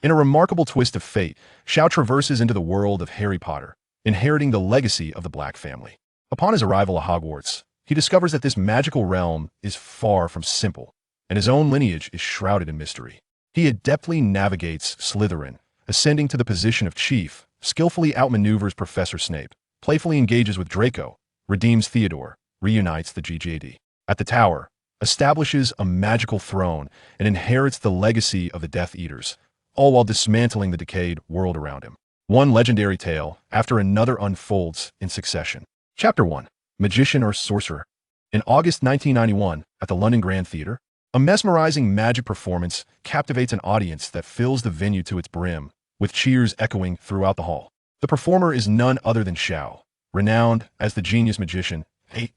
In a remarkable twist of fate, Shiao traverses into the world of Harry Potter, inheriting the legacy of the Black family. Upon his arrival at Hogwarts, he discovers that this magical realm is far from simple, and his own lineage is shrouded in mystery. He adeptly navigates Slytherin, ascending to the position of chief, skillfully outmaneuvers Professor Snape, playfully engages with Draco, redeems Theodore, reunites the GGAD. At the Tower, establishes a magical throne and inherits the legacy of the Death Eaters, all while dismantling the decayed world around him. One legendary tale after another unfolds in succession. Chapter 1. Magician or Sorcerer. In August 1991, at the London Grand Theatre, a mesmerizing magic performance captivates an audience that fills the venue to its brim, with cheers echoing throughout the hall. The performer is none other than Shiao, renowned as the genius magician, at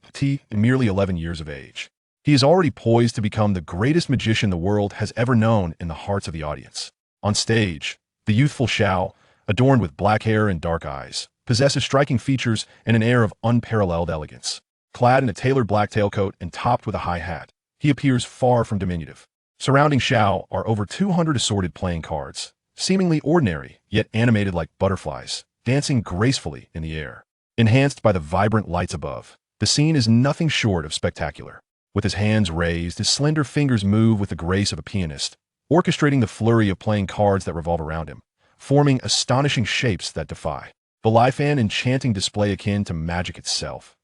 merely 11 years of age. He is already poised to become the greatest magician the world has ever known in the hearts of the audience. On stage, the youthful Shiao, adorned with black hair and dark eyes, possesses striking features and an air of unparalleled elegance. Clad in a tailored black tailcoat and topped with a high hat, he appears far from diminutive. Surrounding Shiao are over 200 assorted playing cards, seemingly ordinary, yet animated like butterflies, dancing gracefully in the air. Enhanced by the vibrant lights above, the scene is nothing short of spectacular. With his hands raised, his slender fingers move with the grace of a pianist, orchestrating the flurry of playing cards that revolve around him, forming astonishing shapes that defy belief, an enchanting display akin to magic itself.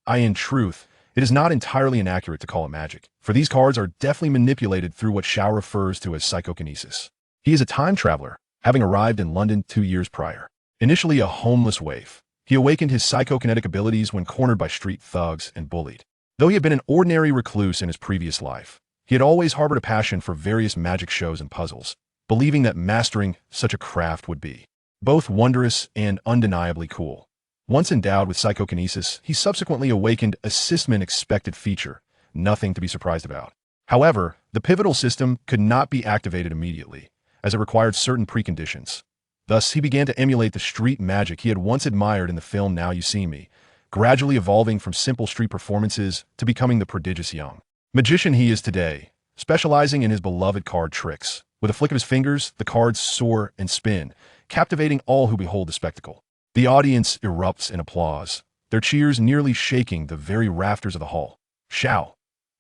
In truth, it is not entirely inaccurate to call it magic, for these cards are deftly manipulated through what Shiao refers to as psychokinesis. He is a time traveler, having arrived in London 2 years prior. Initially a homeless waif, he awakened his psychokinetic abilities when cornered by street thugs and bullied. Though he had been an ordinary recluse in his previous life, he had always harbored a passion for various magic shows and puzzles, believing that mastering such a craft would be both wondrous and undeniably cool. Once endowed with psychokinesis, he subsequently awakened a system-unexpected feature, nothing to be surprised about. However, the pivotal system could not be activated immediately, as it required certain preconditions. Thus, he began to emulate the street magic he had once admired in the film Now You See Me, gradually evolving from simple street performances to becoming the prodigious young magician he is today, specializing in his beloved card tricks. With a flick of his fingers, the cards soar and spin, captivating all who behold the spectacle. The audience erupts in applause, their cheers nearly shaking the very rafters of the hall. Shiao!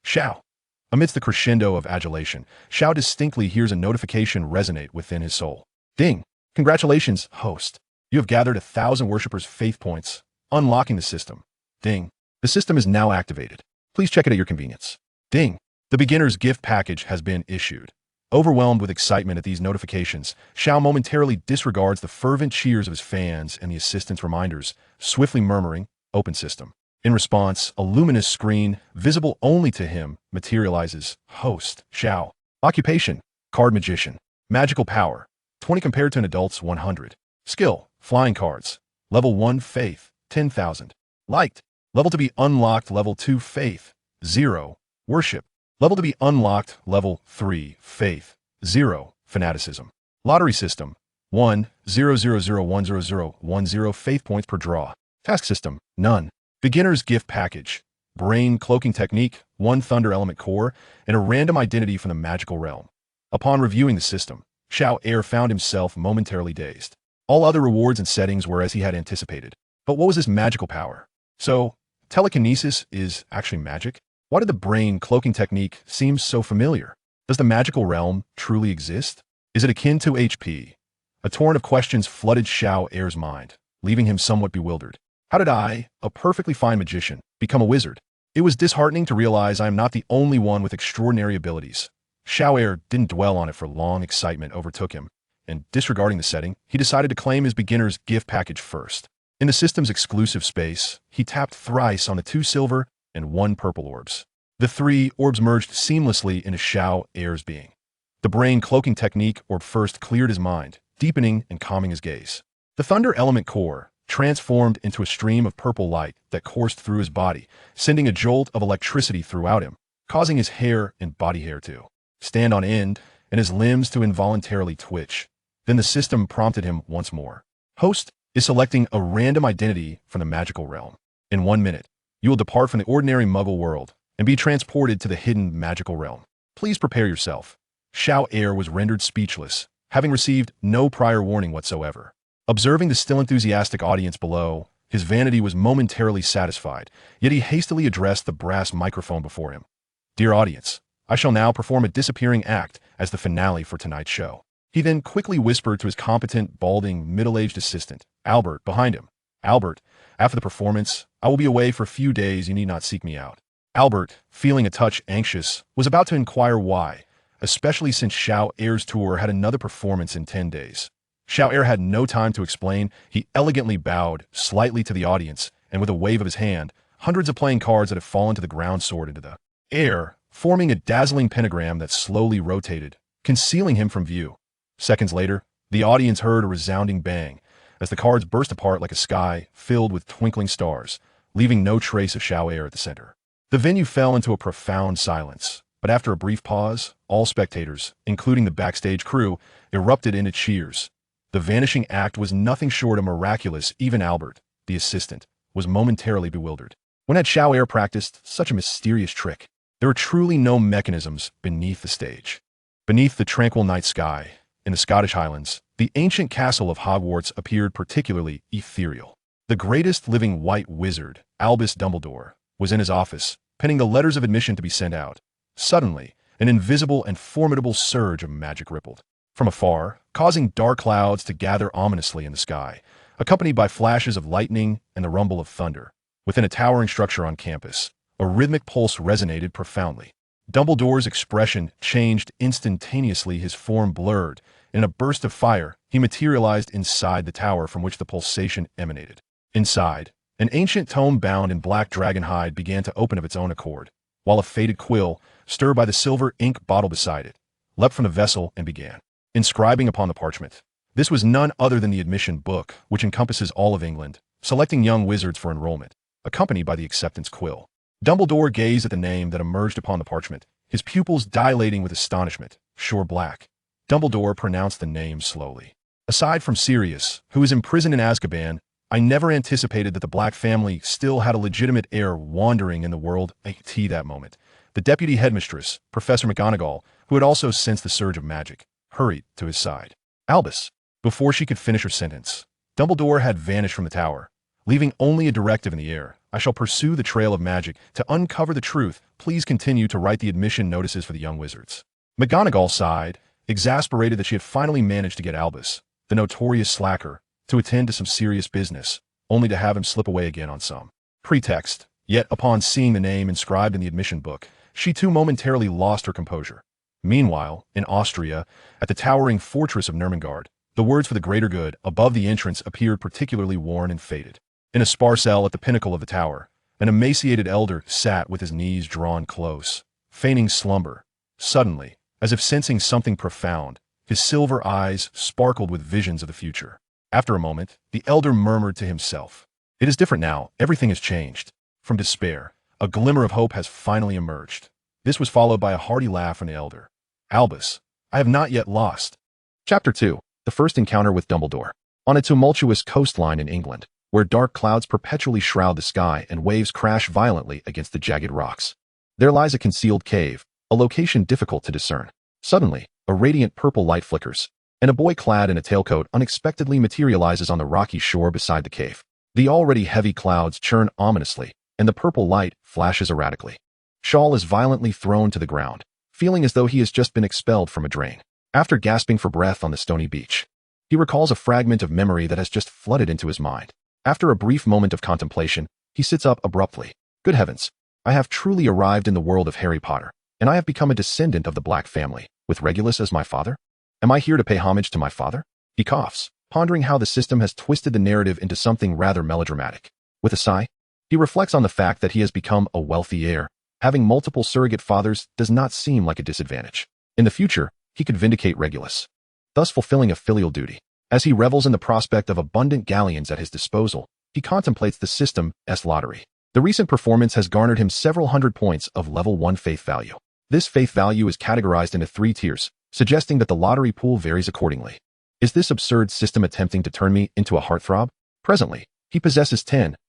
Shiao! Amidst the crescendo of adulation, Shiao distinctly hears a notification resonate within his soul. Ding! Congratulations, host. You have gathered 1,000 worshippers' faith points, unlocking the system. Ding! The system is now activated. Please check it at your convenience. Ding! The beginner's gift package has been issued. Overwhelmed with excitement at these notifications, Shiao momentarily disregards the fervent cheers of his fans and the assistant's reminders, swiftly murmuring, "Open system." In response, a luminous screen, visible only to him, materializes. Host, Shiao. Occupation, card magician. Magical power, 20 compared to an adult's 100. Skill, flying cards. Level 1, faith, 10,000. Liked. Level to be unlocked, level 2, faith, 0. Worship. Level to be unlocked, level 3, faith, 0. Fanaticism. Lottery system, 1,000,100,10 faith points per draw. Task system, none. Beginner's gift package, brain cloaking technique, 1 thunder element core, and a random identity from the magical realm. Upon reviewing the system, Shiao found himself momentarily dazed. All other rewards and settings were as he had anticipated. But what was this magical power? So, telekinesis is actually magic? Why did the brain cloaking technique seem so familiar? Does the magical realm truly exist? Is it akin to HP? A torrent of questions flooded Shiao's mind, leaving him somewhat bewildered. How did I, a perfectly fine magician, become a wizard? It was disheartening to realize I am not the only one with extraordinary abilities. Shiao didn't dwell on it for long. Excitement overtook him, and disregarding the setting, he decided to claim his beginner's gift package first. In the system's exclusive space, he tapped thrice on the 2 silver and 1 purple orbs. The 3 orbs merged seamlessly into Shiao's being. The brain cloaking technique orb first cleared his mind, deepening and calming his gaze. The thunder element core transformed into a stream of purple light that coursed through his body, sending a jolt of electricity throughout him, causing his hair and body hair to stand on end and his limbs to involuntarily twitch. Then the system prompted him once more. Host is selecting a random identity from the magical realm. In 1 minute, you will depart from the ordinary muggle world and be transported to the hidden magical realm. Please prepare yourself. Shiao was rendered speechless, having received no prior warning whatsoever. Observing the still enthusiastic audience below, his vanity was momentarily satisfied, yet he hastily addressed the brass microphone before him. "Dear audience, I shall now perform a disappearing act as the finale for tonight's show." He then quickly whispered to his competent, balding, middle-aged assistant, Albert, behind him. "Albert, after the performance, I will be away for a few days. You need not seek me out." Albert, feeling a touch anxious, was about to inquire why, especially since Xiao tour had another performance in 10 days. Xiao had no time to explain. He elegantly bowed slightly to the audience, and with a wave of his hand, hundreds of playing cards that had fallen to the ground soared into the air, forming a dazzling pentagram that slowly rotated, concealing him from view. Seconds later, the audience heard a resounding bang as the cards burst apart like a sky filled with twinkling stars, leaving no trace of Xiao at the center. The venue fell into a profound silence, but after a brief pause, all spectators, including the backstage crew, erupted into cheers. The vanishing act was nothing short of miraculous. Even Albert, the assistant, was momentarily bewildered. When had Xiao practiced such a mysterious trick? There were truly no mechanisms beneath the stage. Beneath the tranquil night sky, in the Scottish Highlands, the ancient castle of Hogwarts appeared particularly ethereal. The greatest living white wizard, Albus Dumbledore, was in his office, penning the letters of admission to be sent out. Suddenly, an invisible and formidable surge of magic rippled from afar, causing dark clouds to gather ominously in the sky, accompanied by flashes of lightning and the rumble of thunder. Within a towering structure on campus, a rhythmic pulse resonated profoundly. Dumbledore's expression changed instantaneously, his form blurred. In a burst of fire, he materialized inside the tower from which the pulsation emanated. Inside, an ancient tome bound in black dragon hide began to open of its own accord, while a faded quill, stirred by the silver ink bottle beside it, leapt from the vessel and began inscribing upon the parchment. This was none other than the admission book, which encompasses all of England, selecting young wizards for enrollment, accompanied by the acceptance quill. Dumbledore gazed at the name that emerged upon the parchment, his pupils dilating with astonishment. Shor Black. Dumbledore pronounced the name slowly. "Aside from Sirius, who is imprisoned in Azkaban, I never anticipated that the Black family still had a legitimate heir wandering in the world." At that moment, the deputy headmistress, Professor McGonagall, who had also sensed the surge of magic, hurried to his side. "Albus." Before she could finish her sentence, Dumbledore had vanished from the tower, leaving only a directive in the air. "I shall pursue the trail of magic to uncover the truth. Please continue to write the admission notices for the young wizards." McGonagall sighed, exasperated that she had finally managed to get Albus, the notorious slacker, to attend to some serious business, only to have him slip away again on some pretext. Yet upon seeing the name inscribed in the admission book, she too momentarily lost her composure. Meanwhile, in Austria, at the towering fortress of Nurmengard, the words "for the greater good" above the entrance appeared particularly worn and faded. In a sparse cell at the pinnacle of the tower, an emaciated elder sat with his knees drawn close, feigning slumber. Suddenly, as if sensing something profound, his silver eyes sparkled with visions of the future. After a moment, the elder murmured to himself, "It is different now. Everything has changed." From despair, a glimmer of hope has finally emerged. This was followed by a hearty laugh from the elder. "Albus, I have not yet lost." Chapter 2. The First Encounter with Dumbledore. On a tumultuous coastline in England, where dark clouds perpetually shroud the sky and waves crash violently against the jagged rocks, there lies a concealed cave, a location difficult to discern. Suddenly, a radiant purple light flickers, and a boy clad in a tailcoat unexpectedly materializes on the rocky shore beside the cave. The already heavy clouds churn ominously, and the purple light flashes erratically. Shaw is violently thrown to the ground, feeling as though he has just been expelled from a drain. After gasping for breath on the stony beach, he recalls a fragment of memory that has just flooded into his mind. After a brief moment of contemplation, he sits up abruptly. "Good heavens, I have truly arrived in the world of Harry Potter, and I have become a descendant of the Black family, with Regulus as my father? Am I here to pay homage to my father?" He coughs, pondering how the system has twisted the narrative into something rather melodramatic. With a sigh, he reflects on the fact that he has become a wealthy heir. Having multiple surrogate fathers does not seem like a disadvantage. In the future, he could vindicate Regulus, thus fulfilling a filial duty. As he revels in the prospect of abundant galleons at his disposal, he contemplates the system's lottery. The recent performance has garnered him several hundred points of level 1 faith value. This faith value is categorized into 3 tiers, suggesting that the lottery pool varies accordingly. Is this absurd system attempting to turn me into a heartthrob? Presently, he possesses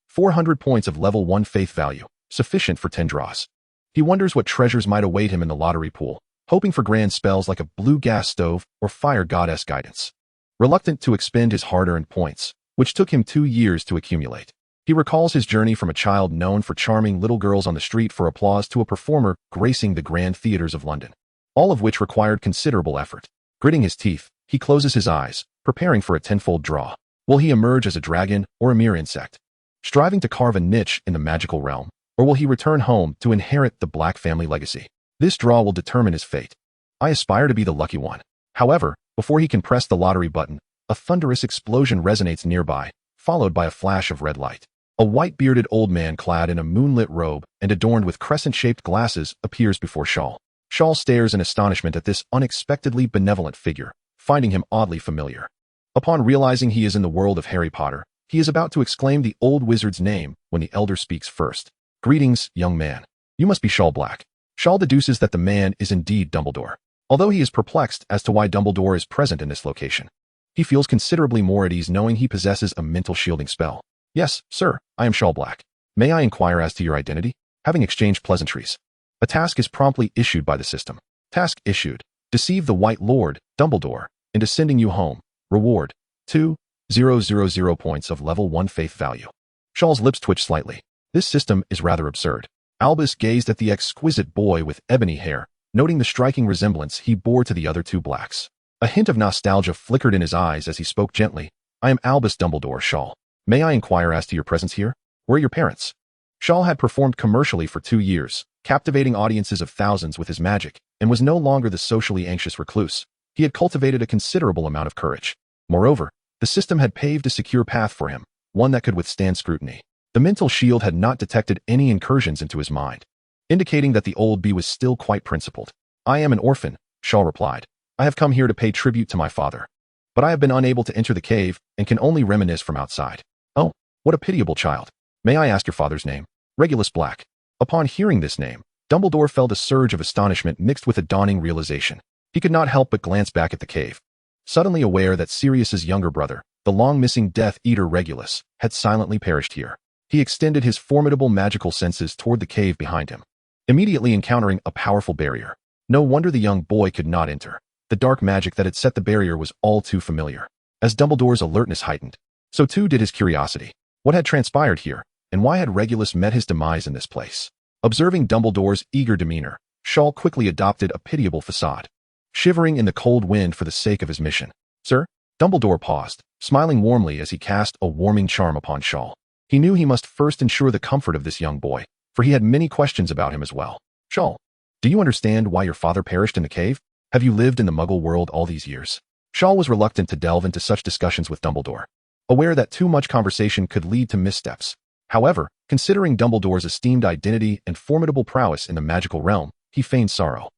400 points of level 1 faith value, sufficient for 10 draws. He wonders what treasures might await him in the lottery pool, hoping for grand spells like a blue gas stove or fire goddess guidance. Reluctant to expend his hard-earned points, which took him 2 years to accumulate. He recalls his journey from a child known for charming little girls on the street for applause to a performer gracing the grand theaters of London, all of which required considerable effort. Gritting his teeth, he closes his eyes, preparing for a tenfold draw. Will he emerge as a dragon or a mere insect, striving to carve a niche in the magical realm, or will he return home to inherit the Black family legacy? This draw will determine his fate. I aspire to be the lucky one. However, before he can press the lottery button, a thunderous explosion resonates nearby, followed by a flash of red light. A white-bearded old man clad in a moonlit robe and adorned with crescent-shaped glasses appears before Shaw. Shaw stares in astonishment at this unexpectedly benevolent figure, finding him oddly familiar. Upon realizing he is in the world of Harry Potter, he is about to exclaim the old wizard's name when the elder speaks first. Greetings, young man. You must be Shaw Black. Shaw deduces that the man is indeed Dumbledore. Although he is perplexed as to why Dumbledore is present in this location, he feels considerably more at ease knowing he possesses a mental shielding spell. Yes, sir, I am Shaw Black. May I inquire as to your identity? Having exchanged pleasantries, a task is promptly issued by the system. Task issued. Deceive the White Lord, Dumbledore, into sending you home. Reward, 2,000 points of level 1 faith value. Shaw's lips twitch slightly. This system is rather absurd. Albus gazed at the exquisite boy with ebony hair, noting the striking resemblance he bore to the other two Blacks. A hint of nostalgia flickered in his eyes as he spoke gently. I am Albus Dumbledore, Shaw. May I inquire as to your presence here? Where are your parents? Shaw had performed commercially for 2 years, captivating audiences of thousands with his magic, and was no longer the socially anxious recluse. He had cultivated a considerable amount of courage. Moreover, the system had paved a secure path for him, one that could withstand scrutiny. The mental shield had not detected any incursions into his mind, indicating that the old bee was still quite principled. I am an orphan, Shaw replied. I have come here to pay tribute to my father, but I have been unable to enter the cave and can only reminisce from outside. Oh, what a pitiable child. May I ask your father's name? Regulus Black. Upon hearing this name, Dumbledore felt a surge of astonishment mixed with a dawning realization. He could not help but glance back at the cave, suddenly aware that Sirius's younger brother, the long-missing Death Eater Regulus, had silently perished here. He extended his formidable magical senses toward the cave behind him, immediately encountering a powerful barrier. No wonder the young boy could not enter. The dark magic that had set the barrier was all too familiar. As Dumbledore's alertness heightened, so too did his curiosity. What had transpired here, and why had Regulus met his demise in this place? Observing Dumbledore's eager demeanor, Shaw quickly adopted a pitiable facade, shivering in the cold wind for the sake of his mission. Sir? Dumbledore paused, smiling warmly as he cast a warming charm upon Shaw. He knew he must first ensure the comfort of this young boy, for he had many questions about him as well. Shaw, do you understand why your father perished in the cave? Have you lived in the Muggle world all these years? Shaw was reluctant to delve into such discussions with Dumbledore, aware that too much conversation could lead to missteps. However, considering Dumbledore's esteemed identity and formidable prowess in the magical realm, he feigned sorrow.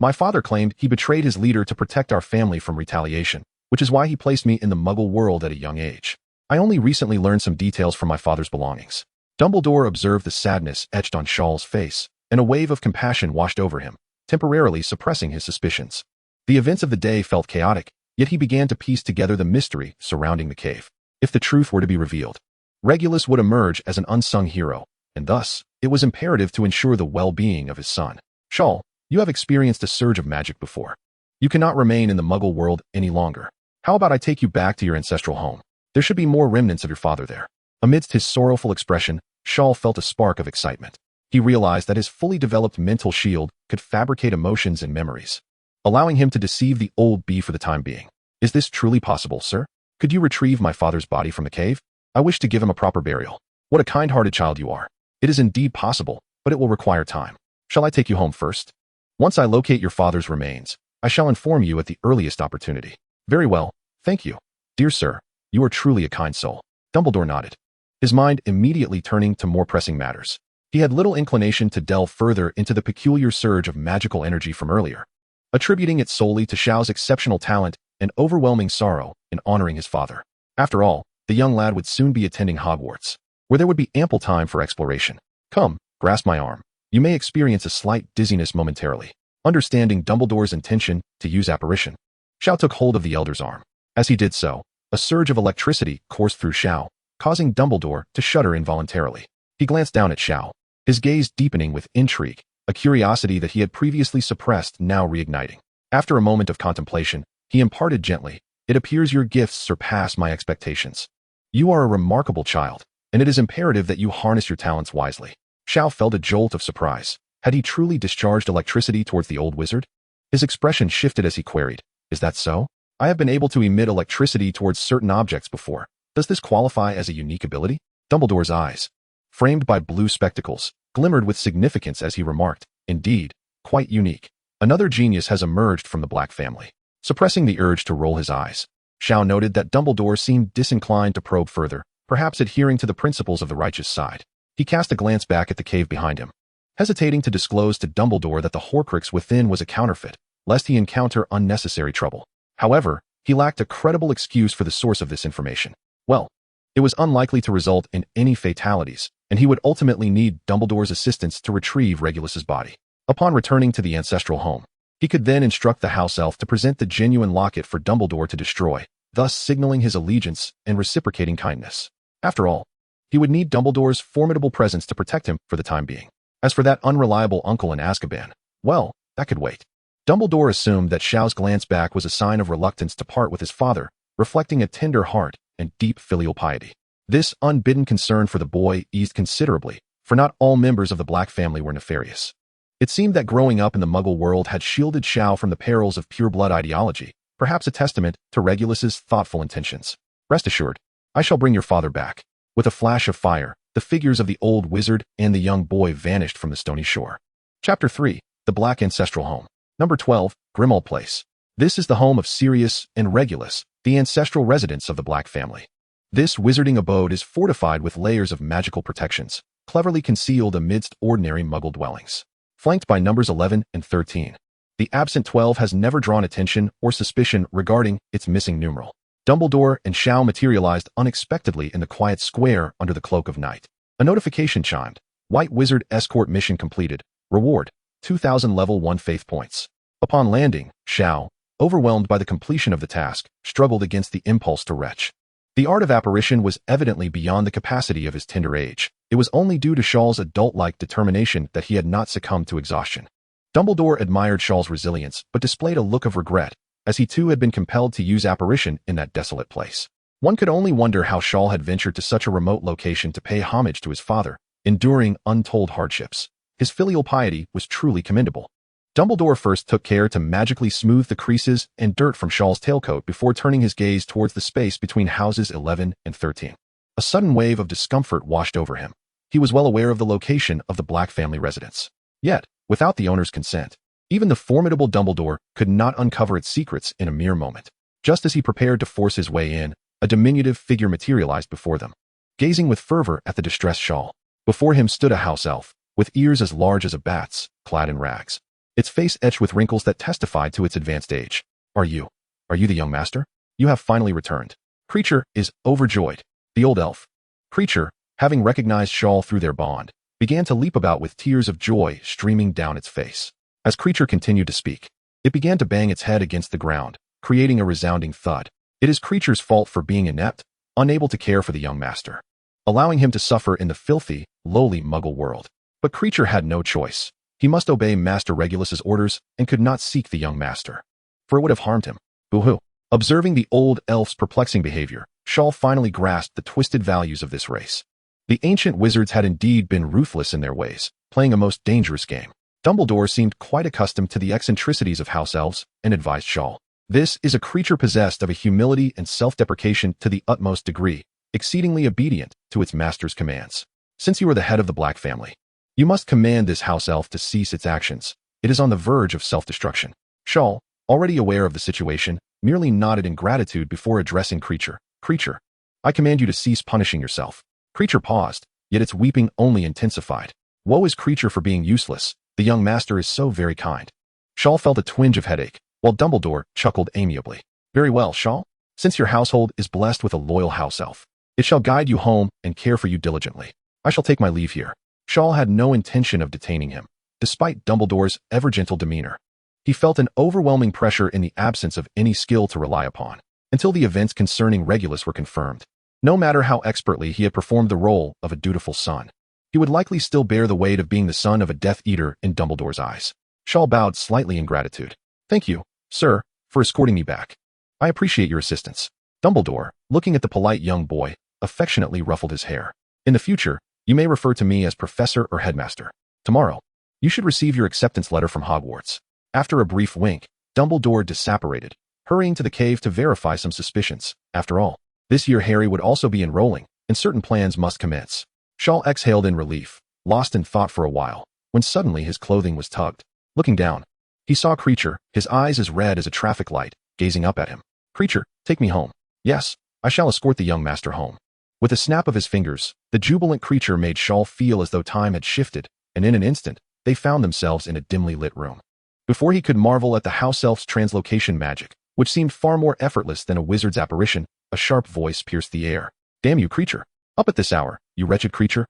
My father claimed he betrayed his leader to protect our family from retaliation, which is why he placed me in the Muggle world at a young age. I only recently learned some details from my father's belongings. Dumbledore observed the sadness etched on Shaw's face, and a wave of compassion washed over him, temporarily suppressing his suspicions. The events of the day felt chaotic, yet he began to piece together the mystery surrounding the cave. If the truth were to be revealed, Regulus would emerge as an unsung hero, and thus, it was imperative to ensure the well-being of his son. Shaw, you have experienced a surge of magic before. You cannot remain in the Muggle world any longer. How about I take you back to your ancestral home? There should be more remnants of your father there. Amidst his sorrowful expression, Shaw felt a spark of excitement. He realized that his fully developed mental shield could fabricate emotions and memories, allowing him to deceive the old bee for the time being. Is this truly possible, sir? Could you retrieve my father's body from the cave? I wish to give him a proper burial. What a kind-hearted child you are. It is indeed possible, but it will require time. Shall I take you home first? Once I locate your father's remains, I shall inform you at the earliest opportunity. Very well, thank you. Dear sir, you are truly a kind soul. Dumbledore nodded, his mind immediately turning to more pressing matters. He had little inclination to delve further into the peculiar surge of magical energy from earlier, attributing it solely to Xiao's exceptional talent and overwhelming sorrow in honoring his father. After all, the young lad would soon be attending Hogwarts, where there would be ample time for exploration. Come, grasp my arm. You may experience a slight dizziness momentarily. Understanding Dumbledore's intention to use apparition, Xiao took hold of the elder's arm. As he did so, a surge of electricity coursed through Xiao, causing Dumbledore to shudder involuntarily. He glanced down at Xiao, his gaze deepening with intrigue. a curiosity that he had previously suppressed now reigniting. After a moment of contemplation, he imparted gently, "It appears your gifts surpass my expectations. You are a remarkable child, and it is imperative that you harness your talents wisely." Shiao felt a jolt of surprise. Had he truly discharged electricity towards the old wizard? His expression shifted as he queried, "Is that so? I have been able to emit electricity towards certain objects before. Does this qualify as a unique ability?" Dumbledore's eyes, framed by blue spectacles, glimmered with significance as he remarked, "Indeed, quite unique. Another genius has emerged from the Black family." Suppressing the urge to roll his eyes, Shiao noted that Dumbledore seemed disinclined to probe further, perhaps adhering to the principles of the righteous side. He cast a glance back at the cave behind him, hesitating to disclose to Dumbledore that the Horcrux within was a counterfeit, lest he encounter unnecessary trouble. However, he lacked a credible excuse for the source of this information. Well, it was unlikely to result in any fatalities, and he would ultimately need Dumbledore's assistance to retrieve Regulus's body. Upon returning to the ancestral home, he could then instruct the house elf to present the genuine locket for Dumbledore to destroy, thus signaling his allegiance and reciprocating kindness. After all, he would need Dumbledore's formidable presence to protect him for the time being. As for that unreliable uncle in Azkaban, well, that could wait. Dumbledore assumed that Shiao's glance back was a sign of reluctance to part with his father, reflecting a tender heart and deep filial piety. This unbidden concern for the boy eased considerably, for not all members of the Black family were nefarious. It seemed that growing up in the Muggle world had shielded Shiao from the perils of pure-blood ideology, perhaps a testament to Regulus's thoughtful intentions. "Rest assured, I shall bring your father back." With a flash of fire, the figures of the old wizard and the young boy vanished from the stony shore. Chapter 3, The Black Ancestral Home. Number 12, Grimmauld Place. This is the home of Sirius and Regulus, the ancestral residents of the Black family. This wizarding abode is fortified with layers of magical protections, cleverly concealed amidst ordinary Muggle dwellings. Flanked by numbers 11 and 13. The absent 12 has never drawn attention or suspicion regarding its missing numeral. Dumbledore and Shiao materialized unexpectedly in the quiet square under the cloak of night. A notification chimed. White Wizard escort mission completed. Reward, 2,000 level 1 faith points. Upon landing, Shiao, overwhelmed by the completion of the task, struggled against the impulse to retch. The art of apparition was evidently beyond the capacity of his tender age. It was only due to Shaw's adult-like determination that he had not succumbed to exhaustion. Dumbledore admired Shaw's resilience, but displayed a look of regret, as he too had been compelled to use apparition in that desolate place. One could only wonder how Shaw had ventured to such a remote location to pay homage to his father, enduring untold hardships. His filial piety was truly commendable. Dumbledore first took care to magically smooth the creases and dirt from Shaw's tailcoat before turning his gaze towards the space between houses 11 and 13. A sudden wave of discomfort washed over him. He was well aware of the location of the Black family residence. Yet, without the owner's consent, even the formidable Dumbledore could not uncover its secrets in a mere moment. Just as he prepared to force his way in, a diminutive figure materialized before them, gazing with fervor at the distressed Shaw. Before him stood a house elf, with ears as large as a bat's, clad in rags. Its face etched with wrinkles that testified to its advanced age. Are you the young master? You have finally returned." Creature is overjoyed. The old elf. Creature, having recognized Shaw through their bond, began to leap about with tears of joy streaming down its face. As Creature continued to speak, it began to bang its head against the ground, creating a resounding thud. It is Creature's fault for being inept, unable to care for the young master, allowing him to suffer in the filthy, lowly Muggle world. But Creature had no choice. He must obey Master Regulus's orders and could not seek the young master, for it would have harmed him. Boo-hoo. Observing the old elf's perplexing behavior, Shaw finally grasped the twisted values of this race. The ancient wizards had indeed been ruthless in their ways, playing a most dangerous game. Dumbledore seemed quite accustomed to the eccentricities of house elves and advised Shaw. This is a creature possessed of a humility and self-deprecation to the utmost degree, exceedingly obedient to its master's commands. Since you are the head of the Black family, you must command this house elf to cease its actions. It is on the verge of self-destruction. Shaw, already aware of the situation, merely nodded in gratitude before addressing Creature. Creature, I command you to cease punishing yourself. Creature paused, yet its weeping only intensified. Woe is Creature for being useless. The young master is so very kind. Shaw felt a twinge of headache, while Dumbledore chuckled amiably. Very well, Shaw. Since your household is blessed with a loyal house elf, it shall guide you home and care for you diligently. I shall take my leave here. Shaw had no intention of detaining him, despite Dumbledore's ever-gentle demeanor. He felt an overwhelming pressure in the absence of any skill to rely upon, until the events concerning Regulus were confirmed. No matter how expertly he had performed the role of a dutiful son, he would likely still bear the weight of being the son of a Death Eater in Dumbledore's eyes. Shaw bowed slightly in gratitude. Thank you, sir, for escorting me back. I appreciate your assistance. Dumbledore, looking at the polite young boy, affectionately ruffled his hair. In the future, you may refer to me as Professor or Headmaster. Tomorrow, you should receive your acceptance letter from Hogwarts. After a brief wink, Dumbledore disapparated, hurrying to the cave to verify some suspicions. After all, this year Harry would also be enrolling, and certain plans must commence. Shaw exhaled in relief, lost in thought for a while, when suddenly his clothing was tugged. Looking down, he saw Creature, his eyes as red as a traffic light, gazing up at him. Creature, take me home. Yes, I shall escort the young master home. With a snap of his fingers, the jubilant Creature made Shaw feel as though time had shifted, and in an instant, they found themselves in a dimly lit room. Before he could marvel at the house elf's translocation magic, which seemed far more effortless than a wizard's apparition, a sharp voice pierced the air. Damn you, Creature. Up at this hour, you wretched creature,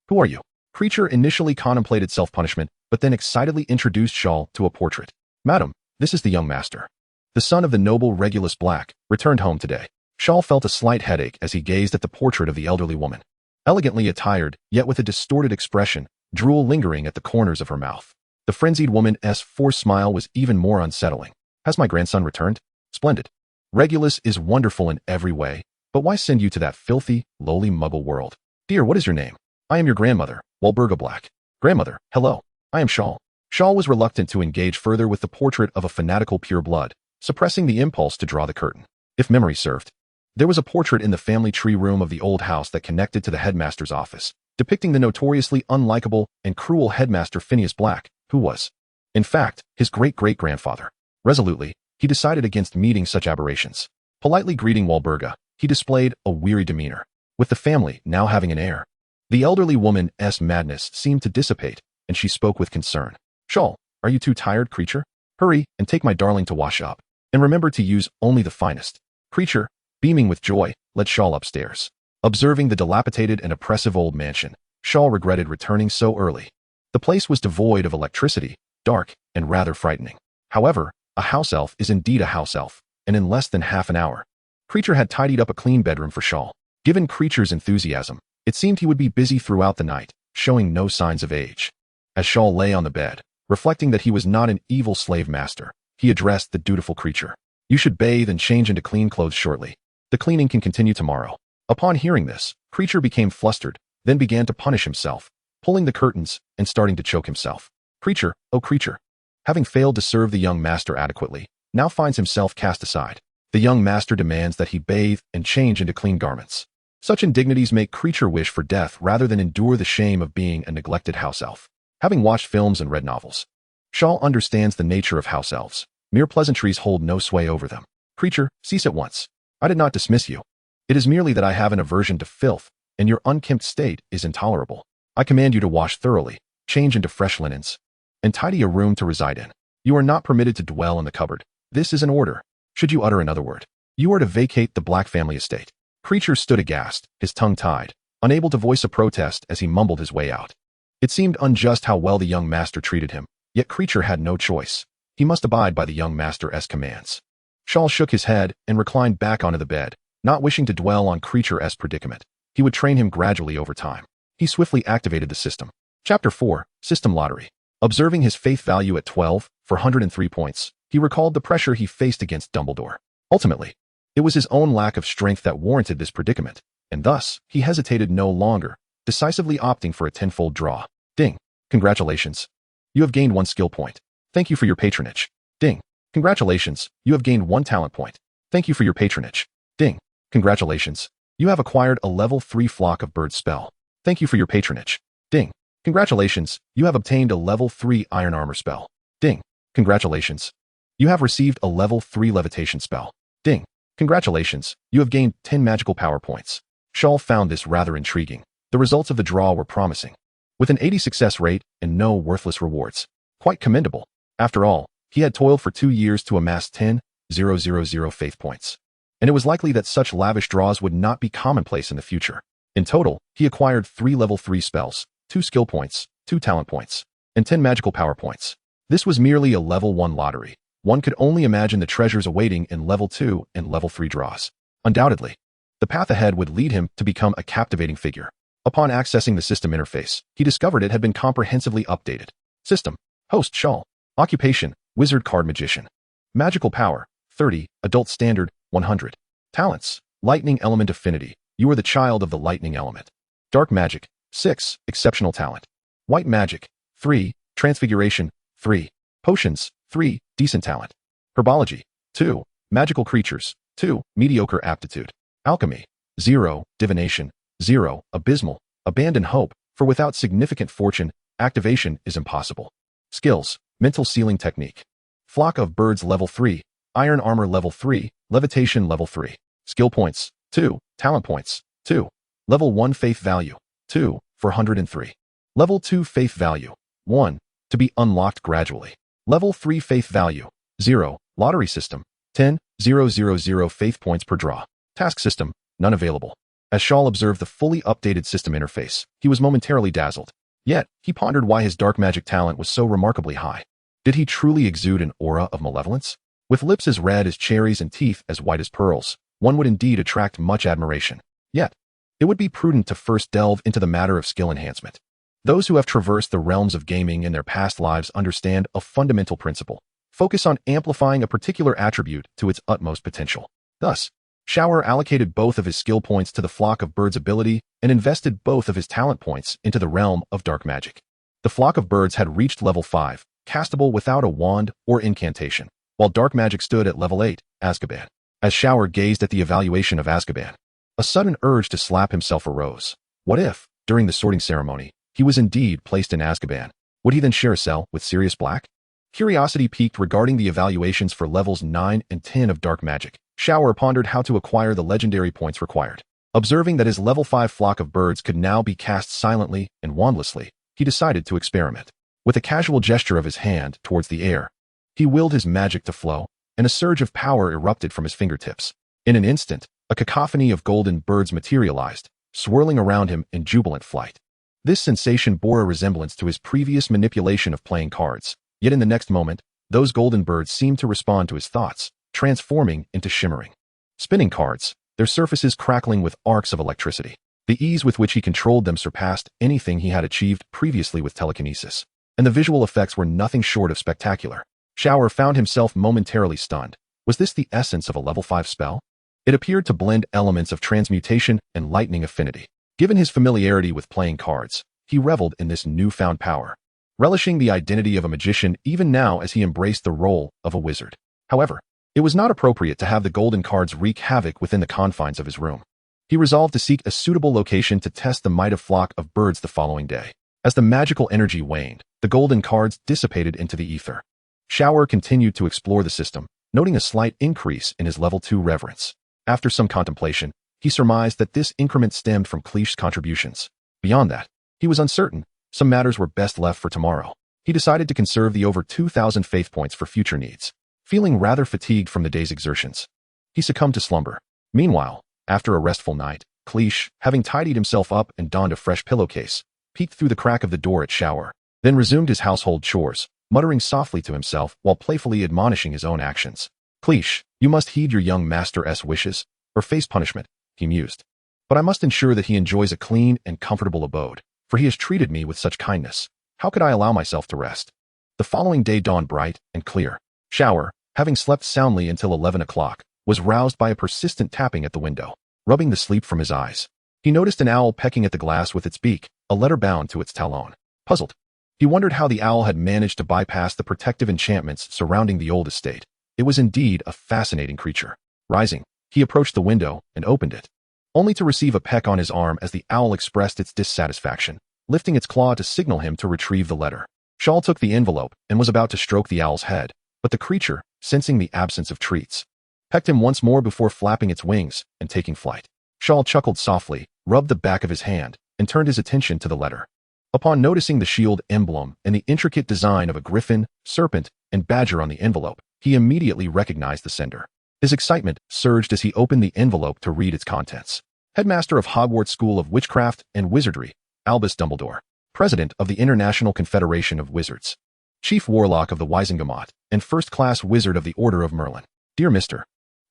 Who are you? Creature initially contemplated self-punishment, but then excitedly introduced Shaw to a portrait. Madam, this is the young master. The son of the noble Regulus Black, returned home today. Shaw felt a slight headache as he gazed at the portrait of the elderly woman. Elegantly attired, yet with a distorted expression, drool lingering at the corners of her mouth. The frenzied woman's forced smile was even more unsettling. Has my grandson returned? Splendid. Regulus is wonderful in every way, but why send you to that filthy, lowly muggle world? Dear, what is your name? I am your grandmother, Walburga Black. Grandmother, hello. I am Shaw. Shaw was reluctant to engage further with the portrait of a fanatical pureblood, suppressing the impulse to draw the curtain. If memory served, there was a portrait in the family tree room of the old house that connected to the headmaster's office, depicting the notoriously unlikable and cruel headmaster Phineas Black, who was, in fact, his great-great-grandfather. Resolutely, he decided against meeting such aberrations. Politely greeting Walburga, he displayed a weary demeanor. With the family now having an heir, the elderly woman's madness seemed to dissipate, and she spoke with concern. Shaw, are you too tired, Creature? Hurry and take my darling to wash up, and remember to use only the finest. Creature, beaming with joy, led Shaw upstairs. Observing the dilapidated and oppressive old mansion, Shaw regretted returning so early. The place was devoid of electricity, dark, and rather frightening. However, a house elf is indeed a house elf, and in less than half an hour, Creature had tidied up a clean bedroom for Shaw. Given Creature's enthusiasm, it seemed he would be busy throughout the night, showing no signs of age. As Shaw lay on the bed, reflecting that he was not an evil slave master, he addressed the dutiful Creature. You should bathe and change into clean clothes shortly. The cleaning can continue tomorrow. Upon hearing this, Creature became flustered, then began to punish himself, pulling the curtains and starting to choke himself. Creature, oh Creature, having failed to serve the young master adequately, now finds himself cast aside. The young master demands that he bathe and change into clean garments. Such indignities make Creature wish for death rather than endure the shame of being a neglected house elf. Having watched films and read novels, Shaw understands the nature of house elves. Mere pleasantries hold no sway over them. Creature, cease at once. I did not dismiss you. It is merely that I have an aversion to filth, and your unkempt state is intolerable. I command you to wash thoroughly, change into fresh linens, and tidy a room to reside in. You are not permitted to dwell in the cupboard. This is an order. Should you utter another word, you are to vacate the Black family estate. Creature stood aghast, his tongue tied, unable to voice a protest as he mumbled his way out. It seemed unjust how well the young master treated him, yet Creature had no choice. He must abide by the young master's commands. Shaw shook his head and reclined back onto the bed, not wishing to dwell on Creature's predicament. He would train him gradually over time. He swiftly activated the system. Chapter 4, System Lottery. Observing his faith value at 12, for 103 points, he recalled the pressure he faced against Dumbledore. Ultimately, it was his own lack of strength that warranted this predicament, and thus, he hesitated no longer, decisively opting for a tenfold draw. Ding. Congratulations. You have gained 1 skill point. Thank you for your patronage. Ding. Congratulations. You have gained 1 talent point. Thank you for your patronage. Ding. Congratulations. You have acquired a level 3 Flock of Birds spell. Thank you for your patronage. Ding. Congratulations. You have obtained a level 3 Iron Armor spell. Ding. Congratulations. You have received a level 3 Levitation spell. Ding. Congratulations. You have gained 10 magical power points. Shaw found this rather intriguing. The results of the draw were promising, with an 80 success rate and no worthless rewards. Quite commendable. After all, he had toiled for 2 years to amass 10,000 faith points, and it was likely that such lavish draws would not be commonplace in the future. In total, he acquired 3 level 3 spells, 2 skill points, 2 talent points, and 10 magical power points. This was merely a level 1 lottery. One could only imagine the treasures awaiting in level 2 and level 3 draws. Undoubtedly, the path ahead would lead him to become a captivating figure. Upon accessing the system interface, he discovered it had been comprehensively updated. System: Host Shor. Occupation: Wizard Card Magician. Magical Power: 30, Adult Standard: 100. Talents: Lightning Element Affinity. You are the child of the lightning element. Dark Magic: 6, Exceptional Talent. White Magic: 3, Transfiguration: 3. Potions: 3, Decent Talent. Herbology: 2, Magical Creatures: 2, Mediocre Aptitude. Alchemy: 0, Divination: 0, Abysmal. Abandon hope, for without significant fortune, activation is impossible. Skills: Mental Sealing Technique. Flock of Birds Level 3, Iron Armor Level 3, Levitation Level 3. Skill Points: 2, Talent Points: 2. Level 1 Faith Value: 2, 403. Level 2 Faith Value: 1, to be unlocked gradually. Level 3 Faith Value: 0, Lottery System: 10,000 faith points per draw. Task System: None available. As Shor observed the fully updated system interface, he was momentarily dazzled. Yet, he pondered why his dark magic talent was so remarkably high. Did he truly exude an aura of malevolence? With lips as red as cherries and teeth as white as pearls, one would indeed attract much admiration. Yet, it would be prudent to first delve into the matter of skill enhancement. Those who have traversed the realms of gaming in their past lives understand a fundamental principle: focus on amplifying a particular attribute to its utmost potential. Thus, Shor allocated both of his skill points to the Flock of Birds ability and invested both of his talent points into the realm of dark magic. The Flock of Birds had reached level 5, castable without a wand or incantation, while dark magic stood at level 8, Azkaban. As Shor gazed at the evaluation of Azkaban, a sudden urge to slap himself arose. What if, during the sorting ceremony, he was indeed placed in Azkaban? Would he then share a cell with Sirius Black? Curiosity piqued regarding the evaluations for levels 9 and 10 of dark magic. Shor pondered how to acquire the legendary points required. Observing that his level 5 Flock of Birds could now be cast silently and wandlessly, he decided to experiment. With a casual gesture of his hand towards the air, he willed his magic to flow, and a surge of power erupted from his fingertips. In an instant, a cacophony of golden birds materialized, swirling around him in jubilant flight. This sensation bore a resemblance to his previous manipulation of playing cards, yet in the next moment, those golden birds seemed to respond to his thoughts, transforming into shimmering, spinning cards, their surfaces crackling with arcs of electricity. The ease with which he controlled them surpassed anything he had achieved previously with telekinesis, and the visual effects were nothing short of spectacular. Shor found himself momentarily stunned. Was this the essence of a level 5 spell? It appeared to blend elements of transmutation and lightning affinity. Given his familiarity with playing cards, he reveled in this newfound power, relishing the identity of a magician even now as he embraced the role of a wizard. However, it was not appropriate to have the golden cards wreak havoc within the confines of his room. He resolved to seek a suitable location to test the might of Flock of Birds the following day. As the magical energy waned, the golden cards dissipated into the ether. Shor continued to explore the system, noting a slight increase in his level 2 reverence. After some contemplation, he surmised that this increment stemmed from Cleesh's contributions. Beyond that, he was uncertain. Some matters were best left for tomorrow. He decided to conserve the over 2,000 faith points for future needs. Feeling rather fatigued from the day's exertions, he succumbed to slumber. Meanwhile, after a restful night, Cleesh, having tidied himself up and donned a fresh pillowcase, peeked through the crack of the door at Shor, then resumed his household chores, muttering softly to himself while playfully admonishing his own actions. Cleesh, you must heed your young master's wishes, or face punishment, he mused. But I must ensure that he enjoys a clean and comfortable abode, for he has treated me with such kindness. How could I allow myself to rest? The following day dawned bright and clear. Shor, having slept soundly until 11 o'clock, was roused by a persistent tapping at the window, rubbing the sleep from his eyes. He noticed an owl pecking at the glass with its beak, a letter bound to its talon. Puzzled, he wondered how the owl had managed to bypass the protective enchantments surrounding the old estate. It was indeed a fascinating creature. Rising, he approached the window and opened it, only to receive a peck on his arm as the owl expressed its dissatisfaction, lifting its claw to signal him to retrieve the letter. Shor took the envelope and was about to stroke the owl's head, but the creature, sensing the absence of treats, pecked him once more before flapping its wings and taking flight. Shor chuckled softly, rubbed the back of his hand, and turned his attention to the letter. Upon noticing the shield emblem and the intricate design of a griffin, serpent, and badger on the envelope, he immediately recognized the sender. His excitement surged as he opened the envelope to read its contents. Headmaster of Hogwarts School of Witchcraft and Wizardry, Albus Dumbledore. President of the International Confederation of Wizards. Chief Warlock of the Wizengamot, and first-class Wizard of the Order of Merlin. Dear Mr.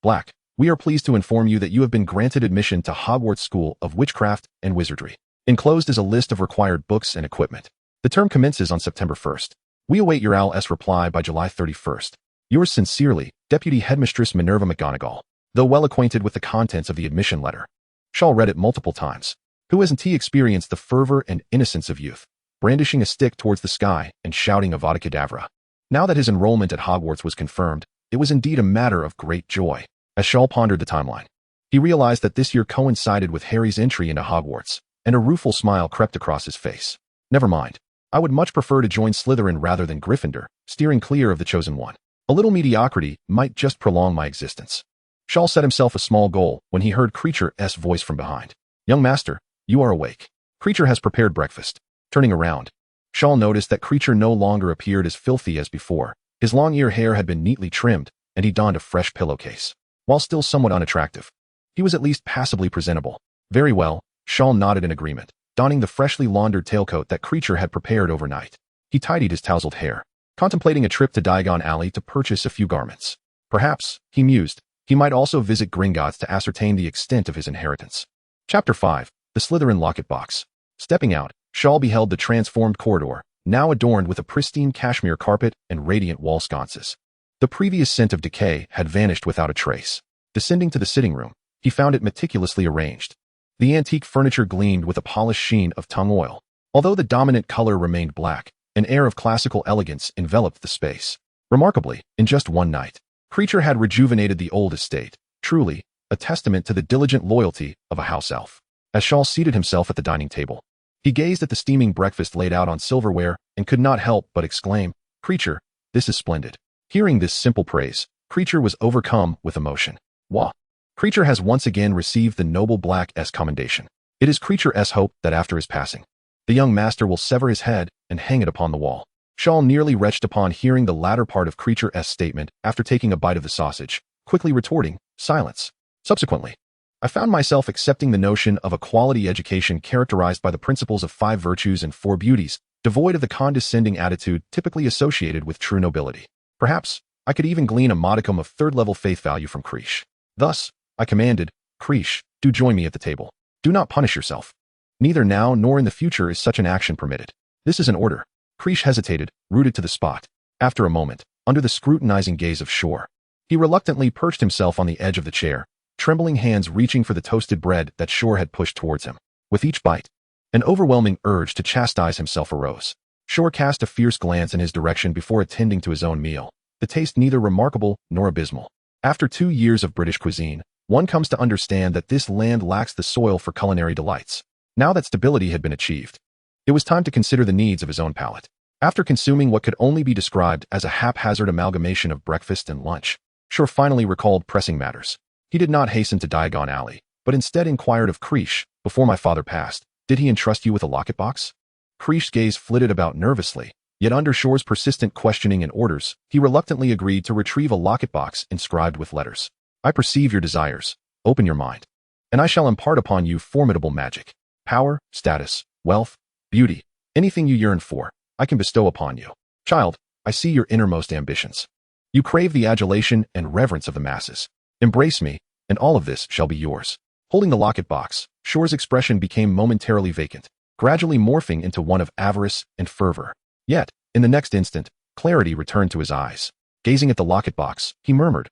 Black, we are pleased to inform you that you have been granted admission to Hogwarts School of Witchcraft and Wizardry. Enclosed is a list of required books and equipment. The term commences on September 1st. We await your Al.'s reply by July 31st. Yours sincerely, Deputy Headmistress Minerva McGonagall. Though well acquainted with the contents of the admission letter, Shaw read it multiple times. Who hasn't he experienced the fervor and innocence of youth, brandishing a stick towards the sky and shouting Avada Kedavra? Now that his enrollment at Hogwarts was confirmed, it was indeed a matter of great joy. As Shaw pondered the timeline, he realized that this year coincided with Harry's entry into Hogwarts, and a rueful smile crept across his face. Never mind. I would much prefer to join Slytherin rather than Gryffindor, steering clear of the chosen one. A little mediocrity might just prolong my existence. Shaw set himself a small goal when he heard Kreacher's voice from behind. Young master, you are awake. Kreacher has prepared breakfast. Turning around, Shaw noticed that Kreacher no longer appeared as filthy as before. His long ear hair had been neatly trimmed, and he donned a fresh pillowcase. While still somewhat unattractive, he was at least passably presentable. Very well, Shaw nodded in agreement, donning the freshly laundered tailcoat that Kreacher had prepared overnight. He tidied his tousled hair, contemplating a trip to Diagon Alley to purchase a few garments. Perhaps, he mused, he might also visit Gringotts to ascertain the extent of his inheritance. Chapter 5. The Slytherin Locket Box. Stepping out, Shaw beheld the transformed corridor, now adorned with a pristine cashmere carpet and radiant wall sconces. The previous scent of decay had vanished without a trace. Descending to the sitting room, he found it meticulously arranged. The antique furniture gleamed with a polished sheen of tung oil. Although the dominant color remained black, an air of classical elegance enveloped the space. Remarkably, in just one night, Kreacher had rejuvenated the old estate, truly a testament to the diligent loyalty of a house elf. As Shaw seated himself at the dining table, he gazed at the steaming breakfast laid out on silverware and could not help but exclaim, "Kreacher, this is splendid." Hearing this simple praise, Kreacher was overcome with emotion. Wah! Kreacher has once again received the noble Black's commendation. It is Kreacher's hope that after his passing, the young master will sever his head and hang it upon the wall. Shaw nearly retched upon hearing the latter part of Kreacher's statement after taking a bite of the sausage, quickly retorting, "Silence." Subsequently, I found myself accepting the notion of a quality education characterized by the principles of 5 virtues and 4 beauties, devoid of the condescending attitude typically associated with true nobility. Perhaps, I could even glean a modicum of 3rd-level faith value from Kreacher. Thus, I commanded, "Kreacher, do join me at the table. Do not punish yourself. Neither now nor in the future is such an action permitted. This is an order." Kreacher hesitated, rooted to the spot. After a moment, under the scrutinizing gaze of Shor, he reluctantly perched himself on the edge of the chair, trembling hands reaching for the toasted bread that Shor had pushed towards him. With each bite, an overwhelming urge to chastise himself arose. Shor cast a fierce glance in his direction before attending to his own meal, the taste neither remarkable nor abysmal. After 2 years of British cuisine, one comes to understand that this land lacks the soil for culinary delights. Now that stability had been achieved, it was time to consider the needs of his own palate. After consuming what could only be described as a haphazard amalgamation of breakfast and lunch, Shor finally recalled pressing matters. He did not hasten to Diagon Alley, but instead inquired of Kreacher, "Before my father passed, did he entrust you with a locket box?" Kreacher's gaze flitted about nervously, yet under Shor's persistent questioning and orders, he reluctantly agreed to retrieve a locket box inscribed with letters. "I perceive your desires. Open your mind, and I shall impart upon you formidable magic. Power, status, wealth, beauty, anything you yearn for, I can bestow upon you. Child, I see your innermost ambitions. You crave the adulation and reverence of the masses. Embrace me, and all of this shall be yours." Holding the locket box, Shor's expression became momentarily vacant, gradually morphing into one of avarice and fervor. Yet, in the next instant, clarity returned to his eyes. Gazing at the locket box, he murmured,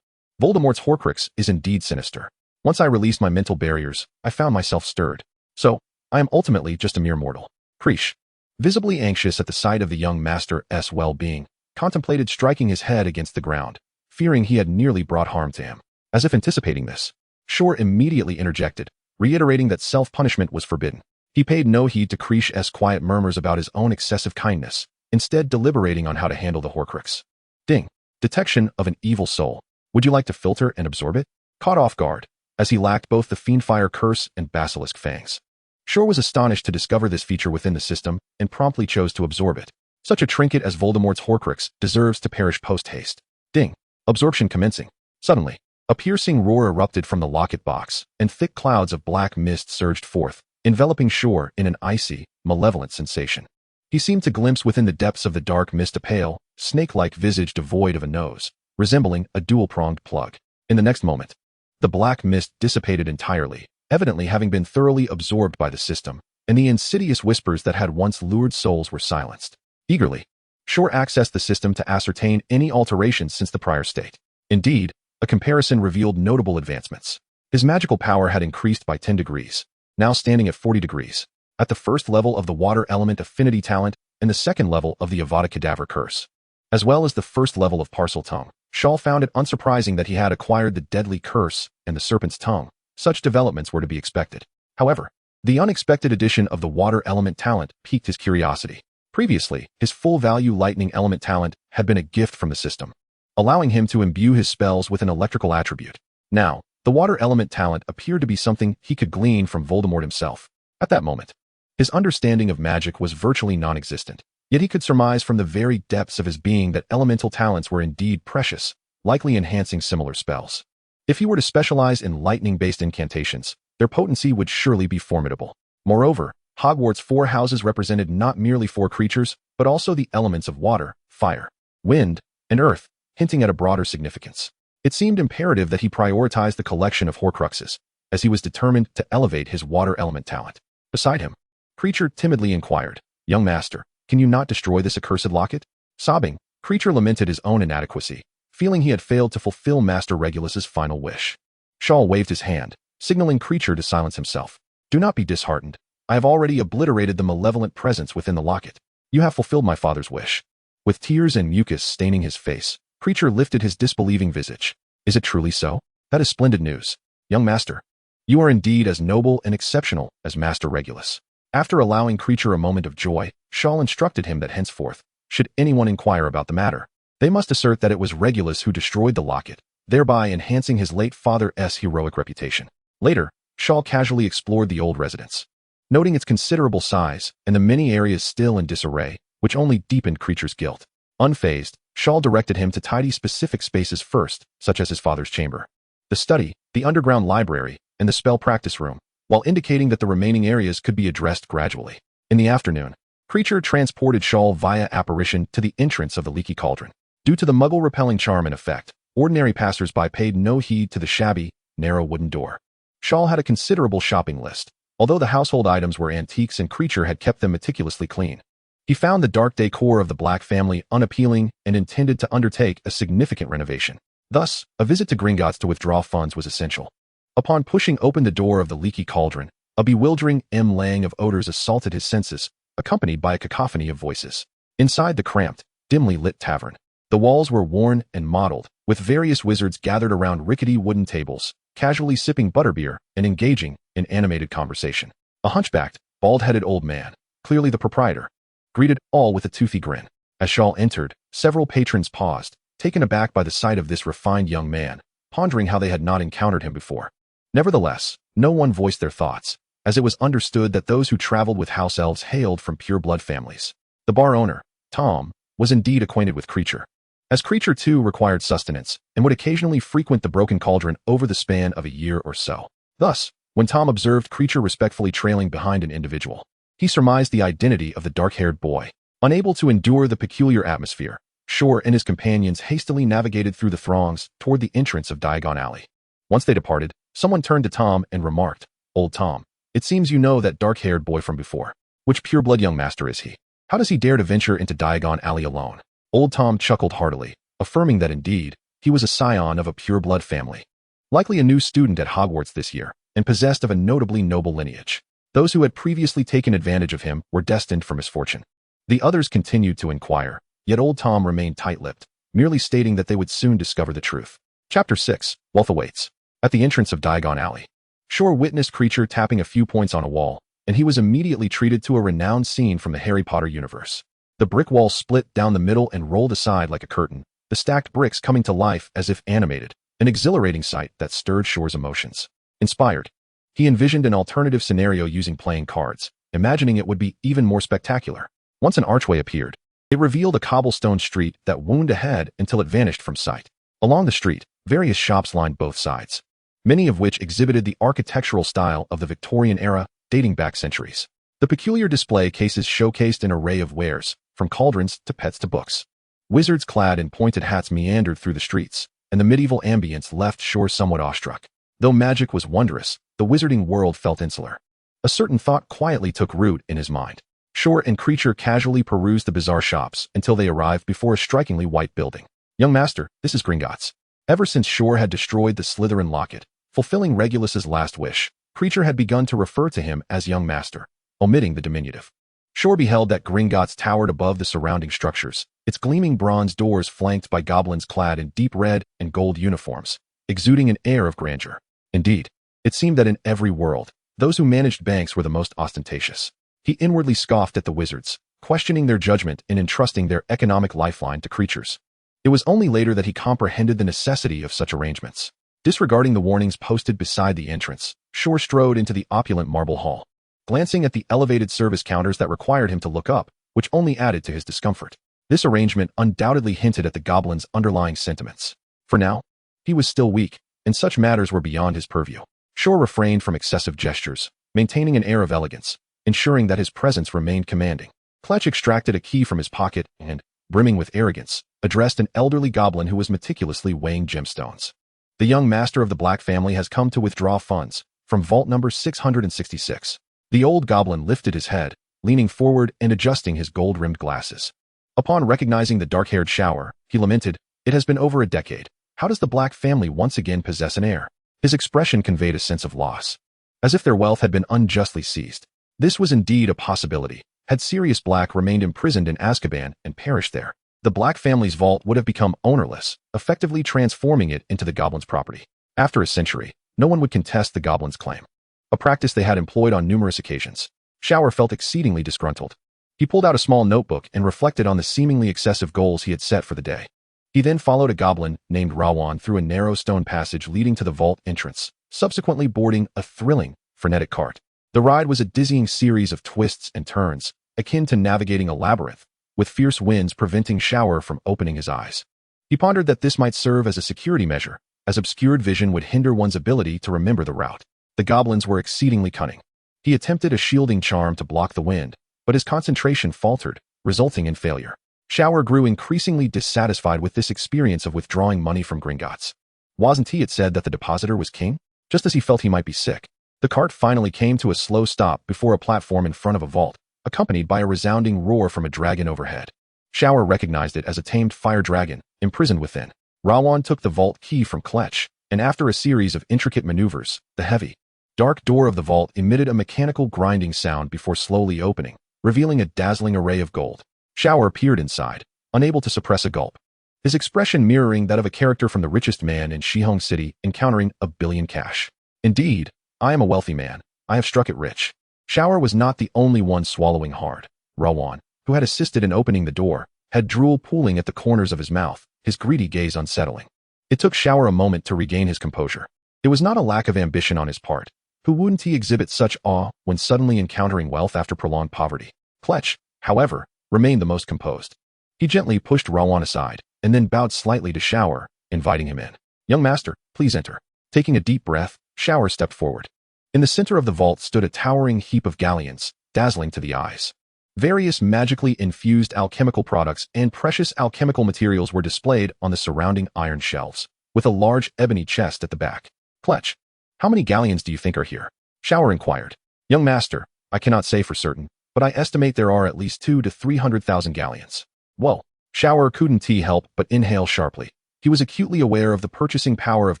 Voldemort's Horcrux is indeed sinister. Once I released my mental barriers, I found myself stirred. So, I am ultimately just a mere mortal." Kreacher, visibly anxious at the sight of the young master's well-being, contemplated striking his head against the ground, fearing he had nearly brought harm to him. As if anticipating this, Shor immediately interjected, reiterating that self-punishment was forbidden. He paid no heed to Kreacher's quiet murmurs about his own excessive kindness, instead deliberating on how to handle the Horcrux. Ding. Detection of an evil soul. Would you like to filter and absorb it? Caught off guard, as he lacked both the Fiendfire Curse and Basilisk Fangs, Shor was astonished to discover this feature within the system and promptly chose to absorb it. Such a trinket as Voldemort's Horcrux deserves to perish post-haste. Ding. Absorption commencing. Suddenly, a piercing roar erupted from the locket box, and thick clouds of black mist surged forth, enveloping Shor in an icy, malevolent sensation. He seemed to glimpse within the depths of the dark mist a pale, snake-like visage devoid of a nose, resembling a dual-pronged plug. In the next moment, the black mist dissipated entirely, evidently having been thoroughly absorbed by the system, and the insidious whispers that had once lured souls were silenced. Eagerly, Shor accessed the system to ascertain any alterations since the prior state. Indeed, a comparison revealed notable advancements. His magical power had increased by 10 degrees, now standing at 40 degrees, at the first level of the Water Element Affinity Talent and the second level of the Avada Kedavra Curse, as well as the first level of Parcel Tongue. Shor found it unsurprising that he had acquired the Deadly Curse and the Serpent's Tongue. Such developments were to be expected. However, the unexpected addition of the Water Element Talent piqued his curiosity. Previously, his full-value Lightning Element Talent had been a gift from the system, allowing him to imbue his spells with an electrical attribute. Now, the Water Element Talent appeared to be something he could glean from Voldemort himself. At that moment, his understanding of magic was virtually non-existent, yet he could surmise from the very depths of his being that elemental talents were indeed precious, likely enhancing similar spells. If he were to specialize in lightning-based incantations, their potency would surely be formidable. Moreover, Hogwarts' 4 houses represented not merely 4 creatures, but also the elements of water, fire, wind, and earth, hinting at a broader significance. It seemed imperative that he prioritize the collection of Horcruxes, as he was determined to elevate his water element talent. Beside him, Creature timidly inquired, "Young master, can you not destroy this accursed locket?" Sobbing, Creature lamented his own inadequacy, feeling he had failed to fulfill Master Regulus's final wish. Shor waved his hand, signaling Creature to silence himself. "Do not be disheartened. I have already obliterated the malevolent presence within the locket. You have fulfilled my father's wish." With tears and mucus staining his face, Creature lifted his disbelieving visage. "Is it truly so? That is splendid news. Young master, you are indeed as noble and exceptional as Master Regulus." After allowing Creature a moment of joy, Shor instructed him that henceforth, should anyone inquire about the matter, they must assert that it was Regulus who destroyed the locket, thereby enhancing his late father's heroic reputation. Later, Shor casually explored the old residence, noting its considerable size and the many areas still in disarray, which only deepened Creature's guilt. Unfazed, Shor directed him to tidy specific spaces first, such as his father's chamber, the study, the underground library, and the spell practice room, while indicating that the remaining areas could be addressed gradually. In the afternoon, Creature transported Shor via apparition to the entrance of the Leaky Cauldron. Due to the muggle-repelling charm in effect, ordinary passers-by paid no heed to the shabby, narrow wooden door. Shor had a considerable shopping list, although the household items were antiques and Creature had kept them meticulously clean. He found the dark decor of the Black family unappealing and intended to undertake a significant renovation. Thus, a visit to Gringotts to withdraw funds was essential. Upon pushing open the door of the Leaky Cauldron, a bewildering lang of odors assaulted his senses, accompanied by a cacophony of voices. Inside the cramped, dimly lit tavern, the walls were worn and mottled, with various wizards gathered around rickety wooden tables, casually sipping butterbeer and engaging in animated conversation. A hunchbacked, bald-headed old man, clearly the proprietor, greeted all with a toothy grin. As Shor entered, several patrons paused, taken aback by the sight of this refined young man, pondering how they had not encountered him before. Nevertheless, no one voiced their thoughts, as it was understood that those who traveled with house elves hailed from pure-blood families. The bar owner, Tom, was indeed acquainted with Creature, as Creature too required sustenance and would occasionally frequent the Broken Cauldron over the span of a year or so. Thus, when Tom observed Creature respectfully trailing behind an individual, he surmised the identity of the dark-haired boy. Unable to endure the peculiar atmosphere, Shor and his companions hastily navigated through the throngs toward the entrance of Diagon Alley. Once they departed, someone turned to Tom and remarked, "Old Tom, it seems you know that dark-haired boy from before. Which pure-blood young master is he? How does he dare to venture into Diagon Alley alone?" Old Tom chuckled heartily, affirming that indeed, he was a scion of a pure-blood family, likely a new student at Hogwarts this year, and possessed of a notably noble lineage. Those who had previously taken advantage of him were destined for misfortune. The others continued to inquire, yet Old Tom remained tight-lipped, merely stating that they would soon discover the truth. Chapter 6, Wealth Awaits. At the entrance of Diagon Alley, Shor witnessed Creature tapping a few points on a wall, and he was immediately treated to a renowned scene from the Harry Potter universe. The brick wall split down the middle and rolled aside like a curtain, the stacked bricks coming to life as if animated, an exhilarating sight that stirred Shor's emotions. Inspired, he envisioned an alternative scenario using playing cards, imagining it would be even more spectacular. Once an archway appeared, it revealed a cobblestone street that wound ahead until it vanished from sight. Along the street, various shops lined both sides, many of which exhibited the architectural style of the Victorian era, dating back centuries. The peculiar display cases showcased an array of wares, from cauldrons to pets to books. Wizards clad in pointed hats meandered through the streets, and the medieval ambience left Shor somewhat awestruck. Though magic was wondrous, the wizarding world felt insular. A certain thought quietly took root in his mind. Shor and Creature casually perused the bizarre shops until they arrived before a strikingly white building. Young master, this is Gringotts. Ever since Shor had destroyed the Slytherin Locket, fulfilling Regulus's last wish, Creature had begun to refer to him as young master, omitting the diminutive. Shor beheld that Gringotts towered above the surrounding structures, its gleaming bronze doors flanked by goblins clad in deep red and gold uniforms, exuding an air of grandeur. Indeed, it seemed that in every world, those who managed banks were the most ostentatious. He inwardly scoffed at the wizards, questioning their judgment in entrusting their economic lifeline to creatures. It was only later that he comprehended the necessity of such arrangements. Disregarding the warnings posted beside the entrance, Shor strode into the opulent marble hall, glancing at the elevated service counters that required him to look up, which only added to his discomfort. This arrangement undoubtedly hinted at the goblin's underlying sentiments. For now, he was still weak, and such matters were beyond his purview. Shor refrained from excessive gestures, maintaining an air of elegance, ensuring that his presence remained commanding. Kletch extracted a key from his pocket and, brimming with arrogance, addressed an elderly goblin who was meticulously weighing gemstones. The young master of the Black family has come to withdraw funds from vault number 666. The old goblin lifted his head, leaning forward and adjusting his gold-rimmed glasses. Upon recognizing the dark-haired Shower, he lamented, "It has been over a decade. How does the Black family once again possess an heir?" His expression conveyed a sense of loss, as if their wealth had been unjustly seized. This was indeed a possibility. Had Sirius Black remained imprisoned in Azkaban and perished there, the Black family's vault would have become ownerless, effectively transforming it into the goblin's property. After a century, no one would contest the goblin's claim, a practice they had employed on numerous occasions. Shower felt exceedingly disgruntled. He pulled out a small notebook and reflected on the seemingly excessive goals he had set for the day. He then followed a goblin named Rawan through a narrow stone passage leading to the vault entrance, subsequently boarding a thrilling, frenetic cart. The ride was a dizzying series of twists and turns, akin to navigating a labyrinth, with fierce winds preventing Shower from opening his eyes. He pondered that this might serve as a security measure, as obscured vision would hinder one's ability to remember the route. The goblins were exceedingly cunning. He attempted a shielding charm to block the wind, but his concentration faltered, resulting in failure. Shower grew increasingly dissatisfied with this experience of withdrawing money from Gringotts. Wasn't he, it said, that the depositor was king? Just as he felt he might be sick, the cart finally came to a slow stop before a platform in front of a vault, accompanied by a resounding roar from a dragon overhead. Shower recognized it as a tamed fire dragon, imprisoned within. Rawan took the vault key from Kletch, and after a series of intricate maneuvers, the heavy, dark door of the vault emitted a mechanical grinding sound before slowly opening, revealing a dazzling array of gold. Shower peered inside, unable to suppress a gulp, his expression mirroring that of a character from the richest man in Shihong City encountering $1 billion cash. Indeed, I am a wealthy man. I have struck it rich. Shower was not the only one swallowing hard. Rawan, who had assisted in opening the door, had drool pooling at the corners of his mouth, his greedy gaze unsettling. It took Shower a moment to regain his composure. It was not a lack of ambition on his part. Who wouldn't he exhibit such awe when suddenly encountering wealth after prolonged poverty? Kletch, however, remained the most composed. He gently pushed Rawan aside, and then bowed slightly to Shower, inviting him in. "Young master, please enter." Taking a deep breath, Shower stepped forward. In the center of the vault stood a towering heap of galleons, dazzling to the eyes. Various magically infused alchemical products and precious alchemical materials were displayed on the surrounding iron shelves, with a large ebony chest at the back. "Kletch, how many galleons do you think are here?" Shower inquired. "Young master, I cannot say for certain, but I estimate there are at least 200,000 to 300,000 galleons." Well, Shower couldn't help but inhale sharply. He was acutely aware of the purchasing power of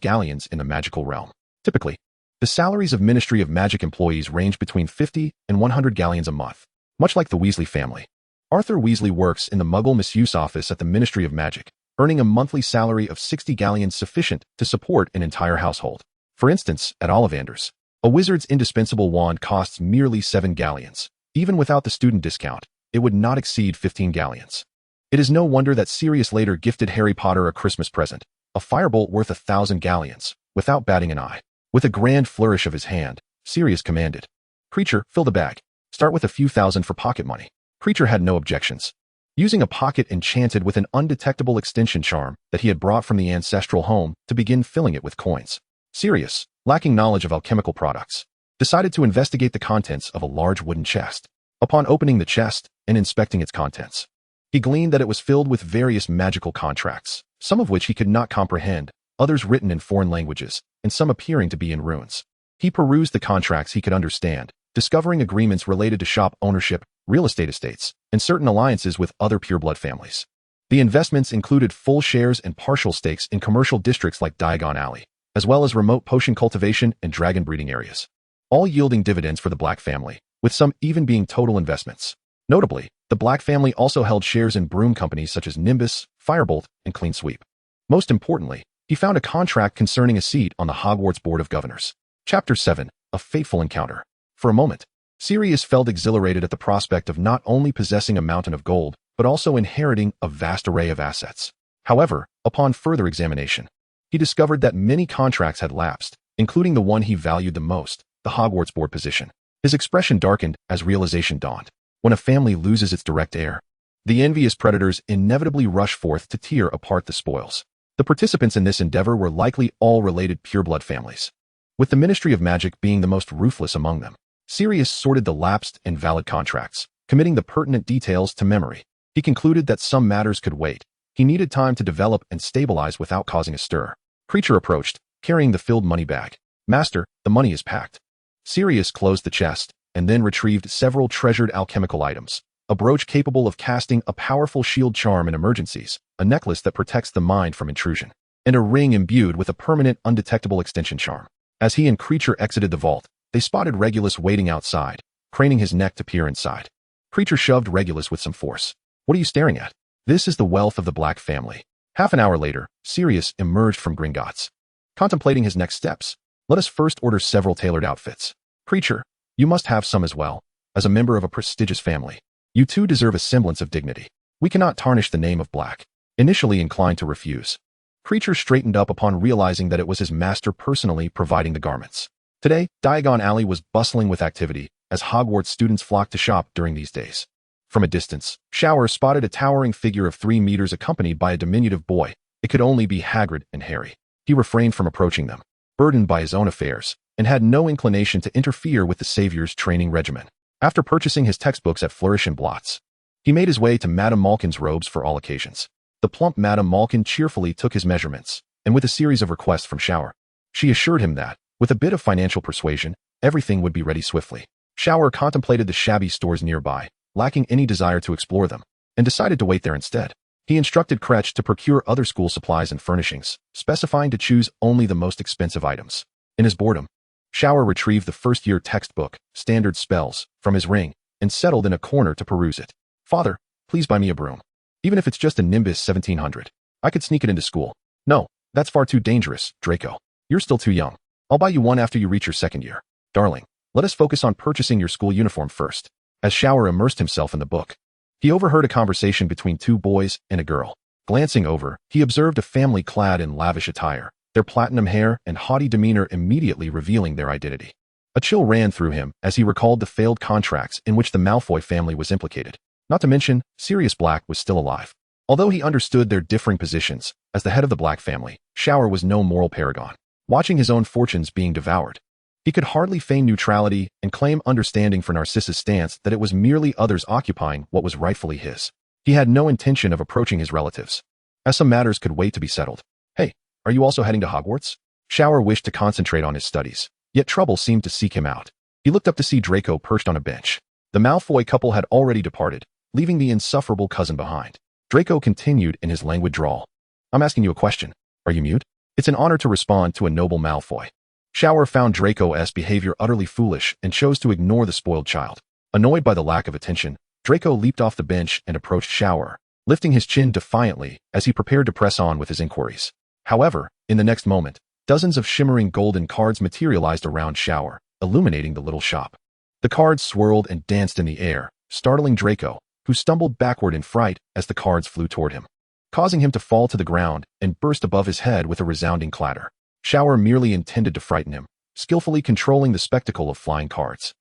galleons in the magical realm. Typically, the salaries of Ministry of Magic employees range between 50 and 100 galleons a month, much like the Weasley family. Arthur Weasley works in the Muggle Misuse Office at the Ministry of Magic, earning a monthly salary of 60 galleons sufficient to support an entire household. For instance, at Ollivander's, a wizard's indispensable wand costs merely 7 galleons. Even without the student discount, it would not exceed 15 galleons. It is no wonder that Sirius later gifted Harry Potter a Christmas present, a firebolt worth 1,000 galleons, without batting an eye. With a grand flourish of his hand, Sirius commanded, "Creature, fill the bag. Start with a few thousand for pocket money." Creature had no objections. Using a pocket enchanted with an undetectable extension charm that he had brought from the Ancestral home to begin filling it with coins. Sirius, lacking knowledge of alchemical products, decided to investigate the contents of a large wooden chest. Upon opening the chest and inspecting its contents, he gleaned that it was filled with various magical contracts, some of which he could not comprehend, others written in foreign languages, and some appearing to be in runes. He perused the contracts he could understand, discovering agreements related to shop ownership, real estate estates, and certain alliances with other pureblood families. The investments included full shares and partial stakes in commercial districts like Diagon Alley, as well as remote potion cultivation and dragon breeding areas, all yielding dividends for the Black family, with some even being total investments. Notably, the Black family also held shares in broom companies such as Nimbus, Firebolt, and Clean Sweep. Most importantly, he found a contract concerning a seat on the Hogwarts Board of Governors. Chapter 7, A Fateful Encounter. For a moment, Sirius felt exhilarated at the prospect of not only possessing a mountain of gold, but also inheriting a vast array of assets. However, upon further examination, he discovered that many contracts had lapsed, including the one he valued the most, the Hogwarts Board position. His expression darkened as realization dawned. When a family loses its direct heir, the envious predators inevitably rush forth to tear apart the spoils. The participants in this endeavor were likely all related pureblood families, with the Ministry of Magic being the most ruthless among them. Sirius sorted the lapsed and valid contracts, committing the pertinent details to memory. He concluded that some matters could wait. He needed time to develop and stabilize without causing a stir. Creature approached, carrying the filled money bag. Master, the money is packed. Sirius closed the chest, and then retrieved several treasured alchemical items. A brooch capable of casting a powerful shield charm in emergencies, a necklace that protects the mind from intrusion, and a ring imbued with a permanent undetectable extension charm. As he and Creature exited the vault, they spotted Regulus waiting outside, craning his neck to peer inside. Creature shoved Regulus with some force. What are you staring at? This is the wealth of the Black family. Half an hour later, Sirius emerged from Gringotts, contemplating his next steps. Let us first order several tailored outfits. Creature, you must have some as well. As a member of a prestigious family, you too deserve a semblance of dignity. We cannot tarnish the name of Black. Initially inclined to refuse, Creature straightened up upon realizing that it was his master personally providing the garments. Today, Diagon Alley was bustling with activity, as Hogwarts students flocked to shop during these days. From a distance, Shor spotted a towering figure of 3 meters accompanied by a diminutive boy. It could only be Hagrid and Harry. He refrained from approaching them, burdened by his own affairs, and had no inclination to interfere with the Savior's training regimen. After purchasing his textbooks at Flourish and Blots, he made his way to Madame Malkin's robes for all occasions. The plump Madame Malkin cheerfully took his measurements, and with a series of requests from Shor, she assured him that, with a bit of financial persuasion, everything would be ready swiftly. Shor contemplated the shabby stores nearby, lacking any desire to explore them, and decided to wait there instead. He instructed Cretch to procure other school supplies and furnishings, specifying to choose only the most expensive items. In his boredom, Shor retrieved the first-year textbook, Standard Spells, from his ring, and settled in a corner to peruse it. Father, please buy me a broom. Even if it's just a Nimbus 1700. I could sneak it into school. No, that's far too dangerous, Draco. You're still too young. I'll buy you one after you reach your second year. Darling, let us focus on purchasing your school uniform first. As Shor immersed himself in the book, he overheard a conversation between 2 boys and a girl. Glancing over, he observed a family clad in lavish attire, their platinum hair and haughty demeanor immediately revealing their identity. A chill ran through him as he recalled the failed contracts in which the Malfoy family was implicated. Not to mention, Sirius Black was still alive. Although he understood their differing positions, as the head of the Black family, Shor was no moral paragon. Watching his own fortunes being devoured, he could hardly feign neutrality and claim understanding for Narcissus' stance that it was merely others occupying what was rightfully his. He had no intention of approaching his relatives, as some matters could wait to be settled. Hey, are you also heading to Hogwarts? Shor wished to concentrate on his studies, yet trouble seemed to seek him out. He looked up to see Draco perched on a bench. The Malfoy couple had already departed, leaving the insufferable cousin behind. Draco continued in his languid drawl. I'm asking you a question. Are you mute? It's an honor to respond to a noble Malfoy. Shor found Draco's behavior utterly foolish and chose to ignore the spoiled child. Annoyed by the lack of attention, Draco leaped off the bench and approached Shor, lifting his chin defiantly as he prepared to press on with his inquiries. However, in the next moment, dozens of shimmering golden cards materialized around Shor, illuminating the little shop. The cards swirled and danced in the air, startling Draco, who stumbled backward in fright as the cards flew toward him, causing him to fall to the ground and burst above his head with a resounding clatter. Shor merely intended to frighten him, skillfully controlling the spectacle of flying cards.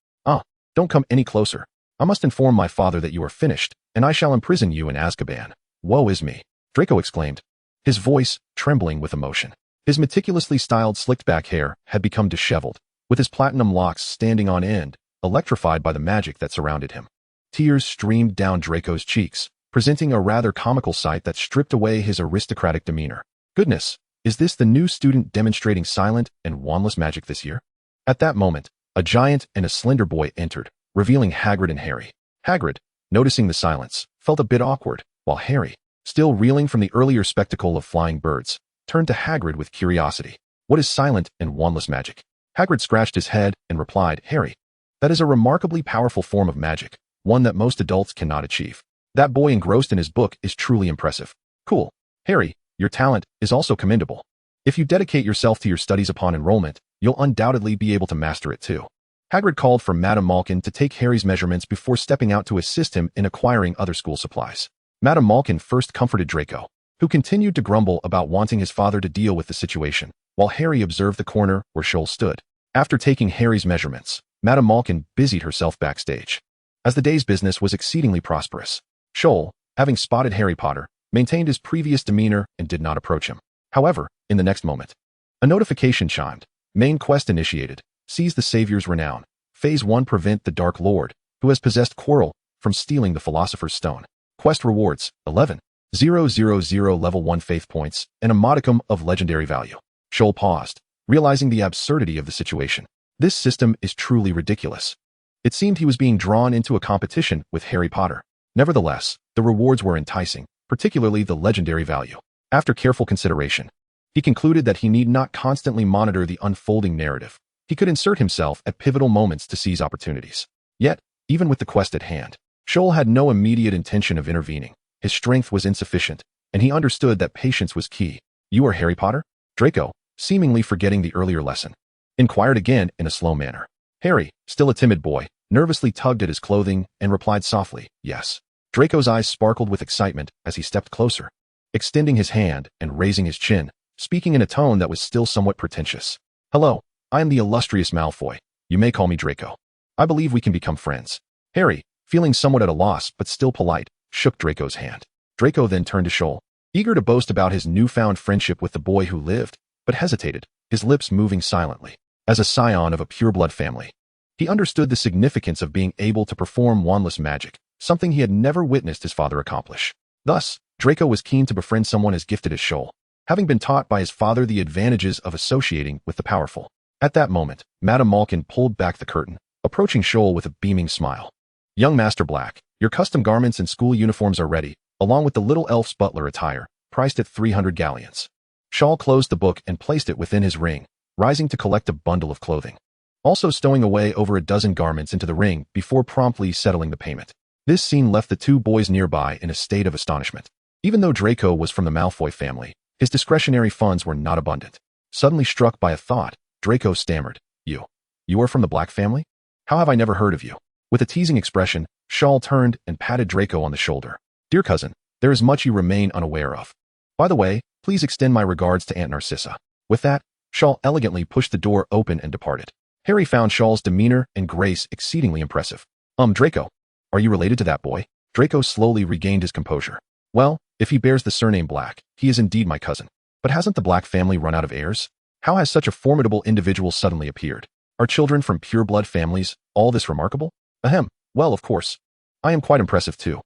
Don't come any closer. I must inform my father that you are finished, and I shall imprison you in Azkaban. Woe is me, Draco exclaimed, his voice trembling with emotion. His meticulously styled slicked-back hair had become disheveled, with his platinum locks standing on end, electrified by the magic that surrounded him. Tears streamed down Draco's cheeks, presenting a rather comical sight that stripped away his aristocratic demeanor. Goodness, is this the new student demonstrating silent and wandless magic this year? At that moment, A giant and a slender boy entered, revealing Hagrid and Harry. Hagrid, noticing the silence, felt a bit awkward, while Harry, still reeling from the earlier spectacle of flying birds, turned to Hagrid with curiosity. What is silent and wandless magic? Hagrid scratched his head and replied, Harry, that is a remarkably powerful form of magic, one that most adults cannot achieve. That boy engrossed in his book is truly impressive. Cool. Harry, your talent is also commendable. If you dedicate yourself to your studies upon enrollment, you'll undoubtedly be able to master it too. Hagrid called for Madame Malkin to take Harry's measurements before stepping out to assist him in acquiring other school supplies. Madame Malkin first comforted Draco, who continued to grumble about wanting his father to deal with the situation, while Harry observed the corner where Shor stood. After taking Harry's measurements, Madame Malkin busied herself backstage. As the day's business was exceedingly prosperous, Shor, having spotted Harry Potter, maintained his previous demeanor and did not approach him. However, in the next moment, a notification chimed. Main quest initiated. Seize the Savior's renown. Phase 1 prevent the Dark Lord, who has possessed Quirrell, from stealing the Philosopher's Stone. Quest rewards, 11,000 level 1 faith points, and a modicum of legendary value. Shor paused, realizing the absurdity of the situation. This system is truly ridiculous. It seemed he was being drawn into a competition with Harry Potter. Nevertheless, the rewards were enticing, particularly the legendary value. After careful consideration, he concluded that he need not constantly monitor the unfolding narrative. He could insert himself at pivotal moments to seize opportunities. Yet, even with the quest at hand, Shor had no immediate intention of intervening. His strength was insufficient, and he understood that patience was key. You are Harry Potter? Draco, seemingly forgetting the earlier lesson, inquired again in a slow manner. Harry, still a timid boy, nervously tugged at his clothing and replied softly, yes. Draco's eyes sparkled with excitement as he stepped closer, extending his hand and raising his chin, speaking in a tone that was still somewhat pretentious. Hello, I am the illustrious Malfoy. You may call me Draco. I believe we can become friends. Harry, feeling somewhat at a loss but still polite, shook Draco's hand. Draco then turned to Shor, eager to boast about his newfound friendship with the boy who lived, but hesitated, his lips moving silently. As a scion of a pureblood family, he understood the significance of being able to perform wandless magic, something he had never witnessed his father accomplish. Thus, Draco was keen to befriend someone as gifted as Shor, having been taught by his father the advantages of associating with the powerful. At that moment, Madame Malkin pulled back the curtain, approaching Shor with a beaming smile. Young Master Black, your custom garments and school uniforms are ready, along with the little elf's butler attire, priced at 300 galleons. Shor closed the book and placed it within his ring, rising to collect a bundle of clothing, also stowing away over a dozen garments into the ring before promptly settling the payment. This scene left the two boys nearby in a state of astonishment. Even though Draco was from the Malfoy family, his discretionary funds were not abundant. Suddenly struck by a thought, Draco stammered, You are from the Black family? How have I never heard of you? With a teasing expression, Shor turned and patted Draco on the shoulder. Dear cousin, there is much you remain unaware of. By the way, please extend my regards to Aunt Narcissa. With that, Shor elegantly pushed the door open and departed. Harry found Shor's demeanor and grace exceedingly impressive. Draco, are you related to that boy? Draco slowly regained his composure. Well, if he bears the surname Black, he is indeed my cousin. But hasn't the Black family run out of heirs? How has such a formidable individual suddenly appeared? Are children from pure-blood families all this remarkable? Ahem, well, of course. I am quite impressive too.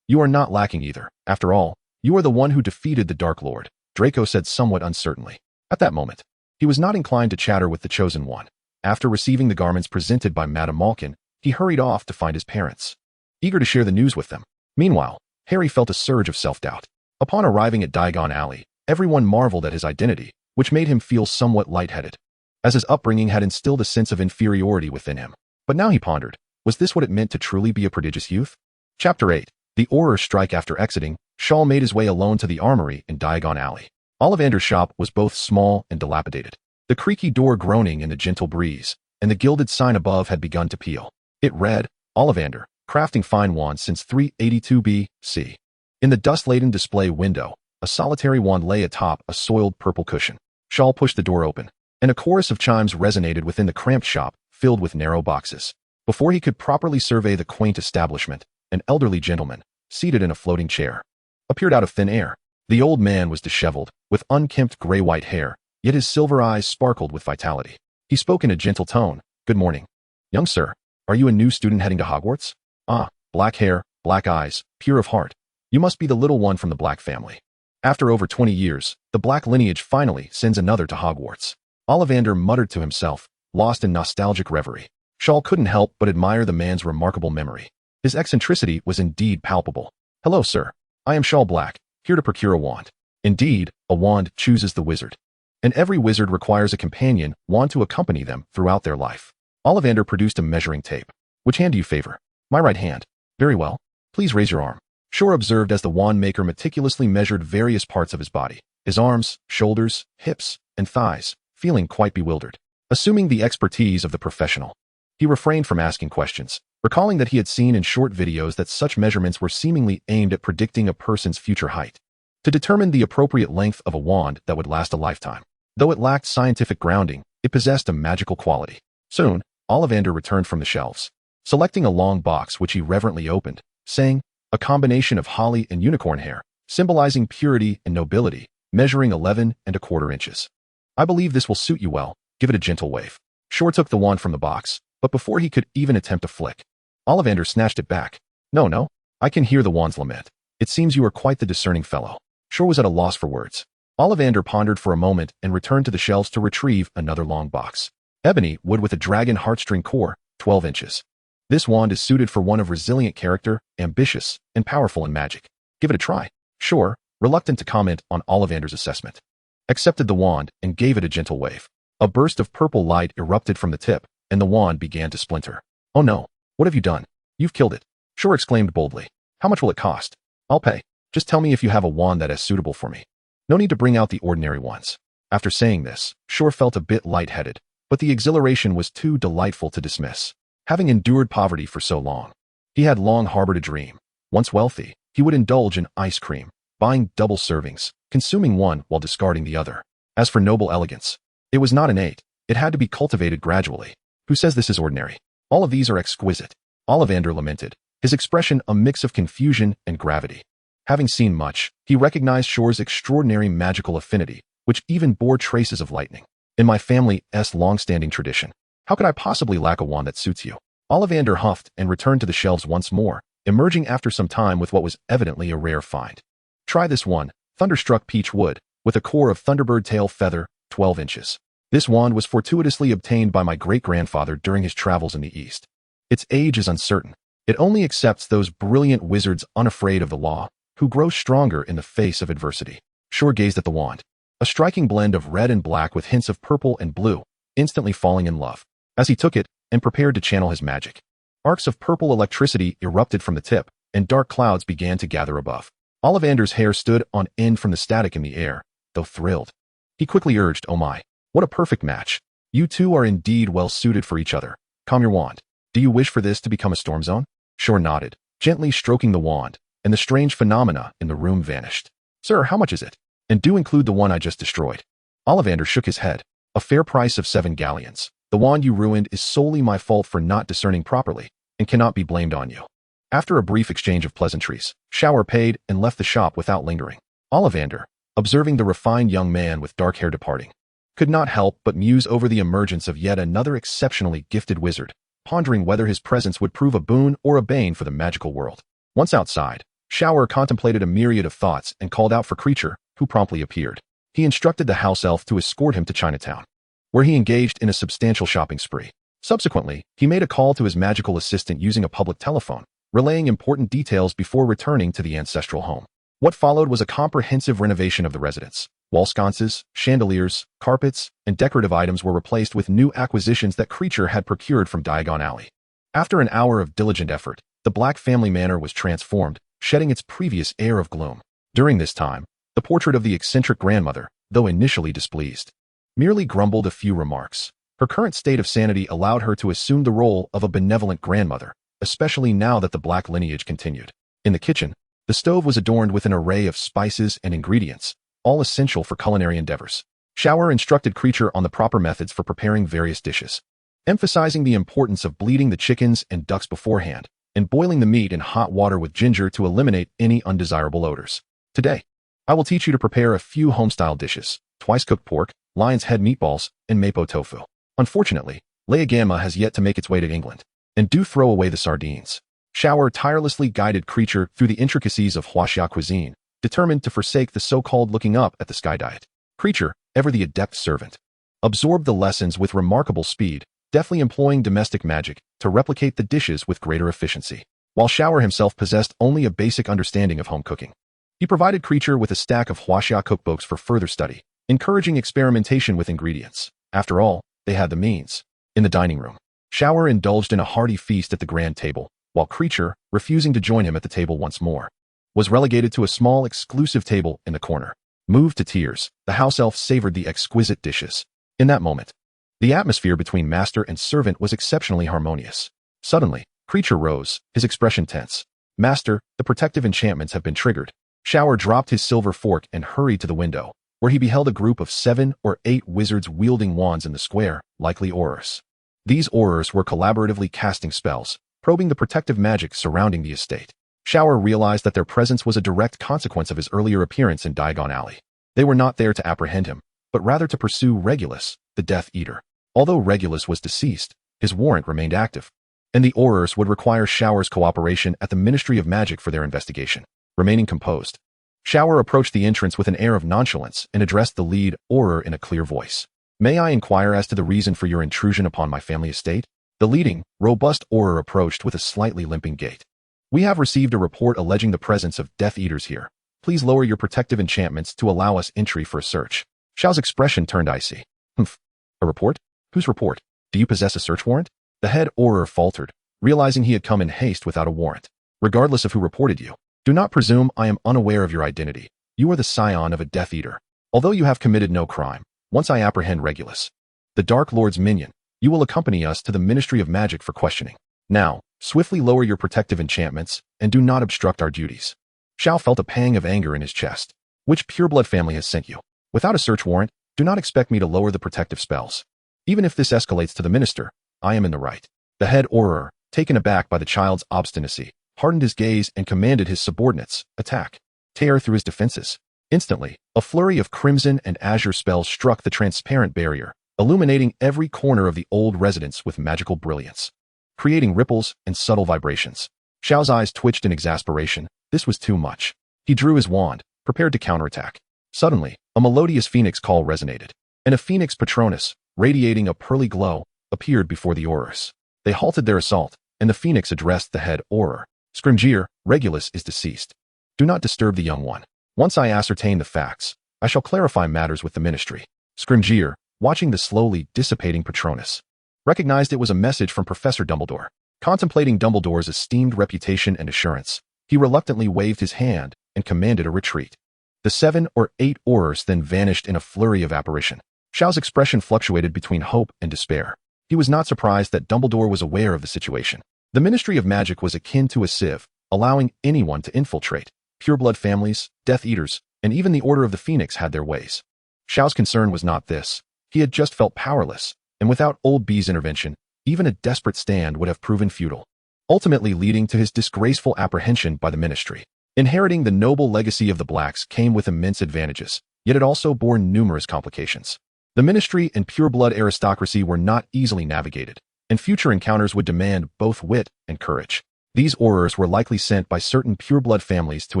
You are not lacking either. After all, you are the one who defeated the Dark Lord, Draco said somewhat uncertainly. At that moment, he was not inclined to chatter with the Chosen One. After receiving the garments presented by Madame Malkin, he hurried off to find his parents, eager to share the news with them. Meanwhile, Harry felt a surge of self-doubt. Upon arriving at Diagon Alley, everyone marveled at his identity, which made him feel somewhat lightheaded, as his upbringing had instilled a sense of inferiority within him. But now he pondered, was this what it meant to truly be a prodigious youth? Chapter 8. The Auror Strike. After exiting, Shor made his way alone to the armory in Diagon Alley. Ollivander's shop was both small and dilapidated, the creaky door groaning in the gentle breeze, and the gilded sign above had begun to peel. It read, Ollivander, crafting fine wands since 382 B.C. In the dust-laden display window, a solitary wand lay atop a soiled purple cushion. Shor pushed the door open, and a chorus of chimes resonated within the cramped shop, filled with narrow boxes. Before he could properly survey the quaint establishment, an elderly gentleman, seated in a floating chair, appeared out of thin air. The old man was disheveled, with unkempt gray-white hair, yet his silver eyes sparkled with vitality. He spoke in a gentle tone. Good morning. Young sir, are you a new student heading to Hogwarts? Ah, black hair, black eyes, pure of heart. You must be the little one from the Black family. After over 20 years, the Black lineage finally sends another to Hogwarts. Ollivander muttered to himself, lost in nostalgic reverie. Shaw couldn't help but admire the man's remarkable memory. His eccentricity was indeed palpable. "Hello, sir. I am Shaw Black, here to procure a wand." Indeed, a wand chooses the wizard. And every wizard requires a companion wand to accompany them throughout their life. Ollivander produced a measuring tape. "Which hand do you favor?" "My right hand." "Very well. Please raise your arm." Shor observed as the wand maker meticulously measured various parts of his body, his arms, shoulders, hips, and thighs, feeling quite bewildered. Assuming the expertise of the professional, he refrained from asking questions, recalling that he had seen in short videos that such measurements were seemingly aimed at predicting a person's future height, to determine the appropriate length of a wand that would last a lifetime. Though it lacked scientific grounding, it possessed a magical quality. Soon, Ollivander returned from the shelves, selecting a long box which he reverently opened, saying, "A combination of holly and unicorn hair, symbolizing purity and nobility, measuring 11¼ inches. I believe this will suit you well. Give it a gentle wave." Shor took the wand from the box, but before he could even attempt a flick, Ollivander snatched it back. No, I can hear the wand's lament. It seems you are quite the discerning fellow." Shor was at a loss for words. Ollivander pondered for a moment and returned to the shelves to retrieve another long box. Ebony wood with a dragon heartstring core, 12 inches. This wand is suited for one of resilient character, ambitious, and powerful in magic. "Give it a try." Shor, reluctant to comment on Ollivander's assessment, accepted the wand and gave it a gentle wave. A burst of purple light erupted from the tip, and the wand began to splinter. "Oh no, what have you done? You've killed it." Shor exclaimed boldly. "How much will it cost?" "I'll pay. Just tell me if you have a wand that is suitable for me. No need to bring out the ordinary ones." After saying this, Shor felt a bit lightheaded, but the exhilaration was too delightful to dismiss. Having endured poverty for so long, he had long harbored a dream. Once wealthy, he would indulge in ice cream, buying double servings, consuming one while discarding the other. As for noble elegance, it was not innate. It had to be cultivated gradually. "Who says this is ordinary? All of these are exquisite." Ollivander lamented, his expression a mix of confusion and gravity. Having seen much, he recognized Shor's extraordinary magical affinity, which even bore traces of lightning. "In my family's long-standing tradition, how could I possibly lack a wand that suits you?" Ollivander huffed and returned to the shelves once more, emerging after some time with what was evidently a rare find. "Try this one, Thunderstruck Peach Wood, with a core of Thunderbird Tail Feather, 12 inches. This wand was fortuitously obtained by my great-grandfather during his travels in the East. Its age is uncertain. It only accepts those brilliant wizards unafraid of the law, who grow stronger in the face of adversity." Shor gazed at the wand, a striking blend of red and black with hints of purple and blue, instantly falling in love. As he took it and prepared to channel his magic, arcs of purple electricity erupted from the tip, and dark clouds began to gather above. Ollivander's hair stood on end from the static in the air, though thrilled. He quickly urged, "Oh my, what a perfect match. You two are indeed well suited for each other. Calm your wand. Do you wish for this to become a storm zone?" Shor nodded, gently stroking the wand, and the strange phenomena in the room vanished. "Sir, how much is it? And do include the one I just destroyed." Ollivander shook his head. "A fair price of 7 galleons. The wand you ruined is solely my fault for not discerning properly, and cannot be blamed on you." After a brief exchange of pleasantries, Shor paid and left the shop without lingering. Ollivander, observing the refined young man with dark hair departing, could not help but muse over the emergence of yet another exceptionally gifted wizard, pondering whether his presence would prove a boon or a bane for the magical world. Once outside, Shor contemplated a myriad of thoughts and called out for Creature, who promptly appeared. He instructed the house elf to escort him to Chinatown, where he engaged in a substantial shopping spree. Subsequently, he made a call to his magical assistant using a public telephone, relaying important details before returning to the ancestral home. What followed was a comprehensive renovation of the residence. Wall sconces, chandeliers, carpets, and decorative items were replaced with new acquisitions that Creature had procured from Diagon Alley. After an hour of diligent effort, the Black family manor was transformed, shedding its previous air of gloom. During this time, the portrait of the eccentric grandmother, though initially displeased, merely grumbled a few remarks. Her current state of sanity allowed her to assume the role of a benevolent grandmother, especially now that the Black lineage continued. In the kitchen, the stove was adorned with an array of spices and ingredients, all essential for culinary endeavors. Shor instructed Creature on the proper methods for preparing various dishes, emphasizing the importance of bleeding the chickens and ducks beforehand, and boiling the meat in hot water with ginger to eliminate any undesirable odors. "Today, I will teach you to prepare a few home-style dishes: twice-cooked pork, lion's head meatballs, and mapo tofu. Unfortunately, Leia Gamma has yet to make its way to England. And do throw away the sardines." Shor tirelessly guided Creature through the intricacies of Huaxia cuisine, determined to forsake the so-called looking up at the sky diet. Creature, ever the adept servant, absorbed the lessons with remarkable speed, deftly employing domestic magic to replicate the dishes with greater efficiency, while Shor himself possessed only a basic understanding of home cooking. He provided Creature with a stack of huaxia cookbooks for further study, encouraging experimentation with ingredients. After all, they had the means. In the dining room, Shor indulged in a hearty feast at the grand table, while Creature, refusing to join him at the table once more, was relegated to a small exclusive table in the corner. Moved to tears, the house elf savored the exquisite dishes. In that moment, the atmosphere between master and servant was exceptionally harmonious. Suddenly, Creature rose, his expression tense. Master, the protective enchantments have been triggered. Shor dropped his silver fork and hurried to the window, where he beheld a group of 7 or 8 wizards wielding wands in the square, likely aurors. These aurors were collaboratively casting spells, probing the protective magic surrounding the estate. Shor realized that their presence was a direct consequence of his earlier appearance in Diagon Alley. They were not there to apprehend him, but rather to pursue Regulus, the Death Eater. Although Regulus was deceased, his warrant remained active, and the aurors would require Shor's cooperation at the Ministry of Magic for their investigation. Remaining composed, Shor approached the entrance with an air of nonchalance and addressed the lead auror in a clear voice. May I inquire as to the reason for your intrusion upon my family estate? The leading, robust auror approached with a slightly limping gait. We have received a report alleging the presence of Death Eaters here. Please lower your protective enchantments to allow us entry for a search. Xiao's expression turned icy. Humph. A report? Whose report? Do you possess a search warrant? The head auror faltered, realizing he had come in haste without a warrant. Regardless of who reported you, do not presume I am unaware of your identity. You are the scion of a Death Eater. Although you have committed no crime, once I apprehend Regulus, the Dark Lord's minion, you will accompany us to the Ministry of Magic for questioning. Now, swiftly lower your protective enchantments, and do not obstruct our duties. Xiao felt a pang of anger in his chest. Which pureblood family has sent you? Without a search warrant, do not expect me to lower the protective spells. Even if this escalates to the minister, I am in the right. The head auror, taken aback by the child's obstinacy, hardened his gaze and commanded his subordinates, attack. Tear through his defenses. Instantly, a flurry of crimson and azure spells struck the transparent barrier, illuminating every corner of the old residence with magical brilliance, creating ripples and subtle vibrations. Xiao's eyes twitched in exasperation. This was too much. He drew his wand, prepared to counterattack. Suddenly, a melodious phoenix call resonated, and a phoenix patronus, radiating a pearly glow, appeared before the aurors. They halted their assault, and the phoenix addressed the head auror. Scrimgeour, Regulus is deceased. Do not disturb the young one. Once I ascertain the facts, I shall clarify matters with the ministry. Scrimgeour, watching the slowly dissipating patronus, recognized it was a message from Professor Dumbledore. Contemplating Dumbledore's esteemed reputation and assurance, he reluctantly waved his hand and commanded a retreat. The 7 or 8 aurors then vanished in a flurry of apparition. Xiao's expression fluctuated between hope and despair. He was not surprised that Dumbledore was aware of the situation. The Ministry of Magic was akin to a sieve, allowing anyone to infiltrate. Pureblood families, Death Eaters, and even the Order of the Phoenix had their ways. Xiao's concern was not this. He had just felt powerless, and without Old B's intervention, even a desperate stand would have proven futile, ultimately leading to his disgraceful apprehension by the ministry. Inheriting the noble legacy of the Blacks came with immense advantages, yet it also bore numerous complications. The ministry and pureblood aristocracy were not easily navigated, and future encounters would demand both wit and courage. These aurors were likely sent by certain pureblood families to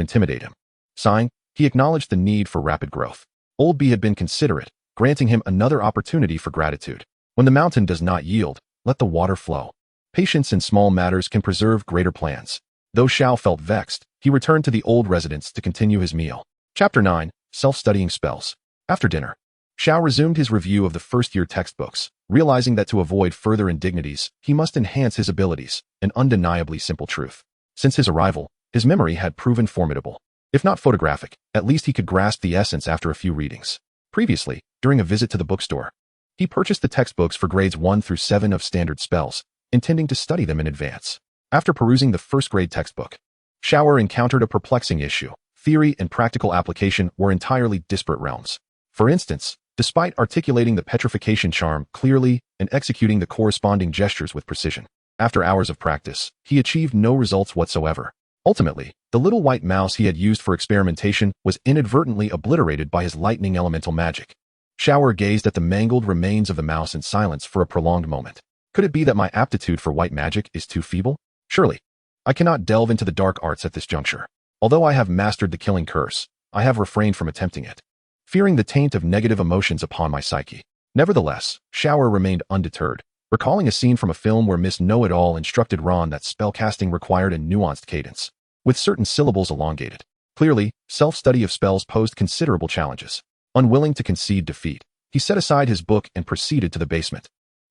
intimidate him. Sighing, he acknowledged the need for rapid growth. Old B had been considerate, granting him another opportunity for gratitude. When the mountain does not yield, let the water flow. Patience in small matters can preserve greater plans. Though Xiao felt vexed, he returned to the old residence to continue his meal. Chapter 9, Self-Studying Spells. After dinner, Xiao resumed his review of the first-year textbooks, realizing that to avoid further indignities, he must enhance his abilities, an undeniably simple truth. Since his arrival, his memory had proven formidable. If not photographic, at least he could grasp the essence after a few readings. Previously, during a visit to the bookstore, he purchased the textbooks for grades 1 through 7 of standard spells, intending to study them in advance. After perusing the first-grade textbook, Xiao encountered a perplexing issue. Theory and practical application were entirely disparate realms. For instance, despite articulating the petrification charm clearly and executing the corresponding gestures with precision, after hours of practice, he achieved no results whatsoever. Ultimately, the little white mouse he had used for experimentation was inadvertently obliterated by his lightning elemental magic. Xiao gazed at the mangled remains of the mouse in silence for a prolonged moment. Could it be that my aptitude for white magic is too feeble? Surely, I cannot delve into the dark arts at this juncture. Although I have mastered the killing curse, I have refrained from attempting it, fearing the taint of negative emotions upon my psyche. Nevertheless, Shor remained undeterred, recalling a scene from a film where Miss Know-It-All instructed Ron that spellcasting required a nuanced cadence, with certain syllables elongated. Clearly, self-study of spells posed considerable challenges. Unwilling to concede defeat, he set aside his book and proceeded to the basement.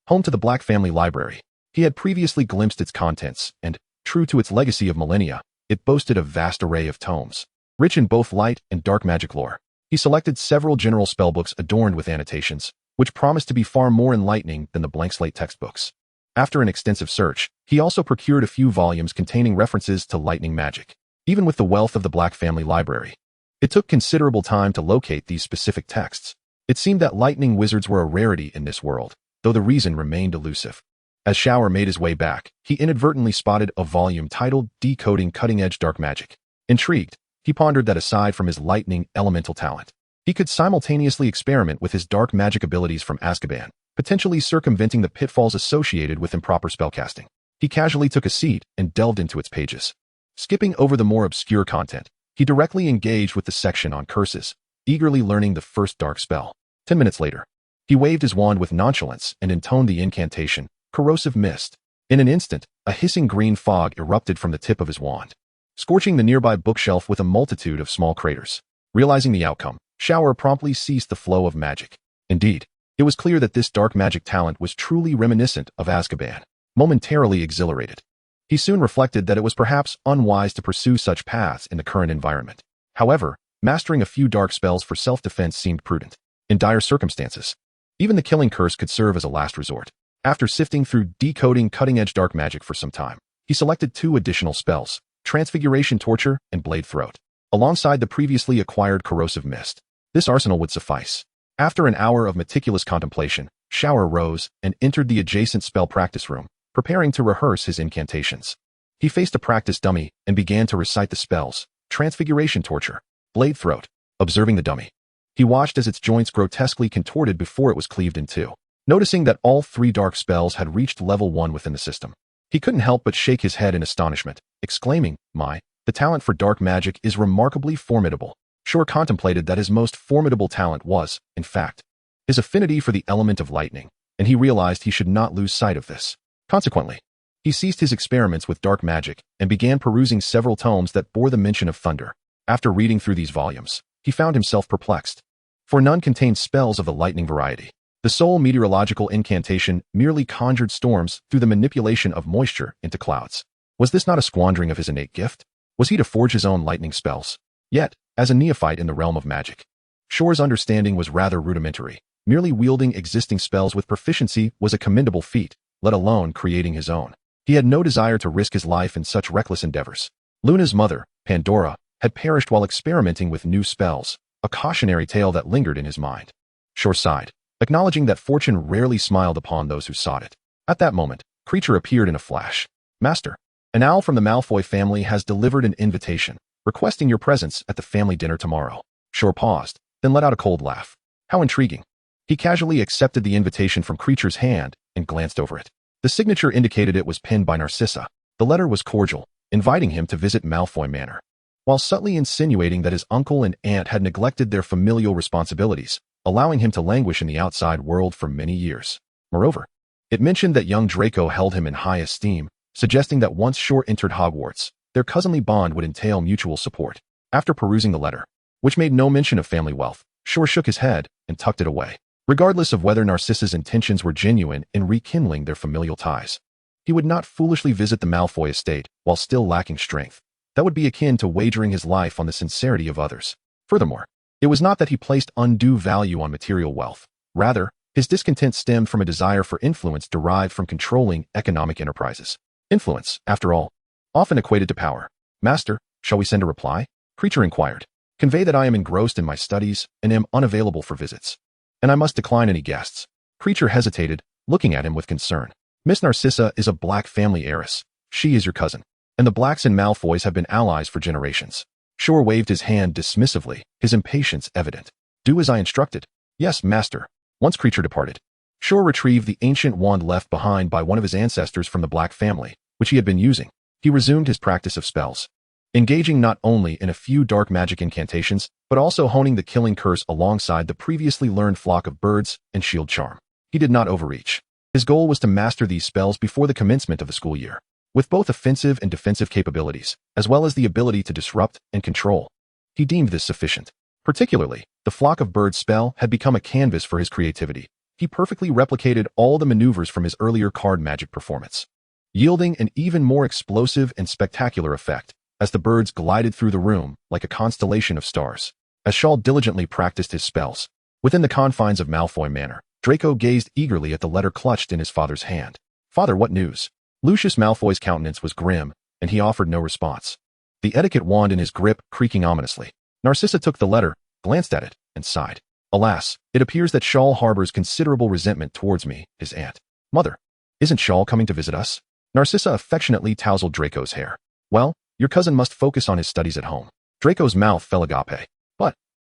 Home to the Black family library, he had previously glimpsed its contents, and, true to its legacy of millennia, it boasted a vast array of tomes, rich in both light and dark magic lore. He selected several general spellbooks adorned with annotations, which promised to be far more enlightening than the blank slate textbooks. After an extensive search, he also procured a few volumes containing references to lightning magic. Even with the wealth of the Black family library, it took considerable time to locate these specific texts. It seemed that lightning wizards were a rarity in this world, though the reason remained elusive. As Shor made his way back, he inadvertently spotted a volume titled Decoding Cutting-Edge Dark Magic. Intrigued, he pondered that aside from his lightning elemental talent, he could simultaneously experiment with his dark magic abilities from Azkaban, potentially circumventing the pitfalls associated with improper spellcasting. He casually took a seat and delved into its pages. Skipping over the more obscure content, he directly engaged with the section on curses, eagerly learning the first dark spell. 10 minutes later, he waved his wand with nonchalance and intoned the incantation, Corrosive Mist. In an instant, a hissing green fog erupted from the tip of his wand, scorching the nearby bookshelf with a multitude of small craters. Realizing the outcome, Shor promptly ceased the flow of magic. Indeed, it was clear that this dark magic talent was truly reminiscent of Azkaban. Momentarily exhilarated, he soon reflected that it was perhaps unwise to pursue such paths in the current environment. However, mastering a few dark spells for self-defense seemed prudent. In dire circumstances, even the killing curse could serve as a last resort. After sifting through Decoding Cutting-Edge Dark Magic for some time, he selected 2 additional spells, Transfiguration Torture and Blade Throat, alongside the previously acquired Corrosive Mist. This arsenal would suffice. After an hour of meticulous contemplation, Shor rose and entered the adjacent spell practice room, preparing to rehearse his incantations. He faced a practice dummy and began to recite the spells, Transfiguration Torture, Blade Throat. Observing the dummy, he watched as its joints grotesquely contorted before it was cleaved in two. Noticing that all 3 dark spells had reached level 1 within the system, he couldn't help but shake his head in astonishment, exclaiming, the talent for dark magic is remarkably formidable. Shor contemplated that his most formidable talent was, in fact, his affinity for the element of lightning, and he realized he should not lose sight of this. Consequently, he ceased his experiments with dark magic and began perusing several tomes that bore the mention of thunder. After reading through these volumes, he found himself perplexed, for none contained spells of the lightning variety. The sole meteorological incantation merely conjured storms through the manipulation of moisture into clouds. Was this not a squandering of his innate gift? Was he to forge his own lightning spells? Yet, as a neophyte in the realm of magic, Shor's understanding was rather rudimentary. Merely wielding existing spells with proficiency was a commendable feat, let alone creating his own. He had no desire to risk his life in such reckless endeavors. Luna's mother, Pandora, had perished while experimenting with new spells, a cautionary tale that lingered in his mind. Shor sighed, acknowledging that fortune rarely smiled upon those who sought it. At that moment, Creature appeared in a flash. Master, an owl from the Malfoy family has delivered an invitation, requesting your presence at the family dinner tomorrow. Shor paused, then let out a cold laugh. How intriguing. He casually accepted the invitation from Creature's hand and glanced over it. The signature indicated it was penned by Narcissa. The letter was cordial, inviting him to visit Malfoy Manor, while subtly insinuating that his uncle and aunt had neglected their familial responsibilities, allowing him to languish in the outside world for many years. Moreover, it mentioned that young Draco held him in high esteem, suggesting that once Shor entered Hogwarts, their cousinly bond would entail mutual support. After perusing the letter, which made no mention of family wealth, Shor shook his head and tucked it away. Regardless of whether Narcissa's intentions were genuine in rekindling their familial ties, he would not foolishly visit the Malfoy estate while still lacking strength. That would be akin to wagering his life on the sincerity of others. Furthermore, it was not that he placed undue value on material wealth. Rather, his discontent stemmed from a desire for influence derived from controlling economic enterprises. Influence, after all, often equated to power. Master, shall we send a reply? Creature inquired. Convey that I am engrossed in my studies and am unavailable for visits, and I must decline any guests. Creature hesitated, looking at him with concern. Miss Narcissa is a Black family heiress. She is your cousin, and the Blacks and Malfoys have been allies for generations. Shor waved his hand dismissively, his impatience evident. Do as I instructed. Yes, master. Once Creature departed, Shor retrieved the ancient wand left behind by one of his ancestors from the Black family, which he had been using. He resumed his practice of spells. engaging not only in a few dark magic incantations, but also honing the killing curse alongside the previously learned flock of birds and shield charm. He did not overreach. His goal was to master these spells before the commencement of the school year, with both offensive and defensive capabilities, as well as the ability to disrupt and control. He deemed this sufficient. Particularly, the flock of birds spell had become a canvas for his creativity. He perfectly replicated all the maneuvers from his earlier card magic performance, yielding an even more explosive and spectacular effect as the birds glided through the room like a constellation of stars. As Shaw diligently practiced his spells, within the confines of Malfoy Manor, Draco gazed eagerly at the letter clutched in his father's hand. "Father, what news?" Lucius Malfoy's countenance was grim, and he offered no response, the etiquette wand in his grip creaking ominously. Narcissa took the letter, glanced at it, and sighed. "Alas, it appears that Shaw harbors considerable resentment towards me, his aunt." "Mother, isn't Shaw coming to visit us?" Narcissa affectionately tousled Draco's hair. "Well, your cousin must focus on his studies at home." Draco's mouth fell agape.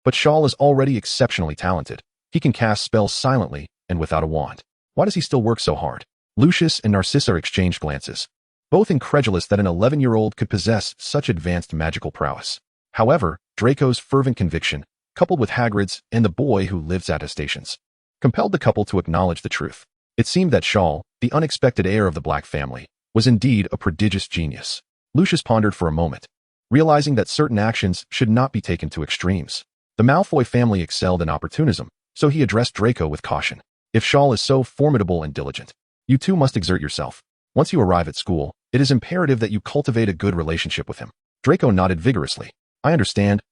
But Shaw is already exceptionally talented. He can cast spells silently and without a wand. Why does he still work so hard?" Lucius and Narcissa exchanged glances, both incredulous that an 11-year-old could possess such advanced magical prowess. However, Draco's fervent conviction, coupled with Hagrid's and the boy who lives attestations, compelled the couple to acknowledge the truth. It seemed that Shaw, the unexpected heir of the Black family, was indeed a prodigious genius. Lucius pondered for a moment, realizing that certain actions should not be taken to extremes. The Malfoy family excelled in opportunism, so he addressed Draco with caution. "If Shaw is so formidable and diligent, you too must exert yourself. Once you arrive at school, it is imperative that you cultivate a good relationship with him." Draco nodded vigorously. I understand.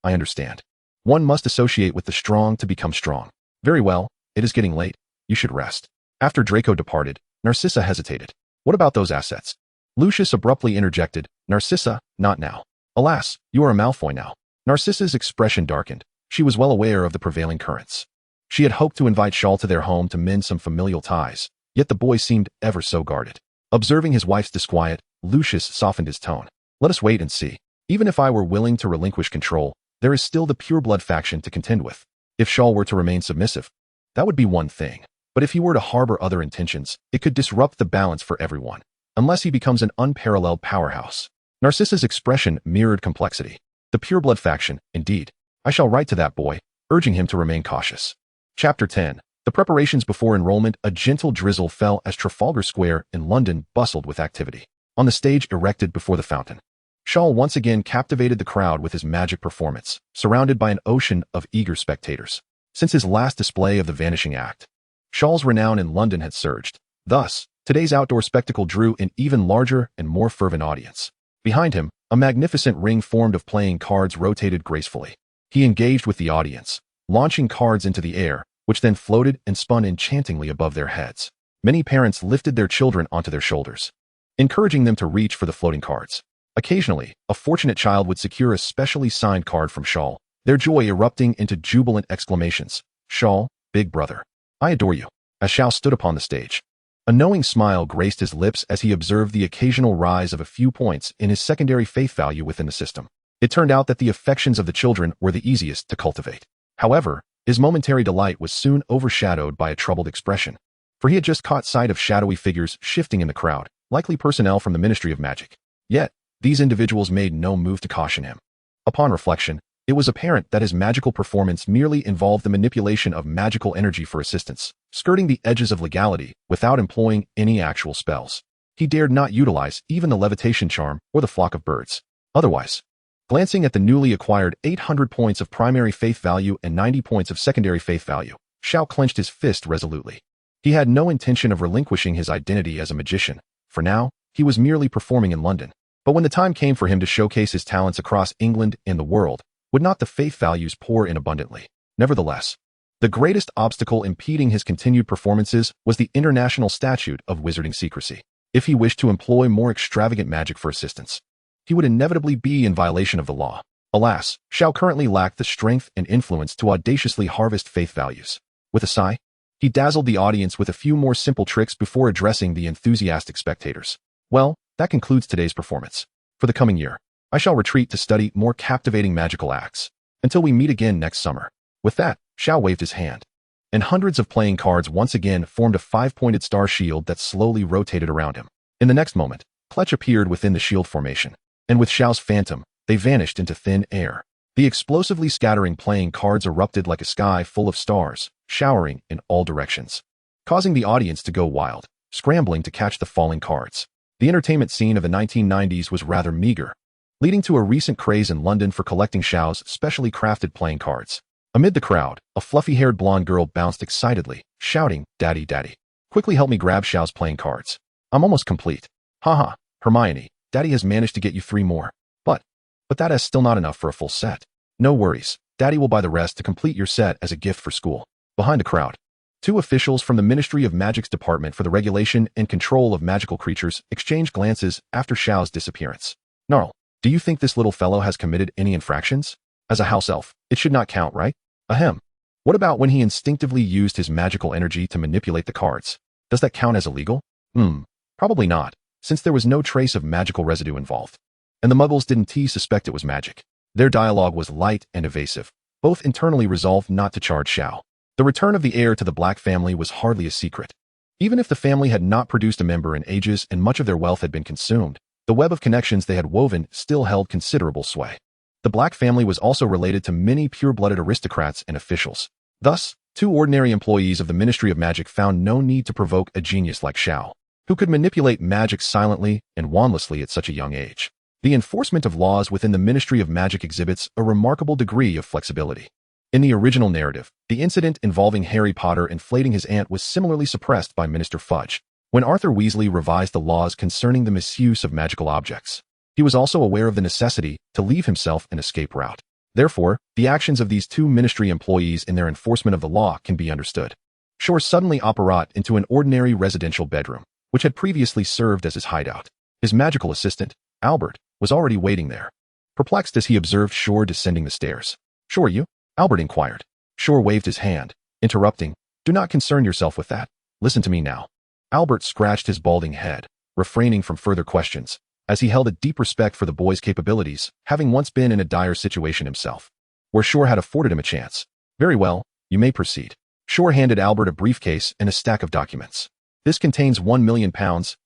One must associate with the strong to become strong." "Very well, it is getting late. You should rest." After Draco departed, Narcissa hesitated. "What about those assets?" Lucius abruptly interjected. "Narcissa, not now. Alas, you are a Malfoy now." Narcissa's expression darkened. She was well aware of the prevailing currents. She had hoped to invite Shaw to their home to mend some familial ties, yet the boy seemed ever so guarded. Observing his wife's disquiet, Lucius softened his tone. "Let us wait and see. Even if I were willing to relinquish control, there is still the pureblood faction to contend with. If Shaw were to remain submissive, that would be one thing. But if he were to harbor other intentions, it could disrupt the balance for everyone, unless he becomes an unparalleled powerhouse." Narcissa's expression mirrored complexity. "The pureblood faction, indeed. I shall write to that boy, urging him to remain cautious." Chapter 10. The preparations before enrollment. A gentle drizzle fell as Trafalgar Square in London bustled with activity. On the stage erected before the fountain, Shaw once again captivated the crowd with his magic performance, surrounded by an ocean of eager spectators. Since his last display of the Vanishing Act, Shaw's renown in London had surged. Thus, today's outdoor spectacle drew an even larger and more fervent audience. Behind him, a magnificent ring formed of playing cards rotated gracefully. He engaged with the audience, launching cards into the air, which then floated and spun enchantingly above their heads. Many parents lifted their children onto their shoulders, encouraging them to reach for the floating cards. Occasionally, a fortunate child would secure a specially signed card from Shaw, their joy erupting into jubilant exclamations. "Shaw, big brother, I adore you." As Shaw stood upon the stage, a knowing smile graced his lips as he observed the occasional rise of a few points in his secondary faith value within the system. It turned out that the affections of the children were the easiest to cultivate. However, his momentary delight was soon overshadowed by a troubled expression, for he had just caught sight of shadowy figures shifting in the crowd, likely personnel from the Ministry of Magic. Yet, these individuals made no move to caution him. Upon reflection, it was apparent that his magical performance merely involved the manipulation of magical energy for assistance, skirting the edges of legality without employing any actual spells. He dared not utilize even the levitation charm or the flock of birds. Otherwise, glancing at the newly acquired 800 points of primary faith value and 90 points of secondary faith value, Shiao clenched his fist resolutely. He had no intention of relinquishing his identity as a magician. For now, he was merely performing in London. But when the time came for him to showcase his talents across England and the world, would not the faith values pour in abundantly? Nevertheless, the greatest obstacle impeding his continued performances was the international statute of wizarding secrecy. If he wished to employ more extravagant magic for assistance, he would inevitably be in violation of the law. Alas, Shiao currently lacked the strength and influence to audaciously harvest faith values. With a sigh, he dazzled the audience with a few more simple tricks before addressing the enthusiastic spectators. "Well, that concludes today's performance. For the coming year, I shall retreat to study more captivating magical acts, until we meet again next summer." With that, Shiao waved his hand, and hundreds of playing cards once again formed a 5-pointed star shield that slowly rotated around him. In the next moment, Kletch appeared within the shield formation, and with Xiao's phantom, They vanished into thin air. The explosively scattering playing cards erupted like a sky full of stars, showering in all directions, causing the audience to go wild, scrambling to catch the falling cards. The entertainment scene of the 1990s was rather meager, leading to a recent craze in London for collecting Xiao's specially crafted playing cards. Amid the crowd, a fluffy-haired blonde girl bounced excitedly, shouting, "Daddy, Daddy. Quickly help me grab Xiao's playing cards. I'm almost complete." Haha, Hermione, Daddy has managed to get you 3 more. But that is still not enough for a full set. No worries, Daddy will buy the rest to complete your set as a gift for school. Behind the crowd, 2 officials from the Ministry of Magic's Department for the Regulation and Control of Magical Creatures exchanged glances after Xiao's disappearance. Gnarl, do you think this little fellow has committed any infractions? As a house elf, it should not count, right? Ahem. What about when he instinctively used his magical energy to manipulate the cards? Does that count as illegal? Probably not, since there was no trace of magical residue involved. And the Muggles didn't suspect it was magic. Their dialogue was light and evasive, both internally resolved not to charge Xiao. The return of the heir to the Black family was hardly a secret. Even if the family had not produced a member in ages and much of their wealth had been consumed, the web of connections they had woven still held considerable sway. The Black family was also related to many pure-blooded aristocrats and officials. Thus, 2 ordinary employees of the Ministry of Magic found no need to provoke a genius like Xiao, who could manipulate magic silently and wandlessly at such a young age. The enforcement of laws within the Ministry of Magic exhibits a remarkable degree of flexibility. In the original narrative, the incident involving Harry Potter inflating his aunt was similarly suppressed by Minister Fudge. When Arthur Weasley revised the laws concerning the misuse of magical objects, he was also aware of the necessity to leave himself an escape route. Therefore, the actions of these 2 ministry employees in their enforcement of the law can be understood. Shor suddenly apparat into an ordinary residential bedroom, which had previously served as his hideout. His magical assistant, Albert, was already waiting there, perplexed as he observed Shor descending the stairs. "Shor, you?" Albert inquired. Shor waved his hand, interrupting, "Do not concern yourself with that. Listen to me now." Albert scratched his balding head, refraining from further questions, as he held a deep respect for the boy's capabilities, having once been in a dire situation himself, where Shor had afforded him a chance. "Very well, you may proceed." Shor handed Albert a briefcase and a stack of documents. "This contains £1 million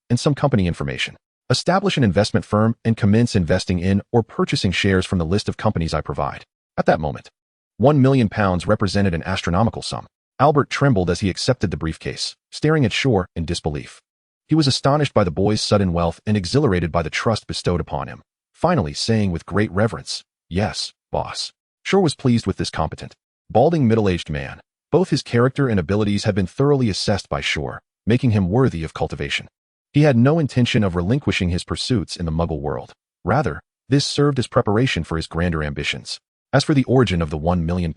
and some company information. Establish an investment firm and commence investing in or purchasing shares from the list of companies I provide." At that moment, £1 million represented an astronomical sum. Albert trembled as he accepted the briefcase, staring at Shor in disbelief. He was astonished by the boy's sudden wealth and exhilarated by the trust bestowed upon him, finally saying with great reverence, "Yes, boss." Shor was pleased with this competent, balding middle-aged man. Both his character and abilities had been thoroughly assessed by Shor, making him worthy of cultivation. He had no intention of relinquishing his pursuits in the Muggle world. Rather, this served as preparation for his grander ambitions. As for the origin of the £1 million,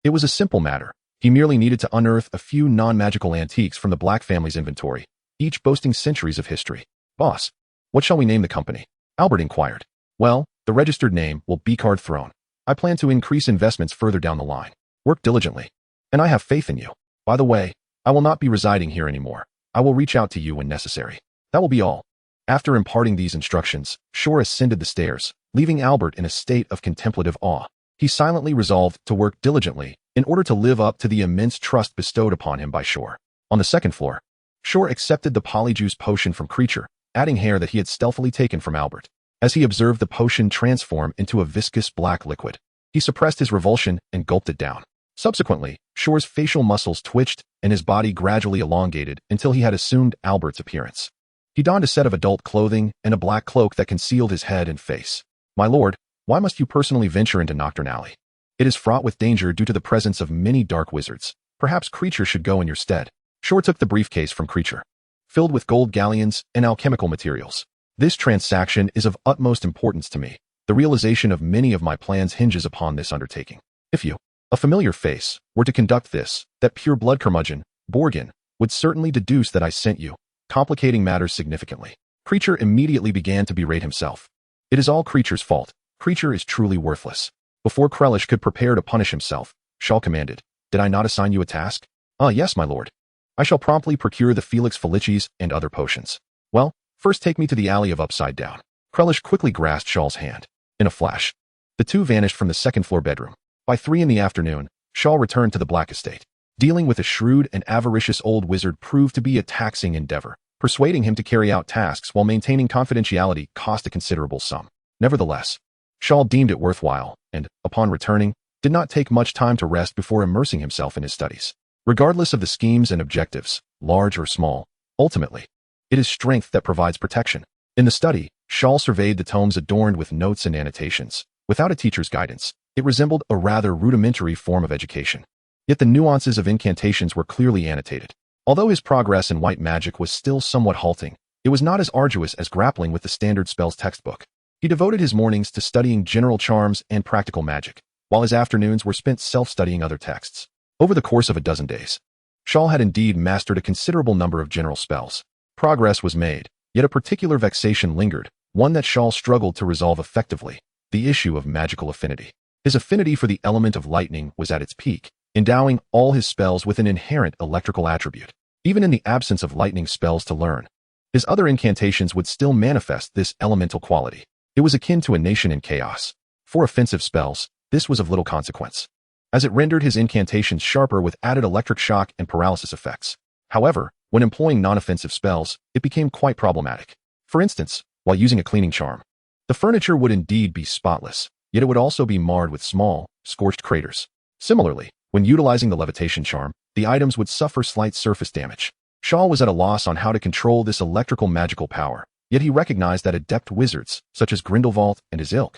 it was a simple matter. He merely needed to unearth a few non-magical antiques from the Black family's inventory, each boasting centuries of history. "Boss, what shall we name the company?" Albert inquired. "Well, the registered name will be Card Throne. I plan to increase investments further down the line. Work diligently. And I have faith in you. By the way, I will not be residing here anymore. I will reach out to you when necessary. That will be all." After imparting these instructions, Shor ascended the stairs, leaving Albert in a state of contemplative awe. He silently resolved to work diligently in order to live up to the immense trust bestowed upon him by Shor. On the second floor, Shor accepted the polyjuice potion from Creature, adding hair that he had stealthily taken from Albert. As he observed the potion transform into a viscous black liquid, he suppressed his revulsion and gulped it down. Subsequently, Shor's facial muscles twitched and his body gradually elongated until he had assumed Albert's appearance. He donned a set of adult clothing and a black cloak that concealed his head and face. "My lord, why must you personally venture into Nocturne Alley? It is fraught with danger due to the presence of many dark wizards. Perhaps Creature should go in your stead." Shor took the briefcase from Creature, filled with gold galleons and alchemical materials. "This transaction is of utmost importance to me. The realization of many of my plans hinges upon this undertaking. If you, a familiar face, were to conduct this, that pure blood curmudgeon, Borgin, would certainly deduce that I sent you, complicating matters significantly." Creature immediately began to berate himself. It is all Creature's fault. Creature is truly worthless. Before Krellish could prepare to punish himself, Shaw commanded, "Did I not assign you a task?" "Ah, yes, my lord. I shall promptly procure the Felix Felicis and other potions." "Well, first take me to the Alley of Upside Down." Krellish quickly grasped Shaw's hand. In a flash, the two vanished from the second-floor bedroom. By 3 in the afternoon, Shaw returned to the Black Estate. Dealing with a shrewd and avaricious old wizard proved to be a taxing endeavor. Persuading him to carry out tasks while maintaining confidentiality cost a considerable sum. Nevertheless, Shaw deemed it worthwhile, and, upon returning, did not take much time to rest before immersing himself in his studies. Regardless of the schemes and objectives, large or small, ultimately, it is strength that provides protection. In the study, Shaw surveyed the tomes adorned with notes and annotations. Without a teacher's guidance, it resembled a rather rudimentary form of education. Yet the nuances of incantations were clearly annotated. Although his progress in white magic was still somewhat halting, it was not as arduous as grappling with the standard spells textbook. He devoted his mornings to studying general charms and practical magic, while his afternoons were spent self-studying other texts. Over the course of a dozen days, Shaw had indeed mastered a considerable number of general spells. Progress was made, yet a particular vexation lingered, one that Shaw struggled to resolve effectively: the issue of magical affinity. His affinity for the element of lightning was at its peak, endowing all his spells with an inherent electrical attribute. Even in the absence of lightning spells to learn, his other incantations would still manifest this elemental quality. It was akin to a nation in chaos. For offensive spells, this was of little consequence, as it rendered his incantations sharper with added electric shock and paralysis effects. However, when employing non-offensive spells, it became quite problematic. For instance, while using a cleaning charm, the furniture would indeed be spotless, yet it would also be marred with small, scorched craters. Similarly, when utilizing the levitation charm, the items would suffer slight surface damage. Shaw was at a loss on how to control this electrical magical power, yet he recognized that adept wizards, such as Grindelwald and his ilk,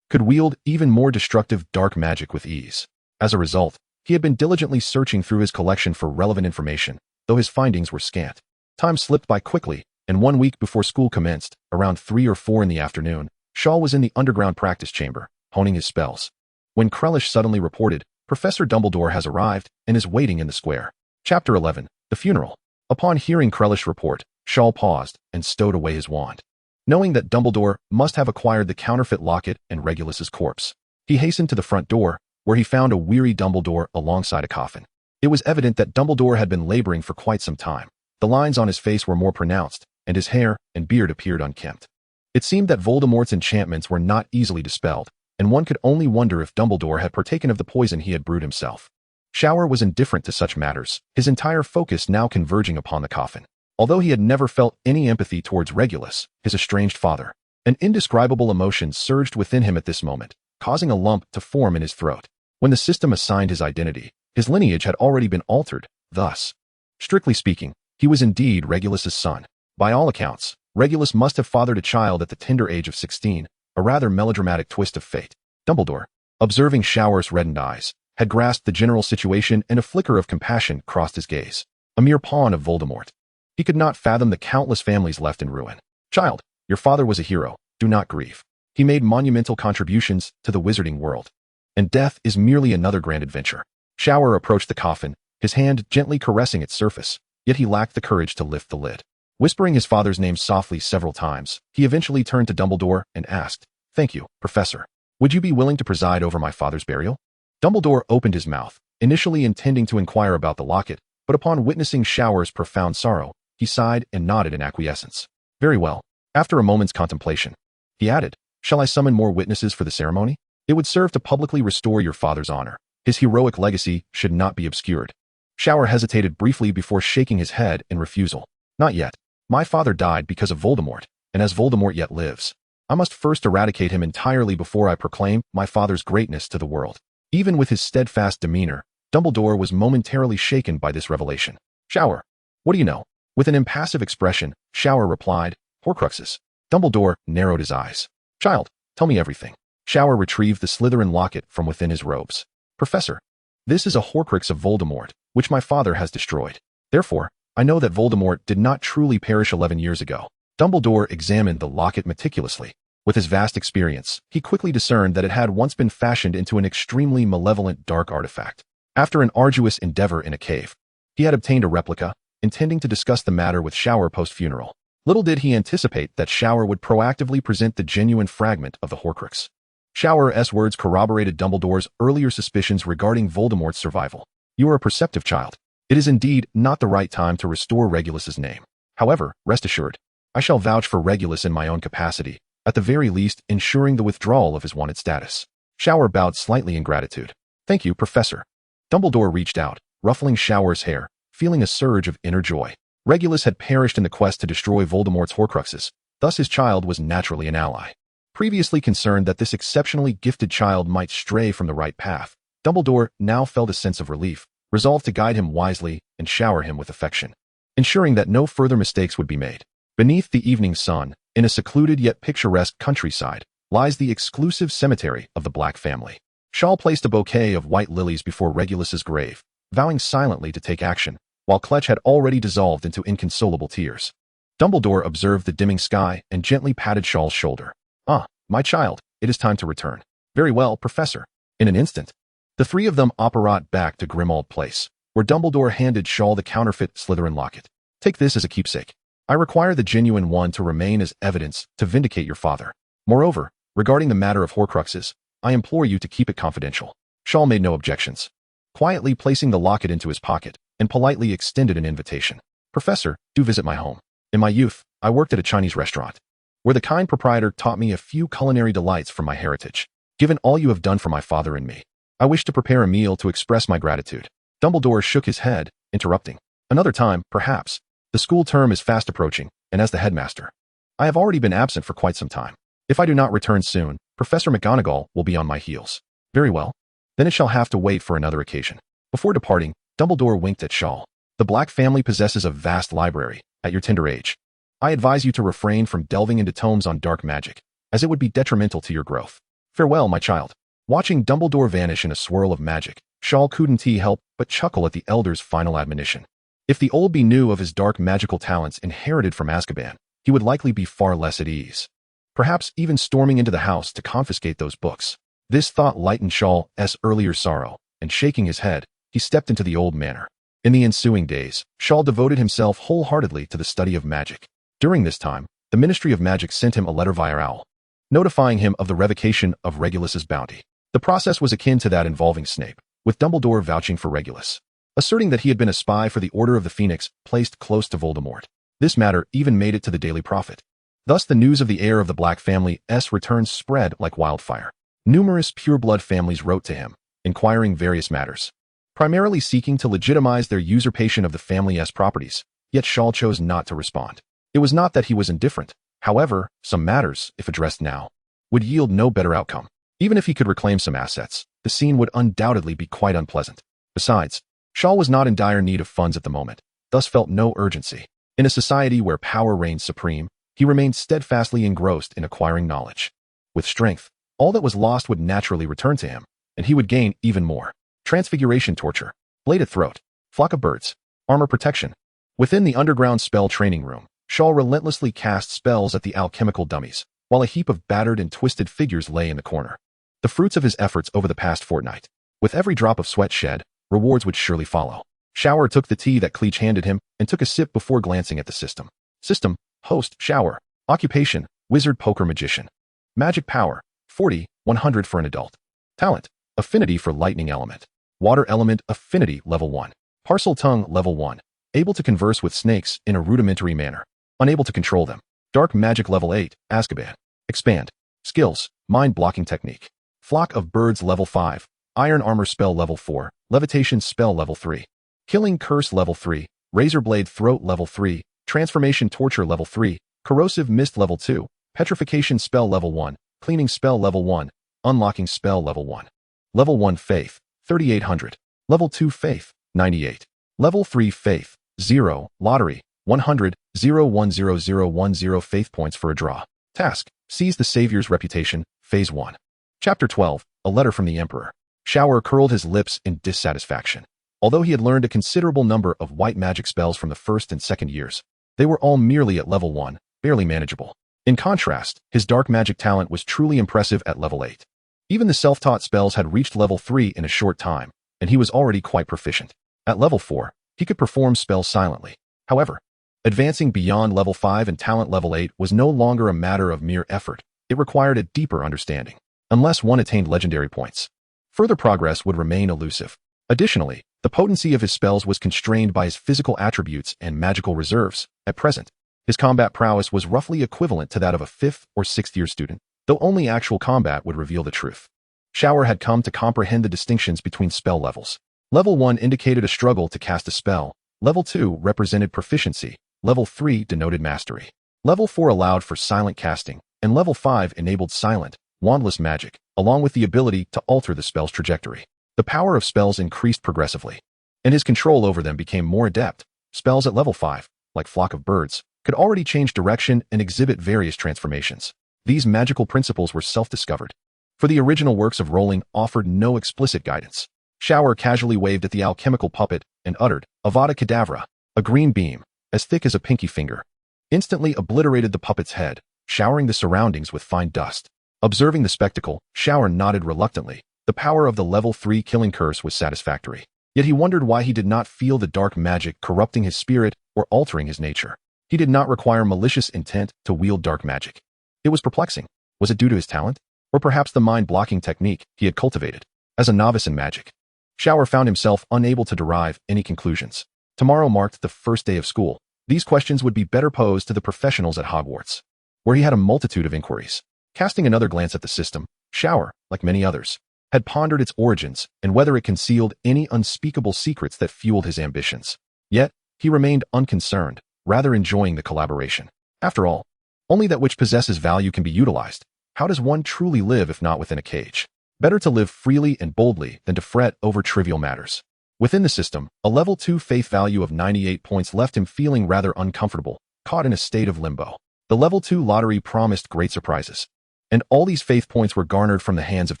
could wield even more destructive dark magic with ease. As a result, he had been diligently searching through his collection for relevant information, though his findings were scant. Time slipped by quickly, and 1 week before school commenced, around 3 or 4 in the afternoon, Shaw was in the underground practice chamber, honing his spells, when Krellish suddenly reported, "Professor Dumbledore has arrived and is waiting in the square." Chapter 11. The Funeral. Upon hearing Krellish's report, Shaw paused and stowed away his wand. Knowing that Dumbledore must have acquired the counterfeit locket and Regulus's corpse, he hastened to the front door, where he found a weary Dumbledore alongside a coffin. It was evident that Dumbledore had been laboring for quite some time. The lines on his face were more pronounced, and his hair and beard appeared unkempt. It seemed that Voldemort's enchantments were not easily dispelled, and one could only wonder if Dumbledore had partaken of the poison he had brewed himself. Shor was indifferent to such matters, his entire focus now converging upon the coffin. Although he had never felt any empathy towards Regulus, his estranged father, an indescribable emotion surged within him at this moment, causing a lump to form in his throat. When the system assigned his identity, his lineage had already been altered, thus, strictly speaking, he was indeed Regulus's son. By all accounts, Regulus must have fathered a child at the tender age of 16, a rather melodramatic twist of fate. Dumbledore, observing Shor's reddened eyes, had grasped the general situation, and a flicker of compassion crossed his gaze. A mere pawn of Voldemort, he could not fathom the countless families left in ruin. "Child, your father was a hero. Do not grieve. He made monumental contributions to the wizarding world, and death is merely another grand adventure." Shor approached the coffin, his hand gently caressing its surface, yet he lacked the courage to lift the lid. Whispering his father's name softly several times, he eventually turned to Dumbledore and asked, "Thank you, Professor. Would you be willing to preside over my father's burial?" Dumbledore opened his mouth, initially intending to inquire about the locket, but upon witnessing Shor's profound sorrow, he sighed and nodded in acquiescence. "Very well." After a moment's contemplation, he added, "Shall I summon more witnesses for the ceremony? It would serve to publicly restore your father's honor. His heroic legacy should not be obscured." Shor hesitated briefly before shaking his head in refusal. "Not yet. My father died because of Voldemort, and as Voldemort yet lives, I must first eradicate him entirely before I proclaim my father's greatness to the world." Even with his steadfast demeanor, Dumbledore was momentarily shaken by this revelation. "Shor, what do you know?" With an impassive expression, Shor replied, "Horcruxes." Dumbledore narrowed his eyes. "Child, tell me everything." Shor retrieved the Slytherin locket from within his robes. "Professor, this is a Horcrux of Voldemort, which my father has destroyed. Therefore, I know that Voldemort did not truly perish 11 years ago." Dumbledore examined the locket meticulously. With his vast experience, he quickly discerned that it had once been fashioned into an extremely malevolent dark artifact. After an arduous endeavor in a cave, he had obtained a replica, intending to discuss the matter with Shor post-funeral. Little did he anticipate that Shor would proactively present the genuine fragment of the Horcrux. Shor's words corroborated Dumbledore's earlier suspicions regarding Voldemort's survival. "You are a perceptive child. It is indeed not the right time to restore Regulus's name. However, rest assured, I shall vouch for Regulus in my own capacity, at the very least ensuring the withdrawal of his wanted status." Shor bowed slightly in gratitude. "Thank you, Professor." Dumbledore reached out, ruffling Shor's hair, feeling a surge of inner joy. Regulus had perished in the quest to destroy Voldemort's Horcruxes, thus his child was naturally an ally. Previously concerned that this exceptionally gifted child might stray from the right path, Dumbledore now felt a sense of relief, resolved to guide him wisely and shower him with affection, ensuring that no further mistakes would be made. Beneath the evening sun, in a secluded yet picturesque countryside, lies the exclusive cemetery of the Black family. Shaw placed a bouquet of white lilies before Regulus's grave, vowing silently to take action, while Clutch had already dissolved into inconsolable tears. Dumbledore observed the dimming sky and gently patted Shaw's shoulder. "Ah, my child, it is time to return." "Very well, Professor." In an instant, the three of them apparat back to Grimmauld Place, where Dumbledore handed Shaw the counterfeit Slytherin locket. "Take this as a keepsake. I require the genuine one to remain as evidence to vindicate your father. Moreover, regarding the matter of Horcruxes, I implore you to keep it confidential." Shaw made no objections, quietly placing the locket into his pocket, and politely extended an invitation. "Professor, do visit my home. In my youth, I worked at a Chinese restaurant, where the kind proprietor taught me a few culinary delights from my heritage. Given all you have done for my father and me, I wish to prepare a meal to express my gratitude." Dumbledore shook his head, interrupting. "Another time, perhaps. The school term is fast approaching, and as the headmaster, I have already been absent for quite some time. If I do not return soon, Professor McGonagall will be on my heels." "Very well. Then it shall have to wait for another occasion." Before departing, Dumbledore winked at Shaw. "The Black family possesses a vast library. At your tender age, I advise you to refrain from delving into tomes on dark magic, as it would be detrimental to your growth. Farewell, my child." Watching Dumbledore vanish in a swirl of magic, Shaw couldn't help but chuckle at the elder's final admonition. If the old bee knew of his dark magical talents inherited from Azkaban, he would likely be far less at ease, perhaps even storming into the house to confiscate those books. This thought lightened Shaw's earlier sorrow, and shaking his head, he stepped into the old manor. In the ensuing days, Shaw devoted himself wholeheartedly to the study of magic. During this time, the Ministry of Magic sent him a letter via owl, notifying him of the revocation of Regulus's bounty. The process was akin to that involving Snape, with Dumbledore vouching for Regulus, asserting that he had been a spy for the Order of the Phoenix placed close to Voldemort. This matter even made it to the Daily Prophet. Thus the news of the heir of the Black family's return spread like wildfire. Numerous pureblood families wrote to him, inquiring various matters, primarily seeking to legitimize their usurpation of the family's properties, yet Shaw chose not to respond. It was not that he was indifferent. However, some matters, if addressed now, would yield no better outcome. Even if he could reclaim some assets, the scene would undoubtedly be quite unpleasant. Besides, Shaw was not in dire need of funds at the moment, thus felt no urgency. In a society where power reigned supreme, he remained steadfastly engrossed in acquiring knowledge. With strength, all that was lost would naturally return to him, and he would gain even more. Transfiguration torture, bladed throat, flock of birds, armor protection. Within the underground spell training room, Shaw relentlessly cast spells at the alchemical dummies, while a heap of battered and twisted figures lay in the corner. The fruits of his efforts over the past fortnight. With every drop of sweat shed, rewards would surely follow. Shower took the tea that Cleach handed him and took a sip before glancing at the system. System, host, Shower. Occupation, wizard poker magician. Magic power, 40, 100 for an adult. Talent, affinity for lightning element. Water element, affinity, level 1. Parcel tongue, level 1. Able to converse with snakes in a rudimentary manner. Unable to control them. Dark magic, level 8, Azkaban. Expand. Skills, mind blocking technique. Flock of birds, level 5. Iron armor spell, level 4. Levitation spell, level 3. Killing curse, level 3. Razor blade throat, level 3. Transformation torture, level 3. Corrosive mist, level 2. Petrification spell, level 1. Cleaning spell, level 1. Unlocking spell, level 1. Level 1 faith, 3800. Level 2 faith, 98. Level 3 faith, 0. Lottery, 100, 010010 faith points for a draw. Task, seize the Savior's reputation, Phase 1. Chapter 12, A Letter from the Emperor. Shower curled his lips in dissatisfaction. Although he had learned a considerable number of white magic spells from the first and second years, they were all merely at level 1, barely manageable. In contrast, his dark magic talent was truly impressive at level 8. Even the self-taught spells had reached level 3 in a short time, and he was already quite proficient. At level 4, he could perform spells silently. However, advancing beyond level 5 and talent level 8 was no longer a matter of mere effort. It required a deeper understanding. Unless one attained legendary points, further progress would remain elusive. Additionally, the potency of his spells was constrained by his physical attributes and magical reserves. At present, his combat prowess was roughly equivalent to that of a 5th or 6th year student, though only actual combat would reveal the truth. Shower had come to comprehend the distinctions between spell levels. Level 1 indicated a struggle to cast a spell. Level 2 represented proficiency. Level 3 denoted mastery. Level 4 allowed for silent casting, and level 5 enabled silent, wandless magic, along with the ability to alter the spell's trajectory. The power of spells increased progressively, and his control over them became more adept. Spells at level 5, like Flock of Birds, could already change direction and exhibit various transformations. These magical principles were self-discovered, for the original works of Rowling offered no explicit guidance. Shor casually waved at the alchemical puppet and uttered, Avada Kedavra. A green beam, as thick as a pinky finger, instantly obliterated the puppet's head, showering the surroundings with fine dust. Observing the spectacle, Shor nodded reluctantly. The power of the level 3 killing curse was satisfactory. Yet he wondered why he did not feel the dark magic corrupting his spirit or altering his nature. He did not require malicious intent to wield dark magic. It was perplexing. Was it due to his talent? Or perhaps the mind-blocking technique he had cultivated? As a novice in magic, Shor found himself unable to derive any conclusions. Tomorrow marked the first day of school. These questions would be better posed to the professionals at Hogwarts, where he had a multitude of inquiries. Casting another glance at the system, Shor, like many others, had pondered its origins and whether it concealed any unspeakable secrets that fueled his ambitions. Yet, he remained unconcerned, rather enjoying the collaboration. After all, only that which possesses value can be utilized. How does one truly live if not within a cage? Better to live freely and boldly than to fret over trivial matters. Within the system, a level 2 faith value of 98 points left him feeling rather uncomfortable, caught in a state of limbo. The level 2 lottery promised great surprises, and all these faith points were garnered from the hands of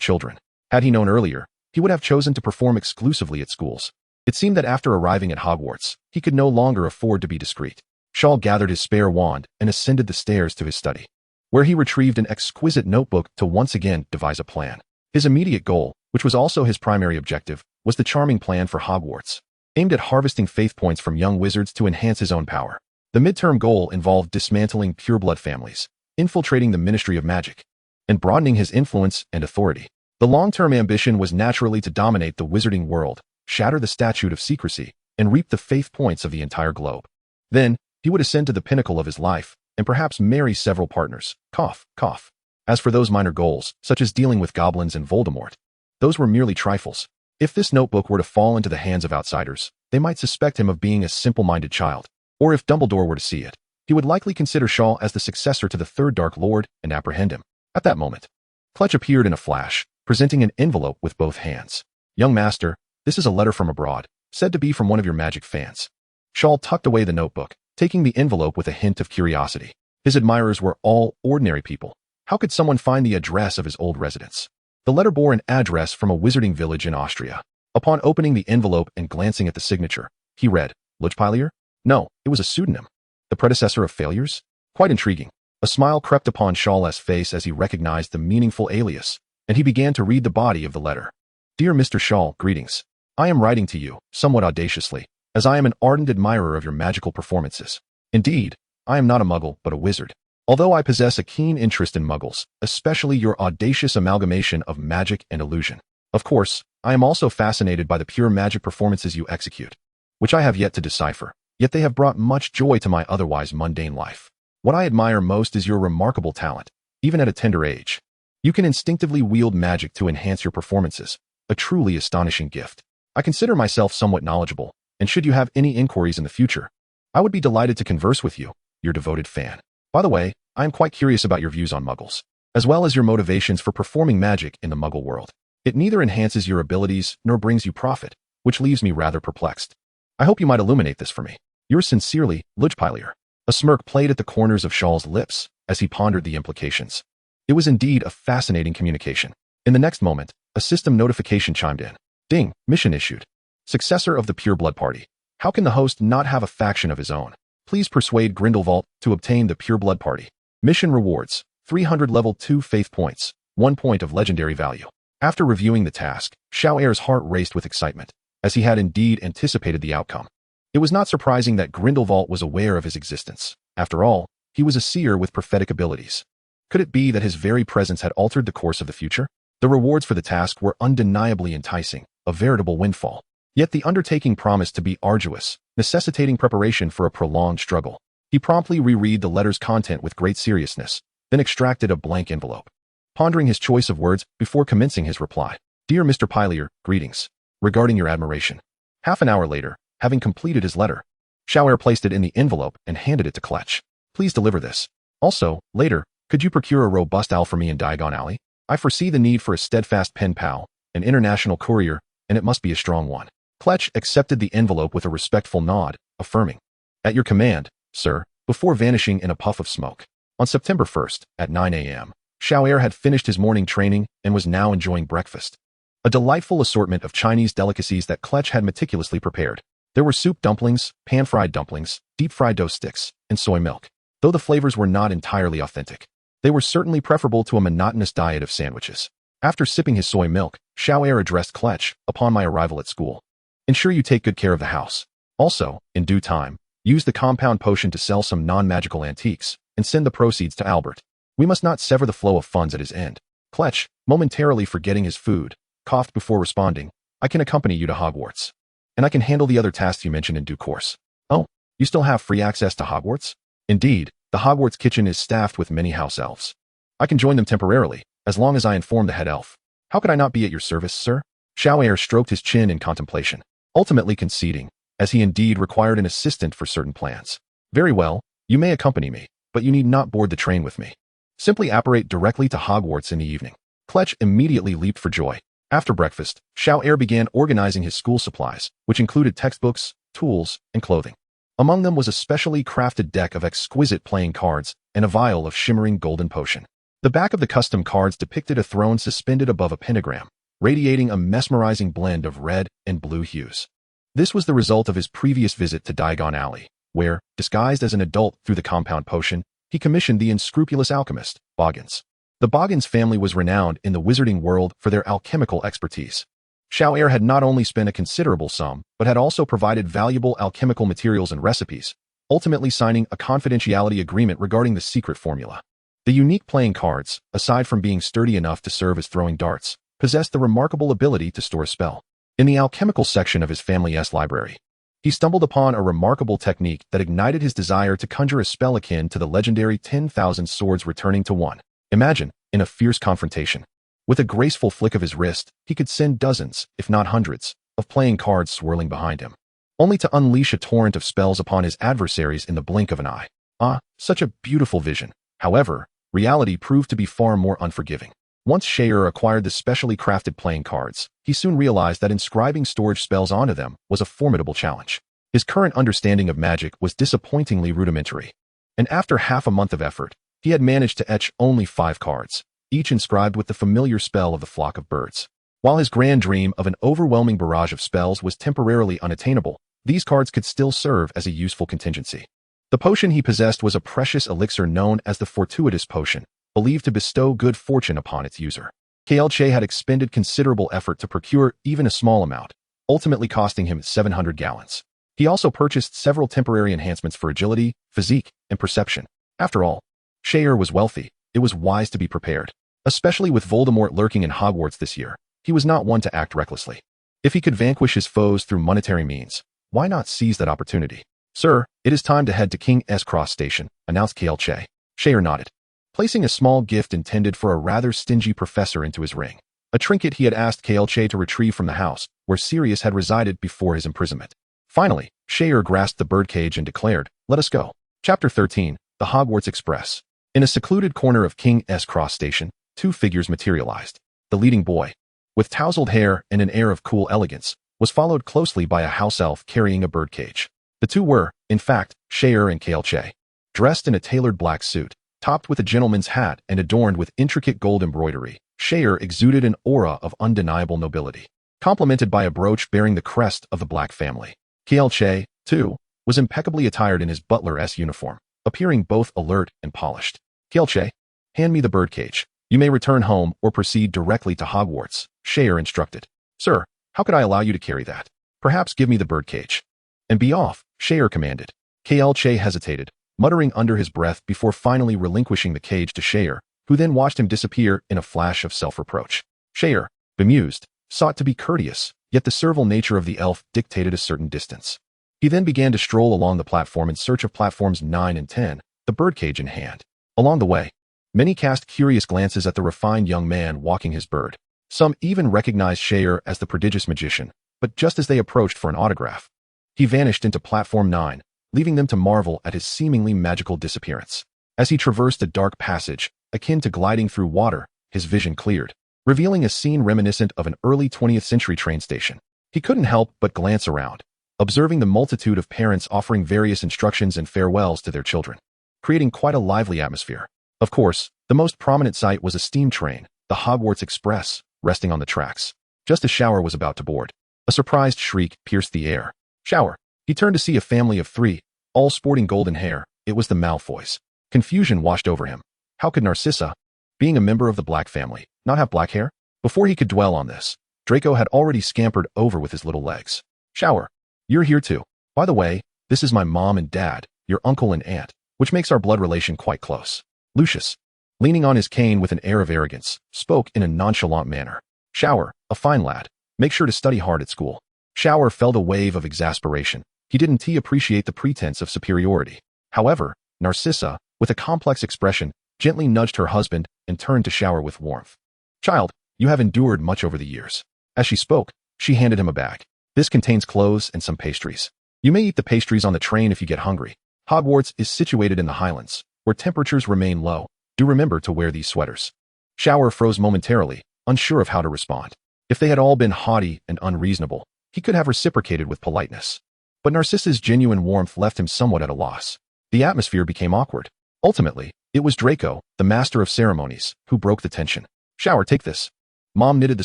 children. Had he known earlier, he would have chosen to perform exclusively at schools. It seemed that after arriving at Hogwarts, he could no longer afford to be discreet. Shiao gathered his spare wand and ascended the stairs to his study, where he retrieved an exquisite notebook to once again devise a plan. His immediate goal, which was also his primary objective, was the charming plan for Hogwarts, aimed at harvesting faith points from young wizards to enhance his own power. The midterm goal involved dismantling pureblood families, infiltrating the Ministry of Magic, and broadening his influence and authority. The long-term ambition was naturally to dominate the wizarding world, shatter the statute of secrecy, and reap the faith points of the entire globe. Then, he would ascend to the pinnacle of his life, and perhaps marry several partners. Cough, cough. As for those minor goals, such as dealing with goblins and Voldemort, those were merely trifles. If this notebook were to fall into the hands of outsiders, they might suspect him of being a simple-minded child. Or if Dumbledore were to see it, he would likely consider Shiao as the successor to the third Dark Lord and apprehend him. At that moment, Clutch appeared in a flash, presenting an envelope with both hands. Young master, this is a letter from abroad, said to be from one of your magic fans. Shiao tucked away the notebook, taking the envelope with a hint of curiosity. His admirers were all ordinary people. How could someone find the address of his old residence? The letter bore an address from a wizarding village in Austria. Upon opening the envelope and glancing at the signature, he read, Lichpilier? No, it was a pseudonym. The predecessor of failures? Quite intriguing. A smile crept upon Shiao's face as he recognized the meaningful alias, and he began to read the body of the letter. Dear Mr. Shiao, greetings. I am writing to you, somewhat audaciously, as I am an ardent admirer of your magical performances. Indeed, I am not a muggle, but a wizard. Although I possess a keen interest in muggles, especially your audacious amalgamation of magic and illusion. Of course, I am also fascinated by the pure magic performances you execute, which I have yet to decipher, yet they have brought much joy to my otherwise mundane life. What I admire most is your remarkable talent, even at a tender age. You can instinctively wield magic to enhance your performances, a truly astonishing gift. I consider myself somewhat knowledgeable, and should you have any inquiries in the future, I would be delighted to converse with you, your devoted fan. By the way, I am quite curious about your views on muggles, as well as your motivations for performing magic in the muggle world. It neither enhances your abilities nor brings you profit, which leaves me rather perplexed. I hope you might illuminate this for me. Yours sincerely, Lichpilier. A smirk played at the corners of Shiao's lips as he pondered the implications. It was indeed a fascinating communication. In the next moment, a system notification chimed in. Ding, mission issued. Successor of the Pureblood Party. How can the host not have a faction of his own? Please persuade Grindelwald to obtain the Pureblood Party. Mission rewards, 300 level 2 faith points, 1 point of legendary value. After reviewing the task, Xiao's heart raced with excitement, as he had indeed anticipated the outcome. It was not surprising that Grindelwald was aware of his existence. After all, he was a seer with prophetic abilities. Could it be that his very presence had altered the course of the future? The rewards for the task were undeniably enticing, a veritable windfall. Yet the undertaking promised to be arduous, necessitating preparation for a prolonged struggle. He promptly reread the letter's content with great seriousness, then extracted a blank envelope, pondering his choice of words before commencing his reply. Dear Mr. Pilier, greetings. Regarding your admiration. Half an hour later, having completed his letter, Shiao placed it in the envelope and handed it to Clutch. Please deliver this. Also, later, Could you procure a robust owl for me in Diagon Alley? I foresee the need for a steadfast pen pal, an international courier, and it must be a strong one. Kletch accepted the envelope with a respectful nod, affirming, "At your command, sir," before vanishing in a puff of smoke. On September 1st, at 9 a.m., Xiao had finished his morning training and was now enjoying breakfast. A delightful assortment of Chinese delicacies that Kletch had meticulously prepared. There were soup dumplings, pan-fried dumplings, deep-fried dough sticks, and soy milk. Though the flavors were not entirely authentic, they were certainly preferable to a monotonous diet of sandwiches. After sipping his soy milk, Xiao addressed Kletch upon my arrival at school. "Ensure you take good care of the house. Also, in due time, use the compound potion to sell some non-magical antiques, and send the proceeds to Albert. We must not sever the flow of funds at his end." Kletch, momentarily forgetting his food, coughed before responding, "I can accompany you to Hogwarts. And I can handle the other tasks you mentioned in due course." "Oh, you still have free access to Hogwarts?" "Indeed, the Hogwarts kitchen is staffed with many house elves. I can join them temporarily, as long as I inform the head elf." "How could I not be at your service, sir?" Xiao stroked his chin in contemplation, ultimately conceding, as he indeed required an assistant for certain plans. "Very well, you may accompany me, but you need not board the train with me. Simply apparate directly to Hogwarts in the evening." Kletch immediately leaped for joy. After breakfast, Xiao began organizing his school supplies, which included textbooks, tools, and clothing. Among them was a specially crafted deck of exquisite playing cards and a vial of shimmering golden potion. The back of the custom cards depicted a throne suspended above a pentagram, radiating a mesmerizing blend of red and blue hues. This was the result of his previous visit to Diagon Alley, where, disguised as an adult through the compound potion, he commissioned the unscrupulous alchemist, Boggins. The Boggins family was renowned in the wizarding world for their alchemical expertise. Xiao had not only spent a considerable sum, but had also provided valuable alchemical materials and recipes, ultimately signing a confidentiality agreement regarding the secret formula. The unique playing cards, aside from being sturdy enough to serve as throwing darts, possessed the remarkable ability to store a spell. In the alchemical section of his family's library, he stumbled upon a remarkable technique that ignited his desire to conjure a spell akin to the legendary 10,000 swords returning to one. Imagine, in a fierce confrontation, with a graceful flick of his wrist, he could send dozens, if not hundreds, of playing cards swirling behind him, only to unleash a torrent of spells upon his adversaries in the blink of an eye. Ah, such a beautiful vision. However, reality proved to be far more unforgiving. Once Xiao acquired the specially crafted playing cards, he soon realized that inscribing storage spells onto them was a formidable challenge. His current understanding of magic was disappointingly rudimentary, and after half a month of effort, he had managed to etch only 5 cards, each inscribed with the familiar spell of the flock of birds. While his grand dream of an overwhelming barrage of spells was temporarily unattainable, these cards could still serve as a useful contingency. The potion he possessed was a precious elixir known as the Fortuitous Potion, believed to bestow good fortune upon its user. Kletch had expended considerable effort to procure even a small amount, ultimately costing him 700 gallons. He also purchased several temporary enhancements for agility, physique, and perception. After all, Xiao was wealthy. It was wise to be prepared. Especially with Voldemort lurking in Hogwarts this year, he was not one to act recklessly. If he could vanquish his foes through monetary means, why not seize that opportunity? "Sir, it is time to head to King's Cross Station," announced Kletch. Xiao nodded, placing a small gift intended for a rather stingy professor into his ring, a trinket he had asked Kletch to retrieve from the house where Sirius had resided before his imprisonment. Finally, Xiao grasped the birdcage and declared, "Let us go." Chapter 13, The Hogwarts Express. In a secluded corner of King's Cross Station, 2 figures materialized. The leading boy, with tousled hair and an air of cool elegance, was followed closely by a house elf carrying a birdcage. The two were, in fact, Xiao and Kletch. Dressed in a tailored black suit, topped with a gentleman's hat and adorned with intricate gold embroidery, Xiao exuded an aura of undeniable nobility, complemented by a brooch bearing the crest of the Black family. Kletch, too, was impeccably attired in his butler-esque uniform, appearing both alert and polished. "Kletch, hand me the birdcage. You may return home or proceed directly to Hogwarts," Xiao instructed. "Sir, how could I allow you to carry that? Perhaps give me the birdcage." "And be off," Xiao commanded. Kletch hesitated, muttering under his breath before finally relinquishing the cage to Xiao, who then watched him disappear in a flash of self-reproach. Xiao, bemused, sought to be courteous, yet the servile nature of the elf dictated a certain distance. He then began to stroll along the platform in search of platforms 9 and 10, the birdcage in hand. Along the way, many cast curious glances at the refined young man walking his bird. Some even recognized Xiao as the prodigious magician, but just as they approached for an autograph, he vanished into platform 9, leaving them to marvel at his seemingly magical disappearance. As he traversed a dark passage, akin to gliding through water, his vision cleared, revealing a scene reminiscent of an early 20th century train station. He couldn't help but glance around, observing the multitude of parents offering various instructions and farewells to their children, creating quite a lively atmosphere. Of course, the most prominent sight was a steam train, the Hogwarts Express, resting on the tracks. Just as Shower was about to board, a surprised shriek pierced the air. Shower! He turned to see a family of 3, all sporting golden hair. It was the Malfoys. Confusion washed over him. How could Narcissa, being a member of the Black family, not have black hair? Before he could dwell on this, Draco had already scampered over with his little legs. Shower! You're here too. By the way, this is my mom and dad, your uncle and aunt, which makes our blood relation quite close. Lucius, leaning on his cane with an air of arrogance, spoke in a nonchalant manner. Shower, a fine lad. Make sure to study hard at school. Shower felt a wave of exasperation. He didn't appreciate the pretense of superiority. However, Narcissa, with a complex expression, gently nudged her husband and turned to Shower with warmth. Child, you have endured much over the years. As she spoke, she handed him a bag. This contains clothes and some pastries. You may eat the pastries on the train if you get hungry. Hogwarts is situated in the Highlands, where temperatures remain low. Do remember to wear these sweaters. Shower froze momentarily, unsure of how to respond. If they had all been haughty and unreasonable, he could have reciprocated with politeness. But Narcissa's genuine warmth left him somewhat at a loss. The atmosphere became awkward. Ultimately, it was Draco, the master of ceremonies, who broke the tension. Shower, take this. Mom knitted the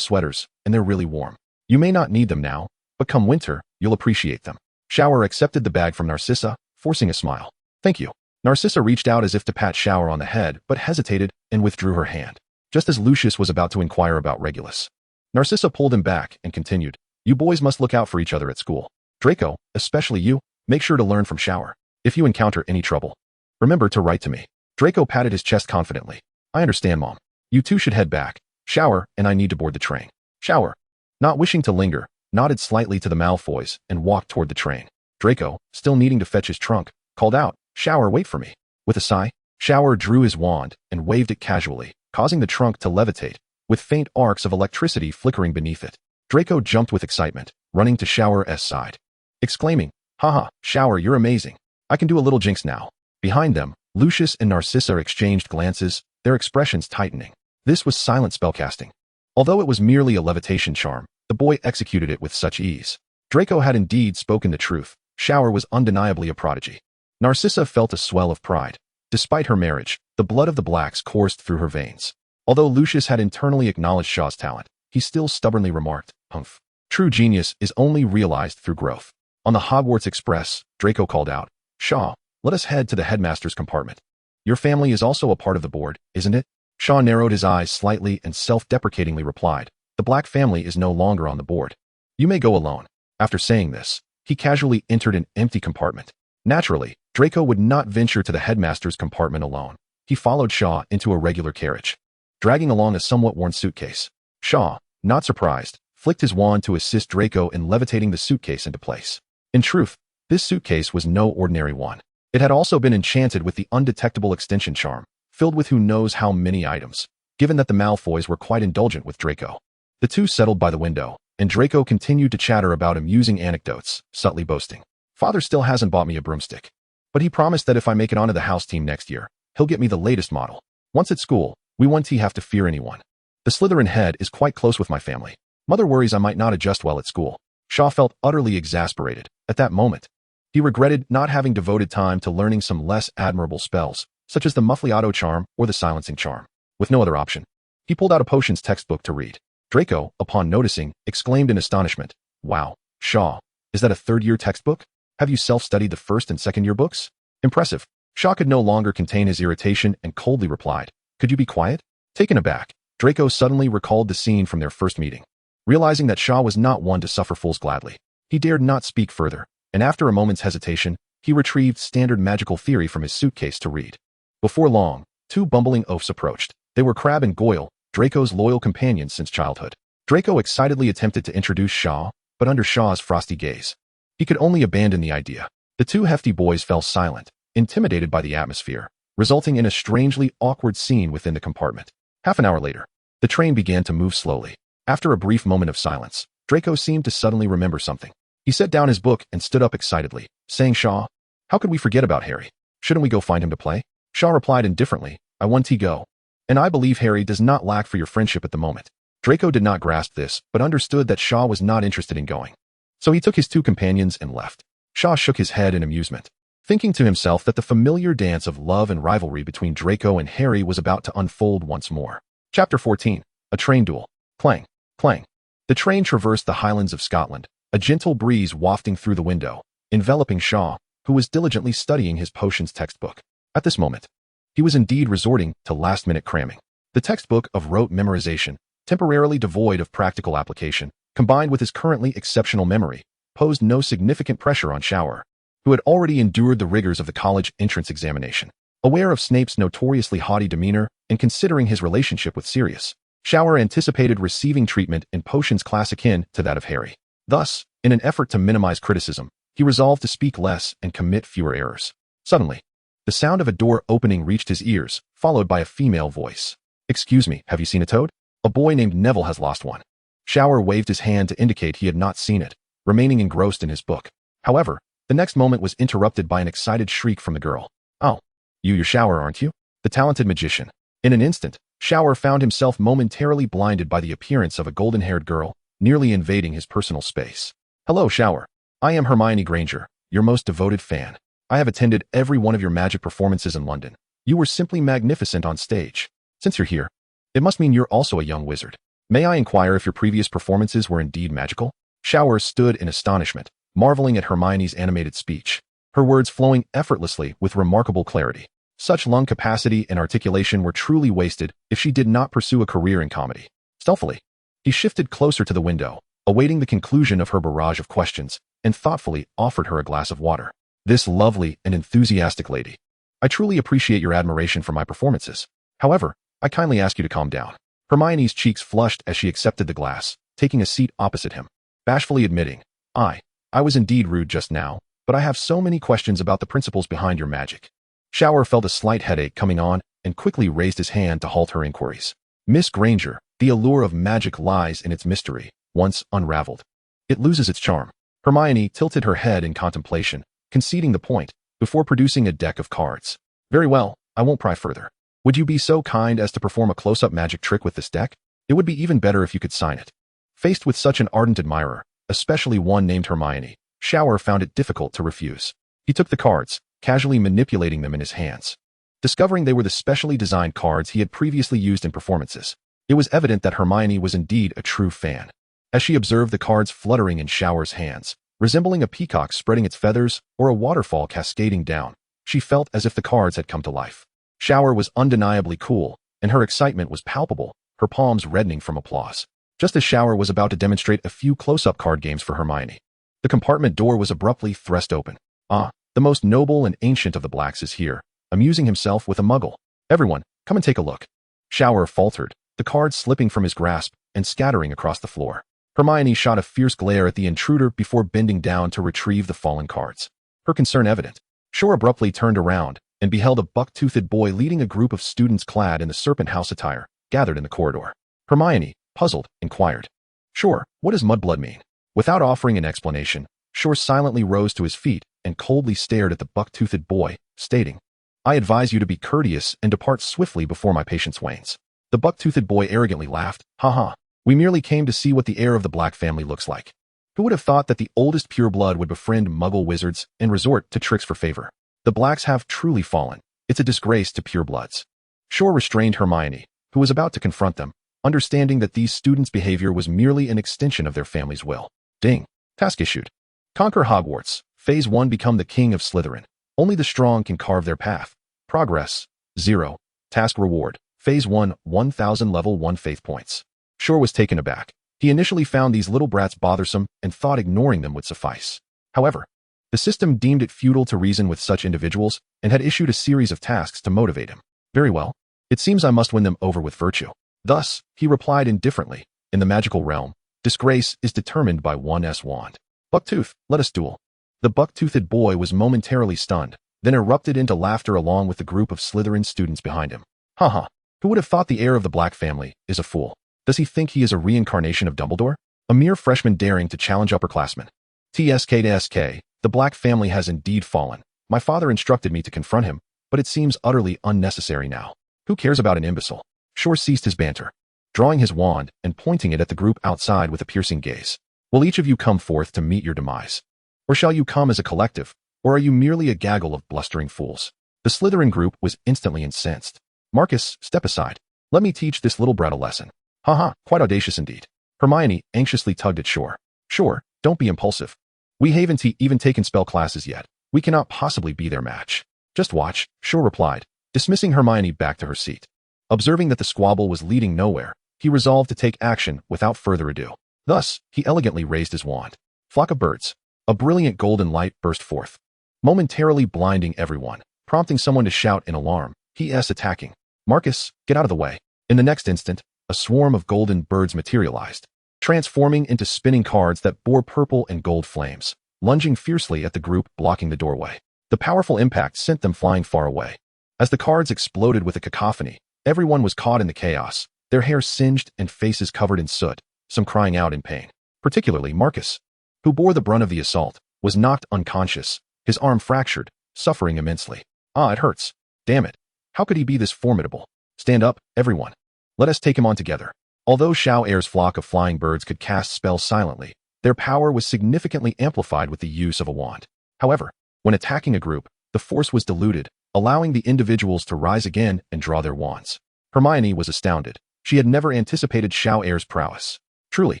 sweaters, and they're really warm. You may not need them now, but come winter, you'll appreciate them. Shower accepted the bag from Narcissa, forcing a smile. Thank you. Narcissa reached out as if to pat Shower on the head, but hesitated and withdrew her hand, just as Lucius was about to inquire about Regulus. Narcissa pulled him back and continued, You boys must look out for each other at school. Draco, especially you, make sure to learn from Shower. If you encounter any trouble, remember to write to me. Draco patted his chest confidently. I understand, Mom. You two should head back. Shower and I need to board the train. Shower, not wishing to linger, nodded slightly to the Malfoys and walked toward the train. Draco, still needing to fetch his trunk, called out, Shower, wait for me. With a sigh, Shower drew his wand and waved it casually, causing the trunk to levitate, with faint arcs of electricity flickering beneath it. Draco jumped with excitement, running to Shower's side, exclaiming, Haha, Shower, you're amazing. I can do a little jinx now. Behind them, Lucius and Narcissa exchanged glances, their expressions tightening. This was silent spellcasting. Although it was merely a levitation charm, the boy executed it with such ease. Draco had indeed spoken the truth. Shower was undeniably a prodigy. Narcissa felt a swell of pride. Despite her marriage, the blood of the Blacks coursed through her veins. Although Lucius had internally acknowledged Shaw's talent, he still stubbornly remarked, Humph. True genius is only realized through growth. On the Hogwarts Express, Draco called out, Shaw, let us head to the headmaster's compartment. Your family is also a part of the board, isn't it? Shaw narrowed his eyes slightly and self-deprecatingly replied, The Black family is no longer on the board. You may go alone. After saying this, he casually entered an empty compartment. Naturally, Draco would not venture to the headmaster's compartment alone. He followed Shaw into a regular carriage, dragging along a somewhat worn suitcase. Shaw, not surprised, flicked his wand to assist Draco in levitating the suitcase into place. In truth, this suitcase was no ordinary one. It had also been enchanted with the undetectable extension charm, filled with who knows how many items, given that the Malfoys were quite indulgent with Draco. The two settled by the window, and Draco continued to chatter about amusing anecdotes, subtly boasting. Father still hasn't bought me a broomstick, but he promised that if I make it onto the house team next year, he'll get me the latest model. Once at school, we won't have to fear anyone. The Slytherin head is quite close with my family. Mother worries I might not adjust well at school. Shaw felt utterly exasperated at that moment. He regretted not having devoted time to learning some less admirable spells, such as the Muffliato charm or the silencing charm. With no other option, he pulled out a potions textbook to read. Draco, upon noticing, exclaimed in astonishment, Wow, Shaw, is that a third-year textbook? Have you self-studied the first and second-year books? Impressive. Shaw could no longer contain his irritation and coldly replied, Could you be quiet? Taken aback, Draco suddenly recalled the scene from their first meeting. Realizing that Shaw was not one to suffer fools gladly, he dared not speak further, and after a moment's hesitation, he retrieved standard magical theory from his suitcase to read. Before long, two bumbling oafs approached. They were Crabbe and Goyle, Draco's loyal companions since childhood. Draco excitedly attempted to introduce Shaw, but under Shaw's frosty gaze, he could only abandon the idea. The two hefty boys fell silent, intimidated by the atmosphere, resulting in a strangely awkward scene within the compartment. Half an hour later, the train began to move slowly. After a brief moment of silence, Draco seemed to suddenly remember something. He set down his book and stood up excitedly, saying, Shaw, how could we forget about Harry? Shouldn't we go find him to play? Shaw replied indifferently, I want to go. And I believe Harry does not lack for your friendship at the moment. Draco did not grasp this, but understood that Shaw was not interested in going. So he took his two companions and left. Shaw shook his head in amusement, thinking to himself that the familiar dance of love and rivalry between Draco and Harry was about to unfold once more. Chapter 14. A Train Duel. Clang, clang. The train traversed the Highlands of Scotland, a gentle breeze wafting through the window, enveloping Shaw, who was diligently studying his potions textbook. At this moment, he was indeed resorting to last-minute cramming. The textbook of rote memorization, temporarily devoid of practical application, combined with his currently exceptional memory, posed no significant pressure on Shor, who had already endured the rigors of the college entrance examination. Aware of Snape's notoriously haughty demeanor and considering his relationship with Sirius, Shor anticipated receiving treatment in potions class akin to that of Harry. Thus, in an effort to minimize criticism, he resolved to speak less and commit fewer errors. Suddenly, the sound of a door opening reached his ears, followed by a female voice. "Excuse me, have you seen a toad? A boy named Neville has lost one." Shor waved his hand to indicate he had not seen it, remaining engrossed in his book. However, the next moment was interrupted by an excited shriek from the girl. "Oh, you're Shor, aren't you? The talented magician." In an instant, Shor found himself momentarily blinded by the appearance of a golden-haired girl, nearly invading his personal space. "Hello, Shor. I am Hermione Granger, your most devoted fan. I have attended every one of your magic performances in London. You were simply magnificent on stage. Since you're here, it must mean you're also a young wizard. May I inquire if your previous performances were indeed magical?" Shor stood in astonishment, marveling at Hermione's animated speech, her words flowing effortlessly with remarkable clarity. Such lung capacity and articulation were truly wasted if she did not pursue a career in comedy. Stealthily, he shifted closer to the window, awaiting the conclusion of her barrage of questions, and thoughtfully offered her a glass of water. "This lovely and enthusiastic lady. I truly appreciate your admiration for my performances. However, I kindly ask you to calm down." Hermione's cheeks flushed as she accepted the glass, taking a seat opposite him, bashfully admitting, I was indeed rude just now, but I have so many questions about the principles behind your magic." Shor felt a slight headache coming on and quickly raised his hand to halt her inquiries. "Miss Granger, the allure of magic lies in its mystery. Once unraveled, it loses its charm." Hermione tilted her head in contemplation, conceding the point, before producing a deck of cards. "Very well, I won't pry further. Would you be so kind as to perform a close-up magic trick with this deck? It would be even better if you could sign it." Faced with such an ardent admirer, especially one named Hermione, Shor found it difficult to refuse. He took the cards, casually manipulating them in his hands. Discovering they were the specially designed cards he had previously used in performances, it was evident that Hermione was indeed a true fan. As she observed the cards fluttering in Shor's hands, resembling a peacock spreading its feathers or a waterfall cascading down, she felt as if the cards had come to life. Shor was undeniably cool, and her excitement was palpable, her palms reddening from applause. Just as Shor was about to demonstrate a few close-up card games for Hermione, the compartment door was abruptly thrust open. "Ah, the most noble and ancient of the Blacks is here, amusing himself with a muggle. Everyone, come and take a look." Shor faltered, the cards slipping from his grasp and scattering across the floor. Hermione shot a fierce glare at the intruder before bending down to retrieve the fallen cards, her concern evident. Shor abruptly turned around and beheld a buck-toothed boy leading a group of students clad in the Serpent House attire, gathered in the corridor. Hermione, puzzled, inquired, "Shor, what does mudblood mean?" Without offering an explanation, Shor silently rose to his feet and coldly stared at the buck-toothed boy, stating, "I advise you to be courteous and depart swiftly before my patience wanes." The buck-toothed boy arrogantly laughed, "Ha ha. We merely came to see what the heir of the Black family looks like. Who would have thought that the oldest pureblood would befriend muggle wizards and resort to tricks for favor? The Blacks have truly fallen. It's a disgrace to purebloods." Shor restrained Hermione, who was about to confront them, understanding that these students' behavior was merely an extension of their family's will. Ding. Task issued. Conquer Hogwarts. Phase 1. Become the king of Slytherin. Only the strong can carve their path. Progress 0. Task reward. Phase 1. 1000 level 1 faith points. Shor was taken aback. He initially found these little brats bothersome and thought ignoring them would suffice. However, the system deemed it futile to reason with such individuals and had issued a series of tasks to motivate him. "Very well. It seems I must win them over with virtue." Thus, he replied indifferently, "In the magical realm, disgrace is determined by one's wand. Bucktooth, let us duel." The buck-toothed boy was momentarily stunned, then erupted into laughter along with the group of Slytherin students behind him. "Ha ha. Who would have thought the heir of the Black family is a fool? Does he think he is a reincarnation of Dumbledore? A mere freshman daring to challenge upperclassmen? TSK, the Black family has indeed fallen. My father instructed me to confront him, but it seems utterly unnecessary now. Who cares about an imbecile? Shor ceased his banter, drawing his wand and pointing it at the group outside with a piercing gaze. Will each of you come forth to meet your demise? Or shall you come as a collective, or are you merely a gaggle of blustering fools? The Slytherin group was instantly incensed. Marcus, step aside. Let me teach this little brat a lesson. Haha, quite audacious indeed. Hermione anxiously tugged at Shor. Shor, don't be impulsive. We haven't even taken spell classes yet. We cannot possibly be their match. Just watch, Shor replied, dismissing Hermione back to her seat. Observing that the squabble was leading nowhere, he resolved to take action without further ado. Thus, he elegantly raised his wand. Flock of birds. A brilliant golden light burst forth, momentarily blinding everyone, prompting someone to shout in alarm. He.s. attacking. Marcus, get out of the way. In the next instant, a swarm of golden birds materialized, transforming into spinning cards that bore purple and gold flames, lunging fiercely at the group blocking the doorway. The powerful impact sent them flying far away. As the cards exploded with a cacophony, everyone was caught in the chaos, their hair singed and faces covered in soot, some crying out in pain. Particularly Marcus, who bore the brunt of the assault, was knocked unconscious, his arm fractured, suffering immensely. Ah, it hurts. Damn it. How could he be this formidable? Stand up, everyone. Let us take him on together. Although Xiao'er's flock of flying birds could cast spells silently, their power was significantly amplified with the use of a wand. However, when attacking a group, the force was diluted, allowing the individuals to rise again and draw their wands. Hermione was astounded. She had never anticipated Xiao'er's prowess. Truly,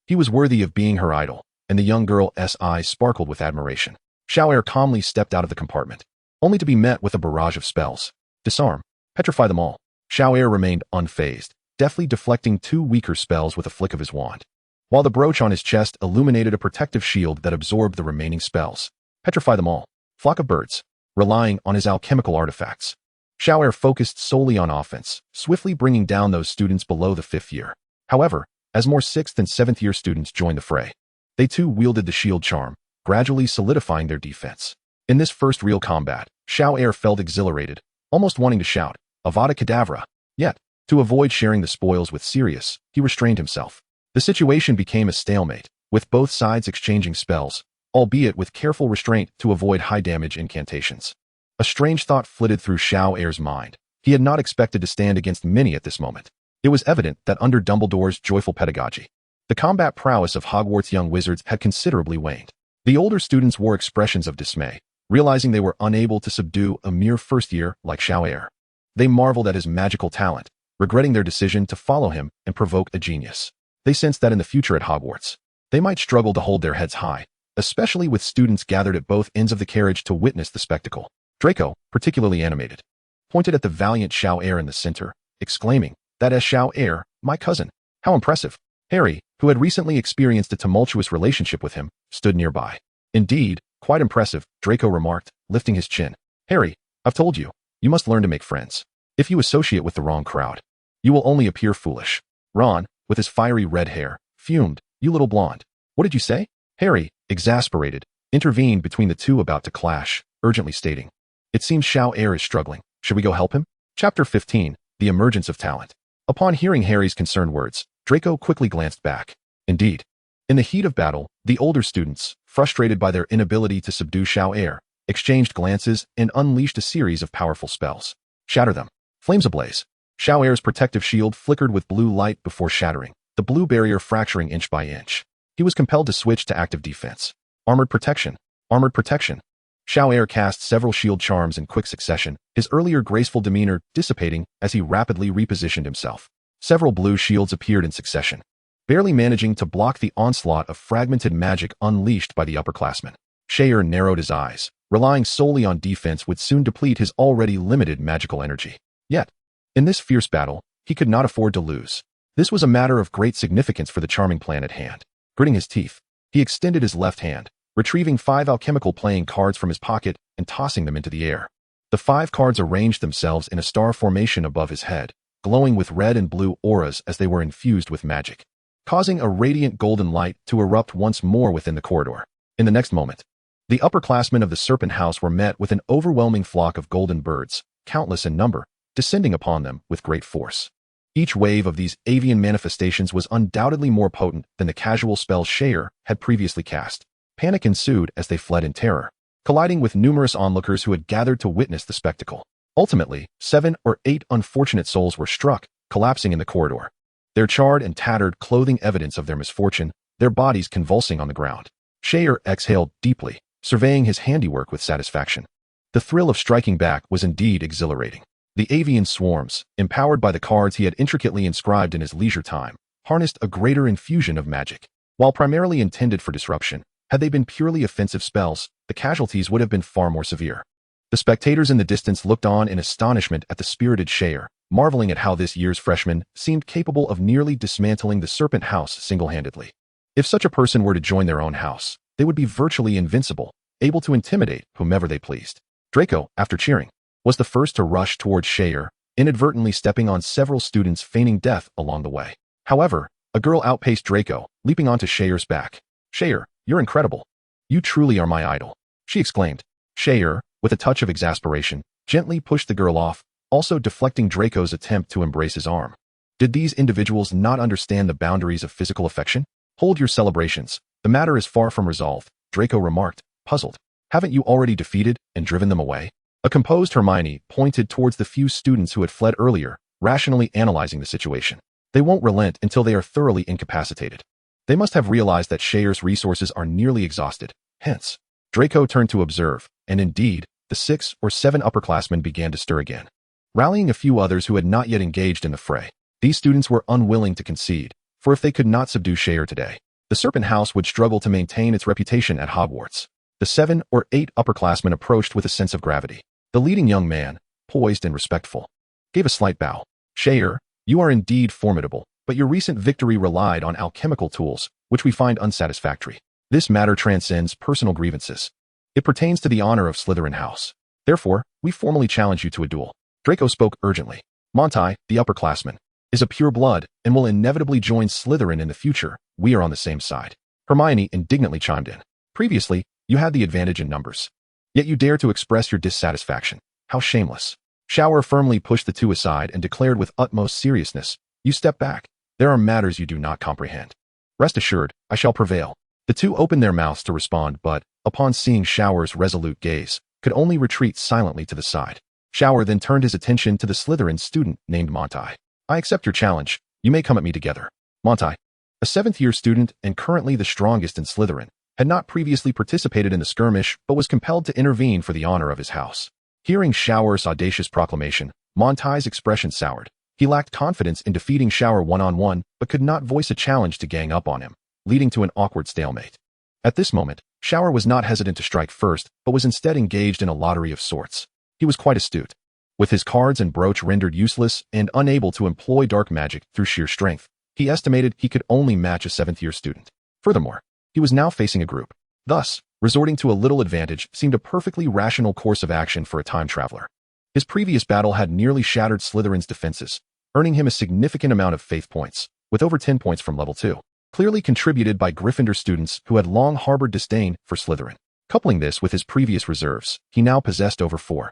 he was worthy of being her idol, and the young girl's eyes sparkled with admiration. Xiao'er calmly stepped out of the compartment, only to be met with a barrage of spells. Disarm. Petrify them all. Xiao'er remained unfazed, deftly deflecting two weaker spells with a flick of his wand, while the brooch on his chest illuminated a protective shield that absorbed the remaining spells. Petrify them all. Flock of birds. Relying on his alchemical artifacts, Xiao'er focused solely on offense, swiftly bringing down those students below the 5th year. However, as more 6th and 7th year students joined the fray, they too wielded the shield charm, gradually solidifying their defense. In this first real combat, Xiao'er felt exhilarated, almost wanting to shout, Avada Kedavra. Yet, to avoid sharing the spoils with Sirius, he restrained himself. The situation became a stalemate, with both sides exchanging spells, albeit with careful restraint to avoid high-damage incantations. A strange thought flitted through Xiao'er's mind. He had not expected to stand against many at this moment. It was evident that under Dumbledore's joyful pedagogy, the combat prowess of Hogwarts' young wizards had considerably waned. The older students wore expressions of dismay, realizing they were unable to subdue a mere first year like Xiao'er. They marveled at his magical talent, regretting their decision to follow him and provoke a genius. They sensed that in the future at Hogwarts, they might struggle to hold their heads high, especially with students gathered at both ends of the carriage to witness the spectacle. Draco, particularly animated, pointed at the valiant Xiao'er in the center, exclaiming, "That is Xiao'er, my cousin. How impressive." Harry, who had recently experienced a tumultuous relationship with him, stood nearby. "Indeed, quite impressive," Draco remarked, lifting his chin. "Harry, I've told you, you must learn to make friends. If you associate with the wrong crowd, you will only appear foolish." Ron, with his fiery red hair, fumed, "You little blonde. What did you say?" Harry, exasperated, intervened between the two about to clash, urgently stating, "It seems Xiao'er is struggling. Should we go help him?" Chapter 15, The Emergence of Talent. Upon hearing Harry's concerned words, Draco quickly glanced back. Indeed, in the heat of battle, the older students, frustrated by their inability to subdue Xiao'er, exchanged glances and unleashed a series of powerful spells. Shatter them. Flames ablaze. Xiao'er's protective shield flickered with blue light before shattering, the blue barrier fracturing inch by inch. He was compelled to switch to active defense. Armored protection. Armored protection. Xiao'er cast several shield charms in quick succession, his earlier graceful demeanor dissipating as he rapidly repositioned himself. Several blue shields appeared in succession, barely managing to block the onslaught of fragmented magic unleashed by the upperclassmen. Xiao'er narrowed his eyes. Relying solely on defense would soon deplete his already limited magical energy. Yet, in this fierce battle, he could not afford to lose. This was a matter of great significance for the charming plan at hand. Gritting his teeth, he extended his left hand, retrieving 5 alchemical playing cards from his pocket and tossing them into the air. The 5 cards arranged themselves in a star formation above his head, glowing with red and blue auras as they were infused with magic, causing a radiant golden light to erupt once more within the corridor. In the next moment, the upperclassmen of the Serpent House were met with an overwhelming flock of golden birds, countless in number, descending upon them with great force. Each wave of these avian manifestations was undoubtedly more potent than the casual spells Xiao'er had previously cast. Panic ensued as they fled in terror, colliding with numerous onlookers who had gathered to witness the spectacle. Ultimately, 7 or 8 unfortunate souls were struck, collapsing in the corridor. Their charred and tattered clothing evidence of their misfortune, their bodies convulsing on the ground. Shor exhaled deeply, surveying his handiwork with satisfaction. The thrill of striking back was indeed exhilarating. The avian swarms, empowered by the cards he had intricately inscribed in his leisure time, harnessed a greater infusion of magic. While primarily intended for disruption, had they been purely offensive spells, the casualties would have been far more severe. The spectators in the distance looked on in astonishment at the spirited Shor, marveling at how this year's freshman seemed capable of nearly dismantling the Serpent House single-handedly. If such a person were to join their own house, they would be virtually invincible, able to intimidate whomever they pleased. Draco, after cheering, was the first to rush towards Shor, inadvertently stepping on several students feigning death along the way. However, a girl outpaced Draco, leaping onto Shor's back. "Shor, you're incredible. You truly are my idol," she exclaimed. Shor, with a touch of exasperation, gently pushed the girl off, also deflecting Draco's attempt to embrace his arm. Did these individuals not understand the boundaries of physical affection? "Hold your celebrations. The matter is far from resolved," Draco remarked, puzzled. "Haven't you already defeated and driven them away?" A composed Hermione pointed towards the few students who had fled earlier, rationally analyzing the situation. "They won't relent until they are thoroughly incapacitated. They must have realized that Shor's resources are nearly exhausted. Hence." Draco turned to observe, and indeed, the 6 or 7 upperclassmen began to stir again, rallying a few others who had not yet engaged in the fray. These students were unwilling to concede, for if they could not subdue Shor today, the Serpent House would struggle to maintain its reputation at Hogwarts. The 7 or 8 upperclassmen approached with a sense of gravity. The leading young man, poised and respectful, gave a slight bow. "Shor, you are indeed formidable, but your recent victory relied on alchemical tools, which we find unsatisfactory. This matter transcends personal grievances. It pertains to the honor of Slytherin House. Therefore, we formally challenge you to a duel." Draco spoke urgently. "Monty, the upperclassman, is a pure blood and will inevitably join Slytherin in the future. We are on the same side." Hermione indignantly chimed in. "Previously, you had the advantage in numbers. Yet you dare to express your dissatisfaction. How shameless." Shor firmly pushed the two aside and declared with utmost seriousness, "You step back. There are matters you do not comprehend. Rest assured, I shall prevail." The two opened their mouths to respond, but, upon seeing Shor's resolute gaze, could only retreat silently to the side. Shor then turned his attention to the Slytherin student named Monty. "I accept your challenge. You may come at me together." Monty, a 7th-year student and currently the strongest in Slytherin, had not previously participated in the skirmish but was compelled to intervene for the honor of his house. Hearing Shor's audacious proclamation, Monty's expression soured. He lacked confidence in defeating Shor one-on-one but could not voice a challenge to gang up on him, leading to an awkward stalemate. At this moment, Shor was not hesitant to strike first but was instead engaged in a lottery of sorts. He was quite astute. With his cards and brooch rendered useless and unable to employ dark magic through sheer strength, he estimated he could only match a 7th-year student. Furthermore, he was now facing a group. Thus, resorting to a little advantage seemed a perfectly rational course of action for a time traveler. His previous battle had nearly shattered Slytherin's defenses, earning him a significant amount of faith points, with over 10 points from level 2, clearly contributed by Gryffindor students who had long harbored disdain for Slytherin. Coupling this with his previous reserves, he now possessed over 4,000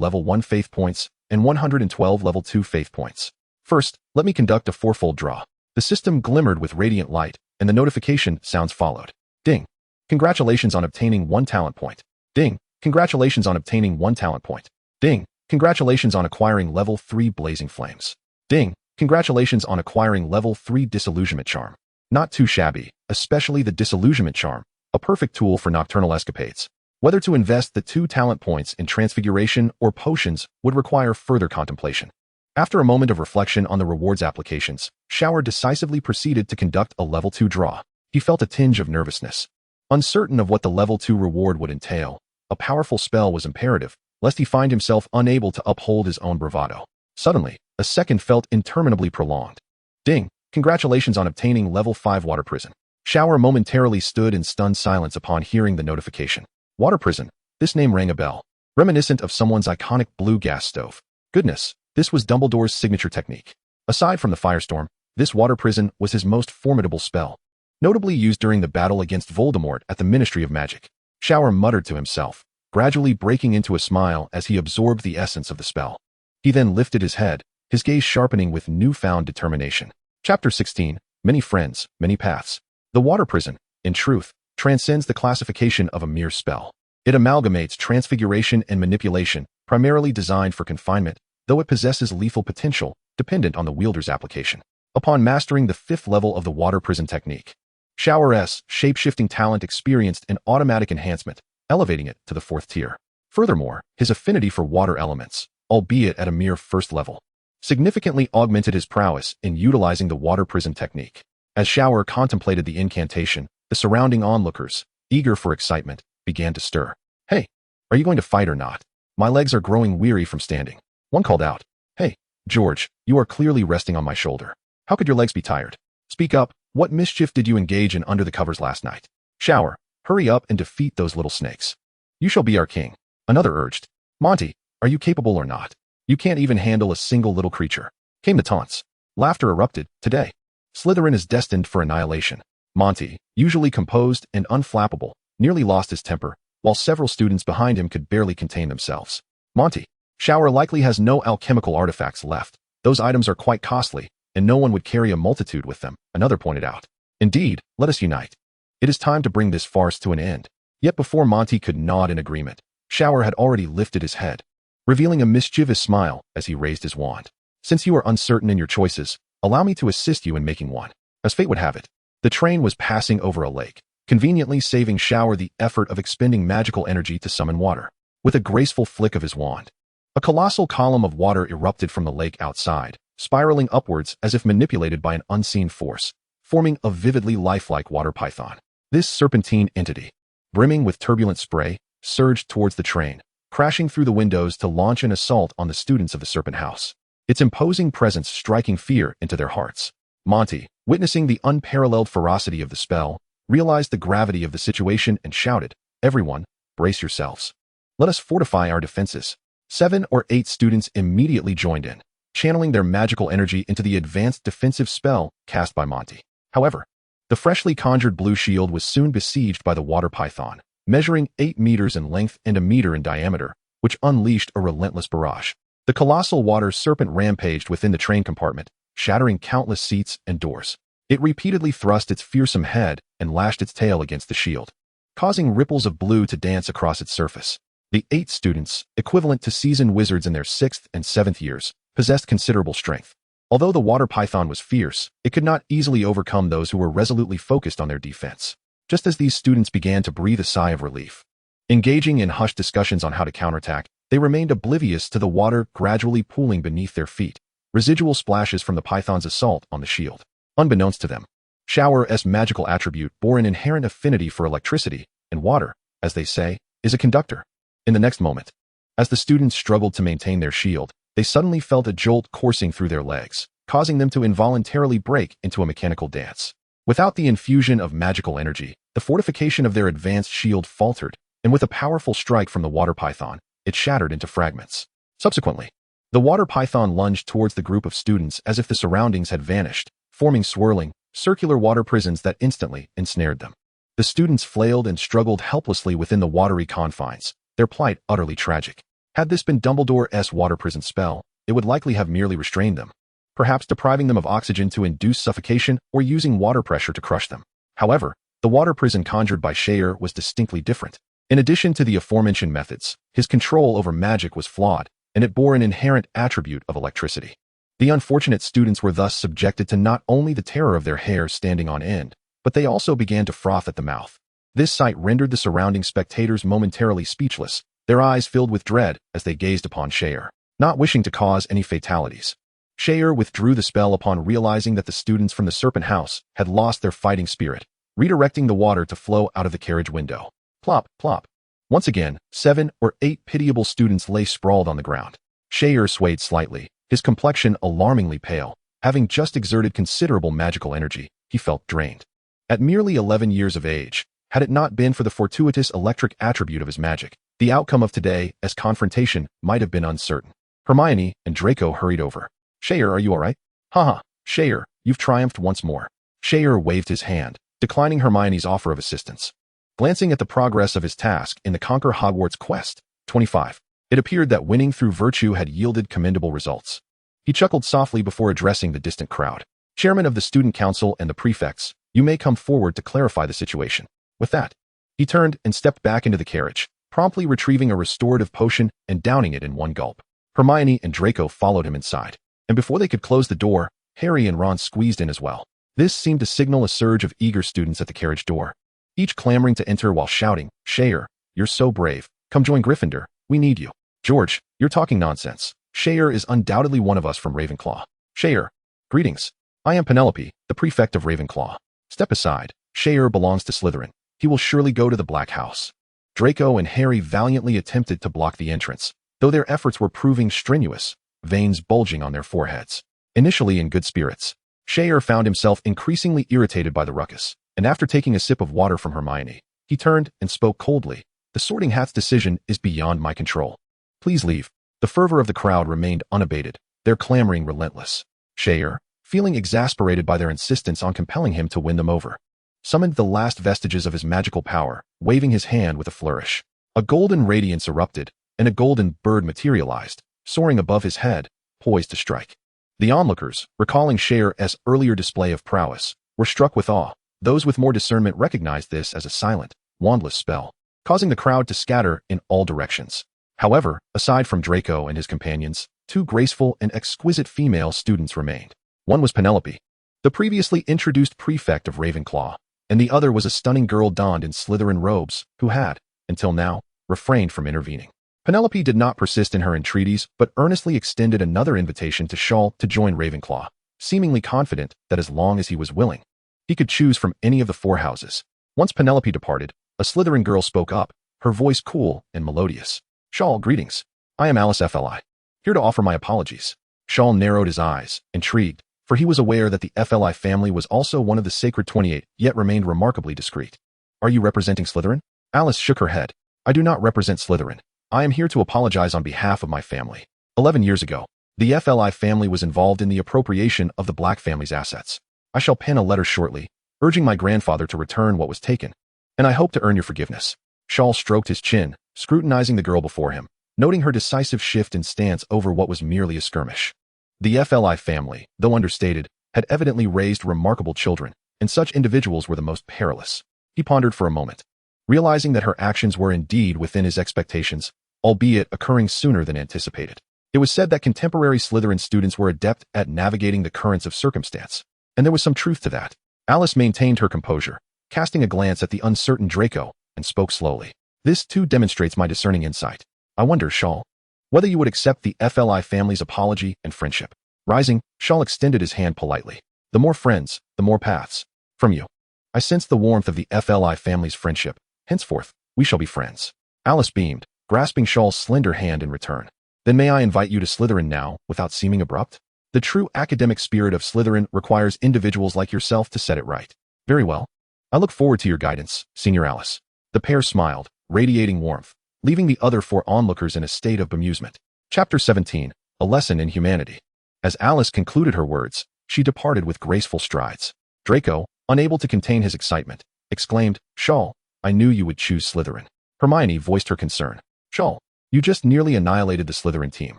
level 1 faith points and 112 level 2 faith points. First, let me conduct a fourfold draw. The system glimmered with radiant light, and the notification sounds followed. Ding. Congratulations on obtaining 1 talent point. Ding. Congratulations on obtaining 1 talent point. Ding. Congratulations on acquiring level 3 Blazing Flames. Ding. Congratulations on acquiring level 3 Disillusionment Charm. Not too shabby, especially the Disillusionment Charm, a perfect tool for nocturnal escapades. Whether to invest the 2 talent points in Transfiguration or Potions would require further contemplation. After a moment of reflection on the rewards applications, Shor decisively proceeded to conduct a level 2 draw. He felt a tinge of nervousness. Uncertain of what the level 2 reward would entail, a powerful spell was imperative, lest he find himself unable to uphold his own bravado. Suddenly, a second felt interminably prolonged. Ding! Congratulations on obtaining level 5 Water Prison. Shor momentarily stood in stunned silence upon hearing the notification. Water Prison. This name rang a bell, reminiscent of someone's iconic blue gas stove. Goodness, this was Dumbledore's signature technique. Aside from the Firestorm, this Water Prison was his most formidable spell, notably used during the battle against Voldemort at the Ministry of Magic. Shor muttered to himself, gradually breaking into a smile as he absorbed the essence of the spell. He then lifted his head, his gaze sharpening with newfound determination. Chapter 16, Many Friends, Many Paths. The Water Prison, in truth, transcends the classification of a mere spell. It amalgamates transfiguration and manipulation, primarily designed for confinement, though it possesses lethal potential, dependent on the wielder's application. Upon mastering the 5th level of the water prison technique, Xiao's shape-shifting talent experienced an automatic enhancement, elevating it to the 4th tier. Furthermore, his affinity for water elements, albeit at a mere 1st level, significantly augmented his prowess in utilizing the water prison technique. As Xiao contemplated the incantation, the surrounding onlookers, eager for excitement, began to stir. "Hey, are you going to fight or not? My legs are growing weary from standing." One called out. "Hey, George, you are clearly resting on my shoulder. How could your legs be tired? Speak up, what mischief did you engage in under the covers last night? Xiao, hurry up and defeat those little snakes. You shall be our king." Another urged. "Monty, are you capable or not? You can't even handle a single little creature." Came the taunts. Laughter erupted. "Today, Slytherin is destined for annihilation." Monty, usually composed and unflappable, nearly lost his temper, while several students behind him could barely contain themselves. "Monty, Xiao likely has no alchemical artifacts left. Those items are quite costly, and no one would carry a multitude with them," another pointed out. "Indeed, let us unite. It is time to bring this farce to an end." Yet before Monty could nod in agreement, Xiao had already lifted his head, revealing a mischievous smile as he raised his wand. "Since you are uncertain in your choices, allow me to assist you in making one." As fate would have it, the train was passing over a lake, conveniently saving Xiao the effort of expending magical energy to summon water. With a graceful flick of his wand, a colossal column of water erupted from the lake outside, spiraling upwards as if manipulated by an unseen force, forming a vividly lifelike water python. This serpentine entity, brimming with turbulent spray, surged towards the train, crashing through the windows to launch an assault on the students of the Serpent House, its imposing presence striking fear into their hearts. Monty, witnessing the unparalleled ferocity of the spell, realized the gravity of the situation and shouted, "Everyone, brace yourselves. Let us fortify our defenses." 7 or 8 students immediately joined in, channeling their magical energy into the advanced defensive spell cast by Monty. However, the freshly conjured blue shield was soon besieged by the water python, measuring 8 meters in length and a meter in diameter, which unleashed a relentless barrage. The colossal water serpent rampaged within the train compartment, shattering countless seats and doors. It repeatedly thrust its fearsome head and lashed its tail against the shield, causing ripples of blue to dance across its surface. The 8 students, equivalent to seasoned wizards in their 6th and 7th years, possessed considerable strength. Although the water python was fierce, it could not easily overcome those who were resolutely focused on their defense. Just as these students began to breathe a sigh of relief, engaging in hushed discussions on how to counterattack, they remained oblivious to the water gradually pooling beneath their feet, residual splashes from the python's assault on the shield. Unbeknownst to them, Xiao's magical attribute bore an inherent affinity for electricity, and water, as they say, is a conductor. In the next moment, as the students struggled to maintain their shield, they suddenly felt a jolt coursing through their legs, causing them to involuntarily break into a mechanical dance. Without the infusion of magical energy, the fortification of their advanced shield faltered, and with a powerful strike from the water python, it shattered into fragments. Subsequently, the water python lunged towards the group of students as if the surroundings had vanished, forming swirling, circular water prisons that instantly ensnared them. The students flailed and struggled helplessly within the watery confines, their plight utterly tragic. Had this been Dumbledore's water prison spell, it would likely have merely restrained them, perhaps depriving them of oxygen to induce suffocation or using water pressure to crush them. However, the water prison conjured by Shor was distinctly different. In addition to the aforementioned methods, his control over magic was flawed, and it bore an inherent attribute of electricity. The unfortunate students were thus subjected to not only the terror of their hair standing on end, but they also began to froth at the mouth. This sight rendered the surrounding spectators momentarily speechless, their eyes filled with dread as they gazed upon Shor. Not wishing to cause any fatalities, Shor withdrew the spell upon realizing that the students from the Serpent House had lost their fighting spirit, redirecting the water to flow out of the carriage window. Plop, plop. Once again, 7 or 8 pitiable students lay sprawled on the ground. Shor swayed slightly, his complexion alarmingly pale. Having just exerted considerable magical energy, he felt drained. At merely 11 years of age, had it not been for the fortuitous electric attribute of his magic, the outcome of today's confrontation might have been uncertain. Hermione and Draco hurried over. "Shor, are you all right?" "Haha, Shor, you've triumphed once more." Shor waved his hand, declining Hermione's offer of assistance. Glancing at the progress of his task in the Conquer Hogwarts quest, 25, it appeared that winning through virtue had yielded commendable results. He chuckled softly before addressing the distant crowd. "Chairman of the Student Council and the prefects, you may come forward to clarify the situation." With that, he turned and stepped back into the carriage, promptly retrieving a restorative potion and downing it in one gulp. Hermione and Draco followed him inside, and before they could close the door, Harry and Ron squeezed in as well. This seemed to signal a surge of eager students at the carriage door, each clamoring to enter while shouting, "Shor, you're so brave. Come join Gryffindor. We need you." "George, you're talking nonsense. Shor is undoubtedly one of us from Ravenclaw." "Shor, greetings. I am Penelope, the prefect of Ravenclaw. Step aside. Shor belongs to Slytherin. He will surely go to the Black House." Draco and Harry valiantly attempted to block the entrance, though their efforts were proving strenuous, veins bulging on their foreheads. Initially in good spirits, Shor found himself increasingly irritated by the ruckus, and after taking a sip of water from Hermione, he turned and spoke coldly. "The Sorting Hat's decision is beyond my control. Please leave." The fervor of the crowd remained unabated, their clamoring relentless. Shor, feeling exasperated by their insistence on compelling him to win them over, summoned the last vestiges of his magical power, waving his hand with a flourish. A golden radiance erupted, and a golden bird materialized, soaring above his head, poised to strike. The onlookers, recalling Shor's earlier display of prowess, were struck with awe. Those with more discernment recognized this as a silent, wandless spell, causing the crowd to scatter in all directions. However, aside from Draco and his companions, two graceful and exquisite female students remained. One was Penelope, the previously introduced prefect of Ravenclaw, and the other was a stunning girl donned in Slytherin robes, who had, until now, refrained from intervening. Penelope did not persist in her entreaties, but earnestly extended another invitation to Shiao to join Ravenclaw, seemingly confident that as long as he was willing, he could choose from any of the four houses. Once Penelope departed, a Slytherin girl spoke up, her voice cool and melodious. "Shiao, greetings. I am Alice FLI, here to offer my apologies." Shiao narrowed his eyes, intrigued, for he was aware that the FLI family was also one of the Sacred 28, yet remained remarkably discreet. "Are you representing Slytherin?" Alice shook her head. "I do not represent Slytherin. I am here to apologize on behalf of my family. 11 years ago, the FLI family was involved in the appropriation of the Black family's assets. I shall pen a letter shortly, urging my grandfather to return what was taken, and I hope to earn your forgiveness." Shiao stroked his chin, scrutinizing the girl before him, noting her decisive shift in stance over what was merely a skirmish. The FLI family, though understated, had evidently raised remarkable children, and such individuals were the most perilous. He pondered for a moment, realizing that her actions were indeed within his expectations, albeit occurring sooner than anticipated. It was said that contemporary Slytherin students were adept at navigating the currents of circumstance, and there was some truth to that. Alice maintained her composure, casting a glance at the uncertain Draco, and spoke slowly. "This too demonstrates my discerning insight. I wonder, Shiao, whether you would accept the FLI family's apology and friendship." Rising, Shiao extended his hand politely. "The more friends, the more paths. From you, I sense the warmth of the FLI family's friendship. Henceforth, we shall be friends." Alice beamed, grasping Shiao's slender hand in return. "Then may I invite you to Slytherin now, without seeming abrupt? The true academic spirit of Slytherin requires individuals like yourself to set it right." "Very well. I look forward to your guidance, Senior Alice." The pair smiled, radiating warmth, leaving the other four onlookers in a state of bemusement. Chapter 17, A Lesson in Humanity. As Alice concluded her words, she departed with graceful strides. Draco, unable to contain his excitement, exclaimed, "Shiao, I knew you would choose Slytherin." Hermione voiced her concern. "Shiao, you just nearly annihilated the Slytherin team.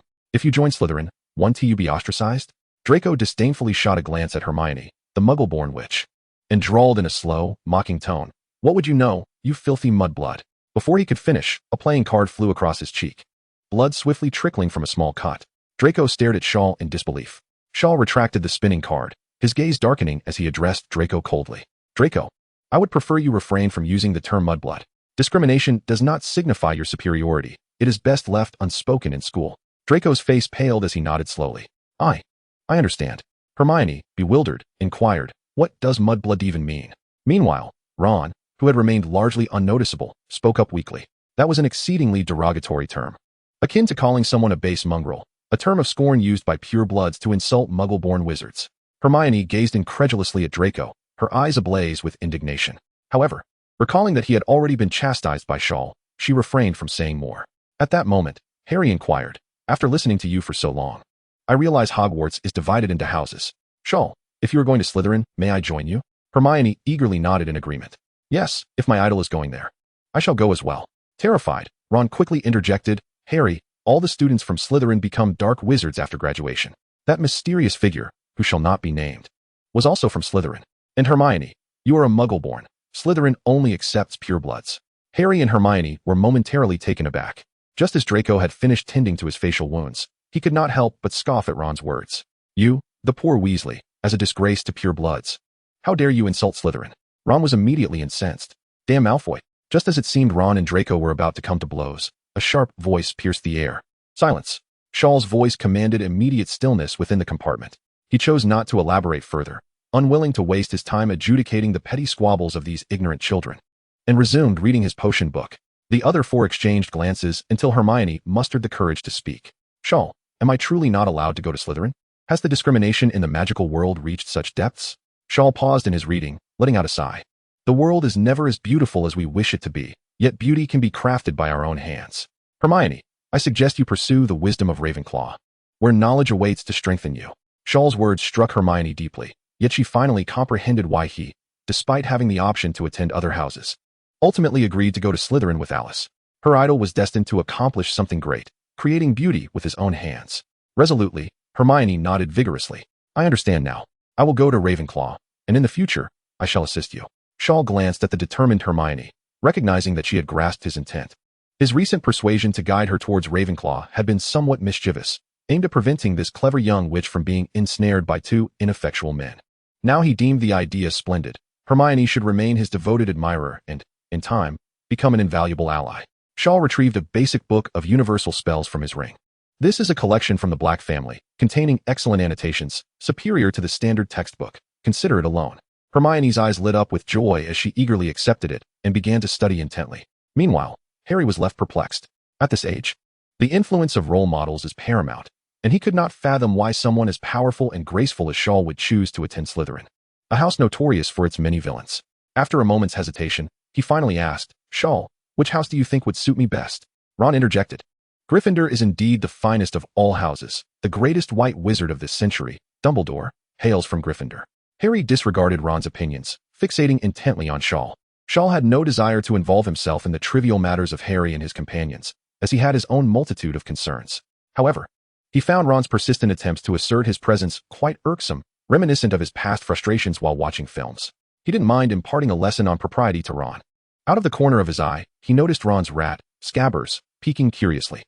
If you join Slytherin, won't you be ostracized?" Draco disdainfully shot a glance at Hermione, the muggle-born witch, and drawled in a slow, mocking tone, "What would you know, you filthy mudblood?" Before he could finish, a playing card flew across his cheek, blood swiftly trickling from a small cut. Draco stared at Shiao in disbelief. Shiao retracted the spinning card, his gaze darkening as he addressed Draco coldly. "Draco, I would prefer you refrain from using the term mudblood. Discrimination does not signify your superiority. It is best left unspoken in school." Draco's face paled as he nodded slowly. I understand." Hermione, bewildered, inquired, "What does mudblood even mean?" Meanwhile, Ron, who had remained largely unnoticeable, spoke up weakly. "That was an exceedingly derogatory term, akin to calling someone a base mongrel, a term of scorn used by purebloods to insult muggle-born wizards." Hermione gazed incredulously at Draco, her eyes ablaze with indignation. However, recalling that he had already been chastised by Shiao, she refrained from saying more. At that moment, Harry inquired, "After listening to you for so long, I realize Hogwarts is divided into houses. Shiao, if you are going to Slytherin, may I join you?" Hermione eagerly nodded in agreement. "Yes, if my idol is going there. I shall go as well." Terrified, Ron quickly interjected, "Harry, all the students from Slytherin become dark wizards after graduation. That mysterious figure, who shall not be named, was also from Slytherin. And Hermione, you are a muggle-born. Slytherin only accepts purebloods." Harry and Hermione were momentarily taken aback. Just as Draco had finished tending to his facial wounds, He could not help but scoff at Ron's words. You, the poor Weasley, as a disgrace to pure bloods. How dare you insult Slytherin? Ron was immediately incensed. Damn Malfoy. Just as it seemed Ron and Draco were about to come to blows, a sharp voice pierced the air. Silence. Shaw's voice commanded immediate stillness within the compartment. He chose not to elaborate further, unwilling to waste his time adjudicating the petty squabbles of these ignorant children, and resumed reading his potion book. The other four exchanged glances until Hermione mustered the courage to speak. Shaw, am I truly not allowed to go to Slytherin? Has the discrimination in the magical world reached such depths? Shaw paused in his reading, letting out a sigh. The world is never as beautiful as we wish it to be, yet beauty can be crafted by our own hands. Hermione, I suggest you pursue the wisdom of Ravenclaw, where knowledge awaits to strengthen you. Shaw's words struck Hermione deeply, yet she finally comprehended why he, despite having the option to attend other houses, ultimately agreed to go to Slytherin with Alice. Her idol was destined to accomplish something great, creating beauty with his own hands. Resolutely, Hermione nodded vigorously. I understand now. I will go to Ravenclaw, and in the future, I shall assist you. Shaw glanced at the determined Hermione, recognizing that she had grasped his intent. His recent persuasion to guide her towards Ravenclaw had been somewhat mischievous, aimed at preventing this clever young witch from being ensnared by two ineffectual men. Now he deemed the idea splendid. Hermione should remain his devoted admirer and, in time, become an invaluable ally. Shaw retrieved a basic book of universal spells from his ring. This is a collection from the Black family, containing excellent annotations, superior to the standard textbook. Consider it alone. Hermione's eyes lit up with joy as she eagerly accepted it and began to study intently. Meanwhile, Harry was left perplexed. At this age, the influence of role models is paramount, and he could not fathom why someone as powerful and graceful as Shaw would choose to attend Slytherin, a house notorious for its many villains. After a moment's hesitation, he finally asked, Shaw, which house do you think would suit me best? Ron interjected. Gryffindor is indeed the finest of all houses. The greatest white wizard of this century, Dumbledore, hails from Gryffindor. Harry disregarded Ron's opinions, fixating intently on Shaw. Shaw had no desire to involve himself in the trivial matters of Harry and his companions, as he had his own multitude of concerns. However, he found Ron's persistent attempts to assert his presence quite irksome, reminiscent of his past frustrations while watching films. He didn't mind imparting a lesson on propriety to Ron. Out of the corner of his eye, he noticed Ron's rat, Scabbers, peeking curiously.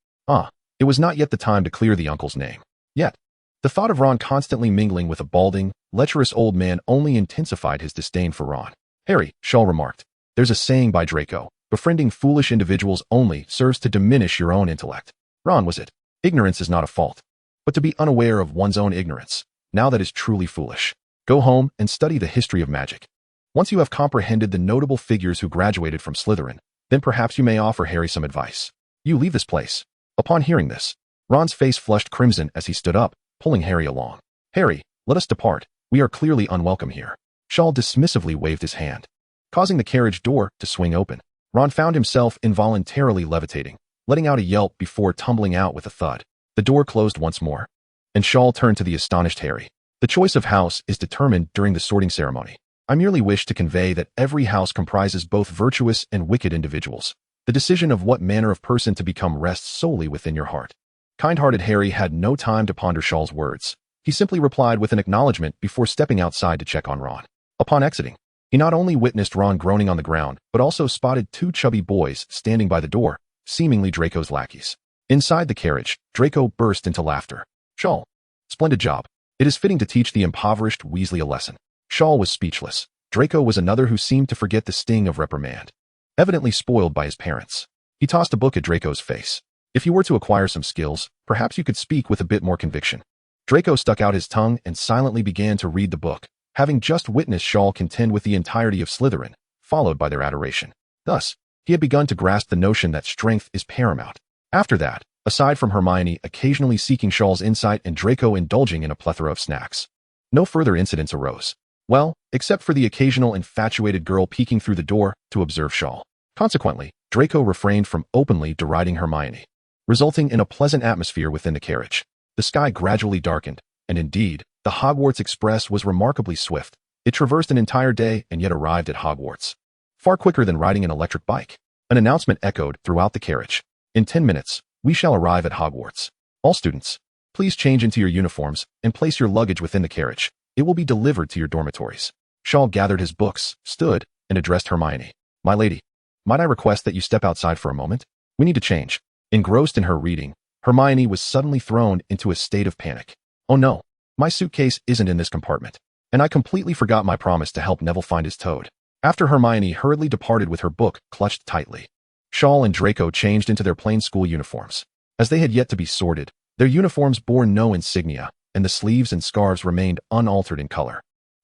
It was not yet the time to clear the uncle's name. Yet, the thought of Ron constantly mingling with a balding, lecherous old man only intensified his disdain for Ron. Harry, Shaw remarked, there's a saying by Draco, befriending foolish individuals only serves to diminish your own intellect. Ron, was it? Ignorance is not a fault, but to be unaware of one's own ignorance, now that is truly foolish. Go home and study the history of magic. Once you have comprehended the notable figures who graduated from Slytherin, then perhaps you may offer Harry some advice. You leave this place. Upon hearing this, Ron's face flushed crimson as he stood up, pulling Harry along. Harry, let us depart. We are clearly unwelcome here. Shaw dismissively waved his hand, causing the carriage door to swing open. Ron found himself involuntarily levitating, letting out a yelp before tumbling out with a thud. The door closed once more, and Shaw turned to the astonished Harry. The choice of house is determined during the sorting ceremony. I merely wish to convey that every house comprises both virtuous and wicked individuals. The decision of what manner of person to become rests solely within your heart. Kind-hearted Harry had no time to ponder Shaw's words. He simply replied with an acknowledgement before stepping outside to check on Ron. Upon exiting, he not only witnessed Ron groaning on the ground, but also spotted two chubby boys standing by the door, seemingly Draco's lackeys. Inside the carriage, Draco burst into laughter. Shaw, splendid job. It is fitting to teach the impoverished Weasley a lesson. Shaw was speechless. Draco was another who seemed to forget the sting of reprimand, evidently spoiled by his parents. He tossed a book at Draco's face. If you were to acquire some skills, perhaps you could speak with a bit more conviction. Draco stuck out his tongue and silently began to read the book, having just witnessed Shaw contend with the entirety of Slytherin, followed by their adoration. Thus, he had begun to grasp the notion that strength is paramount. After that, aside from Hermione occasionally seeking Shaw's insight and Draco indulging in a plethora of snacks, no further incidents arose. Well, except for the occasional infatuated girl peeking through the door to observe Shaw. Consequently, Draco refrained from openly deriding Hermione, resulting in a pleasant atmosphere within the carriage. The sky gradually darkened, and indeed, the Hogwarts Express was remarkably swift. It traversed an entire day and yet arrived at Hogwarts far quicker than riding an electric bike. An announcement echoed throughout the carriage. In 10 minutes, we shall arrive at Hogwarts. All students, please change into your uniforms and place your luggage within the carriage. It will be delivered to your dormitories. Shaw gathered his books, stood, and addressed Hermione. My lady, might I request that you step outside for a moment? We need to change. Engrossed in her reading, Hermione was suddenly thrown into a state of panic. Oh no, my suitcase isn't in this compartment. And I completely forgot my promise to help Neville find his toad. After Hermione hurriedly departed with her book clutched tightly, Shaw and Draco changed into their plain school uniforms. As they had yet to be sorted, their uniforms bore no insignia, and the sleeves and scarves remained unaltered in color.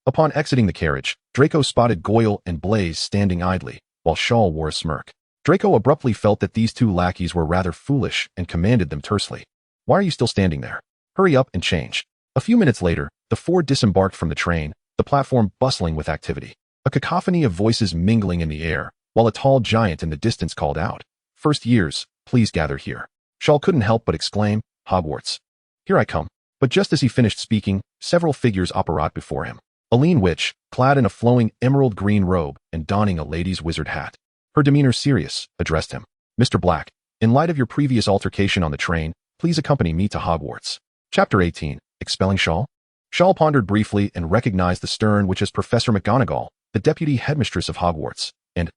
Upon exiting the carriage, Draco spotted Goyle and Blaise standing idly, while Shaw wore a smirk. Draco abruptly felt that these two lackeys were rather foolish and commanded them tersely. Why are you still standing there? Hurry up and change. A few minutes later, the four disembarked from the train, the platform bustling with activity. A cacophony of voices mingling in the air, while a tall giant in the distance called out, "First years, please gather here." Shaw couldn't help but exclaim, "Hogwarts. Here I come." But just as he finished speaking, several figures apparat before him. A lean witch, clad in a flowing emerald green robe and donning a lady's wizard hat. Her demeanor serious, addressed him. "Mr. Black, in light of your previous altercation on the train, please accompany me to Hogwarts." Chapter 18, Expelling Shaw? Shaw pondered briefly and recognized the stern witch as Professor McGonagall, the deputy headmistress of Hogwarts, and,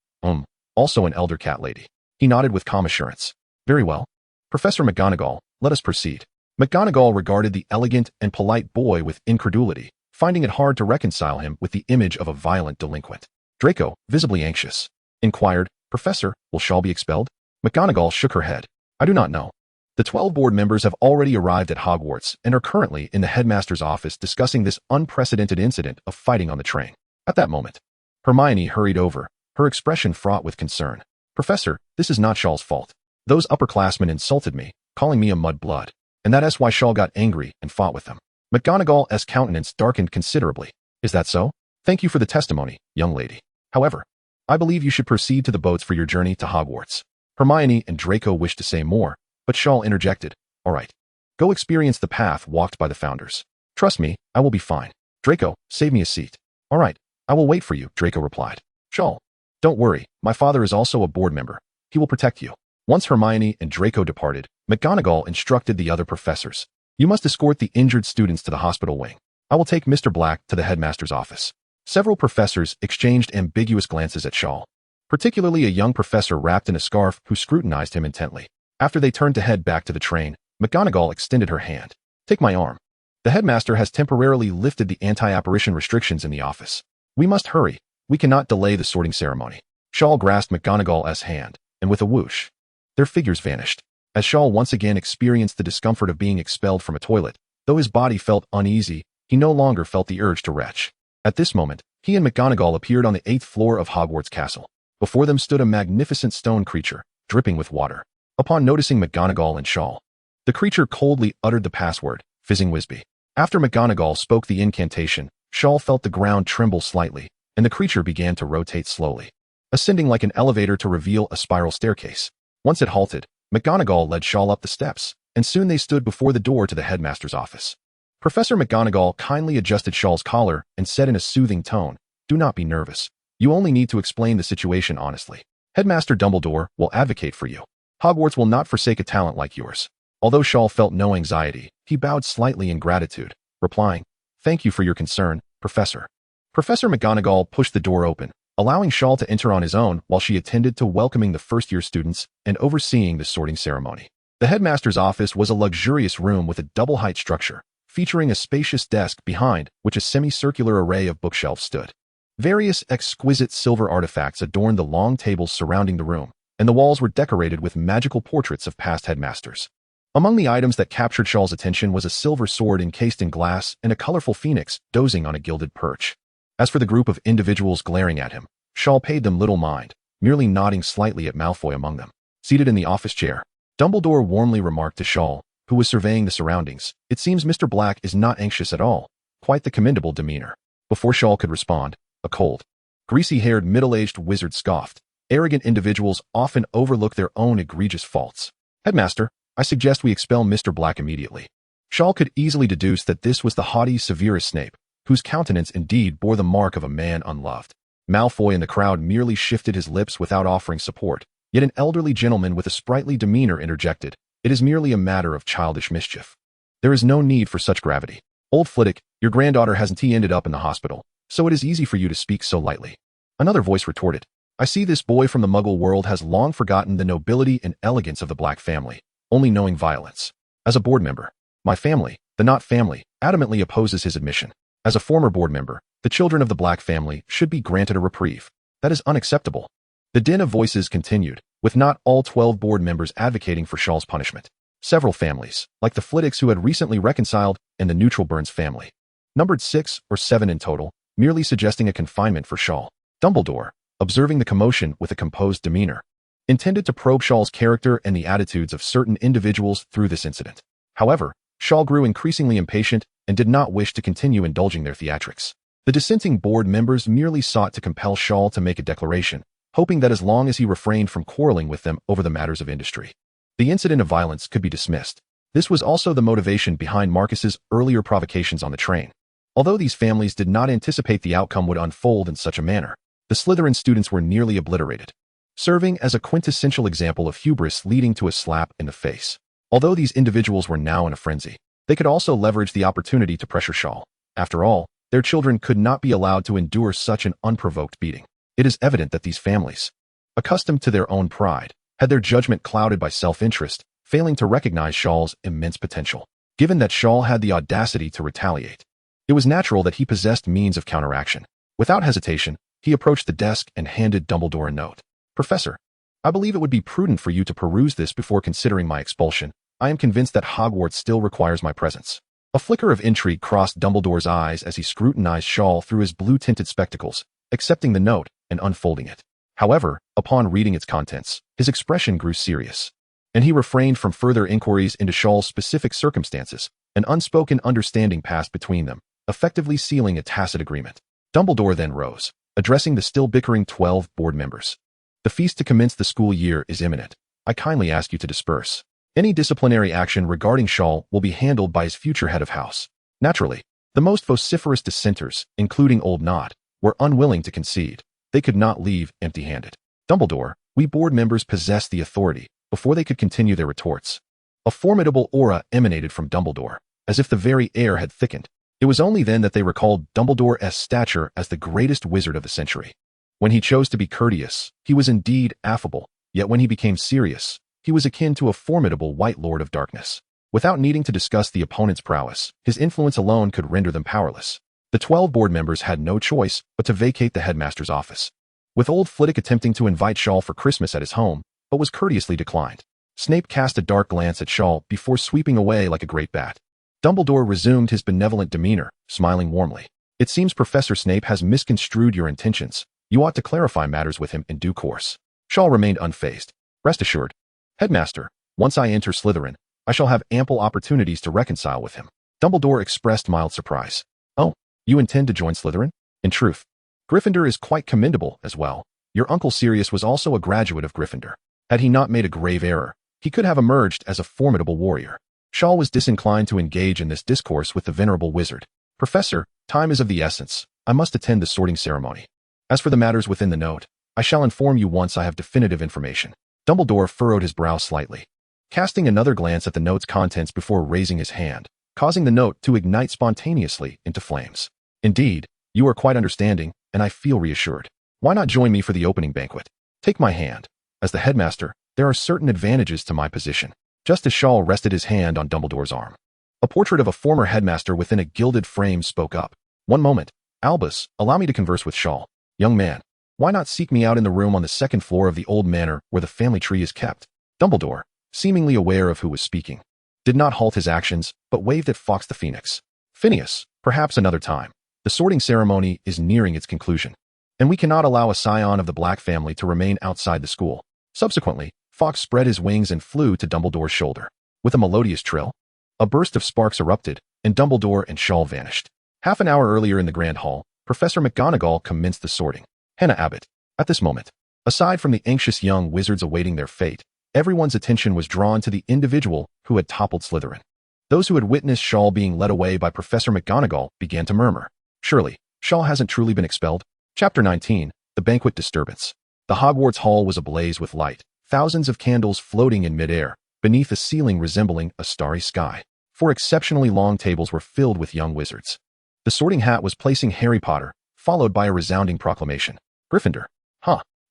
also an elder cat lady. He nodded with calm assurance. "Very well. Professor McGonagall, let us proceed." McGonagall regarded the elegant and polite boy with incredulity, finding it hard to reconcile him with the image of a violent delinquent. Draco, visibly anxious, inquired, "Professor, will Shaw be expelled?" McGonagall shook her head. "I do not know. The 12 board members have already arrived at Hogwarts and are currently in the headmaster's office discussing this unprecedented incident of fighting on the train." At that moment, Hermione hurried over, her expression fraught with concern. "Professor, this is not Shaw's fault. Those upperclassmen insulted me, calling me a mudblood, and that is why Shaw got angry and fought with them." McGonagall's countenance darkened considerably. "Is that so? Thank you for the testimony, young lady. However, I believe you should proceed to the boats for your journey to Hogwarts." Hermione and Draco wished to say more, but Shaw interjected, "All right. Go experience the path walked by the founders. Trust me, I will be fine. Draco, save me a seat." "All right, I will wait for you," Draco replied. "Shaw, don't worry, my father is also a board member. He will protect you." Once Hermione and Draco departed, McGonagall instructed the other professors, "You must escort the injured students to the hospital wing. I will take Mr. Black to the headmaster's office." Several professors exchanged ambiguous glances at Shaw, particularly a young professor wrapped in a scarf who scrutinized him intently. After they turned to head back to the train, McGonagall extended her hand. "Take my arm. The headmaster has temporarily lifted the anti-apparition restrictions in the office. We must hurry. We cannot delay the sorting ceremony." Shaw grasped McGonagall's hand, and with a whoosh, their figures vanished. As Shaw once again experienced the discomfort of being expelled from a toilet, though his body felt uneasy, he no longer felt the urge to retch. At this moment, he and McGonagall appeared on the 8th floor of Hogwarts Castle. Before them stood a magnificent stone creature, dripping with water. Upon noticing McGonagall and Shaw, the creature coldly uttered the password, "Fizzing Wisby." After McGonagall spoke the incantation, Shaw felt the ground tremble slightly, and the creature began to rotate slowly, ascending like an elevator to reveal a spiral staircase. Once it halted, McGonagall led Shaw up the steps, and soon they stood before the door to the headmaster's office. Professor McGonagall kindly adjusted Shaw's collar and said in a soothing tone, "Do not be nervous. You only need to explain the situation honestly. Headmaster Dumbledore will advocate for you. Hogwarts will not forsake a talent like yours." Although Shaw felt no anxiety, he bowed slightly in gratitude, replying, "Thank you for your concern, Professor." Professor McGonagall pushed the door open, allowing Shaw to enter on his own while she attended to welcoming the first-year students and overseeing the sorting ceremony. The headmaster's office was a luxurious room with a double-height structure, featuring a spacious desk behind which a semicircular array of bookshelves stood. Various exquisite silver artifacts adorned the long tables surrounding the room, and the walls were decorated with magical portraits of past headmasters. Among the items that captured Shaw's attention was a silver sword encased in glass and a colorful phoenix dozing on a gilded perch. As for the group of individuals glaring at him, Shaw paid them little mind, merely nodding slightly at Malfoy among them. Seated in the office chair, Dumbledore warmly remarked to Shaw, who was surveying the surroundings, "It seems Mr. Black is not anxious at all. Quite the commendable demeanor." Before Shaw could respond, a cold, greasy-haired middle-aged wizard scoffed. "Arrogant individuals often overlook their own egregious faults. Headmaster, I suggest we expel Mr. Black immediately." Shaw could easily deduce that this was the haughty Severus Snape, whose countenance indeed bore the mark of a man unloved. Malfoy in the crowd merely shifted his lips without offering support, yet an elderly gentleman with a sprightly demeanor interjected, "It is merely a matter of childish mischief. There is no need for such gravity. Old Flitwick, your granddaughter hasn't ended up in the hospital, so it is easy for you to speak so lightly." Another voice retorted, "I see this boy from the Muggle world has long forgotten the nobility and elegance of the Black family. only knowing violence. As a board member, my family, the Not family, adamantly opposes his admission. As a former board member, the children of the Black family should be granted a reprieve. That is unacceptable. The din of voices continued, with not all 12 board members advocating for Shaw's punishment. Several families, like the Flitwicks who had recently reconciled, and the neutral Burns family, numbered 6 or 7 in total, merely suggesting a confinement for Shaw. Dumbledore, observing the commotion with a composed demeanor, intended to probe Shaw's character and the attitudes of certain individuals through this incident. However, Shaw grew increasingly impatient and did not wish to continue indulging their theatrics. The dissenting board members merely sought to compel Shaw to make a declaration, hoping that as long as he refrained from quarreling with them over the matters of industry, the incident of violence could be dismissed. This was also the motivation behind Marcus's earlier provocations on the train. Although these families did not anticipate the outcome would unfold in such a manner, the Slytherin students were nearly obliterated, serving as a quintessential example of hubris leading to a slap in the face. Although these individuals were now in a frenzy, they could also leverage the opportunity to pressure Shaw. After all, their children could not be allowed to endure such an unprovoked beating. It is evident that these families, accustomed to their own pride, had their judgment clouded by self-interest, failing to recognize Shaw's immense potential. Given that Shaw had the audacity to retaliate, it was natural that he possessed means of counteraction. Without hesitation, he approached the desk and handed Dumbledore a note. Professor, I believe it would be prudent for you to peruse this before considering my expulsion. I am convinced that Hogwarts still requires my presence. A flicker of intrigue crossed Dumbledore's eyes as he scrutinized Shaw through his blue-tinted spectacles, accepting the note and unfolding it. However, upon reading its contents, his expression grew serious, and he refrained from further inquiries into Shaw's specific circumstances. An unspoken understanding passed between them, effectively sealing a tacit agreement. Dumbledore then rose, addressing the still bickering 12 board members. The feast to commence the school year is imminent. I kindly ask you to disperse. Any disciplinary action regarding Shaw will be handled by his future head of house. Naturally, the most vociferous dissenters, including Old Nod, were unwilling to concede. They could not leave empty-handed. Dumbledore, we board members possess the authority. Before they could continue their retorts, a formidable aura emanated from Dumbledore, as if the very air had thickened. It was only then that they recalled Dumbledore's stature as the greatest wizard of the century. When he chose to be courteous, he was indeed affable, yet when he became serious, he was akin to a formidable White Lord of Darkness. Without needing to discuss the opponent's prowess, his influence alone could render them powerless. The 12 board members had no choice but to vacate the headmaster's office. With old Flitwick attempting to invite Shaw for Christmas at his home, but was courteously declined. Snape cast a dark glance at Shaw before sweeping away like a great bat. Dumbledore resumed his benevolent demeanor, smiling warmly. It seems Professor Snape has misconstrued your intentions. You ought to clarify matters with him in due course. Shaw remained unfazed. Rest assured, Headmaster, once I enter Slytherin, I shall have ample opportunities to reconcile with him. Dumbledore expressed mild surprise. Oh, you intend to join Slytherin? In truth, Gryffindor is quite commendable as well. Your uncle Sirius was also a graduate of Gryffindor. Had he not made a grave error, he could have emerged as a formidable warrior. Shaw was disinclined to engage in this discourse with the venerable wizard. Professor, time is of the essence. I must attend the sorting ceremony. As for the matters within the note, I shall inform you once I have definitive information. Dumbledore furrowed his brow slightly, casting another glance at the note's contents before raising his hand, causing the note to ignite spontaneously into flames. Indeed, you are quite understanding, and I feel reassured. Why not join me for the opening banquet? Take my hand. As the headmaster, there are certain advantages to my position. Just as Shaw rested his hand on Dumbledore's arm, a portrait of a former headmaster within a gilded frame spoke up. One moment, Albus, allow me to converse with Shaw. Young man, why not seek me out in the room on the second floor of the old manor where the family tree is kept? Dumbledore, seemingly aware of who was speaking, did not halt his actions, but waved at Fawkes the Phoenix. Phineas, perhaps another time. The sorting ceremony is nearing its conclusion, and we cannot allow a scion of the Black family to remain outside the school. Subsequently, Fawkes spread his wings and flew to Dumbledore's shoulder. With a melodious trill, a burst of sparks erupted, and Dumbledore and Shaw vanished. Half an hour earlier in the Grand Hall, Professor McGonagall commenced the sorting. Henna Abbott. At this moment, aside from the anxious young wizards awaiting their fate, everyone's attention was drawn to the individual who had toppled Slytherin. Those who had witnessed Shaw being led away by Professor McGonagall began to murmur. Surely, Shaw hasn't truly been expelled? Chapter 19, The Banquet Disturbance. The Hogwarts Hall was ablaze with light, thousands of candles floating in midair, beneath a ceiling resembling a starry sky. 4 exceptionally long tables were filled with young wizards. The sorting hat was placing Harry Potter, followed by a resounding proclamation. Gryffindor.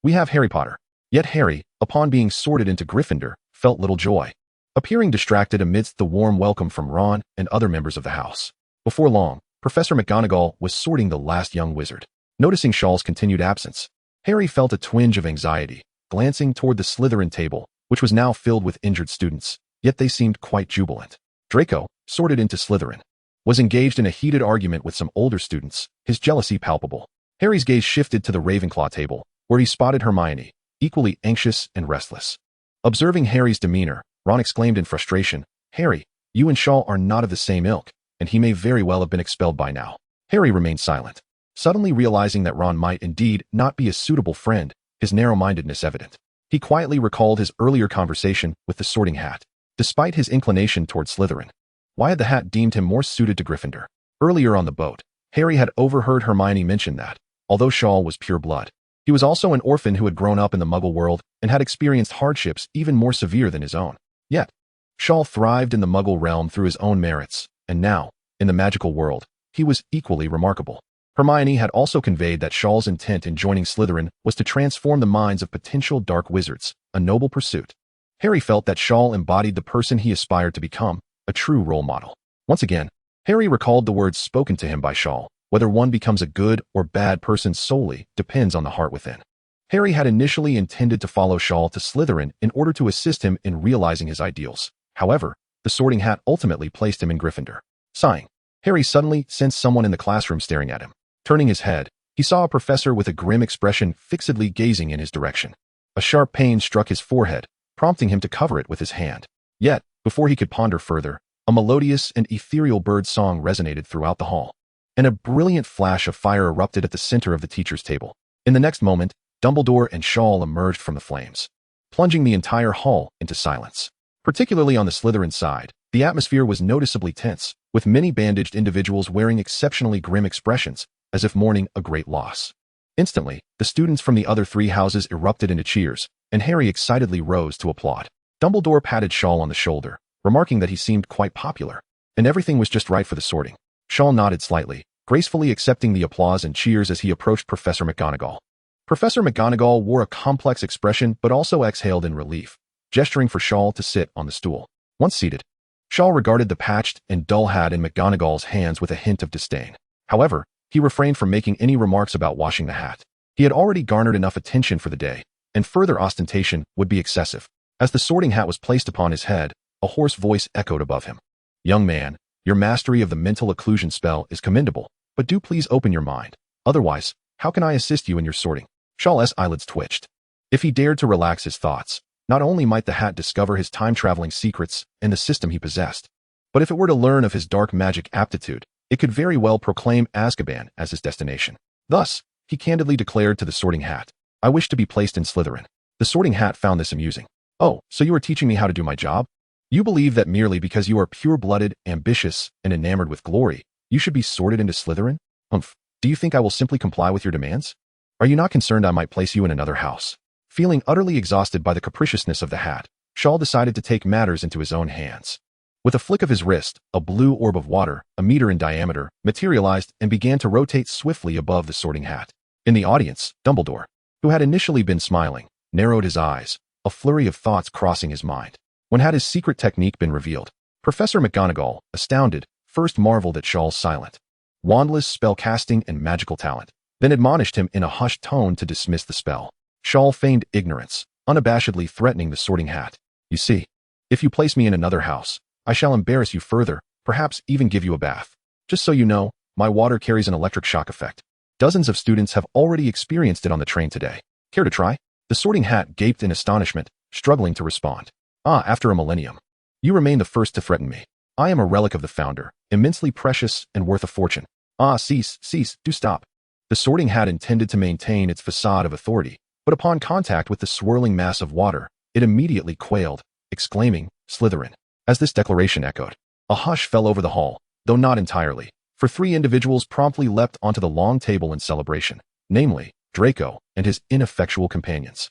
We have Harry Potter. Yet Harry, upon being sorted into Gryffindor, felt little joy. appearing distracted amidst the warm welcome from Ron and other members of the house. Before long, Professor McGonagall was sorting the last young wizard. Noticing Shaw's continued absence, Harry felt a twinge of anxiety, glancing toward the Slytherin table, which was now filled with injured students, yet they seemed quite jubilant. Draco, sorted into Slytherin, was engaged in a heated argument with some older students, his jealousy palpable. Harry's gaze shifted to the Ravenclaw table, where he spotted Hermione, equally anxious and restless. Observing Harry's demeanor, Ron exclaimed in frustration, "Harry, you and Shaw are not of the same ilk, and he may very well have been expelled by now." Harry remained silent, suddenly realizing that Ron might indeed not be a suitable friend, his narrow-mindedness evident. He quietly recalled his earlier conversation with the Sorting Hat. Despite his inclination toward Slytherin, why had the Hat deemed him more suited to Gryffindor? Earlier on the boat, Harry had overheard Hermione mention that, although Shaw was pure blood, he was also an orphan who had grown up in the Muggle world and had experienced hardships even more severe than his own. Yet, Shaw thrived in the Muggle realm through his own merits, and now, in the magical world, he was equally remarkable. Hermione had also conveyed that Shaw's intent in joining Slytherin was to transform the minds of potential dark wizards, a noble pursuit. Harry felt that Shaw embodied the person he aspired to become, a true role model. Once again, Harry recalled the words spoken to him by Shaw, whether one becomes a good or bad person solely depends on the heart within. Harry had initially intended to follow Shaw to Slytherin in order to assist him in realizing his ideals. However, the Sorting Hat ultimately placed him in Gryffindor. Sighing, Harry suddenly sensed someone in the classroom staring at him. Turning his head, he saw a professor with a grim expression fixedly gazing in his direction. A sharp pain struck his forehead, prompting him to cover it with his hand. Yet, before he could ponder further, a melodious and ethereal bird song resonated throughout the hall, and a brilliant flash of fire erupted at the center of the teacher's table. In the next moment, Dumbledore and Shaw emerged from the flames, plunging the entire hall into silence. Particularly on the Slytherin side, the atmosphere was noticeably tense, with many bandaged individuals wearing exceptionally grim expressions, as if mourning a great loss. Instantly, the students from the other three houses erupted into cheers, and Harry excitedly rose to applaud. Dumbledore patted Shaw on the shoulder, remarking that he seemed quite popular, and everything was just right for the sorting. Shaw nodded slightly, gracefully accepting the applause and cheers as he approached Professor McGonagall. Professor McGonagall wore a complex expression but also exhaled in relief, gesturing for Shaw to sit on the stool. Once seated, Shaw regarded the patched and dull hat in McGonagall's hands with a hint of disdain. However, he refrained from making any remarks about washing the hat. He had already garnered enough attention for the day, and further ostentation would be excessive. As the sorting hat was placed upon his head, a hoarse voice echoed above him. "Young man, your mastery of the mental occlusion spell is commendable, but do please open your mind. Otherwise, how can I assist you in your sorting?" Shaw's eyelids twitched. If he dared to relax his thoughts, not only might the hat discover his time-traveling secrets and the system he possessed, but if it were to learn of his dark magic aptitude, it could very well proclaim Azkaban as his destination. Thus, he candidly declared to the sorting hat, "I wish to be placed in Slytherin." The sorting hat found this amusing. "Oh, so you are teaching me how to do my job? You believe that merely because you are pure-blooded, ambitious, and enamored with glory, you should be sorted into Slytherin? Humph. Do you think I will simply comply with your demands? Are you not concerned I might place you in another house?" Feeling utterly exhausted by the capriciousness of the hat, Shaw decided to take matters into his own hands. With a flick of his wrist, a blue orb of water, a meter in diameter, materialized and began to rotate swiftly above the sorting hat. In the audience, Dumbledore, who had initially been smiling, narrowed his eyes, a flurry of thoughts crossing his mind. When had his secret technique been revealed? Professor McGonagall, astounded, first marveled at Shaw's silent, wandless spell-casting and magical talent, then admonished him in a hushed tone to dismiss the spell. Shaw feigned ignorance, unabashedly threatening the sorting hat. "You see, if you place me in another house, I shall embarrass you further, perhaps even give you a bath. Just so you know, my water carries an electric shock effect. Dozens of students have already experienced it on the train today. Care to try?" The sorting hat gaped in astonishment, struggling to respond. After a millennium. You remain the first to threaten me. I am a relic of the founder, immensely precious and worth a fortune. Cease, do stop." The sorting hat intended to maintain its facade of authority, but upon contact with the swirling mass of water, it immediately quailed, exclaiming, "Slytherin." As this declaration echoed, a hush fell over the hall, though not entirely, for three individuals promptly leapt onto the long table in celebration, namely, Draco and his ineffectual companions.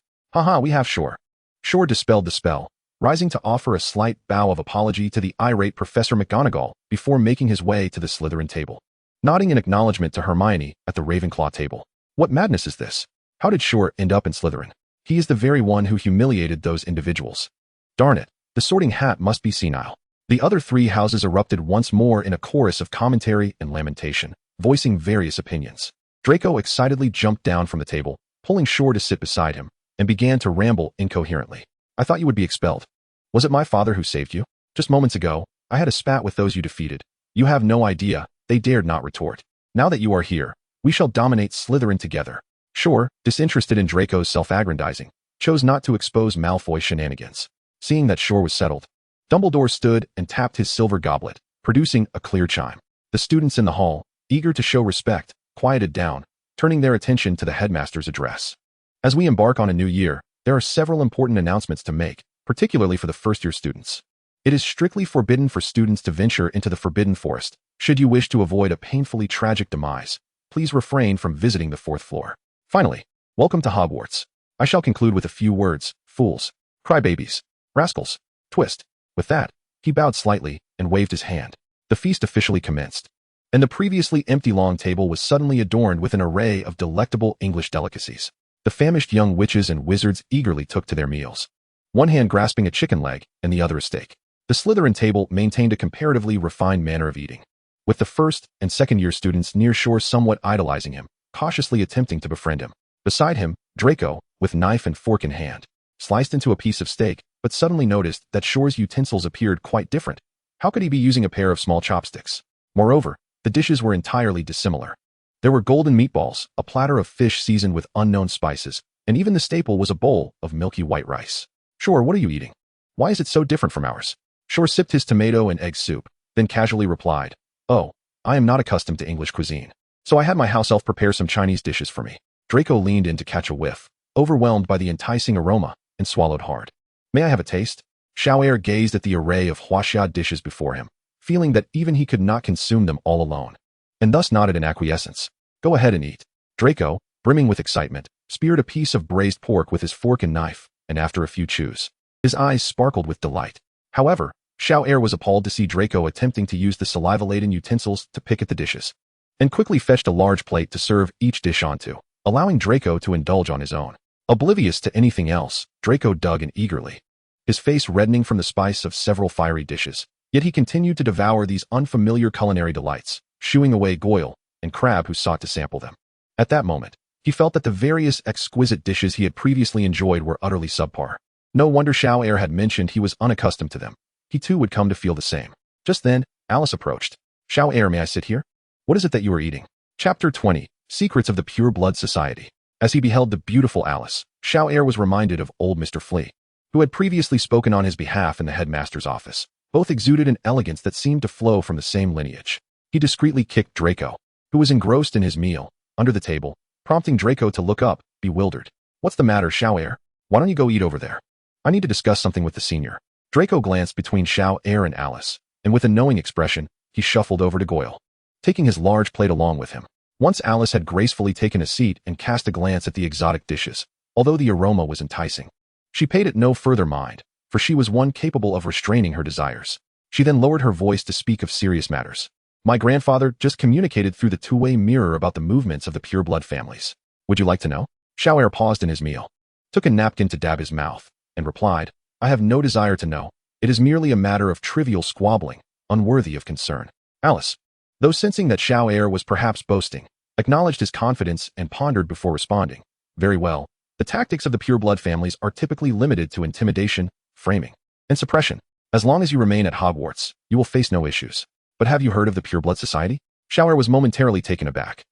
We have Shor." Shor dispelled the spell, rising to offer a slight bow of apology to the irate Professor McGonagall before making his way to the Slytherin table, nodding in acknowledgement to Hermione at the Ravenclaw table. "What madness is this? How did Shor end up in Slytherin? He is the very one who humiliated those individuals. Darn it, The Sorting Hat must be senile. The other three houses erupted once more in a chorus of commentary and lamentation, voicing various opinions. Draco excitedly jumped down from the table, pulling Shor to sit beside him, and began to ramble incoherently. I thought you would be expelled. Was it my father who saved you? Just moments ago, I had a spat with those you defeated. You have no idea, they dared not retort. Now that you are here, we shall dominate Slytherin together. Shor, disinterested in Draco's self-aggrandizing, chose not to expose Malfoy's shenanigans. Seeing that Shor was settled, Dumbledore stood and tapped his silver goblet, producing a clear chime. The students in the hall, eager to show respect, quieted down, turning their attention to the headmaster's address. As we embark on a new year, there are several important announcements to make, particularly for the first-year students. It is strictly forbidden for students to venture into the Forbidden Forest. Should you wish to avoid a painfully tragic demise, please refrain from visiting the 4th floor. Finally, welcome to Hogwarts. I shall conclude with a few words: fools, crybabies, rascals, twist. With that, he bowed slightly and waved his hand. The feast officially commenced, and the previously empty long table was suddenly adorned with an array of delectable English delicacies. The famished young witches and wizards eagerly took to their meals, one hand grasping a chicken leg and the other a steak. The Slytherin table maintained a comparatively refined manner of eating, with the first and second-year students near Shor somewhat idolizing him, cautiously attempting to befriend him. Beside him, Draco, with knife and fork in hand, sliced into a piece of steak, but suddenly noticed that Shor's utensils appeared quite different. How could he be using a pair of small chopsticks? Moreover, the dishes were entirely dissimilar. There were golden meatballs, a platter of fish seasoned with unknown spices, and even the staple was a bowl of milky white rice. Shor, what are you eating? Why is it so different from ours? Shor sipped his tomato and egg soup, then casually replied, Oh, I am not accustomed to English cuisine, so I had my house elf prepare some Chinese dishes for me. Draco leaned in to catch a whiff, overwhelmed by the enticing aroma, and swallowed hard. May I have a taste? Shiao gazed at the array of huaxia dishes before him, feeling that even he could not consume them all alone, and thus nodded in acquiescence. Go ahead and eat. Draco, brimming with excitement, speared a piece of braised pork with his fork and knife, and after a few chews, his eyes sparkled with delight. However, Shiao was appalled to see Draco attempting to use the saliva-laden utensils to pick at the dishes, and quickly fetched a large plate to serve each dish onto, allowing Draco to indulge on his own. Oblivious to anything else, Draco dug in eagerly, his face reddening from the spice of several fiery dishes. Yet he continued to devour these unfamiliar culinary delights, shooing away Goyle and Crabbe who sought to sample them. At that moment, he felt that the various exquisite dishes he had previously enjoyed were utterly subpar. No wonder Shiao had mentioned he was unaccustomed to them. He too would come to feel the same. Just then, Alice approached. Shiao, may I sit here? What is it that you are eating? Chapter 20, Secrets of the Pure Blood Society. As he beheld the beautiful Alice, Shiao was reminded of old Mr. Flea, who had previously spoken on his behalf in the headmaster's office. Both exuded an elegance that seemed to flow from the same lineage. He discreetly kicked Draco, who was engrossed in his meal, under the table, prompting Draco to look up, bewildered. What's the matter, Shiao? Why don't you go eat over there? I need to discuss something with the senior. Draco glanced between Shiao and Alice, and with a knowing expression, he shuffled over to Goyle, taking his large plate along with him. Once Alice had gracefully taken a seat and cast a glance at the exotic dishes, although the aroma was enticing, she paid it no further mind, for she was one capable of restraining her desires. She then lowered her voice to speak of serious matters. My grandfather just communicated through the two-way mirror about the movements of the pureblood families. Would you like to know? Shiao paused in his meal, took a napkin to dab his mouth, and replied, I have no desire to know. It is merely a matter of trivial squabbling, unworthy of concern. Alice, though sensing that Shiao was perhaps boasting, acknowledged his confidence and pondered before responding. Very well. The tactics of the pureblood families are typically limited to intimidation, framing, and suppression. As long as you remain at Hogwarts, you will face no issues. But have you heard of the Pureblood Society? Shiao was momentarily taken aback.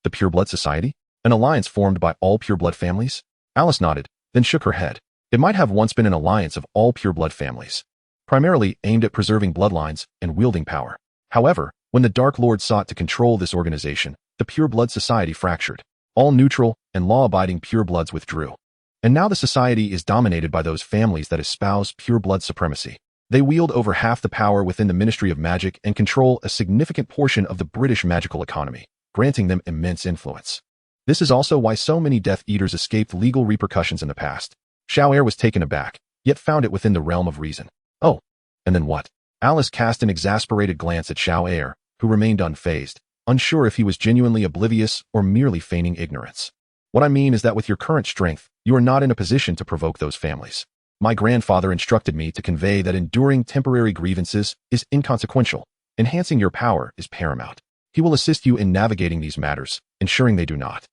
The Pureblood Society? An alliance formed by all pureblood families? Alice nodded, then shook her head. It might have once been an alliance of all pureblood families, primarily aimed at preserving bloodlines and wielding power. However, when the Dark Lord sought to control this organization, the Pureblood Society fractured. All neutral and law-abiding purebloods withdrew. And now the society is dominated by those families that espouse pureblood supremacy. They wield over half the power within the Ministry of Magic and control a significant portion of the British magical economy, granting them immense influence. This is also why so many Death Eaters escaped legal repercussions in the past. Shiao was taken aback, yet found it within the realm of reason. Oh, and then what? Alice cast an exasperated glance at Shiao, who remained unfazed, unsure if he was genuinely oblivious or merely feigning ignorance. What I mean is that with your current strength, you are not in a position to provoke those families. My grandfather instructed me to convey that enduring temporary grievances is inconsequential. Enhancing your power is paramount. He will assist you in navigating these matters, ensuring they do not.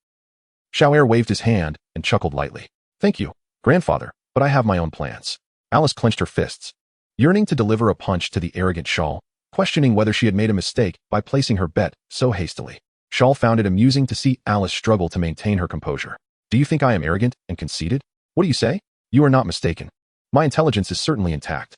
Shor waved his hand and chuckled lightly. Thank you, grandfather, but I have my own plans. Alice clenched her fists, yearning to deliver a punch to the arrogant Shaw, questioning whether she had made a mistake by placing her bet so hastily. Shaw found it amusing to see Alice struggle to maintain her composure. Do you think I am arrogant and conceited? What do you say? You are not mistaken. My intelligence is certainly intact.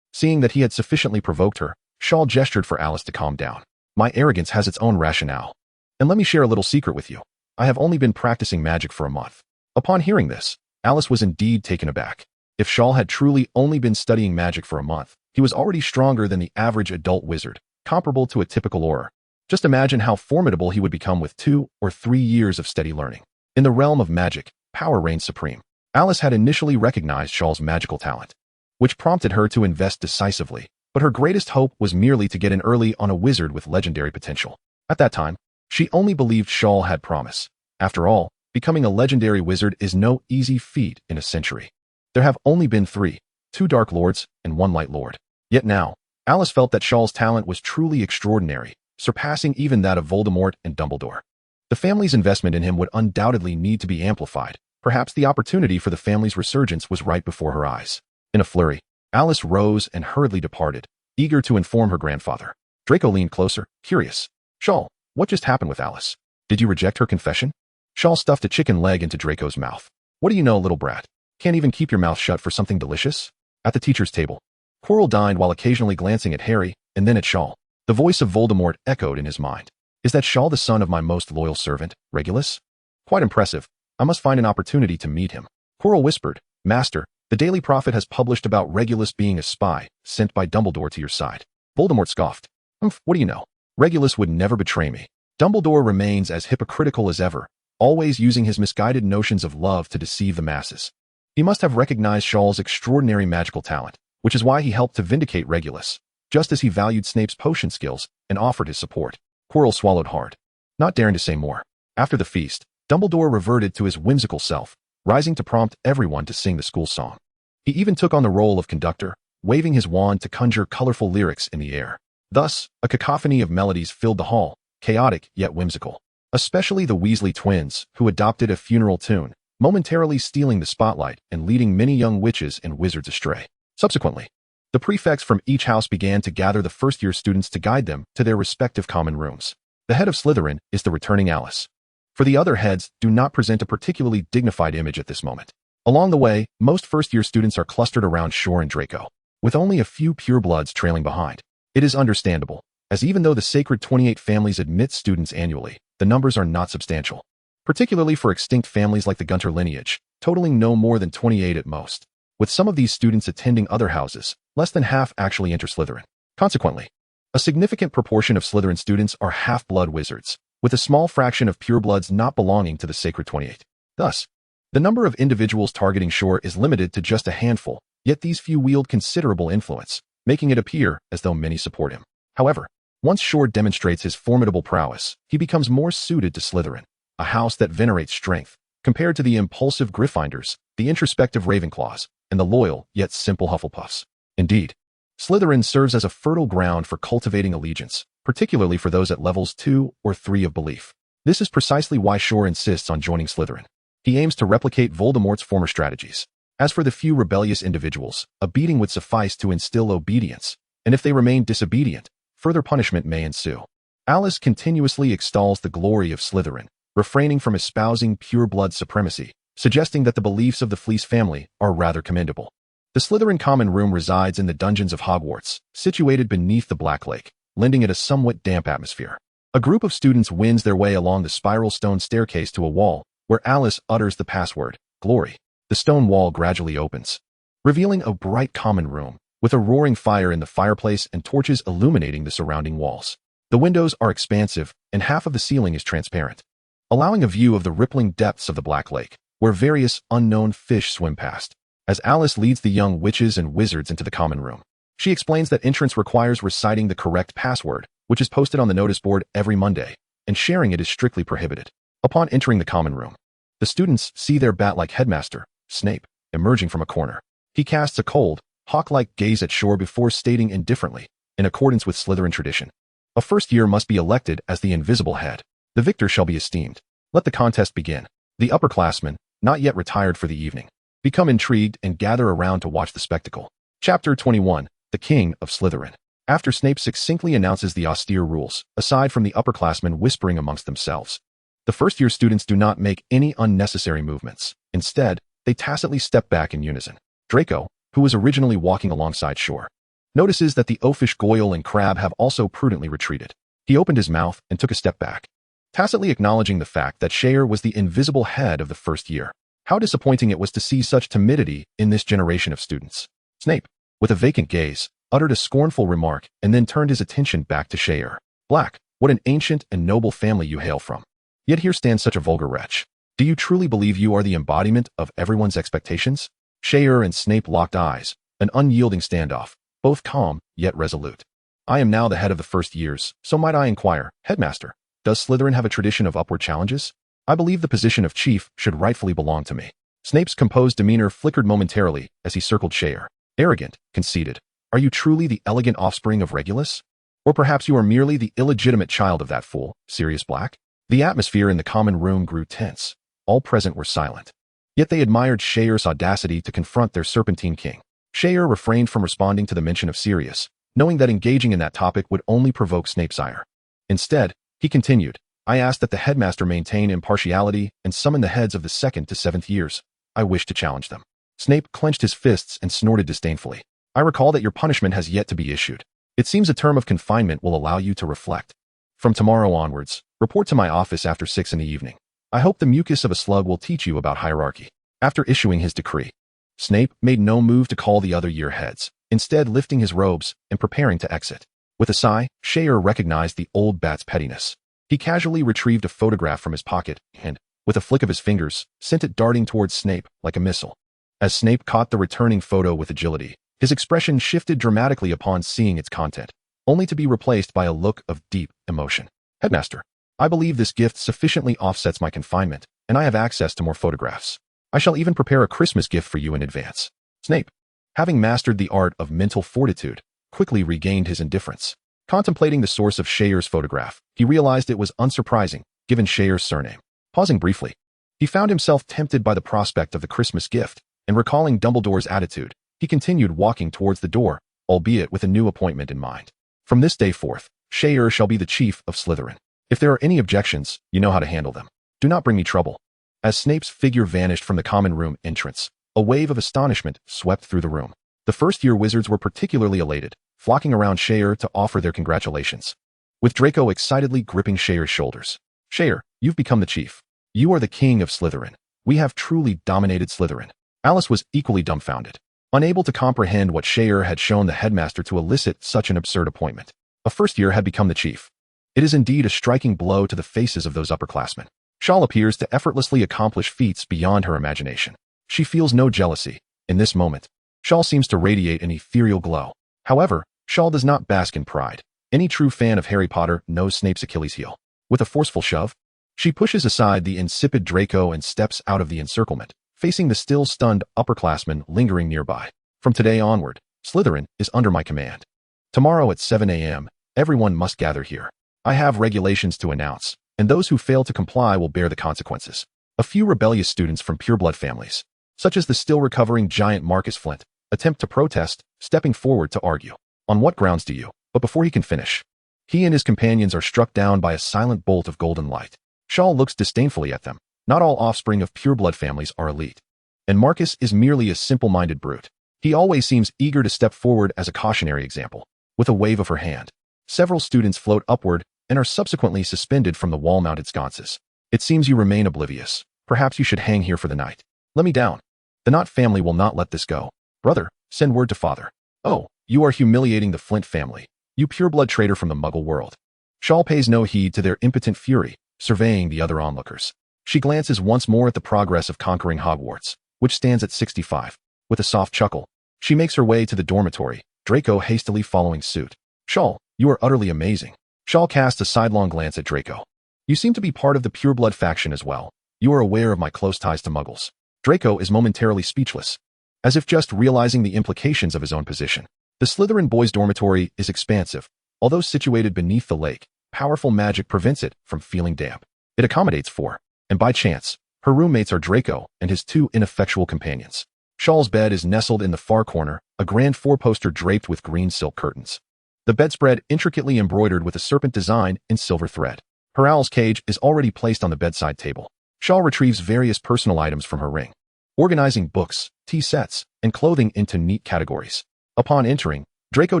Seeing that he had sufficiently provoked her, Shaw gestured for Alice to calm down. My arrogance has its own rationale. And let me share a little secret with you. I have only been practicing magic for a month. Upon hearing this, Alice was indeed taken aback. If Shaw had truly only been studying magic for a month, he was already stronger than the average adult wizard, comparable to a typical Auror. Just imagine how formidable he would become with 2 or 3 years of steady learning. In the realm of magic, power reigns supreme. Alice had initially recognized Shaw's magical talent, which prompted her to invest decisively, but her greatest hope was merely to get in early on a wizard with legendary potential. At that time, she only believed Shaw had promise. After all, becoming a legendary wizard is no easy feat in a century. There have only been 3, 2 Dark Lords and 1 Light Lord. Yet now, Alice felt that Shaw's talent was truly extraordinary, surpassing even that of Voldemort and Dumbledore. The family's investment in him would undoubtedly need to be amplified. Perhaps the opportunity for the family's resurgence was right before her eyes. In a flurry, Alice rose and hurriedly departed, eager to inform her grandfather. Draco leaned closer, curious. Shaw, what just happened with Alice? Did you reject her confession? Shaw stuffed a chicken leg into Draco's mouth. What do you know, little brat? Can't even keep your mouth shut for something delicious? At the teacher's table, Quirrell dined while occasionally glancing at Harry and then at Shaw. The voice of Voldemort echoed in his mind. Is that Shaw the son of my most loyal servant, Regulus? Quite impressive. I must find an opportunity to meet him. Quirrell whispered, Master, the Daily Prophet has published about Regulus being a spy sent by Dumbledore to your side. Voldemort scoffed. What do you know? Regulus would never betray me. Dumbledore remains as hypocritical as ever, always using his misguided notions of love to deceive the masses. He must have recognized Shaw's extraordinary magical talent, which is why he helped to vindicate Regulus, just as he valued Snape's potion skills and offered his support. Quirrell swallowed hard, not daring to say more. After the feast, Dumbledore reverted to his whimsical self, rising to prompt everyone to sing the school song. He even took on the role of conductor, waving his wand to conjure colorful lyrics in the air. Thus, a cacophony of melodies filled the hall, chaotic yet whimsical. Especially the Weasley twins, who adopted a funeral tune, momentarily stealing the spotlight and leading many young witches and wizards astray. Subsequently, the prefects from each house began to gather the first-year students to guide them to their respective common rooms. The head of Slytherin is the returning Alice. For the other heads do not present a particularly dignified image at this moment. Along the way, most first-year students are clustered around Shor and Draco, with only a few purebloods trailing behind. It is understandable, as even though the sacred 28 families admit students annually, the numbers are not substantial, particularly for extinct families like the Gunter lineage, totaling no more than 28 at most. With some of these students attending other houses, less than half actually enter Slytherin. Consequently, a significant proportion of Slytherin students are half-blood wizards, with a small fraction of purebloods not belonging to the Sacred 28. Thus, the number of individuals targeting Shor is limited to just a handful, yet these few wield considerable influence, making it appear as though many support him. However, once Shor demonstrates his formidable prowess, he becomes more suited to Slytherin, a house that venerates strength, compared to the impulsive Gryffindors, the introspective Ravenclaws, and the loyal yet simple Hufflepuffs. Indeed, Slytherin serves as a fertile ground for cultivating allegiance, particularly for those at levels 2 or 3 of belief. This is precisely why Shor insists on joining Slytherin. He aims to replicate Voldemort's former strategies. As for the few rebellious individuals, a beating would suffice to instill obedience, and if they remain disobedient, further punishment may ensue. Alice continuously extols the glory of Slytherin, refraining from espousing pure-blood supremacy, suggesting that the beliefs of the Fleece family are rather commendable. The Slytherin Common Room resides in the dungeons of Hogwarts, situated beneath the Black Lake, lending it a somewhat damp atmosphere. A group of students wins their way along the spiral stone staircase to a wall, where Alice utters the password, Glory. The stone wall gradually opens, revealing a bright common room, with a roaring fire in the fireplace and torches illuminating the surrounding walls. The windows are expansive, and half of the ceiling is transparent, allowing a view of the rippling depths of the Black Lake, where various unknown fish swim past. As Alice leads the young witches and wizards into the common room, she explains that entrance requires reciting the correct password, which is posted on the notice board every Monday, and sharing it is strictly prohibited. Upon entering the common room, the students see their bat-like headmaster, Snape, emerging from a corner. He casts a cold, hawk-like gaze at Shor before stating indifferently, in accordance with Slytherin tradition. A first year must be elected as the invisible head. The victor shall be esteemed. Let the contest begin. The upperclassmen, not yet retired for the evening, become intrigued and gather around to watch the spectacle. Chapter 21, The King of Slytherin. After Snape succinctly announces the austere rules, aside from the upperclassmen whispering amongst themselves, the first-year students do not make any unnecessary movements. Instead, they tacitly step back in unison. Draco, who was originally walking alongside Shor, notices that the oafish Goyle and Crabbe have also prudently retreated. He opened his mouth and took a step back, tacitly acknowledging the fact that Shiao was the invisible head of the first year. How disappointing it was to see such timidity in this generation of students. Snape, with a vacant gaze, uttered a scornful remark and then turned his attention back to Shiao. Black, what an ancient and noble family you hail from. Yet here stands such a vulgar wretch. Do you truly believe you are the embodiment of everyone's expectations? Shiao and Snape locked eyes, an unyielding standoff, both calm yet resolute. I am now the head of the first years, so might I inquire, Headmaster, does Slytherin have a tradition of upward challenges? I believe the position of chief should rightfully belong to me. Snape's composed demeanor flickered momentarily as he circled Shiao. Arrogant, conceited. Are you truly the elegant offspring of Regulus? Or perhaps you are merely the illegitimate child of that fool, Sirius Black? The atmosphere in the common room grew tense. All present were silent. Yet they admired Shiao's audacity to confront their serpentine king. Shiao refrained from responding to the mention of Sirius, knowing that engaging in that topic would only provoke Snape's ire. Instead, he continued, I ask that the headmaster maintain impartiality and summon the heads of the 2nd to 7th years. I wish to challenge them. Snape clenched his fists and snorted disdainfully. I recall that your punishment has yet to be issued. It seems a term of confinement will allow you to reflect. From tomorrow onwards, report to my office after 6 in the evening. I hope the mucus of a slug will teach you about hierarchy. After issuing his decree, Snape made no move to call the other year heads, instead lifting his robes and preparing to exit. With a sigh, Shiao recognized the old bat's pettiness. He casually retrieved a photograph from his pocket and, with a flick of his fingers, sent it darting towards Snape like a missile. As Snape caught the returning photo with agility, his expression shifted dramatically upon seeing its content, only to be replaced by a look of deep emotion. Headmaster, I believe this gift sufficiently offsets my confinement, and I have access to more photographs. I shall even prepare a Christmas gift for you in advance. Snape, having mastered the art of mental fortitude, quickly regained his indifference. Contemplating the source of Shiao's photograph, he realized it was unsurprising, given Shiao's surname. Pausing briefly, he found himself tempted by the prospect of the Christmas gift, and recalling Dumbledore's attitude, he continued walking towards the door, albeit with a new appointment in mind. From this day forth, Shiao shall be the chief of Slytherin. If there are any objections, you know how to handle them. Do not bring me trouble. As Snape's figure vanished from the common room entrance, a wave of astonishment swept through the room. The first-year wizards were particularly elated, flocking around Shiao to offer their congratulations, with Draco excitedly gripping Shiao's shoulders. Shiao, you've become the chief. You are the king of Slytherin. We have truly dominated Slytherin. Alice was equally dumbfounded, unable to comprehend what Shiao had shown the headmaster to elicit such an absurd appointment. A first year had become the chief. It is indeed a striking blow to the faces of those upperclassmen. Shal appears to effortlessly accomplish feats beyond her imagination. She feels no jealousy. In this moment, Shal seems to radiate an ethereal glow. However, Shal does not bask in pride. Any true fan of Harry Potter knows Snape's Achilles heel. With a forceful shove, she pushes aside the insipid Draco and steps out of the encirclement, facing the still stunned upperclassmen lingering nearby. From today onward, Slytherin is under my command. Tomorrow at 7 a.m., everyone must gather here. I have regulations to announce, and those who fail to comply will bear the consequences. A few rebellious students from pureblood families, such as the still recovering giant Marcus Flint, attempt to protest, stepping forward to argue. On what grounds do you? But before he can finish, he and his companions are struck down by a silent bolt of golden light. Shal looks disdainfully at them. Not all offspring of pureblood families are elite. And Marcus is merely a simple-minded brute. He always seems eager to step forward as a cautionary example. With a wave of her hand, several students float upward and are subsequently suspended from the wall-mounted sconces. It seems you remain oblivious. Perhaps you should hang here for the night. Let me down. The Knot family will not let this go. Brother, send word to father. Oh, you are humiliating the Flint family, you pureblood traitor from the Muggle world. Shal pays no heed to their impotent fury, surveying the other onlookers. She glances once more at the progress of conquering Hogwarts, which stands at 65. With a soft chuckle, she makes her way to the dormitory, Draco hastily following suit. Shal, you are utterly amazing. Shal casts a sidelong glance at Draco. You seem to be part of the pureblood faction as well. You are aware of my close ties to Muggles. Draco is momentarily speechless. as if just realizing the implications of his own position. The Slytherin boys' dormitory is expansive. Although situated beneath the lake, powerful magic prevents it from feeling damp. It accommodates four, and by chance, her roommates are Draco and his two ineffectual companions. Shaw's bed is nestled in the far corner, a grand four-poster draped with green silk curtains. The bedspread intricately embroidered with a serpent design in silver thread. Her owl's cage is already placed on the bedside table. Shaw retrieves various personal items from her ring, organizing books, tea sets, and clothing into neat categories. Upon entering, Draco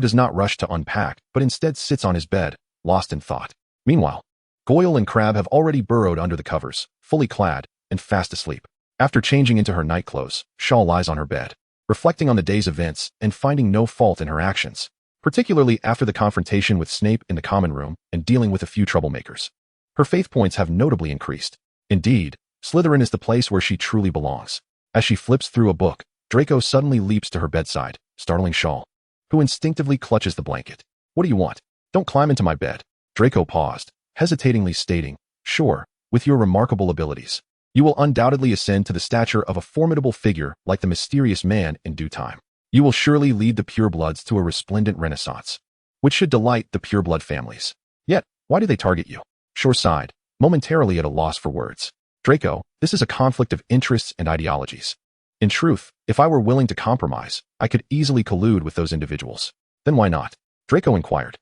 does not rush to unpack, but instead sits on his bed, lost in thought. Meanwhile, Goyle and Crabbe have already burrowed under the covers, fully clad, and fast asleep. After changing into her nightclothes, Shaw lies on her bed, reflecting on the day's events and finding no fault in her actions, particularly after the confrontation with Snape in the common room and dealing with a few troublemakers. Her faith points have notably increased. Indeed, Slytherin is the place where she truly belongs. As she flips through a book, Draco suddenly leaps to her bedside, startling Shaw, who instinctively clutches the blanket. "What do you want? Don't climb into my bed." Draco paused, hesitatingly stating, "Sure, with your remarkable abilities, you will undoubtedly ascend to the stature of a formidable figure like the mysterious man in due time. You will surely lead the purebloods to a resplendent renaissance, which should delight the pureblood families. Yet, why do they target you?" Shor sighed, momentarily at a loss for words. "Draco, this is a conflict of interests and ideologies. In truth, if I were willing to compromise, I could easily collude with those individuals." "Then why not?" Draco inquired.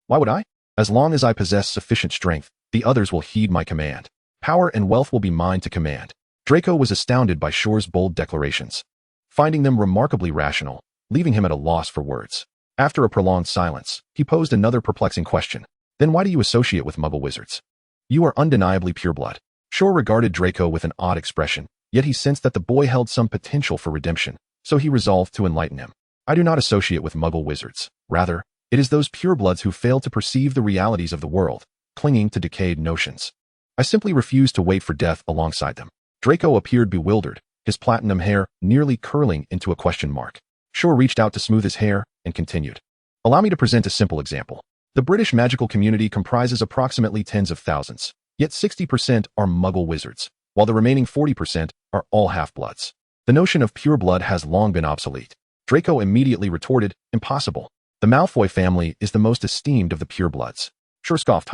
Why would I? As long as I possess sufficient strength, the others will heed my command. Power and wealth will be mine to command." Draco was astounded by Shor's bold declarations, finding them remarkably rational, leaving him at a loss for words. After a prolonged silence, he posed another perplexing question. "Then why do you associate with Muggle wizards? You are undeniably pureblood." Shor regarded Draco with an odd expression, yet he sensed that the boy held some potential for redemption, so he resolved to enlighten him. "I do not associate with Muggle wizards. Rather, it is those purebloods who fail to perceive the realities of the world, clinging to decayed notions. I simply refuse to wait for death alongside them." Draco appeared bewildered, his platinum hair nearly curling into a question mark. Shor reached out to smooth his hair and continued. "Allow me to present a simple example. The British magical community comprises approximately tens of thousands, yet 60% are Muggle wizards, while the remaining 40% are all half-bloods. The notion of pure blood has long been obsolete." Draco immediately retorted, "Impossible. The Malfoy family is the most esteemed of the purebloods." Shor scoffed,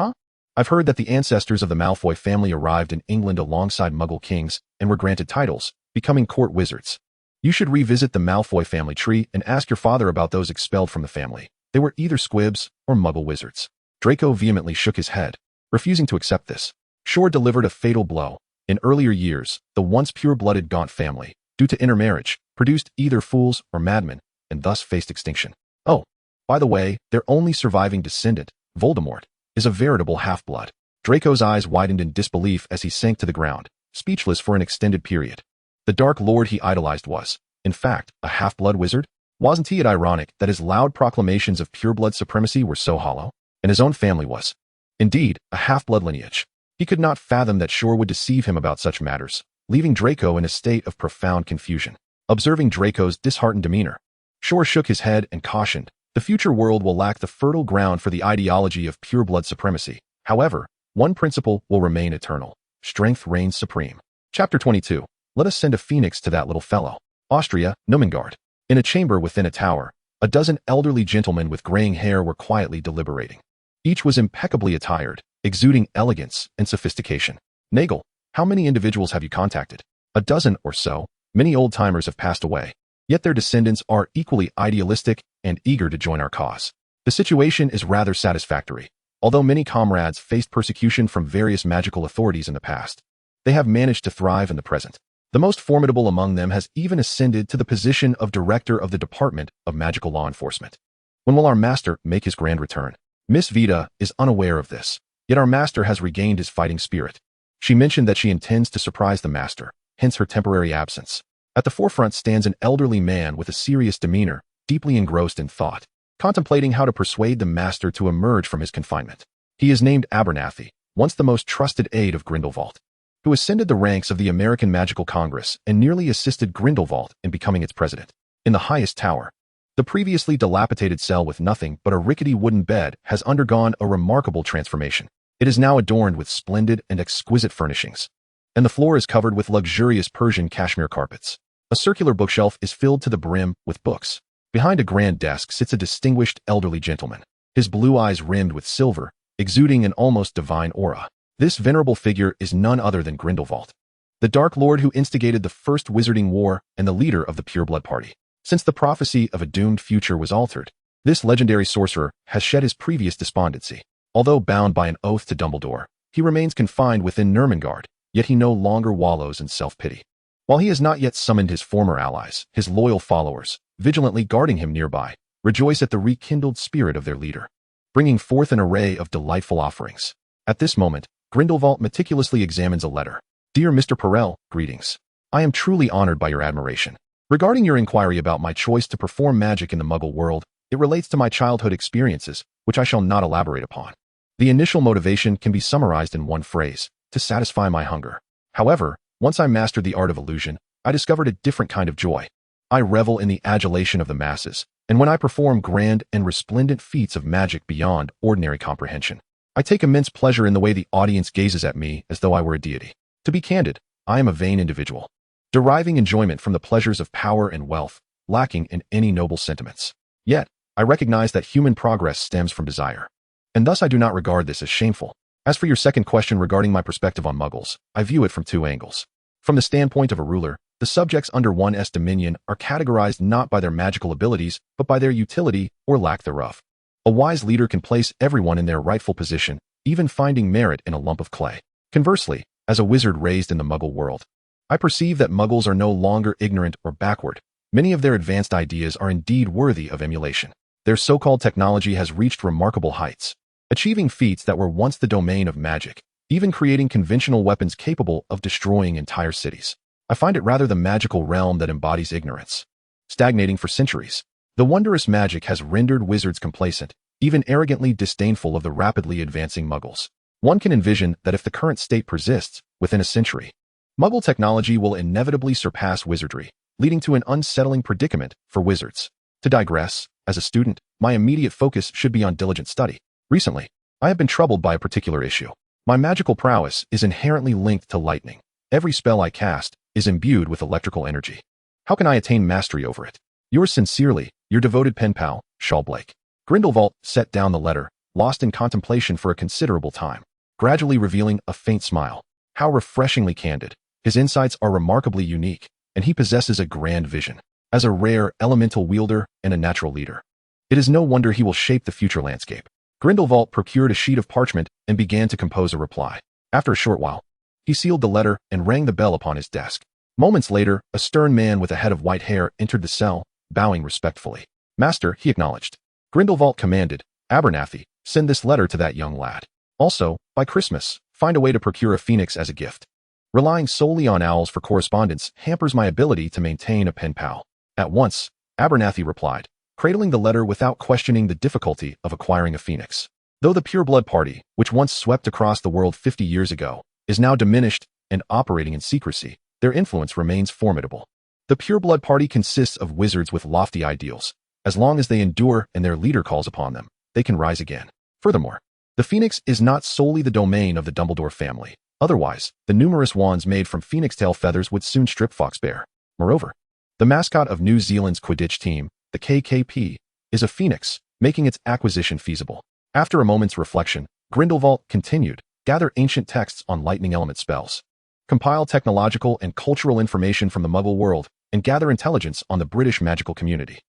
"I've heard that the ancestors of the Malfoy family arrived in England alongside Muggle kings and were granted titles, becoming court wizards. You should revisit the Malfoy family tree and ask your father about those expelled from the family. They were either squibs or Muggle wizards." Draco vehemently shook his head, refusing to accept this. Shor delivered a fatal blow. In earlier years, the once pure-blooded Gaunt family, due to intermarriage, produced either fools or madmen, and thus faced extinction. Oh, by the way, their only surviving descendant, Voldemort, is a veritable half-blood. Draco's eyes widened in disbelief as he sank to the ground, speechless for an extended period. The Dark Lord he idolized was, in fact, a half-blood wizard? Wasn't he it ironic that his loud proclamations of pure-blood supremacy were so hollow? And his own family was, indeed, a half-blood lineage. He could not fathom that Shor would deceive him about such matters, leaving Draco in a state of profound confusion. Observing Draco's disheartened demeanor, Shor shook his head and cautioned, "The future world will lack the fertile ground for the ideology of pure-blood supremacy. However, one principle will remain eternal. Strength reigns supreme." Chapter 22. Let us send a phoenix to that little fellow. Austria, Numengard. In a chamber within a tower, a dozen elderly gentlemen with graying hair were quietly deliberating. Each was impeccably attired, exuding elegance and sophistication. "Nagel, how many individuals have you contacted?" "A dozen or so. Many old-timers have passed away. Yet their descendants are equally idealistic and eager to join our cause. The situation is rather satisfactory. Although many comrades faced persecution from various magical authorities in the past, they have managed to thrive in the present. The most formidable among them has even ascended to the position of director of the Department of Magical Law Enforcement. When will our master make his grand return?" Miss Vita is unaware of this, yet our master has regained his fighting spirit. She mentioned that she intends to surprise the master, hence her temporary absence. At the forefront stands an elderly man with a serious demeanor, deeply engrossed in thought, contemplating how to persuade the master to emerge from his confinement. He is named Abernathy, once the most trusted aide of Grindelwald, who ascended the ranks of the American Magical Congress and nearly assisted Grindelwald in becoming its president. In the highest tower, the previously dilapidated cell with nothing but a rickety wooden bed has undergone a remarkable transformation. It is now adorned with splendid and exquisite furnishings, and the floor is covered with luxurious Persian cashmere carpets. A circular bookshelf is filled to the brim with books. Behind a grand desk sits a distinguished elderly gentleman, his blue eyes rimmed with silver, exuding an almost divine aura. This venerable figure is none other than Grindelwald, the Dark Lord who instigated the First Wizarding War and the leader of the Pureblood Party. Since the prophecy of a doomed future was altered, this legendary sorcerer has shed his previous despondency. Although bound by an oath to Dumbledore, he remains confined within Nurmengard, yet he no longer wallows in self-pity. While he has not yet summoned his former allies, his loyal followers, vigilantly guarding him nearby, rejoice at the rekindled spirit of their leader, bringing forth an array of delightful offerings. At this moment, Grindelwald meticulously examines a letter. Dear Mr. Perel, greetings. I am truly honored by your admiration. Regarding your inquiry about my choice to perform magic in the Muggle world, it relates to my childhood experiences, which I shall not elaborate upon. The initial motivation can be summarized in one phrase: to satisfy my hunger. However, once I mastered the art of illusion, I discovered a different kind of joy. I revel in the adulation of the masses, and when I perform grand and resplendent feats of magic beyond ordinary comprehension, I take immense pleasure in the way the audience gazes at me as though I were a deity. To be candid, I am a vain individual, deriving enjoyment from the pleasures of power and wealth, lacking in any noble sentiments. Yet, I recognize that human progress stems from desire, and thus I do not regard this as shameful. As for your second question regarding my perspective on Muggles, I view it from two angles. From the standpoint of a ruler, the subjects under one's dominion are categorized not by their magical abilities, but by their utility or lack thereof. A wise leader can place everyone in their rightful position, even finding merit in a lump of clay. Conversely, as a wizard raised in the Muggle world, I perceive that Muggles are no longer ignorant or backward. Many of their advanced ideas are indeed worthy of emulation. Their so-called technology has reached remarkable heights, achieving feats that were once the domain of magic, even creating conventional weapons capable of destroying entire cities. I find it rather the magical realm that embodies ignorance, stagnating for centuries. The wondrous magic has rendered wizards complacent, even arrogantly disdainful of the rapidly advancing Muggles. One can envision that if the current state persists, within a century, Muggle technology will inevitably surpass wizardry, leading to an unsettling predicament for wizards. To digress, as a student, my immediate focus should be on diligent study. Recently, I have been troubled by a particular issue. My magical prowess is inherently linked to lightning. Every spell I cast is imbued with electrical energy. How can I attain mastery over it? Yours sincerely, your devoted pen pal, Shaw Blake. Grindelwald set down the letter, lost in contemplation for a considerable time, gradually revealing a faint smile. How refreshingly candid. His insights are remarkably unique, and he possesses a grand vision. As a rare elemental wielder and a natural leader, it is no wonder he will shape the future landscape. Grindelwald procured a sheet of parchment and began to compose a reply. After a short while, he sealed the letter and rang the bell upon his desk. Moments later, a stern man with a head of white hair entered the cell, bowing respectfully. Master, he acknowledged. Grindelwald commanded, Abernathy, send this letter to that young lad. Also, by Christmas, find a way to procure a phoenix as a gift. Relying solely on owls for correspondence hampers my ability to maintain a pen pal. At once, Abernathy replied, cradling the letter without questioning the difficulty of acquiring a phoenix. Though the Pureblood Party, which once swept across the world 50 years ago, is now diminished and operating in secrecy, their influence remains formidable. The Pureblood Party consists of wizards with lofty ideals. As long as they endure and their leader calls upon them, they can rise again. Furthermore, the phoenix is not solely the domain of the Dumbledore family. Otherwise, the numerous wands made from phoenix tail feathers would soon strip Foxbear. Moreover, the mascot of New Zealand's Quidditch team, the KKP, is a phoenix, making its acquisition feasible. After a moment's reflection, Grindelwald continued, gather ancient texts on lightning element spells, compile technological and cultural information from the Muggle world, and gather intelligence on the British magical community.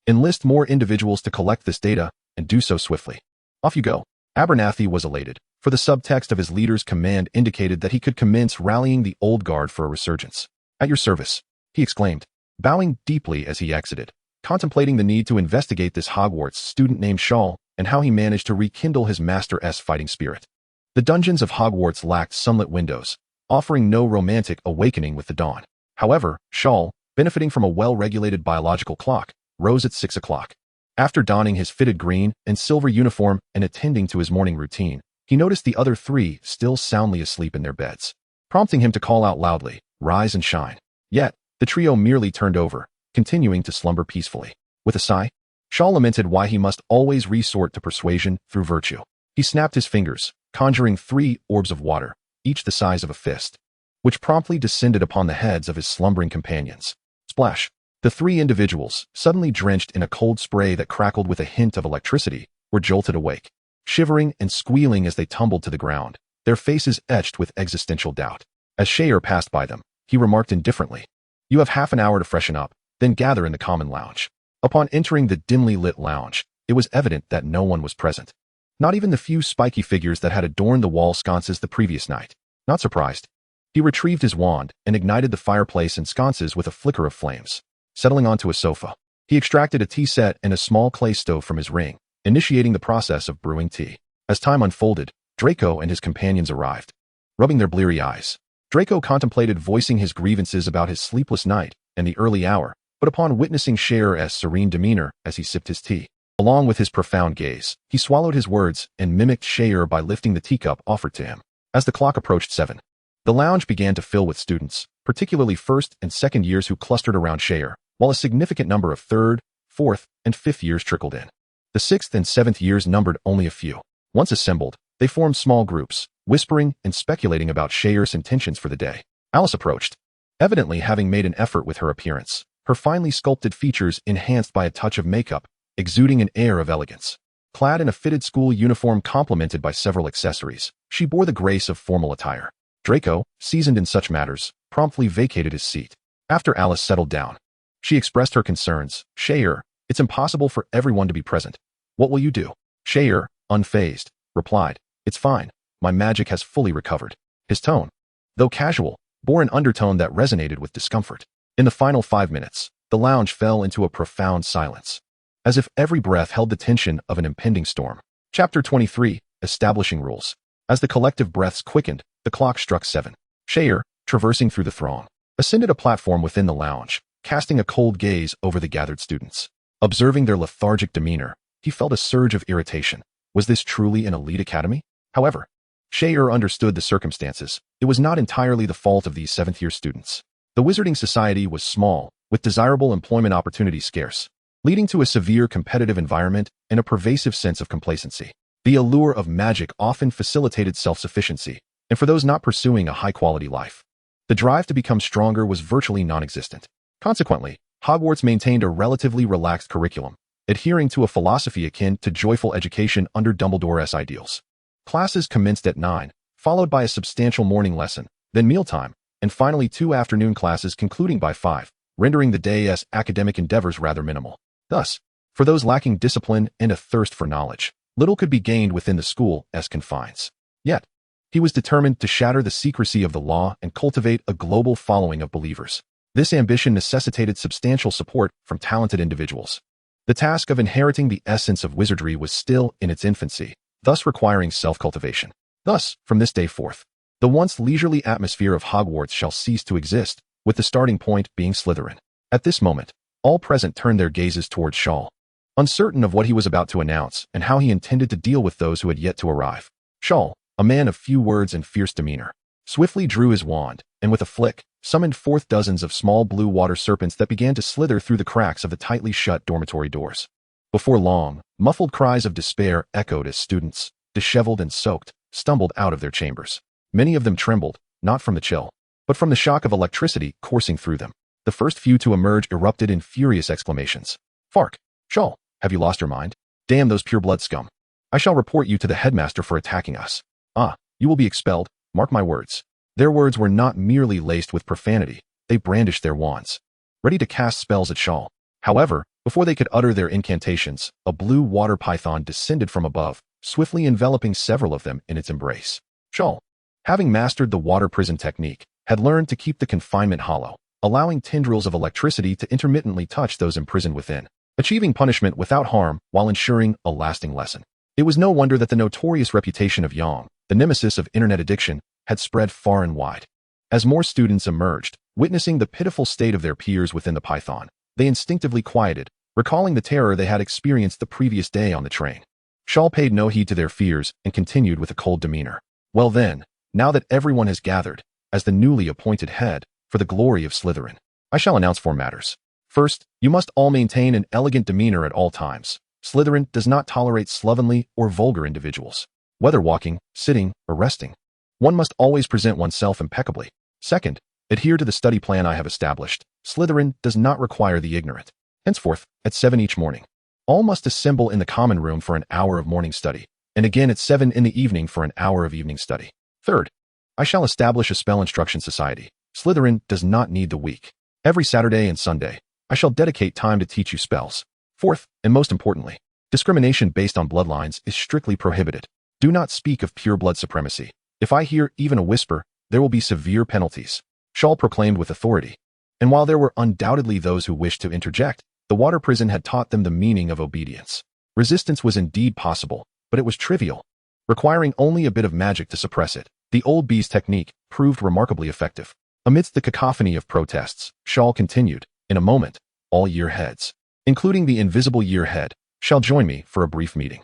Enlist more individuals to collect this data, and do so swiftly. Off you go. Abernathy was elated, for the subtext of his leader's command indicated that he could commence rallying the old guard for a resurgence. At your service, he exclaimed, bowing deeply as he exited, contemplating the need to investigate this Hogwarts student named Shaw and how he managed to rekindle his master's fighting spirit. The dungeons of Hogwarts lacked sunlit windows, offering no romantic awakening with the dawn. However, Shaw, benefiting from a well-regulated biological clock, rose at 6 o'clock. After donning his fitted green and silver uniform and attending to his morning routine, he noticed the other three still soundly asleep in their beds, prompting him to call out loudly, rise and shine. Yet, the trio merely turned over, continuing to slumber peacefully. With a sigh, Shaw lamented why he must always resort to persuasion through virtue. He snapped his fingers, conjuring 3 orbs of water, each the size of a fist, which promptly descended upon the heads of his slumbering companions. Splash. The three individuals, suddenly drenched in a cold spray that crackled with a hint of electricity, were jolted awake, shivering and squealing as they tumbled to the ground, their faces etched with existential doubt. As Shor passed by them, he remarked indifferently, "You have half an hour to freshen up, then gather in the common lounge." Upon entering the dimly lit lounge, it was evident that no one was present. Not even the few spiky figures that had adorned the wall sconces the previous night. Not surprised, he retrieved his wand and ignited the fireplace and sconces with a flicker of flames. Settling onto a sofa, he extracted a tea set and a small clay stove from his ring, initiating the process of brewing tea. As time unfolded, Draco and his companions arrived. Rubbing their bleary eyes, Draco contemplated voicing his grievances about his sleepless night and the early hour, but upon witnessing Shor's serene demeanor as he sipped his tea, along with his profound gaze, he swallowed his words and mimicked Shor by lifting the teacup offered to him. As the clock approached 7, the lounge began to fill with students, particularly first and second years who clustered around Shor, while a significant number of third, fourth, and fifth years trickled in. The sixth and seventh years numbered only a few. Once assembled, they formed small groups, whispering and speculating about Shor's intentions for the day. Alice approached, evidently having made an effort with her appearance, her finely sculpted features enhanced by a touch of makeup, exuding an air of elegance. Clad in a fitted school uniform complemented by several accessories, she bore the grace of formal attire. Draco, seasoned in such matters, promptly vacated his seat. After Alice settled down, she expressed her concerns. "Shor, it's impossible for everyone to be present. What will you do?" Shor, unfazed, replied, "It's fine. My magic has fully recovered." His tone, though casual, bore an undertone that resonated with discomfort. In the final 5 minutes, the lounge fell into a profound silence, as if every breath held the tension of an impending storm. Chapter 23, Establishing Rules. As the collective breaths quickened, the clock struck 7. Shor, traversing through the throng, ascended a platform within the lounge, casting a cold gaze over the gathered students. Observing their lethargic demeanor, he felt a surge of irritation. Was this truly an elite academy? However, Shor understood the circumstances. It was not entirely the fault of these 7th-year students. The Wizarding Society was small, with desirable employment opportunities scarce, leading to a severe competitive environment and a pervasive sense of complacency. The allure of magic often facilitated self-sufficiency, and for those not pursuing a high-quality life, the drive to become stronger was virtually non-existent. Consequently, Hogwarts maintained a relatively relaxed curriculum, adhering to a philosophy akin to joyful education under Dumbledore's ideals. Classes commenced at 9, followed by a substantial morning lesson, then mealtime, and finally 2 afternoon classes concluding by 5, rendering the day's academic endeavors rather minimal. Thus, for those lacking discipline and a thirst for knowledge, little could be gained within the school's confines. Yet, he was determined to shatter the secrecy of the law and cultivate a global following of believers. This ambition necessitated substantial support from talented individuals. The task of inheriting the essence of wizardry was still in its infancy, thus requiring self-cultivation. Thus, from this day forth, the once leisurely atmosphere of Hogwarts shall cease to exist, with the starting point being Slytherin. At this moment, all present turned their gazes towards Shor, uncertain of what he was about to announce and how he intended to deal with those who had yet to arrive. Shor, a man of few words and fierce demeanor, swiftly drew his wand, and with a flick, summoned forth dozens of small blue water serpents that began to slither through the cracks of the tightly shut dormitory doors. Before long, muffled cries of despair echoed as students, disheveled and soaked, stumbled out of their chambers. Many of them trembled, not from the chill, but from the shock of electricity coursing through them. The first few to emerge erupted in furious exclamations. "Fark! Shor, have you lost your mind? Damn those pure-blood scum! I shall report you to the headmaster for attacking us. Ah, you will be expelled, mark my words." Their words were not merely laced with profanity, they brandished their wands, ready to cast spells at Shor. However, before they could utter their incantations, a blue water python descended from above, swiftly enveloping several of them in its embrace. Shor, having mastered the water prison technique, had learned to keep the confinement hollow, allowing tendrils of electricity to intermittently touch those imprisoned within, achieving punishment without harm while ensuring a lasting lesson. It was no wonder that the notorious reputation of Yang, the nemesis of internet addiction, had spread far and wide. As more students emerged, witnessing the pitiful state of their peers within the python, they instinctively quieted, recalling the terror they had experienced the previous day on the train. Shor paid no heed to their fears and continued with a cold demeanor. "Well then, now that everyone has gathered, as the newly appointed head, for the glory of Slytherin, I shall announce 4 matters. First, you must all maintain an elegant demeanor at all times. Slytherin does not tolerate slovenly or vulgar individuals, whether walking, sitting, or resting. One must always present oneself impeccably. Second, adhere to the study plan I have established. Slytherin does not require the ignorant. Henceforth, at 7 each morning, all must assemble in the common room for an hour of morning study, and again at 7 in the evening for an hour of evening study. Third, I shall establish a spell instruction society. Slytherin does not need the weak. Every Saturday and Sunday, I shall dedicate time to teach you spells. Fourth, and most importantly, discrimination based on bloodlines is strictly prohibited. Do not speak of pure blood supremacy. If I hear even a whisper, there will be severe penalties. Shaw proclaimed with authority. And while there were undoubtedly those who wished to interject, the water prison had taught them the meaning of obedience. Resistance was indeed possible, but it was trivial, requiring only a bit of magic to suppress it. The old bee's technique proved remarkably effective. Amidst the cacophony of protests, Shaw continued, in a moment, all year heads, including the invisible year head, shall join me for a brief meeting.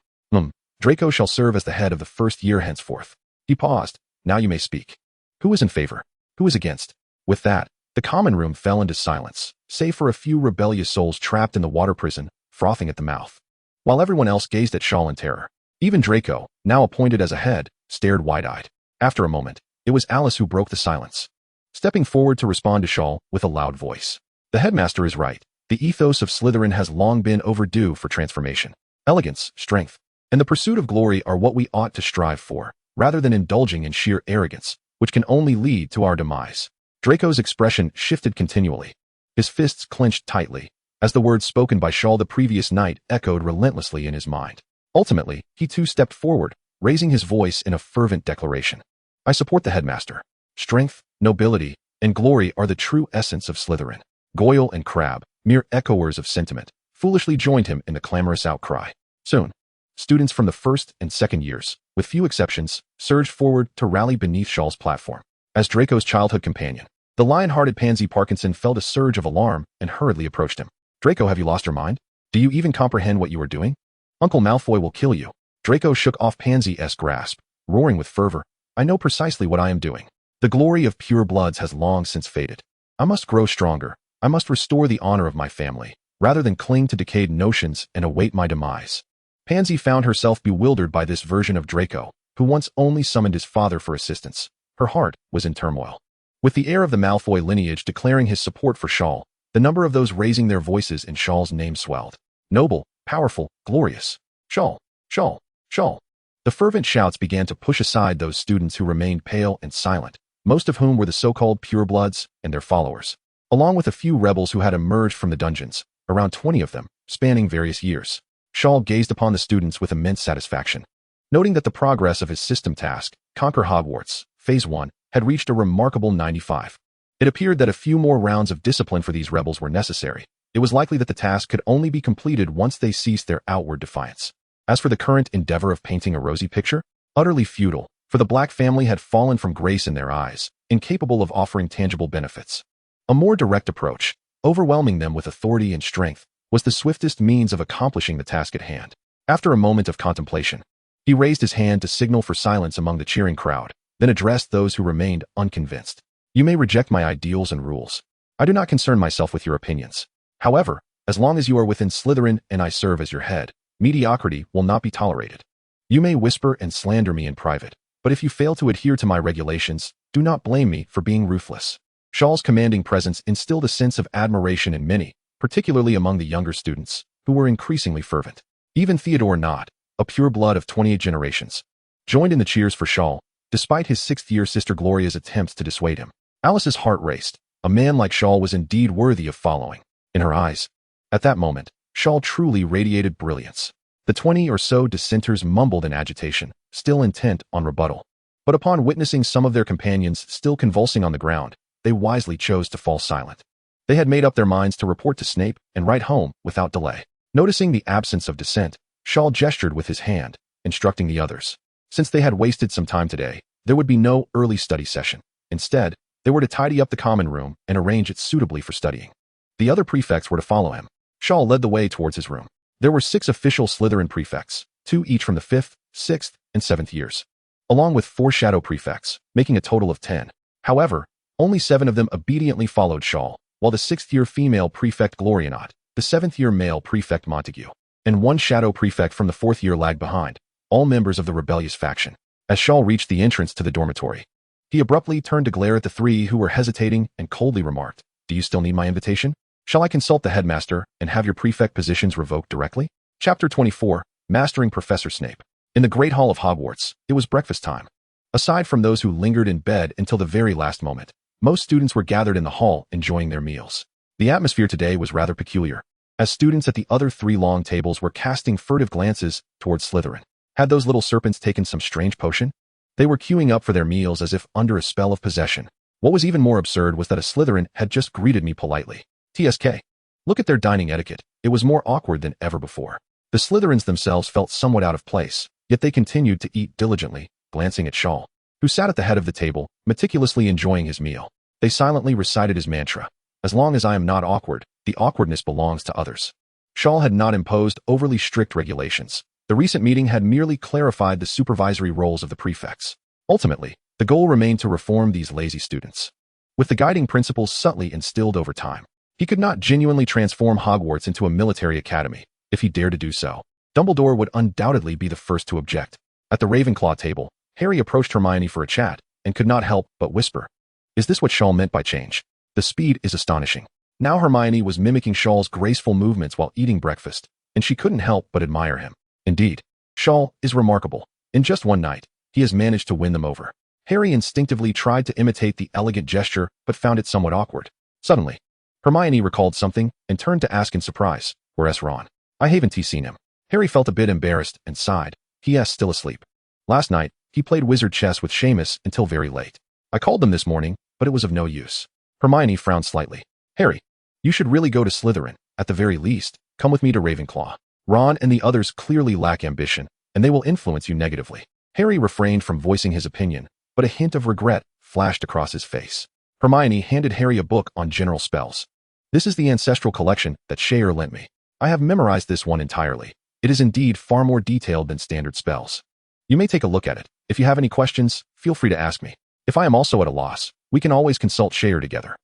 Draco shall serve as the head of the first year henceforth. He paused. Now you may speak. Who is in favor? Who is against? With that, the common room fell into silence, save for a few rebellious souls trapped in the water prison, frothing at the mouth. While everyone else gazed at Shaw in terror. Even Draco, now appointed as a head, stared wide-eyed. After a moment, it was Alice who broke the silence, stepping forward to respond to Shaw with a loud voice. The headmaster is right. The ethos of Slytherin has long been overdue for transformation. Elegance, strength, and the pursuit of glory are what we ought to strive for, rather than indulging in sheer arrogance, which can only lead to our demise. Draco's expression shifted continually. His fists clenched tightly, as the words spoken by Shaw the previous night echoed relentlessly in his mind. Ultimately, he too stepped forward, raising his voice in a fervent declaration. I support the headmaster. Strength, nobility, and glory are the true essence of Slytherin. Goyle and Crabbe, mere echoers of sentiment, foolishly joined him in the clamorous outcry. Soon, students from the first and second years, with few exceptions, surged forward to rally beneath Shaw's platform. As Draco's childhood companion, the lion-hearted pansy Parkinson felt a surge of alarm and hurriedly approached him. Draco, have you lost your mind? Do you even comprehend what you are doing? Uncle Malfoy will kill you. Draco shook off Pansy-esque grasp, roaring with fervor. I know precisely what I am doing. The glory of pure bloods has long since faded. I must grow stronger. I must restore the honor of my family, rather than cling to decayed notions and await my demise. Pansy found herself bewildered by this version of Draco, who once only summoned his father for assistance. Her heart was in turmoil. With the heir of the Malfoy lineage declaring his support for Shaw, the number of those raising their voices in Shaw's name swelled. Noble, powerful, glorious. Shaw, Shaw, Shaw. The fervent shouts began to push aside those students who remained pale and silent, most of whom were the so-called purebloods and their followers, along with a few rebels who had emerged from the dungeons, around 20 of them, spanning various years. Shaw gazed upon the students with immense satisfaction, noting that the progress of his system task, Conquer Hogwarts, Phase 1, had reached a remarkable 95. It appeared that a few more rounds of discipline for these rebels were necessary. It was likely that the task could only be completed once they ceased their outward defiance. As for the current endeavor of painting a rosy picture, utterly futile, for the Black family had fallen from grace in their eyes, incapable of offering tangible benefits. A more direct approach, overwhelming them with authority and strength, was the swiftest means of accomplishing the task at hand. After a moment of contemplation, he raised his hand to signal for silence among the cheering crowd, then addressed those who remained unconvinced. You may reject my ideals and rules. I do not concern myself with your opinions. However, as long as you are within Slytherin and I serve as your head, mediocrity will not be tolerated. You may whisper and slander me in private, but if you fail to adhere to my regulations, do not blame me for being ruthless. Shaw's commanding presence instilled a sense of admiration in many, particularly among the younger students, who were increasingly fervent. Even Theodore Nott, a pure blood of 28 generations, joined in the cheers for Shaw, despite his sixth-year sister Gloria's attempts to dissuade him. Alice's heart raced. A man like Shaw was indeed worthy of following. In her eyes, at that moment, Shaw truly radiated brilliance. The 20 or so dissenters mumbled in agitation, still intent on rebuttal. But upon witnessing some of their companions still convulsing on the ground, they wisely chose to fall silent. They had made up their minds to report to Snape and write home without delay. Noticing the absence of dissent, Shaw gestured with his hand, instructing the others. Since they had wasted some time today, there would be no early study session. Instead, they were to tidy up the common room and arrange it suitably for studying. The other prefects were to follow him. Shaw led the way towards his room. There were 6 official Slytherin prefects, 2 each from the 5th, 6th, and 7th years, along with 4 shadow prefects, making a total of 10. However, only 7 of them obediently followed Shaw, while the 6th-year female prefect Glorianot, the 7th-year male prefect Montague, and 1 shadow prefect from the 4th year lagged behind, all members of the rebellious faction. As Shaw reached the entrance to the dormitory, he abruptly turned to glare at the 3 who were hesitating and coldly remarked, Do you still need my invitation? Shall I consult the headmaster and have your prefect positions revoked directly? Chapter 24, Mastering Professor Snape. In the Great Hall of Hogwarts, it was breakfast time. Aside from those who lingered in bed until the very last moment, most students were gathered in the hall enjoying their meals. The atmosphere today was rather peculiar, as students at the other 3 long tables were casting furtive glances towards Slytherin. Had those little serpents taken some strange potion? They were queuing up for their meals as if under a spell of possession. What was even more absurd was that a Slytherin had just greeted me politely. TSK. Look at their dining etiquette. It was more awkward than ever before. The Slytherins themselves felt somewhat out of place, yet they continued to eat diligently, glancing at Shor, who sat at the head of the table, meticulously enjoying his meal. They silently recited his mantra. As long as I am not awkward, the awkwardness belongs to others. Shor had not imposed overly strict regulations. The recent meeting had merely clarified the supervisory roles of the prefects. Ultimately, the goal remained to reform these lazy students. With the guiding principles subtly instilled over time, he could not genuinely transform Hogwarts into a military academy. If he dared to do so, Dumbledore would undoubtedly be the first to object. At the Ravenclaw table, Harry approached Hermione for a chat and could not help but whisper, "Is this what Shor meant by change? The speed is astonishing." Now Hermione was mimicking Shor's graceful movements while eating breakfast, and she couldn't help but admire him. Indeed, Shor is remarkable. In just one night, he has managed to win them over. Harry instinctively tried to imitate the elegant gesture but found it somewhat awkward. Suddenly, Hermione recalled something and turned to ask in surprise, "Where's Ron? I haven't seen him." Harry felt a bit embarrassed and sighed. He is still asleep. Last night, he played wizard chess with Seamus until very late. I called them this morning, but it was of no use. Hermione frowned slightly. "Harry, you should really go to Slytherin. At the very least, come with me to Ravenclaw. Ron and the others clearly lack ambition, and they will influence you negatively." Harry refrained from voicing his opinion, but a hint of regret flashed across his face. Hermione handed Harry a book on general spells. "This is the Ancestral collection that Shiao lent me. I have memorized this one entirely. It is indeed far more detailed than standard spells. You may take a look at it. If you have any questions, feel free to ask me. If I am also at a loss, we can always consult Shiao together."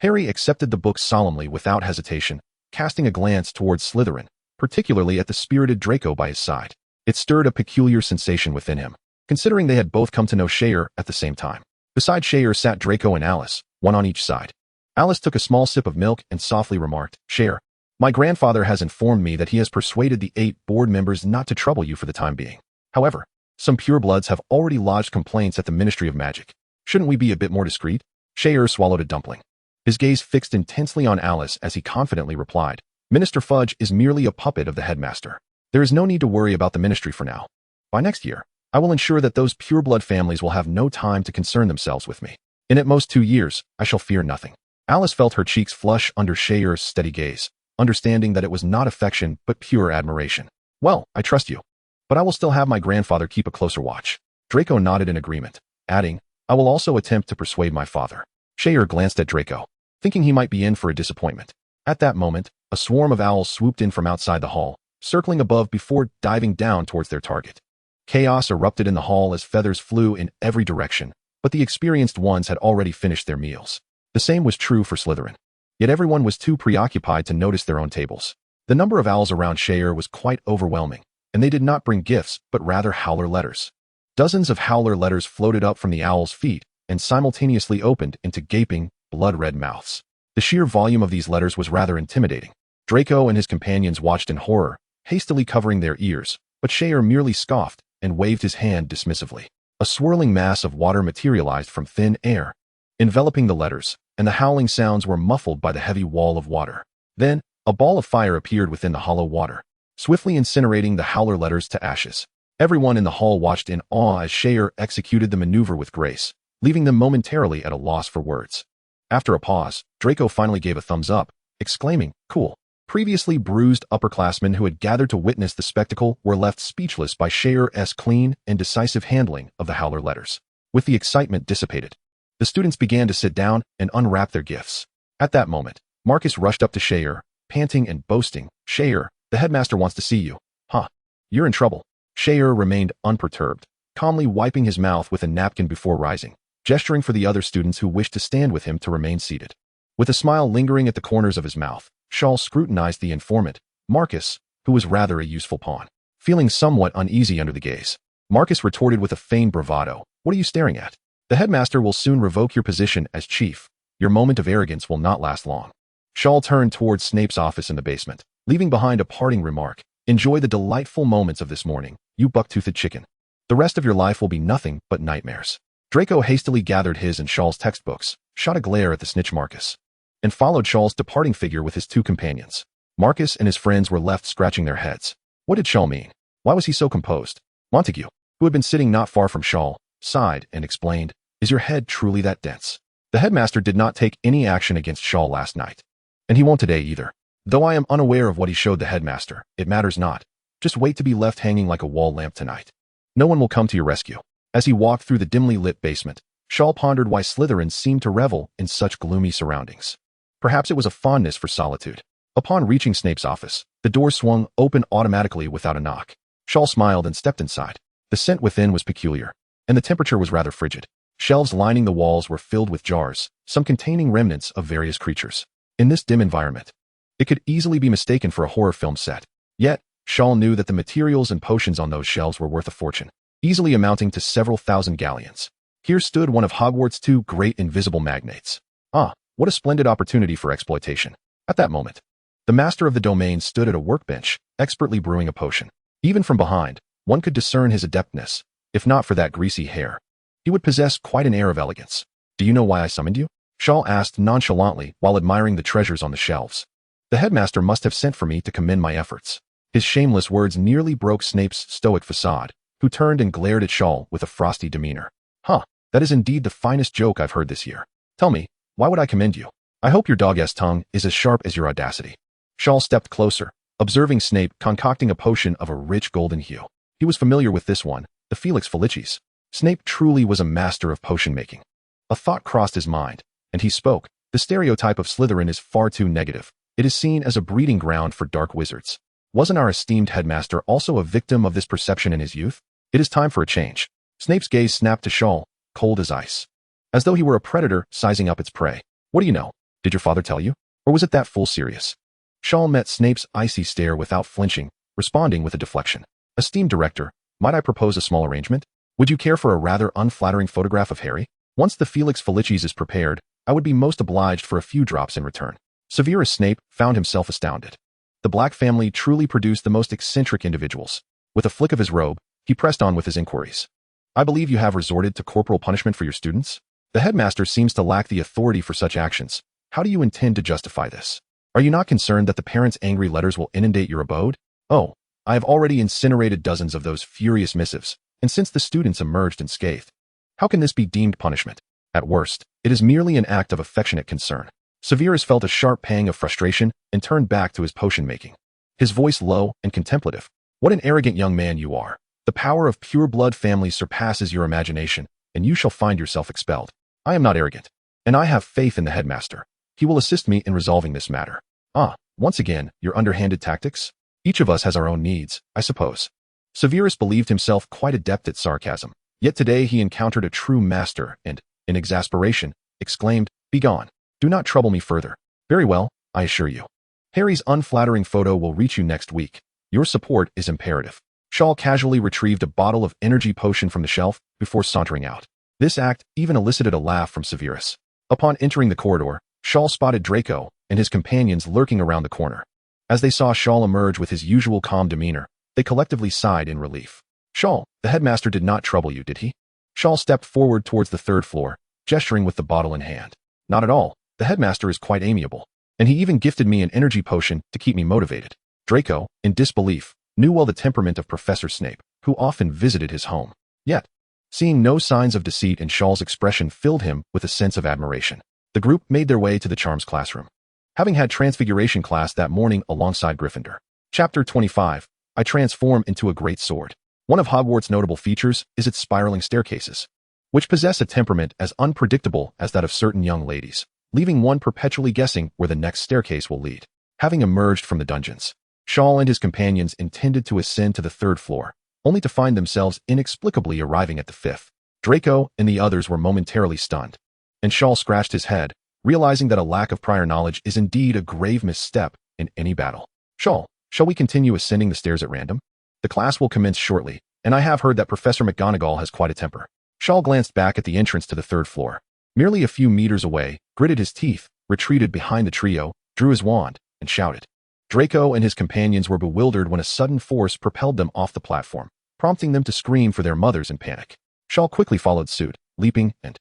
Harry accepted the book solemnly without hesitation, casting a glance towards Slytherin, particularly at the spirited Draco by his side. It stirred a peculiar sensation within him, considering they had both come to know Shiao at the same time. Beside Shiao sat Draco and Alice, one on each side. Alice took a small sip of milk and softly remarked, "Shiao, my grandfather has informed me that he has persuaded the 8 board members not to trouble you for the time being. However, some purebloods have already lodged complaints at the Ministry of Magic. Shouldn't we be a bit more discreet?" Shiao swallowed a dumpling. His gaze fixed intensely on Alice as he confidently replied, "Minister Fudge is merely a puppet of the headmaster. There is no need to worry about the ministry for now. By next year, I will ensure that those pureblood families will have no time to concern themselves with me. In at most 2 years, I shall fear nothing." Alice felt her cheeks flush under Shiao's steady gaze, understanding that it was not affection but pure admiration. "Well, I trust you. But I will still have my grandfather keep a closer watch." Draco nodded in agreement, adding, "I will also attempt to persuade my father." Shiao glanced at Draco, thinking he might be in for a disappointment. At that moment, a swarm of owls swooped in from outside the hall, circling above before diving down towards their target. Chaos erupted in the hall as feathers flew in every direction, but the experienced ones had already finished their meals. The same was true for Slytherin. Yet everyone was too preoccupied to notice their own tables. The number of owls around Shiao was quite overwhelming, and they did not bring gifts but rather howler letters. Dozens of howler letters floated up from the owls' feet and simultaneously opened into gaping, blood-red mouths. The sheer volume of these letters was rather intimidating. Draco and his companions watched in horror, hastily covering their ears, but Shiao merely scoffed and waved his hand dismissively. A swirling mass of water materialized from thin air, enveloping the letters, and the howling sounds were muffled by the heavy wall of water. Then, a ball of fire appeared within the hollow water, swiftly incinerating the howler letters to ashes. Everyone in the hall watched in awe as Shiao executed the maneuver with grace, leaving them momentarily at a loss for words. After a pause, Draco finally gave a thumbs up, exclaiming, "Cool." Previously bruised upperclassmen who had gathered to witness the spectacle were left speechless by Shiao's clean and decisive handling of the howler letters. With the excitement dissipated, the students began to sit down and unwrap their gifts. At that moment, Marcus rushed up to Shiao, panting and boasting, "Shiao, the headmaster wants to see you." "Huh. You're in trouble." Shiao remained unperturbed, calmly wiping his mouth with a napkin before rising, gesturing for the other students who wished to stand with him to remain seated. With a smile lingering at the corners of his mouth, Shor scrutinized the informant, Marcus, who was rather a useful pawn. Feeling somewhat uneasy under the gaze, Marcus retorted with a feigned bravado, "What are you staring at? The headmaster will soon revoke your position as chief. Your moment of arrogance will not last long. Shaw turned towards Snape's office in the basement, leaving behind a parting remark. Enjoy the delightful moments of this morning, you buck-toothed chicken. The rest of your life will be nothing but nightmares. Draco hastily gathered his and Shaw's textbooks, shot a glare at the snitch Marcus, and followed Shaw's departing figure with his two companions. Marcus and his friends were left scratching their heads. What did Shaw mean? Why was he so composed? Montague, who had been sitting not far from Shaw, sighed and explained, Is your head truly that dense? The headmaster did not take any action against Shaw last night, and he won't today either. Though I am unaware of what he showed the headmaster, it matters not. Just wait to be left hanging like a wall lamp tonight. No one will come to your rescue. As he walked through the dimly lit basement, Shaw pondered why Slytherins seemed to revel in such gloomy surroundings. Perhaps it was a fondness for solitude. Upon reaching Snape's office, the door swung open automatically without a knock. Shaw smiled and stepped inside. The scent within was peculiar, and the temperature was rather frigid. Shelves lining the walls were filled with jars, some containing remnants of various creatures. In this dim environment, it could easily be mistaken for a horror film set. Yet, Shaw knew that the materials and potions on those shelves were worth a fortune, easily amounting to several thousand galleons. Here stood one of Hogwarts' two great invisible magnates. Ah, what a splendid opportunity for exploitation. At that moment, the master of the domain stood at a workbench, expertly brewing a potion. Even from behind, one could discern his adeptness. If not for that greasy hair, he would possess quite an air of elegance. Do you know why I summoned you? Shaw asked nonchalantly while admiring the treasures on the shelves. The headmaster must have sent for me to commend my efforts. His shameless words nearly broke Snape's stoic facade, who turned and glared at Shaw with a frosty demeanor. Huh, that is indeed the finest joke I've heard this year. Tell me, why would I commend you? I hope your dog-ass tongue is as sharp as your audacity. Shaw stepped closer, observing Snape concocting a potion of a rich golden hue. He was familiar with this one, the Felix Felicis. Snape truly was a master of potion-making. A thought crossed his mind, and he spoke. The stereotype of Slytherin is far too negative. It is seen as a breeding ground for dark wizards. Wasn't our esteemed headmaster also a victim of this perception in his youth? It is time for a change. Snape's gaze snapped to Shaw, cold as ice, as though he were a predator sizing up its prey. What do you know? Did your father tell you? Or was it that fool serious? Shaw met Snape's icy stare without flinching, responding with a deflection. Esteemed director, might I propose a small arrangement? Would you care for a rather unflattering photograph of Harry? Once the Felix Felicis is prepared, I would be most obliged for a few drops in return. Severus Snape found himself astounded. The Black family truly produced the most eccentric individuals. With a flick of his robe, he pressed on with his inquiries. I believe you have resorted to corporal punishment for your students? The headmaster seems to lack the authority for such actions. How do you intend to justify this? Are you not concerned that the parents' angry letters will inundate your abode? Oh, I have already incinerated dozens of those furious missives, and since the students emerged unscathed, how can this be deemed punishment? At worst, it is merely an act of affectionate concern. Severus felt a sharp pang of frustration and turned back to his potion-making. His voice low and contemplative. What an arrogant young man you are. The power of pure-blood families surpasses your imagination, and you shall find yourself expelled. I am not arrogant, and I have faith in the headmaster. He will assist me in resolving this matter. Ah, once again, your underhanded tactics? Each of us has our own needs, I suppose. Severus believed himself quite adept at sarcasm, yet today he encountered a true master and, in exasperation, exclaimed, Begone. Do not trouble me further. Very well, I assure you. Harry's unflattering photo will reach you next week. Your support is imperative. Shaw casually retrieved a bottle of energy potion from the shelf before sauntering out. This act even elicited a laugh from Severus. Upon entering the corridor, Shaw spotted Draco and his companions lurking around the corner. As they saw Shaw emerge with his usual calm demeanor, they collectively sighed in relief. Shaw, the headmaster did not trouble you, did he? Shaw stepped forward towards the third floor, gesturing with the bottle in hand. Not at all. The headmaster is quite amiable, and he even gifted me an energy potion to keep me motivated. Draco, in disbelief, knew well the temperament of Professor Snape, who often visited his home. Yet, seeing no signs of deceit in Shaw's expression filled him with a sense of admiration. The group made their way to the charms classroom, having had Transfiguration class that morning alongside Gryffindor. Chapter 25, I transform into a great sword. One of Hogwarts' notable features is its spiraling staircases, which possess a temperament as unpredictable as that of certain young ladies, leaving one perpetually guessing where the next staircase will lead. Having emerged from the dungeons, Shaw and his companions intended to ascend to the third floor, only to find themselves inexplicably arriving at the fifth. Draco and the others were momentarily stunned, and Shaw scratched his head, realizing that a lack of prior knowledge is indeed a grave misstep in any battle. Shaw, shall we continue ascending the stairs at random? The class will commence shortly, and I have heard that Professor McGonagall has quite a temper. Shaw glanced back at the entrance to the third floor. Merely a few meters away, gritted his teeth, retreated behind the trio, drew his wand, and shouted. Draco and his companions were bewildered when a sudden force propelled them off the platform, prompting them to scream for their mothers in panic. Shiao quickly followed suit, leaping and,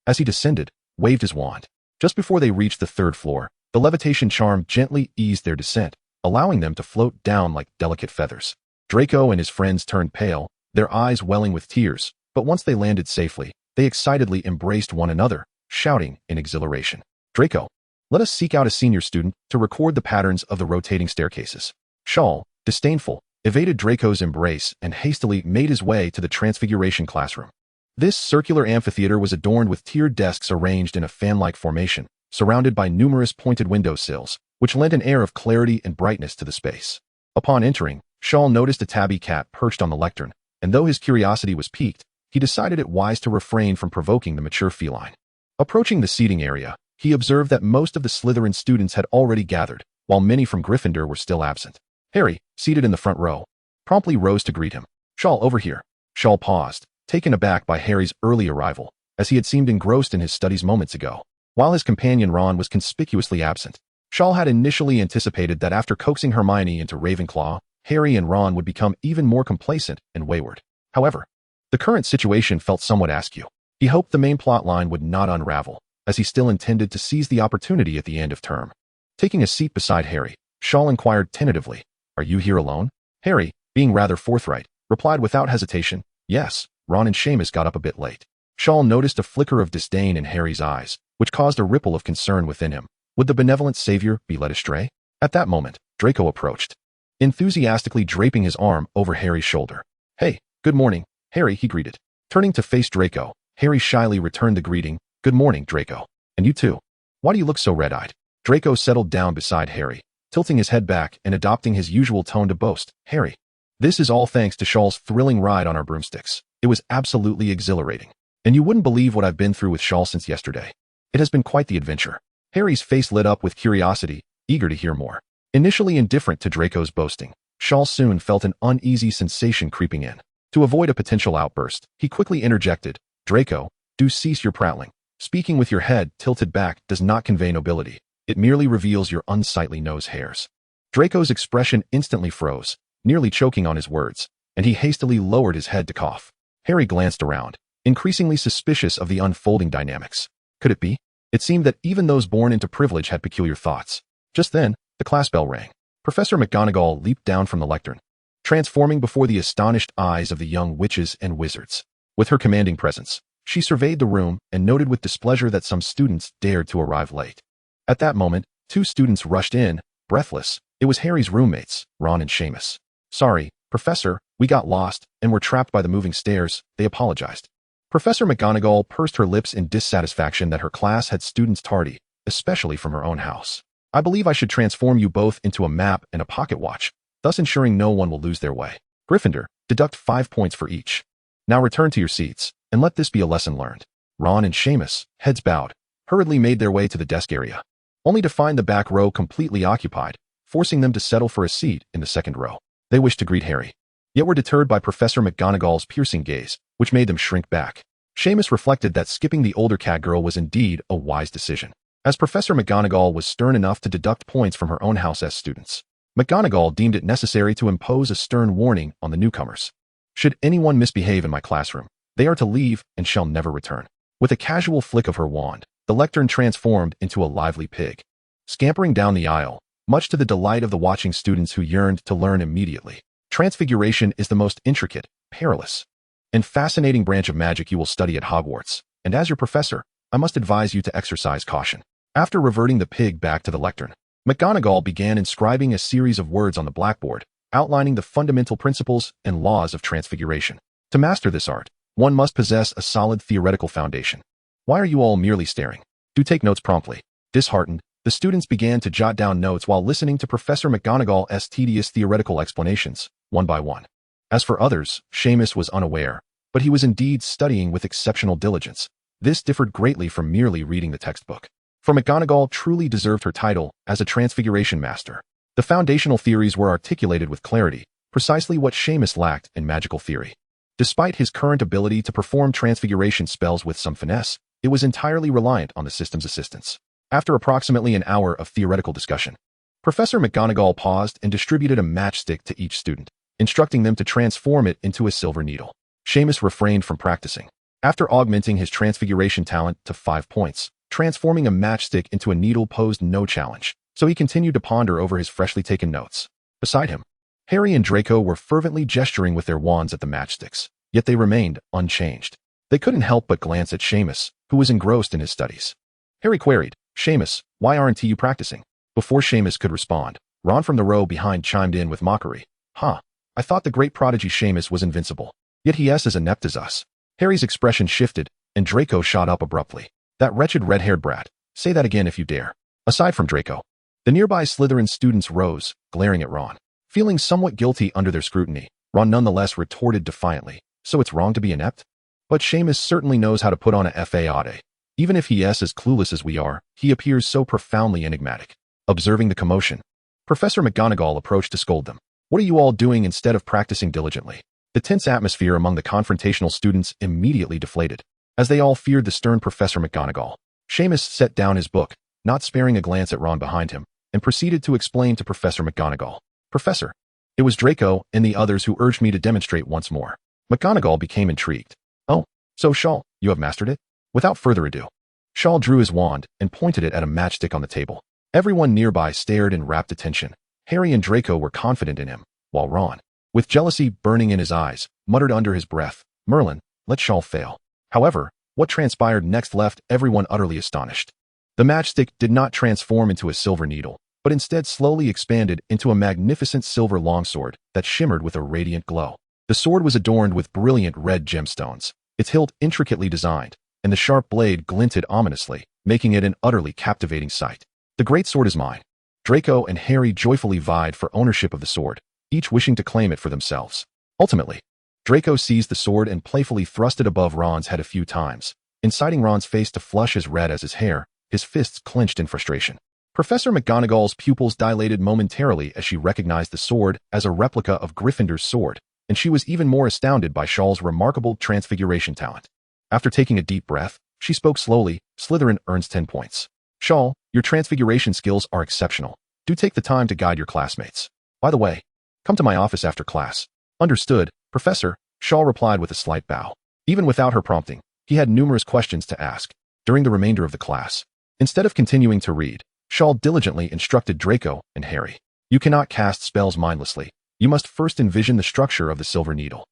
as he descended, waved his wand. Just before they reached the third floor, the levitation charm gently eased their descent, allowing them to float down like delicate feathers. Draco and his friends turned pale, their eyes welling with tears, but once they landed safely, they excitedly embraced one another, shouting in exhilaration. Draco, let us seek out a senior student to record the patterns of the rotating staircases. Shiao, disdainful, evaded Draco's embrace and hastily made his way to the transfiguration classroom. This circular amphitheater was adorned with tiered desks arranged in a fan-like formation, surrounded by numerous pointed window sills, which lent an air of clarity and brightness to the space. Upon entering, Shiao noticed a tabby cat perched on the lectern, and though his curiosity was piqued, he decided it wise to refrain from provoking the mature feline. Approaching the seating area, he observed that most of the Slytherin students had already gathered, while many from Gryffindor were still absent. Harry, seated in the front row, promptly rose to greet him. Shiao, over here. Shiao paused, taken aback by Harry's early arrival, as he had seemed engrossed in his studies moments ago. While his companion Ron was conspicuously absent, Shiao had initially anticipated that after coaxing Hermione into Ravenclaw, Harry and Ron would become even more complacent and wayward. However, the current situation felt somewhat askew. He hoped the main plot line would not unravel, as he still intended to seize the opportunity at the end of term. Taking a seat beside Harry, Shiao inquired tentatively, "Are you here alone?" Harry, being rather forthright, replied without hesitation, "Yes, Ron and Seamus got up a bit late." Shiao noticed a flicker of disdain in Harry's eyes, which caused a ripple of concern within him. Would the benevolent savior be led astray? At that moment, Draco approached, enthusiastically draping his arm over Harry's shoulder. "Hey, good morning, Harry," he greeted. Turning to face Draco, Harry shyly returned the greeting, "Good morning, Draco. And you too. Why do you look so red-eyed?" Draco settled down beside Harry, tilting his head back and adopting his usual tone to boast, "Harry, this is all thanks to Shiao's thrilling ride on our broomsticks. It was absolutely exhilarating. And you wouldn't believe what I've been through with Shiao since yesterday. It has been quite the adventure." Harry's face lit up with curiosity, eager to hear more. Initially indifferent to Draco's boasting, Shiao soon felt an uneasy sensation creeping in. To avoid a potential outburst, he quickly interjected, "Draco, do cease your prattling. Speaking with your head tilted back does not convey nobility. It merely reveals your unsightly nose hairs." Draco's expression instantly froze, nearly choking on his words, and he hastily lowered his head to cough. Harry glanced around, increasingly suspicious of the unfolding dynamics. Could it be? It seemed that even those born into privilege had peculiar thoughts. Just then, the class bell rang. Professor McGonagall leaped down from the lectern, transforming before the astonished eyes of the young witches and wizards. With her commanding presence, she surveyed the room and noted with displeasure that some students dared to arrive late. At that moment, two students rushed in, breathless. It was Harry's roommates, Ron and Seamus. "Sorry, Professor, we got lost and were trapped by the moving stairs," they apologized. Professor McGonagall pursed her lips in dissatisfaction that her class had students tardy, especially from her own house. "I believe I should transform you both into a map and a pocket watch, thus ensuring no one will lose their way. Gryffindor, deduct 5 points for each. Now return to your seats, and let this be a lesson learned." Ron and Seamus, heads bowed, hurriedly made their way to the desk area, only to find the back row completely occupied, forcing them to settle for a seat in the second row. They wished to greet Harry, yet were deterred by Professor McGonagall's piercing gaze, which made them shrink back. Seamus reflected that skipping the older cat girl was indeed a wise decision, as Professor McGonagall was stern enough to deduct points from her own house as students. McGonagall deemed it necessary to impose a stern warning on the newcomers. "Should anyone misbehave in my classroom, they are to leave and shall never return." With a casual flick of her wand, the lectern transformed into a lively pig, scampering down the aisle, much to the delight of the watching students who yearned to learn immediately. Transfiguration is the most intricate, perilous, and fascinating branch of magic you will study at Hogwarts, and as your professor, I must advise you to exercise caution. After reverting the pig back to the lectern, McGonagall began inscribing a series of words on the blackboard, outlining the fundamental principles and laws of transfiguration. To master this art, one must possess a solid theoretical foundation. Why are you all merely staring? Do take notes promptly. Disheartened, the students began to jot down notes while listening to Professor McGonagall's tedious theoretical explanations, one by one. As for others, Seamus was unaware, but he was indeed studying with exceptional diligence. This differed greatly from merely reading the textbook. For McGonagall truly deserved her title as a transfiguration master. The foundational theories were articulated with clarity, precisely what Seamus lacked in magical theory. Despite his current ability to perform transfiguration spells with some finesse, It was entirely reliant on the system's assistance. After approximately an hour of theoretical discussion, Professor McGonagall paused and distributed a matchstick to each student, instructing them to transform it into a silver needle. Seamus refrained from practicing. After augmenting his transfiguration talent to 5 points, transforming a matchstick into a needle posed no challenge, so he continued to ponder over his freshly taken notes. Beside him, Harry and Draco were fervently gesturing with their wands at the matchsticks, yet they remained unchanged. They couldn't help but glance at Seamus, who was engrossed in his studies. Harry queried, "Seamus, why aren't you practicing?" Before Seamus could respond, Ron from the row behind chimed in with mockery. I thought the great prodigy Seamus was invincible, yet he is as inept as us." Harry's expression shifted, and Draco shot up abruptly. "That wretched red-haired brat. Say that again if you dare." Aside from Draco, the nearby Slytherin students rose, glaring at Ron. Feeling somewhat guilty under their scrutiny, Ron nonetheless retorted defiantly, "So it's wrong to be inept? But Seamus certainly knows how to put on a fade. Even if he is as clueless as we are, he appears so profoundly enigmatic." Observing the commotion, Professor McGonagall approached to scold them. "What are you all doing instead of practicing diligently?" The tense atmosphere among the confrontational students immediately deflated, as they all feared the stern Professor McGonagall. Seamus set down his book, not sparing a glance at Ron behind him, and proceeded to explain to Professor McGonagall. "Professor, it was Draco and the others who urged me to demonstrate once more." McGonagall became intrigued. "Oh, so Shaw, you have mastered it?" Without further ado, Shaw drew his wand and pointed it at a matchstick on the table. Everyone nearby stared in rapt attention. Harry and Draco were confident in him, while Ron, with jealousy burning in his eyes, muttered under his breath, "Merlin, let Shaw fail." However, what transpired next left everyone utterly astonished. The matchstick did not transform into a silver needle, but instead slowly expanded into a magnificent silver longsword that shimmered with a radiant glow. The sword was adorned with brilliant red gemstones, its hilt intricately designed, and the sharp blade glinted ominously, making it an utterly captivating sight. "The great sword is mine." Draco and Harry joyfully vied for ownership of the sword, each wishing to claim it for themselves. Ultimately, Draco seized the sword and playfully thrust it above Ron's head a few times, inciting Ron's face to flush as red as his hair, his fists clenched in frustration. Professor McGonagall's pupils dilated momentarily as she recognized the sword as a replica of Gryffindor's sword, and she was even more astounded by Shaw's remarkable transfiguration talent. After taking a deep breath, she spoke slowly. "Slytherin earns 10 points. Shaw, your transfiguration skills are exceptional. Do take the time to guide your classmates. By the way, come to my office after class." "Understood, Professor," Shaw replied with a slight bow. Even without her prompting, he had numerous questions to ask. During the remainder of the class, instead of continuing to read, Shaw diligently instructed Draco and Harry. "You cannot cast spells mindlessly. You must first envision the structure of the silver needle.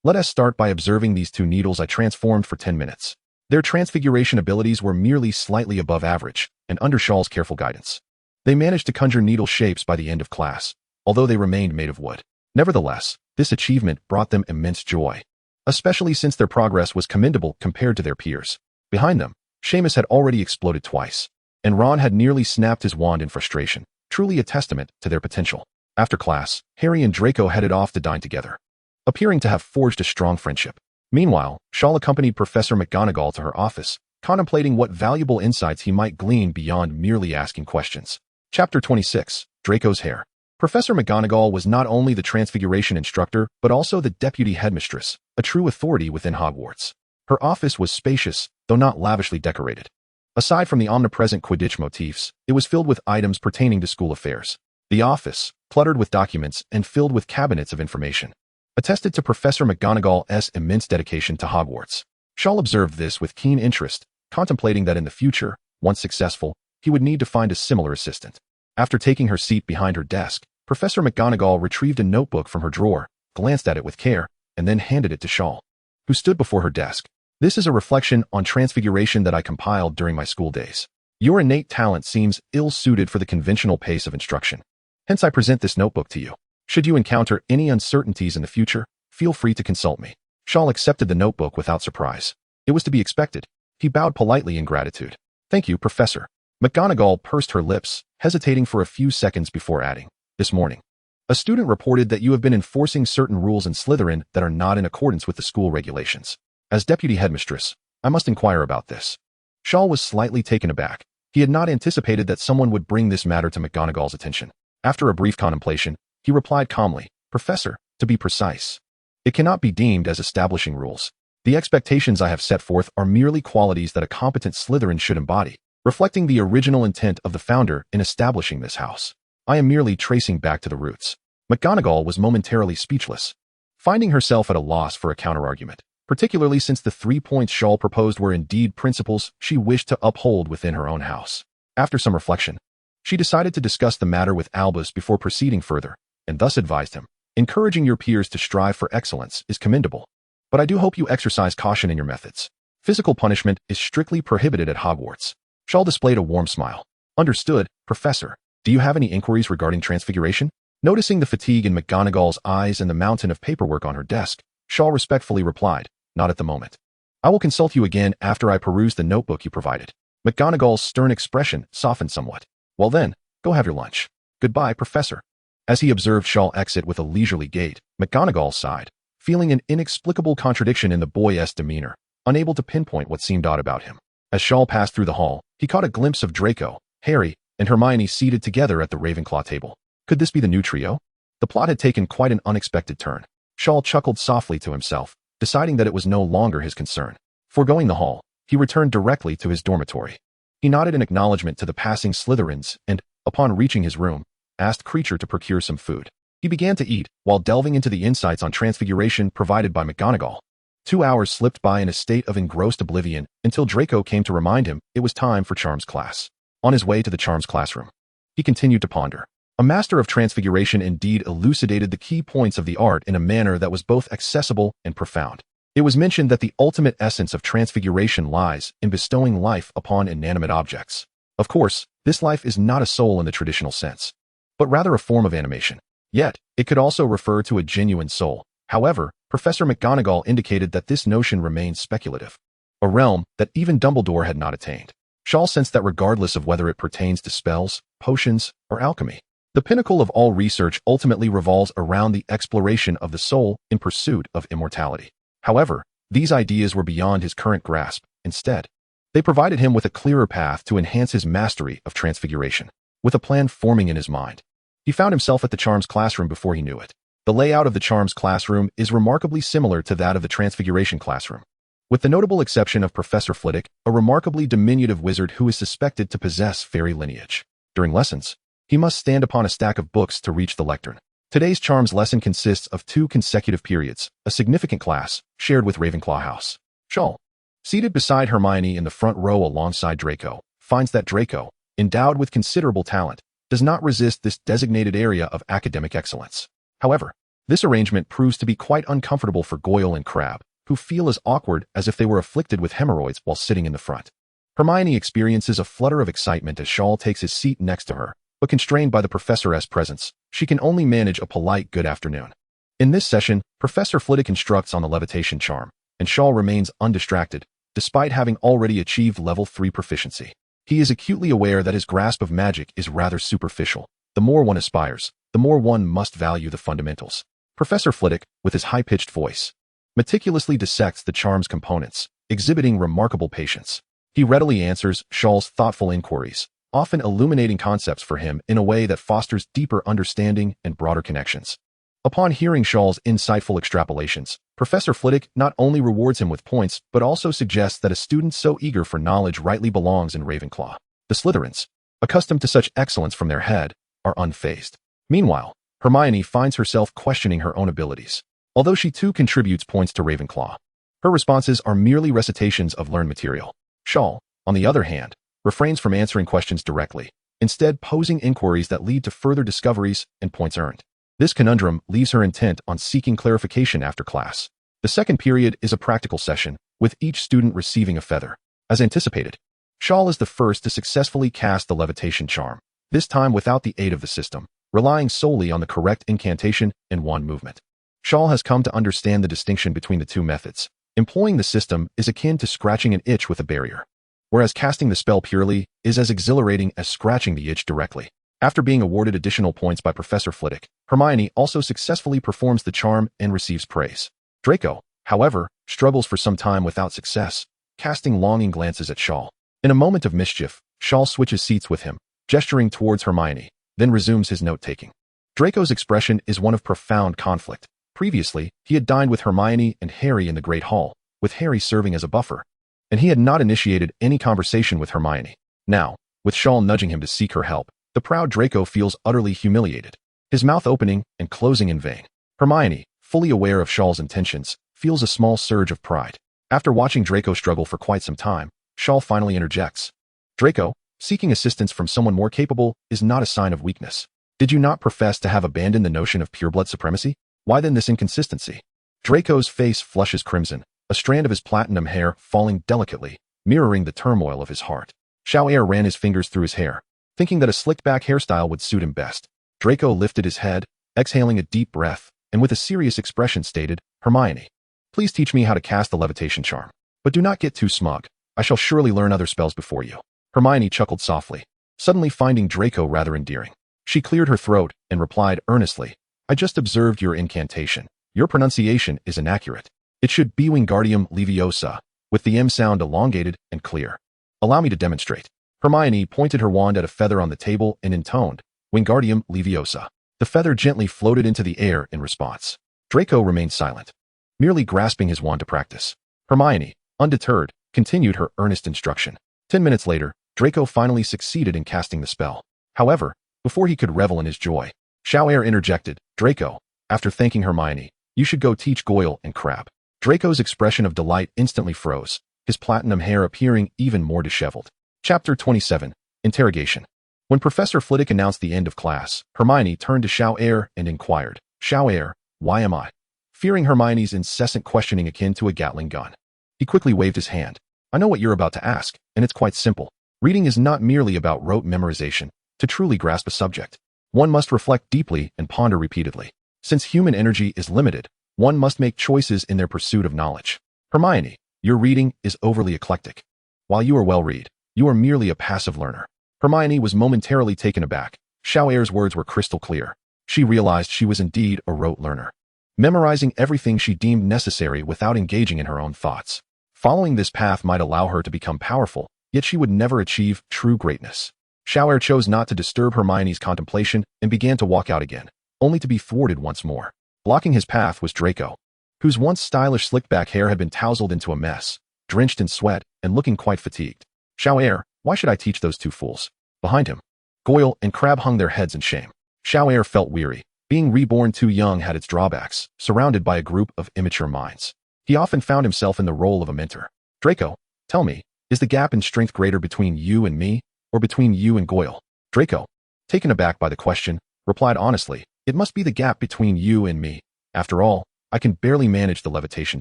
Let us start by observing these 2 needles I transformed for 10 minutes. Their transfiguration abilities were merely slightly above average, and under Shaw's careful guidance, they managed to conjure needle shapes by the end of class, although they remained made of wood. Nevertheless, this achievement brought them immense joy, especially since their progress was commendable compared to their peers. Behind them, Seamus had already exploded twice, and Ron had nearly snapped his wand in frustration, truly a testament to their potential. After class, Harry and Draco headed off to dine together, appearing to have forged a strong friendship. Meanwhile, Shaw accompanied Professor McGonagall to her office, contemplating what valuable insights he might glean beyond merely asking questions. Chapter 26, Draco's Hair. Professor McGonagall was not only the transfiguration instructor, but also the deputy headmistress, a true authority within Hogwarts. Her office was spacious, though not lavishly decorated. Aside from the omnipresent Quidditch motifs, it was filled with items pertaining to school affairs. The office, cluttered with documents and filled with cabinets of information, attested to Professor McGonagall's immense dedication to Hogwarts. Shaw observed this with keen interest, contemplating that in the future, once successful, he would need to find a similar assistant. After taking her seat behind her desk, Professor McGonagall retrieved a notebook from her drawer, glanced at it with care, and then handed it to Shaw, who stood before her desk. "This is a reflection on transfiguration that I compiled during my school days. Your innate talent seems ill-suited for the conventional pace of instruction. Hence I present this notebook to you. Should you encounter any uncertainties in the future, feel free to consult me." Shaw accepted the notebook without surprise. It was to be expected. He bowed politely in gratitude. "Thank you, Professor." McGonagall pursed her lips, hesitating for a few seconds before adding, "This morning, a student reported that you have been enforcing certain rules in Slytherin that are not in accordance with the school regulations. As deputy headmistress, I must inquire about this." Shaw was slightly taken aback. He had not anticipated that someone would bring this matter to McGonagall's attention. After a brief contemplation, he replied calmly, "Professor, to be precise, it cannot be deemed as establishing rules. The expectations I have set forth are merely qualities that a competent Slytherin should embody, reflecting the original intent of the founder in establishing this house. I am merely tracing back to the roots. McGonagall was momentarily speechless, finding herself at a loss for a counterargument, particularly since the 3 points Shaw proposed were indeed principles she wished to uphold within her own house. After some reflection, she decided to discuss the matter with Albus before proceeding further, and thus advised him, "Encouraging your peers to strive for excellence is commendable, but I do hope you exercise caution in your methods. Physical punishment is strictly prohibited at Hogwarts." Shaw displayed a warm smile. "Understood, Professor. Do you have any inquiries regarding transfiguration?" Noticing the fatigue in McGonagall's eyes and the mountain of paperwork on her desk, Shaw respectfully replied, "Not at the moment. I will consult you again after I peruse the notebook you provided." McGonagall's stern expression softened somewhat. "Well then, go have your lunch. Goodbye, Professor." As he observed Shaw exit with a leisurely gait, McGonagall sighed, feeling an inexplicable contradiction in the boy's demeanor, unable to pinpoint what seemed odd about him. As Shaw passed through the hall, he caught a glimpse of Draco, Harry, and Hermione seated together at the Ravenclaw table. Could this be the new trio? The plot had taken quite an unexpected turn. Shaw chuckled softly to himself, deciding that it was no longer his concern. Foregoing the hall, he returned directly to his dormitory. He nodded in acknowledgement to the passing Slytherins and, upon reaching his room, asked Creature to procure some food. He began to eat, while delving into the insights on transfiguration provided by McGonagall. 2 hours slipped by in a state of engrossed oblivion until Draco came to remind him it was time for Charms class. On his way to the Charms classroom, he continued to ponder. A master of transfiguration indeed elucidated the key points of the art in a manner that was both accessible and profound. It was mentioned that the ultimate essence of transfiguration lies in bestowing life upon inanimate objects. Of course, this life is not a soul in the traditional sense, but rather a form of animation. Yet, it could also refer to a genuine soul. However, Professor McGonagall indicated that this notion remains speculative, a realm that even Dumbledore had not attained. Shaw sensed that regardless of whether it pertains to spells, potions, or alchemy, the pinnacle of all research ultimately revolves around the exploration of the soul in pursuit of immortality. However, these ideas were beyond his current grasp. Instead, they provided him with a clearer path to enhance his mastery of transfiguration. With a plan forming in his mind, he found himself at the Charms classroom before he knew it. The layout of the Charms classroom is remarkably similar to that of the Transfiguration classroom, with the notable exception of Professor Flitwick, a remarkably diminutive wizard who is suspected to possess fairy lineage. During lessons, he must stand upon a stack of books to reach the lectern. Today's Charms lesson consists of 2 consecutive periods, a significant class, shared with Ravenclaw House. Shaw, seated beside Hermione in the front row alongside Draco, finds that Draco, endowed with considerable talent, does not resist this designated area of academic excellence. However, this arrangement proves to be quite uncomfortable for Goyle and Crabbe, who feel as awkward as if they were afflicted with hemorrhoids while sitting in the front. Hermione experiences a flutter of excitement as Shaw takes his seat next to her, but constrained by the professor's presence, she can only manage a polite good afternoon. In this session, Professor Flitwick instructs on the levitation charm, and Shaw remains undistracted, despite having already achieved level 3 proficiency. He is acutely aware that his grasp of magic is rather superficial. The more one aspires, the more one must value the fundamentals. Professor Flitwick, with his high-pitched voice, meticulously dissects the charm's components, exhibiting remarkable patience. He readily answers Shaw's thoughtful inquiries, often illuminating concepts for him in a way that fosters deeper understanding and broader connections. Upon hearing Shaw's insightful extrapolations, Professor Flitwick not only rewards him with points, but also suggests that a student so eager for knowledge rightly belongs in Ravenclaw. The Slytherins, accustomed to such excellence from their head, are unfazed. Meanwhile, Hermione finds herself questioning her own abilities. Although she too contributes points to Ravenclaw, her responses are merely recitations of learned material. Shaw, on the other hand, refrains from answering questions directly, instead posing inquiries that lead to further discoveries and points earned. This conundrum leaves her intent on seeking clarification after class. The second period is a practical session, with each student receiving a feather. As anticipated, Shaw is the first to successfully cast the levitation charm, this time without the aid of the system, relying solely on the correct incantation and wand movement. Shaw has come to understand the distinction between the two methods. Employing the system is akin to scratching an itch with a barrier, whereas casting the spell purely is as exhilarating as scratching the itch directly. After being awarded additional points by Professor Flitwick, Hermione also successfully performs the charm and receives praise. Draco, however, struggles for some time without success, casting longing glances at Shaw. In a moment of mischief, Shaw switches seats with him, gesturing towards Hermione, then resumes his note-taking. Draco's expression is one of profound conflict. Previously, he had dined with Hermione and Harry in the Great Hall, with Harry serving as a buffer. And he had not initiated any conversation with Hermione. Now, with Shor nudging him to seek her help, the proud Draco feels utterly humiliated, his mouth opening and closing in vain. Hermione, fully aware of Shor's intentions, feels a small surge of pride. After watching Draco struggle for quite some time, Shor finally interjects. Draco, seeking assistance from someone more capable is not a sign of weakness. Did you not profess to have abandoned the notion of pureblood supremacy? Why then this inconsistency? Draco's face flushes crimson, a strand of his platinum hair falling delicately, mirroring the turmoil of his heart. Shiao ran his fingers through his hair, thinking that a slicked-back hairstyle would suit him best. Draco lifted his head, exhaling a deep breath, and with a serious expression stated, Hermione, please teach me how to cast the levitation charm. But do not get too smug. I shall surely learn other spells before you. Hermione chuckled softly, suddenly finding Draco rather endearing. She cleared her throat and replied earnestly, I just observed your incantation. Your pronunciation is inaccurate. It should be Wingardium Leviosa, with the M sound elongated and clear. Allow me to demonstrate. Hermione pointed her wand at a feather on the table and intoned, Wingardium Leviosa. The feather gently floated into the air in response. Draco remained silent, merely grasping his wand to practice. Hermione, undeterred, continued her earnest instruction. 10 minutes later, Draco finally succeeded in casting the spell. However, before he could revel in his joy, Shiao interjected, Draco, after thanking Hermione, you should go teach Goyle and Crabbe. Draco's expression of delight instantly froze, his platinum hair appearing even more disheveled. Chapter 27, Interrogation. When Professor Flitwick announced the end of class, Hermione turned to Shiao and inquired, Shiao, why am I? Fearing Hermione's incessant questioning akin to a Gatling gun. He quickly waved his hand. I know what you're about to ask, and it's quite simple. Reading is not merely about rote memorization. To truly grasp a subject, one must reflect deeply and ponder repeatedly. Since human energy is limited, one must make choices in their pursuit of knowledge. Hermione, your reading is overly eclectic. While you are well-read, you are merely a passive learner. Hermione was momentarily taken aback. Shiao's words were crystal clear. She realized she was indeed a rote learner, memorizing everything she deemed necessary without engaging in her own thoughts. Following this path might allow her to become powerful, yet she would never achieve true greatness. Shiao chose not to disturb Hermione's contemplation and began to walk out again, only to be thwarted once more. Blocking his path was Draco, whose once stylish slicked-back hair had been tousled into a mess, drenched in sweat and looking quite fatigued. Shiao, why should I teach those two fools? Behind him, Goyle and Crabbe hung their heads in shame. Shiao felt weary. Being reborn too young had its drawbacks, surrounded by a group of immature minds. He often found himself in the role of a mentor. Draco, tell me, is the gap in strength greater between you and me, or between you and Goyle? Draco, taken aback by the question, replied honestly, it must be the gap between you and me. After all, I can barely manage the levitation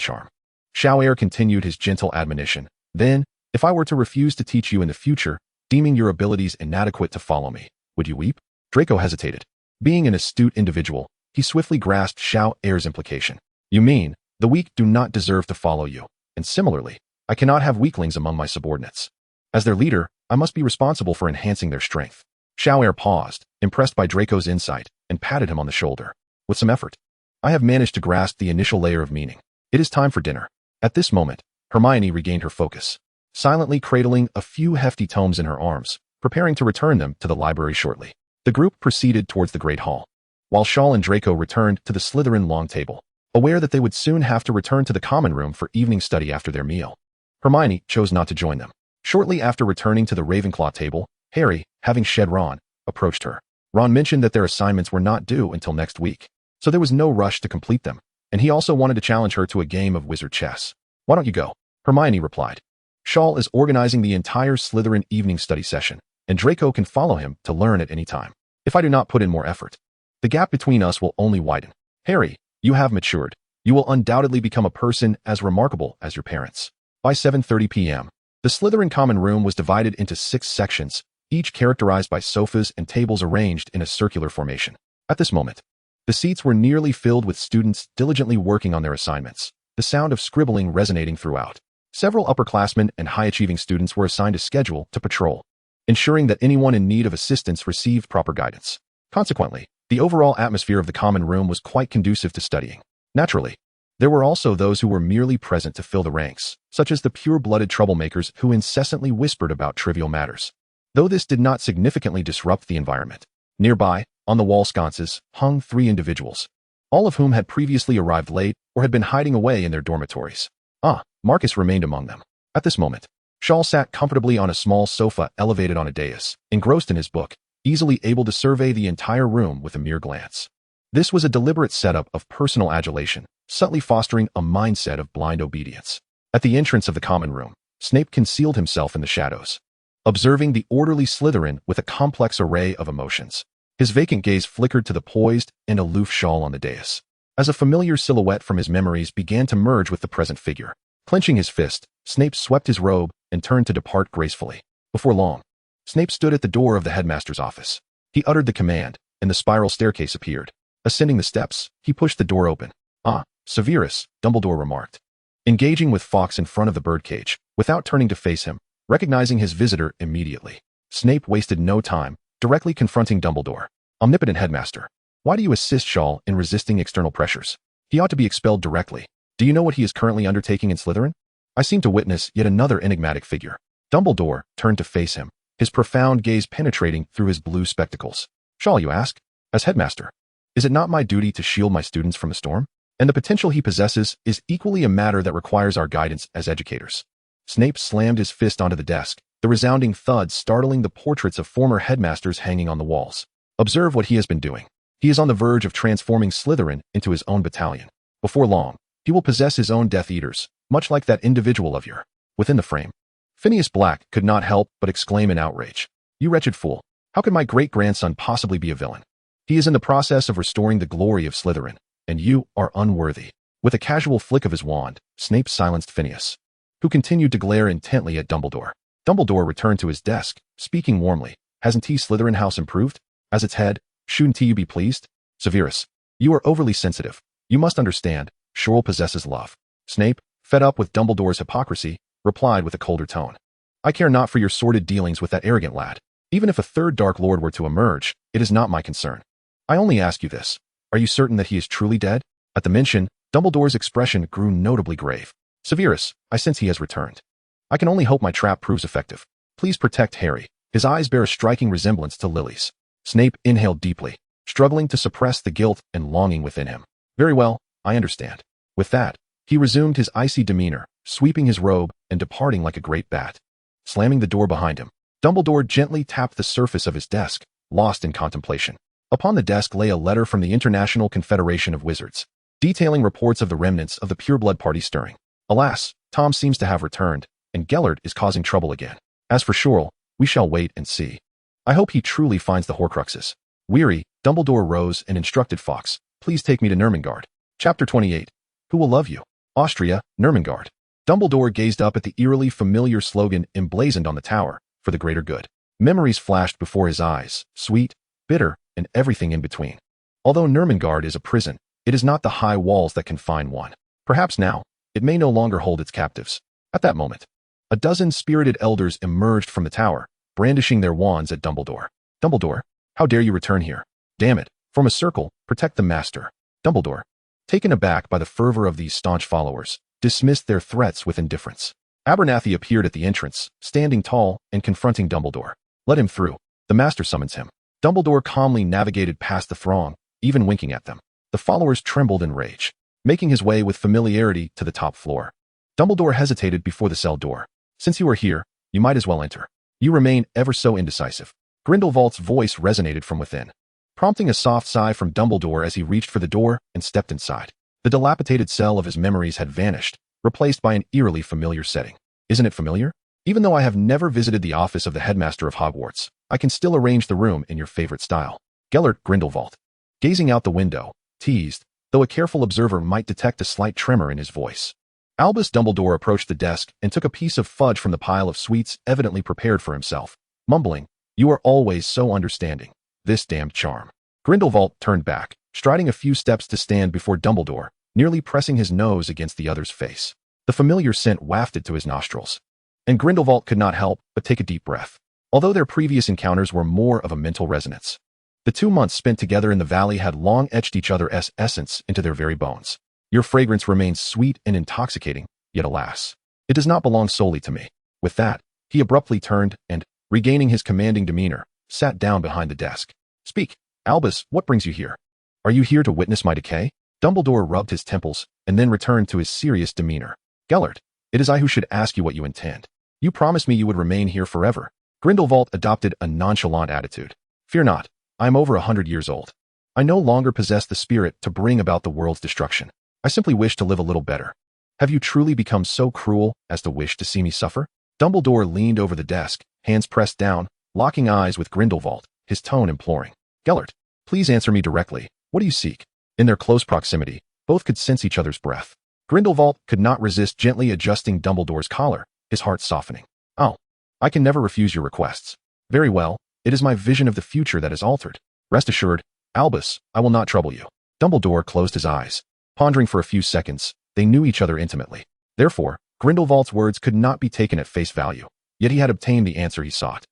charm. Shiao continued his gentle admonition. Then, if I were to refuse to teach you in the future, deeming your abilities inadequate to follow me, would you weep? Draco hesitated. Being an astute individual, he swiftly grasped Shiao's implication. You mean, the weak do not deserve to follow you, and similarly, I cannot have weaklings among my subordinates. As their leader, I must be responsible for enhancing their strength. Shiao paused, impressed by Draco's insight, and patted him on the shoulder. With some effort, I have managed to grasp the initial layer of meaning. It is time for dinner. At this moment, Hermione regained her focus, silently cradling a few hefty tomes in her arms, preparing to return them to the library shortly. The group proceeded towards the Great Hall, while Shor and Draco returned to the Slytherin long table, aware that they would soon have to return to the common room for evening study after their meal. Hermione chose not to join them. Shortly after returning to the Ravenclaw table, Harry, having shed Ron, approached her. Ron mentioned that their assignments were not due until next week, so there was no rush to complete them, and he also wanted to challenge her to a game of wizard chess. Why don't you go? Hermione replied. Shor is organizing the entire Slytherin evening study session, and Draco can follow him to learn at any time. If I do not put in more effort, the gap between us will only widen. Harry, you have matured. You will undoubtedly become a person as remarkable as your parents. By 7:30 p.m., the Slytherin common room was divided into 6 sections, each characterized by sofas and tables arranged in a circular formation. At this moment, the seats were nearly filled with students diligently working on their assignments, the sound of scribbling resonating throughout. Several upperclassmen and high-achieving students were assigned a schedule to patrol, ensuring that anyone in need of assistance received proper guidance. Consequently, the overall atmosphere of the common room was quite conducive to studying. Naturally, there were also those who were merely present to fill the ranks, such as the pure-blooded troublemakers who incessantly whispered about trivial matters. Though this did not significantly disrupt the environment, nearby, on the wall sconces, hung 3 individuals, all of whom had previously arrived late or had been hiding away in their dormitories. Ah, Marcus remained among them. At this moment, Shaw sat comfortably on a small sofa elevated on a dais, engrossed in his book, easily able to survey the entire room with a mere glance. This was a deliberate setup of personal adulation, subtly fostering a mindset of blind obedience. At the entrance of the common room, Snape concealed himself in the shadows, observing the orderly Slytherin with a complex array of emotions. His vacant gaze flickered to the poised and aloof Shaw on the dais, as a familiar silhouette from his memories began to merge with the present figure. Clenching his fist, Snape swept his robe and turned to depart gracefully. Before long, Snape stood at the door of the headmaster's office. He uttered the command, and the spiral staircase appeared. Ascending the steps, he pushed the door open. "Ah, Severus," Dumbledore remarked, engaging with Fawkes in front of the birdcage, without turning to face him, recognizing his visitor immediately. Snape wasted no time, directly confronting Dumbledore. "Omnipotent headmaster, why do you assist Shaw in resisting external pressures? He ought to be expelled directly. Do you know what he is currently undertaking in Slytherin?" I seem to witness yet another enigmatic figure. Dumbledore turned to face him, his profound gaze penetrating through his blue spectacles. "Shaw, you ask? As headmaster, is it not my duty to shield my students from the storm? And the potential he possesses is equally a matter that requires our guidance as educators." Snape slammed his fist onto the desk, the resounding thud startling the portraits of former headmasters hanging on the walls. "Observe what he has been doing. He is on the verge of transforming Slytherin into his own battalion. Before long, he will possess his own Death Eaters, much like that individual of your." Within the frame, Phineas Black could not help but exclaim in outrage. "You wretched fool. How could my great-grandson possibly be a villain? He is in the process of restoring the glory of Slytherin, and you are unworthy." With a casual flick of his wand, Snape silenced Phineas, who continued to glare intently at Dumbledore. Dumbledore returned to his desk, speaking warmly. "Hasn't Slytherin House improved? As its head, shouldn't you be pleased? Severus, you are overly sensitive. You must understand, Shor possesses love." Snape, fed up with Dumbledore's hypocrisy, replied with a colder tone. "I care not for your sordid dealings with that arrogant lad. Even if a third Dark Lord were to emerge, it is not my concern. I only ask you this. Are you certain that he is truly dead?" At the mention, Dumbledore's expression grew notably grave. "Severus, I sense he has returned. I can only hope my trap proves effective. Please protect Harry." His eyes bear a striking resemblance to Lily's. Snape inhaled deeply, struggling to suppress the guilt and longing within him. "Very well, I understand." With that, he resumed his icy demeanor, sweeping his robe and departing like a great bat. Slamming the door behind him, Dumbledore gently tapped the surface of his desk, lost in contemplation. Upon the desk lay a letter from the International Confederation of Wizards, detailing reports of the remnants of the pureblood party stirring. Alas, Tom seems to have returned, and Gellert is causing trouble again. As for Shor, we shall wait and see. I hope he truly finds the Horcruxes. Weary, Dumbledore rose and instructed Fawkes, "Please take me to Nurmengard." Chapter 28. Who will love you? Austria, Nurmengard. Dumbledore gazed up at the eerily familiar slogan emblazoned on the tower, "For the greater good." Memories flashed before his eyes, sweet, bitter, and everything in between. Although Nurmengard is a prison, it is not the high walls that confine one. Perhaps now, it may no longer hold its captives. At that moment, a dozen spirited elders emerged from the tower, brandishing their wands at Dumbledore. "Dumbledore, how dare you return here? Damn it, form a circle, protect the master." Dumbledore, taken aback by the fervor of these staunch followers, dismissed their threats with indifference. Abernathy appeared at the entrance, standing tall and confronting Dumbledore. "Let him through. The master summons him." Dumbledore calmly navigated past the throng, even winking at them. The followers trembled in rage, making his way with familiarity to the top floor. Dumbledore hesitated before the cell door. "Since you are here, you might as well enter. You remain ever so indecisive." Grindelwald's voice resonated from within, prompting a soft sigh from Dumbledore as he reached for the door and stepped inside. The dilapidated cell of his memories had vanished, replaced by an eerily familiar setting. Isn't it familiar? Even though I have never visited the office of the headmaster of Hogwarts, I can still arrange the room in your favorite style. Gellert Grindelwald, gazing out the window, teased, though a careful observer might detect a slight tremor in his voice. Albus Dumbledore approached the desk and took a piece of fudge from the pile of sweets evidently prepared for himself, mumbling, "You are always so understanding. This damned charm." Grindelwald turned back, striding a few steps to stand before Dumbledore, nearly pressing his nose against the other's face. The familiar scent wafted to his nostrils, and Grindelwald could not help but take a deep breath. Although their previous encounters were more of a mental resonance, the 2 months spent together in the valley had long etched each other's essence into their very bones. "Your fragrance remains sweet and intoxicating, yet alas, it does not belong solely to me." With that, he abruptly turned and, regaining his commanding demeanor, sat down behind the desk. "Speak, Albus, what brings you here? Are you here to witness my decay?" Dumbledore rubbed his temples and then returned to his serious demeanor. "Gellert, It is I who should ask you what you intend. You promised me you would remain here forever. Grindelwald adopted a nonchalant attitude. Fear not, I am over 100 years old. I no longer possess the spirit to bring about the world's destruction. I simply wish to live a little better. Have you truly become so cruel as to wish to see me suffer? Dumbledore leaned over the desk, hands pressed down, locking eyes with Grindelwald, his tone imploring. Gellert, please answer me directly. What do you seek? In their close proximity, both could sense each other's breath. Grindelwald could not resist gently adjusting Dumbledore's collar, his heart softening. Oh, I can never refuse your requests. Very well, it is my vision of the future that is altered. Rest assured, Albus, I will not trouble you. Dumbledore closed his eyes. Pondering for a few seconds, they knew each other intimately. Therefore, Grindelwald's words could not be taken at face value, yet he had obtained the answer he sought.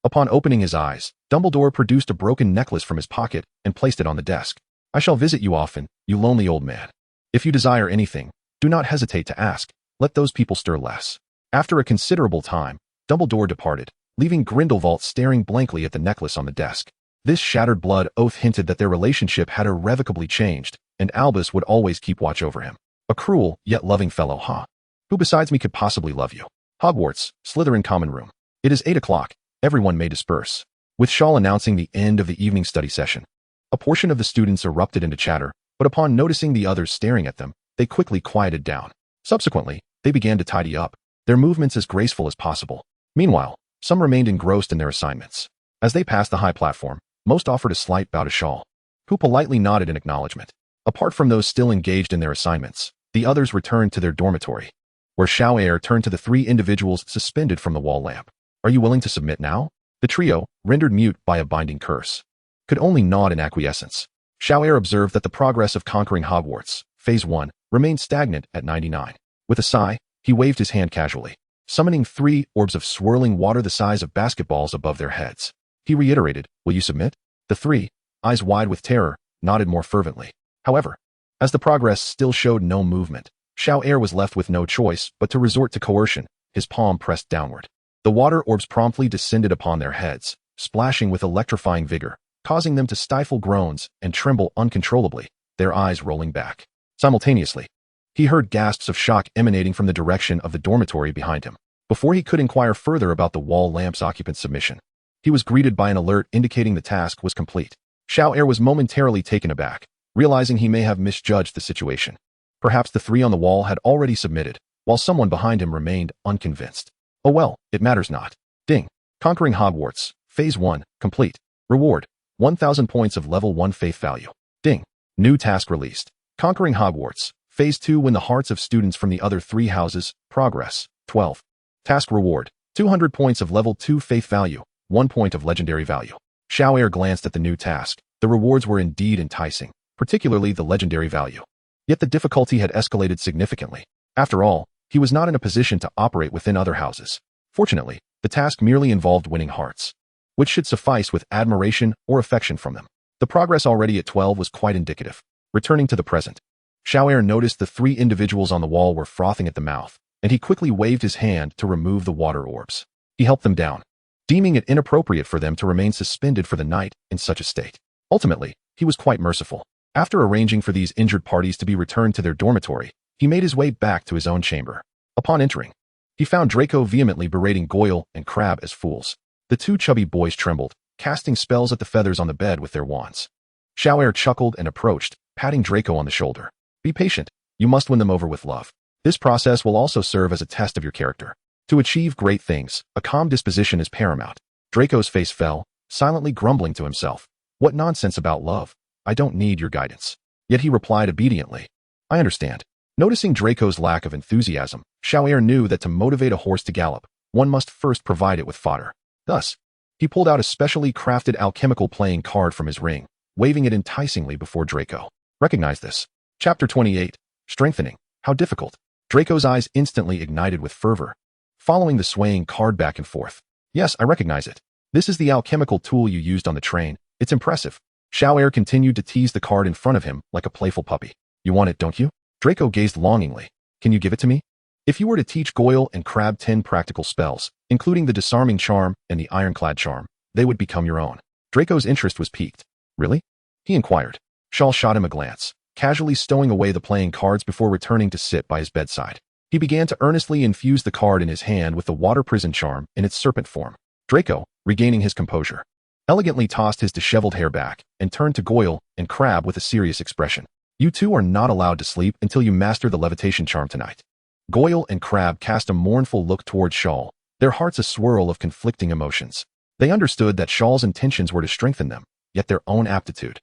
Upon opening his eyes, Dumbledore produced a broken necklace from his pocket and placed it on the desk. I shall visit you often, you lonely old man. If you desire anything, do not hesitate to ask. Let those people stir less. After a considerable time, Dumbledore departed, leaving Grindelwald staring blankly at the necklace on the desk. This shattered blood oath hinted that their relationship had irrevocably changed, and Albus would always keep watch over him. A cruel, yet loving fellow, huh? Who besides me could possibly love you? Hogwarts, Slytherin Common Room. It is 8 o'clock. Everyone may disperse. With Shaw announcing the end of the evening study session. A portion of the students erupted into chatter, but upon noticing the others staring at them, they quickly quieted down. Subsequently, they began to tidy up, their movements as graceful as possible. Meanwhile, some remained engrossed in their assignments. As they passed the high platform, most offered a slight bow to Shaw, who politely nodded in acknowledgement. Apart from those still engaged in their assignments, the others returned to their dormitory, where Shiao turned to the 3 individuals suspended from the wall lamp. Are you willing to submit now? The trio, rendered mute by a binding curse, could only nod in acquiescence. Shiao observed that the progress of conquering Hogwarts, Phase 1, remained stagnant at 99. With a sigh, he waved his hand casually, summoning 3 orbs of swirling water the size of basketballs above their heads. He reiterated, will you submit? The 3, eyes wide with terror, nodded more fervently. However, as the progress still showed no movement, Shiao was left with no choice but to resort to coercion, his palm pressed downward. The water orbs promptly descended upon their heads, splashing with electrifying vigor, causing them to stifle groans and tremble uncontrollably, their eyes rolling back. Simultaneously, he heard gasps of shock emanating from the direction of the dormitory behind him. Before he could inquire further about the wall lamp's occupant's submission, he was greeted by an alert indicating the task was complete. Shiao was momentarily taken aback, realizing he may have misjudged the situation. Perhaps the 3 on the wall had already submitted, while someone behind him remained unconvinced. Oh well, it matters not. Ding. Conquering Hogwarts, Phase 1, complete. Reward, 1,000 points of Level 1 Faith value. Ding. New task released. Conquering Hogwarts, Phase 2, win the hearts of students from the other 3 houses. Progress, 12. Task reward, 200 points of Level 2 Faith value, 1 point of Legendary value. Shiao glanced at the new task. The rewards were indeed enticing, particularly the Legendary value. Yet the difficulty had escalated significantly. After all, he was not in a position to operate within other houses. Fortunately, the task merely involved winning hearts, which should suffice with admiration or affection from them. The progress already at 12 was quite indicative. Returning to the present, Shiao noticed the 3 individuals on the wall were frothing at the mouth, and he quickly waved his hand to remove the water orbs. He helped them down, deeming it inappropriate for them to remain suspended for the night in such a state. Ultimately, he was quite merciful. After arranging for these injured parties to be returned to their dormitory, he made his way back to his own chamber. Upon entering, he found Draco vehemently berating Goyle and Crabbe as fools. The 2 chubby boys trembled, casting spells at the feathers on the bed with their wands. Shiao chuckled and approached, patting Draco on the shoulder. Be patient, you must win them over with love. This process will also serve as a test of your character. To achieve great things, a calm disposition is paramount. Draco's face fell, silently grumbling to himself. What nonsense about love? I don't need your guidance. Yet he replied obediently. I understand. Noticing Draco's lack of enthusiasm, Shiao knew that to motivate a horse to gallop, one must first provide it with fodder. Thus, he pulled out a specially crafted alchemical playing card from his ring, waving it enticingly before Draco. Recognize this. Chapter 28, Strengthening. How difficult. Draco's eyes instantly ignited with fervor, following the swaying card back and forth. Yes, I recognize it. This is the alchemical tool you used on the train. It's impressive. Shiao continued to tease the card in front of him like a playful puppy. You want it, don't you? Draco gazed longingly. Can you give it to me? If you were to teach Goyle and Crabbe 10 practical spells, including the disarming charm and the ironclad charm, they would become your own. Draco's interest was piqued. Really? He inquired. Shaw shot him a glance, casually stowing away the playing cards before returning to sit by his bedside. He began to earnestly infuse the card in his hand with the water prison charm in its serpent form. Draco, regaining his composure, elegantly tossed his disheveled hair back and turned to Goyle and Crabbe with a serious expression. You two are not allowed to sleep until you master the levitation charm tonight. Goyle and Crabbe cast a mournful look towards Shaw, their hearts a swirl of conflicting emotions. They understood that Shaw's intentions were to strengthen them, yet their own aptitude.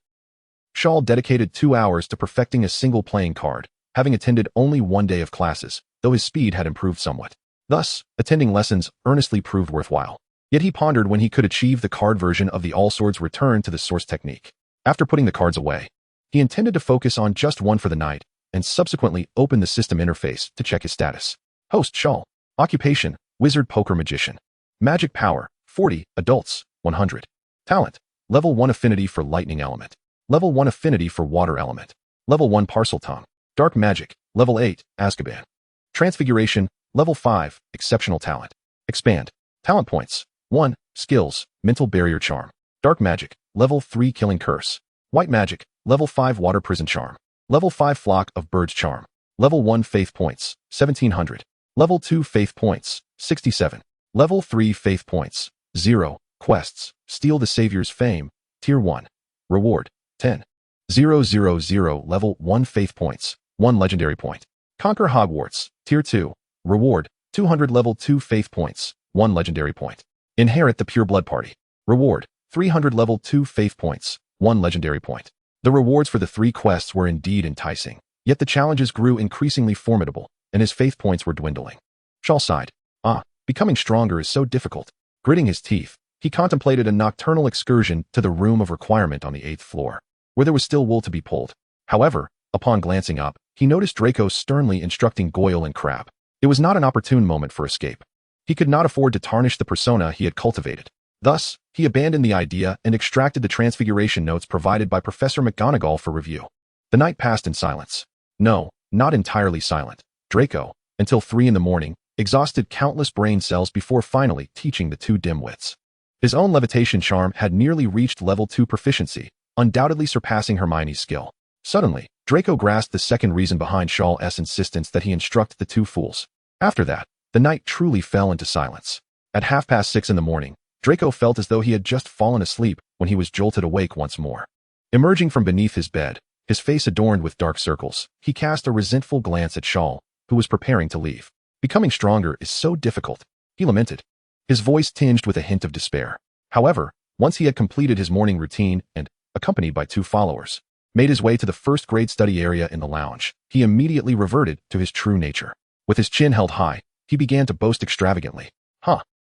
Shaw dedicated 2 hours to perfecting a single playing card, having attended only 1 day of classes, though his speed had improved somewhat. Thus, attending lessons earnestly proved worthwhile. Yet he pondered when he could achieve the card version of the All Swords return to the source technique. After putting the cards away, he intended to focus on just one for the night, and subsequently open the system interface to check his status. Host Shaw. Occupation, Wizard Poker Magician. Magic Power, 40, Adults, 100. Talent, Level 1 Affinity for Lightning Element. Level 1 Affinity for Water Element. Level 1 Parseltongue. Dark Magic, Level 8, Azkaban. Transfiguration, Level 5, Exceptional Talent. Expand. Talent Points, 1, Skills, Mental Barrier Charm. Dark Magic, Level 3 Killing Curse. White Magic, Level 5 Water Prison Charm. Level 5 Flock of Birds Charm. Level 1 Faith Points, 1700. Level 2 Faith Points, 67. Level 3 Faith Points, 0. Quests, Steal the Savior's Fame, Tier 1. Reward, 10. 000 Level 1 Faith Points, 1 Legendary Point. Conquer Hogwarts, Tier 2. Reward, 200 Level 2 Faith Points, 1 Legendary Point. Inherit the Pure Blood Party. Reward, 300 Level 2 Faith Points, 1 Legendary Point. The rewards for the 3 quests were indeed enticing, yet the challenges grew increasingly formidable, and his faith points were dwindling. Shaw sighed. Becoming stronger is so difficult. Gritting his teeth, he contemplated a nocturnal excursion to the room of requirement on the 8th floor, where there was still wool to be pulled. However, upon glancing up, he noticed Draco sternly instructing Goyle and Crabbe. It was not an opportune moment for escape. He could not afford to tarnish the persona he had cultivated. Thus, he abandoned the idea and extracted the transfiguration notes provided by Professor McGonagall for review. The night passed in silence. No, not entirely silent. Draco, until 3 in the morning, exhausted countless brain cells before finally teaching the 2 dimwits. His own levitation charm had nearly reached level 2 proficiency, undoubtedly surpassing Hermione's skill. Suddenly, Draco grasped the second reason behind Shaw's insistence that he instruct the 2 fools. After that, the night truly fell into silence. At 6:30 in the morning, Draco felt as though he had just fallen asleep when he was jolted awake once more. Emerging from beneath his bed, his face adorned with dark circles, he cast a resentful glance at Shaw, who was preparing to leave. Becoming stronger is so difficult, he lamented, his voice tinged with a hint of despair. However, once he had completed his morning routine and, accompanied by 2 followers, made his way to the first-grade study area in the lounge, he immediately reverted to his true nature. With his chin held high, he began to boast extravagantly.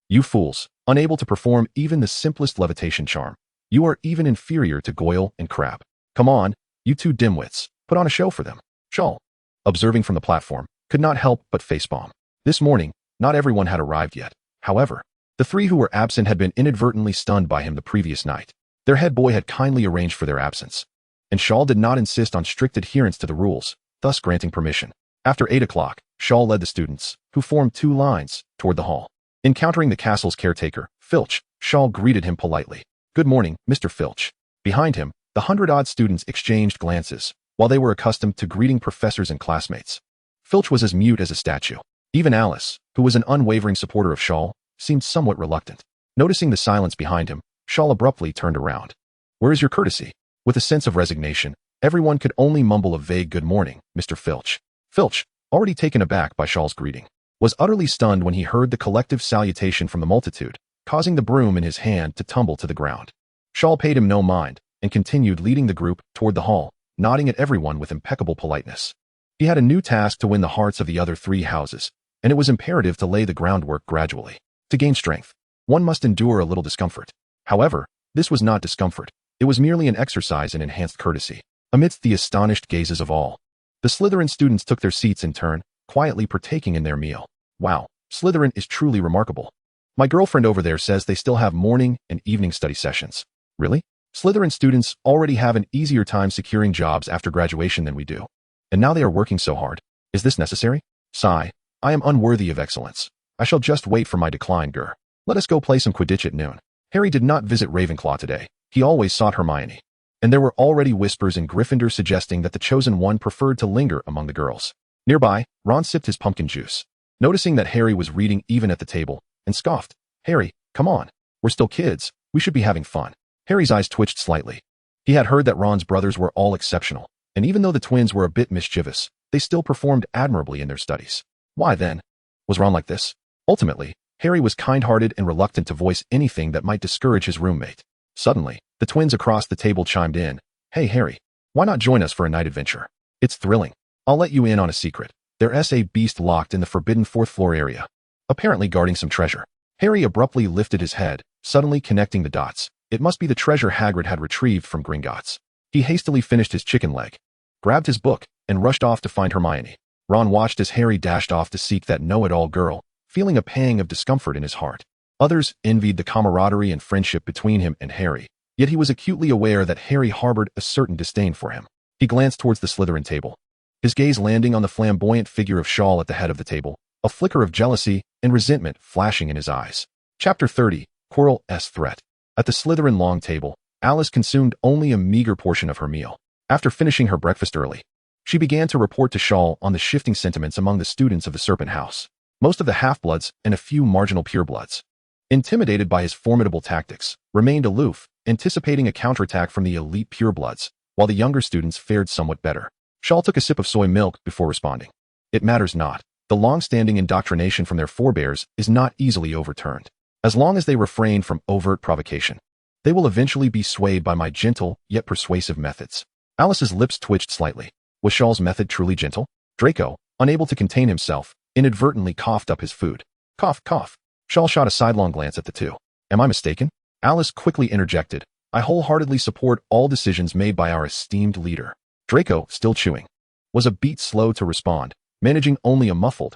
You fools, unable to perform even the simplest levitation charm. You are even inferior to Goyle and Crabbe. Come on, you 2 dimwits, put on a show for them. Shaw, observing from the platform, could not help but facepalm. This morning, not everyone had arrived yet. However, the 3 who were absent had been inadvertently stunned by him the previous night. Their head boy had kindly arranged for their absence, and Shaw did not insist on strict adherence to the rules, thus granting permission. After 8 o'clock, Shaw led the students, who formed 2 lines, toward the hall. Encountering the castle's caretaker, Filch, Shaw greeted him politely. Good morning, Mr. Filch. Behind him, the 100-odd students exchanged glances, while they were accustomed to greeting professors and classmates. Filch was as mute as a statue. Even Alice, who was an unwavering supporter of Shaw, seemed somewhat reluctant. Noticing the silence behind him, Shaw abruptly turned around. Where is your courtesy? With a sense of resignation, everyone could only mumble a vague good morning, Mr. Filch. Filch, already taken aback by Shaw's greeting, was utterly stunned when he heard the collective salutation from the multitude, causing the broom in his hand to tumble to the ground. Shaw paid him no mind, and continued leading the group toward the hall, nodding at everyone with impeccable politeness. He had a new task to win the hearts of the other 3 houses, and it was imperative to lay the groundwork gradually. To gain strength, one must endure a little discomfort. However, this was not discomfort, it was merely an exercise in enhanced courtesy. Amidst the astonished gazes of all, the Slytherin students took their seats in turn, quietly partaking in their meal. Wow, Slytherin is truly remarkable. My girlfriend over there says they still have morning and evening study sessions. Really? Slytherin students already have an easier time securing jobs after graduation than we do. And now they are working so hard. Is this necessary? Sigh. I am unworthy of excellence. I shall just wait for my decline, Gur. Let us go play some Quidditch at noon. Harry did not visit Ravenclaw today. He always sought Hermione. And there were already whispers in Gryffindor suggesting that the chosen one preferred to linger among the girls. Nearby, Ron sipped his pumpkin juice, noticing that Harry was reading even at the table, and scoffed. Harry, come on. We're still kids. We should be having fun. Harry's eyes twitched slightly. He had heard that Ron's brothers were all exceptional, and even though the twins were a bit mischievous, they still performed admirably in their studies. Why then? Was Ron like this? Ultimately, Harry was kind-hearted and reluctant to voice anything that might discourage his roommate. Suddenly, the twins across the table chimed in. Hey Harry, why not join us for a night adventure? It's thrilling. I'll let you in on a secret. There's a beast locked in the forbidden fourth floor area, apparently guarding some treasure. Harry abruptly lifted his head, suddenly connecting the dots. It must be the treasure Hagrid had retrieved from Gringotts. He hastily finished his chicken leg, grabbed his book, and rushed off to find Hermione. Ron watched as Harry dashed off to seek that know-it-all girl, feeling a pang of discomfort in his heart. Others envied the camaraderie and friendship between him and Harry, yet he was acutely aware that Harry harbored a certain disdain for him. He glanced towards the Slytherin table, his gaze landing on the flamboyant figure of Shaw at the head of the table, a flicker of jealousy and resentment flashing in his eyes. Chapter 30, Quirrell's Threat. At the Slytherin long table, Alice consumed only a meager portion of her meal. After finishing her breakfast early, she began to report to Shaw on the shifting sentiments among the students of the Serpent House. Most of the half-bloods and a few marginal purebloods, intimidated by his formidable tactics, remained aloof, anticipating a counterattack from the elite purebloods, while the younger students fared somewhat better. Shaw took a sip of soy milk before responding. It matters not. The long-standing indoctrination from their forebears is not easily overturned. As long as they refrain from overt provocation, they will eventually be swayed by my gentle, yet persuasive methods. Alice's lips twitched slightly. Was Shaw's method truly gentle? Draco, unable to contain himself, inadvertently coughed up his food. Cough, cough. Shaw shot a sidelong glance at the two. Am I mistaken? Alice quickly interjected. I wholeheartedly support all decisions made by our esteemed leader. Draco, still chewing, was a beat slow to respond, managing only a muffled,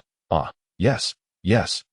yes,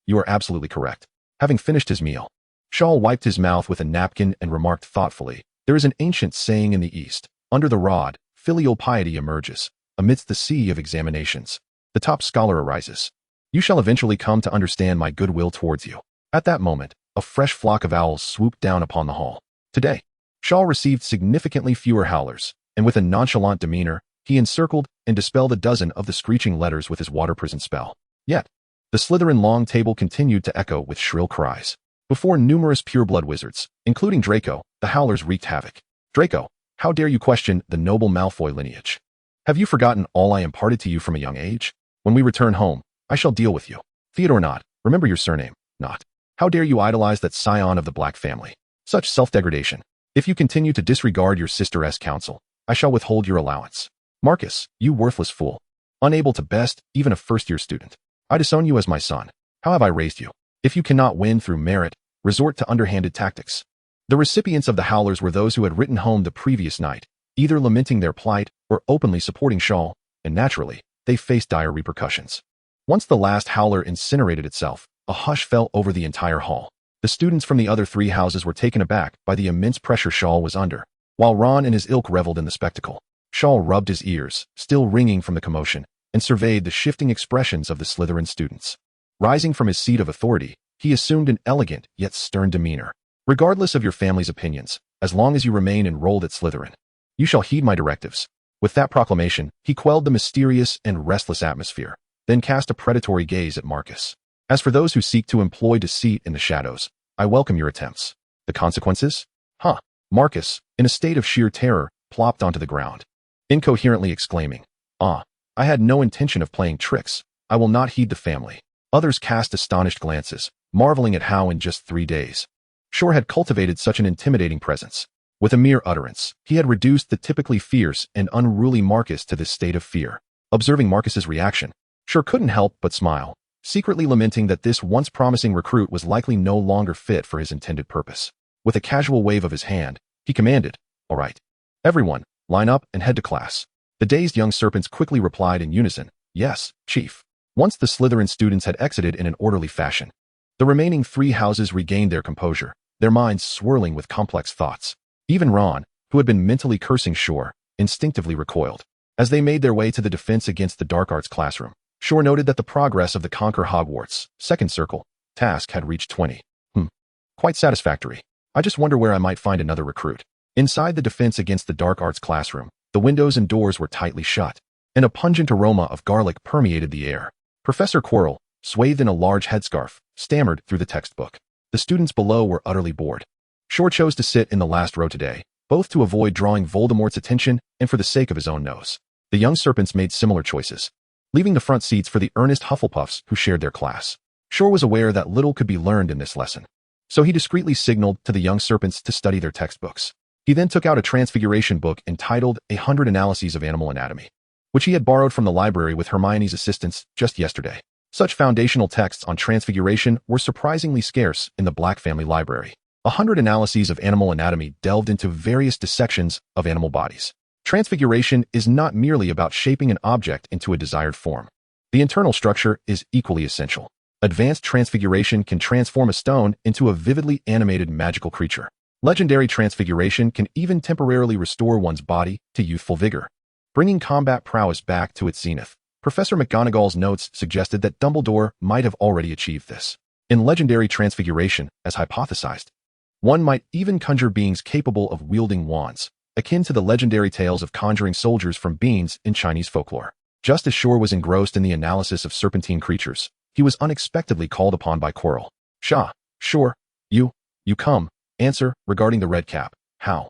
you are absolutely correct. Having finished his meal, Shaw wiped his mouth with a napkin and remarked thoughtfully, there is an ancient saying in the East, under the rod, filial piety emerges. Amidst the sea of examinations, the top scholar arises. You shall eventually come to understand my goodwill towards you. At that moment, a fresh flock of owls swooped down upon the hall. Today, Shaw received significantly fewer howlers, and with a nonchalant demeanor, he encircled and dispelled a dozen of the screeching letters with his water prison spell. Yet, the Slytherin long table continued to echo with shrill cries. Before numerous pureblood wizards, including Draco, the howlers wreaked havoc. Draco, how dare you question the noble Malfoy lineage? Have you forgotten all I imparted to you from a young age? When we return home, I shall deal with you. Theodore Not, remember your surname, Not. How dare you idolize that scion of the Black family? Such self-degradation. If you continue to disregard your sister's counsel, I shall withhold your allowance. Marcus, you worthless fool. Unable to best even a first-year student. I disown you as my son. How have I raised you? If you cannot win through merit, resort to underhanded tactics. The recipients of the howlers were those who had written home the previous night, either lamenting their plight or openly supporting Shaw, and naturally, they faced dire repercussions. Once the last howler incinerated itself, a hush fell over the entire hall. The students from the other three houses were taken aback by the immense pressure Shaw was under, while Ron and his ilk reveled in the spectacle. Shaw rubbed his ears, still ringing from the commotion, and surveyed the shifting expressions of the Slytherin students. Rising from his seat of authority, he assumed an elegant yet stern demeanor. Regardless of your family's opinions, as long as you remain enrolled at Slytherin, you shall heed my directives. With that proclamation, he quelled the mysterious and restless atmosphere, then cast a predatory gaze at Marcus. As for those who seek to employ deceit in the shadows, I welcome your attempts. The consequences? Marcus, in a state of sheer terror, plopped onto the ground, incoherently exclaiming, I had no intention of playing tricks. I will not heed the family. Others cast astonished glances, marveling at how in just 3 days, Shor had cultivated such an intimidating presence. With a mere utterance, he had reduced the typically fierce and unruly Marcus to this state of fear. Observing Marcus's reaction, Shor couldn't help but smile, secretly lamenting that this once promising recruit was likely no longer fit for his intended purpose. With a casual wave of his hand, he commanded, "All right. Everyone, line up and head to class." The dazed young serpents quickly replied in unison, "Yes, Chief." Once the Slytherin students had exited in an orderly fashion, the remaining 3 houses regained their composure, their minds swirling with complex thoughts. Even Ron, who had been mentally cursing Shor, instinctively recoiled. As they made their way to the defense against the dark arts classroom, Shor noted that the progress of the Conquer Hogwarts, second circle, task had reached 20. Quite satisfactory. I just wonder where I might find another recruit. Inside the defense against the dark arts classroom, the windows and doors were tightly shut, and a pungent aroma of garlic permeated the air. Professor Quirrell, swathed in a large headscarf, stammered through the textbook. The students below were utterly bored. Shor chose to sit in the last row today, both to avoid drawing Voldemort's attention and for the sake of his own nose. The young serpents made similar choices, leaving the front seats for the earnest Hufflepuffs who shared their class. Shor was aware that little could be learned in this lesson, so he discreetly signaled to the young serpents to study their textbooks. He then took out a transfiguration book entitled 100 Analyses of Animal Anatomy, which he had borrowed from the library with Hermione's assistance just yesterday. Such foundational texts on transfiguration were surprisingly scarce in the Black family library. 100 Analyses of Animal Anatomy delved into various dissections of animal bodies. Transfiguration is not merely about shaping an object into a desired form. The internal structure is equally essential. Advanced transfiguration can transform a stone into a vividly animated magical creature. Legendary transfiguration can even temporarily restore one's body to youthful vigor, bringing combat prowess back to its zenith. Professor McGonagall's notes suggested that Dumbledore might have already achieved this. In legendary transfiguration, as hypothesized, one might even conjure beings capable of wielding wands, akin to the legendary tales of conjuring soldiers from beans in Chinese folklore. Just as Shor was engrossed in the analysis of serpentine creatures, he was unexpectedly called upon by Quirrell. Shor, you come. Answer, regarding the red cap. How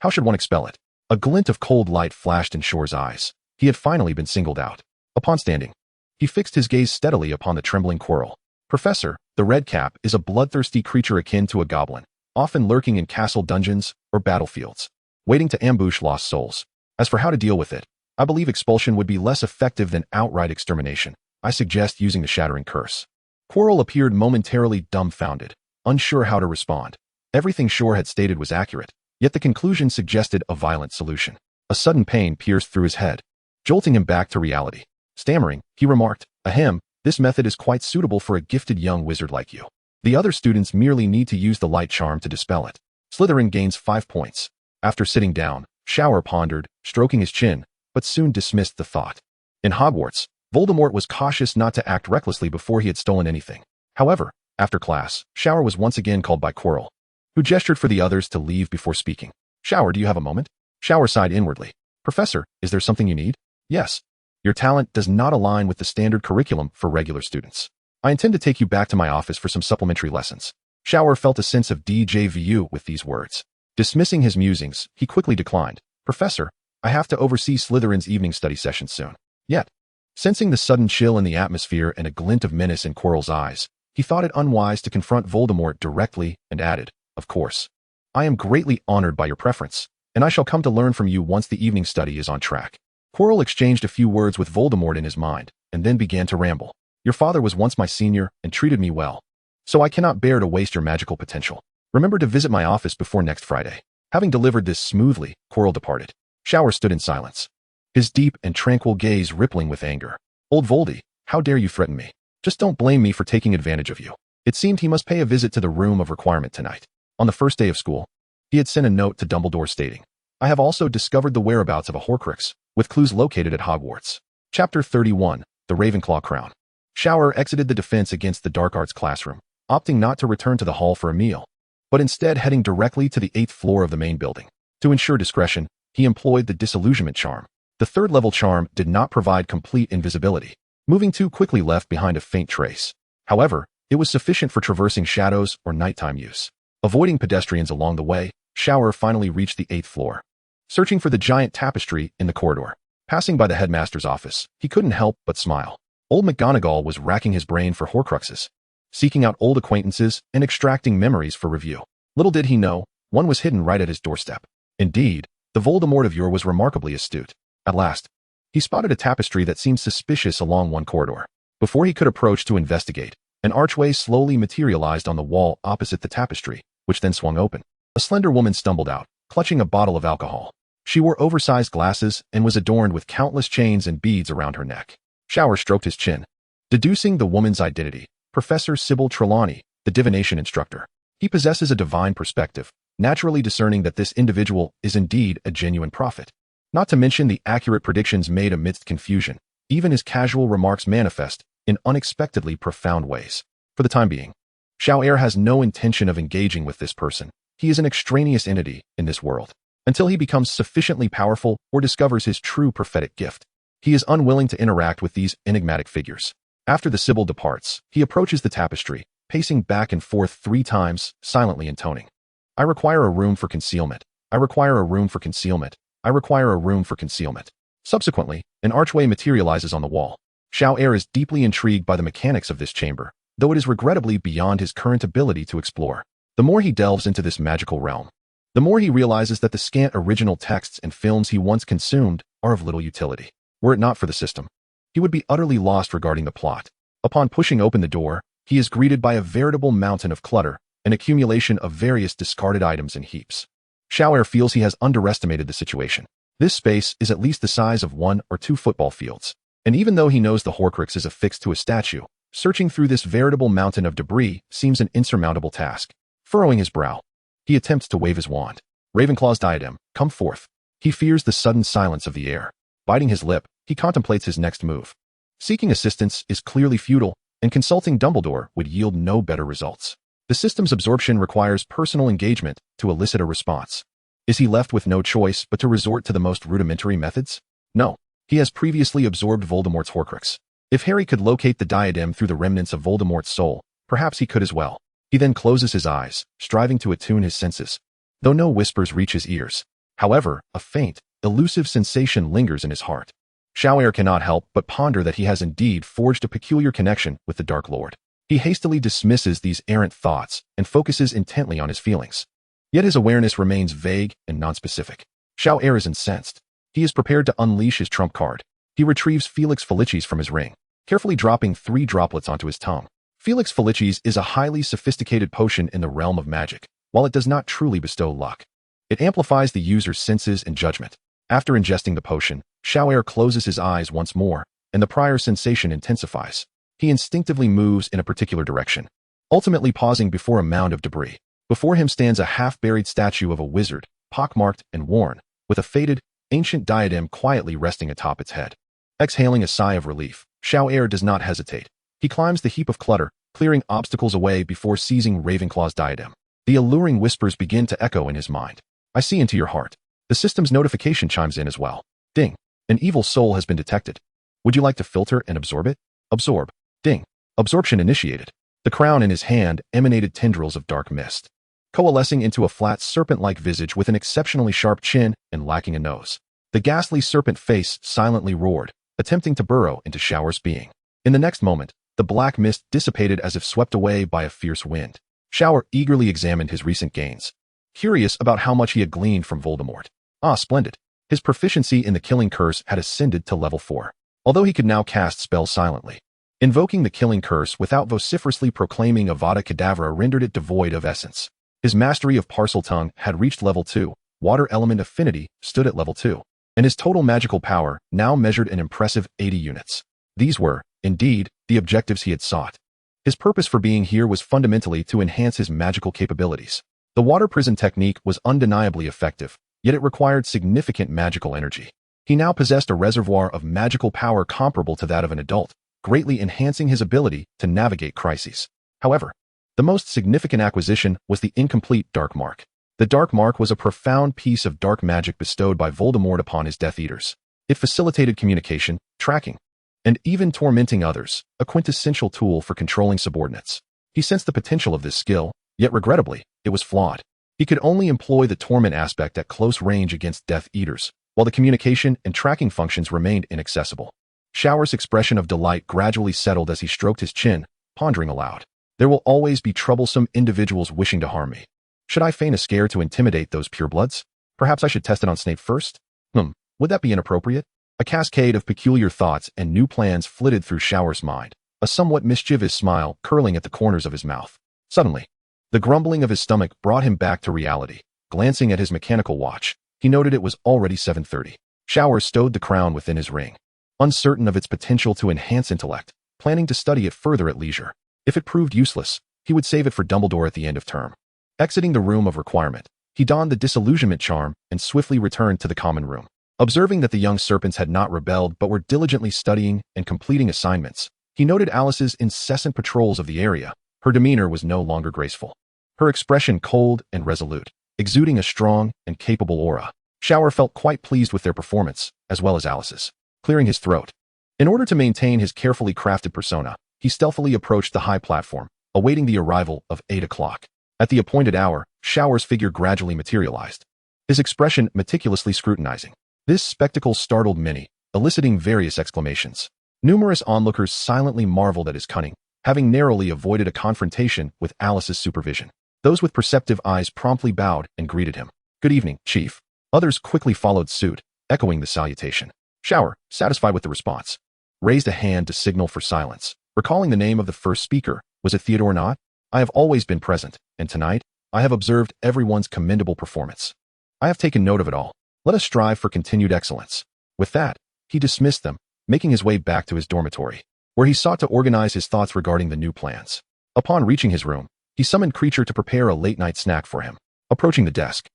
should one expel it? A glint of cold light flashed in Shor's eyes. He had finally been singled out. Upon standing, he fixed his gaze steadily upon the trembling Quirrell. Professor, the red cap is a bloodthirsty creature akin to a goblin, often lurking in castle dungeons or battlefields, waiting to ambush lost souls. As for how to deal with it, I believe expulsion would be less effective than outright extermination. I suggest using the Shattering Curse. Quirrell appeared momentarily dumbfounded, unsure how to respond. Everything Shor had stated was accurate, yet the conclusion suggested a violent solution. A sudden pain pierced through his head, jolting him back to reality. Stammering, he remarked, "Ahem, this method is quite suitable for a gifted young wizard like you. The other students merely need to use the light charm to dispel it." Slytherin gains 5 points. After sitting down, Shiao pondered, stroking his chin, but soon dismissed the thought. In Hogwarts, Voldemort was cautious not to act recklessly before he had stolen anything. However, after class, Shiao was once again called by Quirrell, who gestured for the others to leave before speaking. "Shiao, do you have a moment?" Shiao sighed inwardly. "Professor, is there something you need?" "Yes. Your talent does not align with the standard curriculum for regular students. I intend to take you back to my office for some supplementary lessons." Shiao felt a sense of déjà vu with these words. Dismissing his musings, he quickly declined. "Professor, I have to oversee Slytherin's evening study session soon." Yet, sensing the sudden chill in the atmosphere and a glint of menace in Quirrell's eyes, he thought it unwise to confront Voldemort directly and added, "Of course. I am greatly honored by your preference, and I shall come to learn from you once the evening study is on track." Quirrell exchanged a few words with Voldemort in his mind, and then began to ramble. "Your father was once my senior and treated me well, so I cannot bear to waste your magical potential. Remember to visit my office before next Friday." Having delivered this smoothly, Quirrell departed. Shiao stood in silence, his deep and tranquil gaze rippling with anger. "Old Voldy, how dare you threaten me? Just don't blame me for taking advantage of you." It seemed he must pay a visit to the room of requirement tonight. On the first day of school, he had sent a note to Dumbledore stating, "I have also discovered the whereabouts of a Horcrux, with clues located at Hogwarts." Chapter 31, The Ravenclaw Crown. Shiao exited the Defense Against the Dark Arts classroom, opting not to return to the hall for a meal, but instead heading directly to the 8th floor of the main building. To ensure discretion, he employed the Disillusionment Charm. The 3rd-level charm did not provide complete invisibility. Moving too quickly left behind a faint trace. However, it was sufficient for traversing shadows or nighttime use. Avoiding pedestrians along the way, Shiao finally reached the 8th floor. Searching for the giant tapestry in the corridor, passing by the headmaster's office, he couldn't help but smile. Old McGonagall was racking his brain for Horcruxes, seeking out old acquaintances and extracting memories for review. Little did he know, one was hidden right at his doorstep. Indeed, the Voldemort of yore was remarkably astute. At last, he spotted a tapestry that seemed suspicious along one corridor. Before he could approach to investigate, an archway slowly materialized on the wall opposite the tapestry, which then swung open. A slender woman stumbled out, clutching a bottle of alcohol. She wore oversized glasses and was adorned with countless chains and beads around her neck. Shiao stroked his chin, deducing the woman's identity. Professor Sybil Trelawney, the divination instructor. He possesses a divine perspective, naturally discerning that this individual is indeed a genuine prophet. Not to mention the accurate predictions made amidst confusion. Even his casual remarks manifest in unexpectedly profound ways. For the time being, Shiao has no intention of engaging with this person. He is an extraneous entity in this world, until he becomes sufficiently powerful or discovers his true prophetic gift. He is unwilling to interact with these enigmatic figures. After the Sibyl departs, he approaches the tapestry, pacing back and forth 3 times, silently intoning. I require a room for concealment. I require a room for concealment. I require a room for concealment. Subsequently, an archway materializes on the wall. Shiao is deeply intrigued by the mechanics of this chamber, though it is regrettably beyond his current ability to explore. The more he delves into this magical realm, the more he realizes that the scant original texts and films he once consumed are of little utility. Were it not for the system, he would be utterly lost regarding the plot. Upon pushing open the door, he is greeted by a veritable mountain of clutter, an accumulation of various discarded items in heaps. Shiao feels he has underestimated the situation. This space is at least the size of 1 or 2 football fields, and even though he knows the Horcrux is affixed to a statue, searching through this veritable mountain of debris seems an insurmountable task. Furrowing his brow, he attempts to wave his wand. Ravenclaw's diadem, come forth. He fears the sudden silence of the air. Biting his lip, he contemplates his next move. Seeking assistance is clearly futile, and consulting Dumbledore would yield no better results. The system's absorption requires personal engagement to elicit a response. Is he left with no choice but to resort to the most rudimentary methods? No. He has previously absorbed Voldemort's Horcrux. If Harry could locate the diadem through the remnants of Voldemort's soul, perhaps he could as well. He then closes his eyes, striving to attune his senses, though no whispers reach his ears. However, a faint, elusive sensation lingers in his heart. Shiao cannot help but ponder that he has indeed forged a peculiar connection with the Dark Lord. He hastily dismisses these errant thoughts and focuses intently on his feelings. Yet his awareness remains vague and nonspecific. Shiao is incensed. He is prepared to unleash his trump card. He retrieves Felix Felicis from his ring, carefully dropping 3 droplets onto his tongue. Felix Felicis is a highly sophisticated potion in the realm of magic, while it does not truly bestow luck. It amplifies the user's senses and judgment. After ingesting the potion, Shiao closes his eyes once more, and the prior sensation intensifies. He instinctively moves in a particular direction, ultimately pausing before a mound of debris. Before him stands a half-buried statue of a wizard, pockmarked and worn, with a faded, ancient diadem quietly resting atop its head. Exhaling a sigh of relief, Shiao does not hesitate. He climbs the heap of clutter, clearing obstacles away before seizing Ravenclaw's diadem. The alluring whispers begin to echo in his mind. I see into your heart. The system's notification chimes in as well. Ding. An evil soul has been detected. Would you like to filter and absorb it? Absorb. Ding. Absorption initiated. The crown in his hand emanated tendrils of dark mist, coalescing into a flat serpent-like visage with an exceptionally sharp chin and lacking a nose. The ghastly serpent face silently roared, attempting to burrow into Shiao's being. In the next moment, the black mist dissipated as if swept away by a fierce wind. Shiao eagerly examined his recent gains, curious about how much he had gleaned from Voldemort. Ah, splendid. His proficiency in the killing curse had ascended to level 4, although he could now cast spells silently. Invoking the killing curse without vociferously proclaiming Avada Kedavra rendered it devoid of essence. His mastery of Parseltongue had reached level 2, water element affinity stood at level 2, and his total magical power now measured an impressive 80 units. These were, indeed, the objectives he had sought. His purpose for being here was fundamentally to enhance his magical capabilities. The water prison technique was undeniably effective, yet it required significant magical energy. He now possessed a reservoir of magical power comparable to that of an adult, greatly enhancing his ability to navigate crises. However, the most significant acquisition was the incomplete Dark Mark. The Dark Mark was a profound piece of dark magic bestowed by Voldemort upon his Death Eaters. It facilitated communication, tracking, and even tormenting others, a quintessential tool for controlling subordinates. He sensed the potential of this skill, yet regrettably, it was flawed. He could only employ the torment aspect at close range against Death Eaters, while the communication and tracking functions remained inaccessible. Shiao's expression of delight gradually settled as he stroked his chin, pondering aloud. There will always be troublesome individuals wishing to harm me. Should I feign a scare to intimidate those purebloods? Perhaps I should test it on Snape first? Would that be inappropriate? A cascade of peculiar thoughts and new plans flitted through Shiao's mind, a somewhat mischievous smile curling at the corners of his mouth. Suddenly, the grumbling of his stomach brought him back to reality. Glancing at his mechanical watch, he noted it was already 7:30. Shiao stowed the crown within his ring, uncertain of its potential to enhance intellect, planning to study it further at leisure. If it proved useless, he would save it for Dumbledore at the end of term. Exiting the room of requirement, he donned the disillusionment charm and swiftly returned to the common room. Observing that the young serpents had not rebelled but were diligently studying and completing assignments, he noted Alice's incessant patrols of the area. Her demeanor was no longer graceful, her expression cold and resolute, exuding a strong and capable aura. Shiao felt quite pleased with their performance, as well as Alice's. clearing his throat. In order to maintain his carefully crafted persona, he stealthily approached the high platform, awaiting the arrival of 8 o'clock. At the appointed hour, Shower's figure gradually materialized, his expression meticulously scrutinizing. This spectacle startled many, eliciting various exclamations. Numerous onlookers silently marveled at his cunning, having narrowly avoided a confrontation with Alice's supervision. Those with perceptive eyes promptly bowed and greeted him. "Good evening, Chief." Others quickly followed suit, echoing the salutation. Shower, satisfied with the response, raised a hand to signal for silence. Recalling the name of the first speaker, was it Theodore not? "I have always been present, and tonight, I have observed everyone's commendable performance. I have taken note of it all. Let us strive for continued excellence." With that, he dismissed them, making his way back to his dormitory, where he sought to organize his thoughts regarding the new plans. Upon reaching his room, he summoned Creature to prepare a late-night snack for him. Approaching the desk,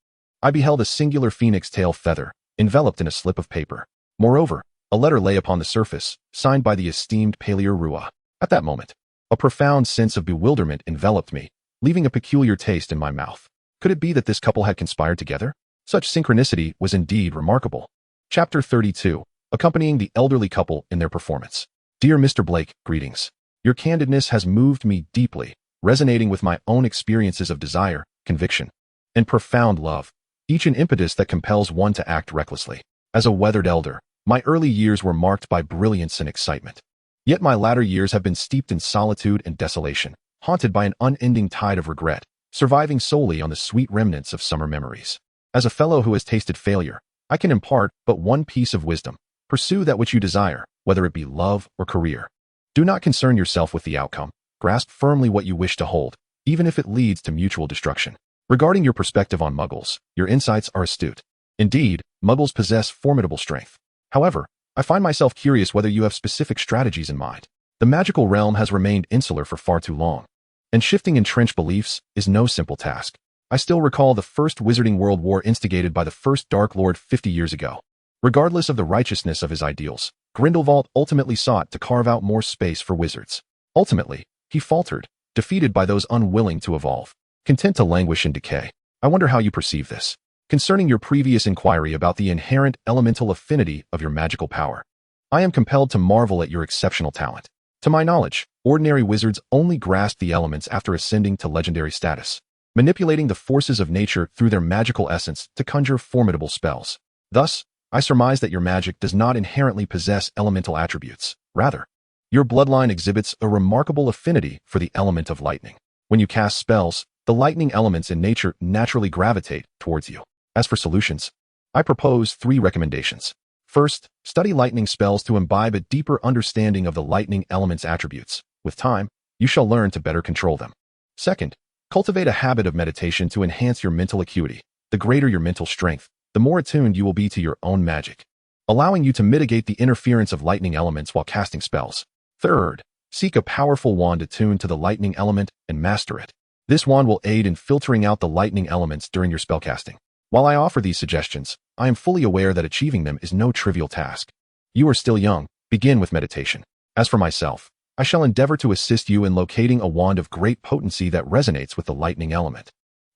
I beheld a singular phoenix tail feather, enveloped in a slip of paper. Moreover, a letter lay upon the surface, signed by the esteemed Palier Rua. At that moment, a profound sense of bewilderment enveloped me, leaving a peculiar taste in my mouth. Could it be that this couple had conspired together? Such synchronicity was indeed remarkable. Chapter 32, accompanying the elderly couple in their performance. Dear Mr. Blake, greetings. Your candidness has moved me deeply, resonating with my own experiences of desire, conviction, and profound love, each an impetus that compels one to act recklessly. As a weathered elder, my early years were marked by brilliance and excitement. Yet my latter years have been steeped in solitude and desolation, haunted by an unending tide of regret, surviving solely on the sweet remnants of summer memories. As a fellow who has tasted failure, I can impart but one piece of wisdom. Pursue that which you desire, whether it be love or career. Do not concern yourself with the outcome. Grasp firmly what you wish to hold, even if it leads to mutual destruction. Regarding your perspective on Muggles, your insights are astute. Indeed, Muggles possess formidable strength. However, I find myself curious whether you have specific strategies in mind. The magical realm has remained insular for far too long, and shifting entrenched beliefs is no simple task. I still recall the first Wizarding World War instigated by the first Dark Lord 50 years ago. Regardless of the righteousness of his ideals, Grindelwald ultimately sought to carve out more space for wizards. Ultimately, he faltered, defeated by those unwilling to evolve, content to languish in decay. I wonder how you perceive this. Concerning your previous inquiry about the inherent elemental affinity of your magical power, I am compelled to marvel at your exceptional talent. To my knowledge, ordinary wizards only grasp the elements after ascending to legendary status, manipulating the forces of nature through their magical essence to conjure formidable spells. Thus, I surmise that your magic does not inherently possess elemental attributes. Rather, your bloodline exhibits a remarkable affinity for the element of lightning. When you cast spells, the lightning elements in nature naturally gravitate towards you. As for solutions, I propose 3 recommendations. First, study lightning spells to imbibe a deeper understanding of the lightning element's attributes. With time, you shall learn to better control them. Second, cultivate a habit of meditation to enhance your mental acuity. The greater your mental strength, the more attuned you will be to your own magic, allowing you to mitigate the interference of lightning elements while casting spells. Third, seek a powerful wand attuned to the lightning element and master it. This wand will aid in filtering out the lightning elements during your spellcasting. While I offer these suggestions, I am fully aware that achieving them is no trivial task. You are still young. Begin with meditation. As for myself, I shall endeavor to assist you in locating a wand of great potency that resonates with the lightning element,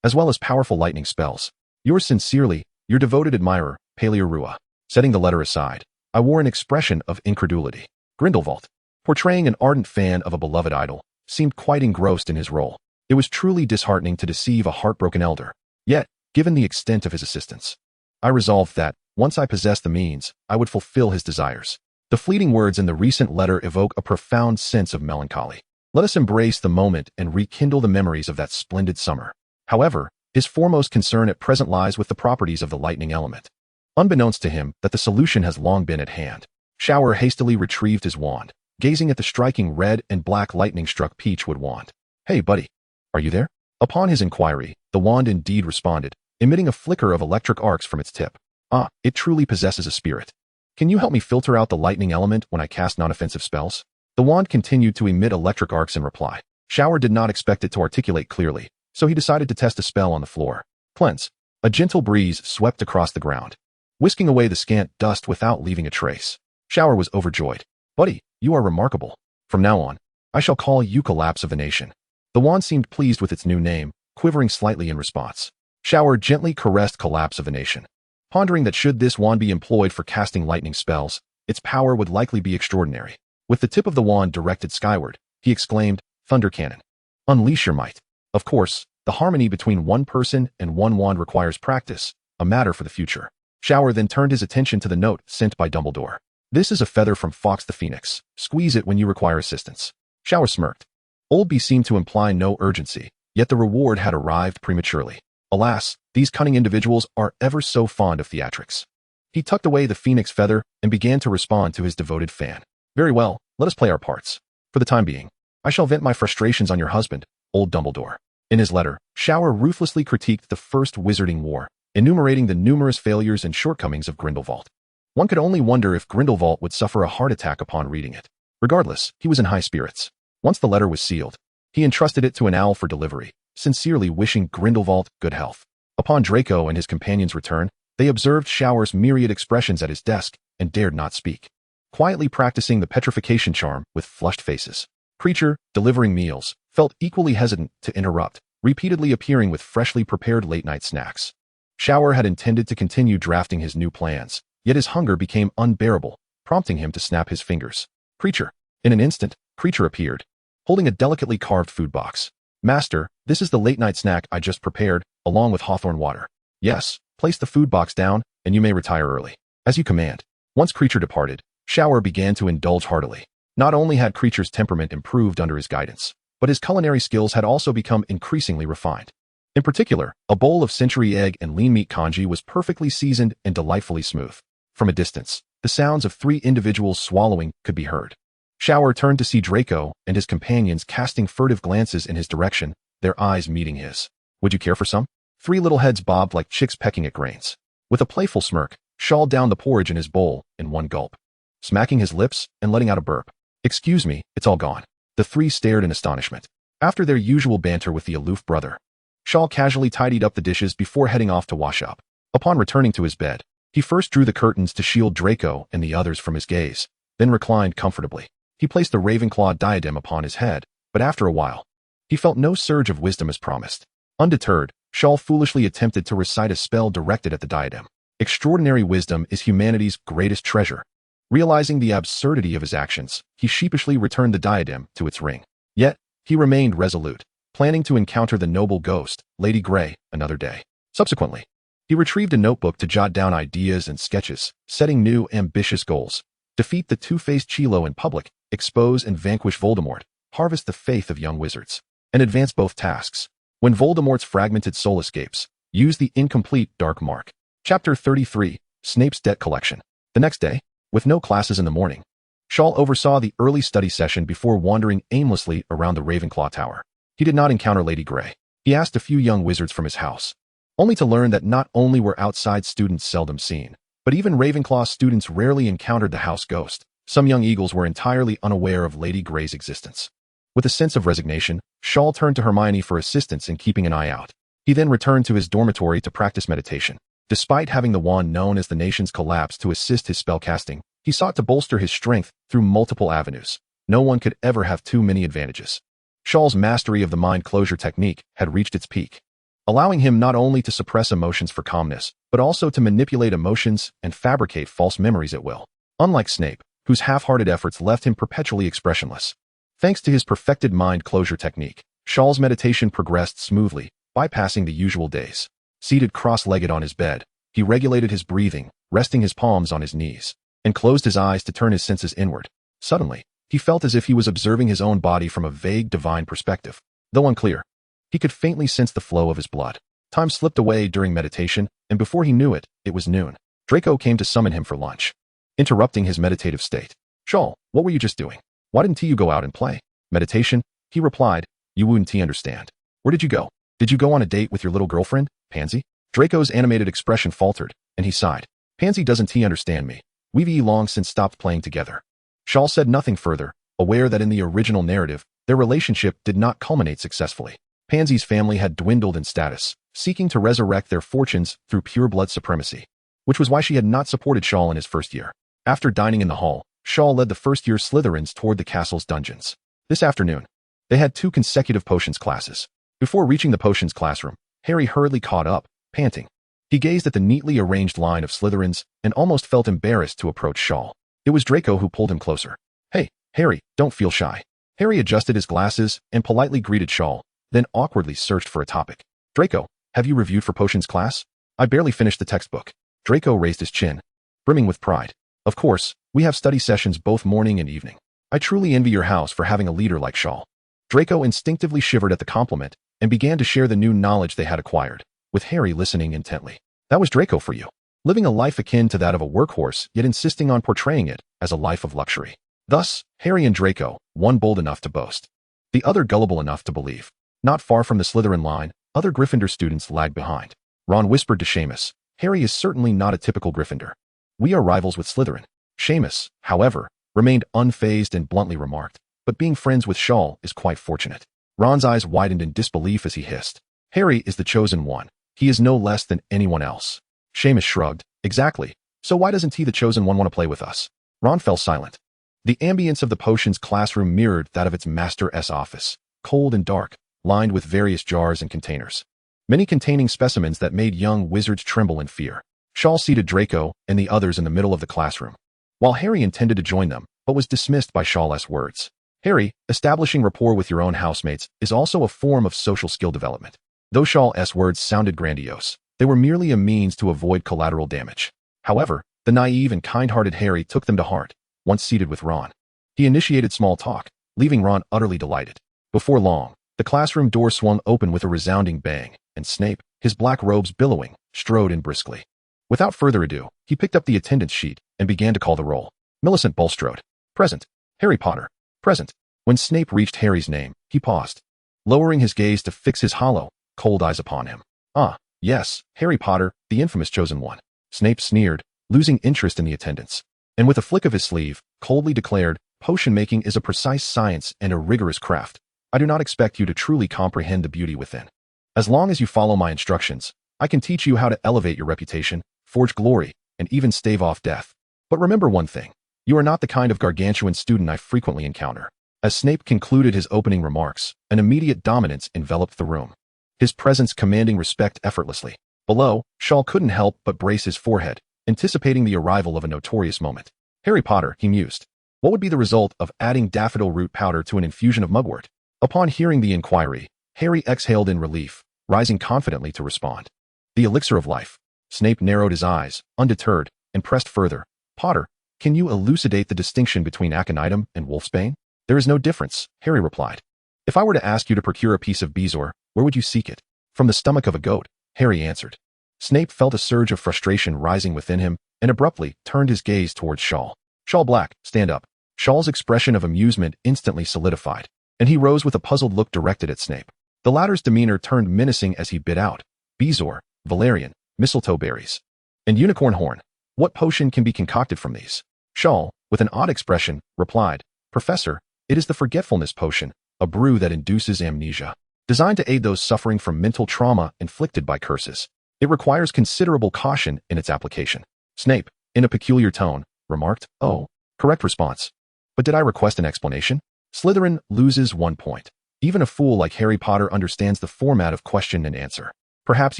as well as powerful lightning spells. Yours sincerely, your devoted admirer, Palier Rua. Setting the letter aside, I wore an expression of incredulity. Grindelwald, portraying an ardent fan of a beloved idol, seemed quite engrossed in his role. It was truly disheartening to deceive a heartbroken elder. Yet, given the extent of his assistance, I resolved that, once I possessed the means, I would fulfill his desires. The fleeting words in the recent letter evoke a profound sense of melancholy. Let us embrace the moment and rekindle the memories of that splendid summer. However, his foremost concern at present lies with the properties of the lightning element. Unbeknownst to him that the solution has long been at hand, Shower hastily retrieved his wand, gazing at the striking red and black lightning-struck peachwood wand. "Hey, buddy, are you there?" Upon his inquiry, the wand indeed responded, emitting a flicker of electric arcs from its tip. "Ah, it truly possesses a spirit. Can you help me filter out the lightning element when I cast non-offensive spells?" The wand continued to emit electric arcs in reply. Shower did not expect it to articulate clearly, so he decided to test a spell on the floor. Cleanse. A gentle breeze swept across the ground, whisking away the scant dust without leaving a trace. Shower was overjoyed. "Buddy, you are remarkable. From now on, I shall call you Collapse of a Nation." The wand seemed pleased with its new name, quivering slightly in response. Shower gently caressed Collapse of a Nation, pondering that should this wand be employed for casting lightning spells, its power would likely be extraordinary. With the tip of the wand directed skyward, he exclaimed, "Thunder Cannon. Unleash your might." Of course, the harmony between one person and one wand requires practice, a matter for the future. Shor then turned his attention to the note sent by Dumbledore. "This is a feather from Fawkes the Phoenix. Squeeze it when you require assistance." Shor smirked. Old B seemed to imply no urgency, yet the reward had arrived prematurely. Alas, these cunning individuals are ever so fond of theatrics. He tucked away the phoenix feather and began to respond to his devoted fan. "Very well, let us play our parts. For the time being, I shall vent my frustrations on your husband, old Dumbledore." In his letter, Shor ruthlessly critiqued the First Wizarding War, enumerating the numerous failures and shortcomings of Grindelwald. One could only wonder if Grindelwald would suffer a heart attack upon reading it. Regardless, he was in high spirits. Once the letter was sealed, he entrusted it to an owl for delivery, sincerely wishing Grindelwald good health. Upon Draco and his companions' return, they observed Shor's myriad expressions at his desk and dared not speak, quietly practicing the petrification charm with flushed faces. Creature, delivering meals, felt equally hesitant to interrupt, repeatedly appearing with freshly prepared late-night snacks. Shor had intended to continue drafting his new plans, yet his hunger became unbearable, prompting him to snap his fingers. "Creature." In an instant, Creature appeared, holding a delicately carved food box. "Master, this is the late-night snack I just prepared, along with hawthorn water." "Yes, place the food box down, and you may retire early." "As you command." Once Creature departed, Shor began to indulge heartily. Not only had Creature's temperament improved under his guidance, but his culinary skills had also become increasingly refined. In particular, a bowl of century egg and lean meat congee was perfectly seasoned and delightfully smooth. From a distance, the sounds of 3 individuals swallowing could be heard. Shor turned to see Draco and his companions casting furtive glances in his direction, their eyes meeting his. "Would you care for some?" 3 little heads bobbed like chicks pecking at grains. With a playful smirk, Shaw downed the porridge in his bowl in one gulp, smacking his lips and letting out a burp. "Excuse me, it's all gone." The 3 stared in astonishment. After their usual banter with the aloof brother, Shaw casually tidied up the dishes before heading off to wash up. Upon returning to his bed, he first drew the curtains to shield Draco and the others from his gaze, then reclined comfortably. He placed the Ravenclaw diadem upon his head, but after a while, he felt no surge of wisdom as promised. Undeterred, Shaw foolishly attempted to recite a spell directed at the diadem. Extraordinary wisdom is humanity's greatest treasure. Realizing the absurdity of his actions, he sheepishly returned the diadem to its ring. Yet, he remained resolute, planning to encounter the noble ghost, Lady Grey, another day. Subsequently, he retrieved a notebook to jot down ideas and sketches, setting new, ambitious goals. Defeat the two-faced Chilo in public, expose and vanquish Voldemort, harvest the faith of young wizards, and advance both tasks. When Voldemort's fragmented soul escapes, use the incomplete Dark Mark. Chapter 33, Snape's Debt Collection. The next day, with no classes in the morning, Shaw oversaw the early study session before wandering aimlessly around the Ravenclaw Tower. He did not encounter Lady Grey. He asked a few young wizards from his house, only to learn that not only were outside students seldom seen, but even Ravenclaw students rarely encountered the house ghost. Some young eagles were entirely unaware of Lady Grey's existence. With a sense of resignation, Shaw turned to Hermione for assistance in keeping an eye out. He then returned to his dormitory to practice meditation. Despite having the wand known as the Nation's Collapse to assist his spellcasting, he sought to bolster his strength through multiple avenues. No one could ever have too many advantages. Shaw's mastery of the mind closure technique had reached its peak, allowing him not only to suppress emotions for calmness, but also to manipulate emotions and fabricate false memories at will. Unlike Snape, whose half-hearted efforts left him perpetually expressionless. Thanks to his perfected mind closure technique, Shaw's meditation progressed smoothly, bypassing the usual days. Seated cross-legged on his bed, he regulated his breathing, resting his palms on his knees, and closed his eyes to turn his senses inward. Suddenly, he felt as if he was observing his own body from a vague divine perspective. Though unclear, he could faintly sense the flow of his blood. Time slipped away during meditation, and before he knew it, it was noon. Draco came to summon him for lunch, interrupting his meditative state. "Shaw, what were you just doing? Why didn't you go out and play?" "Meditation," he replied. "You wouldn't understand." "Where did you go? Did you go on a date with your little girlfriend, Pansy?" Draco's animated expression faltered, and he sighed. "Pansy doesn't understand me. We've long since stopped playing together." Shaw said nothing further, aware that in the original narrative, their relationship did not culminate successfully. Pansy's family had dwindled in status, seeking to resurrect their fortunes through pure-blood supremacy, which was why she had not supported Shaw in his first year. After dining in the hall, Shaw led the first-year Slytherins toward the castle's dungeons. This afternoon, they had 2 consecutive potions classes. Before reaching the potions classroom, Harry hurriedly caught up, panting. He gazed at the neatly arranged line of Slytherins and almost felt embarrassed to approach Shaw. It was Draco who pulled him closer. Hey, Harry, don't feel shy. Harry adjusted his glasses and politely greeted Shaw, then awkwardly searched for a topic. Draco, have you reviewed for potions class? I barely finished the textbook. Draco raised his chin, brimming with pride. Of course, we have study sessions both morning and evening. I truly envy your house for having a leader like Shaw. Draco instinctively shivered at the compliment and began to share the new knowledge they had acquired, with Harry listening intently. That was Draco for you. Living a life akin to that of a workhorse, yet insisting on portraying it as a life of luxury. Thus, Harry and Draco, one bold enough to boast, the other gullible enough to believe. Not far from the Slytherin line, other Gryffindor students lagged behind. Ron whispered to Seamus, Harry is certainly not a typical Gryffindor. We are rivals with Slytherin. Seamus, however, remained unfazed and bluntly remarked, but being friends with Shaw is quite fortunate. Ron's eyes widened in disbelief as he hissed. Harry is the chosen one. He is no less than anyone else. Seamus shrugged. Exactly. So why doesn't he, the chosen one, want to play with us? Ron fell silent. The ambience of the potions classroom mirrored that of its master's office, cold and dark, lined with various jars and containers, many containing specimens that made young wizards tremble in fear. Shaw seated Draco and the others in the middle of the classroom, while Harry intended to join them, but was dismissed by Shaw's words. Harry, establishing rapport with your own housemates is also a form of social skill development. Though Shaw's words sounded grandiose, they were merely a means to avoid collateral damage. However, the naive and kind-hearted Harry took them to heart. Once seated with Ron, he initiated small talk, leaving Ron utterly delighted. Before long, the classroom door swung open with a resounding bang, and Snape, his black robes billowing, strode in briskly. Without further ado, he picked up the attendance sheet and began to call the roll. Millicent Bulstrode. Present. Harry Potter. Present. When Snape reached Harry's name, he paused, lowering his gaze to fix his hollow, cold eyes upon him. Ah, yes, Harry Potter, the infamous chosen one. Snape sneered, losing interest in the attendance, and with a flick of his sleeve, coldly declared, potion-making is a precise science and a rigorous craft. I do not expect you to truly comprehend the beauty within. As long as you follow my instructions, I can teach you how to elevate your reputation, forge glory, and even stave off death. But remember one thing. You are not the kind of gargantuan student I frequently encounter. As Snape concluded his opening remarks, an immediate dominance enveloped the room, his presence commanding respect effortlessly. Below, Shaw couldn't help but brace his forehead, anticipating the arrival of a notorious moment. Harry Potter, he mused. What would be the result of adding daffodil root powder to an infusion of mugwort? Upon hearing the inquiry, Harry exhaled in relief, rising confidently to respond. The elixir of life. Snape narrowed his eyes, undeterred, and pressed further. Potter, can you elucidate the distinction between aconitum and wolfsbane? There is no difference, Harry replied. If I were to ask you to procure a piece of bezoar, where would you seek it? From the stomach of a goat, Harry answered. Snape felt a surge of frustration rising within him and abruptly turned his gaze towards Shaw. Shaw Black, stand up. Shaw's expression of amusement instantly solidified, and he rose with a puzzled look directed at Snape. The latter's demeanor turned menacing as he bit out. Bezoar, valerian, mistletoe berries, and unicorn horn. What potion can be concocted from these? Shaw, with an odd expression, replied, Professor, it is the forgetfulness potion, a brew that induces amnesia, designed to aid those suffering from mental trauma inflicted by curses. It requires considerable caution in its application. Snape, in a peculiar tone, remarked, Oh, correct response. But did I request an explanation? Slytherin loses 1 point. Even a fool like Harry Potter understands the format of question and answer. Perhaps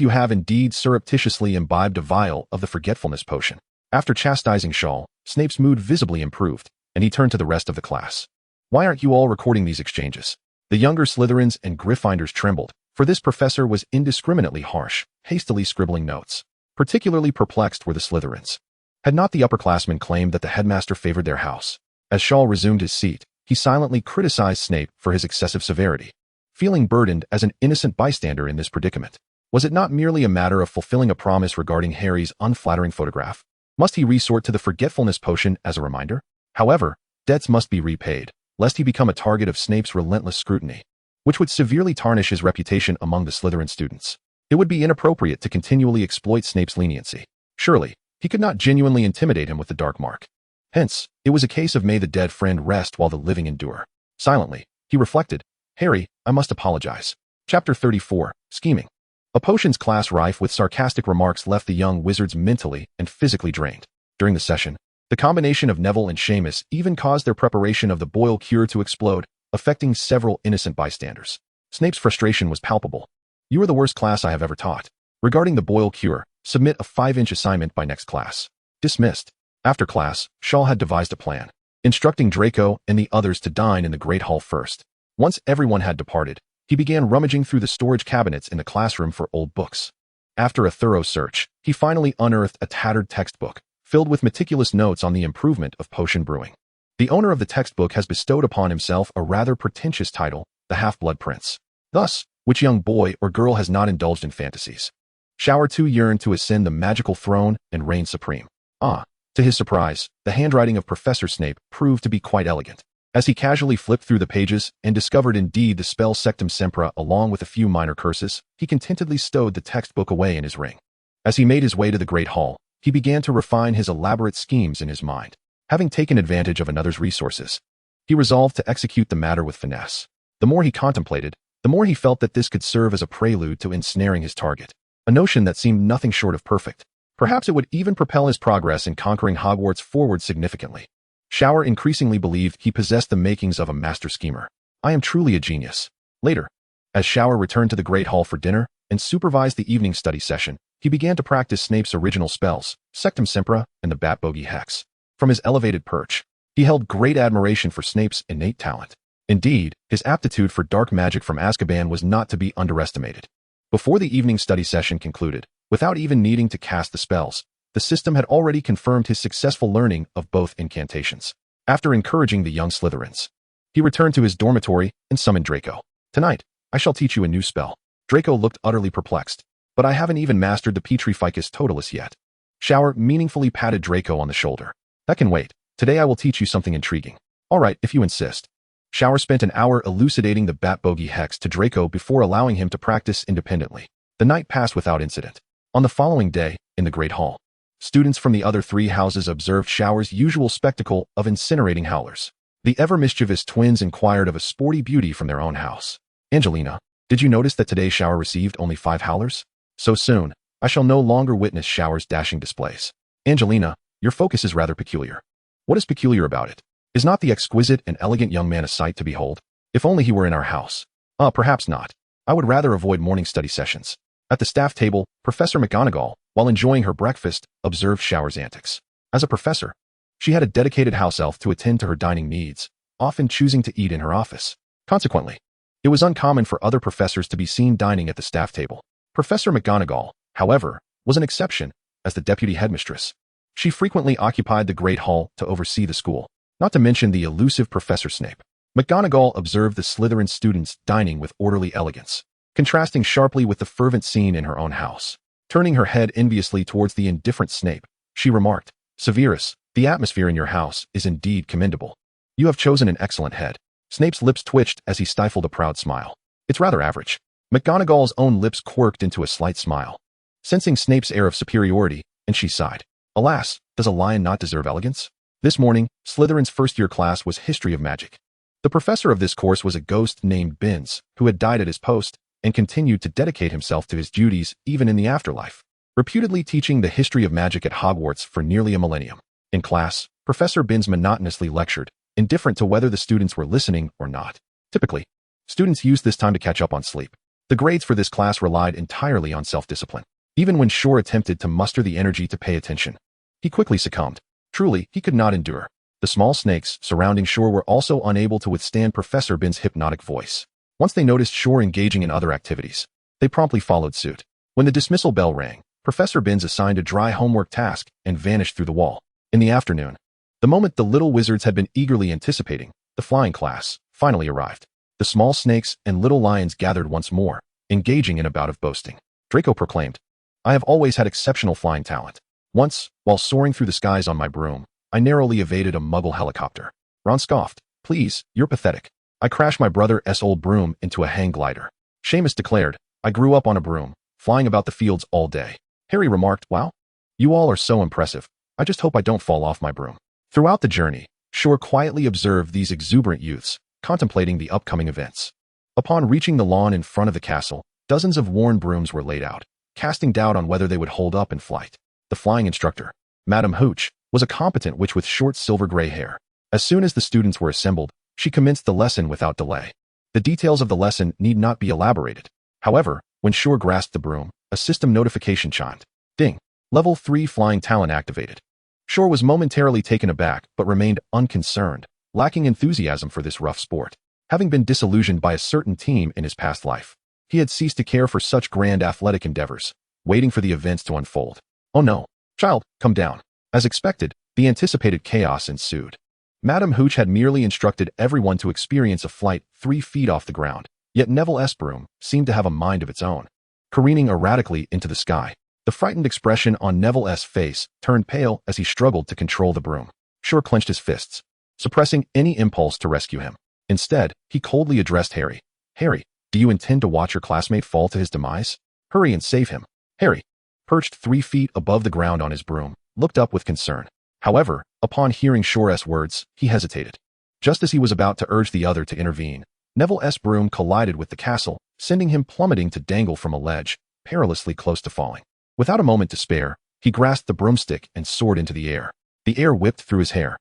you have indeed surreptitiously imbibed a vial of the forgetfulness potion. After chastising Shaw, Snape's mood visibly improved, and he turned to the rest of the class. Why aren't you all recording these exchanges? The younger Slytherins and Gryffindors trembled, for this professor was indiscriminately harsh, hastily scribbling notes. Particularly perplexed were the Slytherins. Had not the upperclassmen claimed that the headmaster favored their house? As Shaw resumed his seat, he silently criticized Snape for his excessive severity, feeling burdened as an innocent bystander in this predicament. Was it not merely a matter of fulfilling a promise regarding Harry's unflattering photograph? Must he resort to the forgetfulness potion as a reminder? However, debts must be repaid, lest he become a target of Snape's relentless scrutiny, which would severely tarnish his reputation among the Slytherin students. It would be inappropriate to continually exploit Snape's leniency. Surely, he could not genuinely intimidate him with the dark mark. Hence, it was a case of may the dead friend rest while the living endure. Silently, he reflected, Harry, I must apologize. Chapter 34, Scheming. A potions class rife with sarcastic remarks left the young wizards mentally and physically drained. During the session, the combination of Neville and Seamus even caused their preparation of the boil cure to explode, affecting several innocent bystanders. Snape's frustration was palpable. You are the worst class I have ever taught. Regarding the boil cure, submit a 5-inch assignment by next class. Dismissed. After class, Shaw had devised a plan, instructing Draco and the others to dine in the Great Hall first. Once everyone had departed, he began rummaging through the storage cabinets in the classroom for old books. After a thorough search, he finally unearthed a tattered textbook, filled with meticulous notes on the improvement of potion brewing. The owner of the textbook has bestowed upon himself a rather pretentious title, the Half-Blood Prince. Thus, which young boy or girl has not indulged in fantasies? Shower too yearned to ascend the magical throne and reign supreme. To his surprise, the handwriting of Professor Snape proved to be quite elegant. As he casually flipped through the pages and discovered indeed the spell Sectum Sempra along with a few minor curses, he contentedly stowed the textbook away in his ring. As he made his way to the Great Hall, he began to refine his elaborate schemes in his mind. Having taken advantage of another's resources, he resolved to execute the matter with finesse. The more he contemplated, the more he felt that this could serve as a prelude to ensnaring his target, a notion that seemed nothing short of perfect. Perhaps it would even propel his progress in conquering Hogwarts forward significantly. Shower increasingly believed he possessed the makings of a master schemer. I am truly a genius. Later, as Shower returned to the Great Hall for dinner and supervised the evening study session, he began to practice Snape's original spells, Sectum Sempra and the Bat Bogey Hex. From his elevated perch, he held great admiration for Snape's innate talent. Indeed, his aptitude for dark magic from Azkaban was not to be underestimated. Before the evening study session concluded, without even needing to cast the spells, the system had already confirmed his successful learning of both incantations. After encouraging the young Slytherins, he returned to his dormitory and summoned Draco. Tonight, I shall teach you a new spell. Draco looked utterly perplexed. But I haven't even mastered the Petrificus Totalis yet. Shower meaningfully patted Draco on the shoulder. That can wait. Today I will teach you something intriguing. All right, if you insist. Shower spent an hour elucidating the Bat Bogey Hex to Draco before allowing him to practice independently. The night passed without incident. On the following day, in the Great Hall, students from the other three houses observed Shower's usual spectacle of incinerating howlers. The ever-mischievous twins inquired of a sporty beauty from their own house. Angelina, did you notice that today Shower received only 5 howlers? So soon, I shall no longer witness Shower's dashing displays. Angelina, your focus is rather peculiar. What is peculiar about it? Is not the exquisite and elegant young man a sight to behold? If only he were in our house. Perhaps not. I would rather avoid morning study sessions. At the staff table, Professor McGonagall, while enjoying her breakfast, observed Shower's antics. As a professor, she had a dedicated house elf to attend to her dining needs, often choosing to eat in her office. Consequently, it was uncommon for other professors to be seen dining at the staff table. Professor McGonagall, however, was an exception. As the deputy headmistress, she frequently occupied the Great Hall to oversee the school, not to mention the elusive Professor Snape. McGonagall observed the Slytherin students dining with orderly elegance, contrasting sharply with the fervent scene in her own house. Turning her head enviously towards the indifferent Snape, she remarked, Severus, the atmosphere in your house is indeed commendable. You have chosen an excellent head. Snape's lips twitched as he stifled a proud smile. It's rather average. McGonagall's own lips quirked into a slight smile, sensing Snape's air of superiority, and she sighed. Alas, does a lion not deserve elegance? This morning, Slytherin's first-year class was History of Magic. The professor of this course was a ghost named Binns, who had died at his post and continued to dedicate himself to his duties even in the afterlife, reputedly teaching the history of magic at Hogwarts for nearly a millennium. In class, Professor Binns monotonously lectured, indifferent to whether the students were listening or not. Typically, students used this time to catch up on sleep. The grades for this class relied entirely on self-discipline. Even when Shor attempted to muster the energy to pay attention, he quickly succumbed. Truly, he could not endure. The small snakes surrounding Shor were also unable to withstand Professor Binns' hypnotic voice. Once they noticed Shor engaging in other activities, they promptly followed suit. When the dismissal bell rang, Professor Binns assigned a dry homework task and vanished through the wall. In the afternoon, the moment the little wizards had been eagerly anticipating, the flying class finally arrived. The small snakes and little lions gathered once more, engaging in a bout of boasting. Draco proclaimed, I have always had exceptional flying talent. Once, while soaring through the skies on my broom, I narrowly evaded a muggle helicopter. Ron scoffed, Please, you're pathetic. I crashed my brother's old broom into a hang glider. Seamus declared, I grew up on a broom, flying about the fields all day. Harry remarked, Wow, you all are so impressive. I just hope I don't fall off my broom. Throughout the journey, Shor quietly observed these exuberant youths, contemplating the upcoming events. Upon reaching the lawn in front of the castle, dozens of worn brooms were laid out, casting doubt on whether they would hold up in flight. The flying instructor, Madame Hooch, was a competent witch with short silver-gray hair. As soon as the students were assembled, she commenced the lesson without delay. The details of the lesson need not be elaborated. However, when Shor grasped the broom, a system notification chimed. Ding! Level 3 flying talent activated. Shor was momentarily taken aback but remained unconcerned, lacking enthusiasm for this rough sport. Having been disillusioned by a certain team in his past life, he had ceased to care for such grand athletic endeavors, waiting for the events to unfold. Oh no, child, come down. As expected, the anticipated chaos ensued. Madame Hooch had merely instructed everyone to experience a flight 3 feet off the ground, yet Neville's broom seemed to have a mind of its own, careening erratically into the sky. The frightened expression on Neville's face turned pale as he struggled to control the broom. Shor clenched his fists, suppressing any impulse to rescue him. Instead, he coldly addressed Harry. Harry, do you intend to watch your classmate fall to his demise? Hurry and save him. Harry, perched 3 feet above the ground on his broom, looked up with concern. However, upon hearing Shor's words, he hesitated. Just as he was about to urge the other to intervene, Neville's broom collided with the castle, sending him plummeting to dangle from a ledge, perilously close to falling. Without a moment to spare, he grasped the broomstick and soared into the air. The air whipped through his hair,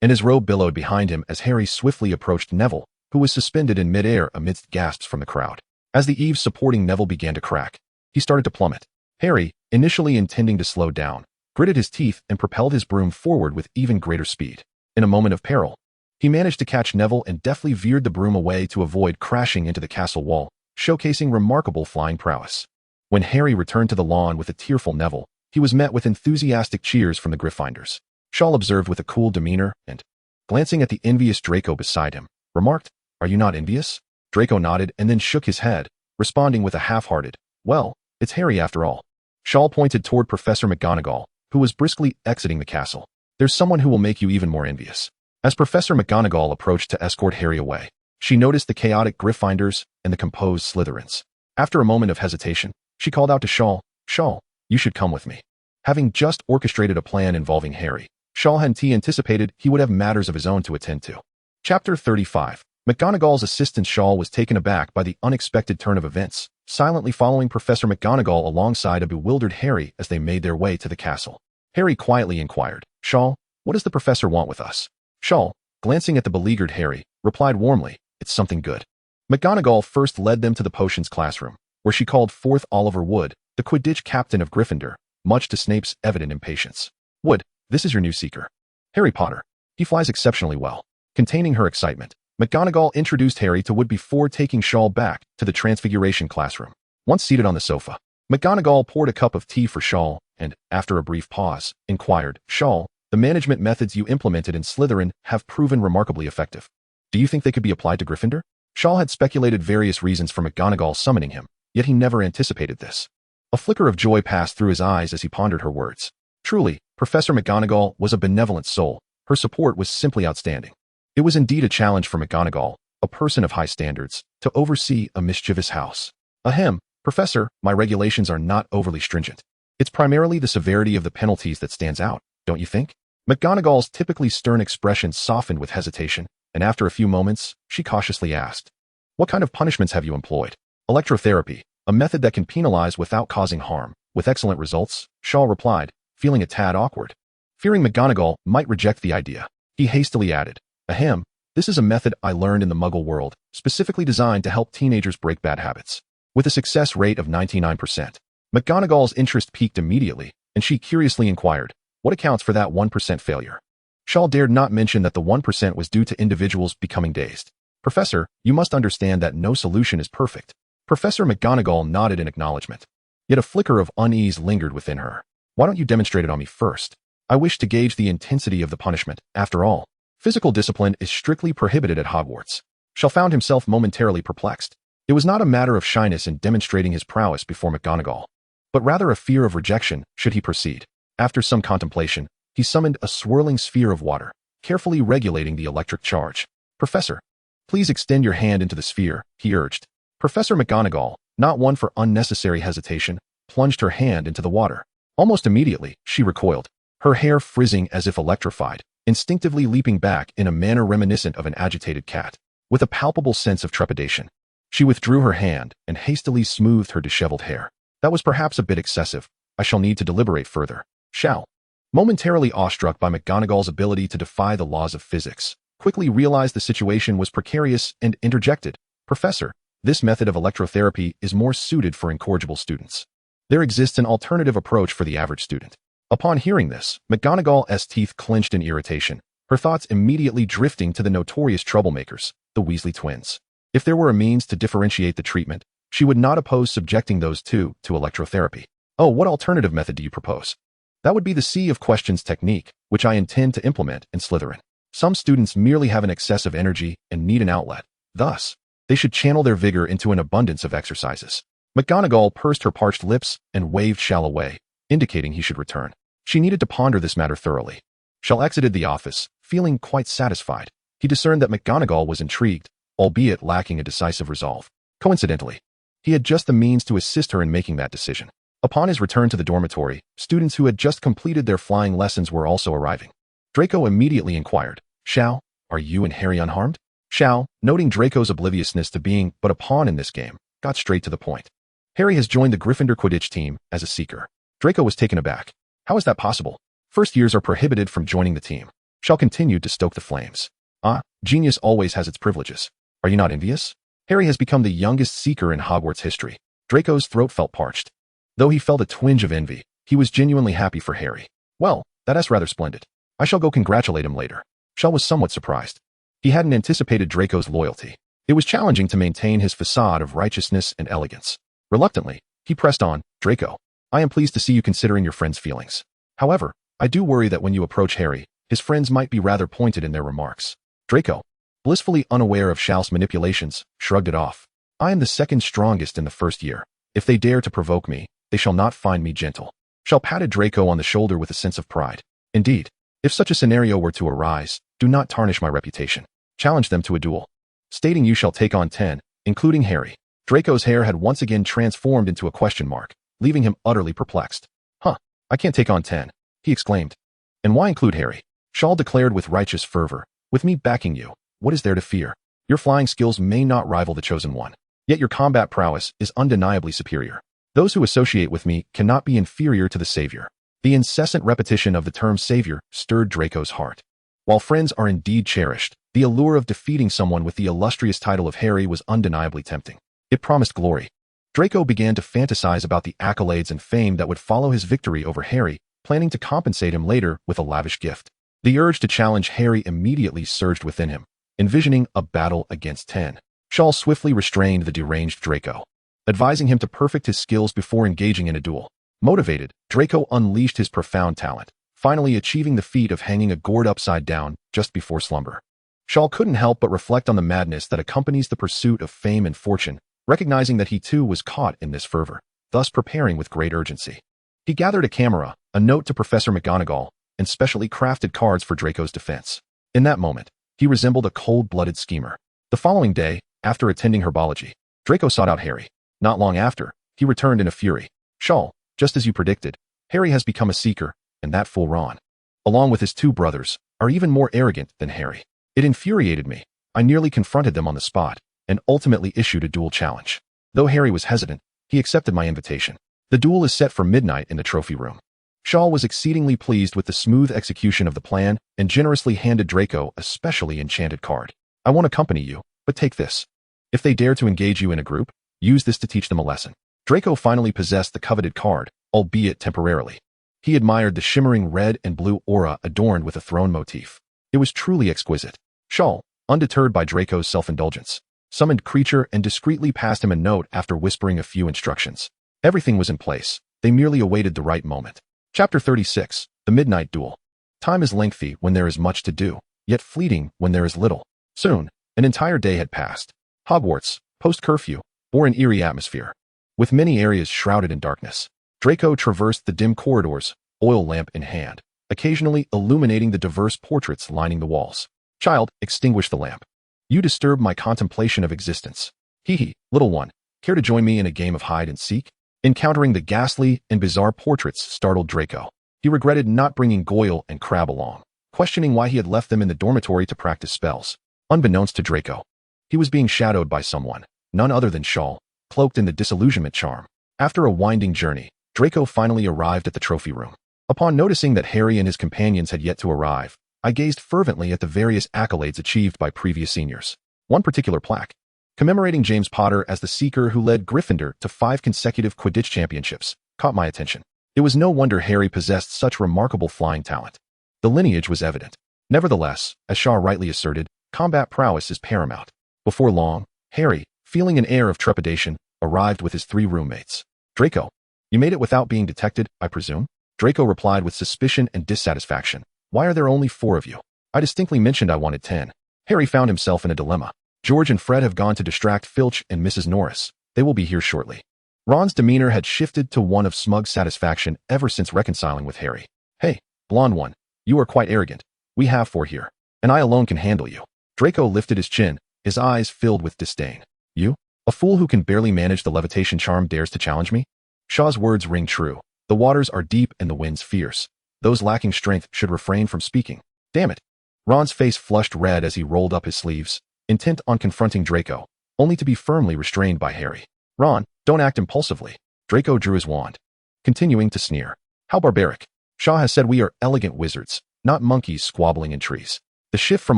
and his robe billowed behind him as Harry swiftly approached Neville, who was suspended in midair amidst gasps from the crowd. As the eaves supporting Neville began to crack, he started to plummet. Harry, initially intending to slow down, gritted his teeth and propelled his broom forward with even greater speed. In a moment of peril, he managed to catch Neville and deftly veered the broom away to avoid crashing into the castle wall, showcasing remarkable flying prowess. When Harry returned to the lawn with a tearful Neville, he was met with enthusiastic cheers from the Gryffindors. Shaw observed with a cool demeanor and, glancing at the envious Draco beside him, remarked, "Are you not envious?" Draco nodded and then shook his head, responding with a half-hearted, "Well, it's Harry after all." Shaw pointed toward Professor McGonagall, who was briskly exiting the castle. "There's someone who will make you even more envious." As Professor McGonagall approached to escort Harry away, she noticed the chaotic Gryffindors and the composed Slytherins. After a moment of hesitation, she called out to Shaw, "Shaw, you should come with me." Having just orchestrated a plan involving Harry, Shaw had anticipated he would have matters of his own to attend to. Chapter 35. McGonagall's assistant Shaw was taken aback by the unexpected turn of events, silently following Professor McGonagall alongside a bewildered Harry as they made their way to the castle. Harry quietly inquired, "Shaw, what does the professor want with us?" Shaw, glancing at the beleaguered Harry, replied warmly, "It's something good." McGonagall first led them to the potions classroom, where she called forth Oliver Wood, the Quidditch captain of Gryffindor, much to Snape's evident impatience. "Wood, this is your new seeker. Harry Potter. He flies exceptionally well." Containing her excitement, McGonagall introduced Harry to Wood before taking Shaw back to the Transfiguration classroom. Once seated on the sofa, McGonagall poured a cup of tea for Shaw and, after a brief pause, inquired, "Shaw, the management methods you implemented in Slytherin have proven remarkably effective. Do you think they could be applied to Gryffindor?" Shaw had speculated various reasons for McGonagall summoning him, yet he never anticipated this. A flicker of joy passed through his eyes as he pondered her words. Truly, Professor McGonagall was a benevolent soul. Her support was simply outstanding. It was indeed a challenge for McGonagall, a person of high standards, to oversee a mischievous house. "Ahem, Professor, my regulations are not overly stringent. It's primarily the severity of the penalties that stands out, don't you think?" McGonagall's typically stern expression softened with hesitation, and after a few moments, she cautiously asked, "What kind of punishments have you employed?" "Electrotherapy, a method that can penalize without causing harm, with excellent results," Shaw replied, feeling a tad awkward. Fearing McGonagall might reject the idea, he hastily added, "Ahem, this is a method I learned in the Muggle world, specifically designed to help teenagers break bad habits." With a success rate of 99%, McGonagall's interest peaked immediately, and she curiously inquired, "What accounts for that 1% failure?" Shaw dared not mention that the 1% was due to individuals becoming dazed. "Professor, you must understand that no solution is perfect." Professor McGonagall nodded in acknowledgement. Yet a flicker of unease lingered within her. "Why don't you demonstrate it on me first? I wish to gauge the intensity of the punishment. After all, physical discipline is strictly prohibited at Hogwarts." Shaw found himself momentarily perplexed. It was not a matter of shyness in demonstrating his prowess before McGonagall, but rather a fear of rejection should he proceed. After some contemplation, he summoned a swirling sphere of water, carefully regulating the electric charge. "Professor, please extend your hand into the sphere," he urged. Professor McGonagall, not one for unnecessary hesitation, plunged her hand into the water. Almost immediately, she recoiled, her hair frizzing as if electrified, instinctively leaping back in a manner reminiscent of an agitated cat. With a palpable sense of trepidation, she withdrew her hand and hastily smoothed her disheveled hair. "That was perhaps a bit excessive. I shall need to deliberate further." Shall, momentarily awestruck by McGonagall's ability to defy the laws of physics, quickly realized the situation was precarious and interjected, "Professor, this method of electrotherapy is more suited for incorrigible students. There exists an alternative approach for the average student." Upon hearing this, McGonagall's teeth clenched in irritation, her thoughts immediately drifting to the notorious troublemakers, the Weasley twins. If there were a means to differentiate the treatment, she would not oppose subjecting those two to electrotherapy. Oh, what alternative method do you propose? That would be the sea of questions technique, which I intend to implement in Slytherin. Some students merely have an excess of energy and need an outlet. Thus, they should channel their vigor into an abundance of exercises. McGonagall pursed her parched lips and waved Shal away, indicating he should return. She needed to ponder this matter thoroughly. Shal exited the office, feeling quite satisfied. He discerned that McGonagall was intrigued, albeit lacking a decisive resolve. Coincidentally, he had just the means to assist her in making that decision. Upon his return to the dormitory, students who had just completed their flying lessons were also arriving. Draco immediately inquired, "Shao, are you and Harry unharmed?" Shao, noting Draco's obliviousness to being but a pawn in this game, got straight to the point. "Harry has joined the Gryffindor Quidditch team as a seeker." Draco was taken aback. "How is that possible? First years are prohibited from joining the team." Shao continued to stoke the flames. "Ah, genius always has its privileges. Are you not envious? Harry has become the youngest seeker in Hogwarts history." Draco's throat felt parched. Though he felt a twinge of envy, he was genuinely happy for Harry. "Well, that's rather splendid. I shall go congratulate him later." Shal was somewhat surprised. He hadn't anticipated Draco's loyalty. It was challenging to maintain his facade of righteousness and elegance. Reluctantly, he pressed on, "Draco, I am pleased to see you considering your friend's feelings. However, I do worry that when you approach Harry, his friends might be rather pointed in their remarks." Draco, blissfully unaware of Shal's manipulations, shrugged it off. "I am the second strongest in the first year. If they dare to provoke me, they shall not find me gentle." Shal patted Draco on the shoulder with a sense of pride. "Indeed, if such a scenario were to arise, do not tarnish my reputation. Challenge them to a duel, stating you shall take on 10, including Harry." Draco's hair had once again transformed into a question mark, leaving him utterly perplexed. "Huh, I can't take on 10, he exclaimed. "And why include Harry?" Shal declared with righteous fervor. "With me backing you, what is there to fear? Your flying skills may not rival the chosen one, yet your combat prowess is undeniably superior. Those who associate with me cannot be inferior to the Savior." The incessant repetition of the term Savior stirred Draco's heart. While friends are indeed cherished, the allure of defeating someone with the illustrious title of Harry was undeniably tempting. It promised glory. Draco began to fantasize about the accolades and fame that would follow his victory over Harry, planning to compensate him later with a lavish gift. The urge to challenge Harry immediately surged within him, envisioning a battle against 10. Shal swiftly restrained the deranged Draco, advising him to perfect his skills before engaging in a duel. Motivated, Draco unleashed his profound talent, finally achieving the feat of hanging a gourd upside down just before slumber. Shal couldn't help but reflect on the madness that accompanies the pursuit of fame and fortune, recognizing that he too was caught in this fervor, thus preparing with great urgency. He gathered a camera, a note to Professor McGonagall, and specially crafted cards for Draco's defense. In that moment, he resembled a cold-blooded schemer. The following day, after attending herbology, Draco sought out Harry. Not long after, he returned in a fury. "Shal, just as you predicted, Harry has become a seeker, and that fool Ron, along with his two brothers, are even more arrogant than Harry. It infuriated me. I nearly confronted them on the spot, and ultimately issued a duel challenge. Though Harry was hesitant, he accepted my invitation. The duel is set for midnight in the trophy room." Shal was exceedingly pleased with the smooth execution of the plan and generously handed Draco a specially enchanted card. "I won't accompany you, but take this. If they dare to engage you in a group, use this to teach them a lesson." Draco finally possessed the coveted card, albeit temporarily. He admired the shimmering red and blue aura adorned with a throne motif. It was truly exquisite. Shal, undeterred by Draco's self-indulgence, summoned Creature and discreetly passed him a note after whispering a few instructions. Everything was in place. They merely awaited the right moment. Chapter 36, The Midnight Duel. Time is lengthy when there is much to do, yet fleeting when there is little. Soon, an entire day had passed. Hogwarts, post-curfew, bore an eerie atmosphere, with many areas shrouded in darkness. Draco traversed the dim corridors, oil lamp in hand, occasionally illuminating the diverse portraits lining the walls. "Child, extinguish the lamp. You disturb my contemplation of existence. Hee, little one, care to join me in a game of hide and seek?" Encountering the ghastly and bizarre portraits startled Draco. He regretted not bringing Goyle and Crabbe along, questioning why he had left them in the dormitory to practice spells. Unbeknownst to Draco, he was being shadowed by someone, none other than Shal, cloaked in the disillusionment charm. After a winding journey, Draco finally arrived at the trophy room. Upon noticing that Harry and his companions had yet to arrive, I gazed fervently at the various accolades achieved by previous seniors. One particular plaque, commemorating James Potter as the seeker who led Gryffindor to 5 consecutive Quidditch championships, caught my attention. It was no wonder Harry possessed such remarkable flying talent. The lineage was evident. Nevertheless, as Shaw rightly asserted, combat prowess is paramount. Before long, Harry, feeling an air of trepidation, arrived with his 3 roommates. Draco, you made it without being detected, I presume? Draco replied with suspicion and dissatisfaction. Why are there only 4 of you? I distinctly mentioned I wanted 10. Harry found himself in a dilemma. George and Fred have gone to distract Filch and Mrs. Norris. They will be here shortly. Ron's demeanor had shifted to one of smug satisfaction ever since reconciling with Harry. Hey, blonde one, you are quite arrogant. We have 4 here, and I alone can handle you. Draco lifted his chin, his eyes filled with disdain. You? A fool who can barely manage the levitation charm dares to challenge me? Shaw's words ring true. The waters are deep and the winds fierce. Those lacking strength should refrain from speaking. Damn it. Ron's face flushed red as he rolled up his sleeves, intent on confronting Draco, only to be firmly restrained by Harry. Ron, don't act impulsively. Draco drew his wand, continuing to sneer. How barbaric. Shaw has said we are elegant wizards, not monkeys squabbling in trees. The shift from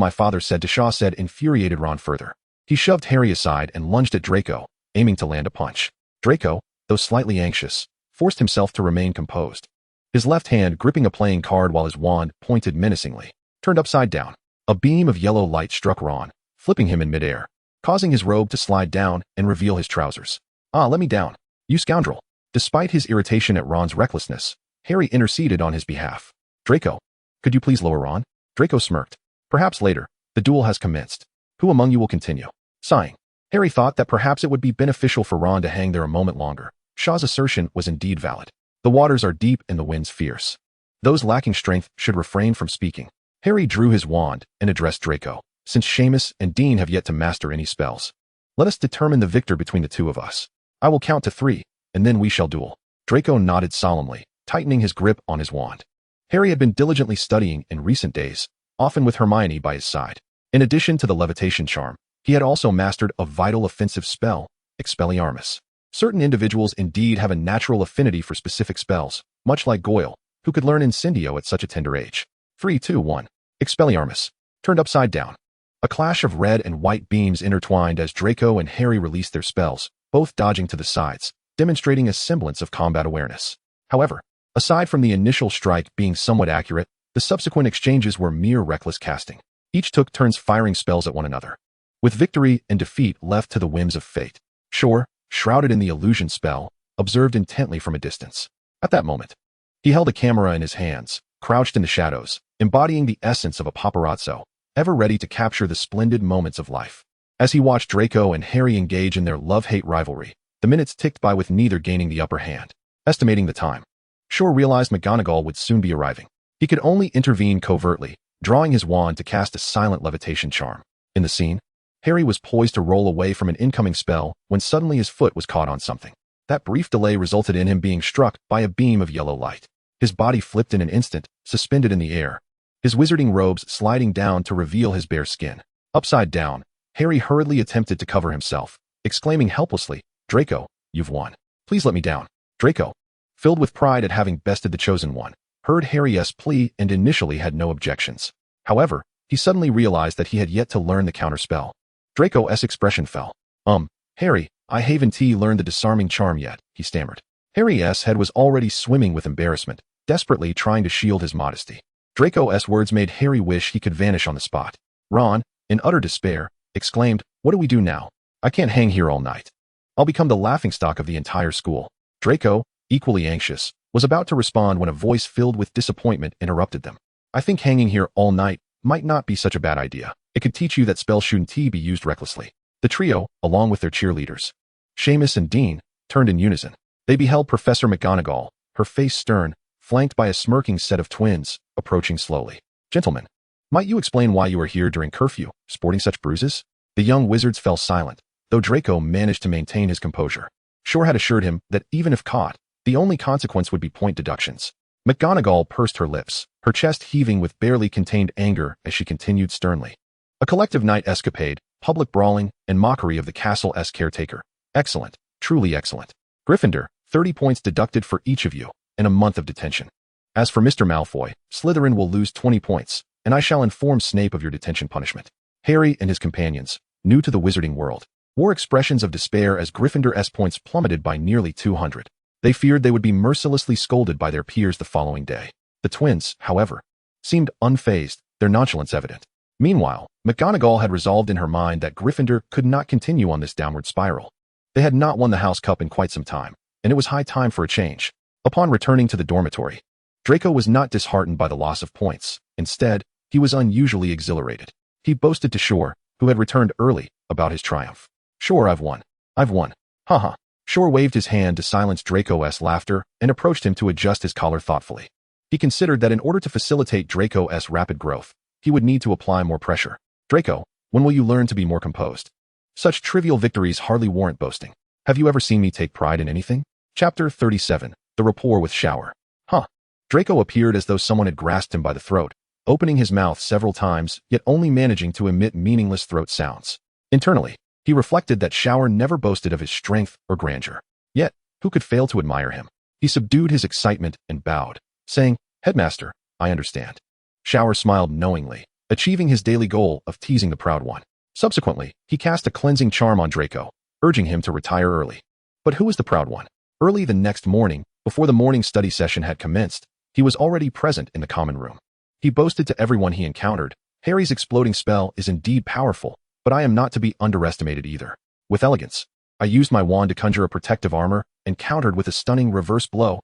my father said to Shaw said infuriated Ron further. He shoved Harry aside and lunged at Draco, aiming to land a punch. Draco, though slightly anxious, forced himself to remain composed. His left hand gripping a playing card while his wand pointed menacingly, turned upside down. A beam of yellow light struck Ron, flipping him in midair, causing his robe to slide down and reveal his trousers. Ah, let me down, you scoundrel. Despite his irritation at Ron's recklessness, Harry interceded on his behalf. Draco, could you please lower Ron? Draco smirked. Perhaps later. The duel has commenced. Who among you will continue? Sighing, Harry thought that perhaps it would be beneficial for Ron to hang there a moment longer. Shaw's assertion was indeed valid. The waters are deep and the winds fierce. Those lacking strength should refrain from speaking. Harry drew his wand and addressed Draco. Since Seamus and Dean have yet to master any spells, let us determine the victor between the 2 of us. I will count to 3, and then we shall duel. Draco nodded solemnly, tightening his grip on his wand. Harry had been diligently studying in recent days, often with Hermione by his side. In addition to the levitation charm, he had also mastered a vital offensive spell, Expelliarmus. Certain individuals indeed have a natural affinity for specific spells, much like Goyle, who could learn Incendio at such a tender age. 3, 2, 1. Expelliarmus. Turned upside down. A clash of red and white beams intertwined as Draco and Harry released their spells, both dodging to the sides, demonstrating a semblance of combat awareness. However, aside from the initial strike being somewhat accurate, the subsequent exchanges were mere reckless casting. Each took turns firing spells at one another, with victory and defeat left to the whims of fate. Shor, shrouded in the illusion spell, observed intently from a distance. At that moment, he held a camera in his hands, crouched in the shadows, embodying the essence of a paparazzo, ever ready to capture the splendid moments of life. As he watched Draco and Harry engage in their love-hate rivalry, the minutes ticked by with neither gaining the upper hand. Estimating the time, Shor realized McGonagall would soon be arriving. He could only intervene covertly, drawing his wand to cast a silent levitation charm. In the scene, Harry was poised to roll away from an incoming spell when suddenly his foot was caught on something. That brief delay resulted in him being struck by a beam of yellow light. His body flipped in an instant, suspended in the air, his wizarding robes sliding down to reveal his bare skin. Upside down, Harry hurriedly attempted to cover himself, exclaiming helplessly, Draco, you've won. Please let me down. Draco, filled with pride at having bested the chosen one, heard Harry's plea and initially had no objections. However, he suddenly realized that he had yet to learn the counterspell. Draco's expression fell. Harry, I haven't learned the disarming charm yet, he stammered. Harry's head was already swimming with embarrassment, desperately trying to shield his modesty. Draco's words made Harry wish he could vanish on the spot. Ron, in utter despair, exclaimed, what do we do now? I can't hang here all night. I'll become the laughingstock of the entire school. Draco, equally anxious, was about to respond when a voice filled with disappointment interrupted them. I think hanging here all night might not be such a bad idea. It could teach you that spells shouldn't be used recklessly. The trio, along with their cheerleaders, Seamus and Dean, turned in unison. They beheld Professor McGonagall, her face stern, flanked by a smirking set of twins, approaching slowly. Gentlemen, might you explain why you are here during curfew, sporting such bruises? The young wizards fell silent, though Draco managed to maintain his composure. Shor had assured him that even if caught, the only consequence would be point deductions. McGonagall pursed her lips, her chest heaving with barely contained anger as she continued sternly. A collective night escapade, public brawling, and mockery of the castle's caretaker. Excellent, truly excellent. Gryffindor, 30 points deducted for each of you, and a month of detention. As for Mr. Malfoy, Slytherin will lose 20 points, and I shall inform Snape of your detention punishment. Harry and his companions, new to the Wizarding World, wore expressions of despair as Gryffindor's points plummeted by nearly 200. They feared they would be mercilessly scolded by their peers the following day. The twins, however, seemed unfazed, their nonchalance evident. Meanwhile, McGonagall had resolved in her mind that Gryffindor could not continue on this downward spiral. They had not won the House Cup in quite some time, and it was high time for a change. Upon returning to the dormitory, Draco was not disheartened by the loss of points. Instead, he was unusually exhilarated. He boasted to Shor, who had returned early, about his triumph. "Shor, I've won. I've won. Haha." Shor waved his hand to silence Draco's laughter and approached him to adjust his collar thoughtfully. He considered that in order to facilitate Draco's rapid growth, he would need to apply more pressure. "Draco, when will you learn to be more composed? Such trivial victories hardly warrant boasting. Have you ever seen me take pride in anything?" Chapter 37. The Rapport with Shower. Huh. Draco appeared as though someone had grasped him by the throat, opening his mouth several times, yet only managing to emit meaningless throat sounds. Internally, he reflected that Shower never boasted of his strength or grandeur. Yet, who could fail to admire him? He subdued his excitement and bowed, saying, "Headmaster, I understand." Shower smiled knowingly, achieving his daily goal of teasing the proud one. Subsequently, he cast a cleansing charm on Draco, urging him to retire early. But who was the proud one? Early the next morning, before the morning study session had commenced, he was already present in the common room. He boasted to everyone he encountered, "Harry's exploding spell is indeed powerful, but I am not to be underestimated either. With elegance, I used my wand to conjure a protective armor and countered with a stunning reverse blow,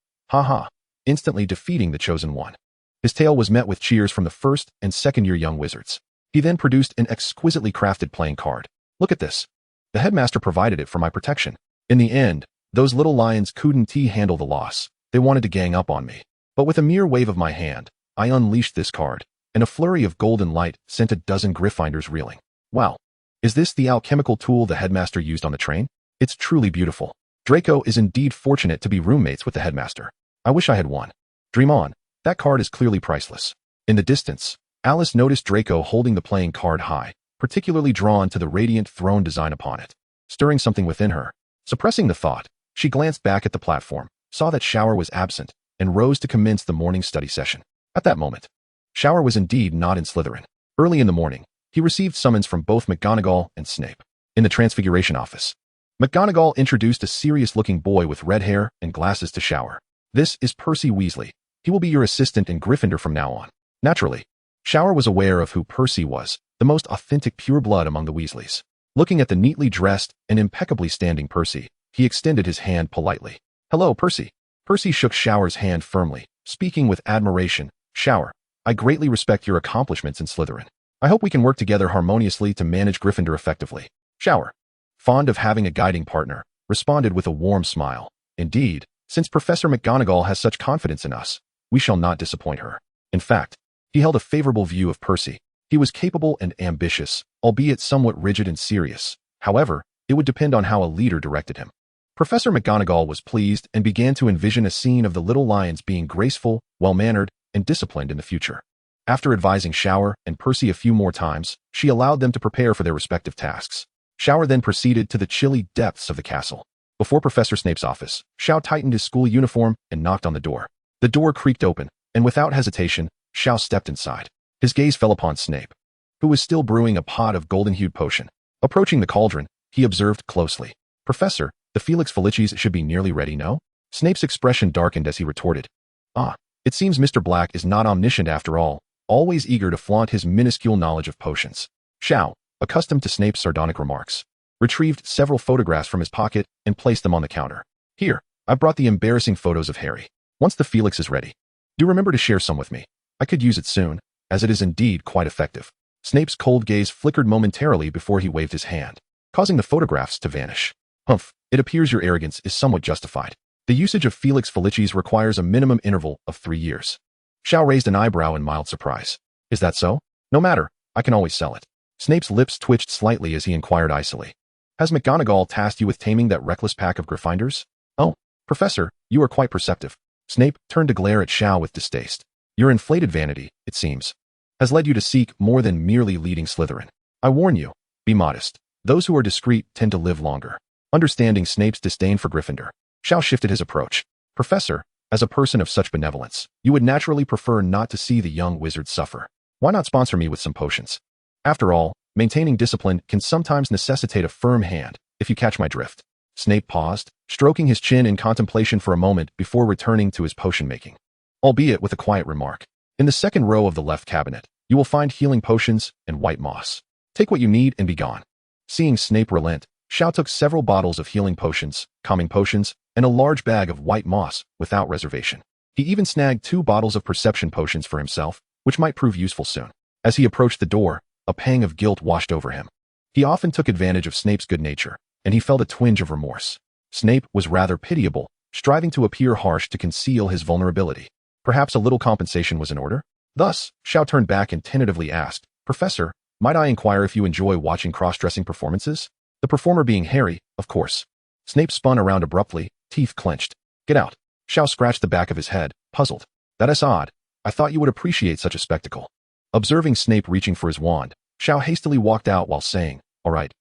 instantly defeating the chosen one." His tale was met with cheers from the first and second-year young wizards. He then produced an exquisitely crafted playing card. "Look at this. The headmaster provided it for my protection. In the end, those little lions couldn't handle the loss. They wanted to gang up on me. But with a mere wave of my hand, I unleashed this card, and a flurry of golden light sent a dozen Gryffindors reeling. Wow. Is this the alchemical tool the headmaster used on the train? It's truly beautiful. Draco is indeed fortunate to be roommates with the headmaster. I wish I had one. Dream on. That card is clearly priceless." In the distance, Alice noticed Draco holding the playing card high, particularly drawn to the radiant throne design upon it. Stirring something within her, suppressing the thought, she glanced back at the platform, saw that Shower was absent, and rose to commence the morning study session. At that moment, Shower was indeed not in Slytherin. Early in the morning, he received summons from both McGonagall and Snape. In the Transfiguration office, McGonagall introduced a serious-looking boy with red hair and glasses to Shower. "This is Percy Weasley. He will be your assistant in Gryffindor from now on." Naturally, Shower was aware of who Percy was, the most authentic pure blood among the Weasleys. Looking at the neatly dressed and impeccably standing Percy, he extended his hand politely. "Hello, Percy." Percy shook Shower's hand firmly, speaking with admiration. "Shower, I greatly respect your accomplishments in Slytherin. I hope we can work together harmoniously to manage Gryffindor effectively." Shower, fond of having a guiding partner, responded with a warm smile. "Indeed, since Professor McGonagall has such confidence in us, we shall not disappoint her." In fact, he held a favorable view of Percy. He was capable and ambitious, albeit somewhat rigid and serious. However, it would depend on how a leader directed him. Professor McGonagall was pleased and began to envision a scene of the little lions being graceful, well-mannered, and disciplined in the future. After advising Shower and Percy a few more times, she allowed them to prepare for their respective tasks. Shower then proceeded to the chilly depths of the castle. Before Professor Snape's office, Shiao tightened his school uniform and knocked on the door. The door creaked open, and without hesitation, Shiao stepped inside. His gaze fell upon Snape, who was still brewing a pot of golden-hued potion. Approaching the cauldron, he observed closely. "Professor, the Felix Felicis should be nearly ready, no?" Snape's expression darkened as he retorted. "Ah, it seems Mr. Black is not omniscient after all, always eager to flaunt his minuscule knowledge of potions." Shiao, accustomed to Snape's sardonic remarks, retrieved several photographs from his pocket and placed them on the counter. "Here, I brought the embarrassing photos of Harry. Once the Felix is ready, do remember to share some with me. I could use it soon, as it is indeed quite effective." Snape's cold gaze flickered momentarily before he waved his hand, causing the photographs to vanish. "Humph, it appears your arrogance is somewhat justified. The usage of Felix Felicis requires a minimum interval of 3 years. Shiao raised an eyebrow in mild surprise. "Is that so? No matter, I can always sell it." Snape's lips twitched slightly as he inquired icily. "Has McGonagall tasked you with taming that reckless pack of Gryffindors?" "Oh, Professor, you are quite perceptive." Snape turned to glare at Shiao with distaste. "Your inflated vanity, it seems, has led you to seek more than merely leading Slytherin. I warn you, be modest. Those who are discreet tend to live longer." Understanding Snape's disdain for Gryffindor, Shiao shifted his approach. "Professor, as a person of such benevolence, you would naturally prefer not to see the young wizard suffer. Why not sponsor me with some potions? After all, maintaining discipline can sometimes necessitate a firm hand, if you catch my drift." Snape paused, stroking his chin in contemplation for a moment before returning to his potion-making, albeit with a quiet remark. In the second row of the left cabinet, you will find healing potions and white moss. Take what you need and be gone. Seeing Snape relent, Shiao took several bottles of healing potions, calming potions, and a large bag of white moss without reservation. He even snagged 2 bottles of perception potions for himself, which might prove useful soon. As he approached the door, a pang of guilt washed over him. He often took advantage of Snape's good nature, and he felt a twinge of remorse. Snape was rather pitiable, striving to appear harsh to conceal his vulnerability. Perhaps a little compensation was in order? Thus, Shiao turned back and tentatively asked, "Professor, might I inquire if you enjoy watching cross-dressing performances?" The performer being Harry, of course. Snape spun around abruptly, teeth clenched. "Get out." Shiao scratched the back of his head, puzzled. "That is odd. I thought you would appreciate such a spectacle." Observing Snape reaching for his wand, Shiao hastily walked out while saying, all right,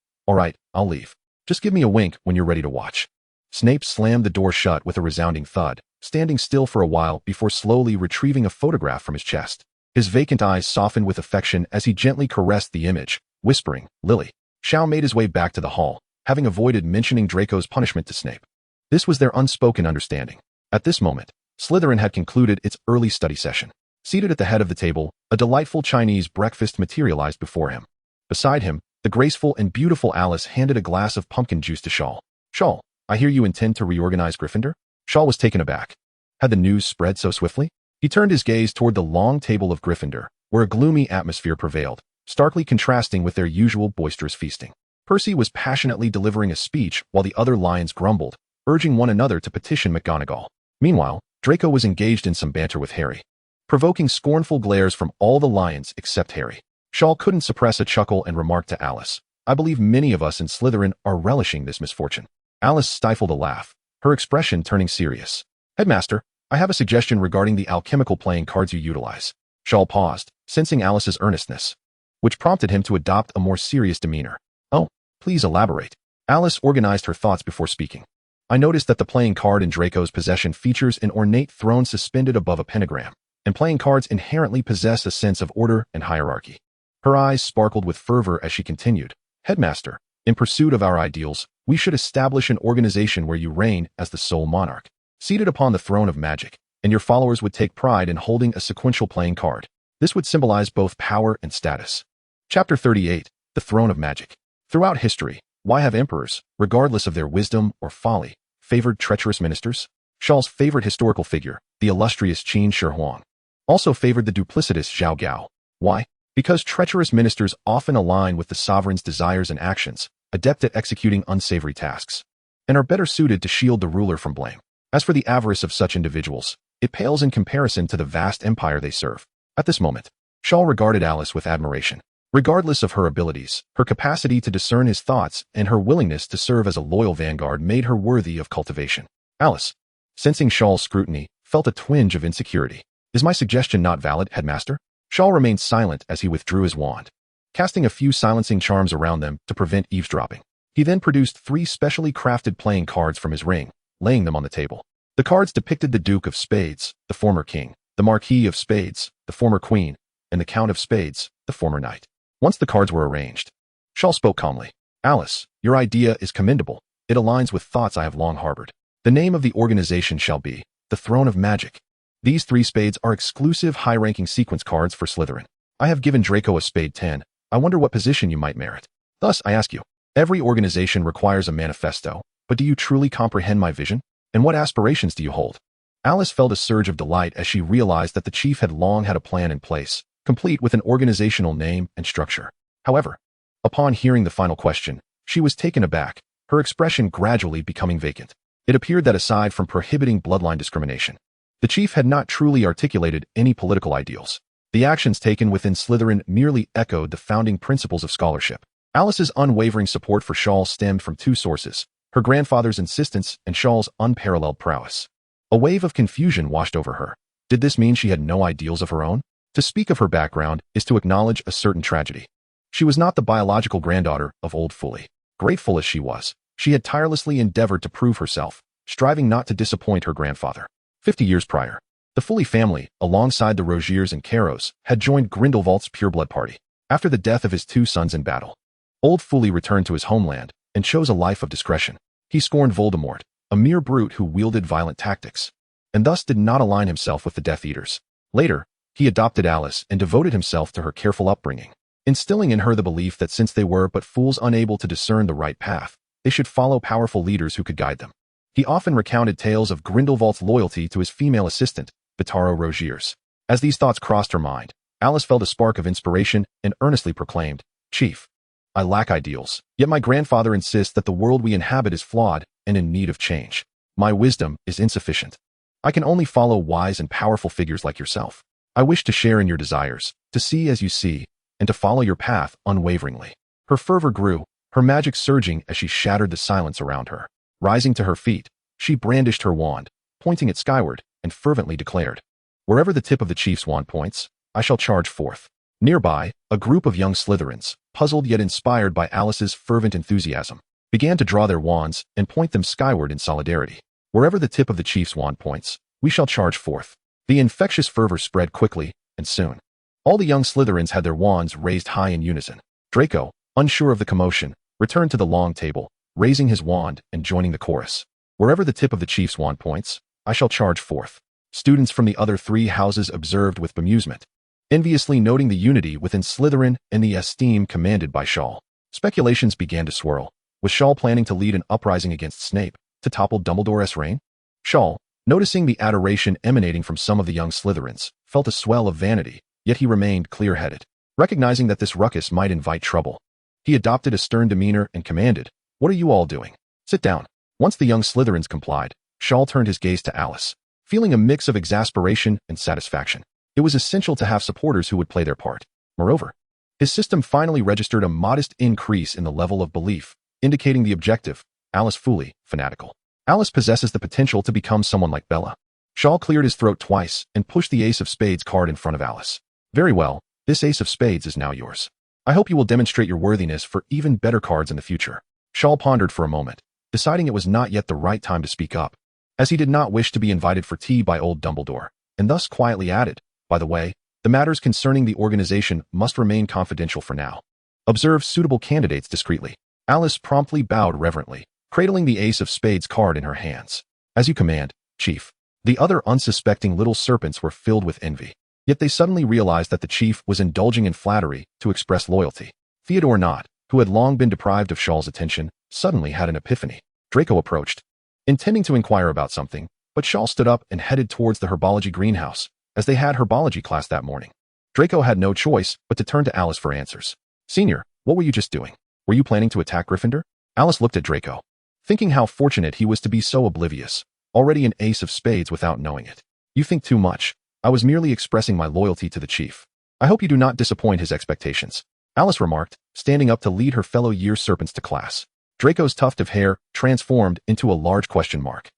I'll leave. Just give me a wink when you're ready to watch." Snape slammed the door shut with a resounding thud, standing still for a while before slowly retrieving a photograph from his chest. His vacant eyes softened with affection as he gently caressed the image, whispering, "Lily." Shiao made his way back to the hall, having avoided mentioning Draco's punishment to Snape. This was their unspoken understanding. At this moment, Slytherin had concluded its early study session. Seated at the head of the table, a delightful Chinese breakfast materialized before him. Beside him, the graceful and beautiful Alice handed a glass of pumpkin juice to Shaw. "Shaw, I hear you intend to reorganize Gryffindor?" Shaw was taken aback. Had the news spread so swiftly? He turned his gaze toward the long table of Gryffindor, where a gloomy atmosphere prevailed, starkly contrasting with their usual boisterous feasting. Percy was passionately delivering a speech while the other lions grumbled, urging one another to petition McGonagall. Meanwhile, Draco was engaged in some banter with Harry, provoking scornful glares from all the lions except Harry. Shaw couldn't suppress a chuckle and remarked to Alice, "I believe many of us in Slytherin are relishing this misfortune." Alice stifled a laugh, her expression turning serious. "Headmaster, I have a suggestion regarding the alchemical playing cards you utilize." Shaw paused, sensing Alice's earnestness, which prompted him to adopt a more serious demeanor. "Oh, please elaborate." Alice organized her thoughts before speaking. "I noticed that the playing card in Draco's possession features an ornate throne suspended above a pentagram, and playing cards inherently possess a sense of order and hierarchy." Her eyes sparkled with fervor as she continued, "Headmaster, in pursuit of our ideals, we should establish an organization where you reign as the sole monarch, seated upon the throne of magic, and your followers would take pride in holding a sequential playing card. This would symbolize both power and status." Chapter 38, The Throne of Magic. Throughout history, why have emperors, regardless of their wisdom or folly, favored treacherous ministers? Shaw's favorite historical figure, the illustrious Qin Shi Huang, also favored the duplicitous Zhao Gao. Why? Because treacherous ministers often align with the sovereign's desires and actions, adept at executing unsavory tasks, and are better suited to shield the ruler from blame. As for the avarice of such individuals, it pales in comparison to the vast empire they serve. At this moment, Shaw regarded Alice with admiration. Regardless of her abilities, her capacity to discern his thoughts and her willingness to serve as a loyal vanguard made her worthy of cultivation. Alice, sensing Shaw's scrutiny, felt a twinge of insecurity. "Is my suggestion not valid, Headmaster?" Shaw remained silent as he withdrew his wand, casting a few silencing charms around them to prevent eavesdropping. He then produced 3 specially crafted playing cards from his ring, laying them on the table. The cards depicted the Duke of Spades, the former king, the Marquis of Spades, the former queen, and the Count of Spades, the former knight. Once the cards were arranged, Shaw spoke calmly. "Alice, your idea is commendable. It aligns with thoughts I have long harbored. The name of the organization shall be the Throne of Magic. These 3 spades are exclusive high-ranking sequence cards for Slytherin. I have given Draco a spade 10. I wonder what position you might merit. Thus, I ask you, every organization requires a manifesto, but do you truly comprehend my vision? And what aspirations do you hold?" Alice felt a surge of delight as she realized that the chief had long had a plan in place, complete with an organizational name and structure. However, upon hearing the final question, she was taken aback, her expression gradually becoming vacant. It appeared that aside from prohibiting bloodline discrimination, the chief had not truly articulated any political ideals. The actions taken within Slytherin merely echoed the founding principles of scholarship. Alice's unwavering support for Shaw stemmed from 2 sources, her grandfather's insistence and Shaw's unparalleled prowess. A wave of confusion washed over her. Did this mean she had no ideals of her own? To speak of her background is to acknowledge a certain tragedy. She was not the biological granddaughter of Old Fully. Grateful as she was, she had tirelessly endeavored to prove herself, striving not to disappoint her grandfather. 50 years prior, the Fully family, alongside the Rogiers and Caros, had joined Grindelwald's pureblood party. After the death of his 2 sons in battle, Old Fully returned to his homeland and chose a life of discretion. He scorned Voldemort, a mere brute who wielded violent tactics, and thus did not align himself with the Death Eaters. Later, he adopted Alice and devoted himself to her careful upbringing, instilling in her the belief that since they were but fools unable to discern the right path, they should follow powerful leaders who could guide them. He often recounted tales of Grindelwald's loyalty to his female assistant, Bitaro Rogiers. As these thoughts crossed her mind, Alice felt a spark of inspiration and earnestly proclaimed, "Chief, I lack ideals, yet my grandfather insists that the world we inhabit is flawed and in need of change. My wisdom is insufficient. I can only follow wise and powerful figures like yourself. I wish to share in your desires, to see as you see, and to follow your path unwaveringly." Her fervor grew, her magic surging as she shattered the silence around her. Rising to her feet, she brandished her wand, pointing it skyward, and fervently declared, "Wherever the tip of the chief's wand points, I shall charge forth." Nearby, a group of young Slytherins, puzzled yet inspired by Alice's fervent enthusiasm, began to draw their wands and point them skyward in solidarity. "Wherever the tip of the chief's wand points, we shall charge forth." The infectious fervor spread quickly, and soon, all the young Slytherins had their wands raised high in unison. Draco, unsure of the commotion, returned to the long table, raising his wand and joining the chorus. "Wherever the tip of the chief's wand points, I shall charge forth." Students from the other three houses observed with bemusement, enviously noting the unity within Slytherin and the esteem commanded by Shor. Speculations began to swirl. Was Shor planning to lead an uprising against Snape, to topple Dumbledore's reign? Shor, noticing the adoration emanating from some of the young Slytherins, felt a swell of vanity, yet he remained clear-headed. Recognizing that this ruckus might invite trouble, he adopted a stern demeanor and commanded, "What are you all doing? Sit down." Once the young Slytherins complied, Shor turned his gaze to Alice, feeling a mix of exasperation and satisfaction. It was essential to have supporters who would play their part. Moreover, his system finally registered a modest increase in the level of belief, indicating the objective, Alice fully fanatical. Alice possesses the potential to become someone like Bella. Shor cleared his throat twice and pushed the Ace of Spades card in front of Alice. "Very well, this Ace of Spades is now yours. I hope you will demonstrate your worthiness for even better cards in the future." Shor pondered for a moment, deciding it was not yet the right time to speak up, as he did not wish to be invited for tea by old Dumbledore, and thus quietly added, "By the way, the matters concerning the organization must remain confidential for now. Observe suitable candidates discreetly." Alice promptly bowed reverently, cradling the Ace of Spades card in her hands. "As you command, Chief." The other unsuspecting little serpents were filled with envy, yet they suddenly realized that the chief was indulging in flattery to express loyalty. Theodore not, who had long been deprived of Shor's attention, suddenly had an epiphany. Draco approached, intending to inquire about something, but Shor stood up and headed towards the herbology greenhouse, as they had herbology class that morning. Draco had no choice but to turn to Alice for answers. "Senior, what were you just doing? Were you planning to attack Gryffindor?" Alice looked at Draco, thinking how fortunate he was to be so oblivious, already an Ace of Spades without knowing it. "You think too much. I was merely expressing my loyalty to the chief. I hope you do not disappoint his expectations," Alice remarked, standing up to lead her fellow year serpents to class. Draco's tuft of hair transformed into a large question mark.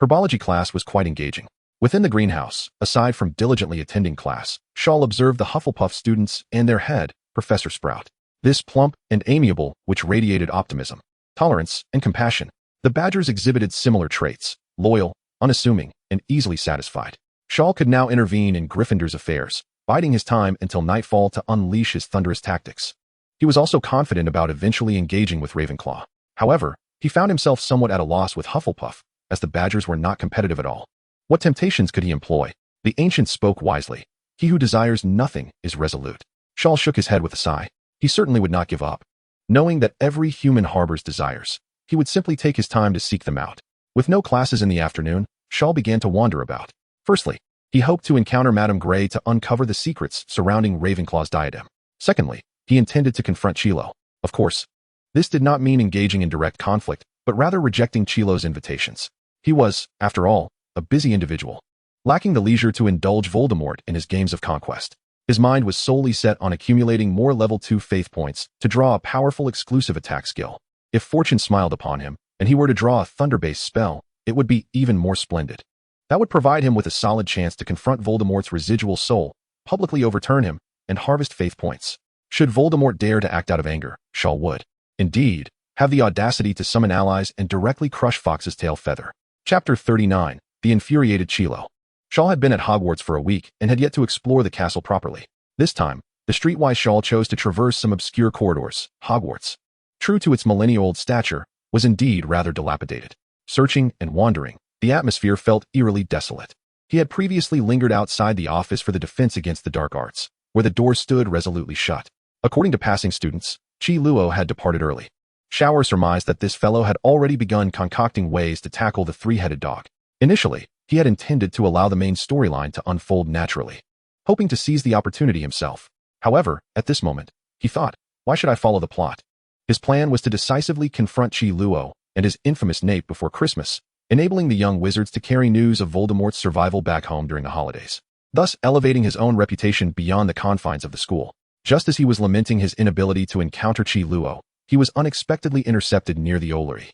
Herbology class was quite engaging. Within the greenhouse, aside from diligently attending class, Shor observed the Hufflepuff students and their head, Professor Sprout. This plump and amiable, which radiated optimism, tolerance, and compassion. The Badgers exhibited similar traits, loyal, unassuming, and easily satisfied. Shor could now intervene in Gryffindor's affairs, biding his time until nightfall to unleash his thunderous tactics. He was also confident about eventually engaging with Ravenclaw. However, he found himself somewhat at a loss with Hufflepuff, as the Badgers were not competitive at all. What temptations could he employ? The ancient spoke wisely. He who desires nothing is resolute. Shor shook his head with a sigh. He certainly would not give up. Knowing that every human harbors desires, he would simply take his time to seek them out. With no classes in the afternoon, Shor began to wander about. Firstly, he hoped to encounter Madame Grey to uncover the secrets surrounding Ravenclaw's diadem. Secondly, he intended to confront Chilo. Of course, this did not mean engaging in direct conflict, but rather rejecting Chilo's invitations. He was, after all, a busy individual, lacking the leisure to indulge Voldemort in his games of conquest. His mind was solely set on accumulating more level 2 faith points to draw a powerful exclusive attack skill. If fortune smiled upon him, and he were to draw a thunder-based spell, it would be even more splendid. That would provide him with a solid chance to confront Voldemort's residual soul, publicly overturn him, and harvest faith points. Should Voldemort dare to act out of anger, Shor would, indeed, have the audacity to summon allies and directly crush Fox's tail feather. Chapter 39, The Infuriated Chilo. Shor had been at Hogwarts for a week and had yet to explore the castle properly. This time, the streetwise Shor chose to traverse some obscure corridors. Hogwarts, true to its millennia-old stature, was indeed rather dilapidated. Searching and wandering, the atmosphere felt eerily desolate. He had previously lingered outside the office for the defense against the dark arts, where the door stood resolutely shut. According to passing students, Chi Luo had departed early. Shor surmised that this fellow had already begun concocting ways to tackle the three-headed dog. Initially, he had intended to allow the main storyline to unfold naturally, hoping to seize the opportunity himself. However, at this moment, he thought, why should I follow the plot? His plan was to decisively confront Chi Luo and his infamous Snape before Christmas, enabling the young wizards to carry news of Voldemort's survival back home during the holidays, thus elevating his own reputation beyond the confines of the school. Just as he was lamenting his inability to encounter Chi Luo, he was unexpectedly intercepted near the Ollery.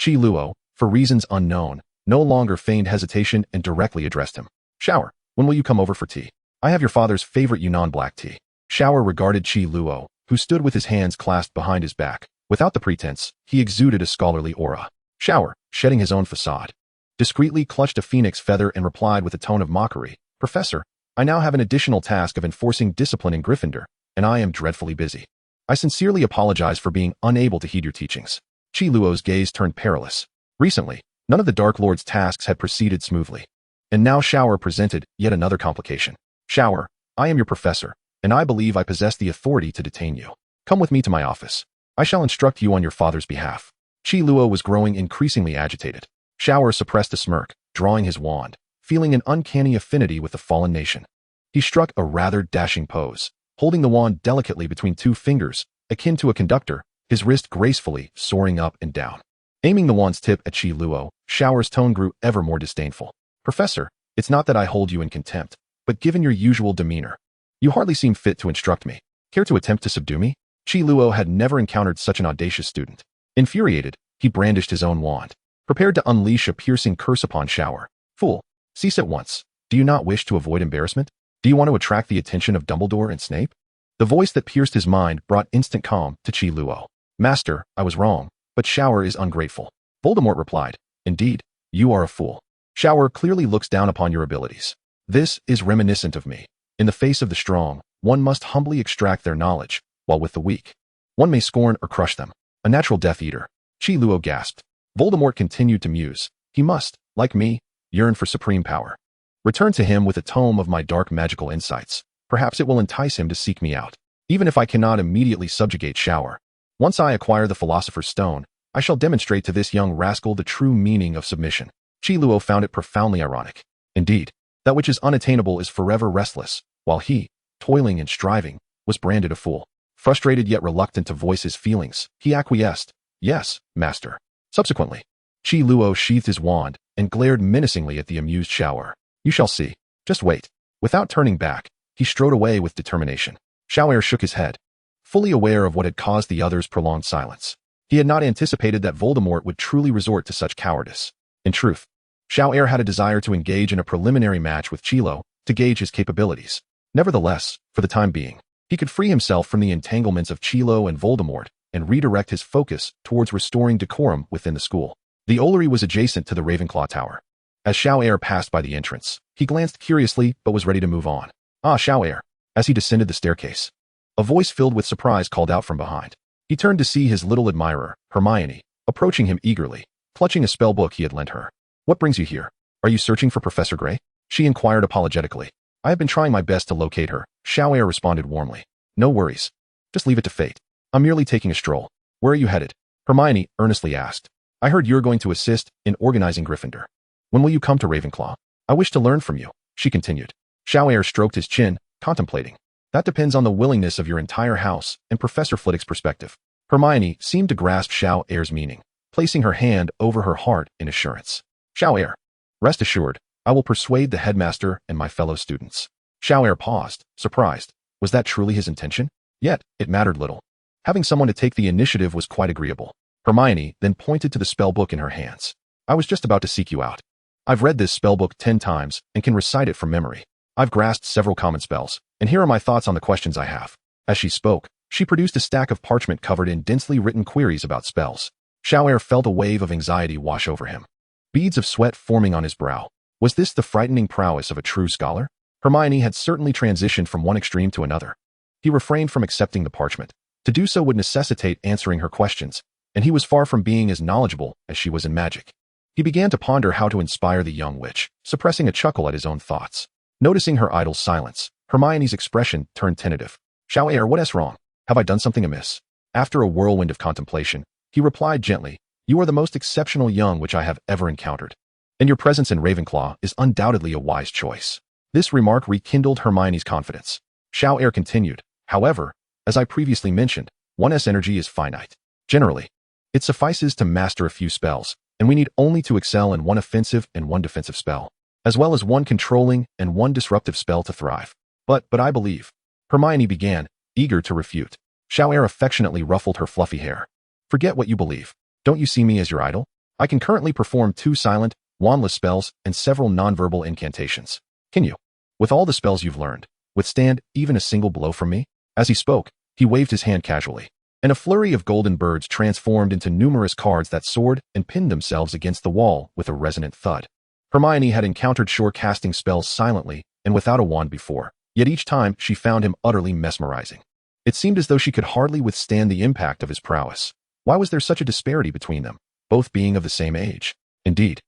Chi Luo, for reasons unknown, no longer feigned hesitation and directly addressed him. Shor, when will you come over for tea? I have your father's favorite Yunnan black tea. Shor regarded Chi Luo, who stood with his hands clasped behind his back. Without the pretense, he exuded a scholarly aura. Shor, shedding his own facade, discreetly clutched a phoenix feather and replied with a tone of mockery, Professor, I now have an additional task of enforcing discipline in Gryffindor, and I am dreadfully busy. I sincerely apologize for being unable to heed your teachings. Chi Luo's gaze turned perilous. Recently, none of the Dark Lord's tasks had proceeded smoothly. And now Shor presented yet another complication. Shor, I am your professor, and I believe I possess the authority to detain you. Come with me to my office. I shall instruct you on your father's behalf. Chi Luo was growing increasingly agitated. Shor suppressed a smirk, drawing his wand, feeling an uncanny affinity with the fallen nation. He struck a rather dashing pose, holding the wand delicately between two fingers, akin to a conductor, his wrist gracefully soaring up and down. Aiming the wand's tip at Chi Luo, Shor's tone grew ever more disdainful. Professor, it's not that I hold you in contempt, but given your usual demeanor, you hardly seem fit to instruct me. Care to attempt to subdue me? Chi Luo had never encountered such an audacious student. Infuriated, he brandished his own wand, prepared to unleash a piercing curse upon Shor. Fool, cease at once. Do you not wish to avoid embarrassment? Do you want to attract the attention of Dumbledore and Snape? The voice that pierced his mind brought instant calm to Chi Luo. Master, I was wrong, but Shor is ungrateful. Voldemort replied, Indeed, you are a fool. Shor clearly looks down upon your abilities. This is reminiscent of me. In the face of the strong, one must humbly extract their knowledge, while with the weak, one may scorn or crush them. A natural Death Eater. Chi Luo gasped. Voldemort continued to muse. He must, like me, yearn for supreme power. Return to him with a tome of my dark magical insights. Perhaps it will entice him to seek me out. Even if I cannot immediately subjugate Shor, once I acquire the Philosopher's Stone, I shall demonstrate to this young rascal the true meaning of submission. Chi Luo found it profoundly ironic. Indeed, that which is unattainable is forever restless, while he, toiling and striving, was branded a fool. Frustrated yet reluctant to voice his feelings, he acquiesced. Yes, master. Subsequently, Chi Luo sheathed his wand and glared menacingly at the amused Shor. You shall see. Just wait. Without turning back, he strode away with determination. Shor shook his head, fully aware of what had caused the other's prolonged silence. He had not anticipated that Voldemort would truly resort to such cowardice. In truth, Shor had a desire to engage in a preliminary match with Chi Luo to gauge his capabilities. Nevertheless, for the time being, he could free himself from the entanglements of Chi Luo and Voldemort and redirect his focus towards restoring decorum within the school. The Ollery was adjacent to the Ravenclaw Tower. As Shor passed by the entrance, he glanced curiously but was ready to move on. Ah, Shor. As he descended the staircase, a voice filled with surprise called out from behind. He turned to see his little admirer, Hermione, approaching him eagerly, clutching a spell book he had lent her. What brings you here? Are you searching for Professor Grey? She inquired apologetically. I have been trying my best to locate her, Shor responded warmly. No worries. Just leave it to fate. I'm merely taking a stroll. Where are you headed? Hermione earnestly asked. I heard you're going to assist in organizing Gryffindor. When will you come to Ravenclaw? I wish to learn from you, she continued. Shor stroked his chin, contemplating. That depends on the willingness of your entire house and Professor Flitwick's perspective. Hermione seemed to grasp Shor's meaning, placing her hand over her heart in assurance. Shor, rest assured, I will persuade the headmaster and my fellow students. Shor paused, surprised. Was that truly his intention? Yet, it mattered little. Having someone to take the initiative was quite agreeable. Hermione then pointed to the spellbook in her hands. I was just about to seek you out. I've read this spellbook 10 times and can recite it from memory. I've grasped several common spells, and here are my thoughts on the questions I have. As she spoke, she produced a stack of parchment covered in densely written queries about spells. Shor felt a wave of anxiety wash over him, beads of sweat forming on his brow. Was this the frightening prowess of a true scholar? Hermione had certainly transitioned from one extreme to another. He refrained from accepting the parchment. To do so would necessitate answering her questions, and he was far from being as knowledgeable as she was in magic. He began to ponder how to inspire the young witch, suppressing a chuckle at his own thoughts. Noticing her idol's silence, Hermione's expression turned tentative. Shao, what's wrong? Have I done something amiss? After a whirlwind of contemplation, he replied gently, You are the most exceptional young witch I have ever encountered, and your presence in Ravenclaw is undoubtedly a wise choice. This remark rekindled Hermione's confidence. Shao continued, However, as I previously mentioned, one's energy is finite. Generally, it suffices to master a few spells, and we need only to excel in one offensive and one defensive spell, as well as one controlling and one disruptive spell to thrive. But I believe, Hermione began, eager to refute. Shao affectionately ruffled her fluffy hair. Forget what you believe. Don't you see me as your idol? I can currently perform 2 silent, wandless spells and several nonverbal incantations. Can you, with all the spells you've learned, withstand even a single blow from me? As he spoke, he waved his hand casually, and a flurry of golden birds transformed into numerous cards that soared and pinned themselves against the wall with a resonant thud. Hermione had encountered Shor casting spells silently and without a wand before, yet each time she found him utterly mesmerizing. It seemed as though she could hardly withstand the impact of his prowess. Why was there such a disparity between them, both being of the same age? Indeed,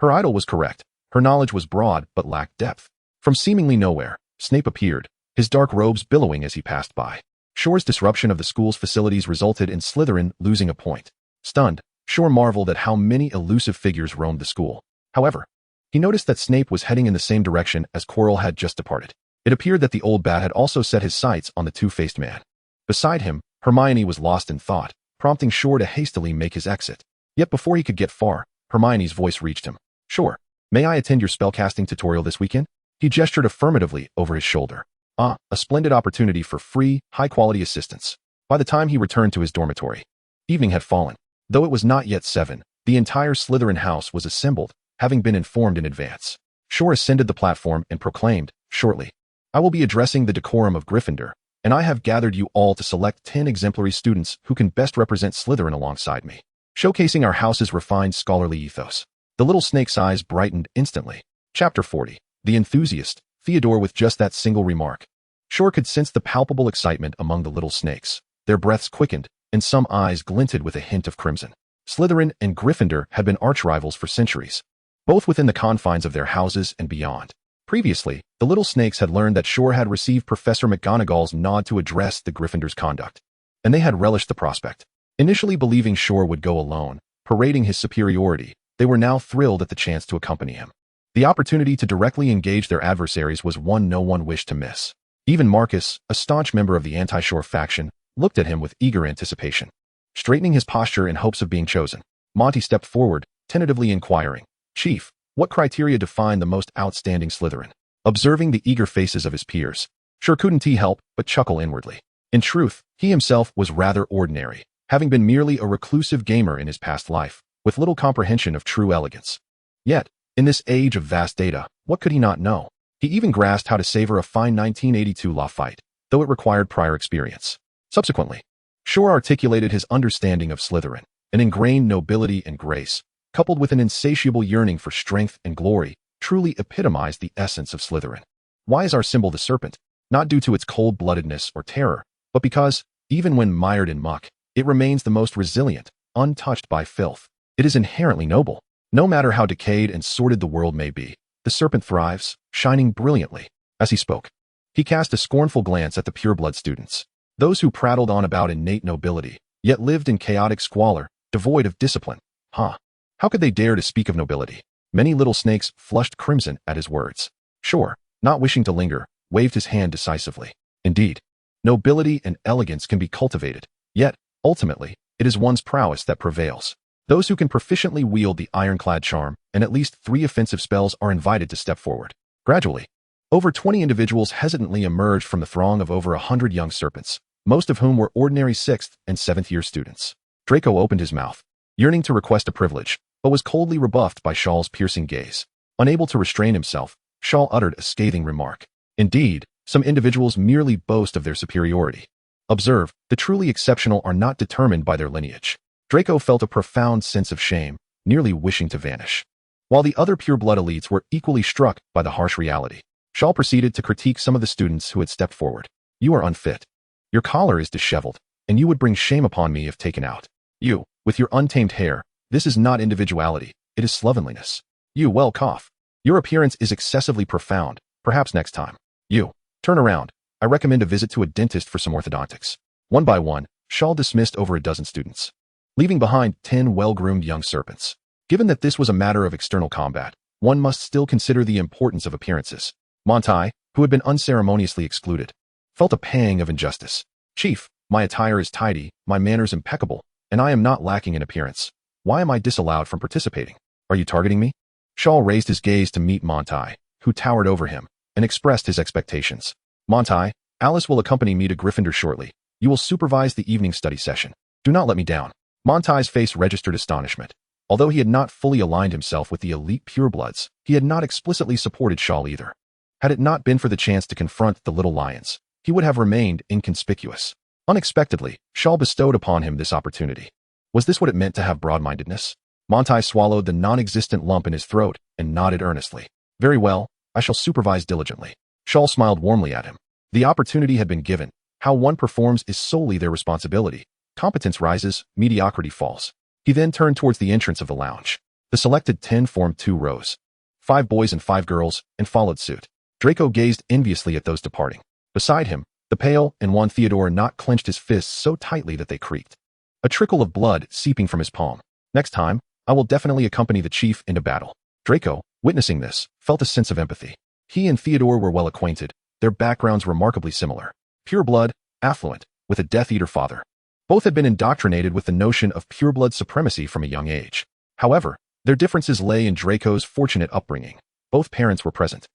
her idol was correct. Her knowledge was broad but lacked depth. From seemingly nowhere, Snape appeared, his dark robes billowing as he passed by. Shor's disruption of the school's facilities resulted in Slytherin losing a point. Stunned, Shor marveled at how many elusive figures roamed the school. However, he noticed that Snape was heading in the same direction as Quirrell had just departed. It appeared that the old bat had also set his sights on the two-faced man. Beside him, Hermione was lost in thought, prompting Shor to hastily make his exit. Yet before he could get far, Hermione's voice reached him. Shor, may I attend your spellcasting tutorial this weekend? He gestured affirmatively over his shoulder. A splendid opportunity for free, high-quality assistance. By the time he returned to his dormitory, evening had fallen. Though it was not yet 7, the entire Slytherin house was assembled, having been informed in advance. Shor ascended the platform and proclaimed, Shortly, I will be addressing the decorum of Gryffindor, and I have gathered you all to select 10 exemplary students who can best represent Slytherin alongside me, showcasing our house's refined scholarly ethos. The little snake's eyes brightened instantly. Chapter 40. The Enthusiast, Theodore. With just that single remark, Shor could sense the palpable excitement among the little snakes. Their breaths quickened, and some eyes glinted with a hint of crimson. Slytherin and Gryffindor had been arch-rivals for centuries, both within the confines of their houses and beyond. Previously, the little snakes had learned that Shor had received Professor McGonagall's nod to address the Gryffindor's conduct, and they had relished the prospect. Initially believing Shor would go alone, parading his superiority, they were now thrilled at the chance to accompany him. The opportunity to directly engage their adversaries was one no one wished to miss. Even Marcus, a staunch member of the anti-Shor faction, looked at him with eager anticipation. Straightening his posture in hopes of being chosen, Monty stepped forward, tentatively inquiring, Chief, what criteria define the most outstanding Slytherin? Observing the eager faces of his peers, Shor couldn't help but chuckle inwardly. In truth, he himself was rather ordinary, having been merely a reclusive gamer in his past life, with little comprehension of true elegance. Yet, in this age of vast data, what could he not know? He even grasped how to savor a fine 1982 law fight, though it required prior experience. Subsequently, Shor articulated his understanding of Slytherin, an ingrained nobility and grace, coupled with an insatiable yearning for strength and glory, truly epitomized the essence of Slytherin. Why is our symbol the serpent? Not due to its cold-bloodedness or terror, but because, even when mired in muck, it remains the most resilient, untouched by filth. It is inherently noble. No matter how decayed and sordid the world may be, the serpent thrives, shining brilliantly. As he spoke, he cast a scornful glance at the pureblood students, those who prattled on about innate nobility, yet lived in chaotic squalor, devoid of discipline. How could they dare to speak of nobility? Many little snakes flushed crimson at his words. Shor, not wishing to linger, waved his hand decisively. Indeed, nobility and elegance can be cultivated, yet, ultimately, it is one's prowess that prevails. Those who can proficiently wield the ironclad charm and at least 3 offensive spells are invited to step forward. Gradually, over 20 individuals hesitantly emerged from the throng of over 100 young serpents, most of whom were ordinary 6th and 7th year students. Draco opened his mouth, yearning to request a privilege, but was coldly rebuffed by Shaw's piercing gaze. Unable to restrain himself, Shaw uttered a scathing remark. Indeed, some individuals merely boast of their superiority. Observe, the truly exceptional are not determined by their lineage. Draco felt a profound sense of shame, nearly wishing to vanish. While the other pureblood elites were equally struck by the harsh reality, Shaw proceeded to critique some of the students who had stepped forward. You are unfit. Your collar is disheveled, and you would bring shame upon me if taken out. You, with your untamed hair, this is not individuality, it is slovenliness. You, well, cough. Your appearance is excessively profound. Perhaps next time. You, turn around. I recommend a visit to a dentist for some orthodontics. One by one, Shaw dismissed over a dozen students, leaving behind 10 well-groomed young serpents. Given that this was a matter of external combat, one must still consider the importance of appearances. Montai, who had been unceremoniously excluded, felt a pang of injustice. Chief, my attire is tidy, my manners impeccable, and I am not lacking in appearance. Why am I disallowed from participating? Are you targeting me? Shaw raised his gaze to meet Montai, who towered over him, and expressed his expectations. Montai, Alice will accompany me to Gryffindor shortly. You will supervise the evening study session. Do not let me down. Montai's face registered astonishment. Although he had not fully aligned himself with the elite purebloods, he had not explicitly supported Shaw either. Had it not been for the chance to confront the little lions, he would have remained inconspicuous. Unexpectedly, Shaw bestowed upon him this opportunity. Was this what it meant to have broad-mindedness? Montai swallowed the non-existent lump in his throat and nodded earnestly. Very well, I shall supervise diligently. Shaw smiled warmly at him. The opportunity had been given. How one performs is solely their responsibility. Competence rises, mediocrity falls. He then turned towards the entrance of the lounge. The selected 10 formed 2 rows. 5 boys and 5 girls, and followed suit. Draco gazed enviously at those departing. Beside him, the pale and wan Theodore not clenched his fists so tightly that they creaked, a trickle of blood seeping from his palm. Next time, I will definitely accompany the chief into battle. Draco, witnessing this, felt a sense of empathy. He and Theodore were well acquainted, their backgrounds remarkably similar. Pure blood, affluent, with a Death Eater father. Both had been indoctrinated with the notion of pureblood supremacy from a young age. However, their differences lay in Draco's fortunate upbringing. Both parents were present,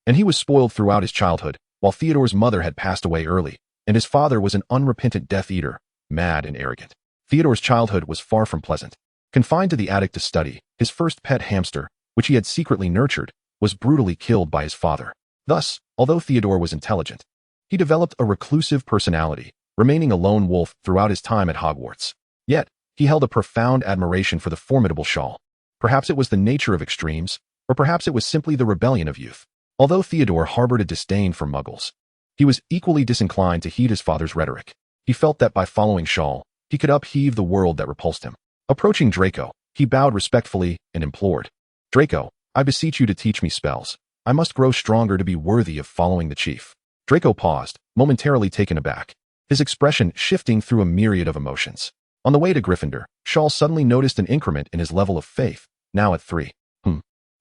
and he was spoiled throughout his childhood, while Theodore's mother had passed away early, and his father was an unrepentant Death Eater, mad and arrogant. Theodore's childhood was far from pleasant. Confined to the attic to study, his first pet hamster, which he had secretly nurtured, was brutally killed by his father. Thus, although Theodore was intelligent, he developed a reclusive personality, remaining a lone wolf throughout his time at Hogwarts. Yet, he held a profound admiration for the formidable Shaw. Perhaps it was the nature of extremes, or perhaps it was simply the rebellion of youth. Although Theodore harbored a disdain for muggles, he was equally disinclined to heed his father's rhetoric. He felt that by following Shaw, he could upheave the world that repulsed him. Approaching Draco, he bowed respectfully and implored, Draco, I beseech you to teach me spells. I must grow stronger to be worthy of following the chief. Draco paused, momentarily taken aback, his expression shifting through a myriad of emotions. On the way to Gryffindor, Shaw suddenly noticed an increment in his level of faith, now at 3.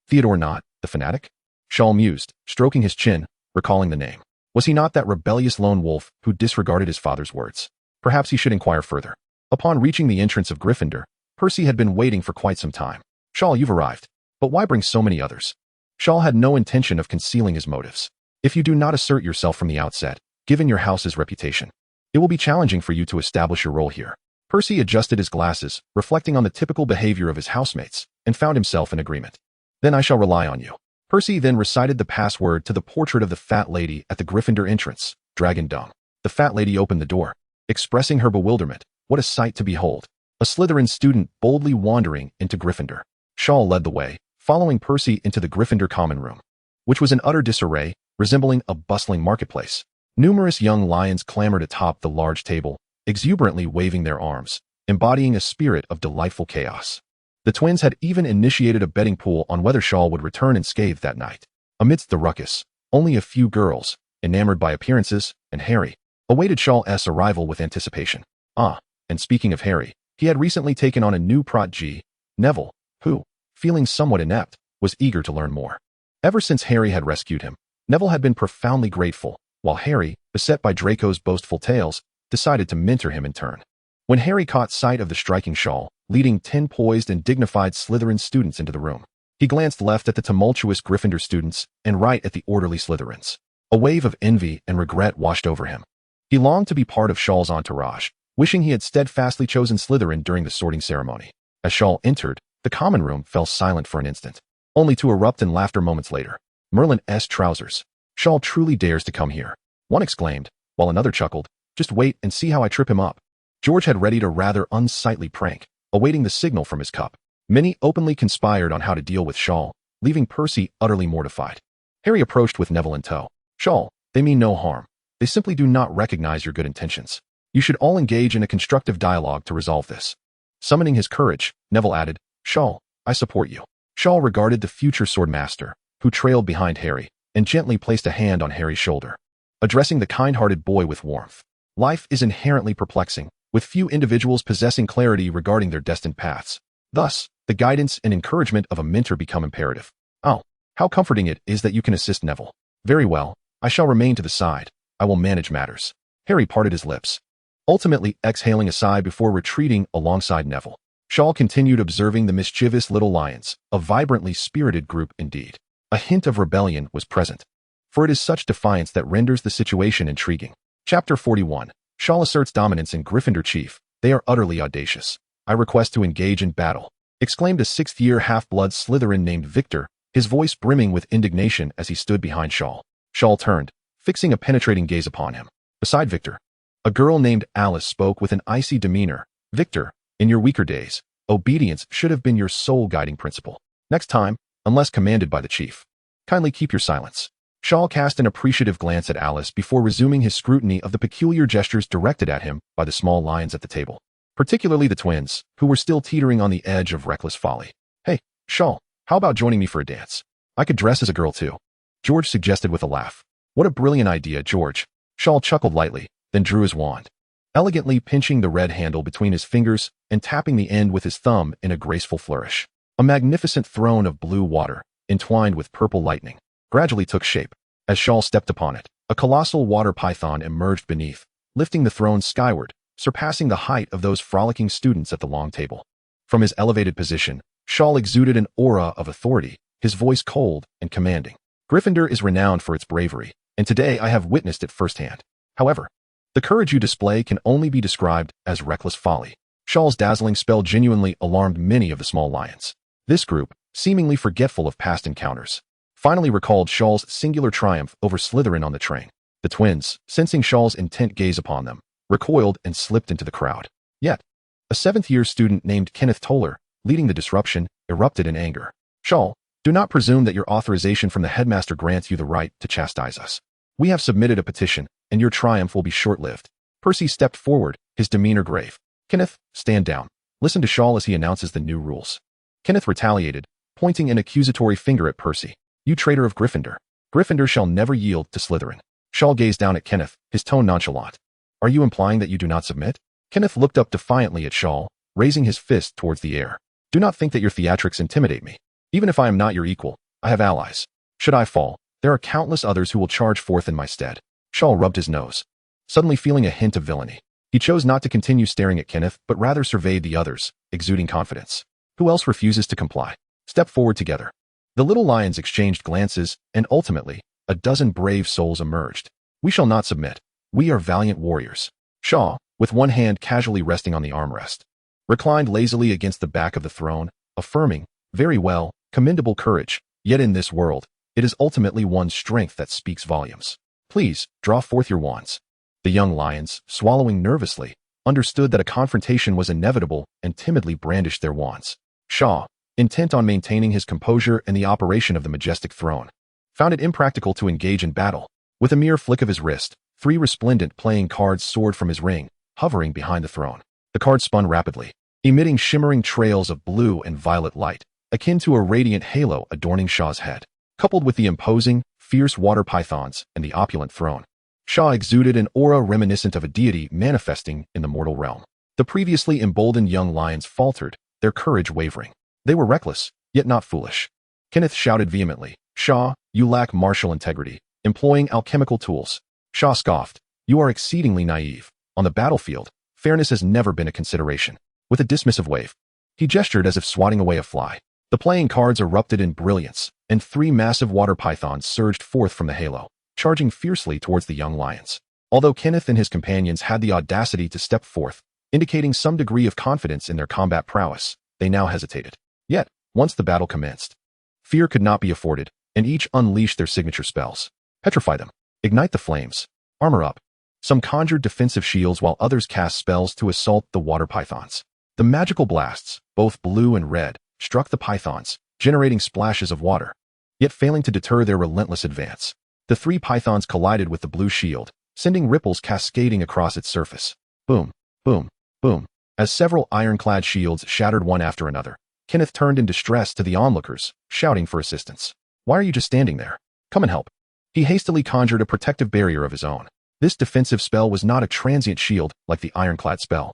Theodore not, the fanatic? Shaw mused, stroking his chin, recalling the name. Was he not that rebellious lone wolf who disregarded his father's words? Perhaps he should inquire further. Upon reaching the entrance of Gryffindor, Percy had been waiting for quite some time. Shaw, you've arrived. But why bring so many others? Shaw had no intention of concealing his motives. If you do not assert yourself from the outset, given your house's reputation, it will be challenging for you to establish your role here. Percy adjusted his glasses, reflecting on the typical behavior of his housemates, and found himself in agreement. Then I shall rely on you. Percy then recited the password to the portrait of the fat lady at the Gryffindor entrance, Dragon Dung. The fat lady opened the door, expressing her bewilderment. What a sight to behold. A Slytherin student boldly wandering into Gryffindor. Shaw led the way, following Percy into the Gryffindor common room, which was in utter disarray, resembling a bustling marketplace. Numerous young lions clamored atop the large table, exuberantly waving their arms, embodying a spirit of delightful chaos. The twins had even initiated a betting pool on whether Shaw would return unscathed that night. Amidst the ruckus, only a few girls, enamored by appearances, and Harry, awaited Shaw's arrival with anticipation. And speaking of Harry, he had recently taken on a new protege, Neville, who, feeling somewhat inept, was eager to learn more. Ever since Harry had rescued him, Neville had been profoundly grateful, while Harry, beset by Draco's boastful tales, decided to mentor him in turn. When Harry caught sight of the striking Shaw, leading 10 poised and dignified Slytherin students into the room, he glanced left at the tumultuous Gryffindor students and right at the orderly Slytherins. A wave of envy and regret washed over him. He longed to be part of Shaw's entourage, wishing he had steadfastly chosen Slytherin during the sorting ceremony. As Shaw entered, the common room fell silent for an instant, only to erupt in laughter moments later. Merlin's trousers. Shaw truly dares to come here, one exclaimed, while another chuckled. Just wait and see how I trip him up. George had readied a rather unsightly prank, awaiting the signal from his cup. Many openly conspired on how to deal with Shaw, leaving Percy utterly mortified. Harry approached with Neville in tow. Shaw, they mean no harm. They simply do not recognize your good intentions. You should all engage in a constructive dialogue to resolve this. Summoning his courage, Neville added, Shaw, I support you. Shaw regarded the future swordmaster, who trailed behind Harry, and gently placed a hand on Harry's shoulder, addressing the kind-hearted boy with warmth. Life is inherently perplexing, with few individuals possessing clarity regarding their destined paths. Thus, the guidance and encouragement of a mentor become imperative. Oh, how comforting it is that you can assist Neville. Very well, I shall remain to the side. I will manage matters. Harry parted his lips, ultimately exhaling a sigh before retreating alongside Neville. Shaw continued observing the mischievous little lions, a vibrantly spirited group indeed. A hint of rebellion was present, for it is such defiance that renders the situation intriguing. Chapter 41. Shaw asserts dominance in Gryffindor Chief. They are utterly audacious. I request to engage in battle, exclaimed a sixth-year half-blood Slytherin named Victor, his voice brimming with indignation as he stood behind Shaw. Shaw turned, fixing a penetrating gaze upon him. Beside Victor, a girl named Alice spoke with an icy demeanor. Victor, in your weaker days, obedience should have been your sole guiding principle. Next time, unless commanded by the chief, kindly keep your silence. Shaw cast an appreciative glance at Alice before resuming his scrutiny of the peculiar gestures directed at him by the small lions at the table, particularly the twins, who were still teetering on the edge of reckless folly. Hey, Shaw, how about joining me for a dance? I could dress as a girl too, George suggested with a laugh. What a brilliant idea, George. Shaw chuckled lightly, then drew his wand, elegantly pinching the red handle between his fingers and tapping the end with his thumb in a graceful flourish. A magnificent throne of blue water, entwined with purple lightning, gradually took shape. As Shaw stepped upon it, a colossal water python emerged beneath, lifting the throne skyward, surpassing the height of those frolicking students at the long table. From his elevated position, Shaw exuded an aura of authority, his voice cold and commanding. Gryffindor is renowned for its bravery, and today I have witnessed it firsthand. However, the courage you display can only be described as reckless folly. Shaw's dazzling spell genuinely alarmed many of the small lions. This group, seemingly forgetful of past encounters, finally recalled Shaw's singular triumph over Slytherin on the train. The twins, sensing Shaw's intent gaze upon them, recoiled and slipped into the crowd. Yet, a seventh-year student named Kenneth Toller, leading the disruption, erupted in anger. Shaw, do not presume that your authorization from the headmaster grants you the right to chastise us. We have submitted a petition, and your triumph will be short-lived. Percy stepped forward, his demeanor grave. Kenneth, stand down. Listen to Shaw as he announces the new rules. Kenneth retaliated, pointing an accusatory finger at Percy. You traitor of Gryffindor. Gryffindor shall never yield to Slytherin. Shaw gazed down at Kenneth, his tone nonchalant. Are you implying that you do not submit? Kenneth looked up defiantly at Shaw, raising his fist towards the air. Do not think that your theatrics intimidate me. Even if I am not your equal, I have allies. Should I fall, there are countless others who will charge forth in my stead. Shaw rubbed his nose, suddenly feeling a hint of villainy. He chose not to continue staring at Kenneth, but rather surveyed the others, exuding confidence. Who else refuses to comply? Step forward together. The little lions exchanged glances, and ultimately, a dozen brave souls emerged. We shall not submit. We are valiant warriors. Shaw, with one hand casually resting on the armrest, reclined lazily against the back of the throne, affirming, very well, commendable courage, yet in this world, it is ultimately one's strength that speaks volumes. Please, draw forth your wands. The young lions, swallowing nervously, understood that a confrontation was inevitable and timidly brandished their wands. Shaw, intent on maintaining his composure and the operation of the majestic throne, found it impractical to engage in battle. With a mere flick of his wrist, 3 resplendent playing cards soared from his ring, hovering behind the throne. The cards spun rapidly, emitting shimmering trails of blue and violet light, akin to a radiant halo adorning Shaw's head. Coupled with the imposing, fierce water pythons and the opulent throne, Shaw exuded an aura reminiscent of a deity manifesting in the mortal realm. The previously emboldened young lions faltered, their courage wavering. They were reckless, yet not foolish. Kenneth shouted vehemently, Shaw, you lack martial integrity, employing alchemical tools. Shaw scoffed, you are exceedingly naive. On the battlefield, fairness has never been a consideration. With a dismissive wave, he gestured as if swatting away a fly. The playing cards erupted in brilliance, and 3 massive water pythons surged forth from the halo, charging fiercely towards the young lions. Although Kenneth and his companions had the audacity to step forth, indicating some degree of confidence in their combat prowess, they now hesitated. Yet, once the battle commenced, fear could not be afforded, and each unleashed their signature spells. Petrify them. Ignite the flames. Armor up. Some conjured defensive shields while others cast spells to assault the water pythons. The magical blasts, both blue and red, struck the pythons, generating splashes of water, yet failing to deter their relentless advance. The 3 pythons collided with the blue shield, sending ripples cascading across its surface. Boom, boom, boom. As several ironclad shields shattered one after another, Kenneth turned in distress to the onlookers, shouting for assistance. Why are you just standing there? Come and help. He hastily conjured a protective barrier of his own. This defensive spell was not a transient shield like the ironclad spell,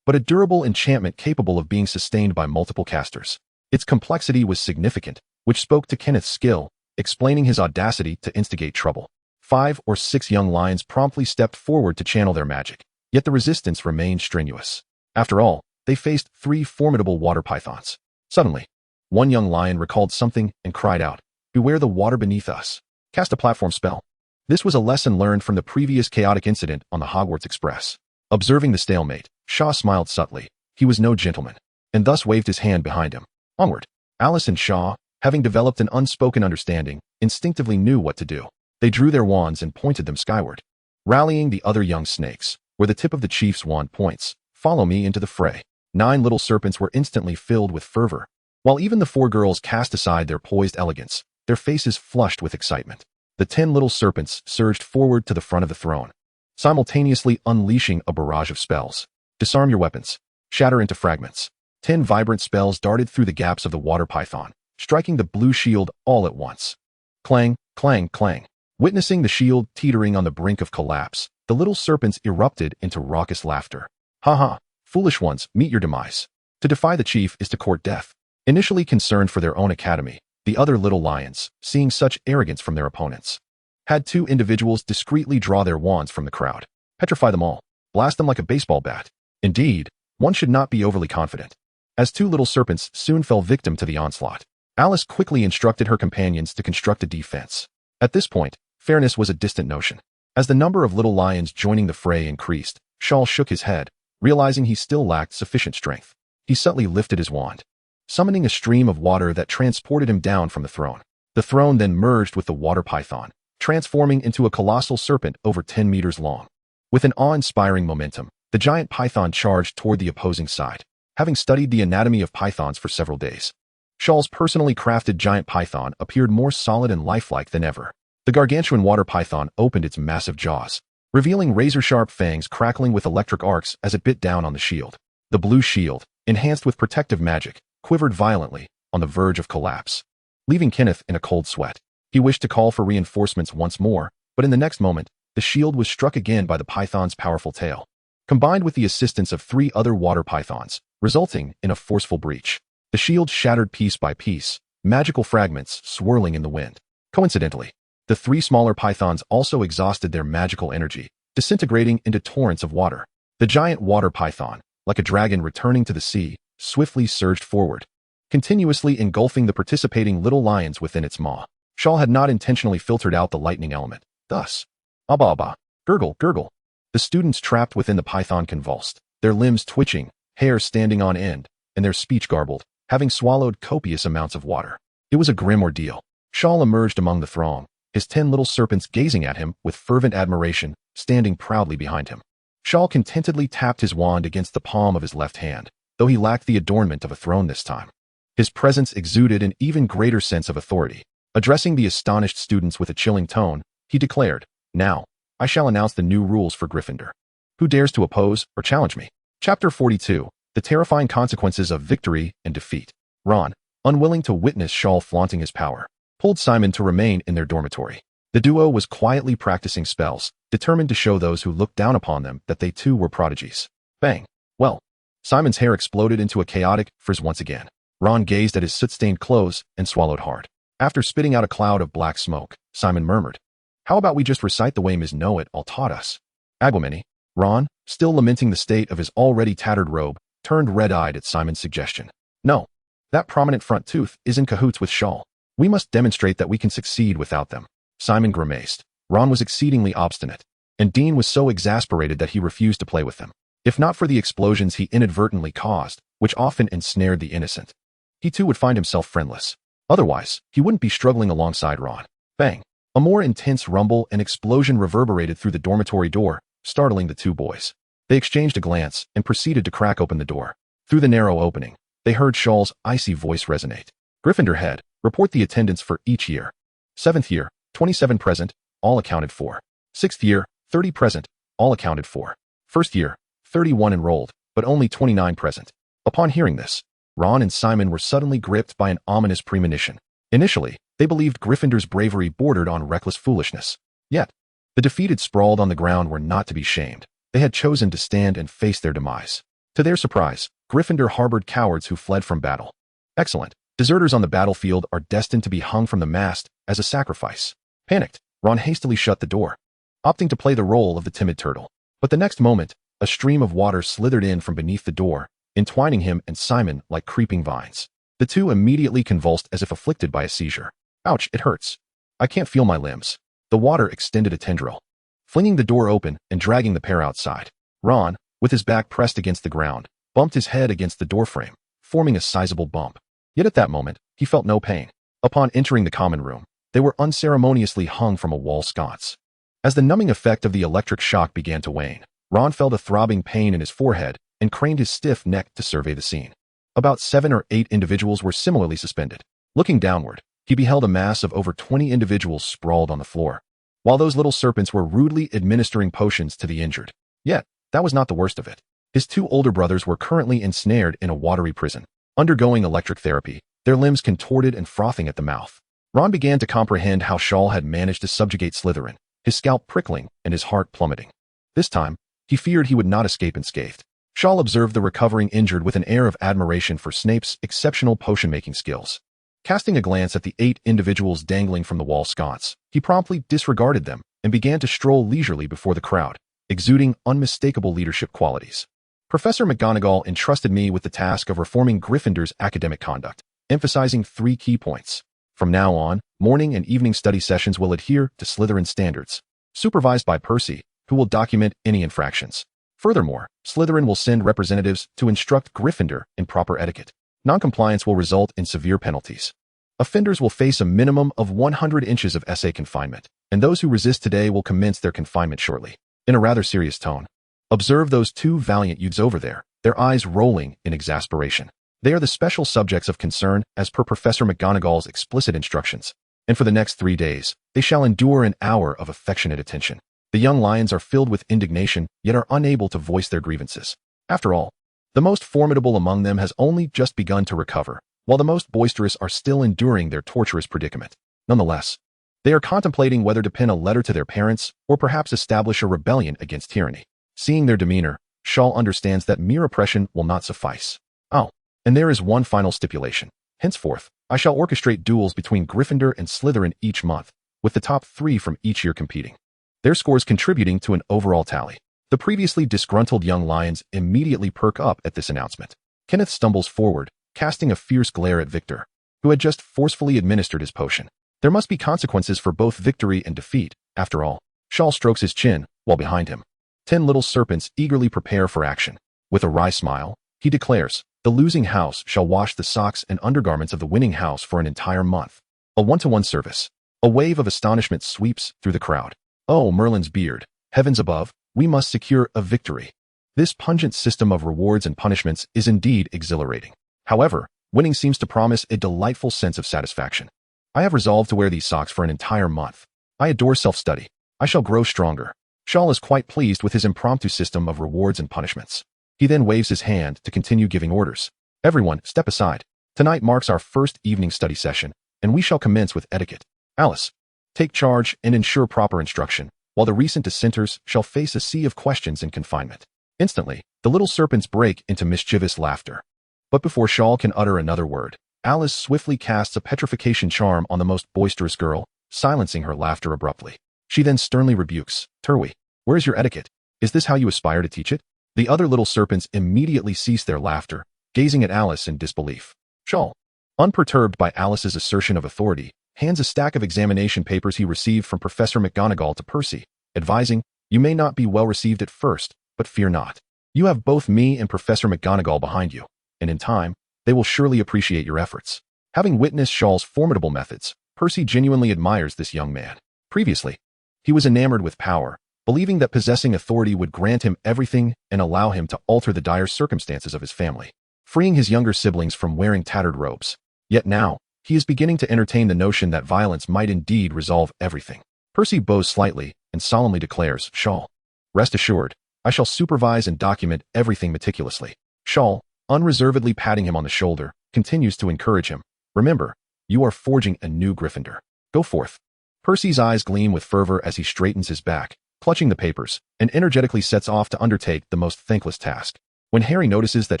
but a durable enchantment capable of being sustained by multiple casters. Its complexity was significant, which spoke to Kenneth's skill, explaining his audacity to instigate trouble. 5 or 6 young lions promptly stepped forward to channel their magic, yet the resistance remained strenuous. After all, they faced 3 formidable water pythons. Suddenly, one young lion recalled something and cried out, "Beware the water beneath us. Cast a platform spell." This was a lesson learned from the previous chaotic incident on the Hogwarts Express. Observing the stalemate, Shaw smiled subtly. He was no gentleman, and thus waved his hand behind him. Onward. Alice and Shaw, having developed an unspoken understanding, instinctively knew what to do. They drew their wands and pointed them skyward. Rallying the other young snakes, where the tip of the chief's wand points, "Follow me into the fray." 9 little serpents were instantly filled with fervor. While even the 4 girls cast aside their poised elegance, their faces flushed with excitement. The 10 little serpents surged forward to the front of the throne, simultaneously unleashing a barrage of spells. Disarm your weapons. Shatter into fragments. 10 vibrant spells darted through the gaps of the water python, striking the blue shield all at once. Clang, clang, clang. Witnessing the shield teetering on the brink of collapse, the little serpents erupted into raucous laughter. "Ha ha, foolish ones, meet your demise. To defy the chief is to court death." Initially concerned for their own academy, the other little lions, seeing such arrogance from their opponents, had 2 individuals discreetly draw their wands from the crowd. Petrify them all. Blast them like a baseball bat. Indeed, one should not be overly confident. As 2 little serpents soon fell victim to the onslaught, Alice quickly instructed her companions to construct a defense. At this point, fairness was a distant notion. As the number of little lions joining the fray increased, Shaw shook his head, realizing he still lacked sufficient strength. He subtly lifted his wand, summoning a stream of water that transported him down from the throne. The throne then merged with the water python, transforming into a colossal serpent over 10 meters long. With an awe-inspiring momentum, the giant python charged toward the opposing side. Having studied the anatomy of pythons for several days, Shaw's personally crafted giant python appeared more solid and lifelike than ever. The gargantuan water python opened its massive jaws, revealing razor-sharp fangs crackling with electric arcs as it bit down on the shield. The blue shield, enhanced with protective magic, quivered violently, on the verge of collapse, leaving Kenneth in a cold sweat. He wished to call for reinforcements once more, but in the next moment, the shield was struck again by the python's powerful tail, combined with the assistance of 3 other water pythons, resulting in a forceful breach. The shield shattered piece by piece, magical fragments swirling in the wind. Coincidentally, the 3 smaller pythons also exhausted their magical energy, disintegrating into torrents of water. The giant water python, like a dragon returning to the sea, swiftly surged forward, continuously engulfing the participating little lions within its maw. Shaw had not intentionally filtered out the lightning element. Thus, "Abba abba, gurgle, gurgle." The students trapped within the python convulsed, their limbs twitching, hair standing on end, and their speech garbled, having swallowed copious amounts of water. It was a grim ordeal. Shaw emerged among the throng, his 10 little serpents gazing at him with fervent admiration, standing proudly behind him. Shaw contentedly tapped his wand against the palm of his left hand, though he lacked the adornment of a throne this time. His presence exuded an even greater sense of authority. Addressing the astonished students with a chilling tone, he declared, "Now, I shall announce the new rules for Gryffindor. Who dares to oppose or challenge me?" Chapter 42, The Terrifying Consequences of Victory and Defeat. Ron, unwilling to witness Shaw flaunting his power, pulled Simon to remain in their dormitory. The duo was quietly practicing spells, determined to show those who looked down upon them that they too were prodigies. Bang! Well, Simon's hair exploded into a chaotic frizz once again. Ron gazed at his soot-stained clothes and swallowed hard. After spitting out a cloud of black smoke, Simon murmured, "How about we just recite the way Ms. Know-It-All taught us?" Agwameni. Ron, still lamenting the state of his already tattered robe, turned red-eyed at Simon's suggestion. "No. That prominent front tooth is in cahoots with Shaw. We must demonstrate that we can succeed without them." Simon grimaced. Ron was exceedingly obstinate, and Dean was so exasperated that he refused to play with them. If not for the explosions he inadvertently caused, which often ensnared the innocent, he too would find himself friendless. Otherwise, he wouldn't be struggling alongside Ron. Bang! A more intense rumble and explosion reverberated through the dormitory door, startling the 2 boys. They exchanged a glance and proceeded to crack open the door. Through the narrow opening, they heard Shaw's icy voice resonate. "Gryffindor head, report the attendance for each year. 7th year, 27 present, all accounted for. 6th year, 30 present, all accounted for. 1st year, 31 enrolled, but only 29 present." Upon hearing this, Ron and Simon were suddenly gripped by an ominous premonition. Initially, they believed Gryffindor's bravery bordered on reckless foolishness. Yet, the defeated sprawled on the ground were not to be shamed. They had chosen to stand and face their demise. To their surprise, Gryffindor harbored cowards who fled from battle. Excellent. Deserters on the battlefield are destined to be hung from the mast as a sacrifice. Panicked, Ron hastily shut the door, opting to play the role of the timid turtle. But the next moment, a stream of water slithered in from beneath the door, entwining him and Simon like creeping vines. The two immediately convulsed as if afflicted by a seizure. Ouch, it hurts. I can't feel my limbs. The water extended a tendril, flinging the door open and dragging the pair outside. Ron, with his back pressed against the ground, bumped his head against the doorframe, forming a sizable bump. Yet at that moment, he felt no pain. Upon entering the common room, they were unceremoniously hung from a wall sconce. As the numbing effect of the electric shock began to wane, Ron felt a throbbing pain in his forehead and craned his stiff neck to survey the scene. About 7 or 8 individuals were similarly suspended. Looking downward, he beheld a mass of over 20 individuals sprawled on the floor, while those little serpents were rudely administering potions to the injured. Yet, that was not the worst of it. His 2 older brothers were currently ensnared in a watery prison, undergoing electric therapy, their limbs contorted and frothing at the mouth. Ron began to comprehend how Shiao had managed to subjugate Slytherin, his scalp prickling and his heart plummeting. This time, he feared he would not escape unscathed. Shiao observed the recovering injured with an air of admiration for Snape's exceptional potion-making skills. Casting a glance at the 8 individuals dangling from the wall sconce, he promptly disregarded them and began to stroll leisurely before the crowd, exuding unmistakable leadership qualities. Professor McGonagall entrusted me with the task of reforming Gryffindor's academic conduct, emphasizing 3 key points. From now on, morning and evening study sessions will adhere to Slytherin standards, supervised by Percy, who will document any infractions. Furthermore, Slytherin will send representatives to instruct Gryffindor in proper etiquette. Noncompliance will result in severe penalties. Offenders will face a minimum of 100 inches of SA confinement, and those who resist today will commence their confinement shortly. In a rather serious tone, observe those 2 valiant youths over there, their eyes rolling in exasperation. They are the special subjects of concern as per Professor McGonagall's explicit instructions, and for the next 3 days, they shall endure an hour of affectionate attention. The young lions are filled with indignation, yet are unable to voice their grievances. After all, the most formidable among them has only just begun to recover, while the most boisterous are still enduring their torturous predicament. Nonetheless, they are contemplating whether to pen a letter to their parents or perhaps establish a rebellion against tyranny. Seeing their demeanor, Shiao understands that mere oppression will not suffice. Oh, and there is one final stipulation. Henceforth, I shall orchestrate duels between Gryffindor and Slytherin each month, with the top 3 from each year competing, their scores contributing to an overall tally. The previously disgruntled young lions immediately perk up at this announcement. Kenneth stumbles forward, casting a fierce glare at Victor, who had just forcefully administered his potion. There must be consequences for both victory and defeat, after all. Shiao strokes his chin, while behind him, 10 little serpents eagerly prepare for action. With a wry smile, he declares, the losing house shall wash the socks and undergarments of the winning house for an entire month. A 1-to-1 service. A wave of astonishment sweeps through the crowd. Oh, Merlin's beard. Heavens above, we must secure a victory. This pungent system of rewards and punishments is indeed exhilarating. However, winning seems to promise a delightful sense of satisfaction. I have resolved to wear these socks for an entire month. I adore self-study. I shall grow stronger. Shiao is quite pleased with his impromptu system of rewards and punishments. He then waves his hand to continue giving orders. Everyone, step aside. Tonight marks our first evening study session, and we shall commence with etiquette. Alice, take charge and ensure proper instruction, while the recent dissenters shall face a sea of questions and confinement. Instantly, the little serpents break into mischievous laughter. But before Shiao can utter another word, Alice swiftly casts a petrification charm on the most boisterous girl, silencing her laughter abruptly. She then sternly rebukes, Turwee, where is your etiquette? Is this how you aspire to teach it? The other little serpents immediately cease their laughter, gazing at Alice in disbelief. Shiao, unperturbed by Alice's assertion of authority, hands a stack of examination papers he received from Professor McGonagall to Percy, advising, you may not be well received at first, but fear not. You have both me and Professor McGonagall behind you, and in time, they will surely appreciate your efforts. Having witnessed Shiao's formidable methods, Percy genuinely admires this young man. Previously, he was enamored with power, believing that possessing authority would grant him everything and allow him to alter the dire circumstances of his family, freeing his younger siblings from wearing tattered robes. Yet now, he is beginning to entertain the notion that violence might indeed resolve everything. Percy bows slightly and solemnly declares, Shiao, rest assured, I shall supervise and document everything meticulously. Shiao, unreservedly patting him on the shoulder, continues to encourage him. Remember, you are forging a new Gryffindor. Go forth. Percy's eyes gleam with fervor as he straightens his back, clutching the papers, and energetically sets off to undertake the most thankless task. When Harry notices that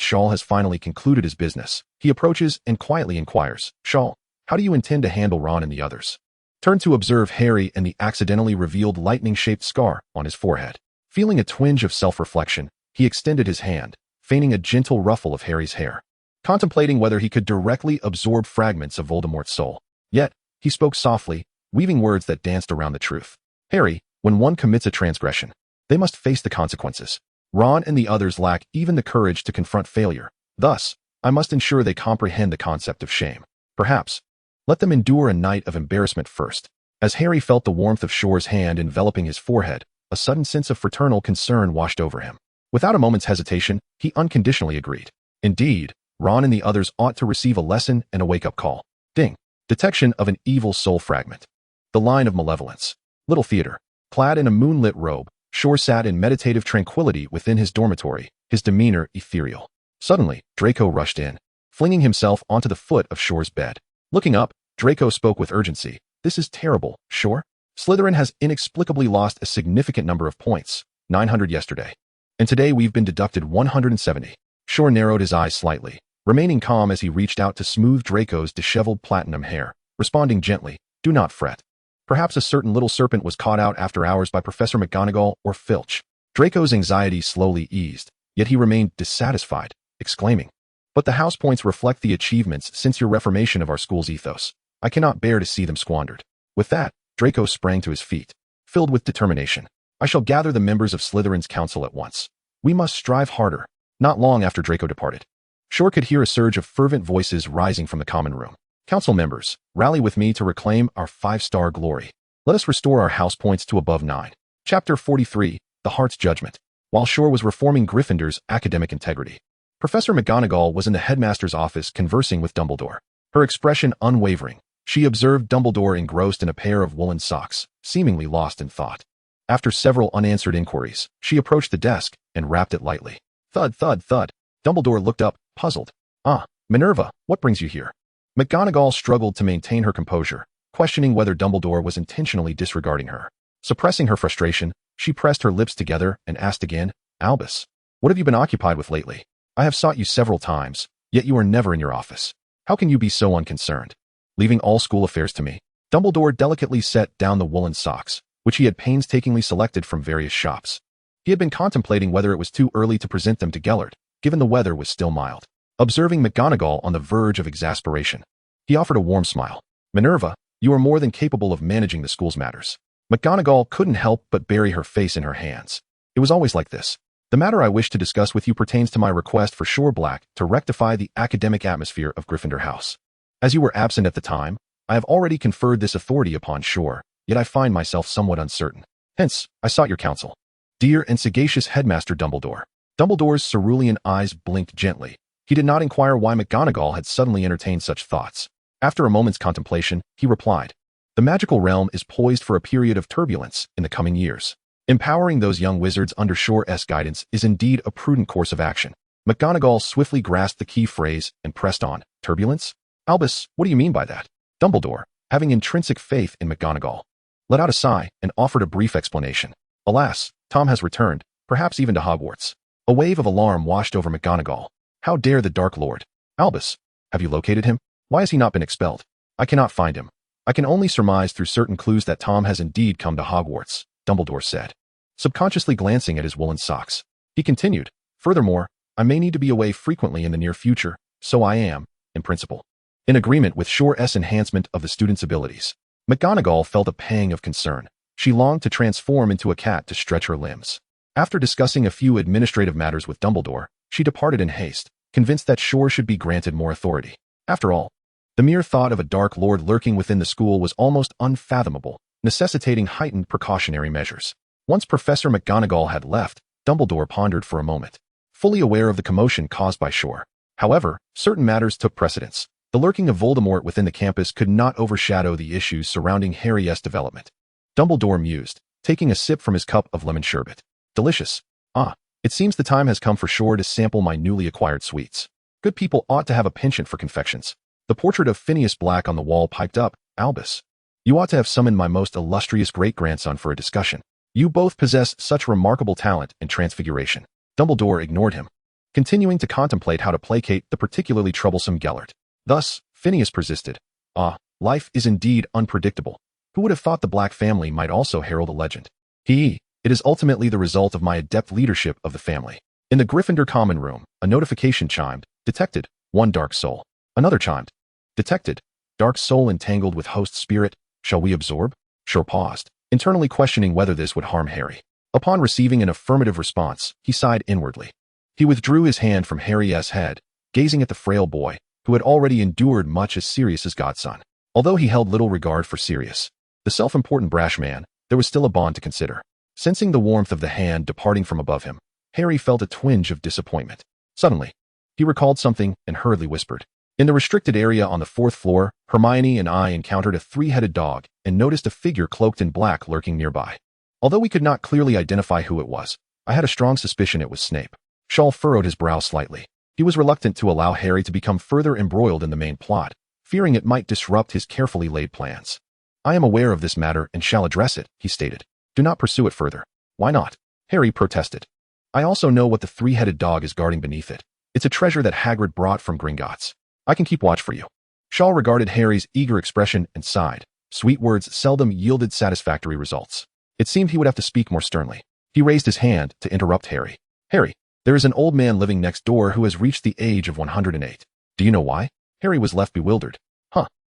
Shaw has finally concluded his business, he approaches and quietly inquires, Shaw, how do you intend to handle Ron and the others? Turn to observe Harry and the accidentally revealed lightning-shaped scar on his forehead. Feeling a twinge of self-reflection, he extended his hand, feigning a gentle ruffle of Harry's hair, contemplating whether he could directly absorb fragments of Voldemort's soul. Yet, he spoke softly, weaving words that danced around the truth. Harry, when one commits a transgression, they must face the consequences. Ron and the others lack even the courage to confront failure. Thus, I must ensure they comprehend the concept of shame. Perhaps, let them endure a night of embarrassment first. As Harry felt the warmth of Shor's hand enveloping his forehead, a sudden sense of fraternal concern washed over him. Without a moment's hesitation, he unconditionally agreed. Indeed, Ron and the others ought to receive a lesson and a wake-up call. Ding. Detection of an evil soul fragment. The line of malevolence. Little Theodore. Clad in a moonlit robe, Shor sat in meditative tranquility within his dormitory, his demeanor ethereal. Suddenly, Draco rushed in, flinging himself onto the foot of Shor's bed. Looking up, Draco spoke with urgency. This is terrible, Shor. Slytherin has inexplicably lost a significant number of points, 900 yesterday. And today we've been deducted 170. Shor narrowed his eyes slightly, remaining calm as he reached out to smooth Draco's disheveled platinum hair, responding gently, do not fret. Perhaps a certain little serpent was caught out after hours by Professor McGonagall or Filch. Draco's anxiety slowly eased, yet he remained dissatisfied, exclaiming, but the house points reflect the achievements since your reformation of our school's ethos. I cannot bear to see them squandered. With that, Draco sprang to his feet, filled with determination. I shall gather the members of Slytherin's council at once. We must strive harder. Not long after Draco departed, Shor could hear a surge of fervent voices rising from the common room. Council members, rally with me to reclaim our 5-star glory. Let us restore our house points to above 9. Chapter 43, The Heart's Judgment. While Shor was reforming Gryffindor's academic integrity, Professor McGonagall was in the headmaster's office conversing with Dumbledore. Her expression unwavering, she observed Dumbledore engrossed in a pair of woolen socks, seemingly lost in thought. After several unanswered inquiries, she approached the desk and rapped it lightly. Thud, thud, thud. Dumbledore looked up, puzzled. Ah, Minerva, what brings you here? McGonagall struggled to maintain her composure, questioning whether Dumbledore was intentionally disregarding her. Suppressing her frustration, she pressed her lips together and asked again, Albus, what have you been occupied with lately? I have sought you several times, yet you are never in your office. How can you be so unconcerned? Leaving all school affairs to me. Dumbledore delicately set down the woolen socks, which he had painstakingly selected from various shops. He had been contemplating whether it was too early to present them to Gellert, given the weather was still mild. Observing McGonagall on the verge of exasperation, he offered a warm smile. Minerva, you are more than capable of managing the school's matters. McGonagall couldn't help but bury her face in her hands. It was always like this. The matter I wish to discuss with you pertains to my request for Shor Black to rectify the academic atmosphere of Gryffindor House. As you were absent at the time, I have already conferred this authority upon Shor, yet I find myself somewhat uncertain. Hence, I sought your counsel. Dear and sagacious Headmaster Dumbledore. Dumbledore's cerulean eyes blinked gently. He did not inquire why McGonagall had suddenly entertained such thoughts. After a moment's contemplation, he replied, the magical realm is poised for a period of turbulence in the coming years. Empowering those young wizards under Shor's guidance is indeed a prudent course of action. McGonagall swiftly grasped the key phrase and pressed on. Turbulence? Albus, what do you mean by that? Dumbledore, having intrinsic faith in McGonagall, let out a sigh and offered a brief explanation. Alas, Tom has returned, perhaps even to Hogwarts. A wave of alarm washed over McGonagall. How dare the Dark Lord? Albus, have you located him? Why has he not been expelled? I cannot find him. I can only surmise through certain clues that Tom has indeed come to Hogwarts, Dumbledore said, subconsciously glancing at his woolen socks. He continued, furthermore, I may need to be away frequently in the near future, so I am, in principle, in agreement with Shor's enhancement of the student's abilities. McGonagall felt a pang of concern. She longed to transform into a cat to stretch her limbs. After discussing a few administrative matters with Dumbledore, she departed in haste, convinced that Shor should be granted more authority. After all, the mere thought of a Dark Lord lurking within the school was almost unfathomable, necessitating heightened precautionary measures. Once Professor McGonagall had left, Dumbledore pondered for a moment, fully aware of the commotion caused by Shor. However, certain matters took precedence. The lurking of Voldemort within the campus could not overshadow the issues surrounding Harry's development. Dumbledore mused, taking a sip from his cup of lemon sherbet. Delicious. Ah, it seems the time has come for Shor to sample my newly acquired sweets. Good people ought to have a penchant for confections. The portrait of Phineas Black on the wall piped up, Albus. You ought to have summoned my most illustrious great-grandson for a discussion. You both possess such remarkable talent in transfiguration. Dumbledore ignored him, continuing to contemplate how to placate the particularly troublesome Gellert. Thus, Phineas persisted. Life is indeed unpredictable. Who would have thought the Black family might also herald a legend? It is ultimately the result of my adept leadership of the family. In the Gryffindor common room, a notification chimed. Detected. One dark soul. Another chimed. Detected. Dark soul entangled with host spirit. Shall we absorb? Shor paused, internally questioning whether this would harm Harry. Upon receiving an affirmative response, he sighed inwardly. He withdrew his hand from Harry's head, gazing at the frail boy, who had already endured much as Sirius's godson. Although he held little regard for Sirius, the self-important brash man, there was still a bond to consider. Sensing the warmth of the hand departing from above him, Harry felt a twinge of disappointment. Suddenly, he recalled something and hurriedly whispered. In the restricted area on the 4th floor, Hermione and I encountered a 3-headed dog and noticed a figure cloaked in black lurking nearby. Although we could not clearly identify who it was, I had a strong suspicion it was Snape. Shor furrowed his brow slightly. He was reluctant to allow Harry to become further embroiled in the main plot, fearing it might disrupt his carefully laid plans. I am aware of this matter and shall address it, he stated. Do not pursue it further. Why not? Harry protested. I also know what the 3-headed dog is guarding beneath it. It's a treasure that Hagrid brought from Gringotts. I can keep watch for you. Shor regarded Harry's eager expression and sighed. Sweet words seldom yielded satisfactory results. It seemed he would have to speak more sternly. He raised his hand to interrupt Harry. Harry, there is an old man living next door who has reached the age of 108. Do you know why? Harry was left bewildered.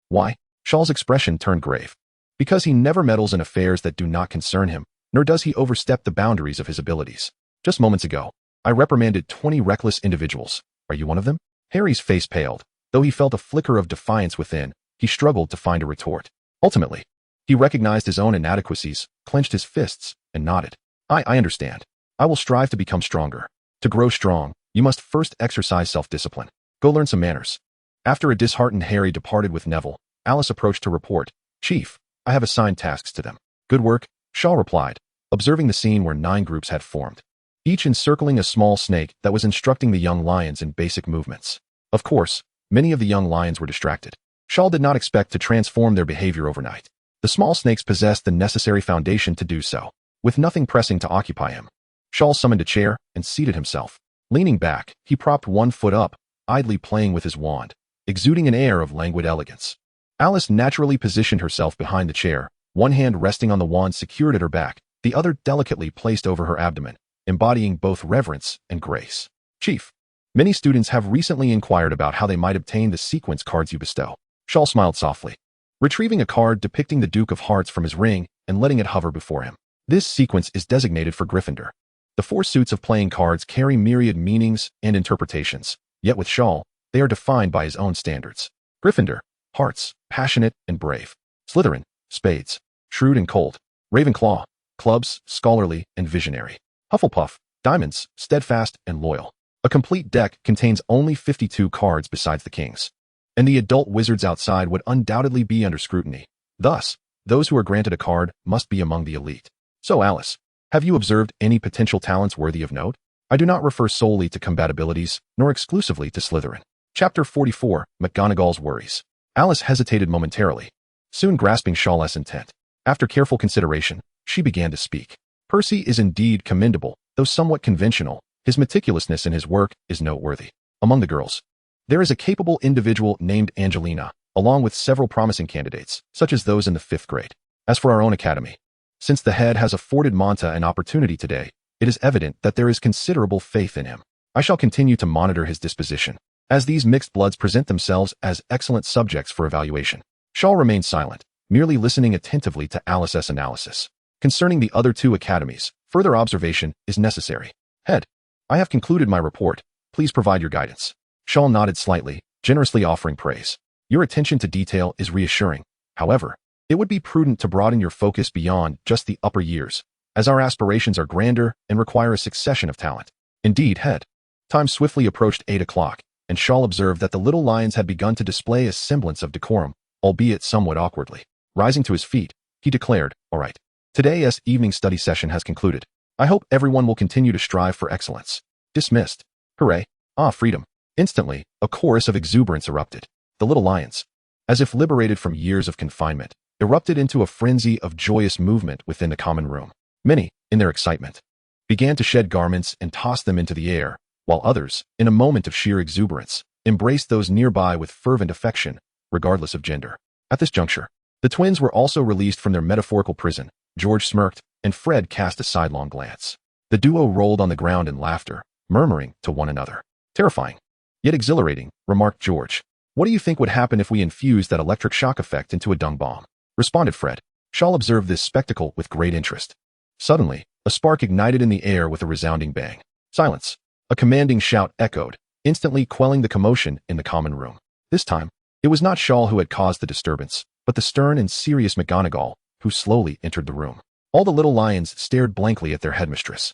Why? Shor's expression turned grave. Because he never meddles in affairs that do not concern him, nor does he overstep the boundaries of his abilities. Just moments ago, I reprimanded 20 reckless individuals. Are you one of them? Harry's face paled. Though he felt a flicker of defiance within, he struggled to find a retort. Ultimately, he recognized his own inadequacies, clenched his fists, and nodded. I understand. I will strive to become stronger. To grow strong, you must first exercise self-discipline. Go learn some manners. After a disheartened Harry departed with Neville, Alice approached to report. Chief, I have assigned tasks to them. Good work, Shor replied, observing the scene where 9 groups had formed, each encircling a small snake that was instructing the young lions in basic movements. Of course, many of the young lions were distracted. Shor did not expect to transform their behavior overnight. The small snakes possessed the necessary foundation to do so, with nothing pressing to occupy him. Shor summoned a chair and seated himself. Leaning back, he propped one foot up, idly playing with his wand, exuding an air of languid elegance. Alice naturally positioned herself behind the chair, one hand resting on the wand secured at her back, the other delicately placed over her abdomen, embodying both reverence and grace. Chief, many students have recently inquired about how they might obtain the sequence cards you bestow. Shor smiled softly, retrieving a card depicting the Duke of Hearts from his ring and letting it hover before him. This sequence is designated for Gryffindor. The 4 suits of playing cards carry myriad meanings and interpretations, yet with Shor, they are defined by his own standards. Gryffindor, hearts, passionate and brave. Slytherin, spades, shrewd and cold. Ravenclaw, clubs, scholarly and visionary. Hufflepuff, diamonds, steadfast and loyal. A complete deck contains only 52 cards besides the kings, and the adult wizards outside would undoubtedly be under scrutiny. Thus, those who are granted a card must be among the elite. So Alice, have you observed any potential talents worthy of note? I do not refer solely to compatibilities, nor exclusively to Slytherin. Chapter 44, McGonagall's Worries. Alice hesitated momentarily, soon grasping Shor's intent. After careful consideration, she began to speak. Percy is indeed commendable, though somewhat conventional. His meticulousness in his work is noteworthy. Among the girls, there is a capable individual named Angelina, along with several promising candidates, such as those in the 5th grade. As for our own academy, since the head has afforded Monta an opportunity today, it is evident that there is considerable faith in him. I shall continue to monitor his disposition, as these mixed bloods present themselves as excellent subjects for evaluation. Shor remained silent, merely listening attentively to Alice's analysis. Concerning the other 2 academies, further observation is necessary. Head, I have concluded my report. Please provide your guidance. Shor nodded slightly, generously offering praise. Your attention to detail is reassuring. However, it would be prudent to broaden your focus beyond just the upper years, as our aspirations are grander and require a succession of talent. Indeed, Head. Time swiftly approached 8 o'clock, and Shor observed that the little lions had begun to display a semblance of decorum, albeit somewhat awkwardly. Rising to his feet, he declared, "All right. Today's evening study session has concluded. I hope everyone will continue to strive for excellence." Dismissed. Hooray. Freedom. Instantly, a chorus of exuberance erupted. The little lions, as if liberated from years of confinement, erupted into a frenzy of joyous movement within the common room. Many, in their excitement, began to shed garments and toss them into the air, while others, in a moment of sheer exuberance, embraced those nearby with fervent affection, regardless of gender. At this juncture, the twins were also released from their metaphorical prison. George smirked, and Fred cast a sidelong glance. The duo rolled on the ground in laughter, murmuring to one another. Terrifying, yet exhilarating, remarked George. What do you think would happen if we infused that electric shock effect into a dung bomb? Responded Fred. Shaw observed this spectacle with great interest. Suddenly, a spark ignited in the air with a resounding bang. Silence. A commanding shout echoed, instantly quelling the commotion in the common room. This time, it was not Shaw who had caused the disturbance, but the stern and serious McGonagall, who slowly entered the room. All the little lions stared blankly at their headmistress.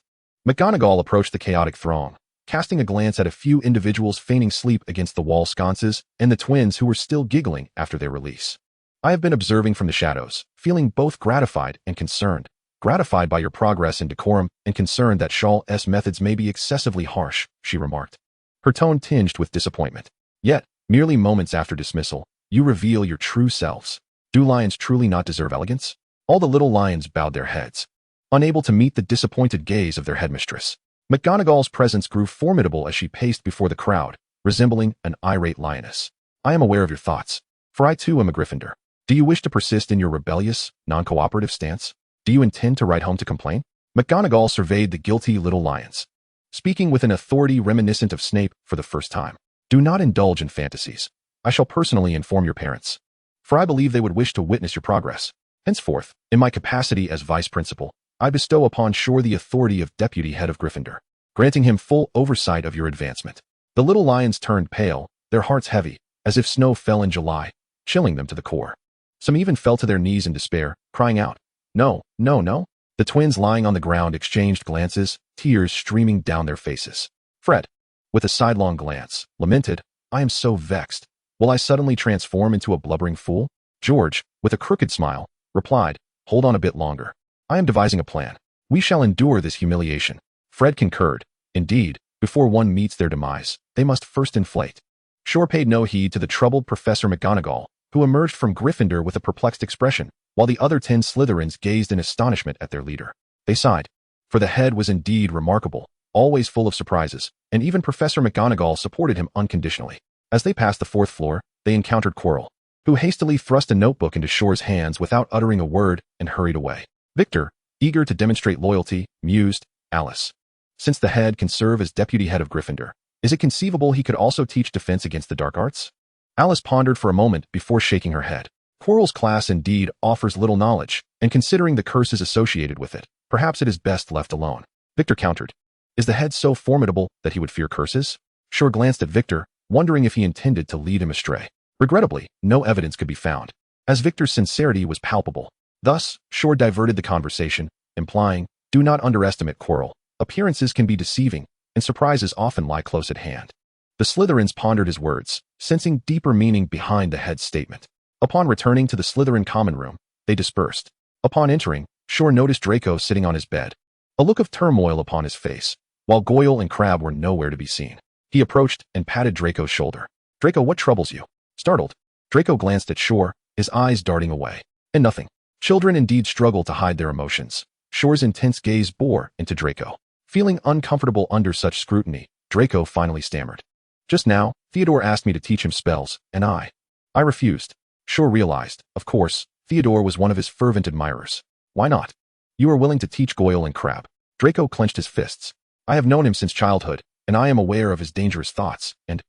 McGonagall approached the chaotic throng, casting a glance at a few individuals feigning sleep against the wall sconces and the twins who were still giggling after their release. I have been observing from the shadows, feeling both gratified and concerned. Gratified by your progress in decorum and concerned that Shaw's methods may be excessively harsh, she remarked, her tone tinged with disappointment. Yet, merely moments after dismissal, you reveal your true selves. Do lions truly not deserve elegance? All the little lions bowed their heads, unable to meet the disappointed gaze of their headmistress. McGonagall's presence grew formidable as she paced before the crowd, resembling an irate lioness. I am aware of your thoughts, for I too am a Gryffindor. Do you wish to persist in your rebellious, non-cooperative stance? Do you intend to write home to complain? McGonagall surveyed the guilty little lions, speaking with an authority reminiscent of Snape for the first time. Do not indulge in fantasies. I shall personally inform your parents, for I believe they would wish to witness your progress. Henceforth, in my capacity as vice principal, I bestow upon Shor the authority of deputy head of Gryffindor, granting him full oversight of your advancement. The little lions turned pale, their hearts heavy, as if snow fell in July, chilling them to the core. Some even fell to their knees in despair, crying out, "No, no, no." The twins lying on the ground exchanged glances, tears streaming down their faces. Fred, with a sidelong glance, lamented, I am so vexed. Will I suddenly transform into a blubbering fool? George, with a crooked smile, replied, hold on a bit longer. I am devising a plan. We shall endure this humiliation. Fred concurred. Indeed, before one meets their demise, they must first inflate. Shor paid no heed to the troubled Professor McGonagall, who emerged from Gryffindor with a perplexed expression, while the other 10 Slytherins gazed in astonishment at their leader. They sighed, for the head was indeed remarkable, always full of surprises, and even Professor McGonagall supported him unconditionally. As they passed the 4th floor, they encountered Quirrell, who hastily thrust a notebook into Shor's hands without uttering a word and hurried away. Victor, eager to demonstrate loyalty, mused, Alice. Since the head can serve as deputy head of Gryffindor, is it conceivable he could also teach defense against the dark arts? Alice pondered for a moment before shaking her head. Quirrell's class indeed offers little knowledge, and considering the curses associated with it, perhaps it is best left alone. Victor countered. Is the head so formidable that he would fear curses? Shor glanced at Victor, wondering if he intended to lead him astray. Regrettably, no evidence could be found, as Victor's sincerity was palpable. Thus, Shor diverted the conversation, implying, do not underestimate Quirrell. Appearances can be deceiving, and surprises often lie close at hand. The Slytherins pondered his words, sensing deeper meaning behind the head's statement. Upon returning to the Slytherin common room, they dispersed. Upon entering, Shor noticed Draco sitting on his bed, a look of turmoil upon his face, while Goyle and Crabbe were nowhere to be seen. He approached and patted Draco's shoulder. Draco, what troubles you? Startled, Draco glanced at Shor, his eyes darting away. And nothing. Children indeed struggle to hide their emotions. Shor's intense gaze bore into Draco. Feeling uncomfortable under such scrutiny, Draco finally stammered. Just now, Theodore asked me to teach him spells, and I refused. Shor realized, of course, Theodore was one of his fervent admirers. Why not? You are willing to teach Goyle and Crabbe. Draco clenched his fists. I have known him since childhood, and I am aware of his dangerous thoughts, and...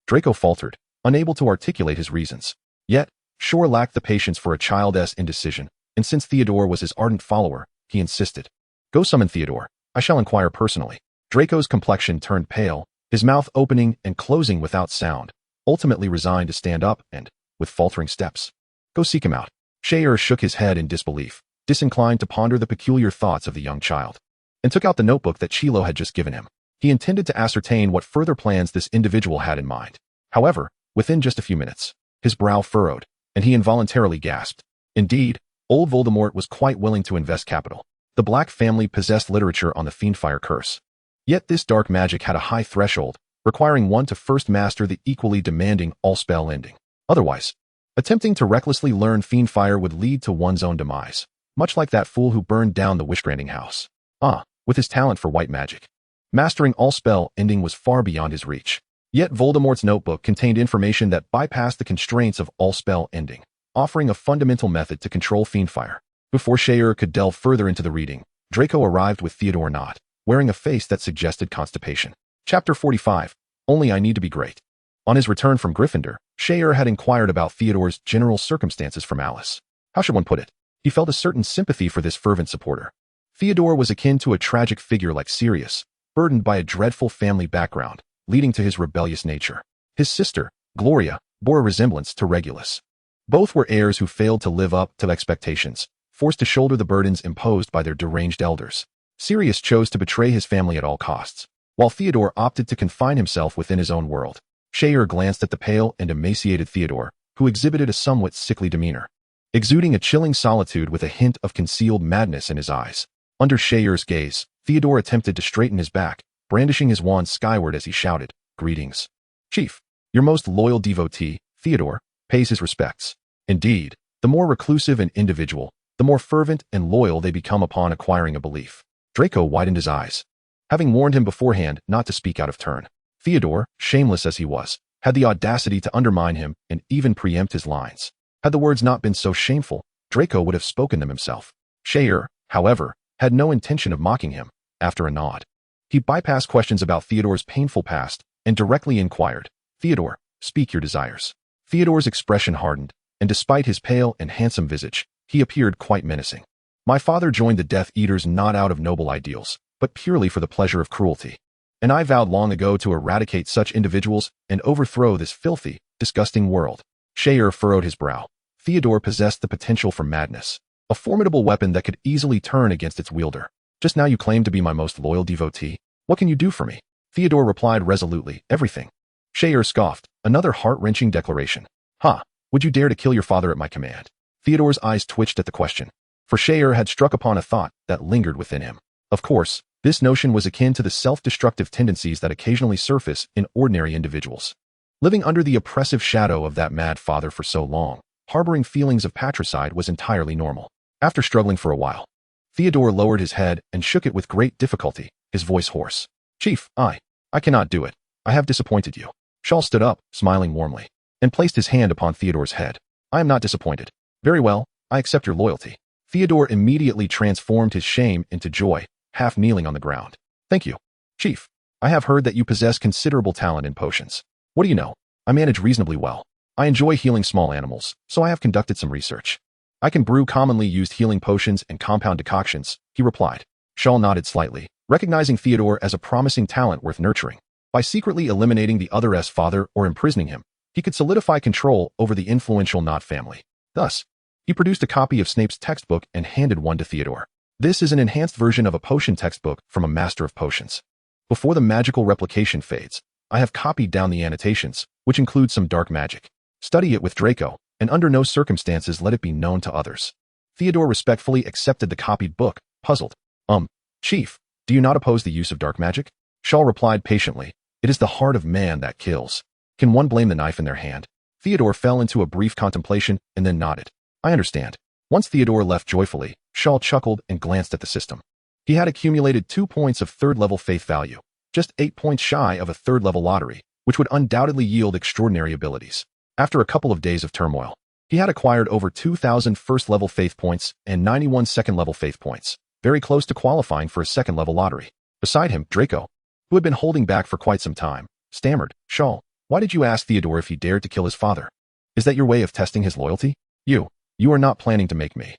Draco faltered, unable to articulate his reasons. Yet, Shor lacked the patience for a child's indecision, and since Theodore was his ardent follower, he insisted. Go summon Theodore. I shall inquire personally. Draco's complexion turned pale, his mouth opening and closing without sound, ultimately resigned to stand up and, with faltering steps, go seek him out. Shor shook his head in disbelief, disinclined to ponder the peculiar thoughts of the young child, and took out the notebook that Chilo had just given him. He intended to ascertain what further plans this individual had in mind. However, within just a few minutes, his brow furrowed, and he involuntarily gasped. Indeed, old Voldemort was quite willing to invest capital. The Black family possessed literature on the Fiendfire curse. Yet this dark magic had a high threshold, requiring one to first master the equally demanding all-spell ending. Otherwise, attempting to recklessly learn Fiendfire would lead to one's own demise, much like that fool who burned down the Wishgranting house. With his talent for white magic, mastering all-spell ending was far beyond his reach. Yet Voldemort's notebook contained information that bypassed the constraints of all-spell ending, offering a fundamental method to control Fiendfire. Before Shor could delve further into the reading, Draco arrived with Theodore not, wearing a face that suggested constipation. Chapter 45. Only I Need to Be Great. On his return from Gryffindor, Shor had inquired about Theodore's general circumstances from Alice. How should one put it? He felt a certain sympathy for this fervent supporter. Theodore was akin to a tragic figure like Sirius, burdened by a dreadful family background, leading to his rebellious nature. His sister, Gloria, bore a resemblance to Regulus. Both were heirs who failed to live up to expectations, forced to shoulder the burdens imposed by their deranged elders. Sirius chose to betray his family at all costs, while Theodore opted to confine himself within his own world. Shor glanced at the pale and emaciated Theodore, who exhibited a somewhat sickly demeanor, exuding a chilling solitude with a hint of concealed madness in his eyes. Under Shor's gaze, Theodore attempted to straighten his back, brandishing his wand skyward as he shouted, "Greetings, Chief. Your most loyal devotee, Theodore, pays his respects." Indeed, the more reclusive an individual, the more fervent and loyal they become upon acquiring a belief. Draco widened his eyes. Having warned him beforehand not to speak out of turn, Theodore, shameless as he was, had the audacity to undermine him and even preempt his lines. Had the words not been so shameful, Draco would have spoken them himself. Shor, however, had no intention of mocking him. After a nod, he bypassed questions about Theodore's painful past and directly inquired, "Theodore, speak your desires." Theodore's expression hardened, and despite his pale and handsome visage, he appeared quite menacing. "My father joined the Death Eaters not out of noble ideals, but purely for the pleasure of cruelty. And I vowed long ago to eradicate such individuals and overthrow this filthy, disgusting world." Shor furrowed his brow. Theodore possessed the potential for madness, a formidable weapon that could easily turn against its wielder. "Just now you claim to be my most loyal devotee. What can you do for me?" Theodore replied resolutely, "Everything." Shor scoffed, another heart-wrenching declaration. Would you dare to kill your father at my command?" Theodore's eyes twitched at the question, for Shor had struck upon a thought that lingered within him. Of course, this notion was akin to the self-destructive tendencies that occasionally surface in ordinary individuals. Living under the oppressive shadow of that mad father for so long, harboring feelings of patricide was entirely normal. After struggling for a while, Theodore lowered his head and shook it with great difficulty, his voice hoarse. "Chief, I cannot do it. I have disappointed you." Shor stood up, smiling warmly, and placed his hand upon Theodore's head. "I am not disappointed. Very well, I accept your loyalty." Theodore immediately transformed his shame into joy, half kneeling on the ground. "Thank you, Chief. I have heard that you possess considerable talent in potions. What do you know? I manage reasonably well. I enjoy healing small animals, so I have conducted some research. I can brew commonly used healing potions and compound decoctions," he replied. Shor nodded slightly, recognizing Theodore as a promising talent worth nurturing. By secretly eliminating the other's father or imprisoning him, he could solidify control over the influential Knot family. Thus, he produced a copy of Snape's textbook and handed one to Theodore. "This is an enhanced version of a potion textbook from a master of potions. Before the magical replication fades, I have copied down the annotations, which include some dark magic. Study it with Draco, and under no circumstances let it be known to others." Theodore respectfully accepted the copied book, puzzled. Chief, do you not oppose the use of dark magic?" Shor replied patiently, "It is the heart of man that kills. Can one blame the knife in their hand?" Theodore fell into a brief contemplation and then nodded. "I understand." Once Theodore left joyfully, Shor chuckled and glanced at the system. He had accumulated 2 points of third-level faith value, just 8 points shy of a third-level lottery, which would undoubtedly yield extraordinary abilities. After a couple of days of turmoil, he had acquired over 2,000 first-level faith points and 91 second-level faith points, very close to qualifying for a second-level lottery. Beside him, Draco, who had been holding back for quite some time, stammered, "Shor, why did you ask Theodore if he dared to kill his father? Is that your way of testing his loyalty? You are not planning to make me."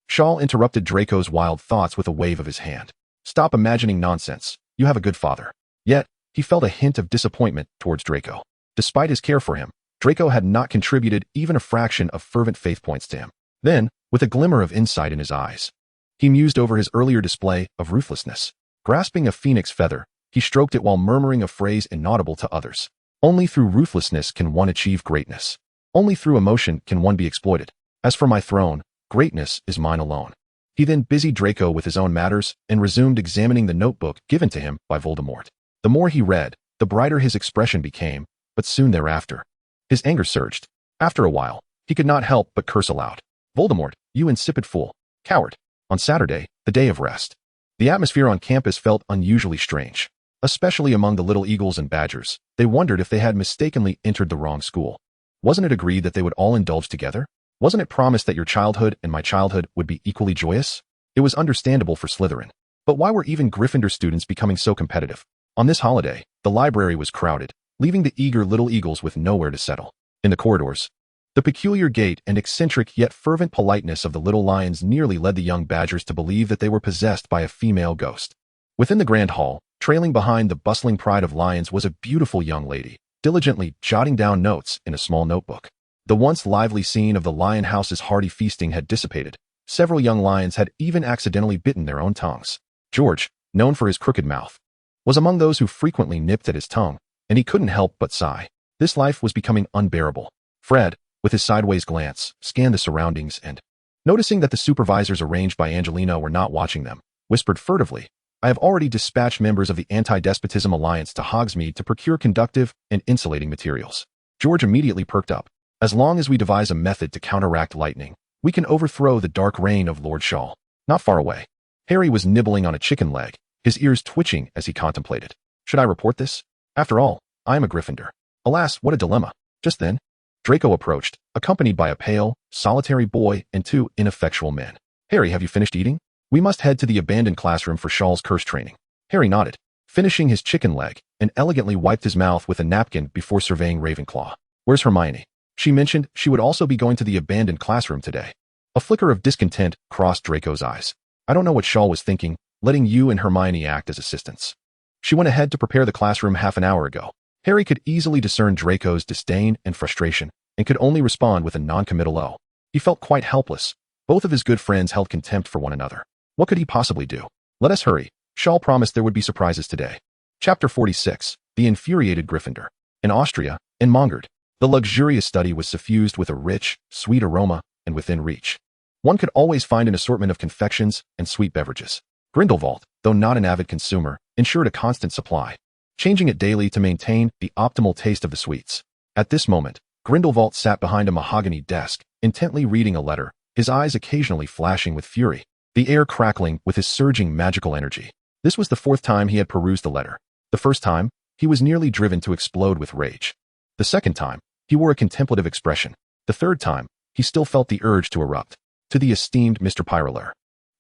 Shor interrupted Draco's wild thoughts with a wave of his hand. "Stop imagining nonsense. You have a good father." Yet, he felt a hint of disappointment towards Draco. Despite his care for him, Draco had not contributed even a fraction of fervent faith points to him. Then, with a glimmer of insight in his eyes, he mused over his earlier display of ruthlessness. Grasping a phoenix feather, he stroked it while murmuring a phrase inaudible to others. "Only through ruthlessness can one achieve greatness. Only through emotion can one be exploited. As for my throne, greatness is mine alone." He then busied Draco with his own matters and resumed examining the notebook given to him by Voldemort. The more he read, the brighter his expression became, but soon thereafter, his anger surged. After a while, he could not help but curse aloud. Voldemort, you insipid fool. Coward. On Saturday, the day of rest, the atmosphere on campus felt unusually strange. Especially among the little eagles and badgers, they wondered if they had mistakenly entered the wrong school. Wasn't it agreed that they would all indulge together? Wasn't it promised that your childhood and my childhood would be equally joyous? It was understandable for Slytherin. But why were even Gryffindor students becoming so competitive? On this holiday, the library was crowded, leaving the eager little eagles with nowhere to settle. In the corridors, the peculiar gait and eccentric yet fervent politeness of the little lions nearly led the young badgers to believe that they were possessed by a female ghost. Within the grand hall, trailing behind the bustling pride of lions was a beautiful young lady, diligently jotting down notes in a small notebook. The once lively scene of the lion house's hearty feasting had dissipated. Several young lions had even accidentally bitten their own tongues. George, known for his crooked mouth, was among those who frequently nipped at his tongue, and he couldn't help but sigh. This life was becoming unbearable. Fred, with his sideways glance, scanned the surroundings and, noticing that the supervisors arranged by Angelina were not watching them, whispered furtively, I have already dispatched members of the Anti-Despotism Alliance to Hogsmeade to procure conductive and insulating materials. George immediately perked up. As long as we devise a method to counteract lightning, we can overthrow the dark reign of Lord Shaw. Not far away, Harry was nibbling on a chicken leg, his ears twitching as he contemplated. Should I report this? After all, I am a Gryffindor. Alas, what a dilemma. Just then, Draco approached, accompanied by a pale, solitary boy and two ineffectual men. Harry, have you finished eating? We must head to the abandoned classroom for Shaw's curse training. Harry nodded, finishing his chicken leg, and elegantly wiped his mouth with a napkin before surveying Ravenclaw. Where's Hermione? She mentioned she would also be going to the abandoned classroom today. A flicker of discontent crossed Draco's eyes. I don't know what Shaw was thinking, letting you and Hermione act as assistants. She went ahead to prepare the classroom half an hour ago. Harry could easily discern Draco's disdain and frustration, and could only respond with a non-committal "oh." He felt quite helpless. Both of his good friends held contempt for one another. What could he possibly do? Let us hurry. Shaw promised there would be surprises today. Chapter 46. The Infuriated Gryffindor. In Austria, in Mongard, the luxurious study was suffused with a rich, sweet aroma, and within reach, one could always find an assortment of confections and sweet beverages. Grindelwald, though not an avid consumer, ensured a constant supply, changing it daily to maintain the optimal taste of the sweets. At this moment, Grindelwald sat behind a mahogany desk, intently reading a letter, his eyes occasionally flashing with fury, the air crackling with his surging magical energy. This was the fourth time he had perused the letter. The first time, he was nearly driven to explode with rage. The second time, he wore a contemplative expression. The third time, he still felt the urge to erupt. To the esteemed Mr. Pyrolaire,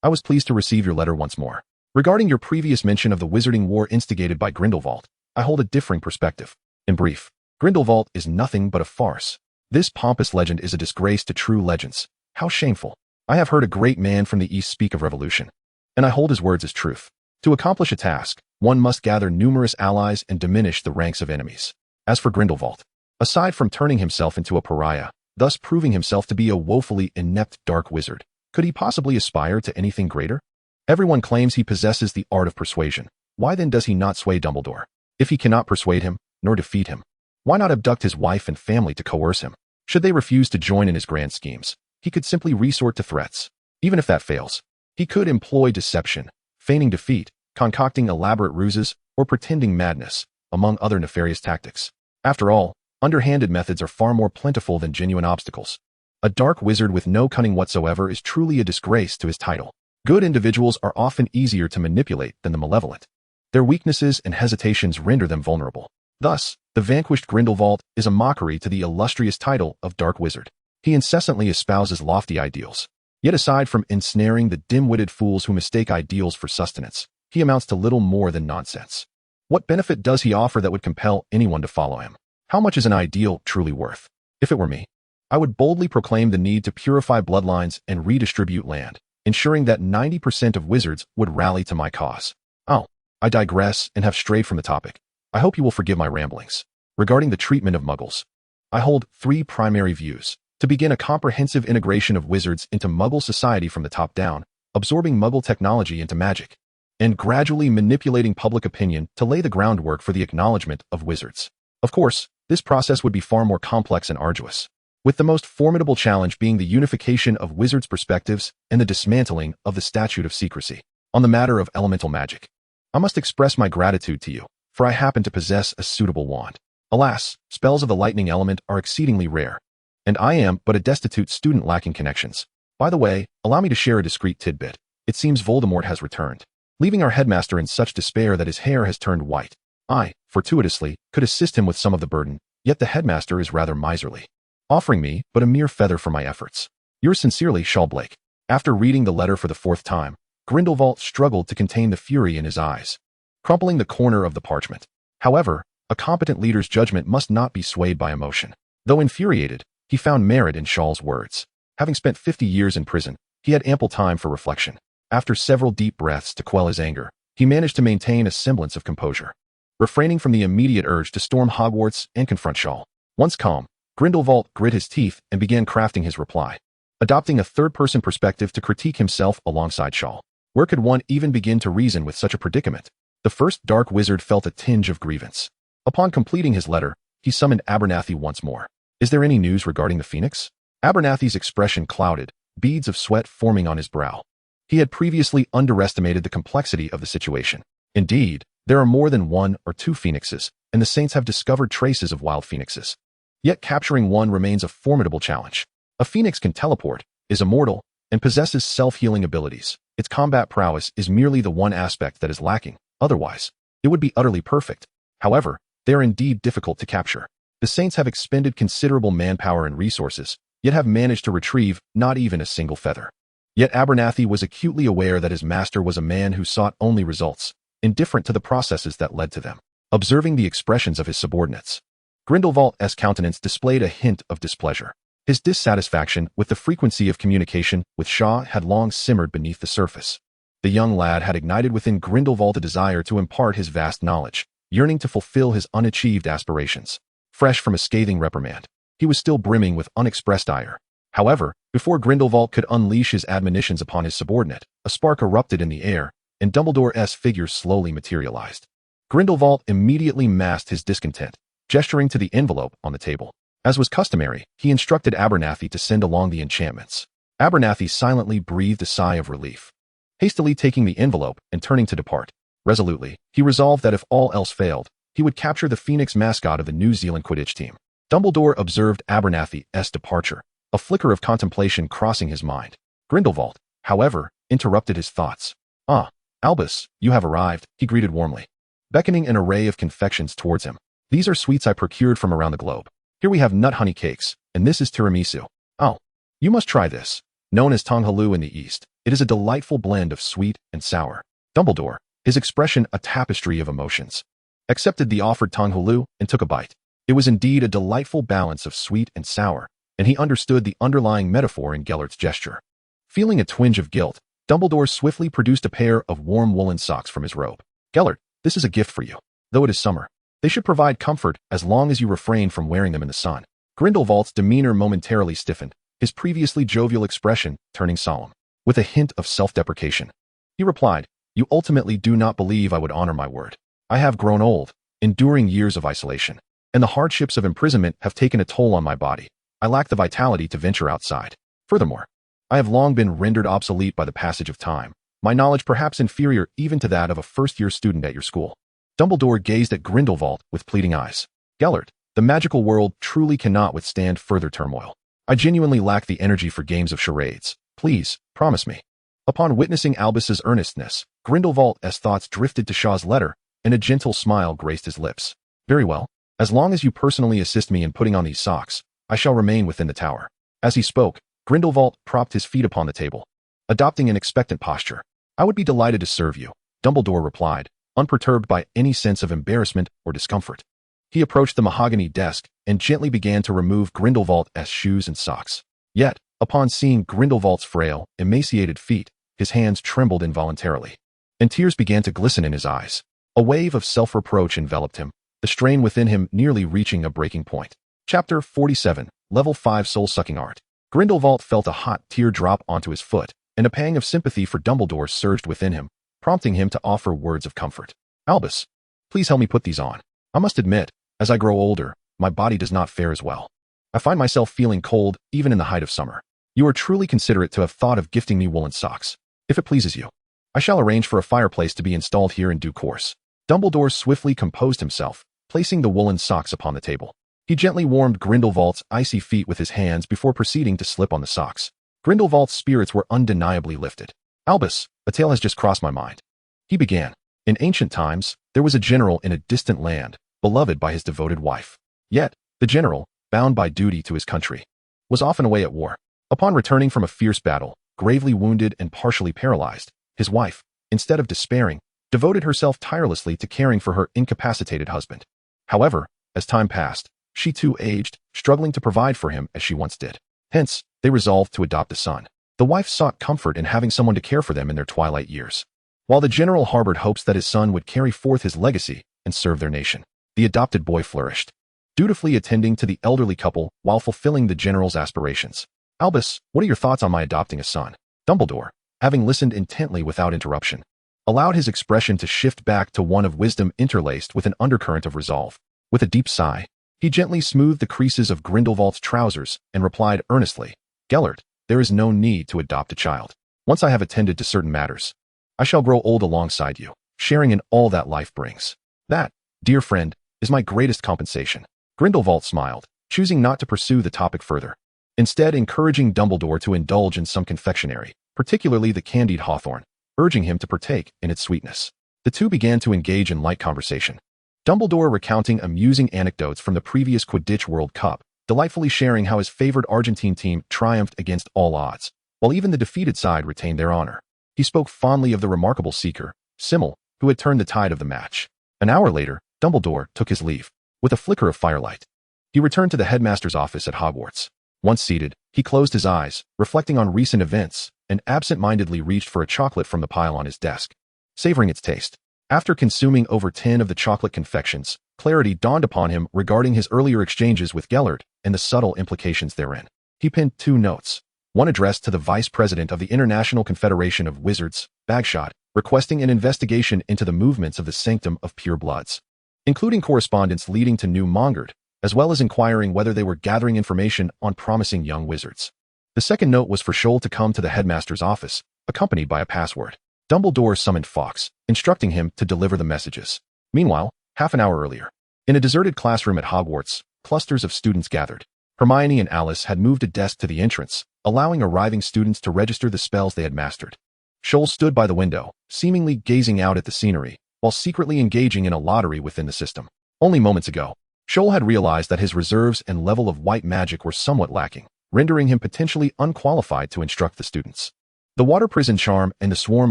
I was pleased to receive your letter once more. Regarding your previous mention of the Wizarding War instigated by Grindelwald, I hold a differing perspective. In brief, Grindelwald is nothing but a farce. This pompous legend is a disgrace to true legends. How shameful. I have heard a great man from the East speak of revolution, and I hold his words as truth. To accomplish a task, one must gather numerous allies and diminish the ranks of enemies. As for Grindelwald, aside from turning himself into a pariah, thus proving himself to be a woefully inept dark wizard, could he possibly aspire to anything greater? Everyone claims he possesses the art of persuasion. Why then does he not sway Dumbledore? If he cannot persuade him, nor defeat him, why not abduct his wife and family to coerce him? Should they refuse to join in his grand schemes, he could simply resort to threats. Even if that fails, he could employ deception, feigning defeat, concocting elaborate ruses, or pretending madness, among other nefarious tactics. After all, underhanded methods are far more plentiful than genuine obstacles. A dark wizard with no cunning whatsoever is truly a disgrace to his title. Good individuals are often easier to manipulate than the malevolent. Their weaknesses and hesitations render them vulnerable. Thus, the vanquished Grindelwald is a mockery to the illustrious title of Dark Wizard. He incessantly espouses lofty ideals. Yet aside from ensnaring the dim-witted fools who mistake ideals for sustenance, he amounts to little more than nonsense. What benefit does he offer that would compel anyone to follow him? How much is an ideal truly worth? If it were me, I would boldly proclaim the need to purify bloodlines and redistribute land, ensuring that 90% of wizards would rally to my cause. Oh, I digress and have strayed from the topic. I hope you will forgive my ramblings. Regarding the treatment of Muggles, I hold 3 primary views. To begin a comprehensive integration of wizards into Muggle society from the top down, absorbing Muggle technology into magic, and gradually manipulating public opinion to lay the groundwork for the acknowledgement of wizards. Of course, this process would be far more complex and arduous, with the most formidable challenge being the unification of wizards' perspectives and the dismantling of the statute of secrecy. On the matter of elemental magic, I must express my gratitude to you, for I happen to possess a suitable wand. Alas, spells of the lightning element are exceedingly rare, and I am but a destitute student lacking connections. By the way, allow me to share a discreet tidbit. It seems Voldemort has returned, leaving our headmaster in such despair that his hair has turned white. I, fortuitously, could assist him with some of the burden, yet the headmaster is rather miserly, offering me but a mere feather for my efforts. Yours sincerely, Shaw Blake. After reading the letter for the 4th time, Grindelwald struggled to contain the fury in his eyes, crumpling the corner of the parchment. However, a competent leader's judgment must not be swayed by emotion. Though infuriated, he found merit in Shaw's words. Having spent 50 years in prison, he had ample time for reflection. After several deep breaths to quell his anger, he managed to maintain a semblance of composure, refraining from the immediate urge to storm Hogwarts and confront Shaw. Once calm, Grindelwald grit his teeth and began crafting his reply, adopting a third-person perspective to critique himself alongside Shaw. Where could one even begin to reason with such a predicament? The first dark wizard felt a tinge of grievance. Upon completing his letter, he summoned Abernathy once more. Is there any news regarding the Phoenix? Abernathy's expression clouded, beads of sweat forming on his brow. He had previously underestimated the complexity of the situation. Indeed, there are more than 1 or 2 phoenixes, and the Saints have discovered traces of wild phoenixes. Yet capturing one remains a formidable challenge. A phoenix can teleport, is immortal, and possesses self-healing abilities. Its combat prowess is merely the one aspect that is lacking. Otherwise, it would be utterly perfect. However, they are indeed difficult to capture. The Saints have expended considerable manpower and resources, yet have managed to retrieve not even a single feather. Yet Abernathy was acutely aware that his master was a man who sought only results, indifferent to the processes that led to them. Observing the expressions of his subordinates, Grindelwald's countenance displayed a hint of displeasure. His dissatisfaction with the frequency of communication with Shaw had long simmered beneath the surface. The young lad had ignited within Grindelwald a desire to impart his vast knowledge, yearning to fulfill his unachieved aspirations. Fresh from a scathing reprimand, he was still brimming with unexpressed ire. However, before Grindelwald could unleash his admonitions upon his subordinate, a spark erupted in the air, and Dumbledore's figure slowly materialized. Grindelwald immediately masked his discontent, gesturing to the envelope on the table. As was customary, he instructed Abernathy to send along the enchantments. Abernathy silently breathed a sigh of relief, hastily taking the envelope and turning to depart. Resolutely, he resolved that if all else failed, he would capture the Phoenix mascot of the New Zealand Quidditch team. Dumbledore observed Abernathy's departure, a flicker of contemplation crossing his mind. Grindelwald, however, interrupted his thoughts. "Ah, Albus, you have arrived," he greeted warmly, beckoning an array of confections towards him. "These are sweets I procured from around the globe. Here we have nut honey cakes, and this is tiramisu. Oh, you must try this. Known as tonghalu in the East, it is a delightful blend of sweet and sour." Dumbledore, his expression a tapestry of emotions, accepted the offered tonghalu and took a bite. It was indeed a delightful balance of sweet and sour, and he understood the underlying metaphor in Gellert's gesture. Feeling a twinge of guilt, Dumbledore swiftly produced a pair of warm woolen socks from his robe. "Gellert, this is a gift for you. Though it is summer, they should provide comfort as long as you refrain from wearing them in the sun." Grindelwald's demeanor momentarily stiffened, his previously jovial expression turning solemn. With a hint of self-deprecation, he replied, "You ultimately do not believe I would honor my word. I have grown old, enduring years of isolation, and the hardships of imprisonment have taken a toll on my body. I lack the vitality to venture outside. Furthermore, I have long been rendered obsolete by the passage of time, my knowledge perhaps inferior even to that of a first-year student at your school." Dumbledore gazed at Grindelwald with pleading eyes. "Gellert, the magical world truly cannot withstand further turmoil. I genuinely lack the energy for games of charades. Please, promise me." Upon witnessing Albus's earnestness, Grindelwald's thoughts drifted to Shaw's letter, and a gentle smile graced his lips. "Very well. As long as you personally assist me in putting on these socks, I shall remain within the tower." As he spoke, Grindelwald propped his feet upon the table, adopting an expectant posture. "I would be delighted to serve you," Dumbledore replied, unperturbed by any sense of embarrassment or discomfort. He approached the mahogany desk and gently began to remove Grindelwald's shoes and socks. Yet, upon seeing Grindelwald's frail, emaciated feet, his hands trembled involuntarily, and tears began to glisten in his eyes. A wave of self-reproach enveloped him, the strain within him nearly reaching a breaking point. Chapter 47, Level 5 Soul-Sucking Art. Grindelwald felt a hot tear drop onto his foot, and a pang of sympathy for Dumbledore surged within him, prompting him to offer words of comfort. "Albus, please help me put these on. I must admit, as I grow older, my body does not fare as well. I find myself feeling cold even in the height of summer. You are truly considerate to have thought of gifting me woolen socks. If it pleases you, I shall arrange for a fireplace to be installed here in due course." Dumbledore swiftly composed himself, placing the woolen socks upon the table. He gently warmed Grindelwald's icy feet with his hands before proceeding to slip on the socks. Grindelwald's spirits were undeniably lifted. "Albus, a tale has just crossed my mind," he began. In ancient times, there was a general in a distant land, beloved by his devoted wife. Yet, the general, bound by duty to his country, was often away at war. Upon returning from a fierce battle, gravely wounded and partially paralyzed, his wife, instead of despairing, devoted herself tirelessly to caring for her incapacitated husband. However, as time passed, she too aged, struggling to provide for him as she once did. Hence, they resolved to adopt a son. The wife sought comfort in having someone to care for them in their twilight years, while the general harbored hopes that his son would carry forth his legacy and serve their nation. The adopted boy flourished, dutifully attending to the elderly couple while fulfilling the general's aspirations. "Albus, what are your thoughts on my adopting a son?" Dumbledore, having listened intently without interruption, allowed his expression to shift back to one of wisdom interlaced with an undercurrent of resolve. With a deep sigh, he gently smoothed the creases of Grindelwald's trousers and replied earnestly, "Gellert, there is no need to adopt a child. Once I have attended to certain matters, I shall grow old alongside you, sharing in all that life brings. That, dear friend, is my greatest compensation." Grindelwald smiled, choosing not to pursue the topic further, instead encouraging Dumbledore to indulge in some confectionery, particularly the candied hawthorn, urging him to partake in its sweetness. The two began to engage in light conversation, Dumbledore recounting amusing anecdotes from the previous Quidditch World Cup, delightfully sharing how his favored Argentine team triumphed against all odds, while even the defeated side retained their honor. He spoke fondly of the remarkable seeker, Simmel, who had turned the tide of the match. An hour later, Dumbledore took his leave. With a flicker of firelight, he returned to the headmaster's office at Hogwarts. Once seated, he closed his eyes, reflecting on recent events, and absent-mindedly reached for a chocolate from the pile on his desk, savoring its taste. After consuming over 10 of the chocolate confections, clarity dawned upon him regarding his earlier exchanges with Gellert and the subtle implications therein. He pinned 2 notes, one addressed to the Vice President of the International Confederation of Wizards, Bagshot, requesting an investigation into the movements of the Sanctum of Pure Bloods, including correspondence leading to New Mongard, as well as inquiring whether they were gathering information on promising young wizards. The second note was for Shor to come to the headmaster's office, accompanied by a password. Dumbledore summoned Fawkes, instructing him to deliver the messages. Meanwhile, half an hour earlier, in a deserted classroom at Hogwarts, clusters of students gathered. Hermione and Alice had moved a desk to the entrance, allowing arriving students to register the spells they had mastered. Shor stood by the window, seemingly gazing out at the scenery, while secretly engaging in a lottery within the system. Only moments ago, Shor had realized that his reserves and level of white magic were somewhat lacking, rendering him potentially unqualified to instruct the students. The water prison charm and the swarm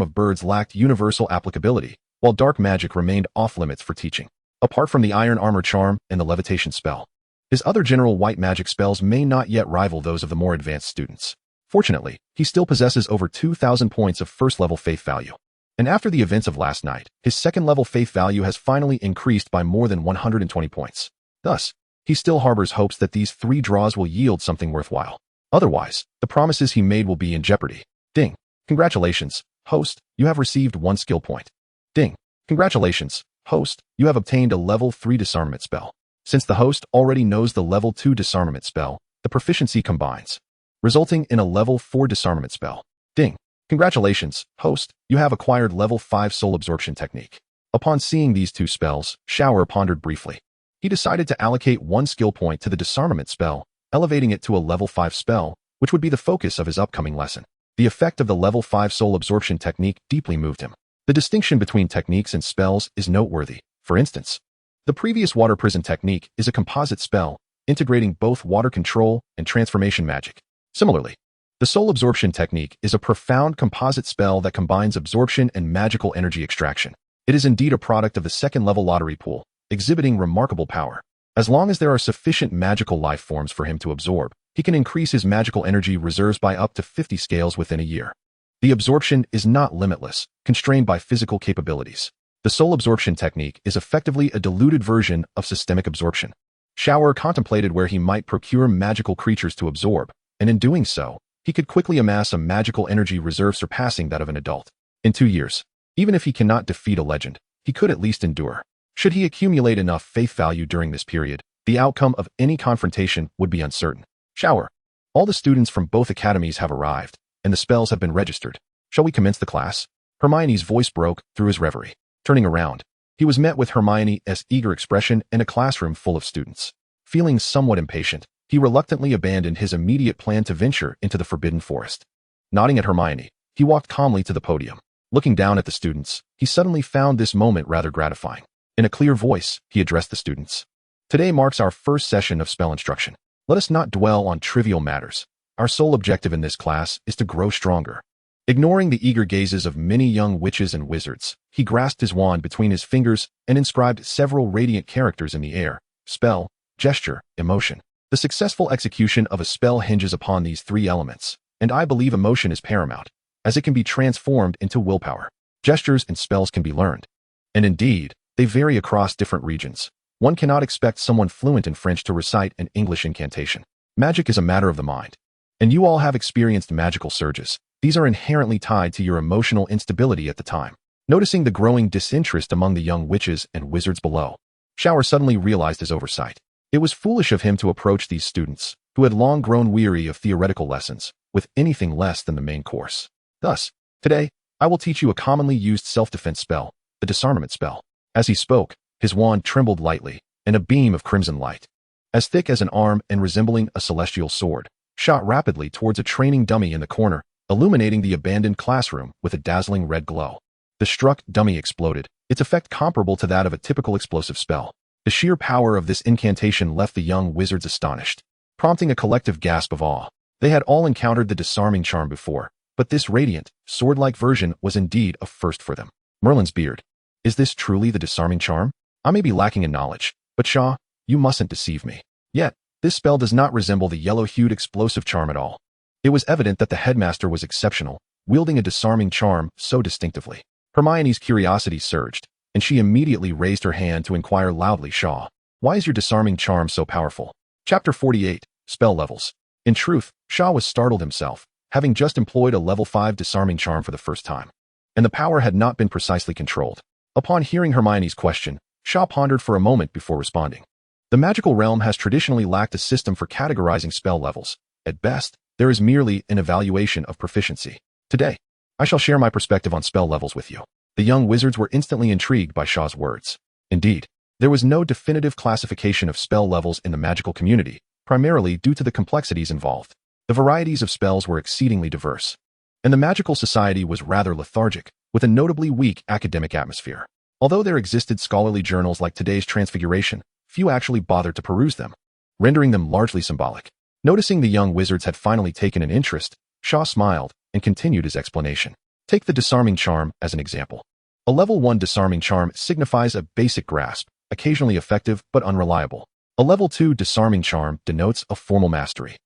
of birds lacked universal applicability, while dark magic remained off-limits for teaching. Apart from the iron armor charm and the levitation spell, his other general white magic spells may not yet rival those of the more advanced students. Fortunately, he still possesses over 2,000 points of first-level faith value. And after the events of last night, his second-level faith value has finally increased by more than 120 points. Thus, he still harbors hopes that these 3 draws will yield something worthwhile. Otherwise, the promises he made will be in jeopardy. Ding. Congratulations, host, you have received 1 skill point. Ding. Congratulations, host, you have obtained a level 3 disarmament spell. Since the host already knows the level 2 disarmament spell, the proficiency combines, resulting in a level 4 disarmament spell. Ding. Congratulations, host, you have acquired level 5 soul absorption technique. Upon seeing these 2 spells, Shor pondered briefly. He decided to allocate 1 skill point to the disarmament spell, elevating it to a level 5 spell, which would be the focus of his upcoming lesson. The effect of the level 5 soul absorption technique deeply moved him. The distinction between techniques and spells is noteworthy. For instance, the previous water prison technique is a composite spell, integrating both water control and transformation magic. Similarly, the soul absorption technique is a profound composite spell that combines absorption and magical energy extraction. It is indeed a product of the second-level lottery pool, exhibiting remarkable power. As long as there are sufficient magical life forms for him to absorb, he can increase his magical energy reserves by up to 50 scales within a year. The absorption is not limitless, constrained by physical capabilities. The soul absorption technique is effectively a diluted version of systemic absorption. Shor contemplated where he might procure magical creatures to absorb, and in doing so, he could quickly amass a magical energy reserve surpassing that of an adult. In 2 years, even if he cannot defeat a legend, he could at least endure. Should he accumulate enough faith value during this period, the outcome of any confrontation would be uncertain. Shor. All the students from both academies have arrived, and the spells have been registered. Shall we commence the class? Hermione's voice broke through his reverie. Turning around, He was met with Hermione's eager expression and a classroom full of students. Feeling somewhat impatient, he reluctantly abandoned his immediate plan to venture into the Forbidden Forest. Nodding at Hermione, he walked calmly to the podium. Looking down at the students, he suddenly found this moment rather gratifying. In a clear voice, he addressed the students. Today marks our first session of spell instruction. Let us not dwell on trivial matters. Our sole objective in this class is to grow stronger. Ignoring the eager gazes of many young witches and wizards, he grasped his wand between his fingers and inscribed several radiant characters in the air: spell, gesture, emotion. The successful execution of a spell hinges upon these three elements, and I believe emotion is paramount, as it can be transformed into willpower. Gestures and spells can be learned. And indeed, they vary across different regions. One cannot expect someone fluent in French to recite an English incantation. Magic is a matter of the mind. And you all have experienced magical surges. These are inherently tied to your emotional instability at the time. Noticing the growing disinterest among the young witches and wizards below, Shor suddenly realized his oversight. It was foolish of him to approach these students, who had long grown weary of theoretical lessons, with anything less than the main course. Thus, today, I will teach you a commonly used self-defense spell, the disarmament spell. As he spoke, his wand trembled lightly, and a beam of crimson light, as thick as an arm and resembling a celestial sword, shot rapidly towards a training dummy in the corner, illuminating the abandoned classroom with a dazzling red glow. The struck dummy exploded, its effect comparable to that of a typical explosive spell. The sheer power of this incantation left the young wizards astonished, prompting a collective gasp of awe. They had all encountered the disarming charm before, but this radiant, sword-like version was indeed a first for them. Merlin's beard. Is this truly the disarming charm? I may be lacking in knowledge, but Shaw, you mustn't deceive me. Yet, this spell does not resemble the yellow-hued explosive charm at all. It was evident that the headmaster was exceptional, wielding a disarming charm so distinctively. Hermione's curiosity surged, and she immediately raised her hand to inquire loudly, Shaw, why is your disarming charm so powerful? Chapter 48, Spell Levels. In truth, Shaw was startled himself, having just employed a level 5 disarming charm for the first time. And the power had not been precisely controlled. Upon hearing Hermione's question, Shaw pondered for a moment before responding. The magical realm has traditionally lacked a system for categorizing spell levels. At best, there is merely an evaluation of proficiency. Today, I shall share my perspective on spell levels with you. The young wizards were instantly intrigued by Shaw's words. Indeed, there was no definitive classification of spell levels in the magical community, primarily due to the complexities involved. The varieties of spells were exceedingly diverse, and the magical society was rather lethargic, with a notably weak academic atmosphere. Although there existed scholarly journals like today's Transfiguration, few actually bothered to peruse them, rendering them largely symbolic. Noticing the young wizards had finally taken an interest, Shaw smiled and continued his explanation. Take the disarming charm as an example. A level 1 disarming charm signifies a basic grasp, occasionally effective but unreliable. A level 2 disarming charm denotes a formal mastery.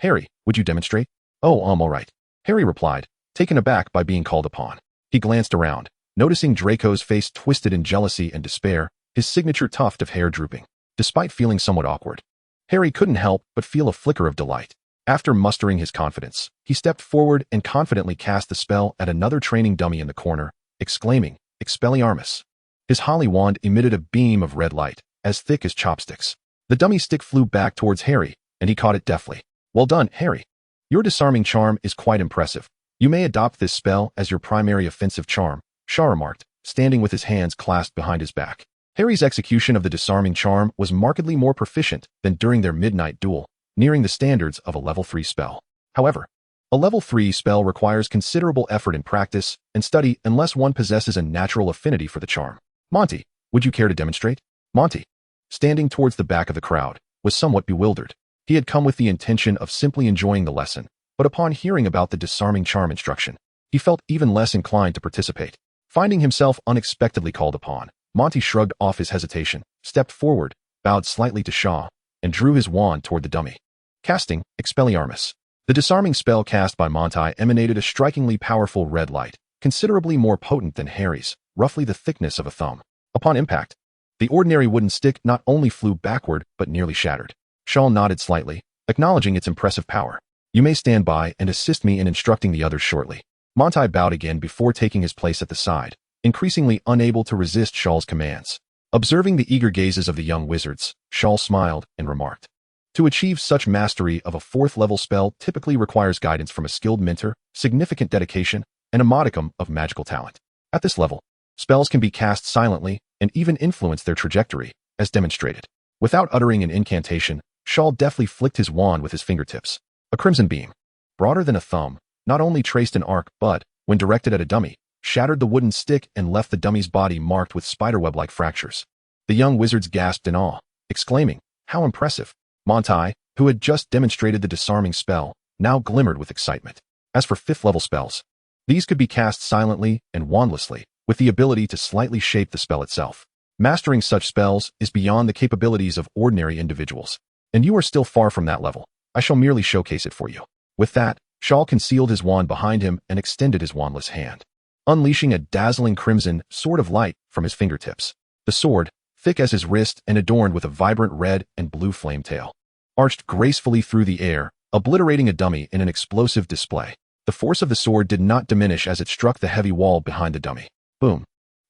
Harry, would you demonstrate? Oh, all right. Harry replied, taken aback by being called upon. He glanced around, noticing Draco's face twisted in jealousy and despair, his signature tuft of hair drooping. Despite feeling somewhat awkward, Harry couldn't help but feel a flicker of delight. After mustering his confidence, he stepped forward and confidently cast the spell at another training dummy in the corner, exclaiming, Expelliarmus. His holly wand emitted a beam of red light, as thick as chopsticks. The dummy stick flew back towards Harry, and he caught it deftly. Well done, Harry. Your disarming charm is quite impressive. You may adopt this spell as your primary offensive charm, Shaw remarked, standing with his hands clasped behind his back. Harry's execution of the disarming charm was markedly more proficient than during their midnight duel, nearing the standards of a level 3 spell. However, a level 3 spell requires considerable effort in practice and study unless one possesses a natural affinity for the charm. Monty, would you care to demonstrate? Monty, standing towards the back of the crowd, was somewhat bewildered. He had come with the intention of simply enjoying the lesson, but upon hearing about the disarming charm instruction, he felt even less inclined to participate. Finding himself unexpectedly called upon, Monty shrugged off his hesitation, stepped forward, bowed slightly to Shaw, and drew his wand toward the dummy. Casting, Expelliarmus. The disarming spell cast by Monty emanated a strikingly powerful red light, considerably more potent than Harry's, roughly the thickness of a thumb. Upon impact, the ordinary wooden stick not only flew backward but nearly shattered. Shaw nodded slightly, acknowledging its impressive power. You may stand by and assist me in instructing the others shortly. Monty bowed again before taking his place at the side, increasingly unable to resist Shaw's commands. Observing the eager gazes of the young wizards, Shaw smiled and remarked, to achieve such mastery of a 4th-level spell typically requires guidance from a skilled mentor, significant dedication, and a modicum of magical talent. At this level, spells can be cast silently, and even influence their trajectory, as demonstrated. Without uttering an incantation, Shaw deftly flicked his wand with his fingertips. A crimson beam, broader than a thumb, not only traced an arc but, when directed at a dummy, shattered the wooden stick and left the dummy's body marked with spiderweb-like fractures. The young wizards gasped in awe, exclaiming, "How impressive!" Monty, who had just demonstrated the disarming spell, now glimmered with excitement. As for fifth-level spells, these could be cast silently and wandlessly, with the ability to slightly shape the spell itself. Mastering such spells is beyond the capabilities of ordinary individuals, and you are still far from that level. I shall merely showcase it for you. With that, Shaw concealed his wand behind him and extended his wandless hand, unleashing a dazzling crimson sword of light from his fingertips. The sword, thick as his wrist and adorned with a vibrant red and blue flame tail, arched gracefully through the air, obliterating a dummy in an explosive display. The force of the sword did not diminish as it struck the heavy wall behind the dummy. Boom.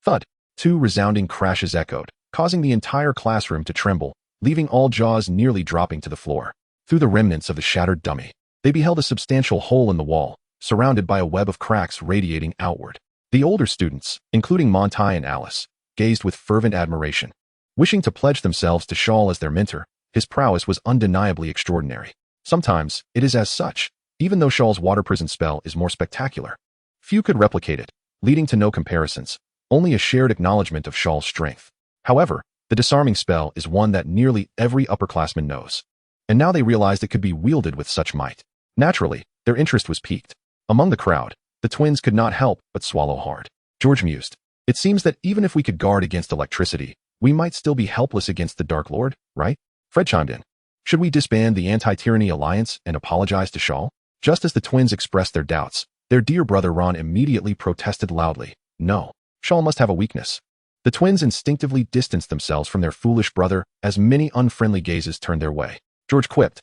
Thud. Two resounding crashes echoed, causing the entire classroom to tremble, leaving all jaws nearly dropping to the floor. Through the remnants of the shattered dummy, they beheld a substantial hole in the wall, surrounded by a web of cracks radiating outward. The older students, including Monty and Alice, gazed with fervent admiration. Wishing to pledge themselves to Shaw as their mentor, his prowess was undeniably extraordinary. Sometimes, it is as such, even though Shaw's water prison spell is more spectacular. Few could replicate it, leading to no comparisons, only a shared acknowledgement of Shaw's strength. However, the disarming spell is one that nearly every upperclassman knows, and now they realized it could be wielded with such might. Naturally, their interest was piqued. Among the crowd, the twins could not help but swallow hard. George mused, "It seems that even if we could guard against electricity, we might still be helpless against the Dark Lord, right?" Fred chimed in. "Should we disband the Anti-Tyranny Alliance and apologize to Shaw?" Just as the twins expressed their doubts, their dear brother Ron immediately protested loudly, "No, Shaw must have a weakness." The twins instinctively distanced themselves from their foolish brother as many unfriendly gazes turned their way. George quipped,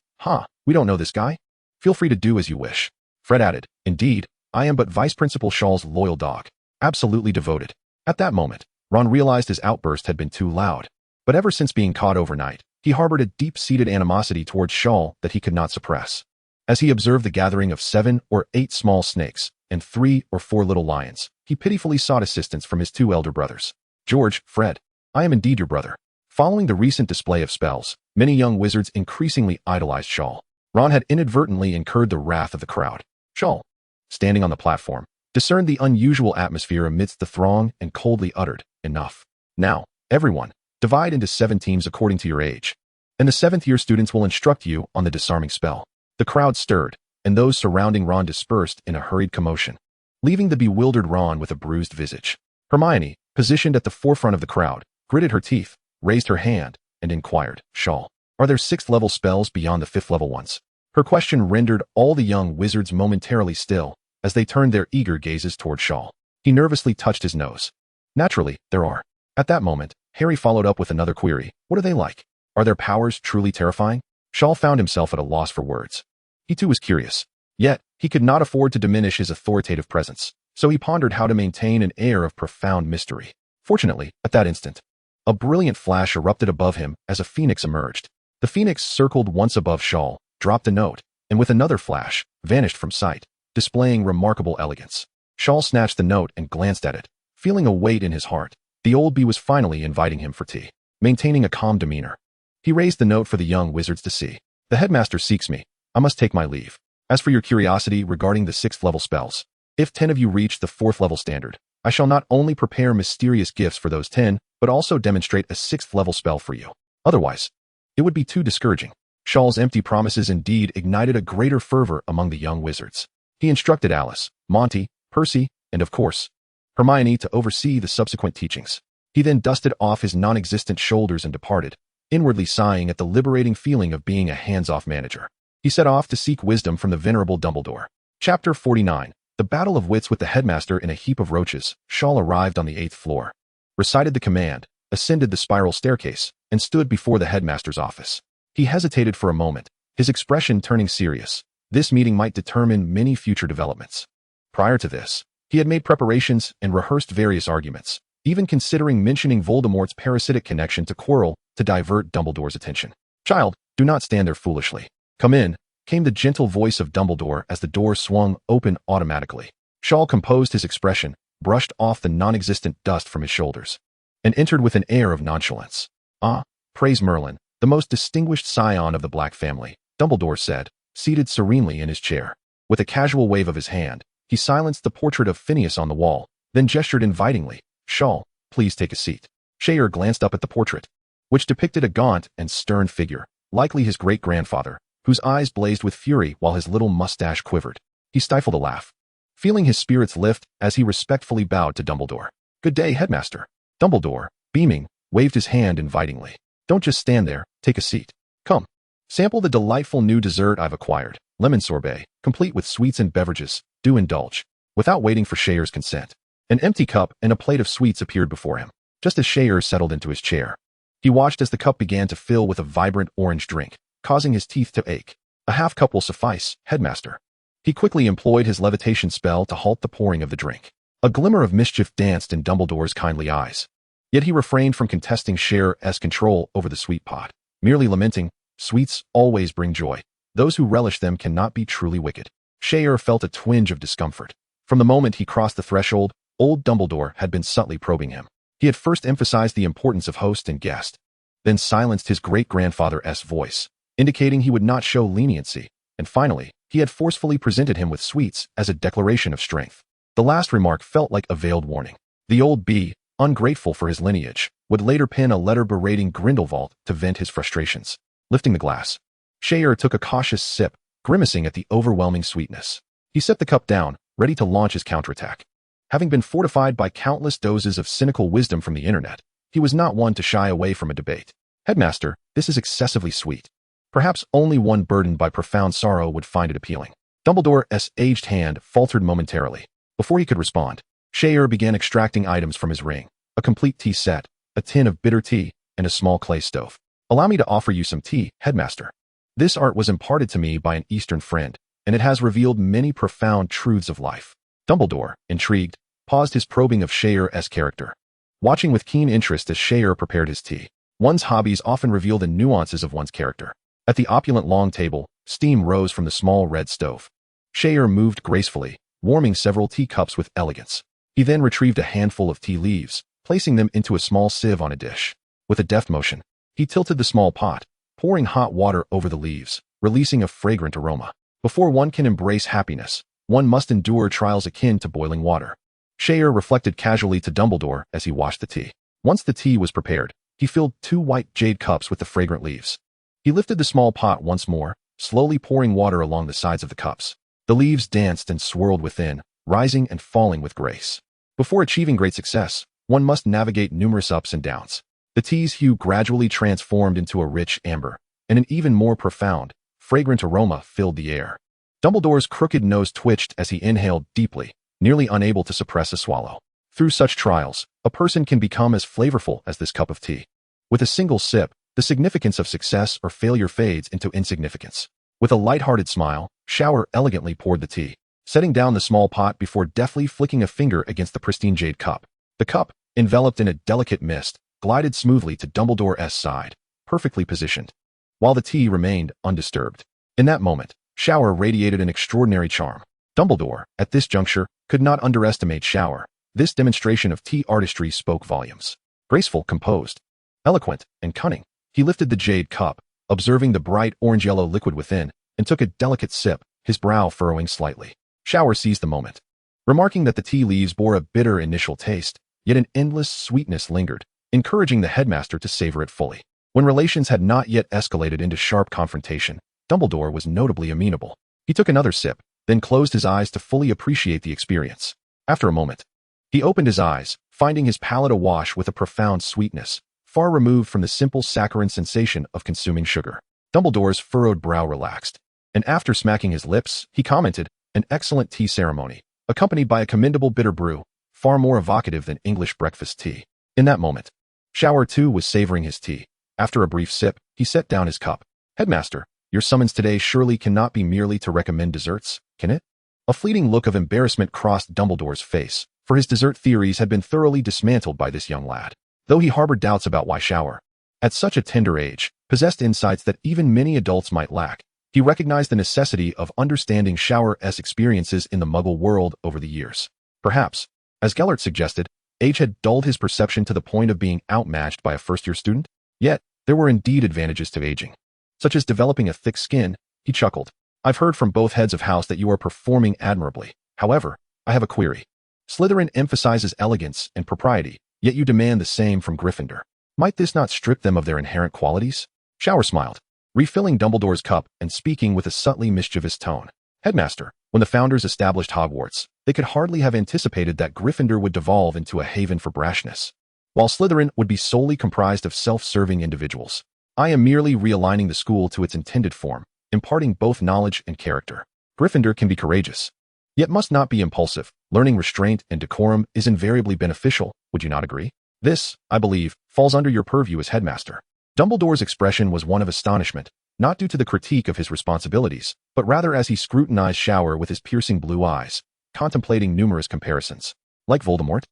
"We don't know this guy? Feel free to do as you wish." Fred added, "Indeed, I am but Vice Principal Shaw's loyal dog, absolutely devoted." At that moment, Ron realized his outburst had been too loud. But ever since being caught overnight, he harbored a deep-seated animosity towards Shaw that he could not suppress. As he observed the gathering of 7 or 8 small snakes and 3 or 4 little lions, he pitifully sought assistance from his 2 elder brothers. "George, Fred, I am indeed your brother." Following the recent display of spells, many young wizards increasingly idolized Shaw. Ron had inadvertently incurred the wrath of the crowd. Shaw, standing on the platform, discerned the unusual atmosphere amidst the throng and coldly uttered, "Enough. Now, everyone, divide into 7 teams according to your age, and the 7th-year students will instruct you on the disarming spell." The crowd stirred, and those surrounding Ron dispersed in a hurried commotion, leaving the bewildered Ron with a bruised visage. Hermione, positioned at the forefront of the crowd, gritted her teeth, raised her hand, and inquired, "Shaw, are there 6th-level spells beyond the 5th-level ones?" Her question rendered all the young wizards momentarily still, as they turned their eager gazes toward Shaw. He nervously touched his nose. "Naturally, there are." At that moment, Harry followed up with another query. "What are they like? Are their powers truly terrifying?" Shaw found himself at a loss for words. He too was curious. Yet, he could not afford to diminish his authoritative presence, so he pondered how to maintain an air of profound mystery. Fortunately, at that instant, a brilliant flash erupted above him as a phoenix emerged. The phoenix circled once above Shaw, dropped a note, and with another flash, vanished from sight, displaying remarkable elegance. Shaw snatched the note and glanced at it, feeling a weight in his heart. The old bee was finally inviting him for tea. Maintaining a calm demeanor, he raised the note for the young wizards to see. "The headmaster seeks me. I must take my leave. As for your curiosity regarding the 6th-level spells, if 10 of you reach the 4th-level standard, I shall not only prepare mysterious gifts for those 10, but also demonstrate a 6th-level spell for you. Otherwise, it would be too discouraging." Shaw's empty promises indeed ignited a greater fervor among the young wizards. He instructed Alice, Monty, Percy, and of course, Hermione to oversee the subsequent teachings. He then dusted off his non-existent shoulders and departed, inwardly sighing at the liberating feeling of being a hands-off manager. He set off to seek wisdom from the venerable Dumbledore. Chapter 49. The Battle of Wits with the Headmaster in a Heap of Roaches. Shaw arrived on the 8th floor, recited the command, ascended the spiral staircase, and stood before the headmaster's office. He hesitated for a moment, his expression turning serious. This meeting might determine many future developments. Prior to this, he had made preparations and rehearsed various arguments, even considering mentioning Voldemort's parasitic connection to Quirrell to divert Dumbledore's attention. "Child, do not stand there foolishly. Come in," came the gentle voice of Dumbledore as the door swung open automatically. Shaw composed his expression, brushed off the non-existent dust from his shoulders. and entered with an air of nonchalance. "Ah, praise Merlin, the most distinguished scion of the Black family," Dumbledore said, seated serenely in his chair. With a casual wave of his hand, he silenced the portrait of Phineas on the wall, then gestured invitingly. "Shaw, please take a seat." Shiao glanced up at the portrait, which depicted a gaunt and stern figure, likely his great-grandfather, whose eyes blazed with fury while his little mustache quivered. He stifled a laugh, feeling his spirits lift as he respectfully bowed to Dumbledore. "Good day, Headmaster." Dumbledore, beaming, waved his hand invitingly. "Don't just stand there, take a seat. Come. Sample the delightful new dessert I've acquired, lemon sorbet, complete with sweets and beverages. Do indulge." Without waiting for Shiao's consent, an empty cup and a plate of sweets appeared before him. Just as Shiao settled into his chair, he watched as the cup began to fill with a vibrant orange drink, causing his teeth to ache. "A half cup will suffice, Headmaster." He quickly employed his levitation spell to halt the pouring of the drink. A glimmer of mischief danced in Dumbledore's kindly eyes. Yet he refrained from contesting Shiao's control over the sweet pot, merely lamenting, "Sweets always bring joy. Those who relish them cannot be truly wicked." Shiao felt a twinge of discomfort. From the moment he crossed the threshold, old Dumbledore had been subtly probing him. He had first emphasized the importance of host and guest, then silenced his great-grandfather's voice, indicating he would not show leniency, and finally, he had forcefully presented him with sweets as a declaration of strength. The last remark felt like a veiled warning. The old bee, ungrateful for his lineage, would later pen a letter berating Grindelwald to vent his frustrations. Lifting the glass, Shiao took a cautious sip, grimacing at the overwhelming sweetness. He set the cup down, ready to launch his counterattack. Having been fortified by countless doses of cynical wisdom from the internet, he was not one to shy away from a debate. "Headmaster, this is excessively sweet. Perhaps only one burdened by profound sorrow would find it appealing." Dumbledore's aged hand faltered momentarily. Before he could respond, Shiao began extracting items from his ring: a complete tea set, a tin of bitter tea, and a small clay stove. "Allow me to offer you some tea, Headmaster. This art was imparted to me by an Eastern friend, and it has revealed many profound truths of life." Dumbledore, intrigued, paused his probing of Shiao's character, watching with keen interest as Shiao prepared his tea. One's hobbies often reveal the nuances of one's character. At the opulent long table, steam rose from the small red stove. Shiao moved gracefully, warming several teacups with elegance. He then retrieved a handful of tea leaves, placing them into a small sieve on a dish. With a deft motion, he tilted the small pot, pouring hot water over the leaves, releasing a fragrant aroma. Before one can embrace happiness, one must endure trials akin to boiling water. Shiao reflected casually to Dumbledore as he washed the tea. Once the tea was prepared, he filled 2 white jade cups with the fragrant leaves. He lifted the small pot once more, slowly pouring water along the sides of the cups. The leaves danced and swirled within, rising and falling with grace. Before achieving great success, one must navigate numerous ups and downs. The tea's hue gradually transformed into a rich amber, and an even more profound, fragrant aroma filled the air. Dumbledore's crooked nose twitched as he inhaled deeply, nearly unable to suppress a swallow. Through such trials, a person can become as flavorful as this cup of tea. With a single sip, the significance of success or failure fades into insignificance. With a light-hearted smile, Shiao elegantly poured the tea, setting down the small pot before deftly flicking a finger against the pristine jade cup. The cup, enveloped in a delicate mist, glided smoothly to Dumbledore's side, perfectly positioned, while the tea remained undisturbed. In that moment, Shiao radiated an extraordinary charm. Dumbledore, at this juncture, could not underestimate Shiao. This demonstration of tea artistry spoke volumes. Graceful, composed, eloquent, and cunning, he lifted the jade cup, observing the bright orange-yellow liquid within, and took a delicate sip, his brow furrowing slightly. Shiao seized the moment, remarking that the tea leaves bore a bitter initial taste, yet an endless sweetness lingered, encouraging the headmaster to savor it fully. When relations had not yet escalated into sharp confrontation, Dumbledore was notably amenable. He took another sip, then closed his eyes to fully appreciate the experience. After a moment, he opened his eyes, finding his palate awash with a profound sweetness, far removed from the simple saccharine sensation of consuming sugar. Dumbledore's furrowed brow relaxed, and after smacking his lips, he commented, "An excellent tea ceremony, accompanied by a commendable bitter brew, far more evocative than English breakfast tea." In that moment, Shiao too was savoring his tea. After a brief sip, he set down his cup. "Headmaster, your summons today surely cannot be merely to recommend desserts, can it?" A fleeting look of embarrassment crossed Dumbledore's face, for his dessert theories had been thoroughly dismantled by this young lad. Though he harbored doubts about why Shiao, at such a tender age, possessed insights that even many adults might lack, he recognized the necessity of understanding Shiao's experiences in the Muggle world over the years. Perhaps, as Gellert suggested, Age had dulled his perception to the point of being outmatched by a first-year student. Yet, there were indeed advantages to aging, such as developing a thick skin. He chuckled. I've heard from both heads of house that you are performing admirably. However, I have a query. Slytherin emphasizes elegance and propriety, yet you demand the same from Gryffindor. Might this not strip them of their inherent qualities? Shor smiled, refilling Dumbledore's cup and speaking with a subtly mischievous tone. Headmaster, when the founders established Hogwarts, they could hardly have anticipated that Gryffindor would devolve into a haven for brashness, while Slytherin would be solely comprised of self-serving individuals. I am merely realigning the school to its intended form, imparting both knowledge and character. Gryffindor can be courageous, yet must not be impulsive. Learning restraint and decorum is invariably beneficial, would you not agree? This, I believe, falls under your purview as headmaster. Dumbledore's expression was one of astonishment, not due to the critique of his responsibilities, but rather as he scrutinized Shor with his piercing blue eyes, contemplating numerous comparisons. Like Voldemort?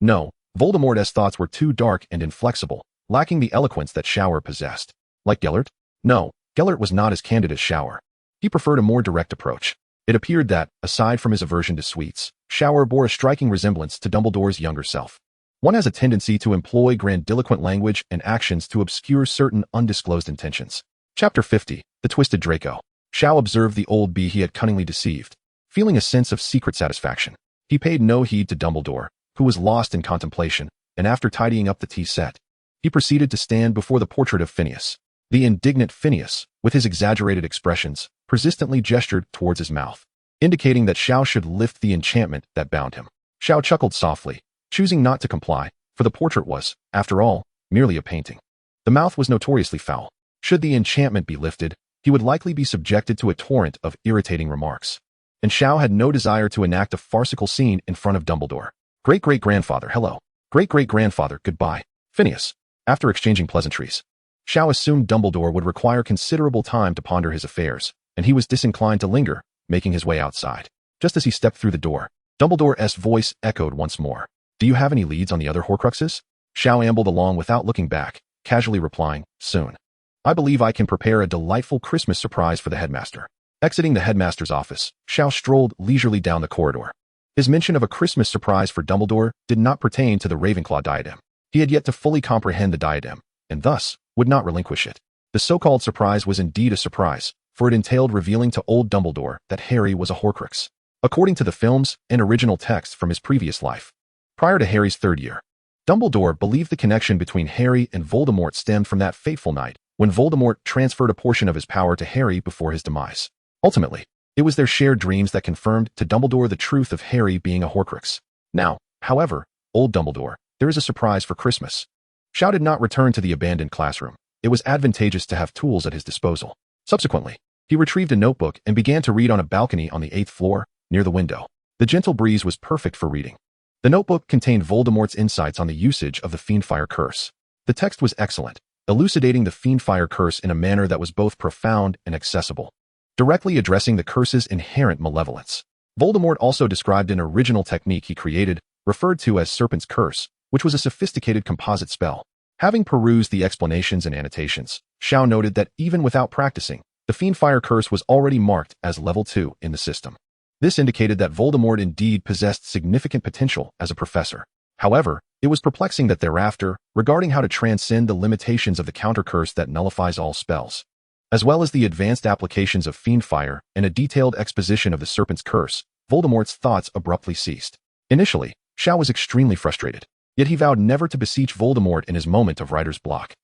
No, Voldemort's thoughts were too dark and inflexible, lacking the eloquence that Shor possessed. Like Gellert? No, Gellert was not as candid as Shor. He preferred a more direct approach. It appeared that, aside from his aversion to sweets, Shor bore a striking resemblance to Dumbledore's younger self. One has a tendency to employ grandiloquent language and actions to obscure certain undisclosed intentions. Chapter 50, The Twisted Draco. Shiao observed the old bee he had cunningly deceived, feeling a sense of secret satisfaction. He paid no heed to Dumbledore, who was lost in contemplation, and after tidying up the tea set, he proceeded to stand before the portrait of Phineas. The indignant Phineas, with his exaggerated expressions, persistently gestured towards his mouth, indicating that Shiao should lift the enchantment that bound him. Shiao chuckled softly, choosing not to comply, for the portrait was, after all, merely a painting. The mouth was notoriously foul. Should the enchantment be lifted, he would likely be subjected to a torrent of irritating remarks. And Shiao had no desire to enact a farcical scene in front of Dumbledore. Great-great-grandfather, hello. Great-great-grandfather, goodbye. Phineas. After exchanging pleasantries, Shiao assumed Dumbledore would require considerable time to ponder his affairs, and he was disinclined to linger, making his way outside. Just as he stepped through the door, Dumbledore's voice echoed once more. Do you have any leads on the other Horcruxes? Shiao ambled along without looking back, casually replying, soon. I believe I can prepare a delightful Christmas surprise for the headmaster. Exiting the headmaster's office, Shiao strolled leisurely down the corridor. His mention of a Christmas surprise for Dumbledore did not pertain to the Ravenclaw diadem. He had yet to fully comprehend the diadem, and thus would not relinquish it. The so-called surprise was indeed a surprise, for it entailed revealing to old Dumbledore that Harry was a Horcrux, according to the films and original text from his previous life. Prior to Harry's third year, Dumbledore believed the connection between Harry and Voldemort stemmed from that fateful night when Voldemort transferred a portion of his power to Harry before his demise. Ultimately, it was their shared dreams that confirmed to Dumbledore the truth of Harry being a Horcrux. Now, however, old Dumbledore, there is a surprise for Christmas. Shiao did not return to the abandoned classroom. It was advantageous to have tools at his disposal. Subsequently, he retrieved a notebook and began to read on a balcony on the 8th floor, near the window. The gentle breeze was perfect for reading. The notebook contained Voldemort's insights on the usage of the Fiendfire Curse. The text was excellent, elucidating the Fiendfire Curse in a manner that was both profound and accessible, directly addressing the curse's inherent malevolence. Voldemort also described an original technique he created, referred to as Serpent's Curse, which was a sophisticated composite spell. Having perused the explanations and annotations, Shiao noted that even without practicing, the Fiendfire Curse was already marked as level 2 in the system. This indicated that Voldemort indeed possessed significant potential as a professor. However, it was perplexing that thereafter, regarding how to transcend the limitations of the counter curse that nullifies all spells, as well as the advanced applications of Fiendfire and a detailed exposition of the Serpent's Curse, Voldemort's thoughts abruptly ceased. Initially, Shiao was extremely frustrated, yet he vowed never to beseech Voldemort in his moment of writer's block.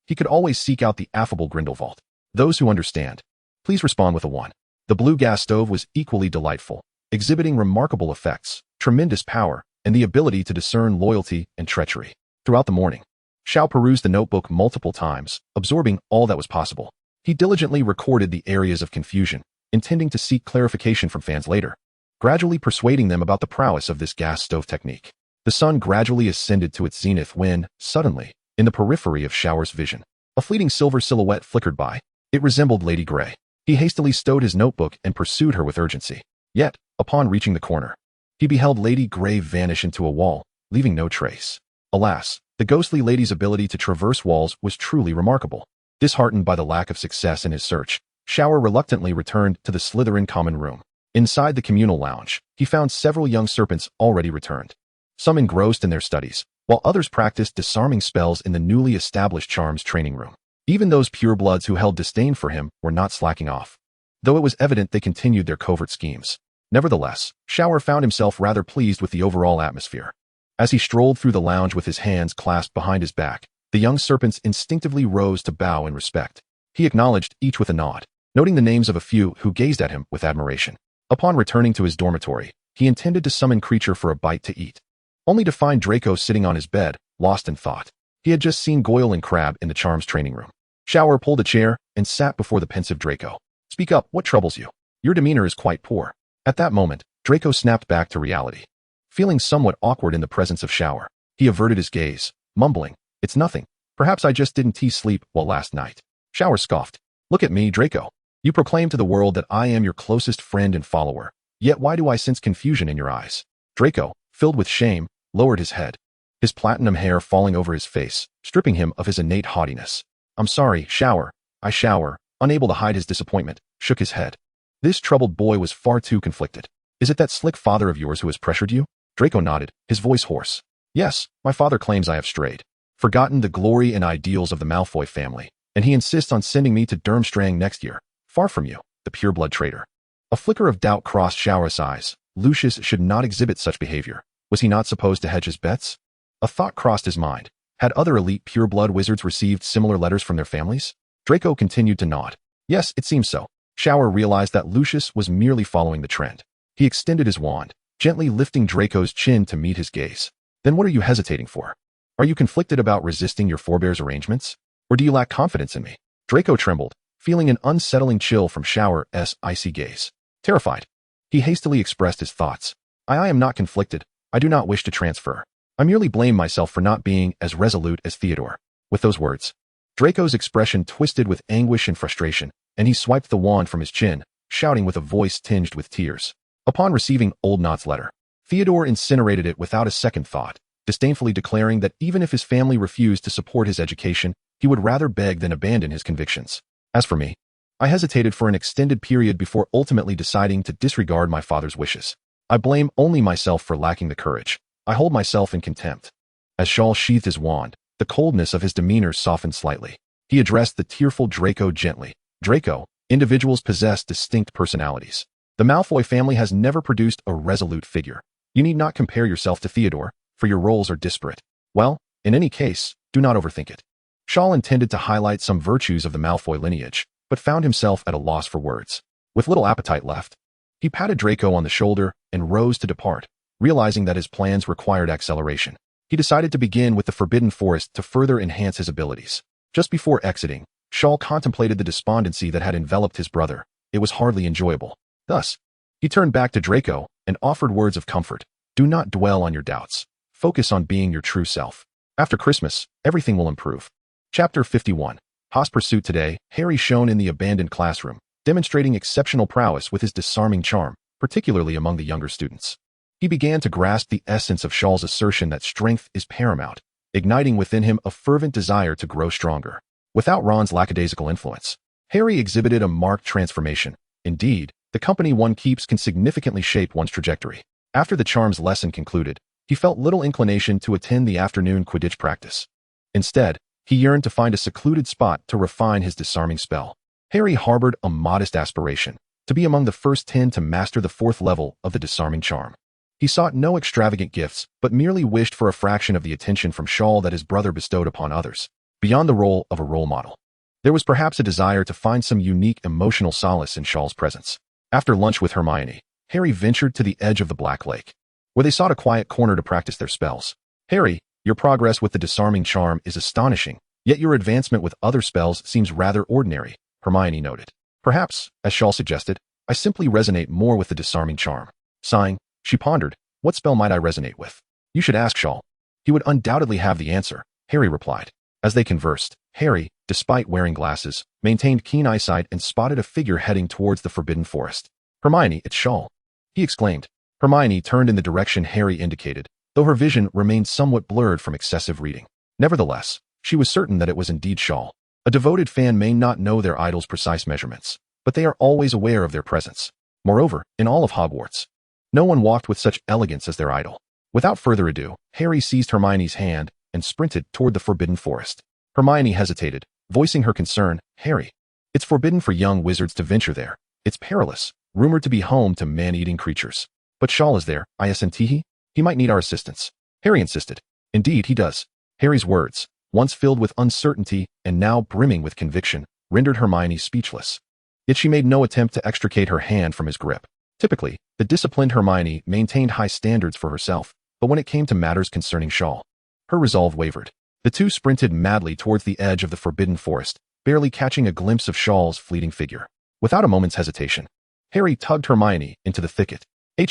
He could always seek out the affable Grindelwald. Those who understand, please respond with a 1. The blue gas stove was equally delightful, exhibiting remarkable effects, tremendous power, and the ability to discern loyalty and treachery. Throughout the morning, Shiao perused the notebook multiple times, absorbing all that was possible. He diligently recorded the areas of confusion, intending to seek clarification from fans later, gradually persuading them about the prowess of this gas stove technique. The sun gradually ascended to its zenith when, suddenly, in the periphery of Shiao's vision, a fleeting silver silhouette flickered by. It resembled Lady Grey. He hastily stowed his notebook and pursued her with urgency. Yet, upon reaching the corner, he beheld Lady Grey vanish into a wall, leaving no trace. Alas, the ghostly lady's ability to traverse walls was truly remarkable. Disheartened by the lack of success in his search, Shiao reluctantly returned to the Slytherin common room. Inside the communal lounge, he found several young serpents already returned. some engrossed in their studies, while others practiced disarming spells in the newly established charms training room. Even those purebloods who held disdain for him were not slacking off, though it was evident they continued their covert schemes. Nevertheless, Shor found himself rather pleased with the overall atmosphere. As he strolled through the lounge with his hands clasped behind his back, the young serpents instinctively rose to bow in respect. He acknowledged each with a nod, noting the names of a few who gazed at him with admiration. Upon returning to his dormitory, he intended to summon Creature for a bite to eat, only to find Draco sitting on his bed, lost in thought. He had just seen Goyle and Crabbe in the charms training room. Shor pulled a chair and sat before the pensive Draco. "Speak up, what troubles you? Your demeanor is quite poor." At that moment, Draco snapped back to reality. Feeling somewhat awkward in the presence of Shor, he averted his gaze, mumbling, "It's nothing. Perhaps I just didn't sleep well last night." Shor scoffed. "Look at me, Draco. You proclaim to the world that I am your closest friend and follower, yet why do I sense confusion in your eyes?" Draco, filled with shame, lowered his head, his platinum hair falling over his face, stripping him of his innate haughtiness. "I'm sorry, Shor." Shor, unable to hide his disappointment, shook his head. This troubled boy was far too conflicted. "Is it that slick father of yours who has pressured you?" Draco nodded, his voice hoarse. "Yes, my father claims I have strayed, forgotten the glory and ideals of the Malfoy family, and he insists on sending me to Durmstrang next year, far from you, the pureblood traitor." A flicker of doubt crossed Shor's eyes. Lucius should not exhibit such behavior. Was he not supposed to hedge his bets? A thought crossed his mind. Had other elite pureblood wizards received similar letters from their families? Draco continued to nod. Yes, it seems so. Shor realized that Lucius was merely following the trend. He extended his wand, gently lifting Draco's chin to meet his gaze. "Then what are you hesitating for? Are you conflicted about resisting your forebear's arrangements? Or do you lack confidence in me?" Draco trembled, feeling an unsettling chill from Shor's icy gaze. Terrified, he hastily expressed his thoughts. I am not conflicted. I do not wish to transfer. I merely blame myself for not being as resolute as Theodore." With those words, Draco's expression twisted with anguish and frustration, and he swiped the wand from his chin, shouting with a voice tinged with tears. Upon receiving Old Knot's letter, Theodore incinerated it without a second thought, disdainfully declaring that even if his family refused to support his education, he would rather beg than abandon his convictions. As for me, I hesitated for an extended period before ultimately deciding to disregard my father's wishes. I blame only myself for lacking the courage. I hold myself in contempt. As Shor sheathed his wand, the coldness of his demeanor softened slightly. He addressed the tearful Draco gently. "Draco, individuals possess distinct personalities. The Malfoy family has never produced a resolute figure. You need not compare yourself to Theodore, for your roles are disparate. Well, in any case, do not overthink it." Shor intended to highlight some virtues of the Malfoy lineage, but found himself at a loss for words. With little appetite left, he patted Draco on the shoulder and rose to depart, realizing that his plans required acceleration. He decided to begin with the Forbidden Forest to further enhance his abilities. Just before exiting, Shor contemplated the despondency that had enveloped his brother. It was hardly enjoyable. Thus, he turned back to Draco and offered words of comfort. "Do not dwell on your doubts. Focus on being your true self. After Christmas, everything will improve." Chapter 51. Hot pursuit. Today, Harry shone in the abandoned classroom, demonstrating exceptional prowess with his disarming charm, particularly among the younger students. He began to grasp the essence of Shor's assertion that strength is paramount, igniting within him a fervent desire to grow stronger. Without Ron's lackadaisical influence, Harry exhibited a marked transformation. Indeed, the company one keeps can significantly shape one's trajectory. After the charms lesson concluded, he felt little inclination to attend the afternoon Quidditch practice. Instead, he yearned to find a secluded spot to refine his disarming spell. Harry harbored a modest aspiration, to be among the first 10 to master the 4th level of the disarming charm. He sought no extravagant gifts, but merely wished for a fraction of the attention from Shor that his brother bestowed upon others. Beyond the role of a role model, there was perhaps a desire to find some unique emotional solace in Shor's presence. After lunch with Hermione, Harry ventured to the edge of the Black Lake, where they sought a quiet corner to practice their spells. "Harry, your progress with the disarming charm is astonishing, yet your advancement with other spells seems rather ordinary," Hermione noted. "Perhaps, as Shor suggested, I simply resonate more with the disarming charm." Sighing, she pondered, "What spell might I resonate with?" "You should ask Shor. He would undoubtedly have the answer," Harry replied. As they conversed, Harry, despite wearing glasses, maintained keen eyesight and spotted a figure heading towards the Forbidden Forest. "Hermione, it's Shor," he exclaimed. Hermione turned in the direction Harry indicated, though her vision remained somewhat blurred from excessive reading. Nevertheless, she was certain that it was indeed Shor. A devoted fan may not know their idol's precise measurements, but they are always aware of their presence. Moreover, in all of Hogwarts, no one walked with such elegance as their idol. Without further ado, Harry seized Hermione's hand and sprinted toward the forbidden forest. Hermione hesitated, voicing her concern. Harry, it's forbidden for young wizards to venture there. It's perilous, rumored to be home to man-eating creatures. But Shaw is there, isn't he? He might need our assistance. Harry insisted. Indeed, he does. Harry's words, once filled with uncertainty and now brimming with conviction, rendered Hermione speechless. Yet she made no attempt to extricate her hand from his grip. Typically, the disciplined Hermione maintained high standards for herself, but when it came to matters concerning Shaw, her resolve wavered. The two sprinted madly towards the edge of the forbidden forest, barely catching a glimpse of Shaw's fleeting figure. Without a moment's hesitation, Harry tugged Hermione into the thicket.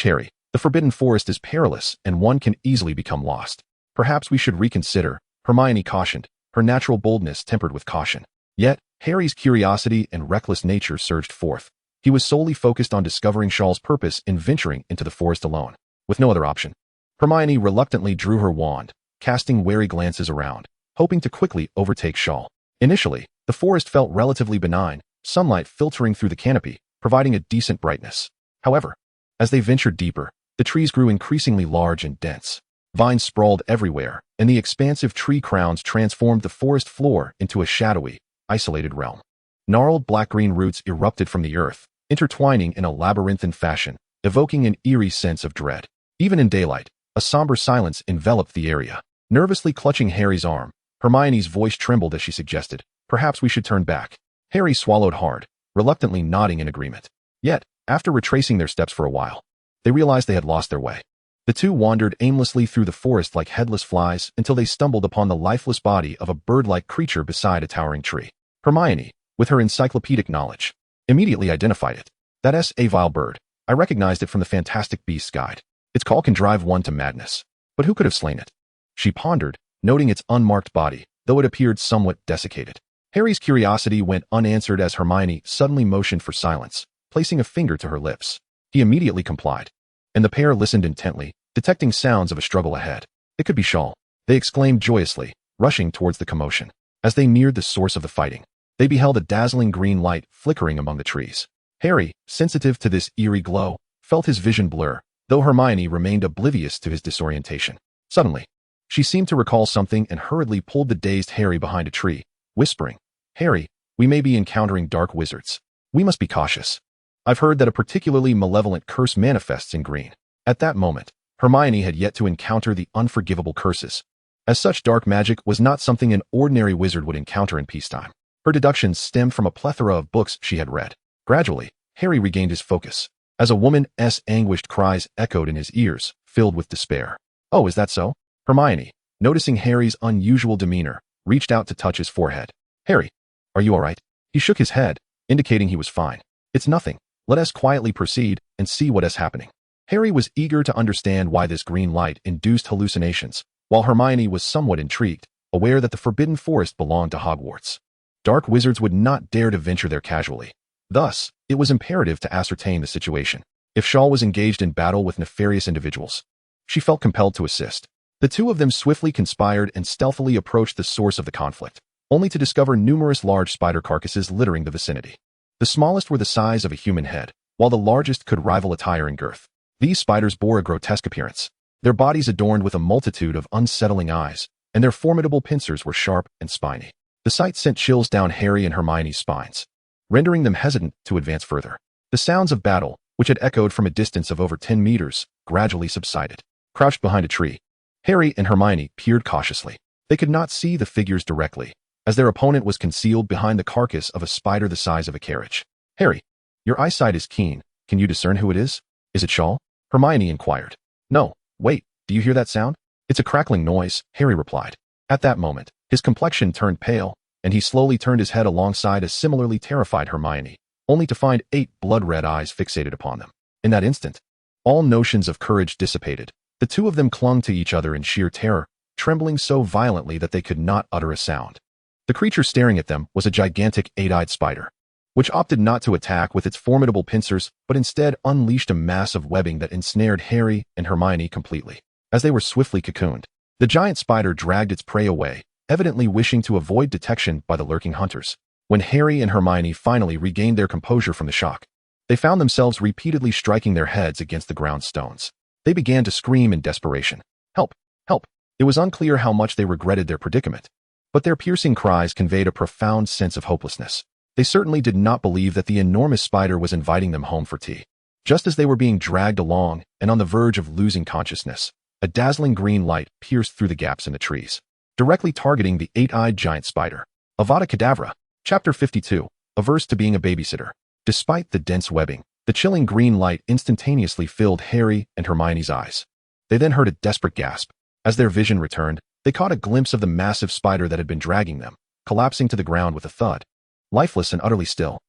Harry, the forbidden forest is perilous and one can easily become lost. Perhaps we should reconsider, Hermione cautioned, her natural boldness tempered with caution. Yet, Harry's curiosity and reckless nature surged forth. He was solely focused on discovering Shaw's purpose in venturing into the forest alone, with no other option. Hermione reluctantly drew her wand, casting wary glances around, hoping to quickly overtake Shaw. Initially, the forest felt relatively benign, sunlight filtering through the canopy, providing a decent brightness. However, as they ventured deeper, the trees grew increasingly large and dense. Vines sprawled everywhere, and the expansive tree crowns transformed the forest floor into a shadowy, isolated realm. Gnarled black-green roots erupted from the earth, intertwining in a labyrinthine fashion, evoking an eerie sense of dread. Even in daylight, a somber silence enveloped the area. Nervously clutching Harry's arm, Hermione's voice trembled as she suggested, "Perhaps we should turn back." Harry swallowed hard, reluctantly nodding in agreement. Yet, after retracing their steps for a while, they realized they had lost their way. The two wandered aimlessly through the forest like headless flies until they stumbled upon the lifeless body of a bird-like creature beside a towering tree. Hermione, with her encyclopedic knowledge, immediately identified it. That's a vile bird. I recognized it from the Fantastic Beasts guide. Its call can drive one to madness. But who could have slain it? She pondered, noting its unmarked body, though it appeared somewhat desiccated. Harry's curiosity went unanswered as Hermione suddenly motioned for silence, placing a finger to her lips. He immediately complied, and the pair listened intently, detecting sounds of a struggle ahead. It could be Shaw, they exclaimed joyously, rushing towards the commotion. As they neared the source of the fighting, they beheld a dazzling green light flickering among the trees. Harry, sensitive to this eerie glow, felt his vision blur, though Hermione remained oblivious to his disorientation. Suddenly, she seemed to recall something and hurriedly pulled the dazed Harry behind a tree, whispering, "Harry, we may be encountering dark wizards. We must be cautious. I've heard that a particularly malevolent curse manifests in green." At that moment, Hermione had yet to encounter the unforgivable curses. As such, dark magic was not something an ordinary wizard would encounter in peacetime. Her deductions stemmed from a plethora of books she had read. Gradually, Harry regained his focus, as a woman's anguished cries echoed in his ears, filled with despair. "Oh, is that so?" Hermione, noticing Harry's unusual demeanor, reached out to touch his forehead. "Harry, are you all right?" He shook his head, indicating he was fine. "It's nothing. Let us quietly proceed and see what is happening." Harry was eager to understand why this green light induced hallucinations, while Hermione was somewhat intrigued, aware that the Forbidden Forest belonged to Hogwarts. Dark wizards would not dare to venture there casually. Thus, it was imperative to ascertain the situation. If Shaw was engaged in battle with nefarious individuals, she felt compelled to assist. The two of them swiftly conspired and stealthily approached the source of the conflict, only to discover numerous large spider carcasses littering the vicinity. The smallest were the size of a human head, while the largest could rival a tire in girth. These spiders bore a grotesque appearance, their bodies adorned with a multitude of unsettling eyes, and their formidable pincers were sharp and spiny. The sight sent chills down Harry and Hermione's spines, rendering them hesitant to advance further. The sounds of battle, which had echoed from a distance of over 10 meters, gradually subsided. Crouched behind a tree, Harry and Hermione peered cautiously. They could not see the figures directly, as their opponent was concealed behind the carcass of a spider the size of a carriage. "Harry, your eyesight is keen. Can you discern who it is? Is it Shaw?" Hermione inquired. "No, wait, do you hear that sound?" "It's a crackling noise," Harry replied. At that moment, his complexion turned pale, and he slowly turned his head alongside a similarly terrified Hermione, only to find 8 blood-red eyes fixated upon them. In that instant, all notions of courage dissipated. The two of them clung to each other in sheer terror, trembling so violently that they could not utter a sound. The creature staring at them was a gigantic 8-eyed spider, which opted not to attack with its formidable pincers, but instead unleashed a mass of webbing that ensnared Harry and Hermione completely. As they were swiftly cocooned, the giant spider dragged its prey away, evidently wishing to avoid detection by the lurking hunters. When Harry and Hermione finally regained their composure from the shock, they found themselves repeatedly striking their heads against the ground stones. They began to scream in desperation. Help! Help! It was unclear how much they regretted their predicament, but their piercing cries conveyed a profound sense of hopelessness. They certainly did not believe that the enormous spider was inviting them home for tea. Just as they were being dragged along and on the verge of losing consciousness, a dazzling green light pierced through the gaps in the trees, directly targeting the eight-eyed giant spider. Avada Kedavra, Chapter 52, Averse to being a babysitter. Despite the dense webbing, the chilling green light instantaneously filled Harry and Hermione's eyes. They then heard a desperate gasp. As their vision returned, they caught a glimpse of the massive spider that had been dragging them, collapsing to the ground with a thud. Lifeless and utterly still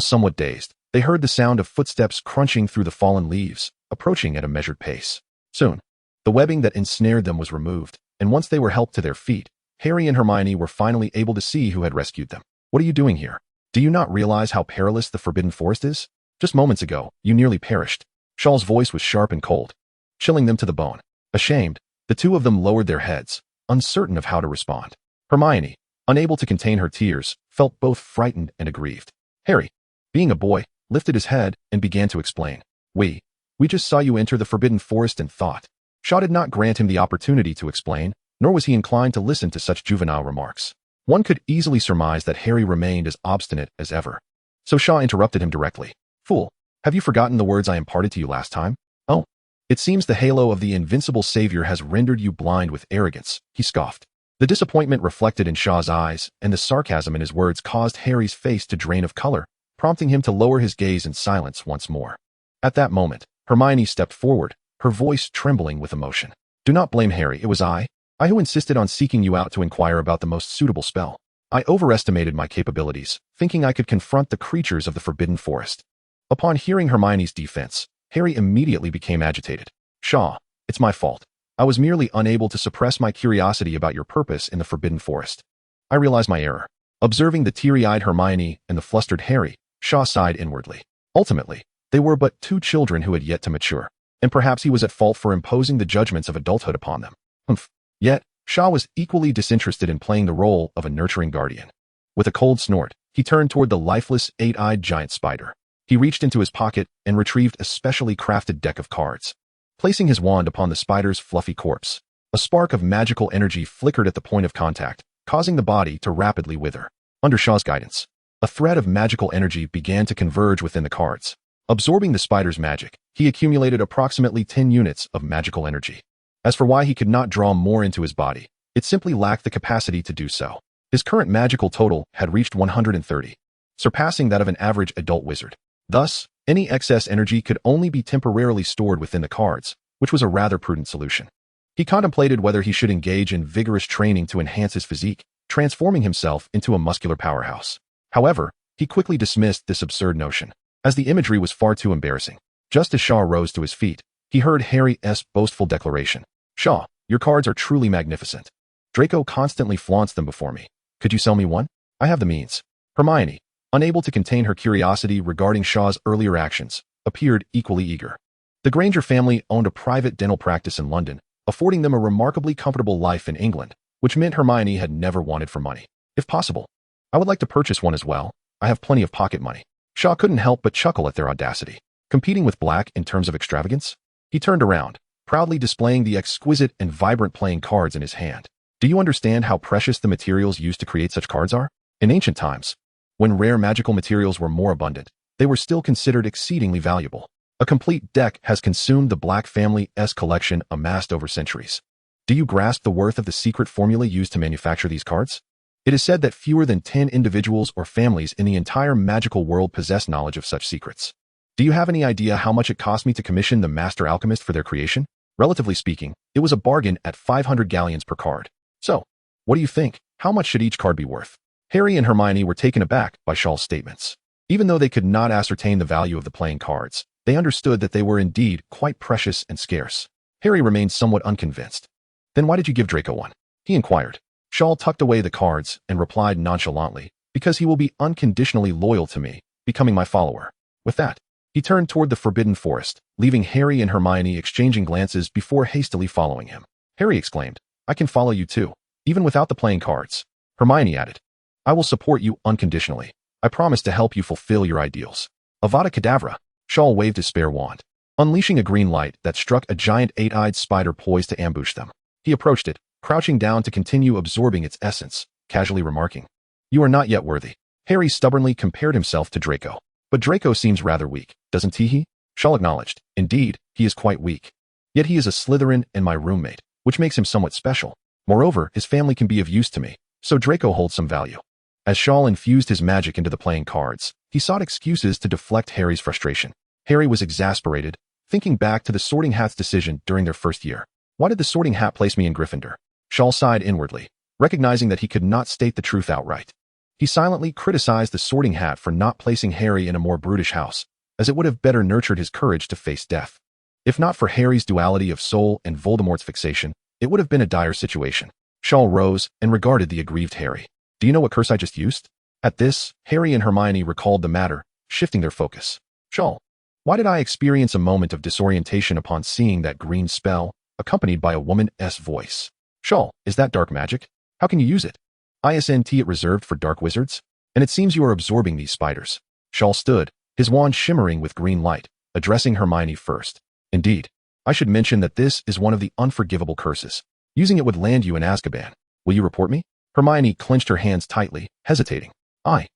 somewhat dazed, they heard the sound of footsteps crunching through the fallen leaves, approaching at a measured pace. Soon, the webbing that ensnared them was removed, and once they were helped to their feet, Harry and Hermione were finally able to see who had rescued them. What are you doing here? Do you not realize how perilous the Forbidden Forest is? Just moments ago, you nearly perished. Shaw's voice was sharp and cold, chilling them to the bone. Ashamed, the two of them lowered their heads, uncertain of how to respond. Hermione, unable to contain her tears, felt both frightened and aggrieved. Harry, being a boy, lifted his head and began to explain. We just saw you enter the Forbidden Forest and thought. Shaw did not grant him the opportunity to explain, nor was he inclined to listen to such juvenile remarks. One could easily surmise that Harry remained as obstinate as ever. So Shaw interrupted him directly. Fool, have you forgotten the words I imparted to you last time? Oh, it seems the halo of the invincible savior has rendered you blind with arrogance, he scoffed. The disappointment reflected in Shaw's eyes, and the sarcasm in his words caused Harry's face to drain of color, prompting him to lower his gaze in silence once more. At that moment, Hermione stepped forward, her voice trembling with emotion. Do not blame Harry, it was I who insisted on seeking you out to inquire about the most suitable spell. I overestimated my capabilities, thinking I could confront the creatures of the Forbidden Forest. Upon hearing Hermione's defense, Harry immediately became agitated. Shaw, it's my fault. I was merely unable to suppress my curiosity about your purpose in the Forbidden Forest. I realize my error. Observing the teary-eyed Hermione and the flustered Harry, Shaw sighed inwardly. Ultimately, they were but two children who had yet to mature, and perhaps he was at fault for imposing the judgments of adulthood upon them. Yet, Shaw was equally disinterested in playing the role of a nurturing guardian. With a cold snort, he turned toward the lifeless, eight-eyed giant spider. He reached into his pocket and retrieved a specially crafted deck of cards. Placing his wand upon the spider's fluffy corpse, a spark of magical energy flickered at the point of contact, causing the body to rapidly wither. Under Shaw's guidance, a thread of magical energy began to converge within the cards. Absorbing the spider's magic, he accumulated approximately 10 units of magical energy. As for why he could not draw more into his body, it simply lacked the capacity to do so. His current magical total had reached 130, surpassing that of an average adult wizard. Thus, any excess energy could only be temporarily stored within the cards, which was a rather prudent solution. He contemplated whether he should engage in vigorous training to enhance his physique, transforming himself into a muscular powerhouse. However, he quickly dismissed this absurd notion, as the imagery was far too embarrassing. Just as Shaw rose to his feet, he heard Harry's boastful declaration. Shaw, your cards are truly magnificent. Draco constantly flaunts them before me. Could you sell me one? I have the means. Hermione, unable to contain her curiosity regarding Shaw's earlier actions, appeared equally eager. The Granger family owned a private dental practice in London, affording them a remarkably comfortable life in England, which meant Hermione had never wanted for money. If possible, I would like to purchase one as well. I have plenty of pocket money. Shaw couldn't help but chuckle at their audacity. Competing with Black in terms of extravagance? He turned around, proudly displaying the exquisite and vibrant playing cards in his hand. Do you understand how precious the materials used to create such cards are? In ancient times, when rare magical materials were more abundant, they were still considered exceedingly valuable. A complete deck has consumed the Black family's collection amassed over centuries. Do you grasp the worth of the secret formula used to manufacture these cards? It is said that fewer than 10 individuals or families in the entire magical world possess knowledge of such secrets. Do you have any idea how much it cost me to commission the master alchemist for their creation? Relatively speaking, it was a bargain at 500 galleons per card. So, what do you think? How much should each card be worth? Harry and Hermione were taken aback by Shaw's statements. Even though they could not ascertain the value of the playing cards, they understood that they were indeed quite precious and scarce. Harry remained somewhat unconvinced. Then why did you give Draco one? He inquired. Shaw tucked away the cards and replied nonchalantly, because he will be unconditionally loyal to me, becoming my follower. With that, he turned toward the Forbidden Forest, leaving Harry and Hermione exchanging glances before hastily following him. Harry exclaimed, I can follow you too, even without the playing cards. Hermione added, I will support you unconditionally. I promise to help you fulfill your ideals. Avada Kedavra, Shaw waved his spare wand. unleashing a green light that struck a giant eight-eyed spider poised to ambush them. He approached it, crouching down to continue absorbing its essence, casually remarking, "You are not yet worthy." Harry stubbornly compared himself to Draco. "But Draco seems rather weak, doesn't he?" Shor acknowledged. "Indeed, he is quite weak. Yet he is a Slytherin and my roommate, which makes him somewhat special. Moreover, his family can be of use to me, so Draco holds some value." As Shor infused his magic into the playing cards, he sought excuses to deflect Harry's frustration. Harry was exasperated, thinking back to the Sorting Hat's decision during their first year. Why did the Sorting Hat place me in Gryffindor? Shor sighed inwardly, recognizing that he could not state the truth outright. He silently criticized the Sorting Hat for not placing Harry in a more brutish house, as it would have better nurtured his courage to face death. If not for Harry's duality of soul and Voldemort's fixation, it would have been a dire situation. Shor rose and regarded the aggrieved Harry. "Do you know what curse I just used?" At this, Harry and Hermione recalled the matter, shifting their focus. "Shor, why did I experience a moment of disorientation upon seeing that green spell, accompanied by a woman's voice? Shor, is that dark magic? How can you use it? Isn't it reserved for dark wizards? And it seems you are absorbing these spiders." Shor stood, his wand shimmering with green light, addressing Hermione first. "Indeed. I should mention that this is one of the unforgivable curses. Using it would land you in Azkaban. Will you report me?" Hermione clenched her hands tightly, hesitating. I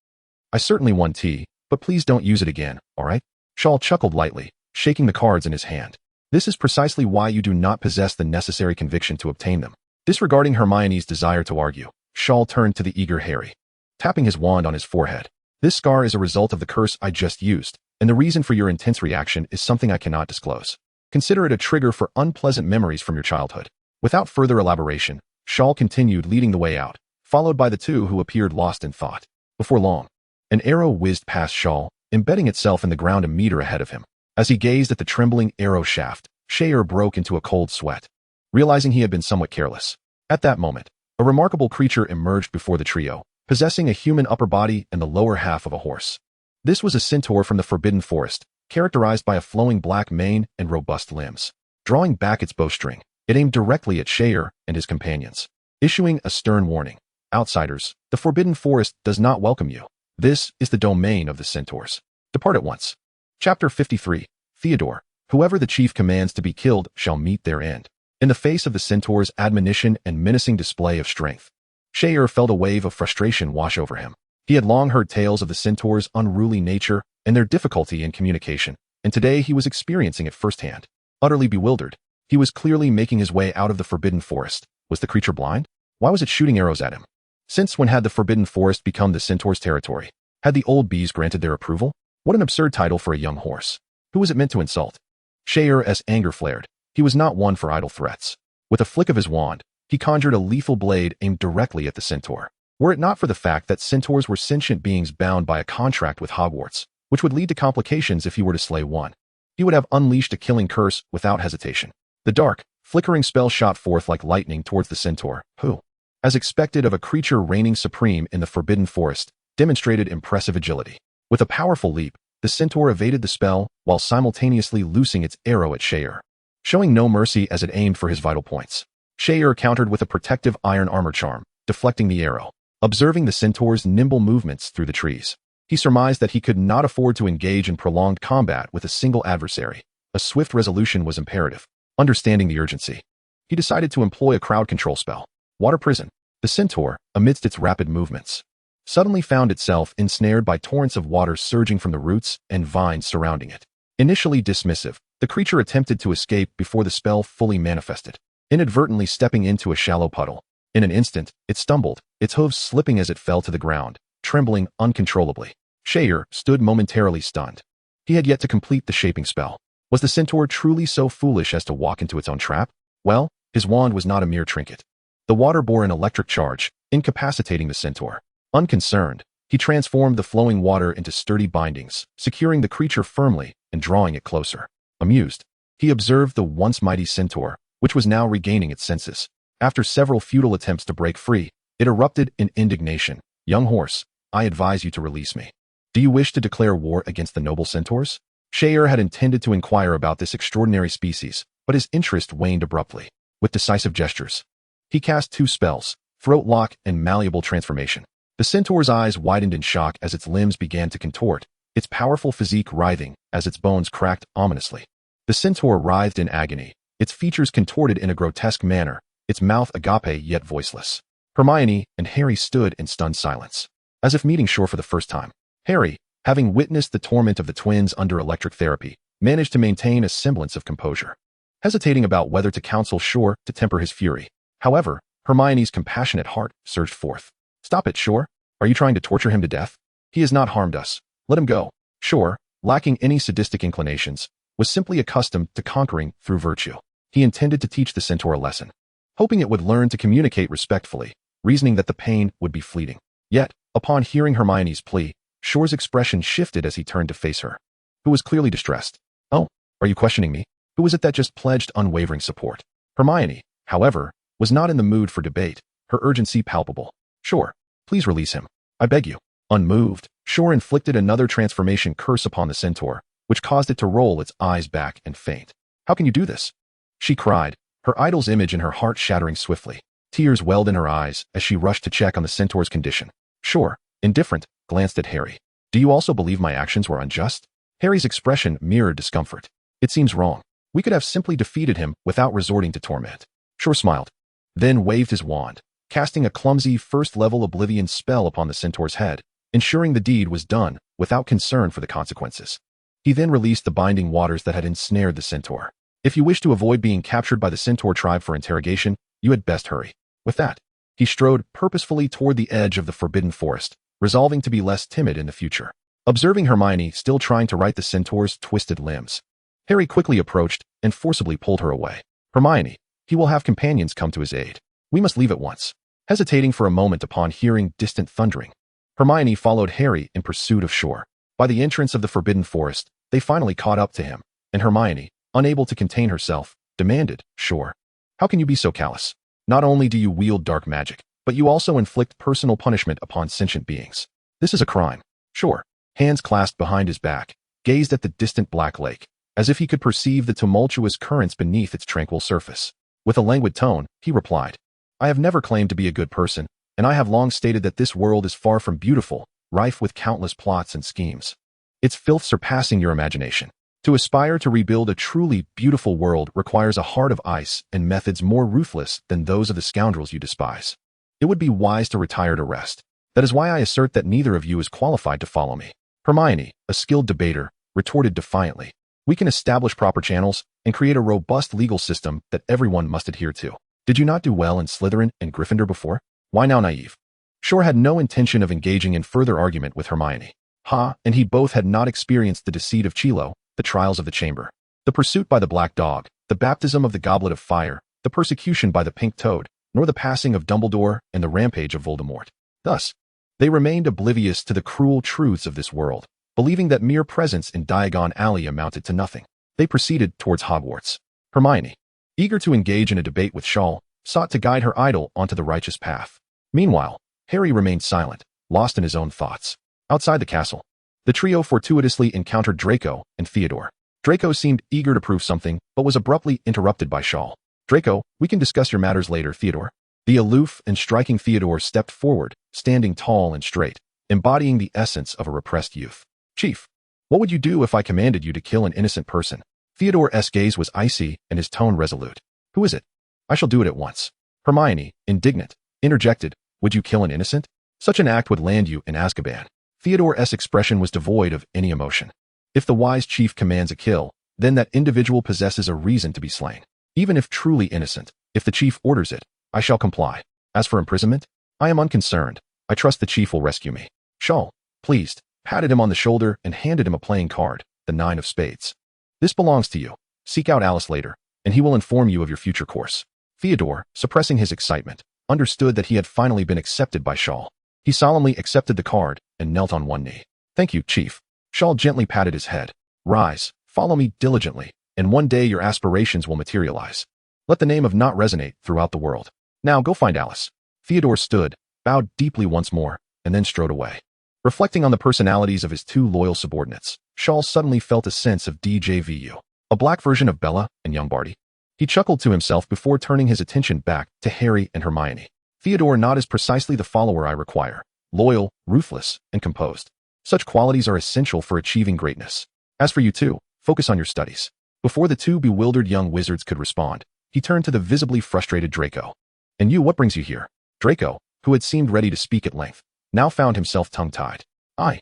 certainly won tea, but please don't use it again, all right?" Shor chuckled lightly, shaking the cards in his hand. "This is precisely why you do not possess the necessary conviction to obtain them." Disregarding Hermione's desire to argue, Shor turned to the eager Harry, tapping his wand on his forehead. "This scar is a result of the curse I just used, and the reason for your intense reaction is something I cannot disclose. Consider it a trigger for unpleasant memories from your childhood." Without further elaboration, Shor continued leading the way out, followed by the two who appeared lost in thought. Before long, an arrow whizzed past Shor, embedding itself in the ground a meter ahead of him. As he gazed at the trembling arrow shaft, Shiao broke into a cold sweat, realizing he had been somewhat careless. At that moment, a remarkable creature emerged before the trio, possessing a human upper body and the lower half of a horse. This was a centaur from the Forbidden Forest, characterized by a flowing black mane and robust limbs. Drawing back its bowstring, it aimed directly at Shiao and his companions, issuing a stern warning. "Outsiders, the Forbidden Forest does not welcome you. This is the domain of the centaurs. Depart at once." Chapter 53. Theodore. Whoever the chief commands to be killed shall meet their end. In the face of the centaur's admonition and menacing display of strength, Shiao felt a wave of frustration wash over him. He had long heard tales of the centaur's unruly nature and their difficulty in communication, and today he was experiencing it firsthand. Utterly bewildered, he was clearly making his way out of the Forbidden Forest. Was the creature blind? Why was it shooting arrows at him? Since when had the Forbidden Forest become the centaur's territory? Had the old bees granted their approval? What an absurd title for a young horse. Who was it meant to insult? Shiao's anger flared. He was not one for idle threats. With a flick of his wand, he conjured a lethal blade aimed directly at the centaur. Were it not for the fact that centaurs were sentient beings bound by a contract with Hogwarts, which would lead to complications if he were to slay one, he would have unleashed a killing curse without hesitation. The dark, flickering spell shot forth like lightning towards the centaur, who, as expected of a creature reigning supreme in the Forbidden Forest, demonstrated impressive agility. With a powerful leap, the centaur evaded the spell while simultaneously loosing its arrow at Shiao, showing no mercy as it aimed for his vital points. Shiao countered with a protective iron armor charm, deflecting the arrow. Observing the centaur's nimble movements through the trees, he surmised that he could not afford to engage in prolonged combat with a single adversary. A swift resolution was imperative. Understanding the urgency, he decided to employ a crowd control spell. Water Prison. The centaur, amidst its rapid movements, suddenly found itself ensnared by torrents of water surging from the roots and vines surrounding it. Initially dismissive, the creature attempted to escape before the spell fully manifested, inadvertently stepping into a shallow puddle. In an instant, it stumbled, its hooves slipping as it fell to the ground, trembling uncontrollably. Shiao stood momentarily stunned. He had yet to complete the shaping spell. Was the centaur truly so foolish as to walk into its own trap? Well, his wand was not a mere trinket. The water bore an electric charge, incapacitating the centaur. Unconcerned, he transformed the flowing water into sturdy bindings, securing the creature firmly and drawing it closer. Amused, he observed the once mighty centaur, which was now regaining its senses. After several futile attempts to break free, it erupted in indignation. "Young horse, I advise you to release me. Do you wish to declare war against the noble centaurs?" Shiao had intended to inquire about this extraordinary species, but his interest waned abruptly. With decisive gestures, he cast two spells, Throat Lock and Malleable Transformation. The centaur's eyes widened in shock as its limbs began to contort, its powerful physique writhing as its bones cracked ominously. The centaur writhed in agony, its features contorted in a grotesque manner, its mouth agape yet voiceless. Hermione and Harry stood in stunned silence, as if meeting Shor for the first time. Harry, having witnessed the torment of the twins under electric therapy, managed to maintain a semblance of composure, hesitating about whether to counsel Shor to temper his fury. However, Hermione's compassionate heart surged forth. "Stop it, Shor. Are you trying to torture him to death? He has not harmed us. Let him go." Shor, lacking any sadistic inclinations, was simply accustomed to conquering through virtue. He intended to teach the centaur a lesson, hoping it would learn to communicate respectfully, reasoning that the pain would be fleeting. Yet, upon hearing Hermione's plea, Shor's expression shifted as he turned to face her, who was clearly distressed. "Oh, are you questioning me? Who was it that just pledged unwavering support?" Hermione, however, was not in the mood for debate, her urgency palpable. "Shor, please release him. I beg you." Unmoved, Shor inflicted another transformation curse upon the centaur, which caused it to roll its eyes back and faint. "How can you do this?" she cried, her idol's image in her heart shattering swiftly. Tears welled in her eyes as she rushed to check on the centaur's condition. Shor, indifferent, glanced at Harry. "Do you also believe my actions were unjust?" Harry's expression mirrored discomfort. "It seems wrong. We could have simply defeated him without resorting to torment." Shor smiled, then waved his wand, casting a clumsy first-level oblivion spell upon the centaur's head, ensuring the deed was done without concern for the consequences. He then released the binding waters that had ensnared the centaur. "If you wish to avoid being captured by the centaur tribe for interrogation, you had best hurry." With that, he strode purposefully toward the edge of the forbidden forest, resolving to be less timid in the future. Observing Hermione still trying to right the centaur's twisted limbs, Harry quickly approached and forcibly pulled her away. "Hermione, he will have companions come to his aid. We must leave at once." Hesitating for a moment upon hearing distant thundering, Hermione followed Harry in pursuit of Shor. By the entrance of the forbidden forest, they finally caught up to him, and Hermione, unable to contain herself, demanded, "Shor, how can you be so callous? Not only do you wield dark magic, but you also inflict personal punishment upon sentient beings. This is a crime." Shor, hands clasped behind his back, gazed at the distant black lake, as if he could perceive the tumultuous currents beneath its tranquil surface. With a languid tone, he replied, "I have never claimed to be a good person, and I have long stated that this world is far from beautiful, rife with countless plots and schemes. Its filth surpassing your imagination. To aspire to rebuild a truly beautiful world requires a heart of ice and methods more ruthless than those of the scoundrels you despise. It would be wise to retire to rest. That is why I assert that neither of you is qualified to follow me." Hermione, a skilled debater, retorted defiantly, "We can establish proper channels and create a robust legal system that everyone must adhere to. Did you not do well in Slytherin and Gryffindor before? Why now naive?" Shor had no intention of engaging in further argument with Hermione. And he both had not experienced the deceit of Chilo, the trials of the chamber, the pursuit by the black dog, the baptism of the goblet of fire, the persecution by the pink toad, nor the passing of Dumbledore and the rampage of Voldemort. Thus, they remained oblivious to the cruel truths of this world, believing that mere presence in Diagon Alley amounted to nothing. They proceeded towards Hogwarts. Hermione, eager to engage in a debate with Shor, sought to guide her idol onto the righteous path. Meanwhile, Harry remained silent, lost in his own thoughts. Outside the castle, the trio fortuitously encountered Draco and Theodore. Draco seemed eager to prove something, but was abruptly interrupted by Shor. "Draco, we can discuss your matters later, Theodore." The aloof and striking Theodore stepped forward, standing tall and straight, embodying the essence of a repressed youth. "Chief, what would you do if I commanded you to kill an innocent person?" Theodore's gaze was icy and his tone resolute. "Who is it?" "I shall do it at once." Hermione, indignant, interjected, "Would you kill an innocent? Such an act would land you in Azkaban." Theodore's expression was devoid of any emotion. If the wise chief commands a kill, then that individual possesses a reason to be slain. Even if truly innocent, if the chief orders it, I shall comply. As for imprisonment, I am unconcerned. I trust the chief will rescue me. Shor, pleased, patted him on the shoulder and handed him a playing card, the 9 of spades. "This belongs to you. Seek out Alice later, and he will inform you of your future course." Theodore, suppressing his excitement, understood that he had finally been accepted by Shor. He solemnly accepted the card and knelt on one knee. "Thank you, Chief." Shor gently patted his head. "Rise, follow me diligently, and one day your aspirations will materialize. Let the name of Not resonate throughout the world. Now go find Alice." Theodore stood, bowed deeply once more, and then strode away. Reflecting on the personalities of his 2 loyal subordinates, Shor suddenly felt a sense of déjà vu, a black version of Bella and young Barty. He chuckled to himself before turning his attention back to Harry and Hermione. "Theodore not is precisely the follower I require. Loyal, ruthless, and composed. Such qualities are essential for achieving greatness. As for you two, focus on your studies." Before the two bewildered young wizards could respond, he turned to the visibly frustrated Draco. "And you, what brings you here?" Draco, who had seemed ready to speak at length, now found himself tongue-tied. I.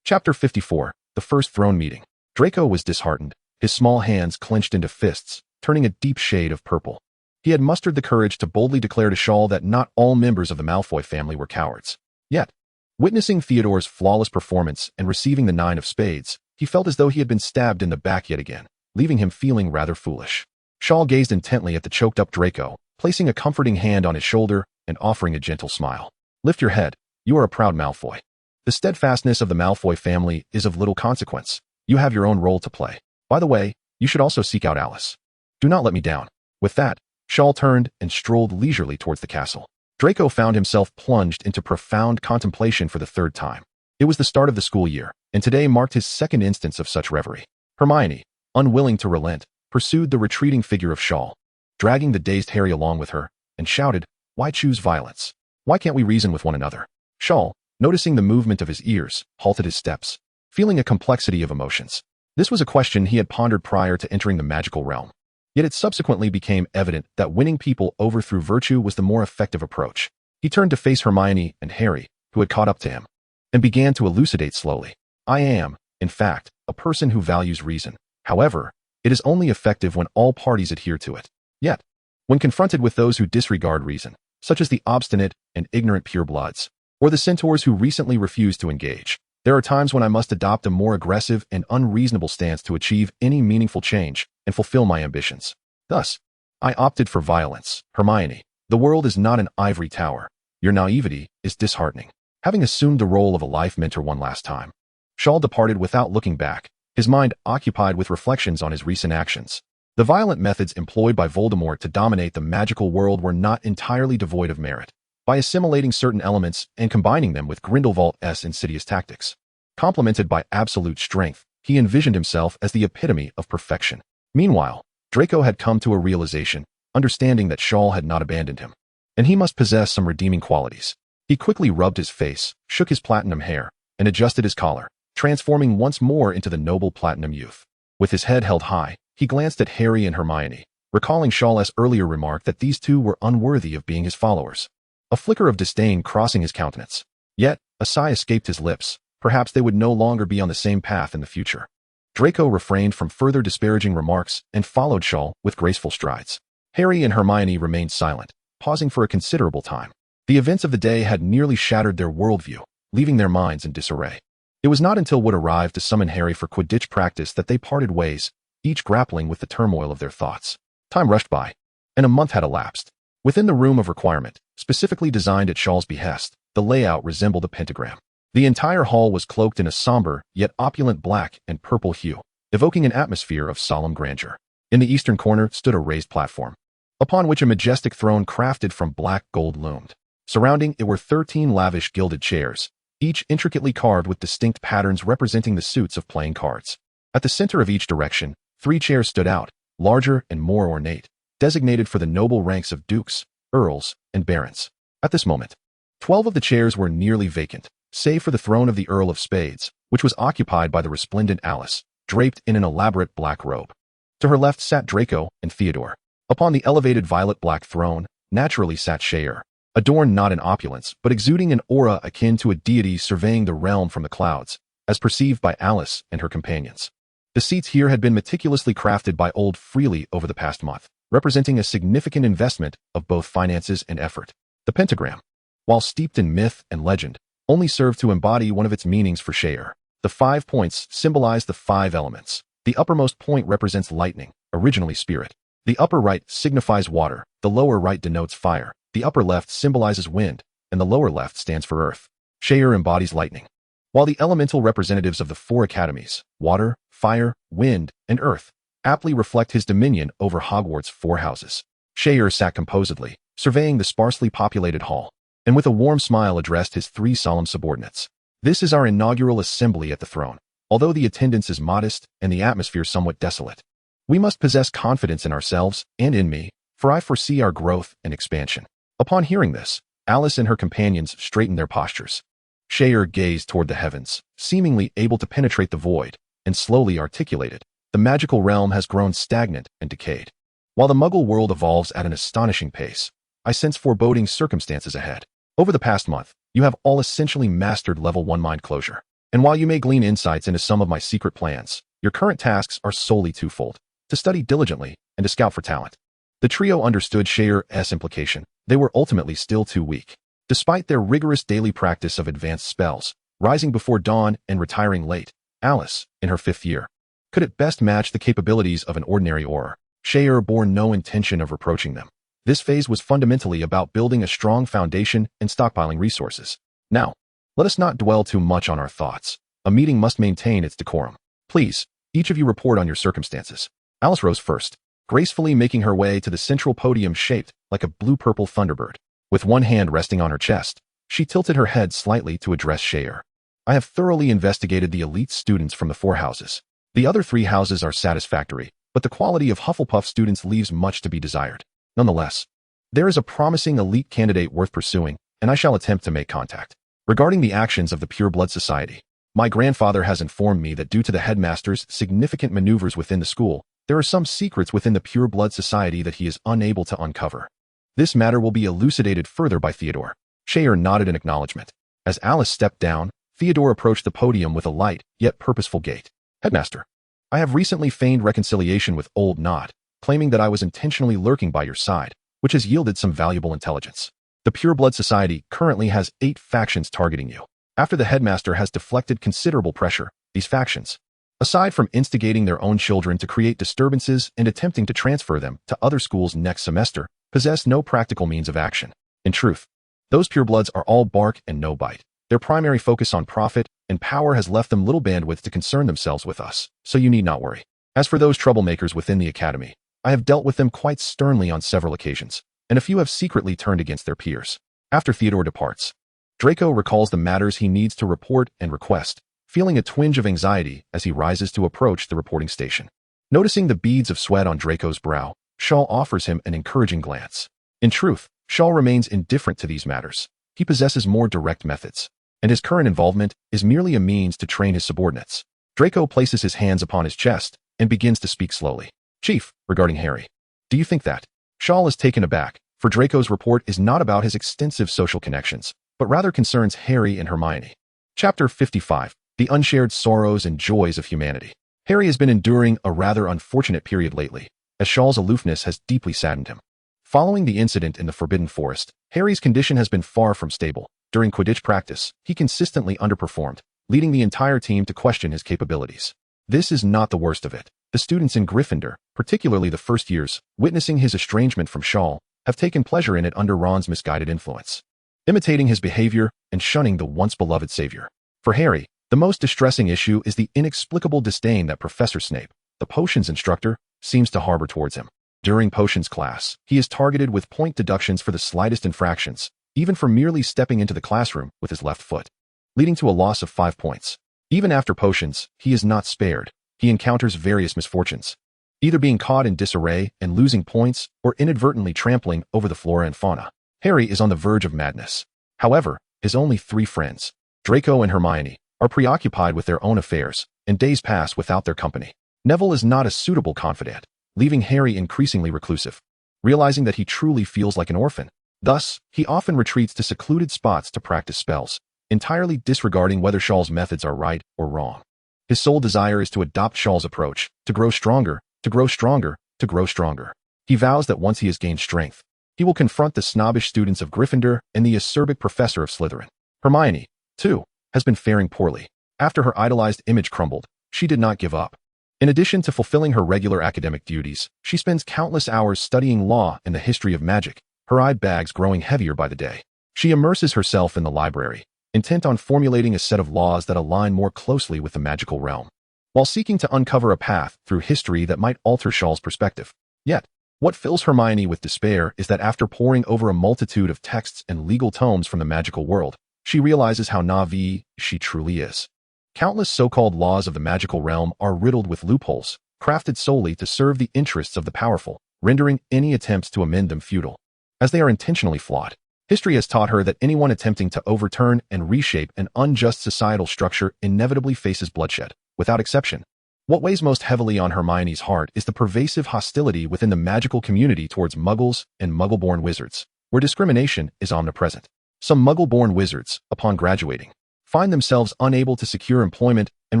Chapter 54, The First Throne Meeting. Draco was disheartened, his small hands clenched into fists, turning a deep shade of purple. He had mustered the courage to boldly declare to Shaw that not all members of the Malfoy family were cowards. Yet, witnessing Theodore's flawless performance and receiving the 9 of spades, he felt as though he had been stabbed in the back yet again, leaving him feeling rather foolish. Shaw gazed intently at the choked-up Draco, placing a comforting hand on his shoulder and offering a gentle smile. "Lift your head. You are a proud Malfoy. The steadfastness of the Malfoy family is of little consequence. You have your own role to play. By the way, you should also seek out Alice. Do not let me down." With that, Shaw turned and strolled leisurely towards the castle. Draco found himself plunged into profound contemplation for the third time. It was the start of the school year, and today marked his second instance of such reverie. Hermione, unwilling to relent, pursued the retreating figure of Shaw, dragging the dazed Harry along with her, and shouted, "Why choose violence? Why can't we reason with one another?" Shaw, noticing the movement of his ears, halted his steps, feeling a complexity of emotions. This was a question he had pondered prior to entering the magical realm. Yet it subsequently became evident that winning people over through virtue was the more effective approach. He turned to face Hermione and Harry, who had caught up to him, and began to elucidate slowly. "I am, in fact, a person who values reason. However, it is only effective when all parties adhere to it. Yet, when confronted with those who disregard reason, such as the obstinate and ignorant purebloods, or the centaurs who recently refuse to engage, there are times when I must adopt a more aggressive and unreasonable stance to achieve any meaningful change and fulfill my ambitions. Thus, I opted for violence." "Hermione, the world is not an ivory tower. Your naivety is disheartening." Having assumed the role of a life mentor one last time, Shaw departed without looking back, his mind occupied with reflections on his recent actions. The violent methods employed by Voldemort to dominate the magical world were not entirely devoid of merit. By assimilating certain elements and combining them with Grindelwald's insidious tactics, complemented by absolute strength, he envisioned himself as the epitome of perfection. Meanwhile, Draco had come to a realization, understanding that Shaw had not abandoned him, and he must possess some redeeming qualities. He quickly rubbed his face, shook his platinum hair, and adjusted his collar, transforming once more into the noble platinum youth. With his head held high, he glanced at Harry and Hermione, recalling Shaw's earlier remark that these two were unworthy of being his followers. A flicker of disdain crossing his countenance. Yet, a sigh escaped his lips. Perhaps they would no longer be on the same path in the future. Draco refrained from further disparaging remarks and followed Shaw with graceful strides. Harry and Hermione remained silent, pausing for a considerable time. The events of the day had nearly shattered their worldview, leaving their minds in disarray. It was not until Wood arrived to summon Harry for Quidditch practice that they parted ways, each grappling with the turmoil of their thoughts. Time rushed by, and a month had elapsed. Within the room of requirement, specifically designed at Shaw's behest, the layout resembled a pentagram. The entire hall was cloaked in a somber, yet opulent black and purple hue, evoking an atmosphere of solemn grandeur. In the eastern corner stood a raised platform, upon which a majestic throne crafted from black gold loomed. Surrounding it were 13 lavish gilded chairs, each intricately carved with distinct patterns representing the suits of playing cards. At the center of each direction, 3 chairs stood out, larger and more ornate, designated for the noble ranks of dukes, earls, and barons. At this moment, 12 of the chairs were nearly vacant, save for the throne of the Earl of Spades, which was occupied by the resplendent Alice, draped in an elaborate black robe. To her left sat Draco and Theodore. Upon the elevated violet-black throne, naturally sat Shor, adorned not in opulence, but exuding an aura akin to a deity surveying the realm from the clouds, as perceived by Alice and her companions. The seats here had been meticulously crafted by Old Freely over the past month, representing a significant investment of both finances and effort. The pentagram, while steeped in myth and legend, only served to embody one of its meanings for Shor. The 5 points symbolize the 5 elements. The uppermost point represents lightning, originally spirit. The upper right signifies water, the lower right denotes fire, the upper left symbolizes wind, and the lower left stands for earth. Shor embodies lightning. While the elemental representatives of the 4 academies, water, fire, wind, and earth, aptly reflect his dominion over Hogwarts' 4 houses. Shor sat composedly, surveying the sparsely populated hall, and with a warm smile addressed his 3 solemn subordinates. "This is our inaugural assembly at the throne. Although the attendance is modest and the atmosphere somewhat desolate, we must possess confidence in ourselves and in me, for I foresee our growth and expansion." Upon hearing this, Alice and her companions straightened their postures. Shor gazed toward the heavens, seemingly able to penetrate the void, and slowly articulated, the magical realm has grown stagnant and decayed. While the Muggle world evolves at an astonishing pace, I sense foreboding circumstances ahead. Over the past month, you have all essentially mastered level 1 mind closure. And while you may glean insights into some of my secret plans, your current tasks are solely twofold: to study diligently and to scout for talent. The trio understood Shiao's implication. They were ultimately still too weak. Despite their rigorous daily practice of advanced spells, rising before dawn and retiring late, Alice, in her 5th year, could at best match the capabilities of an ordinary Auror. Shiao bore no intention of reproaching them. This phase was fundamentally about building a strong foundation and stockpiling resources. Now, let us not dwell too much on our thoughts. A meeting must maintain its decorum. Please, each of you report on your circumstances. Alice rose first, gracefully making her way to the central podium shaped like a blue-purple thunderbird. With one hand resting on her chest, she tilted her head slightly to address Shiao. I have thoroughly investigated the elite students from the 4 houses. The other 3 houses are satisfactory, but the quality of Hufflepuff students leaves much to be desired. Nonetheless, there is a promising elite candidate worth pursuing, and I shall attempt to make contact. Regarding the actions of the Pure Blood Society, my grandfather has informed me that due to the headmaster's significant maneuvers within the school, there are some secrets within the Pure Blood Society that he is unable to uncover. This matter will be elucidated further by Theodore. Shiao nodded in acknowledgement. As Alice stepped down, Theodore approached the podium with a light, yet purposeful gait. Headmaster, I have recently feigned reconciliation with Old Nod, claiming that I was intentionally lurking by your side, which has yielded some valuable intelligence. The Pure Blood Society currently has 8 factions targeting you. After the headmaster has deflected considerable pressure, these factions, aside from instigating their own children to create disturbances and attempting to transfer them to other schools next semester, possess no practical means of action. In truth, those purebloods are all bark and no bite. Their primary focus on profit and power has left them little bandwidth to concern themselves with us, so you need not worry. As for those troublemakers within the academy, I have dealt with them quite sternly on several occasions, and a few have secretly turned against their peers. After Theodore departs, Draco recalls the matters he needs to report and request, feeling a twinge of anxiety as he rises to approach the reporting station. Noticing the beads of sweat on Draco's brow, Shaw offers him an encouraging glance. In truth, Shaw remains indifferent to these matters. He possesses more direct methods, and his current involvement is merely a means to train his subordinates. Draco places his hands upon his chest and begins to speak slowly. Chief, regarding Harry, do you think that? Shaw is taken aback, for Draco's report is not about his extensive social connections, but rather concerns Harry and Hermione. Chapter 55, The Unshared Sorrows and Joys of Humanity. Harry has been enduring a rather unfortunate period lately, as Shaw's aloofness has deeply saddened him. Following the incident in the Forbidden Forest, Harry's condition has been far from stable. During Quidditch practice, he consistently underperformed, leading the entire team to question his capabilities. This is not the worst of it. The students in Gryffindor, particularly the first years, witnessing his estrangement from Shaw, have taken pleasure in it under Ron's misguided influence, imitating his behavior and shunning the once-beloved savior. For Harry, the most distressing issue is the inexplicable disdain that Professor Snape, the potions instructor, seems to harbor towards him. During potions class, he is targeted with point deductions for the slightest infractions, even for merely stepping into the classroom with his left foot, leading to a loss of 5 points. Even after potions, he is not spared. He encounters various misfortunes, either being caught in disarray and losing points or inadvertently trampling over the flora and fauna. Harry is on the verge of madness. However, his only 3 friends, Draco and Hermione, are preoccupied with their own affairs, and days pass without their company. Neville is not a suitable confidant, leaving Harry increasingly reclusive, realizing that he truly feels like an orphan. Thus, he often retreats to secluded spots to practice spells, entirely disregarding whether Shaw's methods are right or wrong. His sole desire is to adopt Shaw's approach, to grow stronger, to grow stronger, to grow stronger. He vows that once he has gained strength, he will confront the snobbish students of Gryffindor and the acerbic professor of Slytherin. Hermione, too, has been faring poorly. After her idolized image crumbled, she did not give up. In addition to fulfilling her regular academic duties, she spends countless hours studying law and the history of magic, her eye bags growing heavier by the day. She immerses herself in the library, intent on formulating a set of laws that align more closely with the magical realm, while seeking to uncover a path through history that might alter Shaw's perspective. Yet, what fills Hermione with despair is that after poring over a multitude of texts and legal tomes from the magical world, she realizes how naive she truly is. Countless so-called laws of the magical realm are riddled with loopholes, crafted solely to serve the interests of the powerful, rendering any attempts to amend them futile, as they are intentionally flawed. History has taught her that anyone attempting to overturn and reshape an unjust societal structure inevitably faces bloodshed, without exception. What weighs most heavily on Hermione's heart is the pervasive hostility within the magical community towards Muggles and Muggle-born wizards, where discrimination is omnipresent. Some Muggle-born wizards, upon graduating, find themselves unable to secure employment and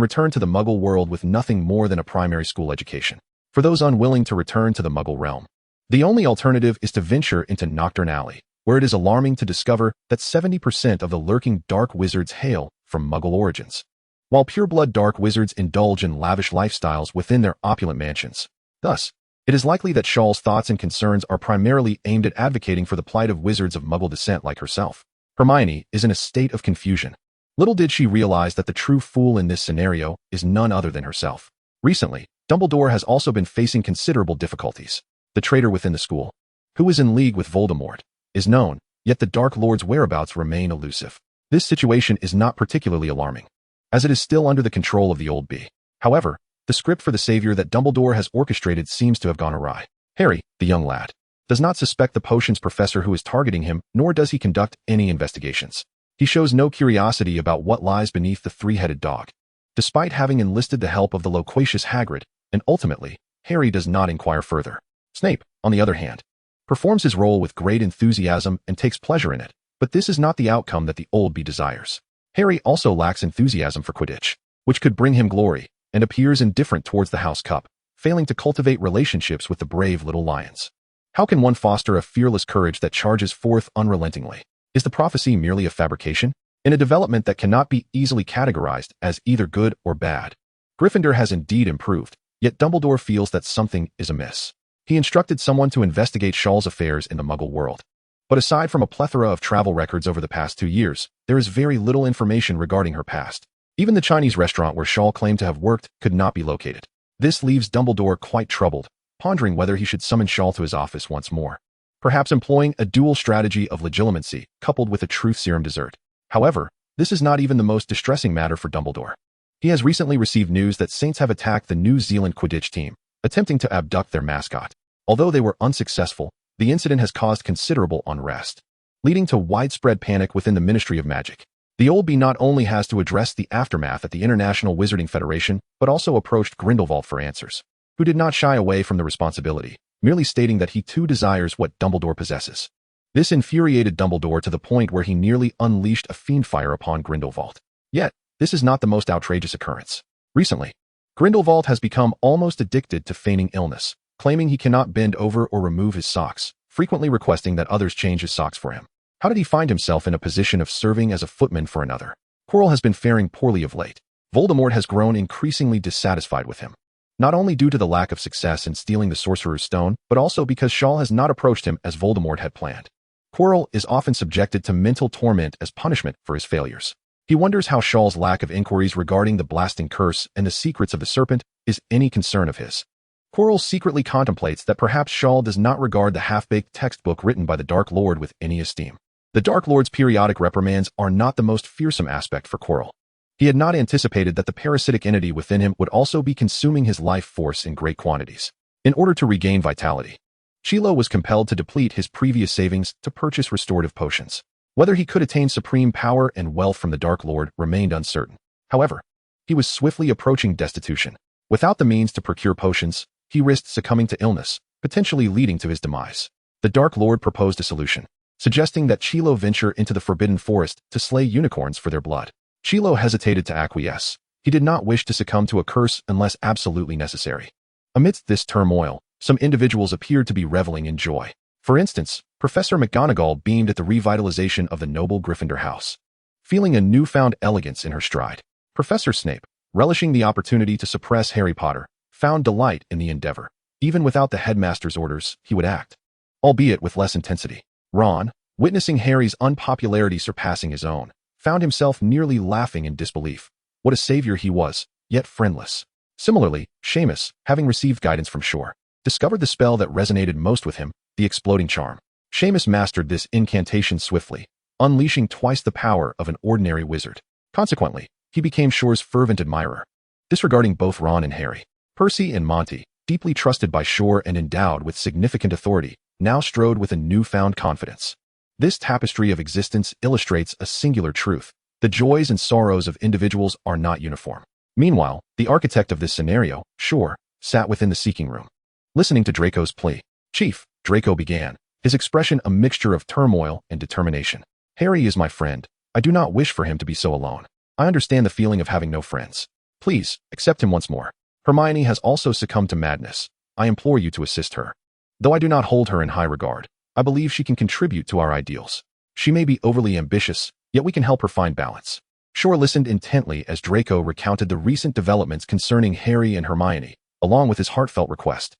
return to the Muggle world with nothing more than a primary school education. For those unwilling to return to the Muggle realm, the only alternative is to venture into Nocturne Alley, where it is alarming to discover that 70% of the lurking dark wizards hail from Muggle origins, while pureblood dark wizards indulge in lavish lifestyles within their opulent mansions. Thus, it is likely that Shaw's thoughts and concerns are primarily aimed at advocating for the plight of wizards of Muggle descent like herself. Hermione is in a state of confusion. Little did she realize that the true fool in this scenario is none other than herself. Recently, Dumbledore has also been facing considerable difficulties. The traitor within the school, who is in league with Voldemort, is known, yet the Dark Lord's whereabouts remain elusive. This situation is not particularly alarming, as it is still under the control of the Old Bee. However, the script for the savior that Dumbledore has orchestrated seems to have gone awry. Harry, the young lad, does not suspect the potions professor who is targeting him, nor does he conduct any investigations. He shows no curiosity about what lies beneath the three-headed dog, despite having enlisted the help of the loquacious Hagrid, and ultimately, Harry does not inquire further. Snape, on the other hand, performs his role with great enthusiasm and takes pleasure in it, but this is not the outcome that the Old Bee desires. Harry also lacks enthusiasm for Quidditch, which could bring him glory, and appears indifferent towards the House Cup, failing to cultivate relationships with the brave little lions. How can one foster a fearless courage that charges forth unrelentingly? Is the prophecy merely a fabrication? In a development that cannot be easily categorized as either good or bad, Gryffindor has indeed improved, yet Dumbledore feels that something is amiss. He instructed someone to investigate Shaw's affairs in the Muggle world. But aside from a plethora of travel records over the past 2 years, there is very little information regarding her past. Even the Chinese restaurant where Shaw claimed to have worked could not be located. This leaves Dumbledore quite troubled, pondering whether he should summon Shaw to his office once more, perhaps employing a dual strategy of legilimency coupled with a truth serum dessert. However, this is not even the most distressing matter for Dumbledore. He has recently received news that Saints have attacked the New Zealand Quidditch team, attempting to abduct their mascot. Although they were unsuccessful, the incident has caused considerable unrest, leading to widespread panic within the Ministry of Magic. The Old Bee not only has to address the aftermath at the International Wizarding Federation, but also approached Grindelwald for answers, who did not shy away from the responsibility, merely stating that he too desires what Dumbledore possesses. This infuriated Dumbledore to the point where he nearly unleashed a fiendfire upon Grindelwald. Yet, this is not the most outrageous occurrence. Recently, Grindelwald has become almost addicted to feigning illness, claiming he cannot bend over or remove his socks, frequently requesting that others change his socks for him. How did he find himself in a position of serving as a footman for another? Quirrell has been faring poorly of late. Voldemort has grown increasingly dissatisfied with him, not only due to the lack of success in stealing the Sorcerer's Stone, but also because Shaw has not approached him as Voldemort had planned. Quirrell is often subjected to mental torment as punishment for his failures. He wonders how Shaw's lack of inquiries regarding the blasting curse and the secrets of the serpent is any concern of his. Quirrell secretly contemplates that perhaps Shaw does not regard the half-baked textbook written by the Dark Lord with any esteem. The Dark Lord's periodic reprimands are not the most fearsome aspect for Quirrell. He had not anticipated that the parasitic entity within him would also be consuming his life force in great quantities. In order to regain vitality, Shiao was compelled to deplete his previous savings to purchase restorative potions. Whether he could attain supreme power and wealth from the Dark Lord remained uncertain. However, he was swiftly approaching destitution. Without the means to procure potions, he risked succumbing to illness, potentially leading to his demise. The Dark Lord proposed a solution, suggesting that Shiao venture into the Forbidden Forest to slay unicorns for their blood. Shiao hesitated to acquiesce. He did not wish to succumb to a curse unless absolutely necessary. Amidst this turmoil, some individuals appeared to be reveling in joy. For instance, Professor McGonagall beamed at the revitalization of the noble Gryffindor house, feeling a newfound elegance in her stride. Professor Snape, relishing the opportunity to suppress Harry Potter, found delight in the endeavor. Even without the headmaster's orders, he would act, albeit with less intensity. Ron, witnessing Harry's unpopularity surpassing his own, found himself nearly laughing in disbelief. What a savior he was, yet friendless. Similarly, Seamus, having received guidance from Shor, discovered the spell that resonated most with him, the Exploding Charm. Seamus mastered this incantation swiftly, unleashing twice the power of an ordinary wizard. Consequently, he became Shor's fervent admirer. Disregarding both Ron and Harry, Percy and Monty, deeply trusted by Shor and endowed with significant authority, now strode with a newfound confidence. This tapestry of existence illustrates a singular truth. The joys and sorrows of individuals are not uniform. Meanwhile, the architect of this scenario, Shor, sat within the seeking room. Listening to Draco's plea, "Chief," Draco began, his expression a mixture of turmoil and determination. "Harry is my friend. I do not wish for him to be so alone. I understand the feeling of having no friends. Please, accept him once more. Hermione has also succumbed to madness. I implore you to assist her. Though I do not hold her in high regard, I believe she can contribute to our ideals. She may be overly ambitious, yet we can help her find balance." Shor listened intently as Draco recounted the recent developments concerning Harry and Hermione, along with his heartfelt request.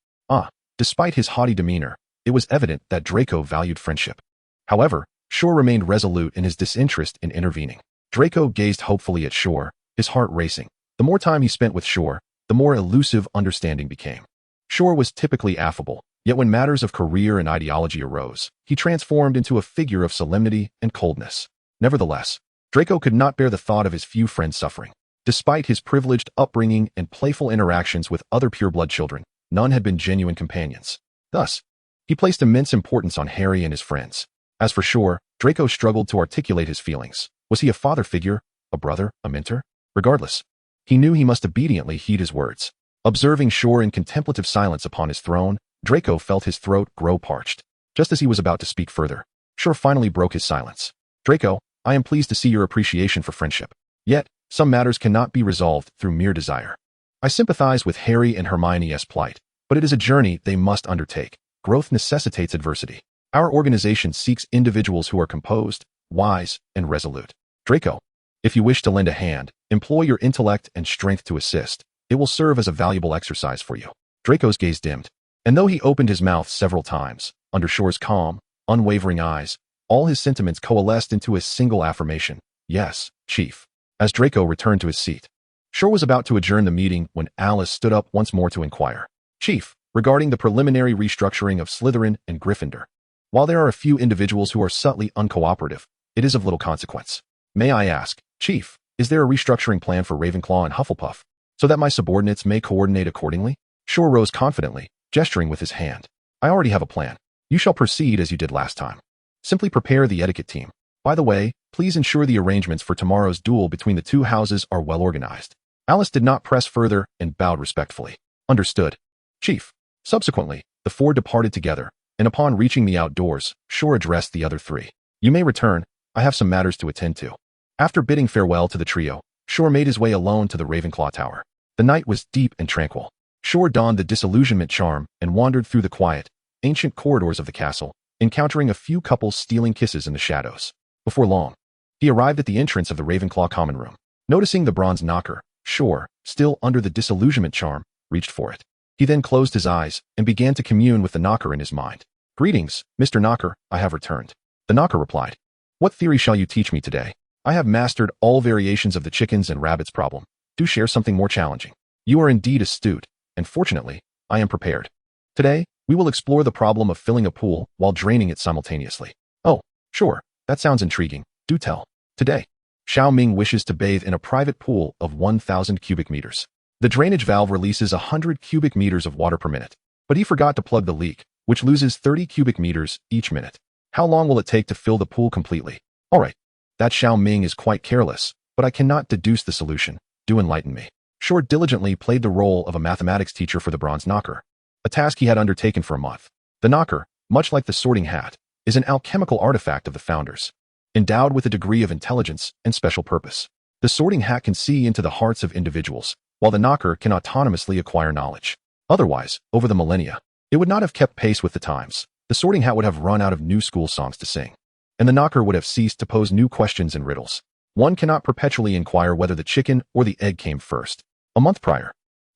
Despite his haughty demeanor, it was evident that Draco valued friendship. However, Shor remained resolute in his disinterest in intervening. Draco gazed hopefully at Shor, his heart racing. The more time he spent with Shor, the more elusive understanding became. Shor was typically affable, yet when matters of career and ideology arose, he transformed into a figure of solemnity and coldness. Nevertheless, Draco could not bear the thought of his few friends suffering. Despite his privileged upbringing and playful interactions with other pureblood children, none had been genuine companions. Thus, he placed immense importance on Harry and his friends. As for Shor, Draco struggled to articulate his feelings. Was he a father figure, a brother, a mentor? Regardless, he knew he must obediently heed his words. Observing Shor in contemplative silence upon his throne, Draco felt his throat grow parched. Just as he was about to speak further, Shor finally broke his silence. "Draco, I am pleased to see your appreciation for friendship. Yet, some matters cannot be resolved through mere desire. I sympathize with Harry and Hermione's plight, but it is a journey they must undertake. Growth necessitates adversity. Our organization seeks individuals who are composed, wise, and resolute. Draco, if you wish to lend a hand, employ your intellect and strength to assist. It will serve as a valuable exercise for you." Draco's gaze dimmed, and though he opened his mouth several times, under Shor's calm, unwavering eyes, all his sentiments coalesced into a single affirmation. "Yes, Chief." As Draco returned to his seat, Shor was about to adjourn the meeting when Alice stood up once more to inquire. "Chief, regarding the preliminary restructuring of Slytherin and Gryffindor. While there are a few individuals who are subtly uncooperative, it is of little consequence. May I ask, Chief, is there a restructuring plan for Ravenclaw and Hufflepuff, so that my subordinates may coordinate accordingly?" Shor rose confidently, gesturing with his hand. "I already have a plan. You shall proceed as you did last time. Simply prepare the etiquette team. By the way, please ensure the arrangements for tomorrow's duel between the two houses are well organized." Alice did not press further and bowed respectfully. "Understood, Chief." Subsequently, the four departed together, and upon reaching the outdoors, Shor addressed the other three. "You may return. I have some matters to attend to." After bidding farewell to the trio, Shor made his way alone to the Ravenclaw Tower. The night was deep and tranquil. Shor donned the disillusionment charm and wandered through the quiet, ancient corridors of the castle, encountering a few couples stealing kisses in the shadows. Before long, he arrived at the entrance of the Ravenclaw common room. Noticing the bronze knocker, Shor, still under the disillusionment charm, reached for it. He then closed his eyes and began to commune with the knocker in his mind. "Greetings, Mr. Knocker, I have returned." The knocker replied, "What theory shall you teach me today? I have mastered all variations of the chickens and rabbits problem. Do share something more challenging." "You are indeed astute, and fortunately, I am prepared. Today, we will explore the problem of filling a pool while draining it simultaneously." "Oh, sure, that sounds intriguing. Do tell." "Today, Xiao Ming wishes to bathe in a private pool of 1,000 cubic meters. The drainage valve releases 100 cubic meters of water per minute, but he forgot to plug the leak, which loses 30 cubic meters each minute. How long will it take to fill the pool completely?" "All right, that Xiao Ming is quite careless, but I cannot deduce the solution. Do enlighten me." Shor diligently played the role of a mathematics teacher for the bronze knocker, a task he had undertaken for a month. The knocker, much like the sorting hat, is an alchemical artifact of the founders, endowed with a degree of intelligence and special purpose. The sorting hat can see into the hearts of individuals, while the knocker can autonomously acquire knowledge. Otherwise, over the millennia, it would not have kept pace with the times. The sorting hat would have run out of new school songs to sing, and the knocker would have ceased to pose new questions and riddles. One cannot perpetually inquire whether the chicken or the egg came first. A month prior,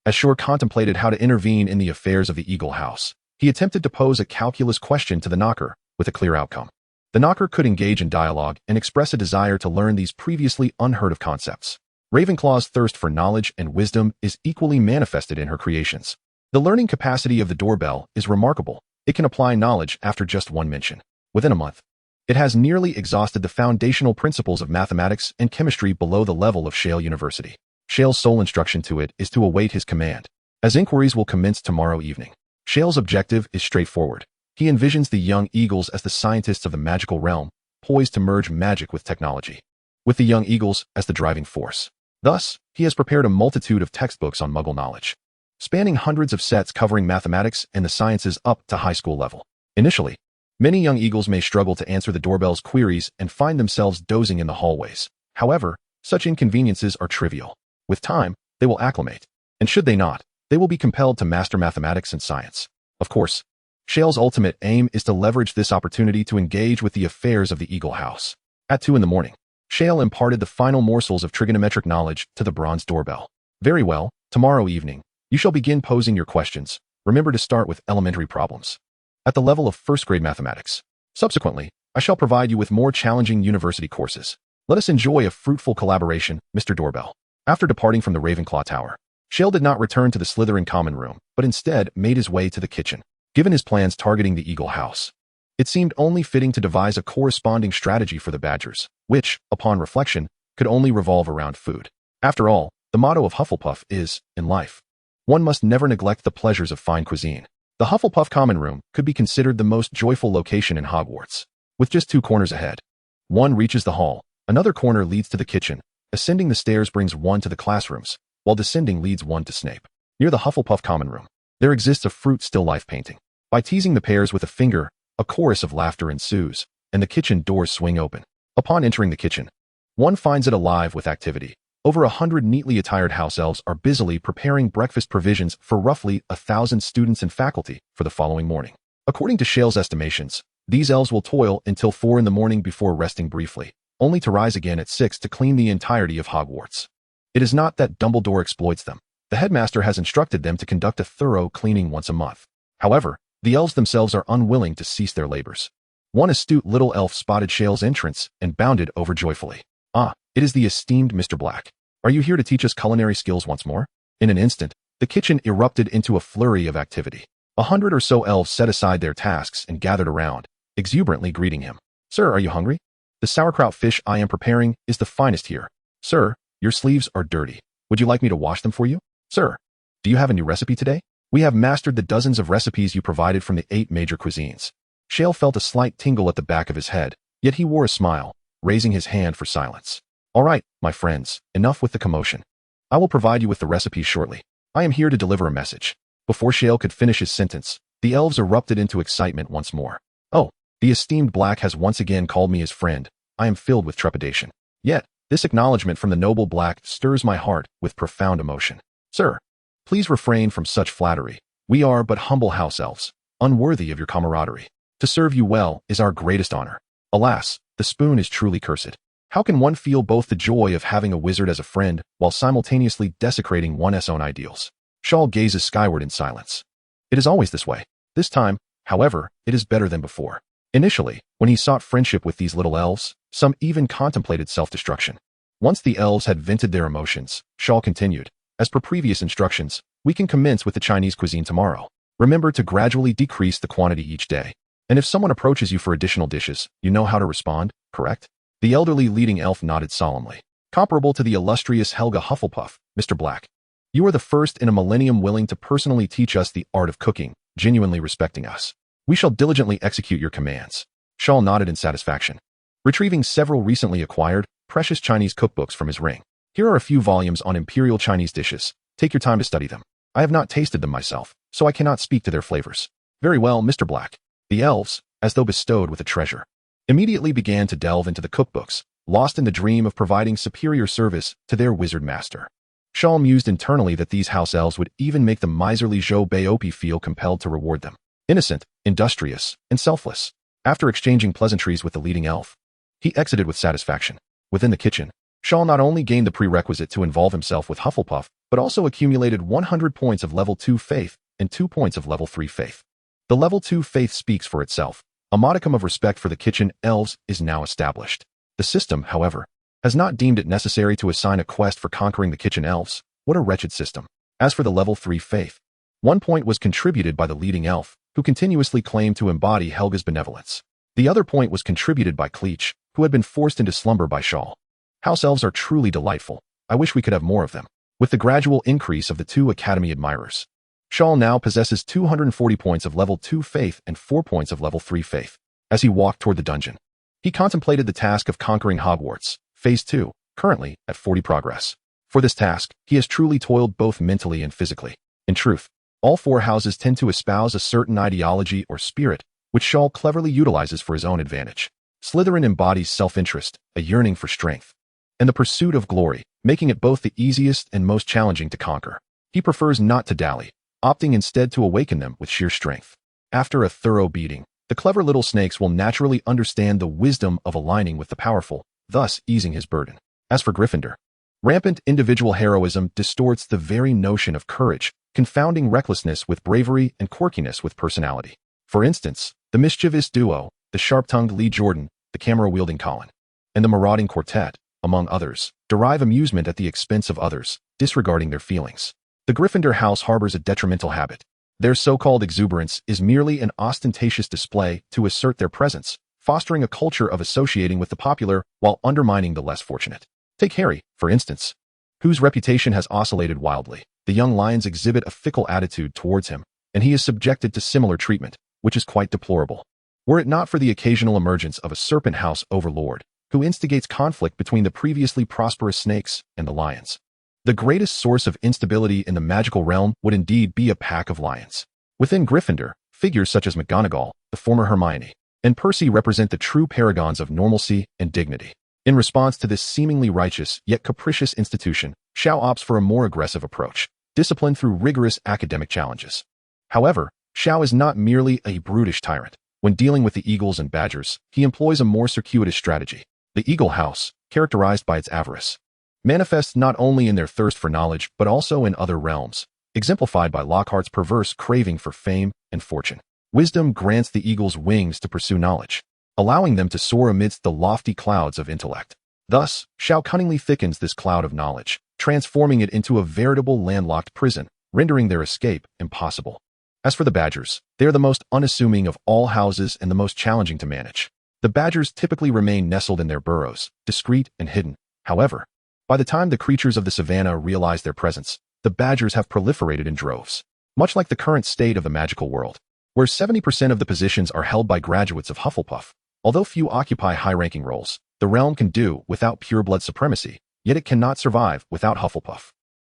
as Shor contemplated how to intervene in the affairs of the Eagle House, he attempted to pose a calculus question to the knocker with a clear outcome. The knocker could engage in dialogue and express a desire to learn these previously unheard of concepts. Ravenclaw's thirst for knowledge and wisdom is equally manifested in her creations. The learning capacity of the doorbell is remarkable. It can apply knowledge after just one mention. Within a month, it has nearly exhausted the foundational principles of mathematics and chemistry below the level of Shiao University. Shiao's sole instruction to it is to await his command, as inquiries will commence tomorrow evening. Shiao's objective is straightforward. He envisions the young Eagles as the scientists of the magical realm, poised to merge magic with technology, with the young Eagles as the driving force. Thus, he has prepared a multitude of textbooks on Muggle knowledge, spanning hundreds of sets covering mathematics and the sciences up to high school level. Initially, many young eagles may struggle to answer the doorbell's queries and find themselves dozing in the hallways. However, such inconveniences are trivial. With time, they will acclimate, and should they not, they will be compelled to master mathematics and science. Of course, Shale's ultimate aim is to leverage this opportunity to engage with the affairs of the Eagle House. At 2 in the morning, Shale imparted the final morsels of trigonometric knowledge to the bronze doorbell. Very well, tomorrow evening, you shall begin posing your questions. Remember to start with elementary problems at the level of first-grade mathematics. Subsequently, I shall provide you with more challenging university courses. Let us enjoy a fruitful collaboration, Mr. Doorbell. After departing from the Ravenclaw Tower, Shale did not return to the Slytherin common room, but instead made his way to the kitchen. Given his plans targeting the Eagle House, it seemed only fitting to devise a corresponding strategy for the Badgers, which, upon reflection, could only revolve around food. After all, the motto of Hufflepuff is, in life, one must never neglect the pleasures of fine cuisine. The Hufflepuff common room could be considered the most joyful location in Hogwarts, with just 2 corners ahead. One reaches the hall, another corner leads to the kitchen, ascending the stairs brings one to the classrooms, while descending leads one to Snape. Near the Hufflepuff common room, there exists a fruit still life painting. By teasing the pairs with a finger, a chorus of laughter ensues, and the kitchen doors swing open. Upon entering the kitchen, one finds it alive with activity. Over 100 neatly attired house elves are busily preparing breakfast provisions for roughly 1,000 students and faculty for the following morning. According to Shale's estimations, these elves will toil until 4 in the morning before resting briefly, only to rise again at 6 to clean the entirety of Hogwarts. It is not that Dumbledore exploits them. The headmaster has instructed them to conduct a thorough cleaning once a month. However, the elves themselves are unwilling to cease their labors. One astute little elf spotted Shale's entrance and bounded over joyfully. Ah, it is the esteemed Mr. Black. Are you here to teach us culinary skills once more? In an instant, the kitchen erupted into a flurry of activity. 100 or so elves set aside their tasks and gathered around, exuberantly greeting him. Sir, are you hungry? The sauerkraut fish I am preparing is the finest here. Sir, your sleeves are dirty. Would you like me to wash them for you? Sir, do you have a new recipe today? We have mastered the dozens of recipes you provided from the 8 major cuisines. Shale felt a slight tingle at the back of his head, yet he wore a smile, raising his hand for silence. All right, my friends, enough with the commotion. I will provide you with the recipes shortly. I am here to deliver a message. Before Shale could finish his sentence, the elves erupted into excitement once more. Oh, the esteemed Black has once again called me his friend. I am filled with trepidation. Yet, this acknowledgement from the noble Black stirs my heart with profound emotion. Sir, please refrain from such flattery. We are but humble house elves, unworthy of your camaraderie. To serve you well is our greatest honor. Alas, the spoon is truly cursed. How can one feel both the joy of having a wizard as a friend while simultaneously desecrating one's own ideals? Shale gazes skyward in silence. It is always this way. This time, however, it is better than before. Initially, when he sought friendship with these little elves, some even contemplated self-destruction. Once the elves had vented their emotions, Shale continued, as per previous instructions, we can commence with the Chinese cuisine tomorrow. Remember to gradually decrease the quantity each day. And if someone approaches you for additional dishes, you know how to respond, correct? The elderly leading elf nodded solemnly. Comparable to the illustrious Helga Hufflepuff, Mr. Black. You are the first in a millennium willing to personally teach us the art of cooking, genuinely respecting us. We shall diligently execute your commands. Shale nodded in satisfaction, retrieving several recently acquired, precious Chinese cookbooks from his ring. Here are a few volumes on imperial Chinese dishes. Take your time to study them. I have not tasted them myself, so I cannot speak to their flavors. Very well, Mr. Black. The elves, as though bestowed with a treasure, immediately began to delve into the cookbooks, lost in the dream of providing superior service to their wizard master. Shale mused internally that these house elves would even make the miserly Zhou Baopi feel compelled to reward them. Innocent, industrious, and selfless. After exchanging pleasantries with the leading elf, he exited with satisfaction. Within the kitchen, Shale not only gained the prerequisite to involve himself with Hufflepuff, but also accumulated 100 points of level 2 faith and 2 points of level 3 faith. The level 2 faith speaks for itself. A modicum of respect for the kitchen elves is now established. The system, however, has not deemed it necessary to assign a quest for conquering the kitchen elves. What a wretched system. As for the level 3 faith, 1 point was contributed by the leading elf, who continuously claimed to embody Helga's benevolence. The other point was contributed by Cleach, who had been forced into slumber by Shale. House elves are truly delightful. I wish we could have more of them. With the gradual increase of the 2 Academy admirers, Shale now possesses 240 points of level 2 faith and 4 points of level 3 faith. As he walked toward the dungeon, he contemplated the task of conquering Hogwarts, Phase 2, currently at 40 progress. For this task, he has truly toiled both mentally and physically. In truth, all four houses tend to espouse a certain ideology or spirit, which Shor cleverly utilizes for his own advantage. Slytherin embodies self-interest, a yearning for strength, and the pursuit of glory, making it both the easiest and most challenging to conquer. He prefers not to dally, opting instead to awaken them with sheer strength. After a thorough beating, the clever little snakes will naturally understand the wisdom of aligning with the powerful, thus easing his burden. As for Gryffindor, rampant individual heroism distorts the very notion of courage, confounding recklessness with bravery and quirkiness with personality. For instance, the mischievous duo, the sharp-tongued Lee Jordan, the camera-wielding Colin, and the marauding quartet, among others, derive amusement at the expense of others, disregarding their feelings. The Gryffindor house harbors a detrimental habit. Their so-called exuberance is merely an ostentatious display to assert their presence, fostering a culture of associating with the popular while undermining the less fortunate. Take Harry, for instance, whose reputation has oscillated wildly. The young lions exhibit a fickle attitude towards him, and he is subjected to similar treatment, which is quite deplorable. Were it not for the occasional emergence of a serpent house overlord, who instigates conflict between the previously prosperous snakes and the lions, the greatest source of instability in the magical realm would indeed be a pack of lions. Within Gryffindor, figures such as McGonagall, the former Hermione, and Percy represent the true paragons of normalcy and dignity. In response to this seemingly righteous yet capricious institution, Shiao opts for a more aggressive approach, discipline through rigorous academic challenges. However, Shiao is not merely a brutish tyrant. When dealing with the eagles and badgers, he employs a more circuitous strategy. The Eagle House, characterized by its avarice, manifests not only in their thirst for knowledge but also in other realms, exemplified by Lockhart's perverse craving for fame and fortune. Wisdom grants the eagles wings to pursue knowledge, allowing them to soar amidst the lofty clouds of intellect. Thus, Shiao cunningly thickens this cloud of knowledge, transforming it into a veritable landlocked prison, rendering their escape impossible. As for the badgers, they are the most unassuming of all houses and the most challenging to manage. The badgers typically remain nestled in their burrows, discreet and hidden. However, by the time the creatures of the savannah realize their presence, the badgers have proliferated in droves. Much like the current state of the magical world, where 70% of the positions are held by graduates of Hufflepuff. Although few occupy high-ranking roles, the realm can do without pureblood supremacy, yet it cannot survive without Hufflepuff.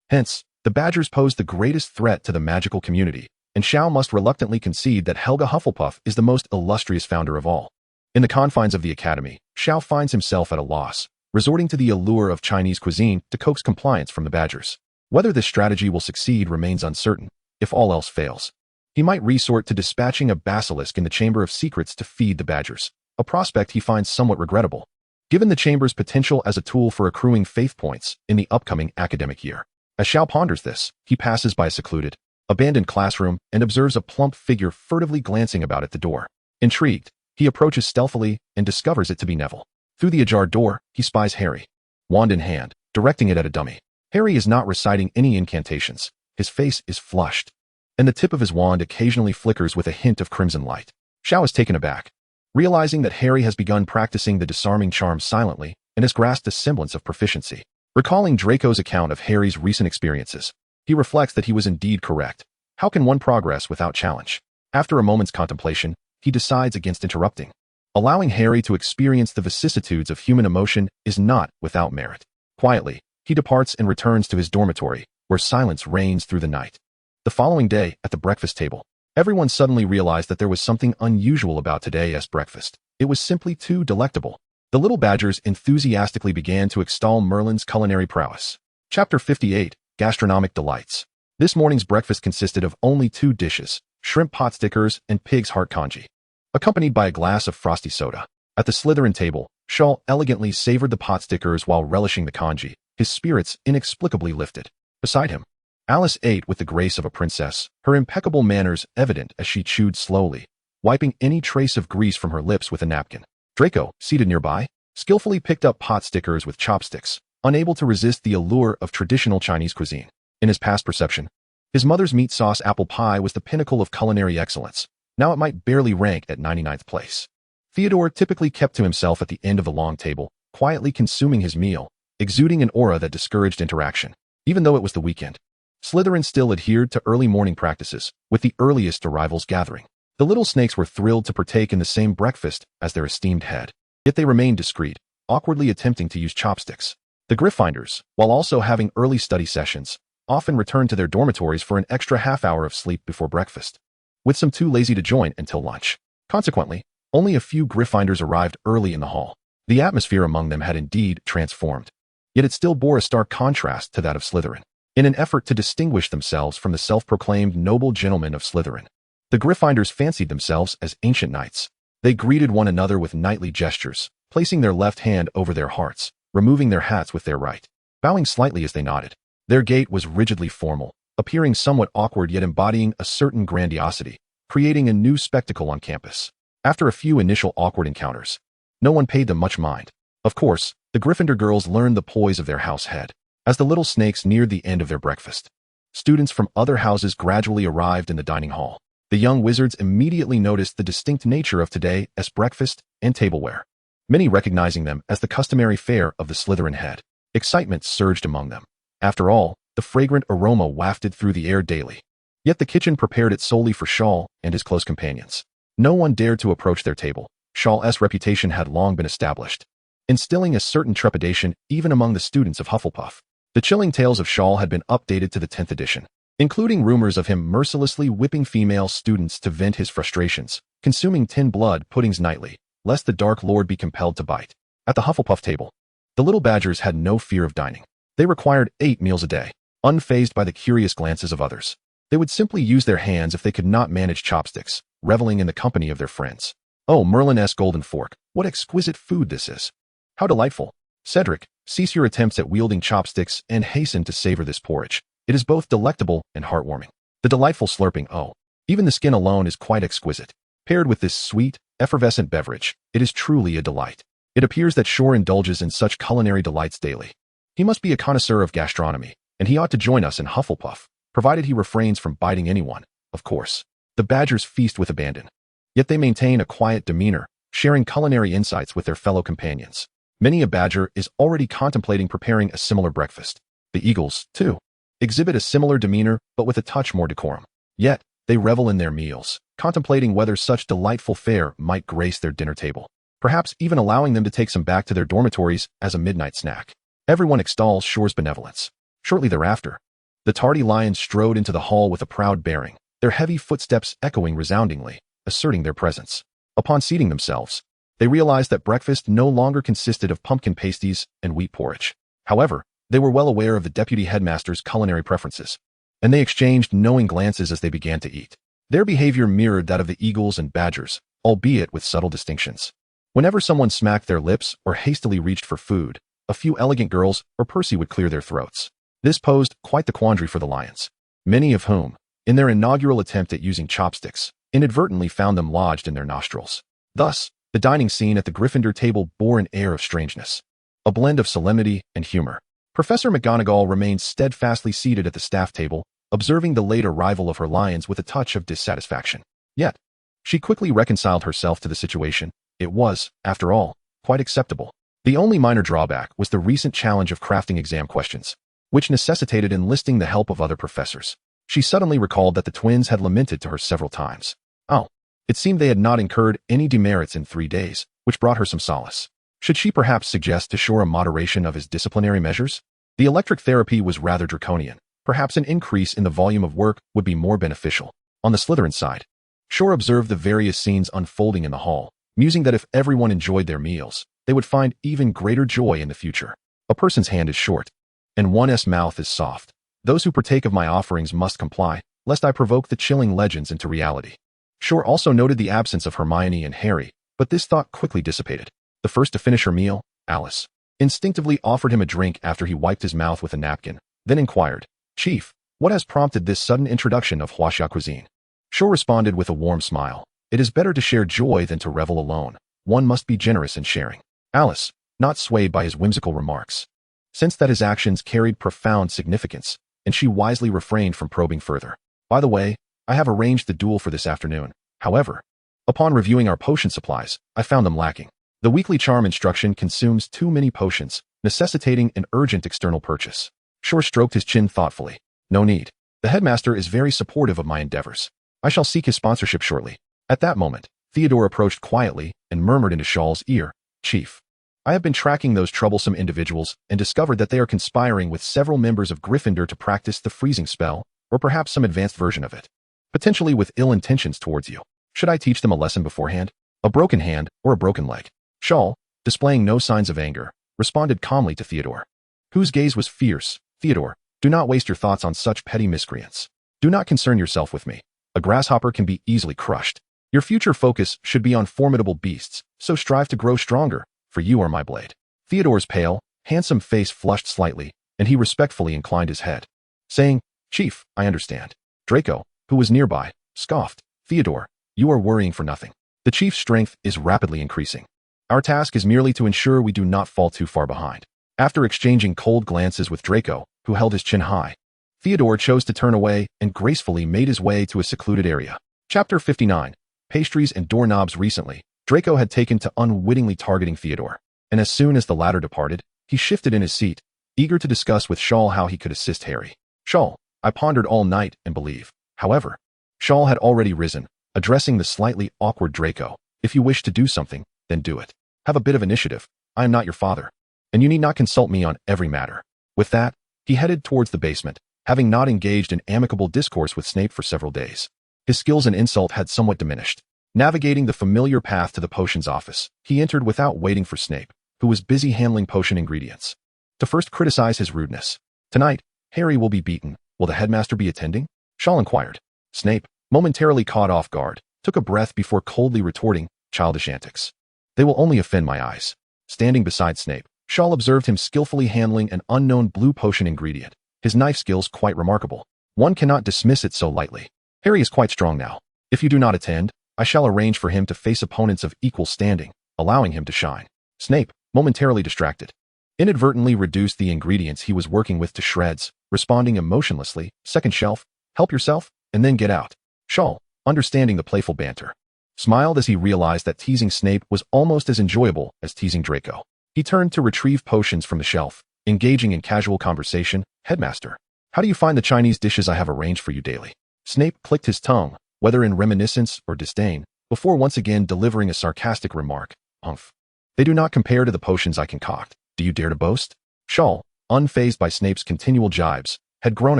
Hence, the badgers pose the greatest threat to the magical community, and Shiao must reluctantly concede that Helga Hufflepuff is the most illustrious founder of all. In the confines of the academy, Shiao finds himself at a loss, resorting to the allure of Chinese cuisine to coax compliance from the badgers. Whether this strategy will succeed remains uncertain. If all else fails, he might resort to dispatching a basilisk in the Chamber of Secrets to feed the badgers, a prospect he finds somewhat regrettable, given the Chamber's potential as a tool for accruing faith points in the upcoming academic year. As Shiao ponders this, he passes by a secluded, abandoned classroom and observes a plump figure furtively glancing about at the door. Intrigued, he approaches stealthily and discovers it to be Neville. Through the ajar door, he spies Harry, wand in hand, directing it at a dummy. Harry is not reciting any incantations. His face is flushed, and the tip of his wand occasionally flickers with a hint of crimson light. Shiao is taken aback, realizing that Harry has begun practicing the disarming charm silently and has grasped a semblance of proficiency. Recalling Draco's account of Harry's recent experiences, he reflects that he was indeed correct. How can one progress without challenge? After a moment's contemplation, he decides against interrupting. Allowing Harry to experience the vicissitudes of human emotion is not without merit. Quietly, he departs and returns to his dormitory, where silence reigns through the night. The following day, at the breakfast table, everyone suddenly realized that there was something unusual about today's breakfast. It was simply too delectable. The little badgers enthusiastically began to extol Merlin's culinary prowess. Chapter 58, Gastronomic Delights. This morning's breakfast consisted of only 2 dishes, shrimp pot stickers and pig's heart congee, accompanied by a glass of frosty soda. At the Slytherin table, Shor elegantly savored the pot stickers while relishing the congee, his spirits inexplicably lifted. Beside him, Alice ate with the grace of a princess, her impeccable manners evident as she chewed slowly, wiping any trace of grease from her lips with a napkin. Draco, seated nearby, skillfully picked up pot stickers with chopsticks, unable to resist the allure of traditional Chinese cuisine. In his past perception, his mother's meat sauce apple pie was the pinnacle of culinary excellence. Now it might barely rank at 99th place. Theodore typically kept to himself at the end of the long table, quietly consuming his meal, exuding an aura that discouraged interaction. Even though it was the weekend, Slytherin still adhered to early morning practices, with the earliest arrivals gathering. The little snakes were thrilled to partake in the same breakfast as their esteemed head, yet they remained discreet, awkwardly attempting to use chopsticks. The Gryffindors, while also having early study sessions, often returned to their dormitories for an extra half-hour of sleep before breakfast, with some too lazy to join until lunch. Consequently, only a few Gryffindors arrived early in the hall. The atmosphere among them had indeed transformed, yet it still bore a stark contrast to that of Slytherin. In an effort to distinguish themselves from the self-proclaimed noble gentlemen of Slytherin, the Gryffindors fancied themselves as ancient knights. They greeted one another with knightly gestures, placing their left hand over their hearts, removing their hats with their right, bowing slightly as they nodded. Their gait was rigidly formal, appearing somewhat awkward yet embodying a certain grandiosity, creating a new spectacle on campus. After a few initial awkward encounters, no one paid them much mind. Of course, the Gryffindor girls learned the poise of their house head. As the little snakes neared the end of their breakfast, students from other houses gradually arrived in the dining hall. The young wizards immediately noticed the distinct nature of today's breakfast and tableware, many recognizing them as the customary fare of the Slytherin head. Excitement surged among them. After all, the fragrant aroma wafted through the air daily. Yet the kitchen prepared it solely for Shiao and his close companions. No one dared to approach their table. Shiao's reputation had long been established, instilling a certain trepidation even among the students of Hufflepuff. The chilling tales of Shiao had been updated to the 10th edition, including rumors of him mercilessly whipping female students to vent his frustrations, consuming tin blood puddings nightly, lest the Dark Lord be compelled to bite. At the Hufflepuff table, the little badgers had no fear of dining. They required 8 meals a day, unfazed by the curious glances of others. They would simply use their hands if they could not manage chopsticks, reveling in the company of their friends. Oh, Merlin's golden fork, what exquisite food this is! How delightful! Cedric, cease your attempts at wielding chopsticks and hasten to savor this porridge. It is both delectable and heartwarming. The delightful slurping, oh, even the skin alone is quite exquisite. Paired with this sweet, effervescent beverage, it is truly a delight. It appears that Shor indulges in such culinary delights daily. He must be a connoisseur of gastronomy, and he ought to join us in Hufflepuff, provided he refrains from biting anyone, of course. The badgers feast with abandon. Yet they maintain a quiet demeanor, sharing culinary insights with their fellow companions. Many a badger is already contemplating preparing a similar breakfast. The eagles, too, exhibit a similar demeanor but with a touch more decorum. Yet, they revel in their meals, contemplating whether such delightful fare might grace their dinner table, perhaps even allowing them to take some back to their dormitories as a midnight snack. Everyone extols Shor's benevolence. Shortly thereafter, the tardy lions strode into the hall with a proud bearing, their heavy footsteps echoing resoundingly, asserting their presence. Upon seating themselves, they realized that breakfast no longer consisted of pumpkin pasties and wheat porridge. However, they were well aware of the deputy headmaster's culinary preferences, and they exchanged knowing glances as they began to eat. Their behavior mirrored that of the eagles and badgers, albeit with subtle distinctions. Whenever someone smacked their lips or hastily reached for food, a few elegant girls or Percy would clear their throats. This posed quite the quandary for the lions, many of whom, in their inaugural attempt at using chopsticks, inadvertently found them lodged in their nostrils. Thus, the dining scene at the Gryffindor table bore an air of strangeness, a blend of solemnity and humor. Professor McGonagall remained steadfastly seated at the staff table, observing the late arrival of her lions with a touch of dissatisfaction. Yet, she quickly reconciled herself to the situation. It was, after all, quite acceptable. The only minor drawback was the recent challenge of crafting exam questions, which necessitated enlisting the help of other professors. She suddenly recalled that the twins had lamented to her several times. Oh, it seemed they had not incurred any demerits in 3 days, which brought her some solace. Should she perhaps suggest to Shor a moderation of his disciplinary measures? The electric therapy was rather draconian. Perhaps an increase in the volume of work would be more beneficial. On the Slytherin side, Shor observed the various scenes unfolding in the hall, musing that if everyone enjoyed their meals, they would find even greater joy in the future. A person's hand is short, and one's mouth is soft. Those who partake of my offerings must comply, lest I provoke the chilling legends into reality. Shor also noted the absence of Hermione and Harry, but this thought quickly dissipated. The first to finish her meal, Alice, instinctively offered him a drink after he wiped his mouth with a napkin, then inquired, "Chief, what has prompted this sudden introduction of Huaxia cuisine?" Shor responded with a warm smile. "It is better to share joy than to revel alone. One must be generous in sharing." Alice, not swayed by his whimsical remarks, sensed that his actions carried profound significance, and she wisely refrained from probing further. "By the way, I have arranged the duel for this afternoon. However, upon reviewing our potion supplies, I found them lacking. The weekly charm instruction consumes too many potions, necessitating an urgent external purchase." Shor stroked his chin thoughtfully. "No need. The headmaster is very supportive of my endeavors. I shall seek his sponsorship shortly." At that moment, Theodore approached quietly and murmured into Shiao's ear, "Chief, I have been tracking those troublesome individuals and discovered that they are conspiring with several members of Gryffindor to practice the freezing spell, or perhaps some advanced version of it. Potentially with ill intentions towards you. Should I teach them a lesson beforehand? A broken hand or a broken leg? Shor, displaying no signs of anger, responded calmly to Theodore, whose gaze was fierce. Theodore, do not waste your thoughts on such petty miscreants. Do not concern yourself with me. A grasshopper can be easily crushed. Your future focus should be on formidable beasts, so strive to grow stronger, for you are my blade. Theodore's pale, handsome face flushed slightly, and he respectfully inclined his head, saying, Chief, I understand. Draco, who was nearby, scoffed, Theodore, you are worrying for nothing. The chief's strength is rapidly increasing. Our task is merely to ensure we do not fall too far behind. After exchanging cold glances with Draco, who held his chin high, Theodore chose to turn away and gracefully made his way to a secluded area. Chapter 59. Pastries and doorknobs. Recently, Draco had taken to unwittingly targeting Theodore, and as soon as the latter departed, he shifted in his seat, eager to discuss with Shor how he could assist Harry. Shor, I pondered all night and believe. However, Shor had already risen, addressing the slightly awkward Draco. If you wish to do something, then do it. Have a bit of initiative. I am not your father, and you need not consult me on every matter. With that, he headed towards the basement, having not engaged in amicable discourse with Snape for several days. His skills in insult had somewhat diminished. Navigating the familiar path to the potions office, he entered without waiting for Snape, who was busy handling potion ingredients, to first criticize his rudeness. Tonight, Harry will be beaten. Will the headmaster be attending? Shor inquired. Snape, momentarily caught off guard, took a breath before coldly retorting, childish antics. They will only offend my eyes. Standing beside Snape, Shor observed him skillfully handling an unknown blue potion ingredient, his knife skills quite remarkable. One cannot dismiss it so lightly. Harry is quite strong now. If you do not attend, I shall arrange for him to face opponents of equal standing, allowing him to shine. Snape, momentarily distracted, inadvertently reduced the ingredients he was working with to shreds, responding emotionlessly, second shelf, help yourself, and then get out. Shor, understanding the playful banter, smiled as he realized that teasing Snape was almost as enjoyable as teasing Draco. He turned to retrieve potions from the shelf, engaging in casual conversation. Headmaster, how do you find the Chinese dishes I have arranged for you daily? Snape clicked his tongue, whether in reminiscence or disdain, before once again delivering a sarcastic remark. Humph. They do not compare to the potions I concoct. Do you dare to boast? Shor, unfazed by Snape's continual jibes, had grown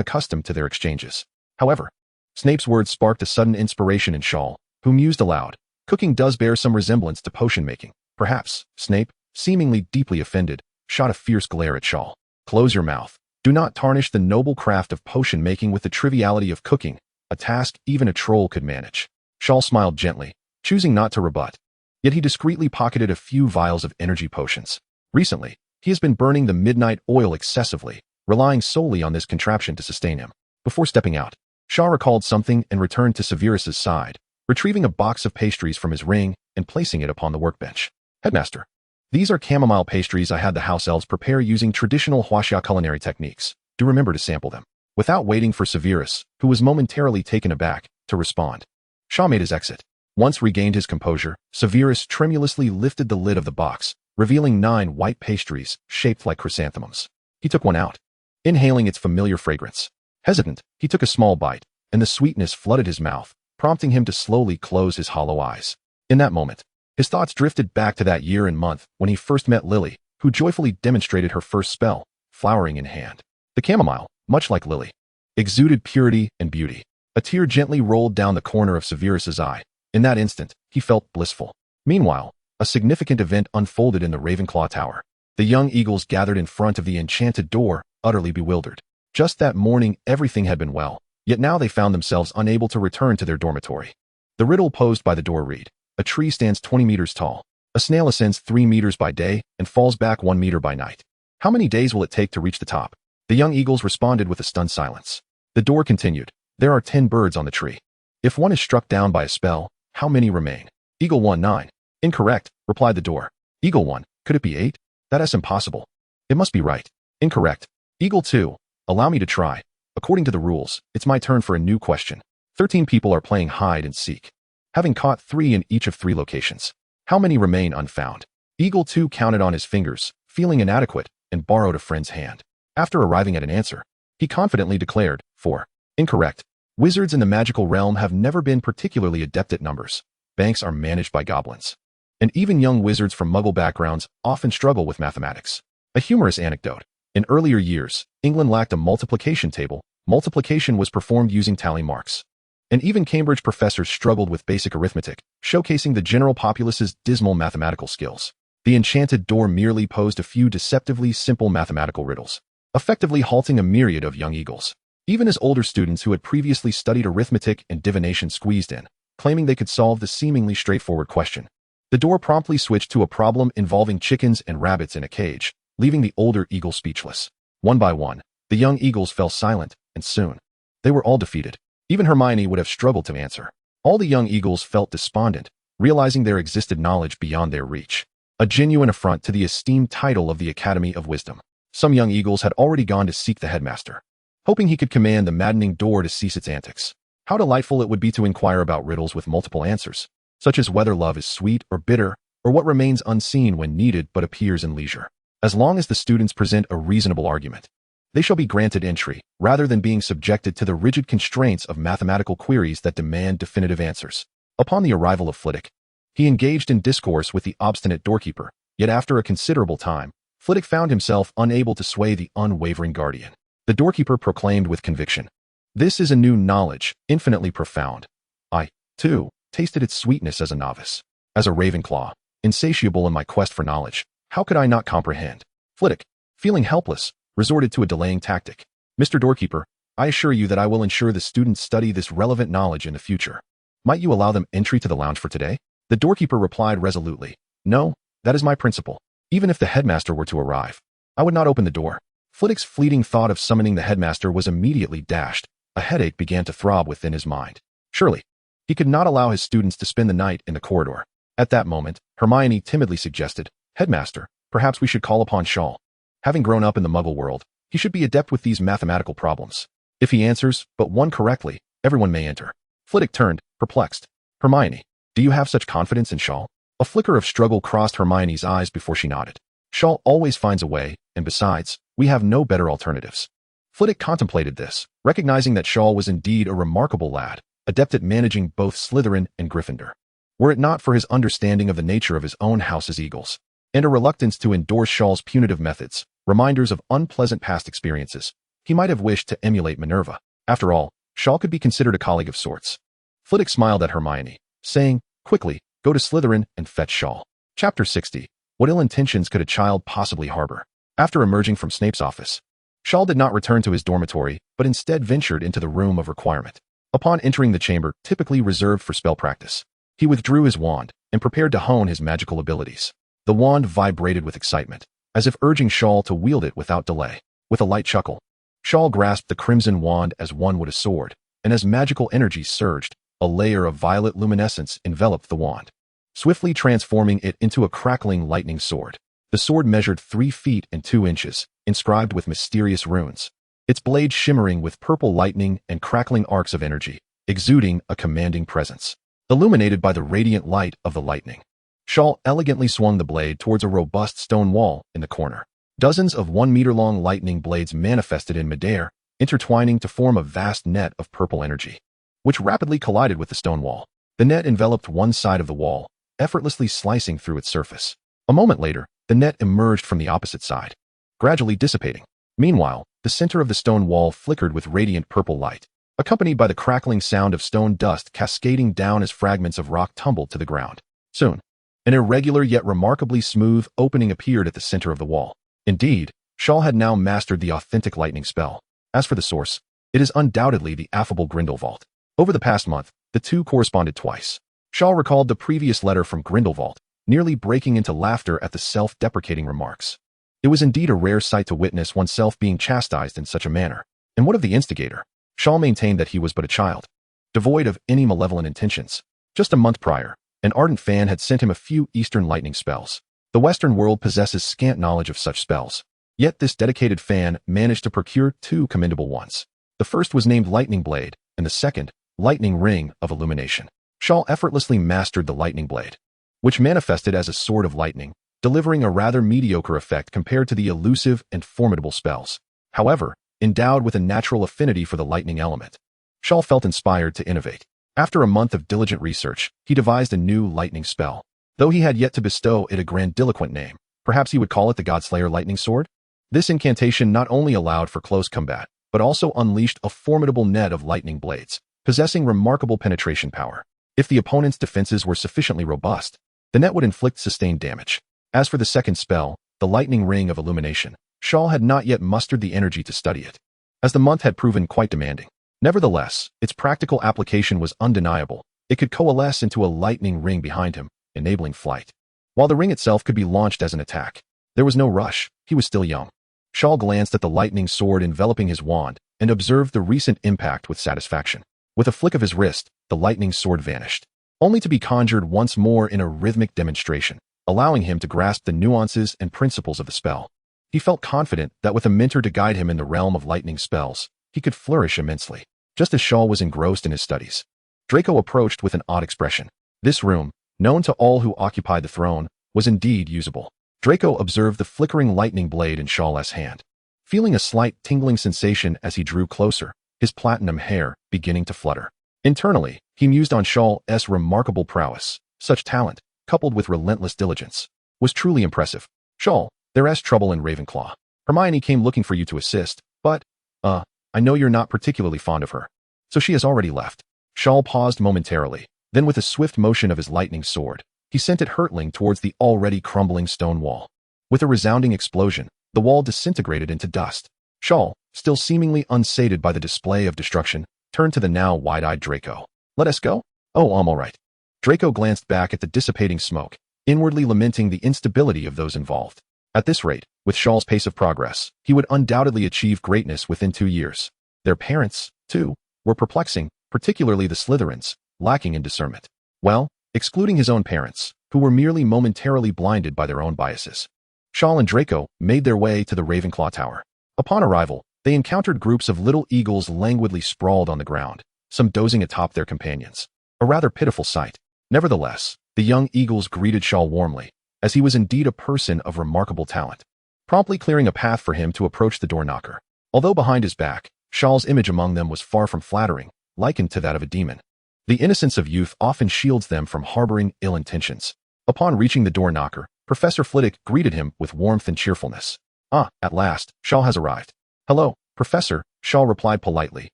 accustomed to their exchanges. However, Snape's words sparked a sudden inspiration in Shor, who mused aloud. Cooking does bear some resemblance to potion making. Perhaps. Snape, seemingly deeply offended, shot a fierce glare at Shor. Close your mouth. Do not tarnish the noble craft of potion making with the triviality of cooking, a task even a troll could manage. Shor smiled gently, choosing not to rebut. Yet he discreetly pocketed a few vials of energy potions. Recently, he has been burning the midnight oil excessively, relying solely on this contraption to sustain him. Before stepping out, Shor recalled something and returned to Severus's side, retrieving a box of pastries from his ring and placing it upon the workbench. Headmaster, these are chamomile pastries I had the house elves prepare using traditional Huaxia culinary techniques. Do remember to sample them. Without waiting for Severus, who was momentarily taken aback, to respond, Shor made his exit. Once regained his composure, Severus tremulously lifted the lid of the box, revealing 9 white pastries shaped like chrysanthemums. He took one out, inhaling its familiar fragrance. Hesitant, he took a small bite, and the sweetness flooded his mouth, prompting him to slowly close his hollow eyes. In that moment, his thoughts drifted back to that year and month when he first met Lily, who joyfully demonstrated her first spell, flowering in hand. The chamomile, much like Lily, exuded purity and beauty. A tear gently rolled down the corner of Severus's eye. In that instant, he felt blissful. Meanwhile, a significant event unfolded in the Ravenclaw Tower. The young eagles gathered in front of the enchanted door, utterly bewildered. Just that morning, everything had been well, yet now they found themselves unable to return to their dormitory. The riddle posed by the door read, a tree stands 20 meters tall. A snail ascends 3 meters by day and falls back 1 meter by night. How many days will it take to reach the top? The young eagles responded with a stunned silence. The door continued. There are 10 birds on the tree. If one is struck down by a spell, how many remain? Eagle 1, 9. Incorrect, replied the door. Eagle 1, could it be 8? That is impossible. It must be right. Incorrect. Eagle 2, allow me to try. According to the rules, it's my turn for a new question. 13 people are playing hide and seek, having caught 3 in each of 3 locations. How many remain unfound? Eagle 2 counted on his fingers, feeling inadequate, and borrowed a friend's hand. After arriving at an answer, he confidently declared, 4. Incorrect. Wizards in the magical realm have never been particularly adept at numbers. Banks are managed by goblins. and even young wizards from Muggle backgrounds often struggle with mathematics. A humorous anecdote. In earlier years, England lacked a multiplication table. Multiplication was performed using tally marks. And even Cambridge professors struggled with basic arithmetic, showcasing the general populace's dismal mathematical skills. The enchanted door merely posed a few deceptively simple mathematical riddles, effectively halting a myriad of young eagles. Even as older students who had previously studied arithmetic and divination squeezed in, claiming they could solve the seemingly straightforward question. The door promptly switched to a problem involving chickens and rabbits in a cage, leaving the older eagles speechless. One by one, the young eagles fell silent, and soon, they were all defeated. Even Hermione would have struggled to answer. All the young eagles felt despondent, realizing there existed knowledge beyond their reach. A genuine affront to the esteemed title of the Academy of Wisdom. Some young eagles had already gone to seek the headmaster, hoping he could command the maddening door to cease its antics. How delightful it would be to inquire about riddles with multiple answers, such as whether love is sweet or bitter, or what remains unseen when needed but appears in leisure. As long as the students present a reasonable argument, they shall be granted entry, rather than being subjected to the rigid constraints of mathematical queries that demand definitive answers. Upon the arrival of Flitwick, he engaged in discourse with the obstinate doorkeeper, yet after a considerable time, Flitwick found himself unable to sway the unwavering guardian. The doorkeeper proclaimed with conviction, "This is a new knowledge, infinitely profound. I, too, tasted its sweetness as a novice. As a Ravenclaw, insatiable in my quest for knowledge, how could I not comprehend?" Flitwick, feeling helpless, resorted to a delaying tactic. "Mr. Doorkeeper, I assure you that I will ensure the students study this relevant knowledge in the future. Might you allow them entry to the lounge for today?" The doorkeeper replied resolutely, "No, that is my principle. Even if the headmaster were to arrive, I would not open the door." Flitwick's fleeting thought of summoning the headmaster was immediately dashed. A headache began to throb within his mind. Surely, he could not allow his students to spend the night in the corridor. At that moment, Hermione timidly suggested, "Headmaster, perhaps we should call upon Shor. Having grown up in the Muggle world, he should be adept with these mathematical problems. If he answers but one correctly, everyone may enter." Flitwick turned, perplexed. "Hermione, do you have such confidence in Shor?" A flicker of struggle crossed Hermione's eyes before she nodded. "Shor always finds a way, and besides, we have no better alternatives." Flitwick contemplated this, recognizing that Shor was indeed a remarkable lad, adept at managing both Slytherin and Gryffindor. Were it not for his understanding of the nature of his own house's eagles, and a reluctance to endorse Shor's punitive methods, reminders of unpleasant past experiences, he might have wished to emulate Minerva. After all, Shor could be considered a colleague of sorts. Flitwick smiled at Hermione, saying, "Quickly, go to Slytherin and fetch Shor." Chapter 60. What ill intentions could a child possibly harbor? After emerging from Snape's office, Shor did not return to his dormitory, but instead ventured into the room of requirement. Upon entering the chamber typically reserved for spell practice, he withdrew his wand and prepared to hone his magical abilities. The wand vibrated with excitement, as if urging Shor to wield it without delay. With a light chuckle, Shor grasped the crimson wand as one would a sword, and as magical energy surged, a layer of violet luminescence enveloped the wand, swiftly transforming it into a crackling lightning sword. The sword measured 3 feet and 2 inches, inscribed with mysterious runes, its blade shimmering with purple lightning and crackling arcs of energy, exuding a commanding presence. Illuminated by the radiant light of the lightning, Shor elegantly swung the blade towards a robust stone wall in the corner. Dozens of 1-meter-long lightning blades manifested in midair, intertwining to form a vast net of purple energy, which rapidly collided with the stone wall. The net enveloped one side of the wall, effortlessly slicing through its surface. A moment later, the net emerged from the opposite side, gradually dissipating. Meanwhile, the center of the stone wall flickered with radiant purple light, accompanied by the crackling sound of stone dust cascading down as fragments of rock tumbled to the ground. Soon, an irregular yet remarkably smooth opening appeared at the center of the wall. Indeed, Shor had now mastered the authentic lightning spell. As for the source, it is undoubtedly the affable Grindelwald. Over the past month, the two corresponded twice. Shor recalled the previous letter from Grindelwald, nearly breaking into laughter at the self-deprecating remarks. It was indeed a rare sight to witness oneself being chastised in such a manner. And what of the instigator? Shor maintained that he was but a child, devoid of any malevolent intentions. Just a month prior, an ardent fan had sent him a few Eastern lightning spells. The Western world possesses scant knowledge of such spells. Yet this dedicated fan managed to procure 2 commendable ones. The first was named Lightning Blade, and the second, Lightning Ring of Illumination. Shor effortlessly mastered the Lightning Blade, which manifested as a sword of lightning, delivering a rather mediocre effect compared to the elusive and formidable spells. However, endowed with a natural affinity for the lightning element, Shor felt inspired to innovate. After a month of diligent research, he devised a new lightning spell. though he had yet to bestow it a grandiloquent name. Perhaps he would call it the Godslayer Lightning Sword? This incantation not only allowed for close combat, but also unleashed a formidable net of lightning blades, possessing remarkable penetration power. If the opponent's defenses were sufficiently robust, the net would inflict sustained damage. As for the second spell, the Lightning Ring of Illumination, Shaw had not yet mustered the energy to study it, as the month had proven quite demanding. Nevertheless, its practical application was undeniable. It could coalesce into a lightning ring behind him, enabling flight. While the ring itself could be launched as an attack, there was no rush. He was still young. Shaw glanced at the lightning sword enveloping his wand and observed the recent impact with satisfaction. With a flick of his wrist, the lightning sword vanished, only to be conjured once more in a rhythmic demonstration, allowing him to grasp the nuances and principles of the spell. He felt confident that with a mentor to guide him in the realm of lightning spells, he could flourish immensely. Just as Shaw was engrossed in his studies, Draco approached with an odd expression. This room, known to all who occupied the throne, was indeed usable. Draco observed the flickering lightning blade in Shaw's hand, feeling a slight tingling sensation as he drew closer, his platinum hair beginning to flutter. Internally, he mused on Shaw's remarkable prowess. Such talent, coupled with relentless diligence, was truly impressive. Shaw, there's trouble in Ravenclaw. Hermione came looking for you to assist, but, I know you're not particularly fond of her. So she has already left. Shaw paused momentarily, then with a swift motion of his lightning sword, he sent it hurtling towards the already crumbling stone wall. With a resounding explosion, the wall disintegrated into dust. Shaw, still seemingly unsated by the display of destruction, turned to the now wide-eyed Draco. Let us go? Oh, I'm all right. Draco glanced back at the dissipating smoke, inwardly lamenting the instability of those involved. At this rate, with Shaw's pace of progress, he would undoubtedly achieve greatness within 2 years. Their parents, too, were perplexing, particularly the Slytherins, lacking in discernment. Well, excluding his own parents, who were merely momentarily blinded by their own biases. Shaw and Draco made their way to the Ravenclaw Tower. Upon arrival, they encountered groups of little eagles languidly sprawled on the ground, some dozing atop their companions. A rather pitiful sight. Nevertheless, the young eagles greeted Shaw warmly, as he was indeed a person of remarkable talent, promptly clearing a path for him to approach the door knocker. Although behind his back, Shaw's image among them was far from flattering, likened to that of a demon. The innocence of youth often shields them from harboring ill intentions. Upon reaching the door knocker, Professor Flitwick greeted him with warmth and cheerfulness. Ah, at last, Shaw has arrived. Hello, Professor, Shaw replied politely,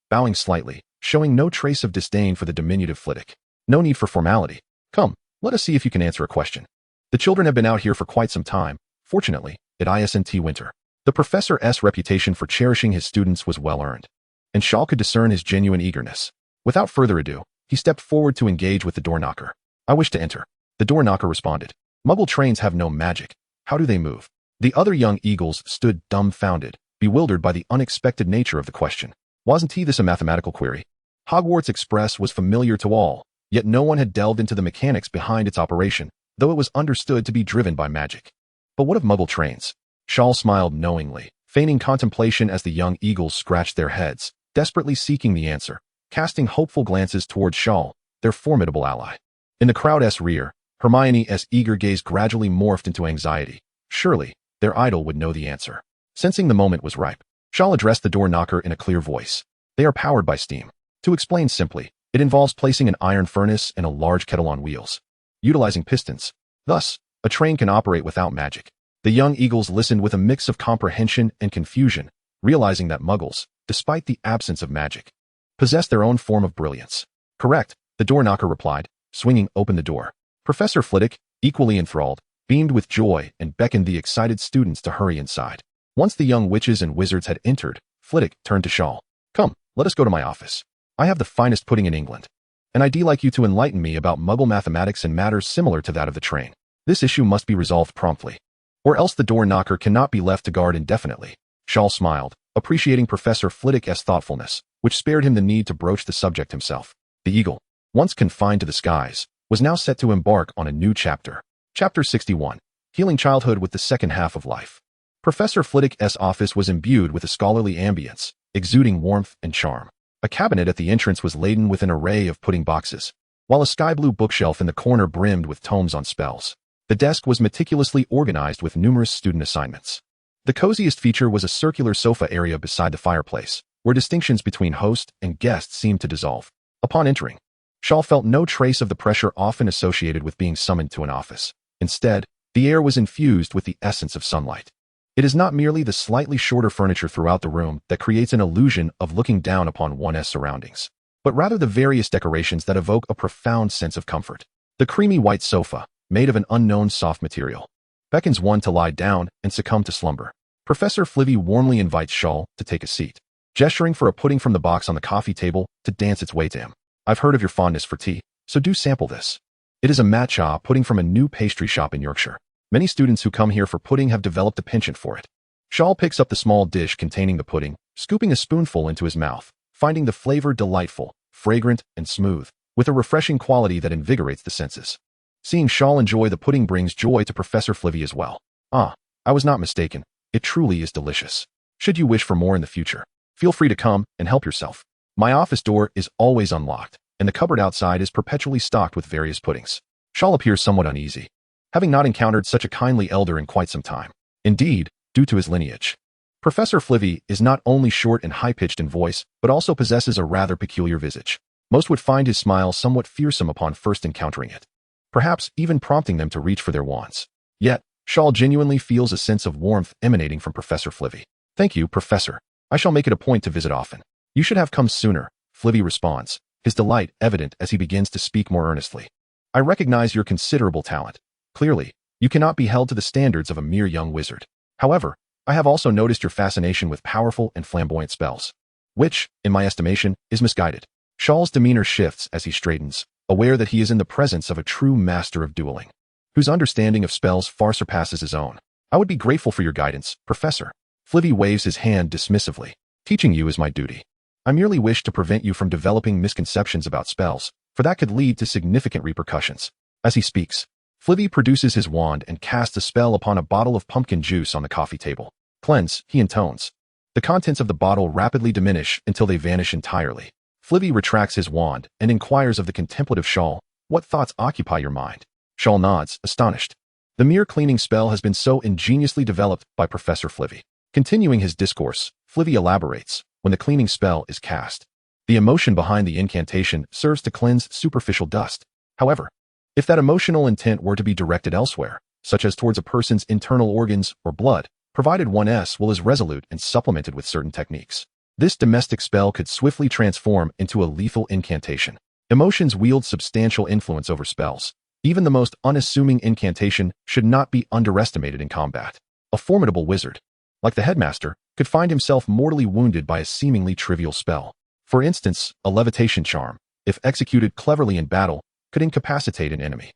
bowing slightly, showing no trace of disdain for the diminutive Flitwick. No need for formality. Come, let us see if you can answer a question. The children have been out here for quite some time, fortunately, at ISNT winter. The professor's reputation for cherishing his students was well earned, and Shaw could discern his genuine eagerness. Without further ado, he stepped forward to engage with the door knocker. I wish to enter. The door knocker responded. Muggle trains have no magic. How do they move? The other young eagles stood dumbfounded, bewildered by the unexpected nature of the question. Wasn't this a mathematical query? Hogwarts Express was familiar to all, yet no one had delved into the mechanics behind its operation, though it was understood to be driven by magic. But what of Muggle trains? Shaw smiled knowingly, feigning contemplation as the young eagles scratched their heads, desperately seeking the answer, casting hopeful glances towards Shaw, their formidable ally. In the crowd's rear, Hermione's eager gaze gradually morphed into anxiety. Surely, their idol would know the answer. Sensing the moment was ripe, Shaw addressed the door knocker in a clear voice. They are powered by steam. To explain simply, it involves placing an iron furnace and a large kettle on wheels, utilizing pistons. Thus, a train can operate without magic. The young eagles listened with a mix of comprehension and confusion, realizing that Muggles, despite the absence of magic, possessed their own form of brilliance. Correct, the door knocker replied, swinging open the door. Professor Flitwick, equally enthralled, beamed with joy and beckoned the excited students to hurry inside. Once the young witches and wizards had entered, Flitwick turned to Shaw. Come, let us go to my office. I have the finest pudding in England, and I'd like you to enlighten me about Muggle mathematics and matters similar to that of the train. This issue must be resolved promptly, or else the door knocker cannot be left to guard indefinitely. Shaw smiled, appreciating Professor Flitwick's thoughtfulness, which spared him the need to broach the subject himself. The eagle, once confined to the skies, was now set to embark on a new chapter. Chapter 61, Healing Childhood with the Second Half of Life. Professor Flitwick's office was imbued with a scholarly ambience, exuding warmth and charm. A cabinet at the entrance was laden with an array of pudding boxes, while a sky-blue bookshelf in the corner brimmed with tomes on spells. The desk was meticulously organized with numerous student assignments. The coziest feature was a circular sofa area beside the fireplace, where distinctions between host and guest seemed to dissolve. Upon entering, Shaw felt no trace of the pressure often associated with being summoned to an office. Instead, the air was infused with the essence of sunlight. It is not merely the slightly shorter furniture throughout the room that creates an illusion of looking down upon one's surroundings, but rather the various decorations that evoke a profound sense of comfort. The creamy white sofa, made of an unknown soft material, beckons one to lie down and succumb to slumber. Professor Flivy warmly invites Shaw to take a seat, gesturing for a pudding from the box on the coffee table to dance its way to him. I've heard of your fondness for tea, so do sample this. It is a matcha pudding from a new pastry shop in Yorkshire. Many students who come here for pudding have developed a penchant for it. Shaw picks up the small dish containing the pudding, scooping a spoonful into his mouth, finding the flavor delightful, fragrant, and smooth, with a refreshing quality that invigorates the senses. Seeing Shaw enjoy the pudding brings joy to Professor Flivy as well. Ah, I was not mistaken. It truly is delicious. Should you wish for more in the future, feel free to come and help yourself. My office door is always unlocked, and the cupboard outside is perpetually stocked with various puddings. Shaw appears somewhat uneasy, having not encountered such a kindly elder in quite some time. Indeed, due to his lineage. Professor Flivy is not only short and high-pitched in voice, but also possesses a rather peculiar visage. Most would find his smile somewhat fearsome upon first encountering it, perhaps even prompting them to reach for their wands. Yet, Shaw genuinely feels a sense of warmth emanating from Professor Flivy. Thank you, Professor. I shall make it a point to visit often. You should have come sooner, Flivy responds, his delight evident as he begins to speak more earnestly. I recognize your considerable talent. Clearly, you cannot be held to the standards of a mere young wizard. However, I have also noticed your fascination with powerful and flamboyant spells, which, in my estimation, is misguided. Shaw's demeanor shifts as he straightens, aware that he is in the presence of a true master of dueling, whose understanding of spells far surpasses his own. I would be grateful for your guidance, Professor. Flivy waves his hand dismissively. Teaching you is my duty. I merely wish to prevent you from developing misconceptions about spells, for that could lead to significant repercussions. As he speaks, Flivy produces his wand and casts a spell upon a bottle of pumpkin juice on the coffee table. Cleanse, he intones. The contents of the bottle rapidly diminish until they vanish entirely. Flivy retracts his wand and inquires of the contemplative Shaw, what thoughts occupy your mind? Shaw nods, astonished. The mere cleaning spell has been so ingeniously developed by Professor Flivy. Continuing his discourse, Flivy elaborates, when the cleaning spell is cast, the emotion behind the incantation serves to cleanse superficial dust. However, if that emotional intent were to be directed elsewhere, such as towards a person's internal organs or blood, provided one's will is resolute and supplemented with certain techniques, this domestic spell could swiftly transform into a lethal incantation. Emotions wield substantial influence over spells. Even the most unassuming incantation should not be underestimated in combat. A formidable wizard, like the headmaster, could find himself mortally wounded by a seemingly trivial spell. For instance, a levitation charm, if executed cleverly in battle, could incapacitate an enemy.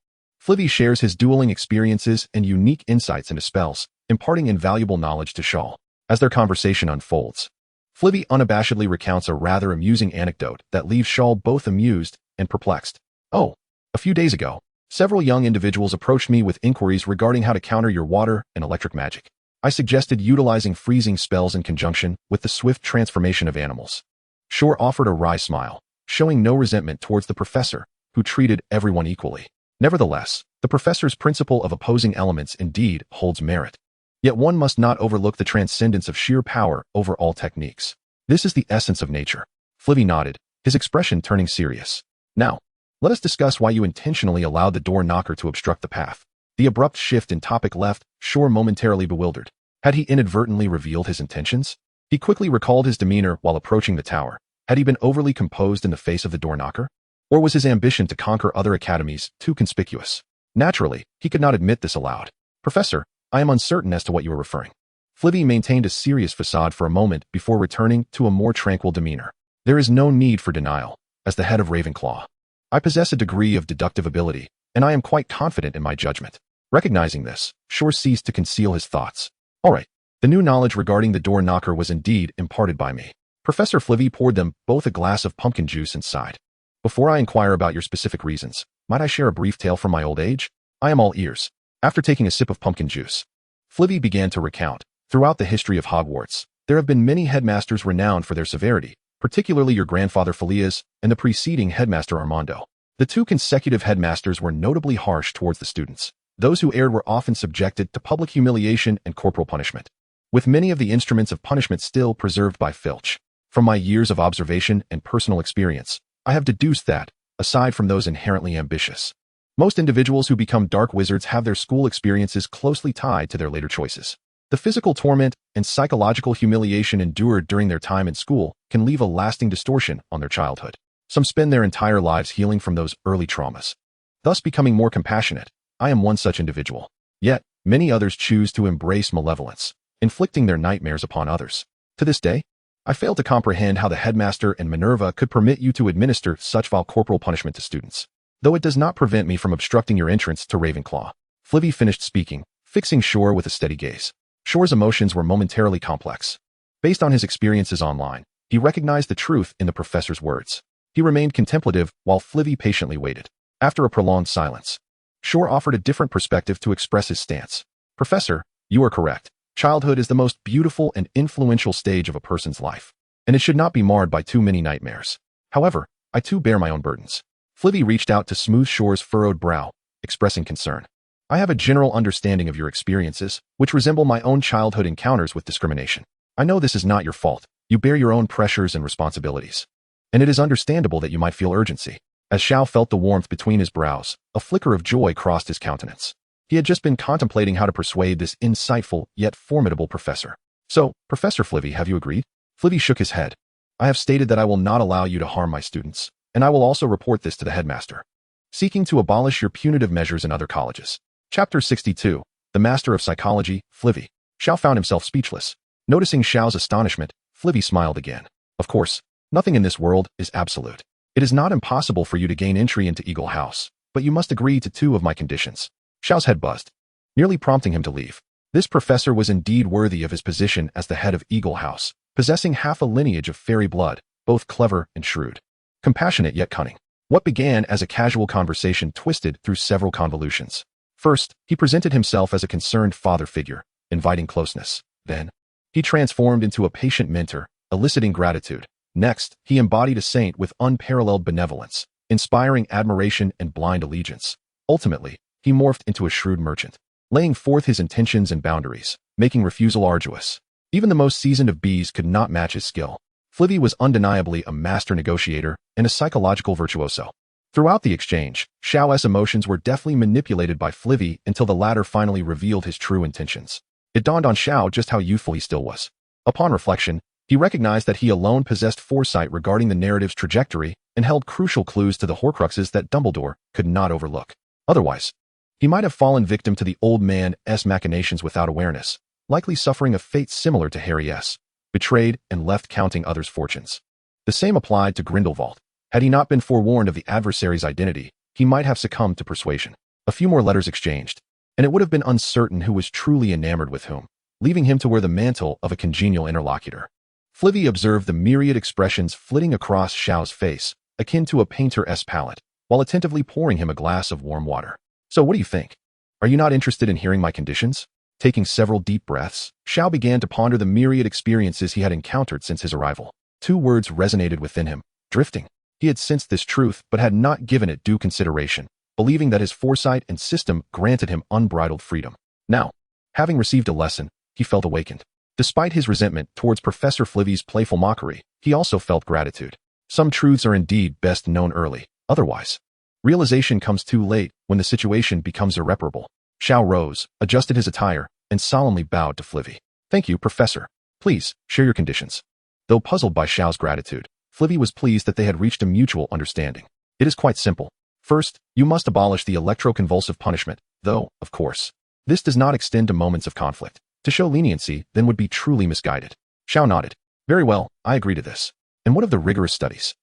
Flivy shares his dueling experiences and unique insights into spells, imparting invaluable knowledge to Shaw. As their conversation unfolds, Flivy unabashedly recounts a rather amusing anecdote that leaves Shaw both amused and perplexed. Oh, a few days ago, several young individuals approached me with inquiries regarding how to counter your water and electric magic. I suggested utilizing freezing spells in conjunction with the swift transformation of animals. Shor offered a wry smile, showing no resentment towards the professor, who treated everyone equally. Nevertheless, the professor's principle of opposing elements indeed holds merit. Yet one must not overlook the transcendence of sheer power over all techniques. This is the essence of nature. Flivy nodded, his expression turning serious. Now, let us discuss why you intentionally allowed the door knocker to obstruct the path. The abrupt shift in topic left Shor momentarily bewildered. Had he inadvertently revealed his intentions? He quickly recalled his demeanor while approaching the tower. Had he been overly composed in the face of the door knocker? Or was his ambition to conquer other academies too conspicuous? Naturally, he could not admit this aloud. Professor, I am uncertain as to what you are referring. Flivy maintained a serious facade for a moment before returning to a more tranquil demeanor. There is no need for denial. As the head of Ravenclaw, I possess a degree of deductive ability, and I am quite confident in my judgment. Recognizing this, Shor ceased to conceal his thoughts. All right, the new knowledge regarding the door knocker was indeed imparted by me. Professor Flivy poured them both a glass of pumpkin juice and sighed. Before I inquire about your specific reasons, might I share a brief tale from my old age? I am all ears. After taking a sip of pumpkin juice, Flivy began to recount. Throughout the history of Hogwarts, there have been many headmasters renowned for their severity, particularly your grandfather Felias and the preceding headmaster Armando. The two consecutive headmasters were notably harsh towards the students. Those who erred were often subjected to public humiliation and corporal punishment, with many of the instruments of punishment still preserved by Filch. From my years of observation and personal experience, I have deduced that, aside from those inherently ambitious. Most individuals who become dark wizards have their school experiences closely tied to their later choices. The physical torment and psychological humiliation endured during their time in school can leave a lasting distortion on their childhood. Some spend their entire lives healing from those early traumas, thus becoming more compassionate. I am one such individual. Yet, many others choose to embrace malevolence, inflicting their nightmares upon others. To this day, I fail to comprehend how the headmaster and Minerva could permit you to administer such vile corporal punishment to students. Though it does not prevent me from obstructing your entrance to Ravenclaw. Flivvy finished speaking, fixing Shor with a steady gaze. Shor's emotions were momentarily complex. Based on his experiences online, he recognized the truth in the professor's words. He remained contemplative while Flivvy patiently waited. After a prolonged silence, Shor offered a different perspective to express his stance. Professor, you are correct. Childhood is the most beautiful and influential stage of a person's life, and it should not be marred by too many nightmares. However, I too bear my own burdens. Flivvy reached out to smooth Shor's furrowed brow, expressing concern. I have a general understanding of your experiences, which resemble my own childhood encounters with discrimination. I know this is not your fault. You bear your own pressures and responsibilities. And it is understandable that you might feel urgency. As Shiao felt the warmth between his brows, a flicker of joy crossed his countenance. He had just been contemplating how to persuade this insightful yet formidable professor. So, Professor Flivvy, have you agreed? Flivvy shook his head. I have stated that I will not allow you to harm my students, and I will also report this to the headmaster. Seeking to abolish your punitive measures in other colleges. Chapter 62. The Master of Psychology, Flivvy. Shiao found himself speechless. Noticing Xiao's astonishment, Flivvy smiled again. Of course, nothing in this world is absolute. It is not impossible for you to gain entry into Eagle House, but you must agree to 2 of my conditions. Xiao's head buzzed, nearly prompting him to leave. This professor was indeed worthy of his position as the head of Eagle House, possessing half a lineage of fairy blood, both clever and shrewd. Compassionate yet cunning. What began as a casual conversation twisted through several convolutions. First, he presented himself as a concerned father figure, inviting closeness. Then, he transformed into a patient mentor, eliciting gratitude. Next, he embodied a saint with unparalleled benevolence, inspiring admiration and blind allegiance. Ultimately, he morphed into a shrewd merchant, laying forth his intentions and boundaries, making refusal arduous. Even the most seasoned of bees could not match his skill. Flivvy was undeniably a master negotiator and a psychological virtuoso. Throughout the exchange, Xiao's emotions were deftly manipulated by Flivvy until the latter finally revealed his true intentions. It dawned on Xiao just how youthful he still was. Upon reflection, he recognized that he alone possessed foresight regarding the narrative's trajectory and held crucial clues to the Horcruxes that Dumbledore could not overlook. Otherwise, he might have fallen victim to the old man's machinations without awareness, likely suffering a fate similar to Harry's, betrayed and left counting others' fortunes. The same applied to Grindelwald. Had he not been forewarned of the adversary's identity, he might have succumbed to persuasion. A few more letters exchanged, and it would have been uncertain who was truly enamored with whom, leaving him to wear the mantle of a congenial interlocutor. Flivvy observed the myriad expressions flitting across Xiao's face, akin to a painter's palette, while attentively pouring him a glass of warm water. So what do you think? Are you not interested in hearing my conditions? Taking several deep breaths, Xiao began to ponder the myriad experiences he had encountered since his arrival. 2 words resonated within him: drifting. He had sensed this truth but had not given it due consideration, believing that his foresight and system granted him unbridled freedom. Now, having received a lesson, he felt awakened. Despite his resentment towards Professor Flivvy's playful mockery, he also felt gratitude. Some truths are indeed best known early, otherwise, realization comes too late when the situation becomes irreparable. Xiao rose, adjusted his attire, and solemnly bowed to Flivvy. Thank you, Professor. Please, share your conditions. Though puzzled by Xiao's gratitude, Flivvy was pleased that they had reached a mutual understanding. It is quite simple. First, you must abolish the electroconvulsive punishment, though, of course, this does not extend to moments of conflict. To show leniency then would be truly misguided. Xiao nodded. Very well, I agree to this. And what of the rigorous studies?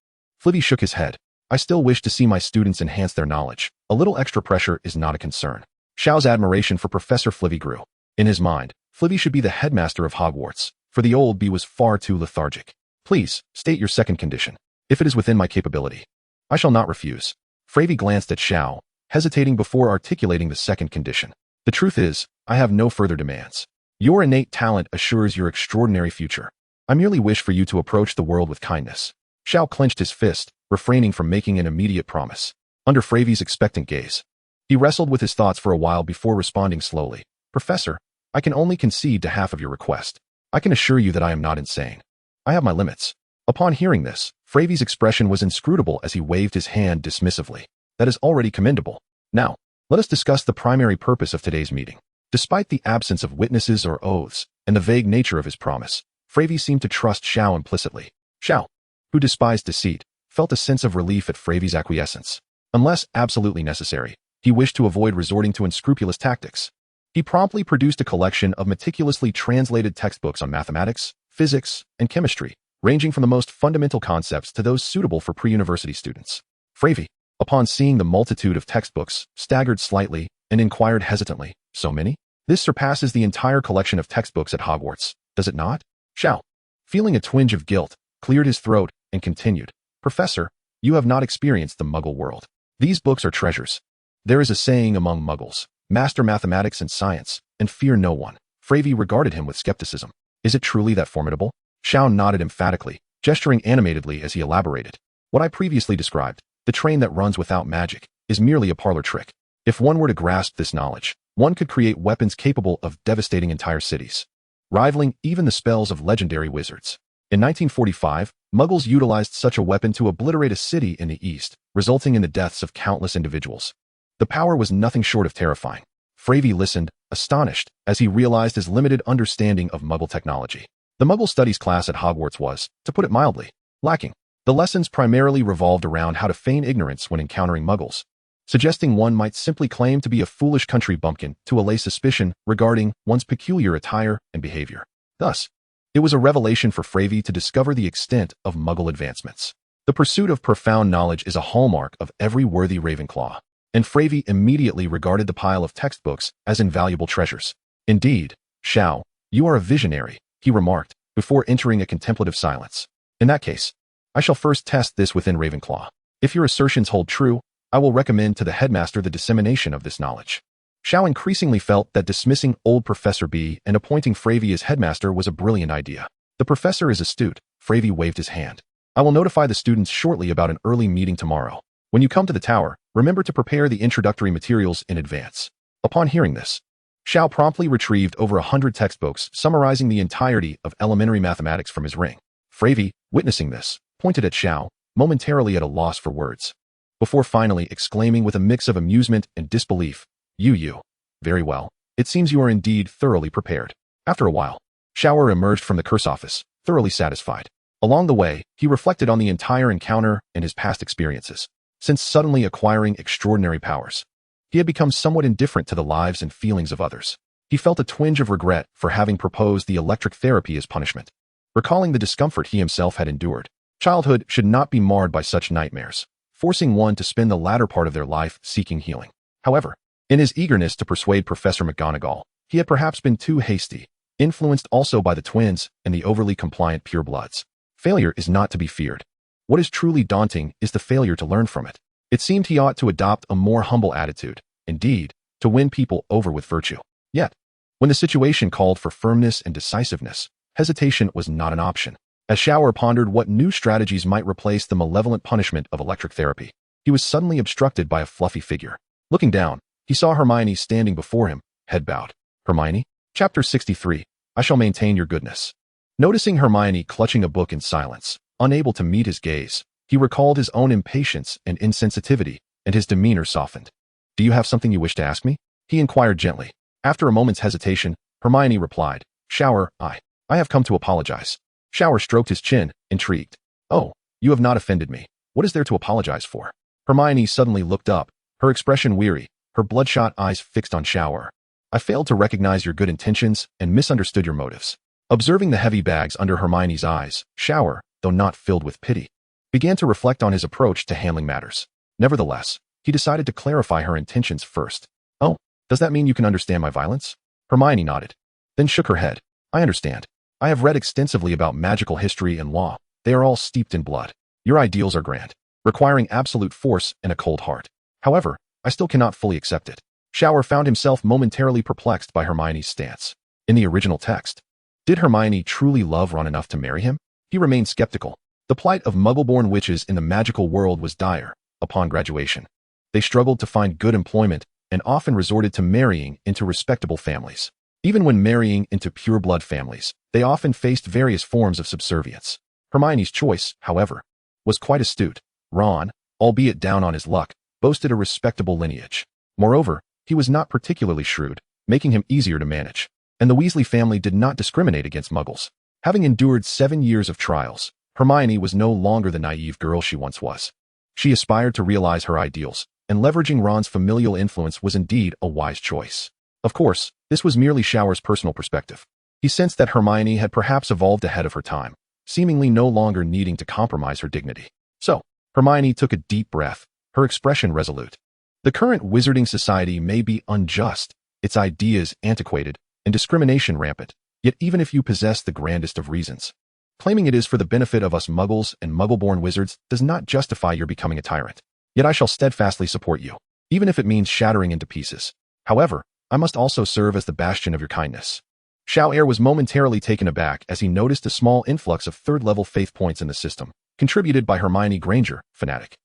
Flivvy shook his head. I still wish to see my students enhance their knowledge. A little extra pressure is not a concern. Xiao's admiration for Professor Flivvy grew. In his mind, Flivvy should be the headmaster of Hogwarts, for the old bee was far too lethargic. Please, state your second condition. If it is within my capability, I shall not refuse. Flivvy glanced at Xiao, hesitating before articulating the second condition. The truth is, I have no further demands. Your innate talent assures your extraordinary future. I merely wish for you to approach the world with kindness. Xiao clenched his fist, refraining from making an immediate promise. Under Flivvy's expectant gaze, he wrestled with his thoughts for a while before responding slowly. Professor, I can only concede to half of your request. I can assure you that I am not insane. I have my limits. Upon hearing this, Fravy's expression was inscrutable as he waved his hand dismissively. That is already commendable. Now, let us discuss the primary purpose of today's meeting. Despite the absence of witnesses or oaths, and the vague nature of his promise, Fravy seemed to trust Shiao implicitly. Shiao, who despised deceit, felt a sense of relief at Fravy's acquiescence. Unless absolutely necessary, he wished to avoid resorting to unscrupulous tactics. He promptly produced a collection of meticulously translated textbooks on mathematics, physics, and chemistry, ranging from the most fundamental concepts to those suitable for pre-university students. Fravy, upon seeing the multitude of textbooks, staggered slightly and inquired hesitantly, "So many? This surpasses the entire collection of textbooks at Hogwarts, does it not?" Shiao, feeling a twinge of guilt, cleared his throat and continued, "Professor, you have not experienced the Muggle world. These books are treasures. There is a saying among Muggles, master mathematics and science, and fear no one." Fravy regarded him with skepticism. "Is it truly that formidable?" Shiao nodded emphatically, gesturing animatedly as he elaborated. "What I previously described, the train that runs without magic, is merely a parlor trick. If one were to grasp this knowledge, one could create weapons capable of devastating entire cities, rivaling even the spells of legendary wizards. In 1945, Muggles utilized such a weapon to obliterate a city in the East, resulting in the deaths of countless individuals. The power was nothing short of terrifying. Fravy listened, astonished, as he realized his limited understanding of Muggle technology. The Muggle Studies class at Hogwarts was, to put it mildly, lacking. The lessons primarily revolved around how to feign ignorance when encountering Muggles, suggesting one might simply claim to be a foolish country bumpkin to allay suspicion regarding one's peculiar attire and behavior. Thus, it was a revelation for Fravy to discover the extent of Muggle advancements. The pursuit of profound knowledge is a hallmark of every worthy Ravenclaw, and Fravy immediately regarded the pile of textbooks as invaluable treasures. "Indeed, Shiao, you are a visionary," he remarked, before entering a contemplative silence. "In that case, I shall first test this within Ravenclaw. If your assertions hold true, I will recommend to the headmaster the dissemination of this knowledge." Shiao increasingly felt that dismissing old Professor B and appointing Fravy as headmaster was a brilliant idea. "The professor is astute." Fravy waved his hand. "I will notify the students shortly about an early meeting tomorrow. When you come to the tower, remember to prepare the introductory materials in advance." Upon hearing this, Shiao promptly retrieved over 100 textbooks summarizing the entirety of elementary mathematics from his ring. Fravy, witnessing this, pointed at Shiao, momentarily at a loss for words, before finally exclaiming with a mix of amusement and disbelief, You. Very well. It seems you are indeed thoroughly prepared." After a while, Shiao emerged from the curse office, thoroughly satisfied. Along the way, he reflected on the entire encounter and his past experiences. Since suddenly acquiring extraordinary powers, he had become somewhat indifferent to the lives and feelings of others. He felt a twinge of regret for having proposed the electric therapy as punishment, recalling the discomfort he himself had endured. Childhood should not be marred by such nightmares, forcing one to spend the latter part of their life seeking healing. However, in his eagerness to persuade Professor McGonagall, he had perhaps been too hasty, influenced also by the twins and the overly compliant purebloods. Failure is not to be feared. What is truly daunting is the failure to learn from it. It seemed he ought to adopt a more humble attitude, indeed, to win people over with virtue. Yet, when the situation called for firmness and decisiveness, hesitation was not an option. As Shiao pondered what new strategies might replace the malevolent punishment of electric therapy, he was suddenly obstructed by a fluffy figure. Looking down, he saw Hermione standing before him, head bowed. "Hermione?" Chapter 63, I shall maintain your goodness. Noticing Hermione clutching a book in silence, unable to meet his gaze, he recalled his own impatience and insensitivity, and his demeanor softened. "Do you have something you wish to ask me?" he inquired gently. After a moment's hesitation, Hermione replied, "Shiao, I have come to apologize." Shiao stroked his chin, intrigued. "Oh, you have not offended me. What is there to apologize for?" Hermione suddenly looked up, her expression weary, her bloodshot eyes fixed on Shiao. "I failed to recognize your good intentions and misunderstood your motives." Observing the heavy bags under Hermione's eyes, Shiao, though not filled with pity, began to reflect on his approach to handling matters. Nevertheless, he decided to clarify her intentions first. "Oh, does that mean you can understand my violence?" Hermione nodded, then shook her head. "I understand. I have read extensively about magical history and law. They are all steeped in blood. Your ideals are grand, requiring absolute force and a cold heart. However, I still cannot fully accept it." Shiao found himself momentarily perplexed by Hermione's stance. In the original text, did Hermione truly love Ron enough to marry him? He remained skeptical. The plight of Muggle-born witches in the magical world was dire. Upon graduation, they struggled to find good employment and often resorted to marrying into respectable families. Even when marrying into pure-blood families, they often faced various forms of subservience. Hermione's choice, however, was quite astute. Ron, albeit down on his luck, boasted a respectable lineage. Moreover, he was not particularly shrewd, making him easier to manage. And the Weasley family did not discriminate against Muggles. Having endured 7 years of trials, Hermione was no longer the naive girl she once was. She aspired to realize her ideals, and leveraging Ron's familial influence was indeed a wise choice. Of course, this was merely Shower's personal perspective. He sensed that Hermione had perhaps evolved ahead of her time, seemingly no longer needing to compromise her dignity. So, Hermione took a deep breath, her expression resolute. The current wizarding society may be unjust, its ideas antiquated, and discrimination rampant, yet even if you possess the grandest of reasons, claiming it is for the benefit of us Muggles and Muggle-born wizards does not justify your becoming a tyrant. Yet I shall steadfastly support you, even if it means shattering into pieces. However, I must also serve as the bastion of your kindness. Shiao was momentarily taken aback as he noticed a small influx of third-level faith points in the system, contributed by Hermione Granger, fanatic.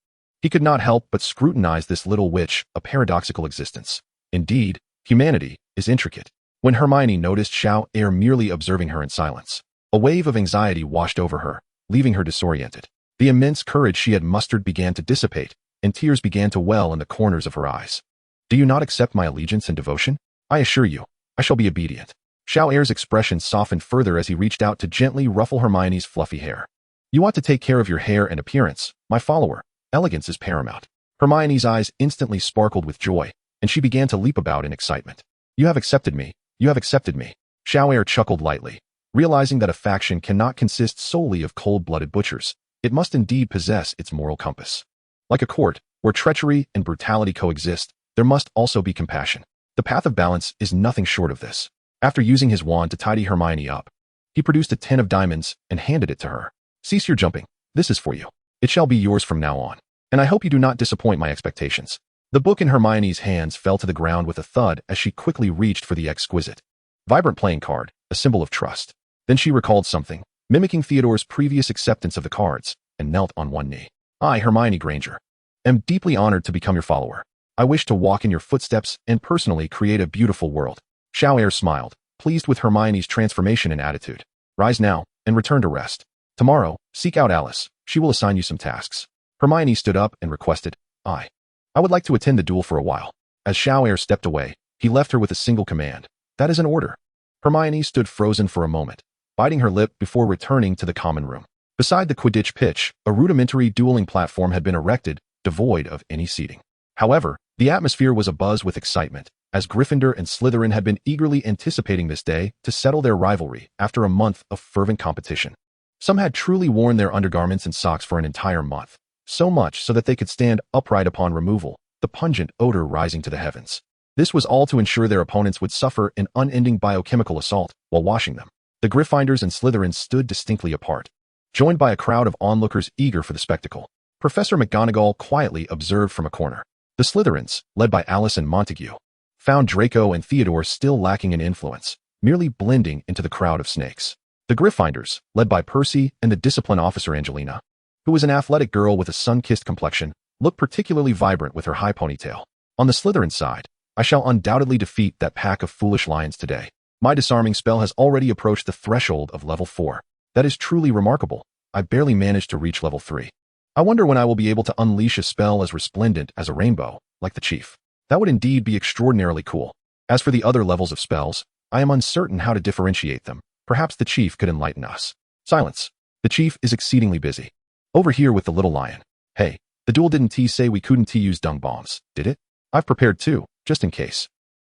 He could not help but scrutinize this little witch, a paradoxical existence. Indeed, humanity is intricate. When Hermione noticed Shiao merely observing her in silence, a wave of anxiety washed over her, leaving her disoriented. The immense courage she had mustered began to dissipate, and tears began to well in the corners of her eyes. Do you not accept my allegiance and devotion? I assure you, I shall be obedient. Shiao's expression softened further as he reached out to gently ruffle Hermione's fluffy hair. You ought to take care of your hair and appearance, my follower. Elegance is paramount. Hermione's eyes instantly sparkled with joy, and she began to leap about in excitement. You have accepted me. You have accepted me. Shiao chuckled lightly, realizing that a faction cannot consist solely of cold-blooded butchers. It must indeed possess its moral compass. Like a court, where treachery and brutality coexist, there must also be compassion. The path of balance is nothing short of this. After using his wand to tidy Hermione up, he produced a 10 of diamonds and handed it to her. Cease your jumping. This is for you. It shall be yours from now on. And I hope you do not disappoint my expectations. The book in Hermione's hands fell to the ground with a thud as she quickly reached for the exquisite, vibrant playing card, a symbol of trust. Then she recalled something, mimicking Theodore's previous acceptance of the cards, and knelt on one knee. I, Hermione Granger, am deeply honored to become your follower. I wish to walk in your footsteps and personally create a beautiful world. Shiao smiled, pleased with Hermione's transformation and attitude. Rise now, and return to rest. Tomorrow, seek out Alice. She will assign you some tasks. Hermione stood up and requested, I would like to attend the duel for a while. As Shiao stepped away, he left her with a single command. That is an order. Hermione stood frozen for a moment, biting her lip before returning to the common room. Beside the Quidditch pitch, a rudimentary dueling platform had been erected, devoid of any seating. However, the atmosphere was abuzz with excitement, as Gryffindor and Slytherin had been eagerly anticipating this day to settle their rivalry after a month of fervent competition. Some had truly worn their undergarments and socks for an entire month, so much so that they could stand upright upon removal, the pungent odor rising to the heavens. This was all to ensure their opponents would suffer an unending biochemical assault while washing them. The Gryffindors and Slytherins stood distinctly apart, joined by a crowd of onlookers eager for the spectacle. Professor McGonagall quietly observed from a corner. The Slytherins, led by Alice and Montague, found Draco and Theodore still lacking in influence, merely blending into the crowd of snakes. The Gryffindors, led by Percy and the discipline officer Angelina, who was an athletic girl with a sun-kissed complexion, looked particularly vibrant with her high ponytail. On the Slytherin side, I shall undoubtedly defeat that pack of foolish lions today. My disarming spell has already approached the threshold of level 4. That is truly remarkable. I barely managed to reach level 3. I wonder when I will be able to unleash a spell as resplendent as a rainbow, like the Chief. That would indeed be extraordinarily cool. As for the other levels of spells, I am uncertain how to differentiate them. Perhaps the Chief could enlighten us. Silence. The Chief is exceedingly busy. Over here with the little lion. Hey, the duel didn't say we couldn't use dung bombs, did it? I've prepared two, just in case.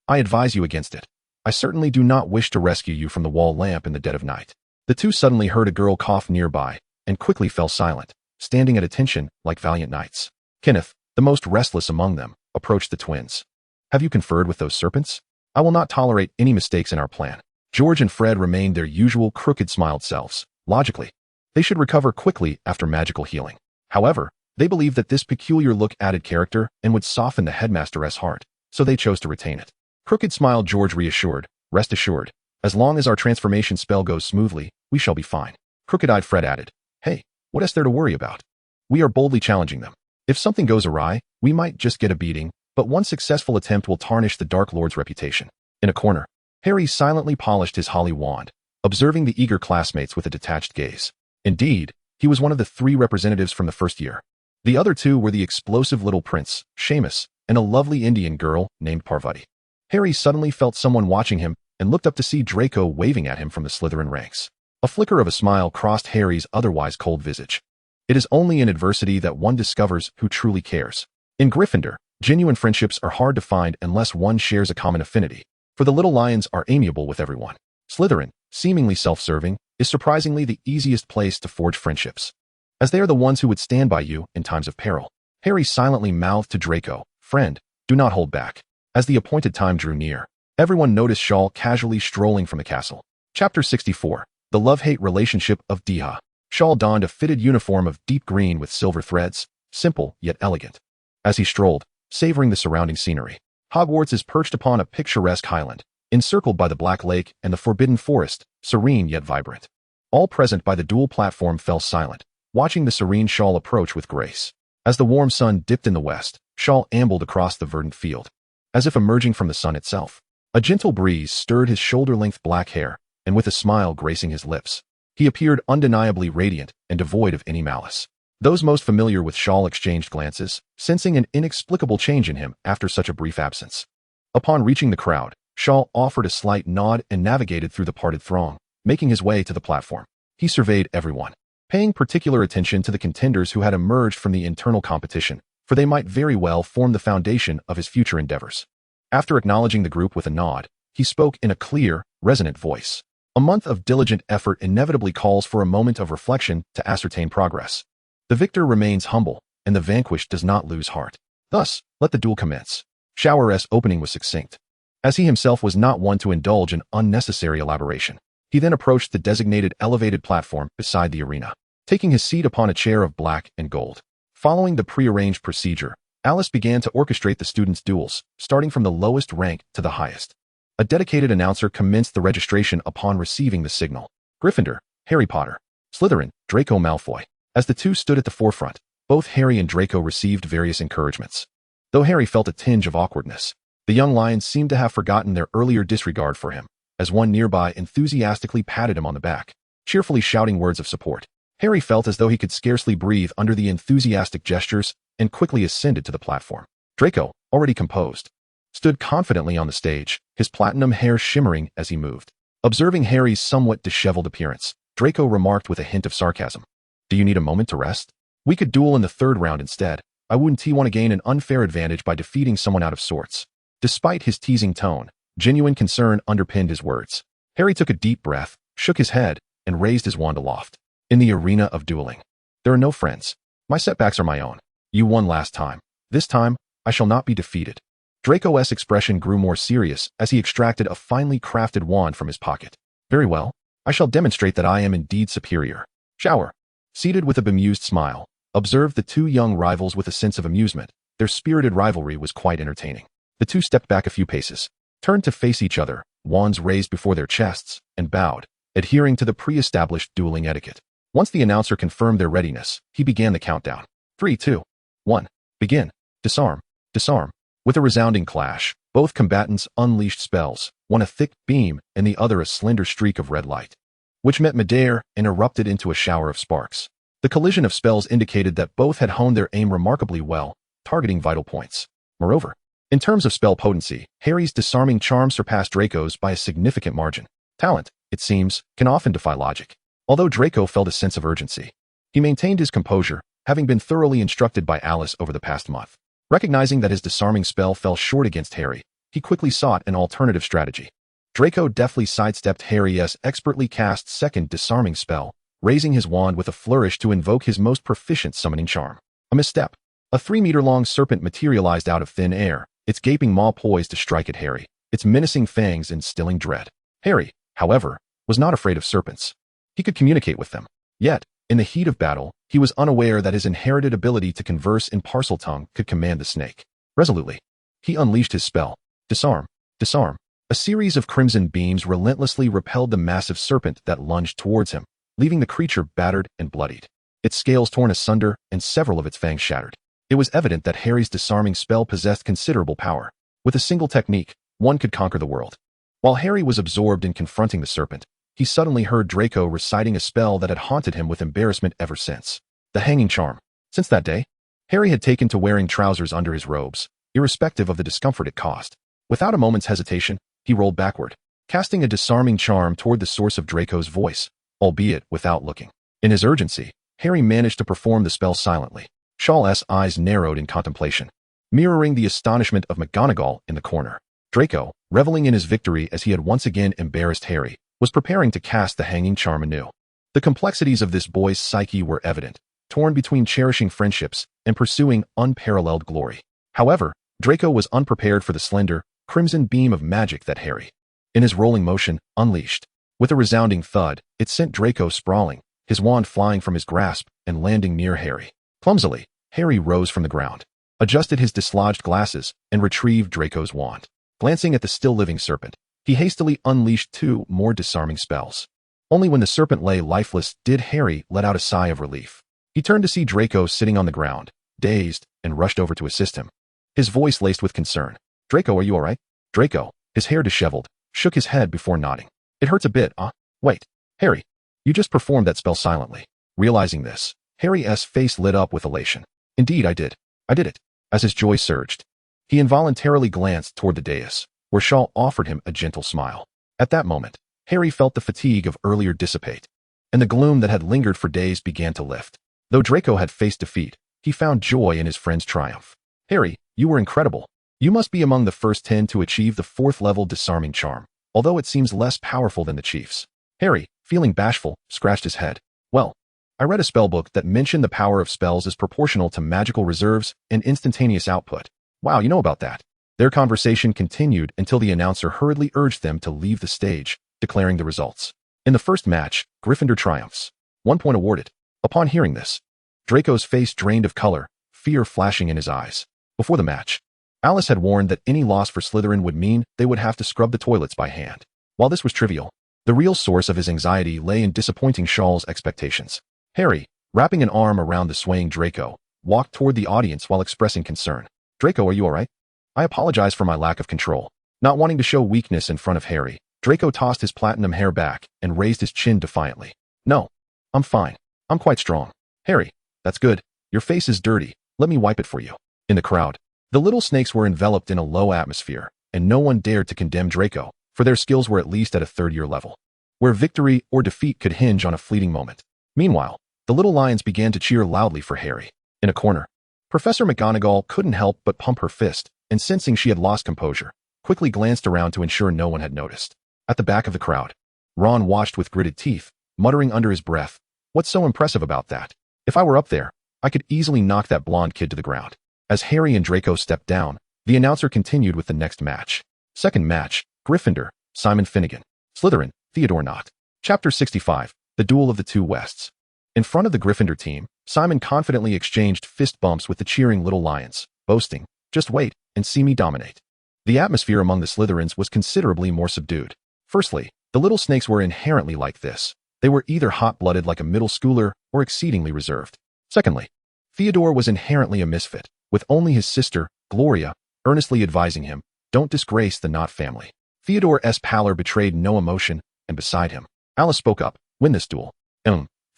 I advise you against it. I certainly do not wish to rescue you from the wall lamp in the dead of night. The two suddenly heard a girl cough nearby, and quickly fell silent, standing at attention like valiant knights. Kenneth, the most restless among them, approached the twins. Have you conferred with those serpents? I will not tolerate any mistakes in our plan. George and Fred remained their usual crooked-smiled selves. Logically, they should recover quickly after magical healing. However, they believed that this peculiar look added character and would soften the headmaster's heart, so they chose to retain it. Crooked-smiled George reassured, rest assured, as long as our transformation spell goes smoothly, we shall be fine. Crooked-eyed Fred added, hey, what is there to worry about? We are boldly challenging them. If something goes awry, we might just get a beating, but one successful attempt will tarnish the Dark Lord's reputation. In a corner, Harry silently polished his holly wand, observing the eager classmates with a detached gaze. Indeed, He was one of the 3 representatives from the first year. The other 2 were the explosive little prince, Seamus, and a lovely Indian girl named Parvati. Harry suddenly felt someone watching him and looked up to see Draco waving at him from the Slytherin ranks. A flicker of a smile crossed Harry's otherwise cold visage. It is only in adversity that one discovers who truly cares. In Gryffindor, genuine friendships are hard to find unless one shares a common affinity, for the little lions are amiable with everyone. Slytherin, seemingly self-serving, is surprisingly the easiest place to forge friendships, as they are the ones who would stand by you in times of peril. Harry silently mouthed to Draco, "Friend, do not hold back." As the appointed time drew near, everyone noticed Shaw casually strolling from the castle. Chapter 64. The Love-Hate Relationship of Deha. Shaw donned a fitted uniform of deep green with silver threads, simple yet elegant. As he strolled, savoring the surrounding scenery, Hogwarts is perched upon a picturesque highland, encircled by the Black Lake and the Forbidden Forest, serene yet vibrant. All present by the dual platform fell silent, watching the serene Shaw approach with grace. As the warm sun dipped in the west, Shaw ambled across the verdant field, as if emerging from the sun itself. A gentle breeze stirred his shoulder-length black hair, and with a smile gracing his lips, he appeared undeniably radiant and devoid of any malice. Those most familiar with Shaw exchanged glances, sensing an inexplicable change in him after such a brief absence. Upon reaching the crowd, Shaw offered a slight nod and navigated through the parted throng, making his way to the platform. He surveyed everyone, paying particular attention to the contenders who had emerged from the internal competition, for they might very well form the foundation of his future endeavors. After acknowledging the group with a nod, he spoke in a clear, resonant voice. A month of diligent effort inevitably calls for a moment of reflection to ascertain progress. The victor remains humble, and the vanquished does not lose heart. Thus, let the duel commence. Shower's opening was succinct, as he himself was not one to indulge in unnecessary elaboration. He then approached the designated elevated platform beside the arena, taking his seat upon a chair of black and gold. Following the prearranged procedure, Alice began to orchestrate the students' duels, starting from the lowest rank to the highest. A dedicated announcer commenced the registration upon receiving the signal. Gryffindor, Harry Potter. Slytherin, Draco Malfoy. As the two stood at the forefront, both Harry and Draco received various encouragements. Though Harry felt a tinge of awkwardness, the young lions seemed to have forgotten their earlier disregard for him, as one nearby enthusiastically patted him on the back, cheerfully shouting words of support. Harry felt as though he could scarcely breathe under the enthusiastic gestures and quickly ascended to the platform. Draco, already composed, stood confidently on the stage, his platinum hair shimmering as he moved. Observing Harry's somewhat disheveled appearance, Draco remarked with a hint of sarcasm, "Do you need a moment to rest? We could duel in the 3rd round instead. I wouldn't want to gain an unfair advantage by defeating someone out of sorts." Despite his teasing tone, genuine concern underpinned his words. Harry took a deep breath, shook his head, and raised his wand aloft. "In the arena of dueling, there are no friends. My setbacks are my own. You won last time. This time, I shall not be defeated." Draco's expression grew more serious as he extracted a finely crafted wand from his pocket. "Very well. I shall demonstrate that I am indeed superior." Shower, seated with a bemused smile, observed the two young rivals with a sense of amusement. Their spirited rivalry was quite entertaining. The two stepped back a few paces, turned to face each other, wands raised before their chests, and bowed, adhering to the pre-established dueling etiquette. Once the announcer confirmed their readiness, he began the countdown. 3, 2, 1. Begin. Disarm. Disarm. With a resounding clash, both combatants unleashed spells, one a thick beam and the other a slender streak of red light, which met midair and erupted into a shower of sparks. The collision of spells indicated that both had honed their aim remarkably well, targeting vital points. Moreover, in terms of spell potency, Harry's disarming charm surpassed Draco's by a significant margin. Talent, it seems, can often defy logic. Although Draco felt a sense of urgency, he maintained his composure, having been thoroughly instructed by Alice over the past month. Recognizing that his disarming spell fell short against Harry, he quickly sought an alternative strategy. Draco deftly sidestepped Harry's expertly cast second disarming spell, raising his wand with a flourish to invoke his most proficient summoning charm. A misstep. A 3-meter-long serpent materialized out of thin air, its gaping maw poised to strike at Harry, its menacing fangs instilling dread. Harry, however, was not afraid of serpents. He could communicate with them. Yet, in the heat of battle, he was unaware that his inherited ability to converse in Parseltongue could command the snake. Resolutely, he unleashed his spell. Disarm. Disarm. A series of crimson beams relentlessly repelled the massive serpent that lunged towards him, leaving the creature battered and bloodied, its scales torn asunder and several of its fangs shattered. It was evident that Harry's disarming spell possessed considerable power. With a single technique, one could conquer the world. While Harry was absorbed in confronting the serpent, he suddenly heard Draco reciting a spell that had haunted him with embarrassment ever since. The hanging charm. Since that day, Harry had taken to wearing trousers under his robes, irrespective of the discomfort it caused. Without a moment's hesitation, he rolled backward, casting a disarming charm toward the source of Draco's voice, albeit without looking. In his urgency, Harry managed to perform the spell silently. Shaw's eyes narrowed in contemplation, mirroring the astonishment of McGonagall in the corner. Draco, reveling in his victory as he had once again embarrassed Harry, was preparing to cast the hanging charm anew. The complexities of this boy's psyche were evident, torn between cherishing friendships and pursuing unparalleled glory. However, Draco was unprepared for the slender, crimson beam of magic that Harry, in his rolling motion, unleashed. With a resounding thud, it sent Draco sprawling, his wand flying from his grasp and landing near Harry. Clumsily, Harry rose from the ground, adjusted his dislodged glasses, and retrieved Draco's wand. Glancing at the still-living serpent, he hastily unleashed 2 more disarming spells. Only when the serpent lay lifeless did Harry let out a sigh of relief. He turned to see Draco sitting on the ground, dazed, and rushed over to assist him, his voice laced with concern. "Draco, are you all right?" Draco, his hair disheveled, shook his head before nodding. "It hurts a bit, huh? Wait, Harry, you just performed that spell silently." Realizing this, Harry's face lit up with elation. "Indeed, I did. I did it." As his joy surged, he involuntarily glanced toward the dais, where Shaw offered him a gentle smile. At that moment, Harry felt the fatigue of earlier dissipate, and the gloom that had lingered for days began to lift. Though Draco had faced defeat, he found joy in his friend's triumph. "Harry, you were incredible. You must be among the first 10 to achieve the 4th level disarming charm, although it seems less powerful than the Chief's." Harry, feeling bashful, scratched his head. "Well, I read a spellbook that mentioned the power of spells is proportional to magical reserves and instantaneous output." "Wow, you know about that." Their conversation continued until the announcer hurriedly urged them to leave the stage, declaring the results. In the first match, Gryffindor triumphs. 1 point awarded. Upon hearing this, Draco's face drained of color, fear flashing in his eyes. Before the match, Alice had warned that any loss for Slytherin would mean they would have to scrub the toilets by hand. While this was trivial, the real source of his anxiety lay in disappointing Shaw's expectations. Harry, wrapping an arm around the swaying Draco, walked toward the audience while expressing concern. "Draco, are you all right?" "I apologize for my lack of control." Not wanting to show weakness in front of Harry, Draco tossed his platinum hair back and raised his chin defiantly. "No, I'm fine. I'm quite strong." "Harry, that's good. Your face is dirty. Let me wipe it for you." In the crowd, the little snakes were enveloped in a low atmosphere, and no one dared to condemn Draco, for their skills were at least at a 3rd-year level, where victory or defeat could hinge on a fleeting moment. Meanwhile, the little lions began to cheer loudly for Harry. In a corner, Professor McGonagall couldn't help but pump her fist, and sensing she had lost composure, quickly glanced around to ensure no one had noticed. At the back of the crowd, Ron watched with gritted teeth, muttering under his breath, "What's so impressive about that? If I were up there, I could easily knock that blonde kid to the ground." As Harry and Draco stepped down, the announcer continued with the next match. Second match, Gryffindor, Simon Finnegan. Slytherin, Theodore Knott. Chapter 65, The Duel of the Two Wests. In front of the Gryffindor team, Simon confidently exchanged fist bumps with the cheering little lions, boasting, "Just wait and see me dominate." The atmosphere among the Slytherins was considerably more subdued. Firstly, the little snakes were inherently like this. They were either hot-blooded like a middle schooler or exceedingly reserved. Secondly, Theodore was inherently a misfit, with only his sister, Gloria, earnestly advising him, "Don't disgrace the Knott family." Theodore's pallor betrayed no emotion, and beside him, Alice spoke up, "Win this duel."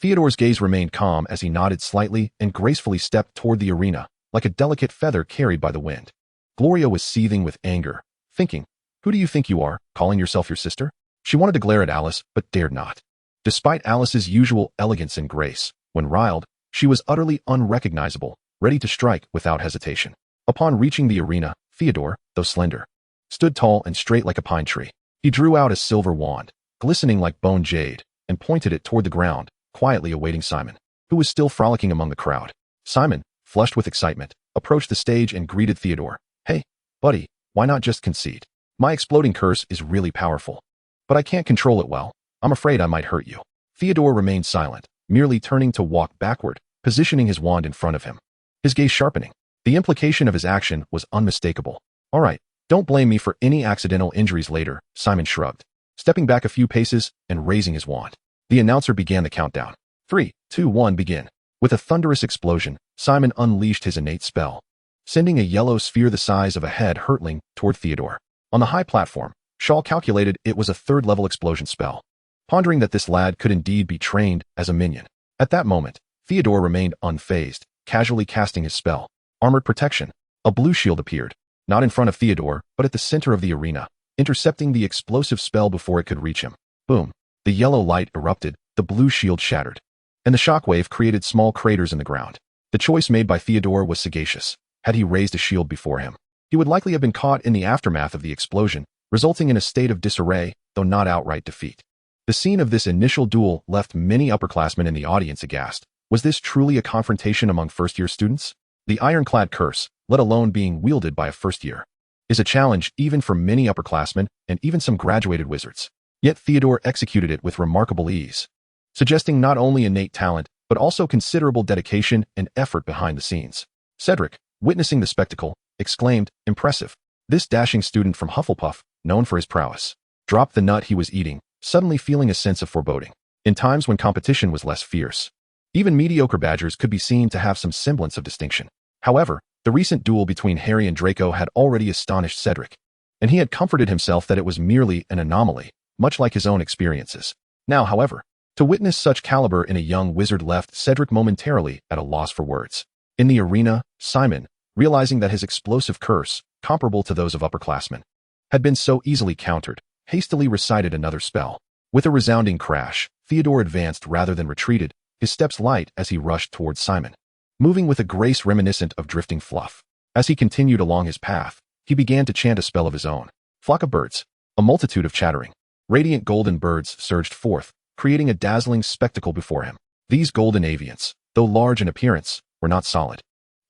Theodore's gaze remained calm as he nodded slightly and gracefully stepped toward the arena, like a delicate feather carried by the wind. Gloria was seething with anger, thinking, "Who do you think you are, calling yourself your sister?" She wanted to glare at Alice, but dared not. Despite Alice's usual elegance and grace, when riled, she was utterly unrecognizable, ready to strike without hesitation. Upon reaching the arena, Theodore, though slender, stood tall and straight like a pine tree. He drew out a silver wand, glistening like bone jade, and pointed it toward the ground, quietly awaiting Simon, who was still frolicking among the crowd. Simon, flushed with excitement, approached the stage and greeted Theodore. "Hey, buddy, why not just concede? My exploding curse is really powerful, but I can't control it well. I'm afraid I might hurt you." Theodore remained silent, merely turning to walk backward, positioning his wand in front of him, his gaze sharpening. The implication of his action was unmistakable. "All right, don't blame me for any accidental injuries later," Simon shrugged, stepping back a few paces and raising his wand. The announcer began the countdown. 3, 2, 1, begin. With a thunderous explosion, Simon unleashed his innate spell, sending a yellow sphere the size of a head hurtling toward Theodore. On the high platform, Shaw calculated it was a 3rd-level explosion spell. pondering that this lad could indeed be trained as a minion. At that moment, Theodore remained unfazed, casually casting his spell. Armored protection. A blue shield appeared, not in front of Theodore, but at the center of the arena, intercepting the explosive spell before it could reach him. Boom. The yellow light erupted, the blue shield shattered, and the shockwave created small craters in the ground. The choice made by Theodore was sagacious. Had he raised a shield before him, he would likely have been caught in the aftermath of the explosion, resulting in a state of disarray, though not outright defeat. The scene of this initial duel left many upperclassmen in the audience aghast. Was this truly a confrontation among first-year students? The ironclad curse, let alone being wielded by a first-year, is a challenge even for many upperclassmen and even some graduated wizards. Yet Theodore executed it with remarkable ease, suggesting not only innate talent, but also considerable dedication and effort behind the scenes. Cedric, witnessing the spectacle, exclaimed, "Impressive." This dashing student from Hufflepuff, known for his prowess, dropped the nut he was eating, suddenly feeling a sense of foreboding. In times when competition was less fierce, even mediocre badgers could be seen to have some semblance of distinction. However, the recent duel between Harry and Draco had already astonished Cedric, and he had comforted himself that it was merely an anomaly, much like his own experiences. Now, however, to witness such caliber in a young wizard left Cedric momentarily at a loss for words. In the arena, Simon, realizing that his explosive curse, comparable to those of upperclassmen, had been so easily countered, hastily recited another spell. With a resounding crash, Theodore advanced rather than retreated, his steps light as he rushed towards Simon, moving with a grace reminiscent of drifting fluff. As he continued along his path, he began to chant a spell of his own. Flock of birds, a multitude of chattering, radiant golden birds surged forth, creating a dazzling spectacle before him. These golden avians, though large in appearance, were not solid,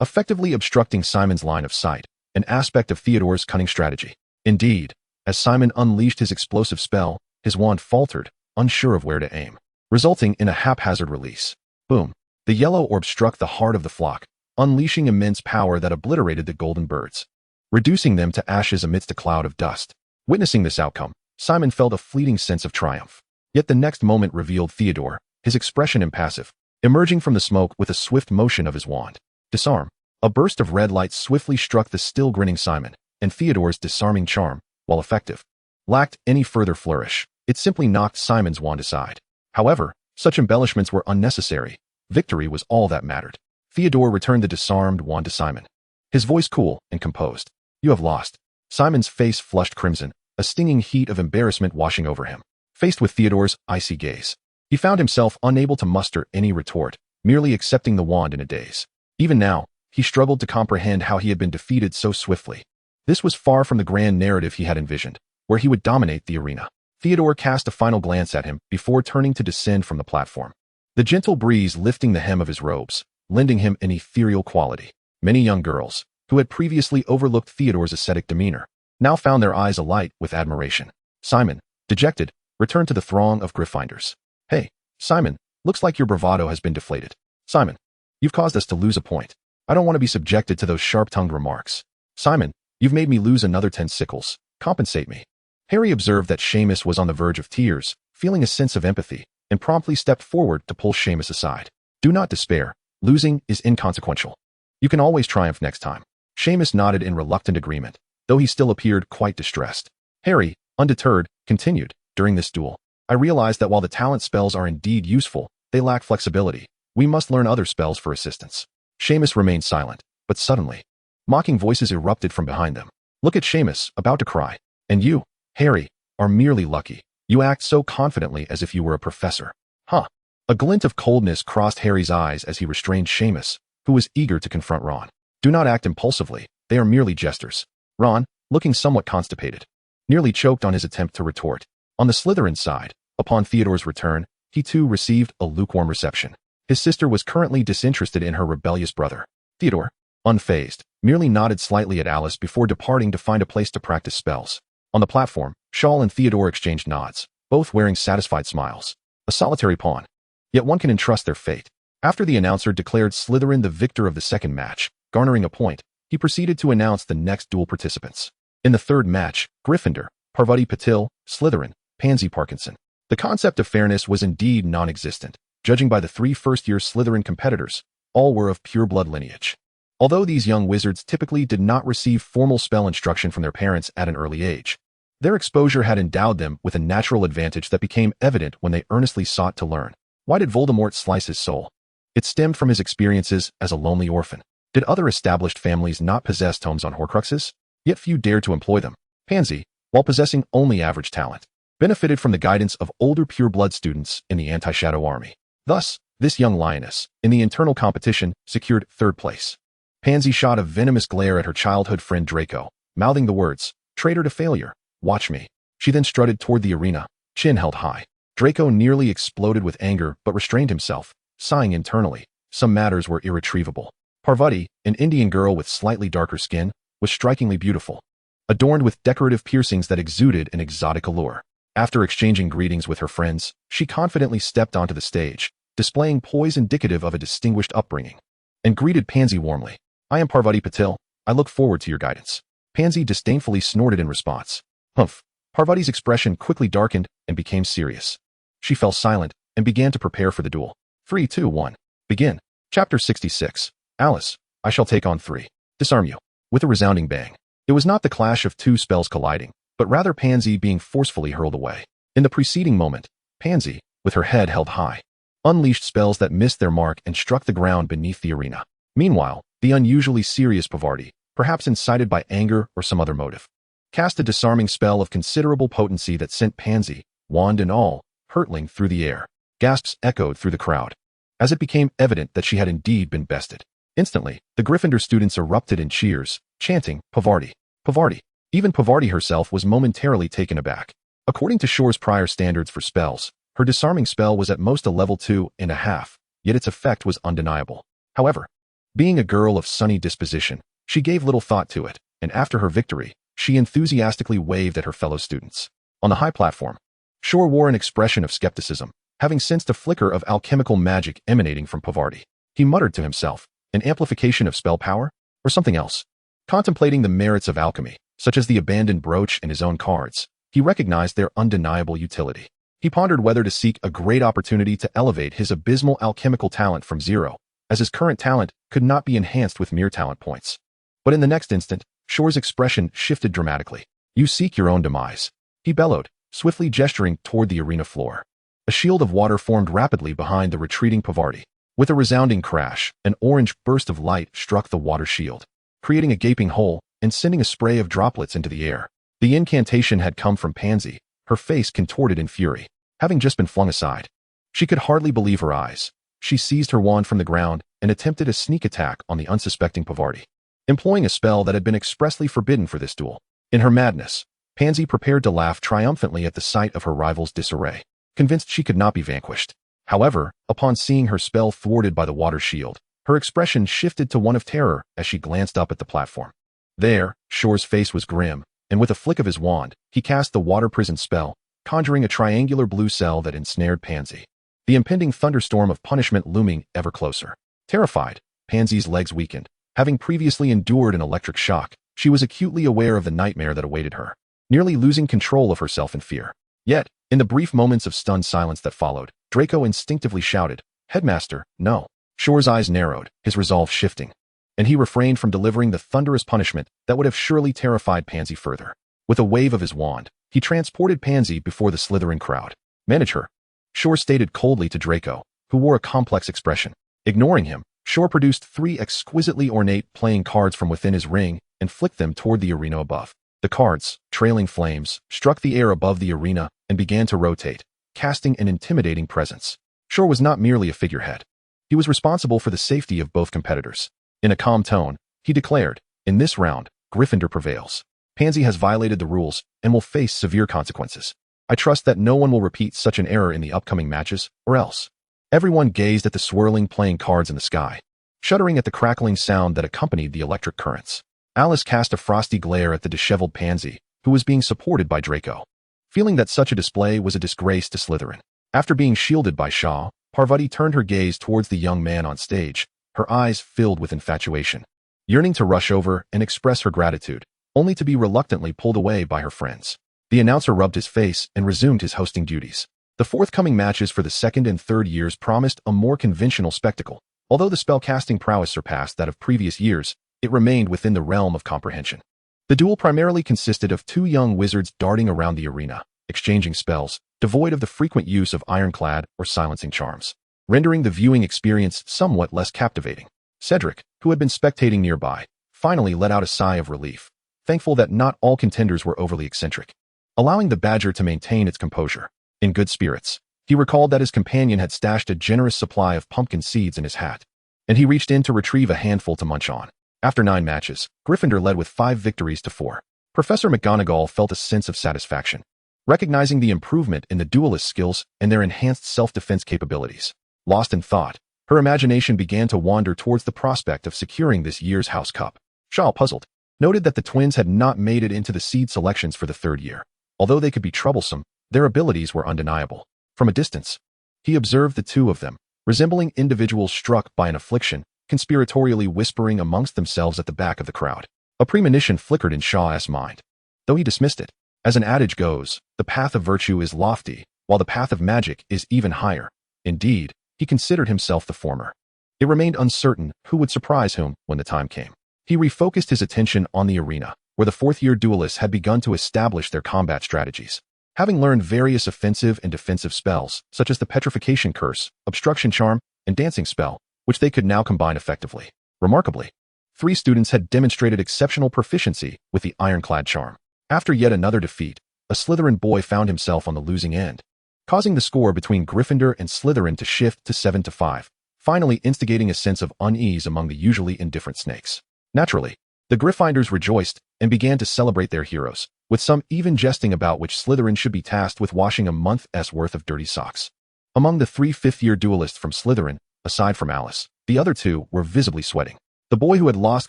effectively obstructing Simon's line of sight, an aspect of Theodore's cunning strategy. Indeed, as Simon unleashed his explosive spell, his wand faltered, unsure of where to aim, resulting in a haphazard release. Boom. The yellow orb struck the heart of the flock, unleashing immense power that obliterated the golden birds, reducing them to ashes amidst a cloud of dust. Witnessing this outcome, Simon felt a fleeting sense of triumph. Yet the next moment revealed Theodore, his expression impassive, emerging from the smoke with a swift motion of his wand. Disarm. A burst of red light swiftly struck the still grinning Simon, and Theodore's disarming charm, while effective, lacked any further flourish. It simply knocked Simon's wand aside. However, such embellishments were unnecessary. Victory was all that mattered. Theodore returned the disarmed wand to Simon, his voice cool and composed. "You have lost." Simon's face flushed crimson, a stinging heat of embarrassment washing over him. Faced with Theodore's icy gaze, he found himself unable to muster any retort, merely accepting the wand in a daze. Even now, he struggled to comprehend how he had been defeated so swiftly. This was far from the grand narrative he had envisioned, where he would dominate the arena. Theodore cast a final glance at him before turning to descend from the platform, the gentle breeze lifting the hem of his robes, lending him an ethereal quality. Many young girls, who had previously overlooked Theodore's ascetic demeanor, now found their eyes alight with admiration. Simon, dejected, returned to the throng of Gryffindors. "Hey, Simon, looks like your bravado has been deflated. Simon, you've caused us to lose a point. I don't want to be subjected to those sharp-tongued remarks. Simon, you've made me lose another 10 sickles. Compensate me." Harry observed that Seamus was on the verge of tears, feeling a sense of empathy, and promptly stepped forward to pull Seamus aside. "Do not despair. Losing is inconsequential. You can always triumph next time." Seamus nodded in reluctant agreement, though he still appeared quite distressed. Harry, undeterred, continued, "During this duel, I realized that while the talent spells are indeed useful, they lack flexibility. We must learn other spells for assistance." Seamus remained silent, but suddenly, mocking voices erupted from behind them. "Look at Seamus, about to cry. And you, Harry, are merely lucky. You act so confidently as if you were a professor." Huh. A glint of coldness crossed Harry's eyes as he restrained Seamus, who was eager to confront Ron. "Do not act impulsively. They are merely jesters." Ron, looking somewhat constipated, nearly choked on his attempt to retort. On the Slytherin side, upon Theodore's return, he too received a lukewarm reception. His sister was currently disinterested in her rebellious brother. Theodore, unfazed, merely nodded slightly at Alice before departing to find a place to practice spells. On the platform, Shaw and Theodore exchanged nods, both wearing satisfied smiles. A solitary pawn. Yet one can entrust their fate. After the announcer declared Slytherin the victor of the second match, garnering a point, he proceeded to announce the next duel participants. In the third match, Gryffindor, Parvati Patil, Slytherin, Pansy Parkinson. The concept of fairness was indeed non-existent, judging by the 3 first-year Slytherin competitors. All were of pure-blood lineage. Although these young wizards typically did not receive formal spell instruction from their parents at an early age, Their exposure had endowed them with a natural advantage that became evident when they earnestly sought to learn. Why did Voldemort slice his soul? It stemmed from his experiences as a lonely orphan. Did other established families not possess tomes on Horcruxes? Yet few dared to employ them. Pansy, while possessing only average talent, benefited from the guidance of older pure-blood students in the anti-shadow army. Thus, this young lioness, in the internal competition, secured third place. Pansy shot a venomous glare at her childhood friend Draco, mouthing the words, "Traitor to failure, watch me." She then strutted toward the arena, chin held high. Draco nearly exploded with anger but restrained himself, sighing internally. Some matters were irretrievable. Parvati, an Indian girl with slightly darker skin, was strikingly beautiful, adorned with decorative piercings that exuded an exotic allure. After exchanging greetings with her friends, she confidently stepped onto the stage, displaying poise indicative of a distinguished upbringing, and greeted Pansy warmly. "I am Parvati Patil. I look forward to your guidance." Pansy disdainfully snorted in response. Humph. Parvati's expression quickly darkened and became serious. She fell silent and began to prepare for the duel. 3, 2, 1. Begin. Chapter 66. Alice, I shall take on 3. Disarm you. With a resounding bang. It was not the clash of two spells colliding, but rather Pansy being forcefully hurled away. In the preceding moment, Pansy, with her head held high, unleashed spells that missed their mark and struck the ground beneath the arena. Meanwhile, the unusually serious Parvati, perhaps incited by anger or some other motive, cast a disarming spell of considerable potency that sent Pansy, wand and all, hurtling through the air. Gasps echoed through the crowd, as it became evident that she had indeed been bested. Instantly, the Gryffindor students erupted in cheers, chanting, "Parvati! Parvati!" Even Parvati herself was momentarily taken aback. According to Shor's prior standards for spells, her disarming spell was at most a level 2.5, yet its effect was undeniable. However, being a girl of sunny disposition, she gave little thought to it, and after her victory, she enthusiastically waved at her fellow students. On the high platform, Shor wore an expression of skepticism, having sensed a flicker of alchemical magic emanating from Parvati. He muttered to himself, an amplification of spell power, or something else. Contemplating the merits of alchemy, such as the abandoned brooch and his own cards, he recognized their undeniable utility. He pondered whether to seek a great opportunity to elevate his abysmal alchemical talent from 0, as his current talent could not be enhanced with mere talent points. But in the next instant, Shor's expression shifted dramatically. "You seek your own demise," he bellowed, swiftly gesturing toward the arena floor. A shield of water formed rapidly behind the retreating Parvati. With a resounding crash, an orange burst of light struck the water shield, creating a gaping hole and sending a spray of droplets into the air. The incantation had come from Pansy, her face contorted in fury, having just been flung aside. She could hardly believe her eyes. She seized her wand from the ground and attempted a sneak attack on the unsuspecting Parvati, employing a spell that had been expressly forbidden for this duel. In her madness, Pansy prepared to laugh triumphantly at the sight of her rival's disarray, convinced she could not be vanquished. However, upon seeing her spell thwarted by the water shield, her expression shifted to one of terror as she glanced up at the platform. There, Shor's face was grim, and with a flick of his wand, he cast the water prison spell, conjuring a triangular blue cell that ensnared Pansy, the impending thunderstorm of punishment looming ever closer. Terrified, Pansy's legs weakened. Having previously endured an electric shock, she was acutely aware of the nightmare that awaited her, nearly losing control of herself in fear. Yet, in the brief moments of stunned silence that followed, Draco instinctively shouted, "Headmaster, no." Shor's eyes narrowed, his resolve shifting, and he refrained from delivering the thunderous punishment that would have surely terrified Pansy further. With a wave of his wand, he transported Pansy before the Slytherin crowd. "Manage her," Shor stated coldly to Draco, who wore a complex expression. Ignoring him, Shor produced 3 exquisitely ornate playing cards from within his ring and flicked them toward the arena above. The cards, trailing flames, struck the air above the arena and began to rotate, casting an intimidating presence. Shor was not merely a figurehead. He was responsible for the safety of both competitors. In a calm tone, he declared, "In this round, Gryffindor prevails. Pansy has violated the rules and will face severe consequences. I trust that no one will repeat such an error in the upcoming matches, or else." Everyone gazed at the swirling playing cards in the sky, shuddering at the crackling sound that accompanied the electric currents. Alice cast a frosty glare at the disheveled Pansy, who was being supported by Draco, feeling that such a display was a disgrace to Slytherin. After being shielded by Shiao, Parvati turned her gaze towards the young man on stage, her eyes filled with infatuation, yearning to rush over and express her gratitude, only to be reluctantly pulled away by her friends. The announcer rubbed his face and resumed his hosting duties. The forthcoming matches for the 2nd and 3rd years promised a more conventional spectacle. Although the spellcasting prowess surpassed that of previous years, it remained within the realm of comprehension. The duel primarily consisted of two young wizards darting around the arena, exchanging spells, devoid of the frequent use of ironclad or silencing charms, rendering the viewing experience somewhat less captivating. Cedric, who had been spectating nearby, finally let out a sigh of relief, thankful that not all contenders were overly eccentric, allowing the badger to maintain its composure. In good spirits, he recalled that his companion had stashed a generous supply of pumpkin seeds in his hat, and he reached in to retrieve a handful to munch on. After 9 matches, Gryffindor led with 5 victories to 4. Professor McGonagall felt a sense of satisfaction, recognizing the improvement in the duelist skills and their enhanced self-defense capabilities. Lost in thought, her imagination began to wander towards the prospect of securing this year's House Cup. Shiao, puzzled, noted that the twins had not made it into the seed selections for the 3rd year. Although they could be troublesome, their abilities were undeniable. From a distance, he observed the two of them, resembling individuals struck by an affliction, conspiratorially whispering amongst themselves at the back of the crowd. A premonition flickered in Shaw's mind, though he dismissed it. As an adage goes, the path of virtue is lofty, while the path of magic is even higher. Indeed, he considered himself the former. It remained uncertain who would surprise whom when the time came. He refocused his attention on the arena, where the 4th-year duelists had begun to establish their combat strategies. Having learned various offensive and defensive spells, such as the Petrification Curse, Obstruction Charm, and Dancing Spell, which they could now combine effectively. Remarkably, 3 students had demonstrated exceptional proficiency with the Ironclad Charm. After yet another defeat, a Slytherin boy found himself on the losing end, causing the score between Gryffindor and Slytherin to shift to 7-5, finally instigating a sense of unease among the usually indifferent snakes. Naturally, the Gryffindors rejoiced and began to celebrate their heroes, with some even jesting about which Slytherin should be tasked with washing a month's worth of dirty socks. Among the 3 5th-year duelists from Slytherin, aside from Alice, the other 2 were visibly sweating. The boy who had lost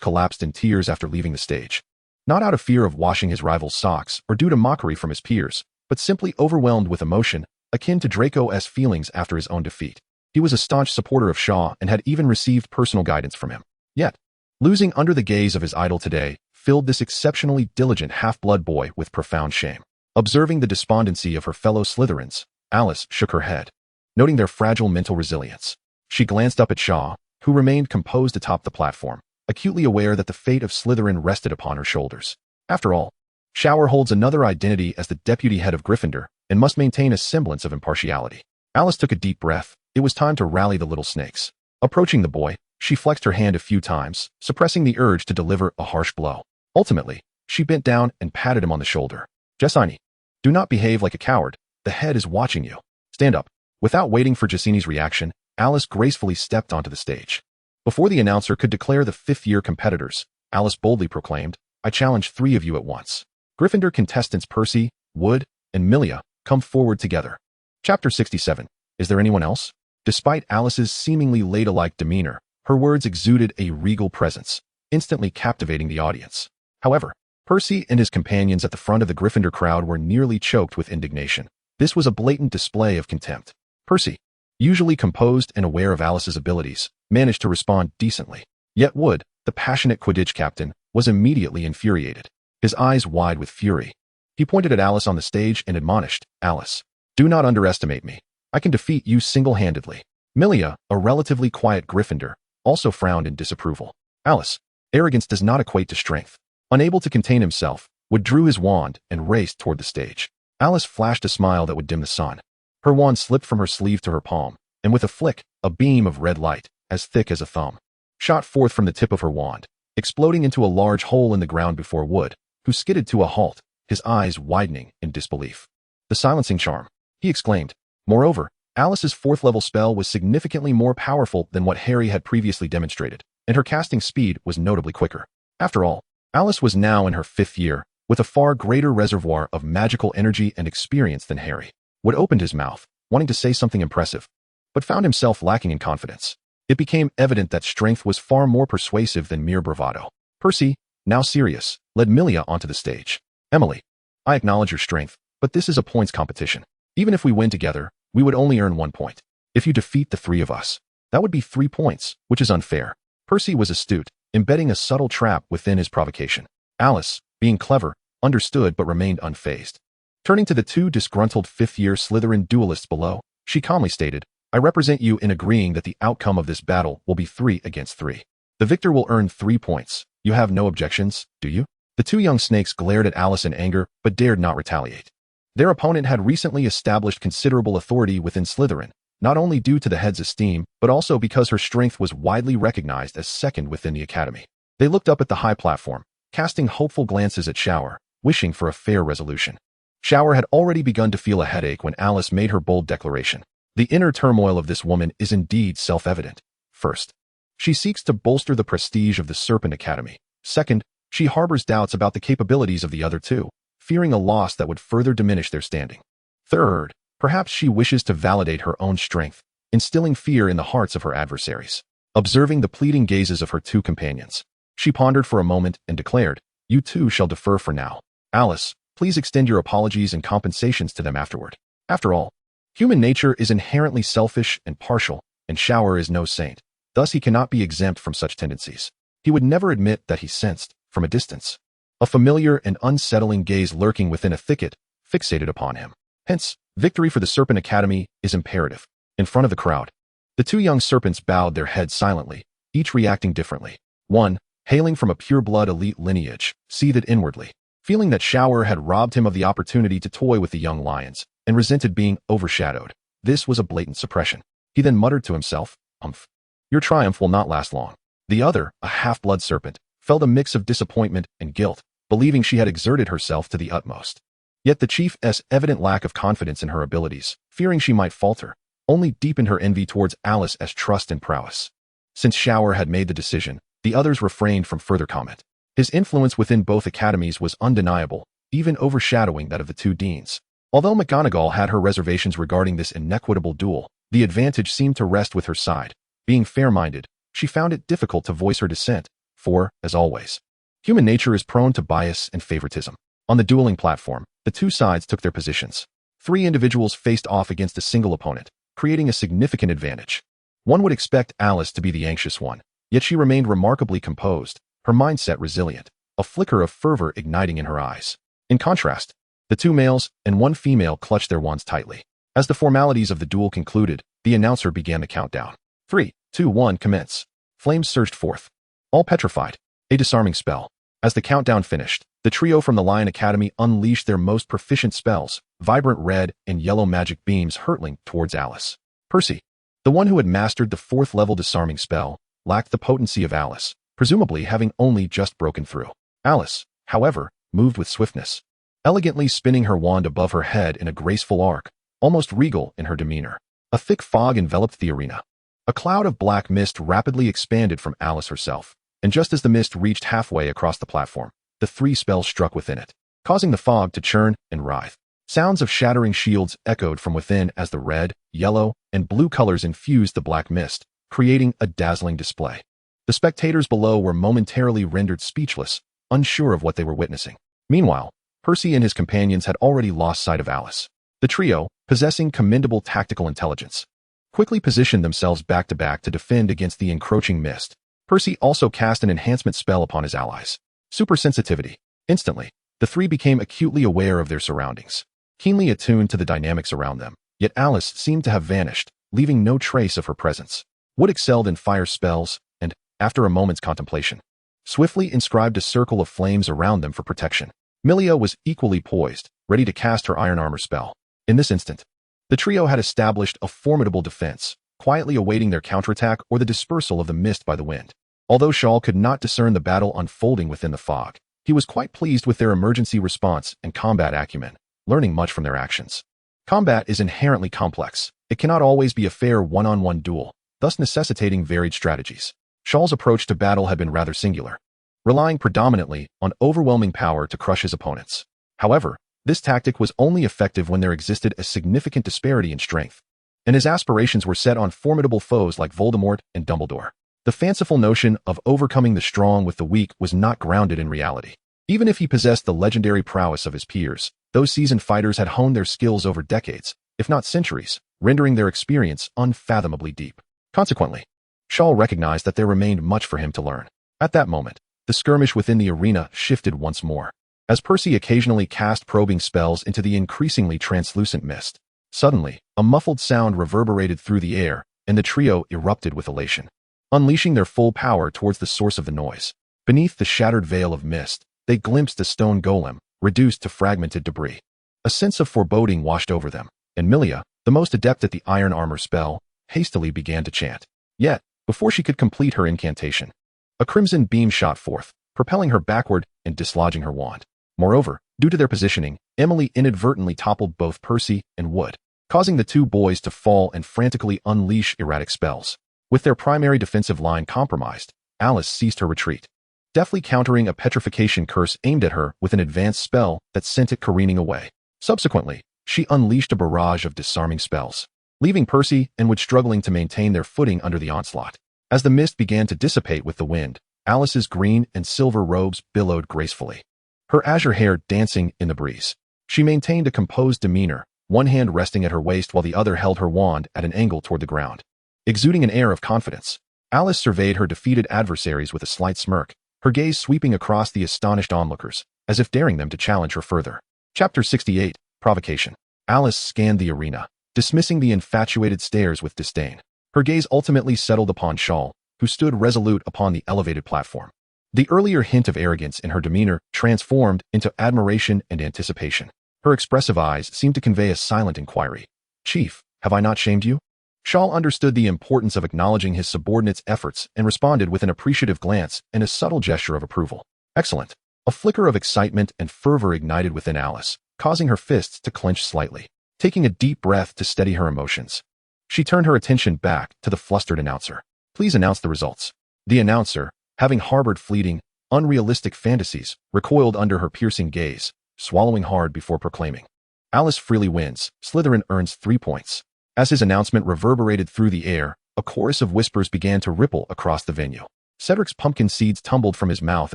collapsed in tears after leaving the stage, not out of fear of washing his rival's socks or due to mockery from his peers, but simply overwhelmed with emotion, akin to Draco's feelings after his own defeat. He was a staunch supporter of Shaw and had even received personal guidance from him. Yet, losing under the gaze of his idol today filled this exceptionally diligent half-blood boy with profound shame. Observing the despondency of her fellow Slytherins, Alice shook her head, noting their fragile mental resilience. She glanced up at Shaw, who remained composed atop the platform, acutely aware that the fate of Slytherin rested upon her shoulders. After all, Shor holds another identity as the deputy head of Gryffindor and must maintain a semblance of impartiality. Alice took a deep breath. It was time to rally the little snakes. Approaching the boy, she flexed her hand a few times, suppressing the urge to deliver a harsh blow. Ultimately, she bent down and patted him on the shoulder. Jessini, do not behave like a coward. The head is watching you. Stand up. Without waiting for Jessini's reaction, Alice gracefully stepped onto the stage. Before the announcer could declare the 5th-year competitors, Alice boldly proclaimed, I challenge 3 of you at once. Gryffindor contestants Percy, Wood, and Milia, come forward together. Chapter 67. Is there anyone else? Despite Alice's seemingly ladylike demeanor, her words exuded a regal presence, instantly captivating the audience. However, Percy and his companions at the front of the Gryffindor crowd were nearly choked with indignation. This was a blatant display of contempt. Percy, usually composed and aware of Alice's abilities, managed to respond decently. Yet Wood, the passionate Quidditch captain, was immediately infuriated, his eyes wide with fury. He pointed at Alice on the stage and admonished, Alice, do not underestimate me. I can defeat you single-handedly. Milia, a relatively quiet Gryffindor, also frowned in disapproval. Alice, arrogance does not equate to strength. Unable to contain himself, Wood drew his wand and raced toward the stage. Alice flashed a smile that would dim the sun. Her wand slipped from her sleeve to her palm, and with a flick, a beam of red light, as thick as a thumb, shot forth from the tip of her wand, exploding into a large hole in the ground before Wood, who skidded to a halt, his eyes widening in disbelief. The silencing charm, he exclaimed. Moreover, Alice's 4th-level spell was significantly more powerful than what Harry had previously demonstrated, and her casting speed was notably quicker. After all, Alice was now in her 5th year, with a far greater reservoir of magical energy and experience than Harry. Wood opened his mouth, wanting to say something impressive, but found himself lacking in confidence. It became evident that strength was far more persuasive than mere bravado. Percy, now serious, led Milia onto the stage. Emily, I acknowledge your strength, but this is a points competition. Even if we win together, we would only earn 1 point. If you defeat the 3 of us, that would be 3 points, which is unfair. Percy was astute, embedding a subtle trap within his provocation. Alice, being clever, understood but remained unfazed. Turning to the 2 disgruntled 5th-year Slytherin duelists below, she calmly stated, I represent you in agreeing that the outcome of this battle will be 3 against 3. The victor will earn 3 points. You have no objections, do you? The two young snakes glared at Alice in anger, but dared not retaliate. Their opponent had recently established considerable authority within Slytherin, not only due to the head's esteem, but also because her strength was widely recognized as second within the academy. They looked up at the high platform, casting hopeful glances at Shor, wishing for a fair resolution. Shor had already begun to feel a headache when Alice made her bold declaration. The inner turmoil of this woman is indeed self-evident. First, she seeks to bolster the prestige of the Serpent Academy. Second, she harbors doubts about the capabilities of the other two, fearing a loss that would further diminish their standing. Third, perhaps she wishes to validate her own strength, instilling fear in the hearts of her adversaries. Observing the pleading gazes of her two companions, she pondered for a moment and declared, "You two shall defer for now. Alice, please extend your apologies and compensations to them afterward. After all, human nature is inherently selfish and partial, and Shor is no saint. Thus he cannot be exempt from such tendencies. He would never admit that he sensed, from a distance, a familiar and unsettling gaze lurking within a thicket, fixated upon him. Hence, victory for the Serpent Academy is imperative." In front of the crowd, the two young serpents bowed their heads silently, each reacting differently. One, hailing from a pure-blood elite lineage, seethed inwardly, feeling that Shor had robbed him of the opportunity to toy with the young lions, and resented being overshadowed. This was a blatant suppression. He then muttered to himself, "Umph. Your triumph will not last long." The other, a half-blood serpent, felt a mix of disappointment and guilt, believing she had exerted herself to the utmost. Yet the chief's evident lack of confidence in her abilities, fearing she might falter, only deepened her envy towards Alice's trust and prowess. Since Shor had made the decision, the others refrained from further comment. His influence within both academies was undeniable, even overshadowing that of the two deans. Although McGonagall had her reservations regarding this inequitable duel, the advantage seemed to rest with her side. Being fair-minded, she found it difficult to voice her dissent, for, as always, human nature is prone to bias and favoritism. On the dueling platform, the two sides took their positions. Three individuals faced off against a single opponent, creating a significant advantage. One would expect Alice to be the anxious one, yet she remained remarkably composed, her mindset resilient, a flicker of fervor igniting in her eyes. In contrast, the two males and one female clutched their wands tightly. As the formalities of the duel concluded, the announcer began the countdown. 3, 2, 1, commence. Flames surged forth, all petrified. A disarming spell. As the countdown finished, the trio from the Lion Academy unleashed their most proficient spells, vibrant red and yellow magic beams hurtling towards Alice. Percy, the one who had mastered the 4th-level disarming spell, lacked the potency of Alice, presumably having only just broken through. Alice, however, moved with swiftness, elegantly spinning her wand above her head in a graceful arc, almost regal in her demeanor. A thick fog enveloped the arena. A cloud of black mist rapidly expanded from Alice herself, and just as the mist reached halfway across the platform, the 3 spells struck within it, causing the fog to churn and writhe. Sounds of shattering shields echoed from within as the red, yellow, and blue colors infused the black mist, creating a dazzling display. The spectators below were momentarily rendered speechless, unsure of what they were witnessing. Meanwhile, Percy and his companions had already lost sight of Alice. The trio, possessing commendable tactical intelligence, quickly positioned themselves back-to-back to defend against the encroaching mist. Percy also cast an enhancement spell upon his allies. Super sensitivity. Instantly, the 3 became acutely aware of their surroundings, keenly attuned to the dynamics around them. Yet Alice seemed to have vanished, leaving no trace of her presence. Wood excelled in fire spells, and, after a moment's contemplation, swiftly inscribed a circle of flames around them for protection. Milia was equally poised, ready to cast her iron armor spell. In this instant, the trio had established a formidable defense, quietly awaiting their counterattack or the dispersal of the mist by the wind. Although Shor could not discern the battle unfolding within the fog, he was quite pleased with their emergency response and combat acumen, learning much from their actions. Combat is inherently complex. It cannot always be a fair one-on-one duel, thus necessitating varied strategies. Shor's approach to battle had been rather singular, relying predominantly on overwhelming power to crush his opponents. However, this tactic was only effective when there existed a significant disparity in strength, and his aspirations were set on formidable foes like Voldemort and Dumbledore. The fanciful notion of overcoming the strong with the weak was not grounded in reality. Even if he possessed the legendary prowess of his peers, those seasoned fighters had honed their skills over decades, if not centuries, rendering their experience unfathomably deep. Consequently, Shor recognized that there remained much for him to learn. At that moment, the skirmish within the arena shifted once more. As Percy occasionally cast probing spells into the increasingly translucent mist, suddenly, a muffled sound reverberated through the air, and the trio erupted with elation. Unleashing their full power towards the source of the noise. Beneath the shattered veil of mist, they glimpsed a stone golem, reduced to fragmented debris. A sense of foreboding washed over them, and Milia, the most adept at the iron armor spell, hastily began to chant. Yet, before she could complete her incantation, a crimson beam shot forth, propelling her backward and dislodging her wand. Moreover, due to their positioning, Emily inadvertently toppled both Percy and Wood, causing the two boys to fall and frantically unleash erratic spells. With their primary defensive line compromised, Alice ceased her retreat, deftly countering a petrification curse aimed at her with an advanced spell that sent it careening away. Subsequently, she unleashed a barrage of disarming spells, leaving Percy and Wood struggling to maintain their footing under the onslaught. As the mist began to dissipate with the wind, Alice's green and silver robes billowed gracefully, her azure hair dancing in the breeze. She maintained a composed demeanor, one hand resting at her waist while the other held her wand at an angle toward the ground. Exuding an air of confidence, Alice surveyed her defeated adversaries with a slight smirk, her gaze sweeping across the astonished onlookers, as if daring them to challenge her further. Chapter 68, Provocation. Alice scanned the arena, dismissing the infatuated stares with disdain. Her gaze ultimately settled upon Shor, who stood resolute upon the elevated platform. The earlier hint of arrogance in her demeanor transformed into admiration and anticipation. Her expressive eyes seemed to convey a silent inquiry. "Chief, have I not shamed you?" Shor understood the importance of acknowledging his subordinates' efforts and responded with an appreciative glance and a subtle gesture of approval. "Excellent." A flicker of excitement and fervor ignited within Alice, causing her fists to clench slightly. Taking a deep breath to steady her emotions, she turned her attention back to the flustered announcer. "Please announce the results." The announcer, having harbored fleeting, unrealistic fantasies, recoiled under her piercing gaze, swallowing hard before proclaiming, "Alice freely wins. Slytherin earns 3 points." As his announcement reverberated through the air, a chorus of whispers began to ripple across the venue. Cedric's pumpkin seeds tumbled from his mouth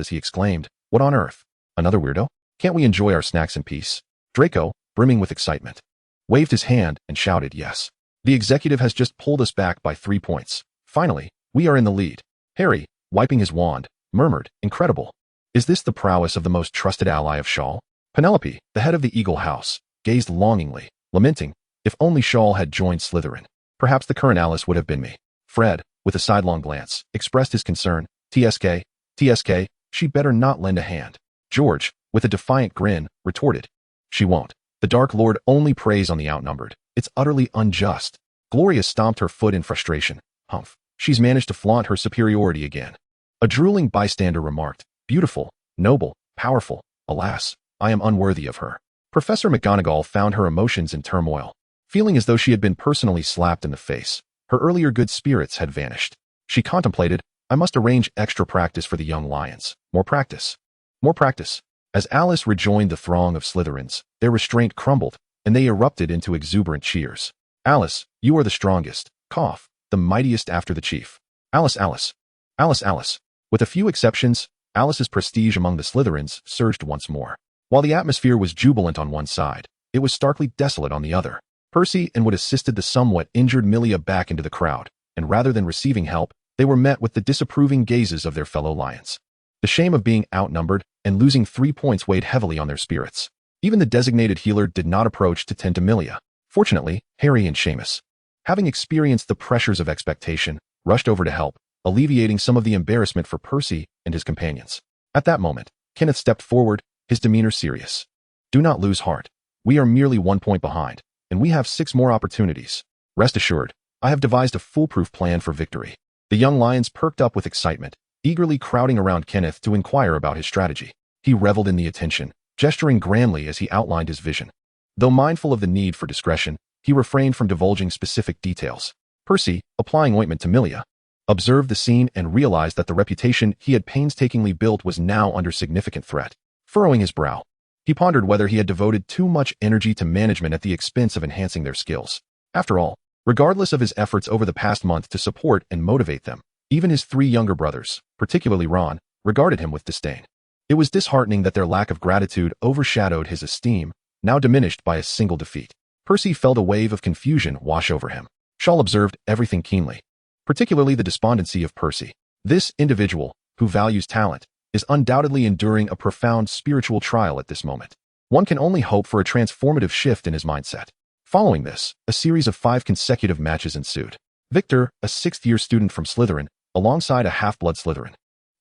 as he exclaimed, "What on earth? Another weirdo? Can't we enjoy our snacks in peace?" Draco, brimming with excitement, waved his hand and shouted, "Yes. The executive has just pulled us back by 3 points. Finally, we are in the lead." Harry, wiping his wand, murmured, "Incredible. Is this the prowess of the most trusted ally of Shor?" Penelope, the head of the Eagle House, gazed longingly, lamenting, "If only Shor had joined Slytherin. Perhaps the current Alice would have been me." Fred, with a sidelong glance, expressed his concern. TSK, she better not lend a hand." George, with a defiant grin, retorted, "She won't. The Dark Lord only preys on the outnumbered. It's utterly unjust." Gloria stomped her foot in frustration. "Humph. She's managed to flaunt her superiority again." A drooling bystander remarked, "Beautiful, noble, powerful. Alas, I am unworthy of her." Professor McGonagall found her emotions in turmoil. Feeling as though she had been personally slapped in the face, her earlier good spirits had vanished. She contemplated, "I must arrange extra practice for the young lions. More practice. More practice." As Alice rejoined the throng of Slytherins, their restraint crumbled, and they erupted into exuberant cheers. "Alice, you are the strongest. Cough. The mightiest after the chief. Alice, Alice. Alice, Alice." With a few exceptions, Alice's prestige among the Slytherins surged once more. While the atmosphere was jubilant on one side, it was starkly desolate on the other. Percy and Wood assisted the somewhat injured Milia back into the crowd, and rather than receiving help, they were met with the disapproving gazes of their fellow lions. The shame of being outnumbered and losing 3 points weighed heavily on their spirits. Even the designated healer did not approach to tend to Milia. Fortunately, Harry and Seamus, having experienced the pressures of expectation, rushed over to help, alleviating some of the embarrassment for Percy and his companions. At that moment, Kenneth stepped forward, his demeanor serious. "Do not lose heart. We are merely 1 point behind, and we have 6 more opportunities. Rest assured, I have devised a foolproof plan for victory." The young lions perked up with excitement, eagerly crowding around Kenneth to inquire about his strategy. He reveled in the attention, gesturing grandly as he outlined his vision. Though mindful of the need for discretion, he refrained from divulging specific details. Percy, applying ointment to Milia, observed the scene and realized that the reputation he had painstakingly built was now under significant threat. Furrowing his brow, he pondered whether he had devoted too much energy to management at the expense of enhancing their skills. After all, regardless of his efforts over the past month to support and motivate them, even his 3 younger brothers, particularly Ron, regarded him with disdain. It was disheartening that their lack of gratitude overshadowed his esteem, now diminished by a single defeat. Percy felt a wave of confusion wash over him. Shor observed everything keenly, particularly the despondency of Percy. This individual, who values talent, is undoubtedly enduring a profound spiritual trial at this moment. One can only hope for a transformative shift in his mindset. Following this, a series of 5 consecutive matches ensued. Victor, a 6th-year student from Slytherin, alongside a half-blood Slytherin,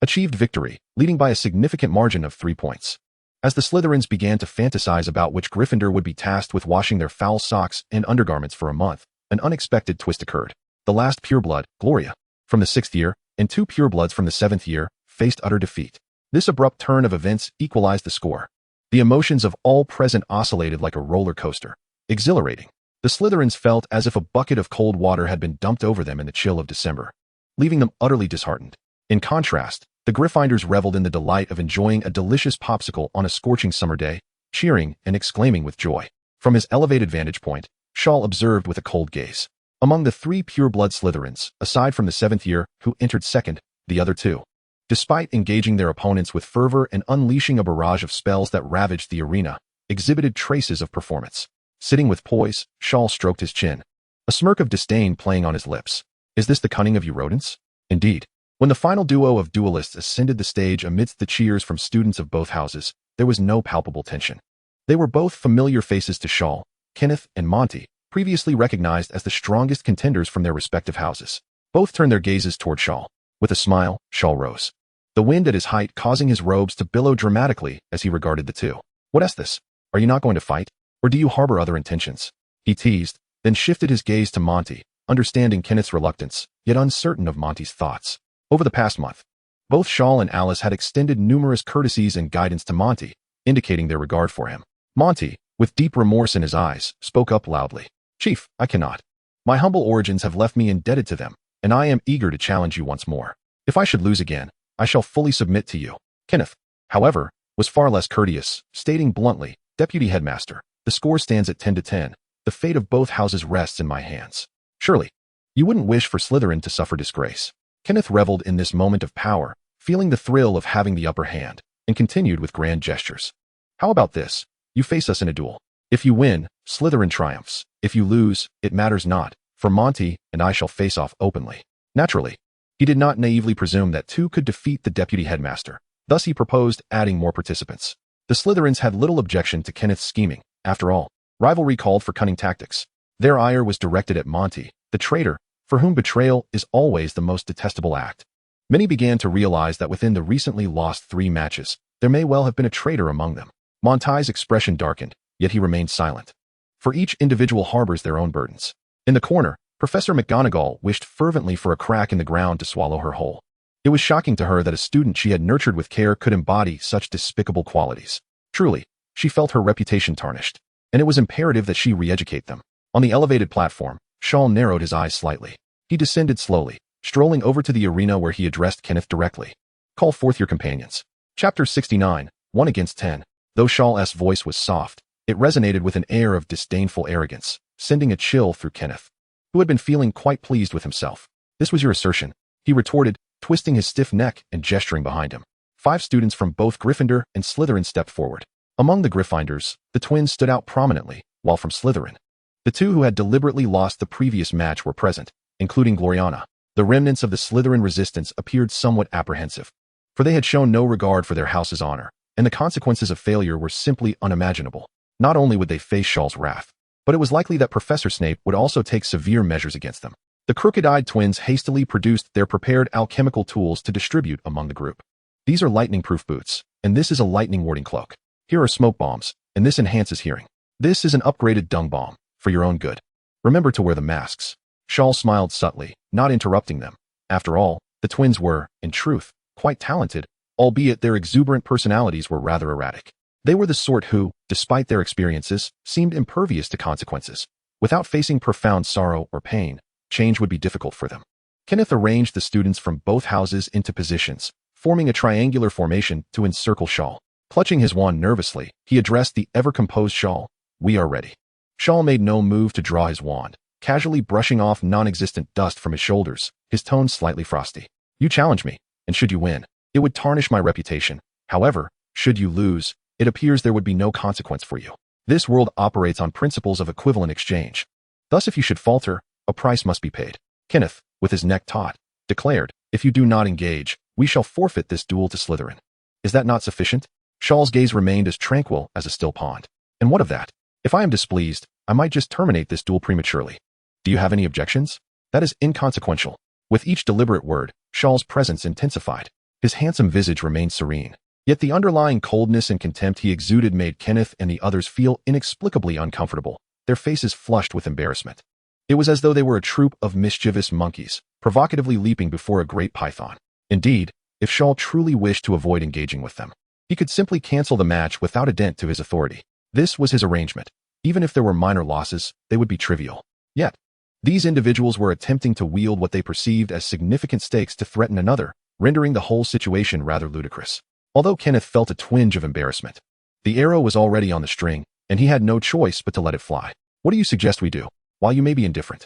achieved victory, leading by a significant margin of 3 points. As the Slytherins began to fantasize about which Gryffindor would be tasked with washing their foul socks and undergarments for a month, an unexpected twist occurred. The last pureblood, Gloria, from the 6th year, and 2 purebloods from the 7th year, faced utter defeat. This abrupt turn of events equalized the score. The emotions of all present oscillated like a roller coaster. Exhilarating. The Slytherins felt as if a bucket of cold water had been dumped over them in the chill of December, leaving them utterly disheartened. In contrast, the Gryffindors reveled in the delight of enjoying a delicious popsicle on a scorching summer day, cheering and exclaiming with joy. From his elevated vantage point, Shaw observed with a cold gaze. Among the 3 pureblood Slytherins, aside from the 7th year, who entered second, the other 2, despite engaging their opponents with fervor and unleashing a barrage of spells that ravaged the arena, exhibited traces of performance. Sitting with poise, Shaw stroked his chin, a smirk of disdain playing on his lips. Is this the cunning of you rodents? Indeed. When the final duo of duelists ascended the stage amidst the cheers from students of both houses, there was no palpable tension. They were both familiar faces to Shaw, Kenneth and Monty, previously recognized as the strongest contenders from their respective houses. Both turned their gazes toward Shaw. With a smile, Shaw rose, the wind at his height causing his robes to billow dramatically as he regarded the two. What is this? Are you not going to fight? Or do you harbor other intentions? He teased, then shifted his gaze to Monty, understanding Kenneth's reluctance, yet uncertain of Monty's thoughts. Over the past month, both Shaw and Alice had extended numerous courtesies and guidance to Monty, indicating their regard for him. Monty, with deep remorse in his eyes, spoke up loudly. Chief, I cannot. My humble origins have left me indebted to them, and I am eager to challenge you once more. If I should lose again, I shall fully submit to you. Kenneth, however, was far less courteous, stating bluntly, Deputy Headmaster, the score stands at 10-10. The fate of both houses rests in my hands. Surely, you wouldn't wish for Slytherin to suffer disgrace. Kenneth reveled in this moment of power, feeling the thrill of having the upper hand, and continued with grand gestures. How about this? You face us in a duel. If you win, Slytherin triumphs. If you lose, it matters not, for Monty and I shall face off openly. Naturally, he did not naively presume that 2 could defeat the Deputy Headmaster. Thus he proposed adding more participants. The Slytherins had little objection to Kenneth's scheming. After all, rivalry called for cunning tactics. Their ire was directed at Monty, the traitor, for whom betrayal is always the most detestable act. Many began to realize that within the recently lost 3 matches, there may well have been a traitor among them. Monty's expression darkened, yet he remained silent. For each individual harbors their own burdens. In the corner, Professor McGonagall wished fervently for a crack in the ground to swallow her whole. It was shocking to her that a student she had nurtured with care could embody such despicable qualities. Truly, she felt her reputation tarnished, and it was imperative that she re-educate them. On the elevated platform, Shaw narrowed his eyes slightly. He descended slowly, strolling over to the arena where he addressed Kenneth directly. Call forth your companions. Chapter 69, 1 against 10. Though Shaw's voice was soft, it resonated with an air of disdainful arrogance, sending a chill through Kenneth, who had been feeling quite pleased with himself. This was your assertion, he retorted, twisting his stiff neck and gesturing behind him. 5 students from both Gryffindor and Slytherin stepped forward. Among the Gryffindors, the twins stood out prominently, while from Slytherin, the 2 who had deliberately lost the previous match were present, including Gloriana. The remnants of the Slytherin resistance appeared somewhat apprehensive, for they had shown no regard for their house's honor, and the consequences of failure were simply unimaginable. Not only would they face Shaw's wrath, but it was likely that Professor Snape would also take severe measures against them. The crooked-eyed twins hastily produced their prepared alchemical tools to distribute among the group. These are lightning-proof boots, and this is a lightning-warding cloak. Here are smoke bombs, and this enhances hearing. This is an upgraded dung bomb, for your own good. Remember to wear the masks. Shaw smiled subtly, not interrupting them. After all, the twins were, in truth, quite talented, albeit their exuberant personalities were rather erratic. They were the sort who, despite their experiences, seemed impervious to consequences. Without facing profound sorrow or pain, change would be difficult for them. Kenneth arranged the students from both houses into positions, forming a triangular formation to encircle Shaw. Clutching his wand nervously, he addressed the ever-composed Shaw. We are ready. Shaw made no move to draw his wand, casually brushing off non-existent dust from his shoulders, his tone slightly frosty. You challenge me, and should you win, it would tarnish my reputation. However, should you lose, it appears there would be no consequence for you. This world operates on principles of equivalent exchange. Thus, if you should falter, a price must be paid. Kenneth, with his neck taut, declared, if you do not engage, we shall forfeit this duel to Slytherin. Is that not sufficient? Shaw's gaze remained as tranquil as a still pond. And what of that? If I am displeased, I might just terminate this duel prematurely. Do you have any objections? That is inconsequential. With each deliberate word, Shaw's presence intensified. His handsome visage remained serene. Yet the underlying coldness and contempt he exuded made Kenneth and the others feel inexplicably uncomfortable, their faces flushed with embarrassment. It was as though they were a troop of mischievous monkeys, provocatively leaping before a great python. Indeed, if Shor truly wished to avoid engaging with them, he could simply cancel the match without a dent to his authority. This was his arrangement. Even if there were minor losses, they would be trivial. Yet, these individuals were attempting to wield what they perceived as significant stakes to threaten another, rendering the whole situation rather ludicrous. Although Kenneth felt a twinge of embarrassment, the arrow was already on the string, and he had no choice but to let it fly. What do you suggest we do? While you may be indifferent,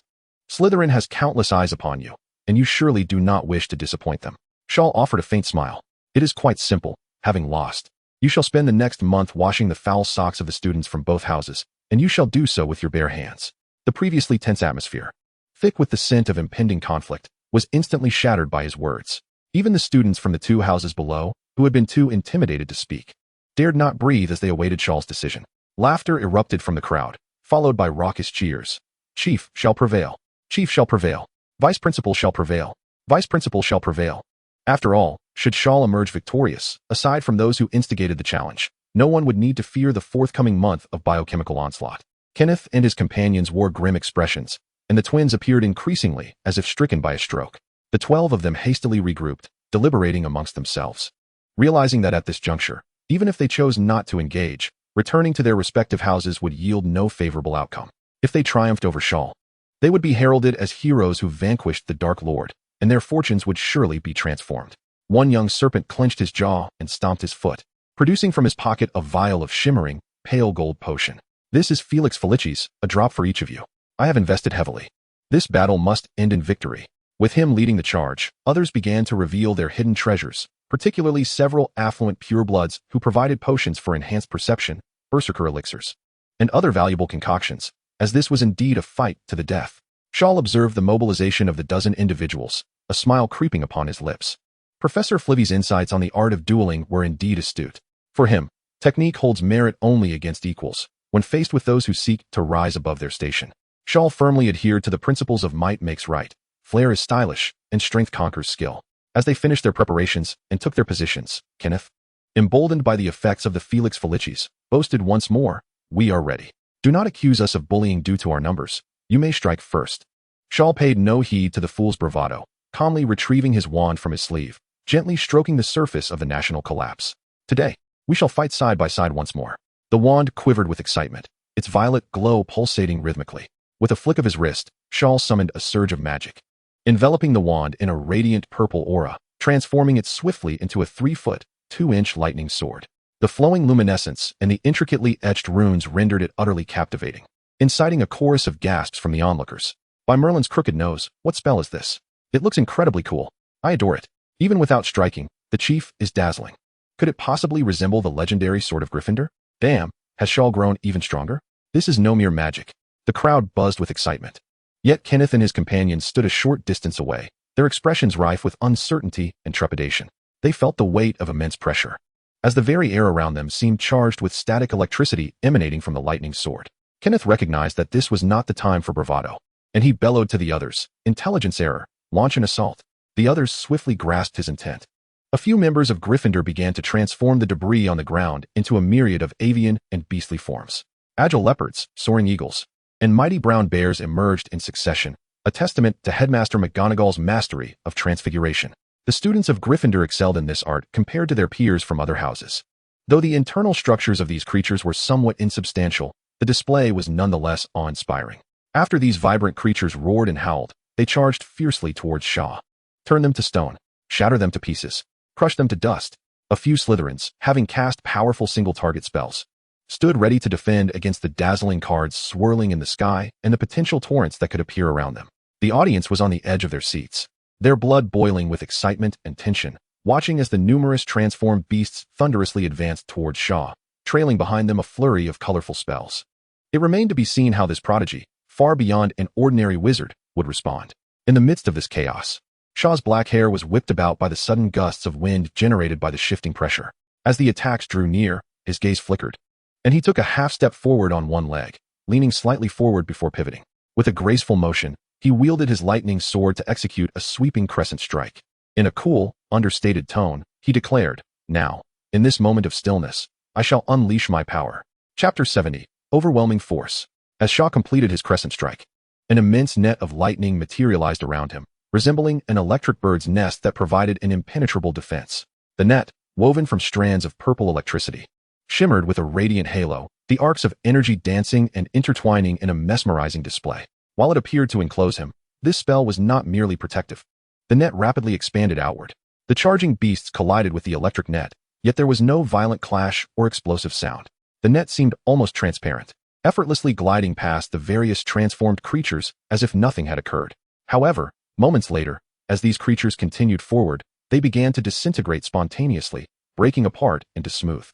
Slytherin has countless eyes upon you, and you surely do not wish to disappoint them. Shor offered a faint smile. It is quite simple. Having lost, you shall spend the next month washing the foul socks of the students from both houses, and you shall do so with your bare hands. The previously tense atmosphere, thick with the scent of impending conflict, was instantly shattered by his words. Even the students from the two houses below, who had been too intimidated to speak, dared not breathe as they awaited Shor's decision. Laughter erupted from the crowd, followed by raucous cheers. Chief shall prevail. Chief shall prevail. Vice Principal shall prevail. Vice Principal shall prevail. After all, should Shor emerge victorious, aside from those who instigated the challenge, no one would need to fear the forthcoming month of biochemical onslaught. Kenneth and his companions wore grim expressions, and the twins appeared increasingly as if stricken by a stroke. The 12 of them hastily regrouped, deliberating amongst themselves. Realizing that at this juncture, even if they chose not to engage, returning to their respective houses would yield no favorable outcome. If they triumphed over Shor, they would be heralded as heroes who vanquished the Dark Lord, and their fortunes would surely be transformed. One young serpent clenched his jaw and stomped his foot, producing from his pocket a vial of shimmering, pale gold potion. This is Felix Felicis, a drop for each of you. I have invested heavily. This battle must end in victory. With him leading the charge, others began to reveal their hidden treasures, particularly several affluent purebloods who provided potions for enhanced perception, berserker elixirs, and other valuable concoctions, as this was indeed a fight to the death. Shor observed the mobilization of the dozen individuals, a smile creeping upon his lips. Professor Flivvy's insights on the art of dueling were indeed astute. For him, technique holds merit only against equals, when faced with those who seek to rise above their station. Shor firmly adhered to the principles of might makes right, flair is stylish, and strength conquers skill. As they finished their preparations and took their positions, Kenneth, emboldened by the effects of the Felix Felicis, boasted once more, "We are ready. Do not accuse us of bullying due to our numbers. You may strike first." Shor paid no heed to the fool's bravado, calmly retrieving his wand from his sleeve, gently stroking the surface of the national collapse. "Today, we shall fight side by side once more." The wand quivered with excitement, its violet glow pulsating rhythmically. With a flick of his wrist, Shor summoned a surge of magic, enveloping the wand in a radiant purple aura, transforming it swiftly into a 3-foot, 2-inch lightning sword. The flowing luminescence and the intricately etched runes rendered it utterly captivating, inciting a chorus of gasps from the onlookers. "By Merlin's crooked nose, what spell is this? It looks incredibly cool. I adore it. Even without striking, the chief is dazzling. Could it possibly resemble the legendary Sword of Gryffindor? Damn, has Shor grown even stronger? This is no mere magic." The crowd buzzed with excitement. Yet Kenneth and his companions stood a short distance away, their expressions rife with uncertainty and trepidation. They felt the weight of immense pressure, as the very air around them seemed charged with static electricity emanating from the lightning sword. Kenneth recognized that this was not the time for bravado, and he bellowed to the others, "Intelligence error, launch an assault." The others swiftly grasped his intent. A few members of Gryffindor began to transform the debris on the ground into a myriad of avian and beastly forms. Agile leopards, soaring eagles, and mighty brown bears emerged in succession, a testament to Headmaster McGonagall's mastery of transfiguration. The students of Gryffindor excelled in this art compared to their peers from other houses. Though the internal structures of these creatures were somewhat insubstantial, the display was nonetheless awe-inspiring. After these vibrant creatures roared and howled, they charged fiercely towards Shor. Turn them to stone, shatter them to pieces, crush them to dust. A few Slytherins, having cast powerful single-target spells, stood ready to defend against the dazzling cards swirling in the sky and the potential torrents that could appear around them. The audience was on the edge of their seats, their blood boiling with excitement and tension, watching as the numerous transformed beasts thunderously advanced towards Shor, trailing behind them a flurry of colorful spells. It remained to be seen how this prodigy, far beyond an ordinary wizard, would respond. In the midst of this chaos, Shor's black hair was whipped about by the sudden gusts of wind generated by the shifting pressure. As the attacks drew near, his gaze flickered, and he took a half-step forward on one leg, leaning slightly forward before pivoting. With a graceful motion, he wielded his lightning sword to execute a sweeping crescent strike. In a cool, understated tone, he declared. Now, in this moment of stillness, I shall unleash my power. Chapter 70. Overwhelming Force. As Shaw completed his crescent strike, an immense net of lightning materialized around him, resembling an electric bird's nest that provided an impenetrable defense. The net, woven from strands of purple electricity, shimmered with a radiant halo, the arcs of energy dancing and intertwining in a mesmerizing display. While it appeared to enclose him, this spell was not merely protective. The net rapidly expanded outward. The charging beasts collided with the electric net, yet there was no violent clash or explosive sound. The net seemed almost transparent, effortlessly gliding past the various transformed creatures as if nothing had occurred. However, moments later, as these creatures continued forward, they began to disintegrate spontaneously, breaking apart into smooth,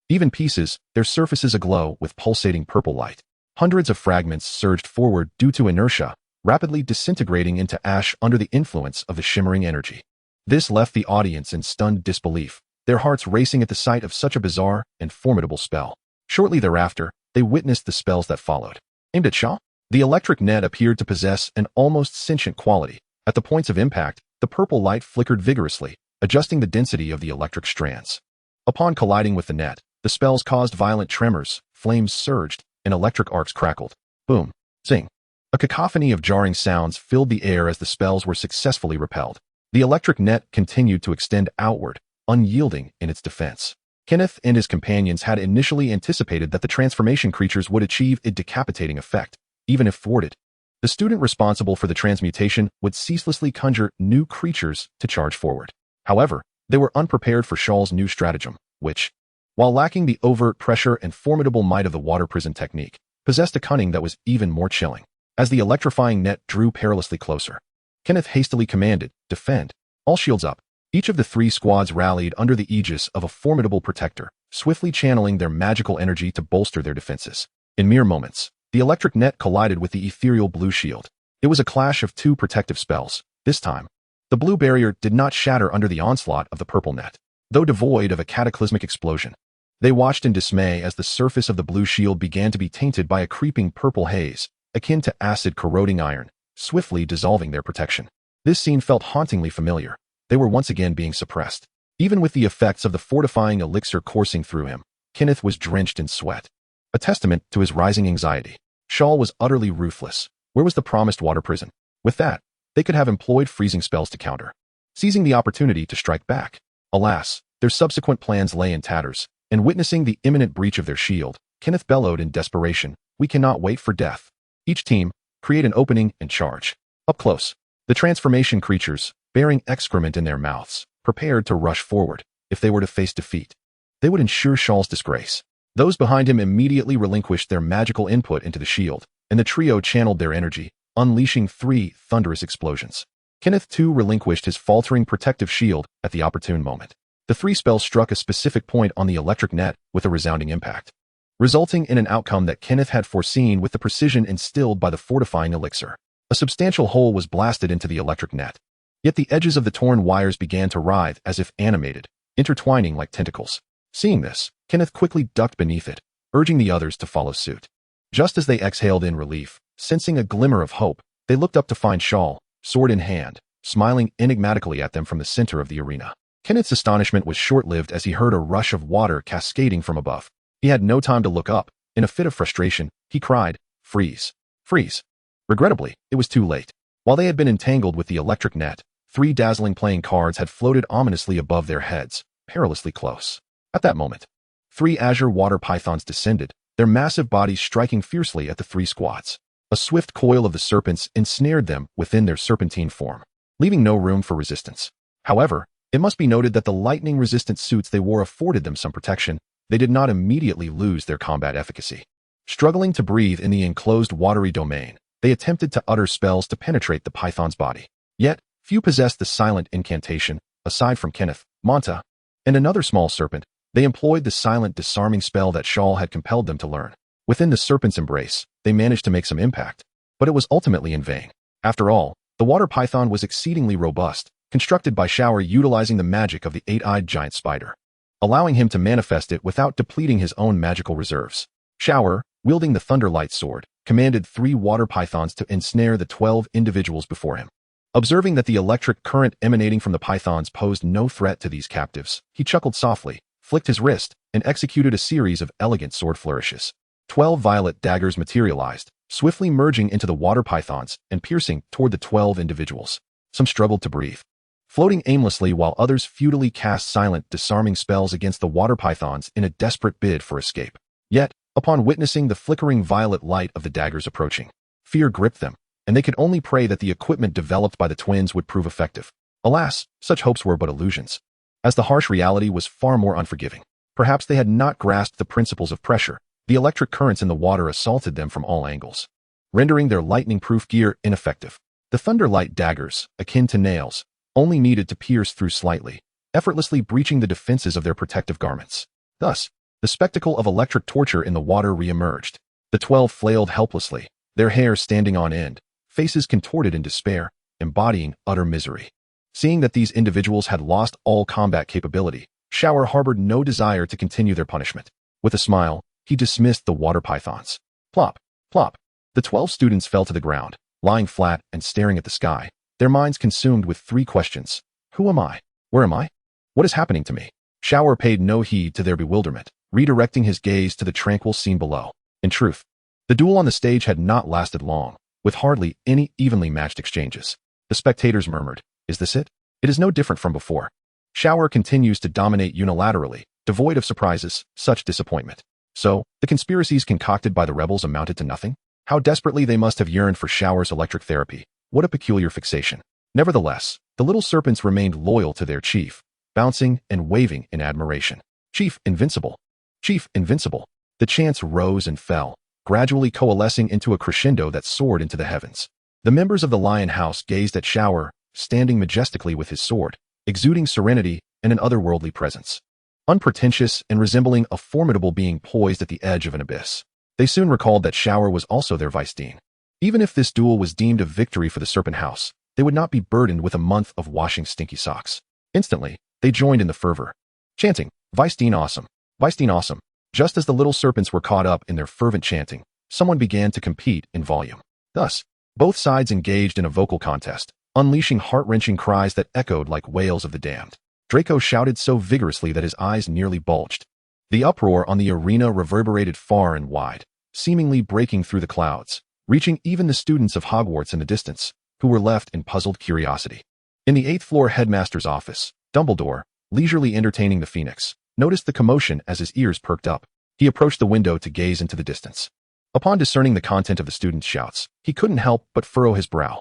even pieces, their surfaces aglow with pulsating purple light. Hundreds of fragments surged forward due to inertia, rapidly disintegrating into ash under the influence of the shimmering energy. This left the audience in stunned disbelief, their hearts racing at the sight of such a bizarre and formidable spell. Shortly thereafter, they witnessed the spells that followed. Aimed at Shaw, the electric net appeared to possess an almost sentient quality. At the points of impact, the purple light flickered vigorously, adjusting the density of the electric strands. Upon colliding with the net, the spells caused violent tremors, flames surged, and electric arcs crackled. Boom. Zing. A cacophony of jarring sounds filled the air as the spells were successfully repelled. The electric net continued to extend outward, unyielding in its defense. Kenneth and his companions had initially anticipated that the transformation creatures would achieve a decapitating effect, even if thwarted. The student responsible for the transmutation would ceaselessly conjure new creatures to charge forward. However, they were unprepared for Shaw's new stratagem, which, while lacking the overt pressure and formidable might of the water prison technique, possessed a cunning that was even more chilling. As the electrifying net drew perilously closer, Kenneth hastily commanded, "Defend! All shields up!" Each of the three squads rallied under the aegis of a formidable protector, swiftly channeling their magical energy to bolster their defenses. In mere moments, the electric net collided with the ethereal blue shield. It was a clash of two protective spells. This time, the blue barrier did not shatter under the onslaught of the purple net, though devoid of a cataclysmic explosion. They watched in dismay as the surface of the blue shield began to be tainted by a creeping purple haze, akin to acid corroding iron, swiftly dissolving their protection. This scene felt hauntingly familiar. They were once again being suppressed. Even with the effects of the fortifying elixir coursing through him, Kenneth was drenched in sweat, a testament to his rising anxiety. Shaw was utterly ruthless. Where was the promised water prison? With that, they could have employed freezing spells to counter, seizing the opportunity to strike back. Alas, their subsequent plans lay in tatters, and witnessing the imminent breach of their shield, Kenneth bellowed in desperation, "We cannot wait for death. Each team, create an opening and charge." Up close, the transformation creatures, bearing excrement in their mouths, prepared to rush forward. If they were to face defeat, they would ensure Shaw's disgrace. Those behind him immediately relinquished their magical input into the shield, and the trio channeled their energy, unleashing 3 thunderous explosions. Kenneth too relinquished his faltering protective shield at the opportune moment. The 3 spells struck a specific point on the electric net with a resounding impact, resulting in an outcome that Kenneth had foreseen with the precision instilled by the fortifying elixir. A substantial hole was blasted into the electric net. Yet the edges of the torn wires began to writhe as if animated, intertwining like tentacles. Seeing this, Kenneth quickly ducked beneath it, urging the others to follow suit. Just as they exhaled in relief, sensing a glimmer of hope, they looked up to find Shaw, sword in hand, smiling enigmatically at them from the center of the arena. Kenneth's astonishment was short-lived as he heard a rush of water cascading from above. He had no time to look up. In a fit of frustration, he cried, "Freeze! Freeze!" Regrettably, it was too late. While they had been entangled with the electric net, 3 dazzling playing cards had floated ominously above their heads, perilously close. At that moment, 3 azure water pythons descended, their massive bodies striking fiercely at the 3 squads. A swift coil of the serpents ensnared them within their serpentine form, leaving no room for resistance. However, it must be noted that the lightning-resistant suits they wore afforded them some protection. They did not immediately lose their combat efficacy. Struggling to breathe in the enclosed watery domain, they attempted to utter spells to penetrate the python's body. Yet, few possessed the silent incantation. Aside from Kenneth, Monta, and another small serpent, they employed the silent disarming spell that Shaw had compelled them to learn. Within the serpent's embrace, they managed to make some impact, but it was ultimately in vain. After all, the water python was exceedingly robust, constructed by Shor utilizing the magic of the 8-eyed giant spider, allowing him to manifest it without depleting his own magical reserves. Shor, wielding the Thunderlight sword, commanded 3 water pythons to ensnare the 12 individuals before him. Observing that the electric current emanating from the pythons posed no threat to these captives, he chuckled softly, flicked his wrist, and executed a series of elegant sword flourishes. 12 violet daggers materialized, swiftly merging into the water pythons and piercing toward the 12 individuals. Some struggled to breathe, floating aimlessly while others futilely cast silent, disarming spells against the water pythons in a desperate bid for escape. Yet, upon witnessing the flickering violet light of the daggers approaching, fear gripped them, and they could only pray that the equipment developed by the twins would prove effective. Alas, such hopes were but illusions, as the harsh reality was far more unforgiving. Perhaps they had not grasped the principles of pressure. The electric currents in the water assaulted them from all angles, rendering their lightning-proof gear ineffective. The thunderlight daggers, akin to nails, only needed to pierce through slightly, effortlessly breaching the defenses of their protective garments. Thus, the spectacle of electric torture in the water re-emerged. The 12 flailed helplessly, their hair standing on end, faces contorted in despair, embodying utter misery. Seeing that these individuals had lost all combat capability, Shor harbored no desire to continue their punishment. With a smile, he dismissed the water pythons. Plop, plop. The 12 students fell to the ground, lying flat and staring at the sky, their minds consumed with 3 questions. Who am I? Where am I? What is happening to me? Shor paid no heed to their bewilderment, redirecting his gaze to the tranquil scene below. In truth, the duel on the stage had not lasted long, with hardly any evenly matched exchanges. The spectators murmured, "Is this it? It is no different from before." Shor continues to dominate unilaterally, devoid of surprises, such disappointment. So, the conspiracies concocted by the rebels amounted to nothing? How desperately they must have yearned for Shor's electric therapy. What a peculiar fixation. Nevertheless, the little serpents remained loyal to their chief, bouncing and waving in admiration. Chief Invincible! Chief Invincible! The chants rose and fell, gradually coalescing into a crescendo that soared into the heavens. The members of the Lion House gazed at Shor, standing majestically with his sword, exuding serenity and an otherworldly presence. Unpretentious and resembling a formidable being poised at the edge of an abyss. They soon recalled that Shor was also their vice-dean. Even if this duel was deemed a victory for the Serpent House, they would not be burdened with a month of washing stinky socks. Instantly, they joined in the fervor, chanting, "Vice-dean awesome! Vice-dean awesome!" Just as the little serpents were caught up in their fervent chanting, someone began to compete in volume. Thus, both sides engaged in a vocal contest, unleashing heart-wrenching cries that echoed like wails of the damned. Draco shouted so vigorously that his eyes nearly bulged. The uproar on the arena reverberated far and wide, seemingly breaking through the clouds, reaching even the students of Hogwarts in the distance, who were left in puzzled curiosity. In the 8th-floor headmaster's office, Dumbledore, leisurely entertaining the Phoenix, noticed the commotion as his ears perked up. He approached the window to gaze into the distance. Upon discerning the content of the students' shouts, he couldn't help but furrow his brow.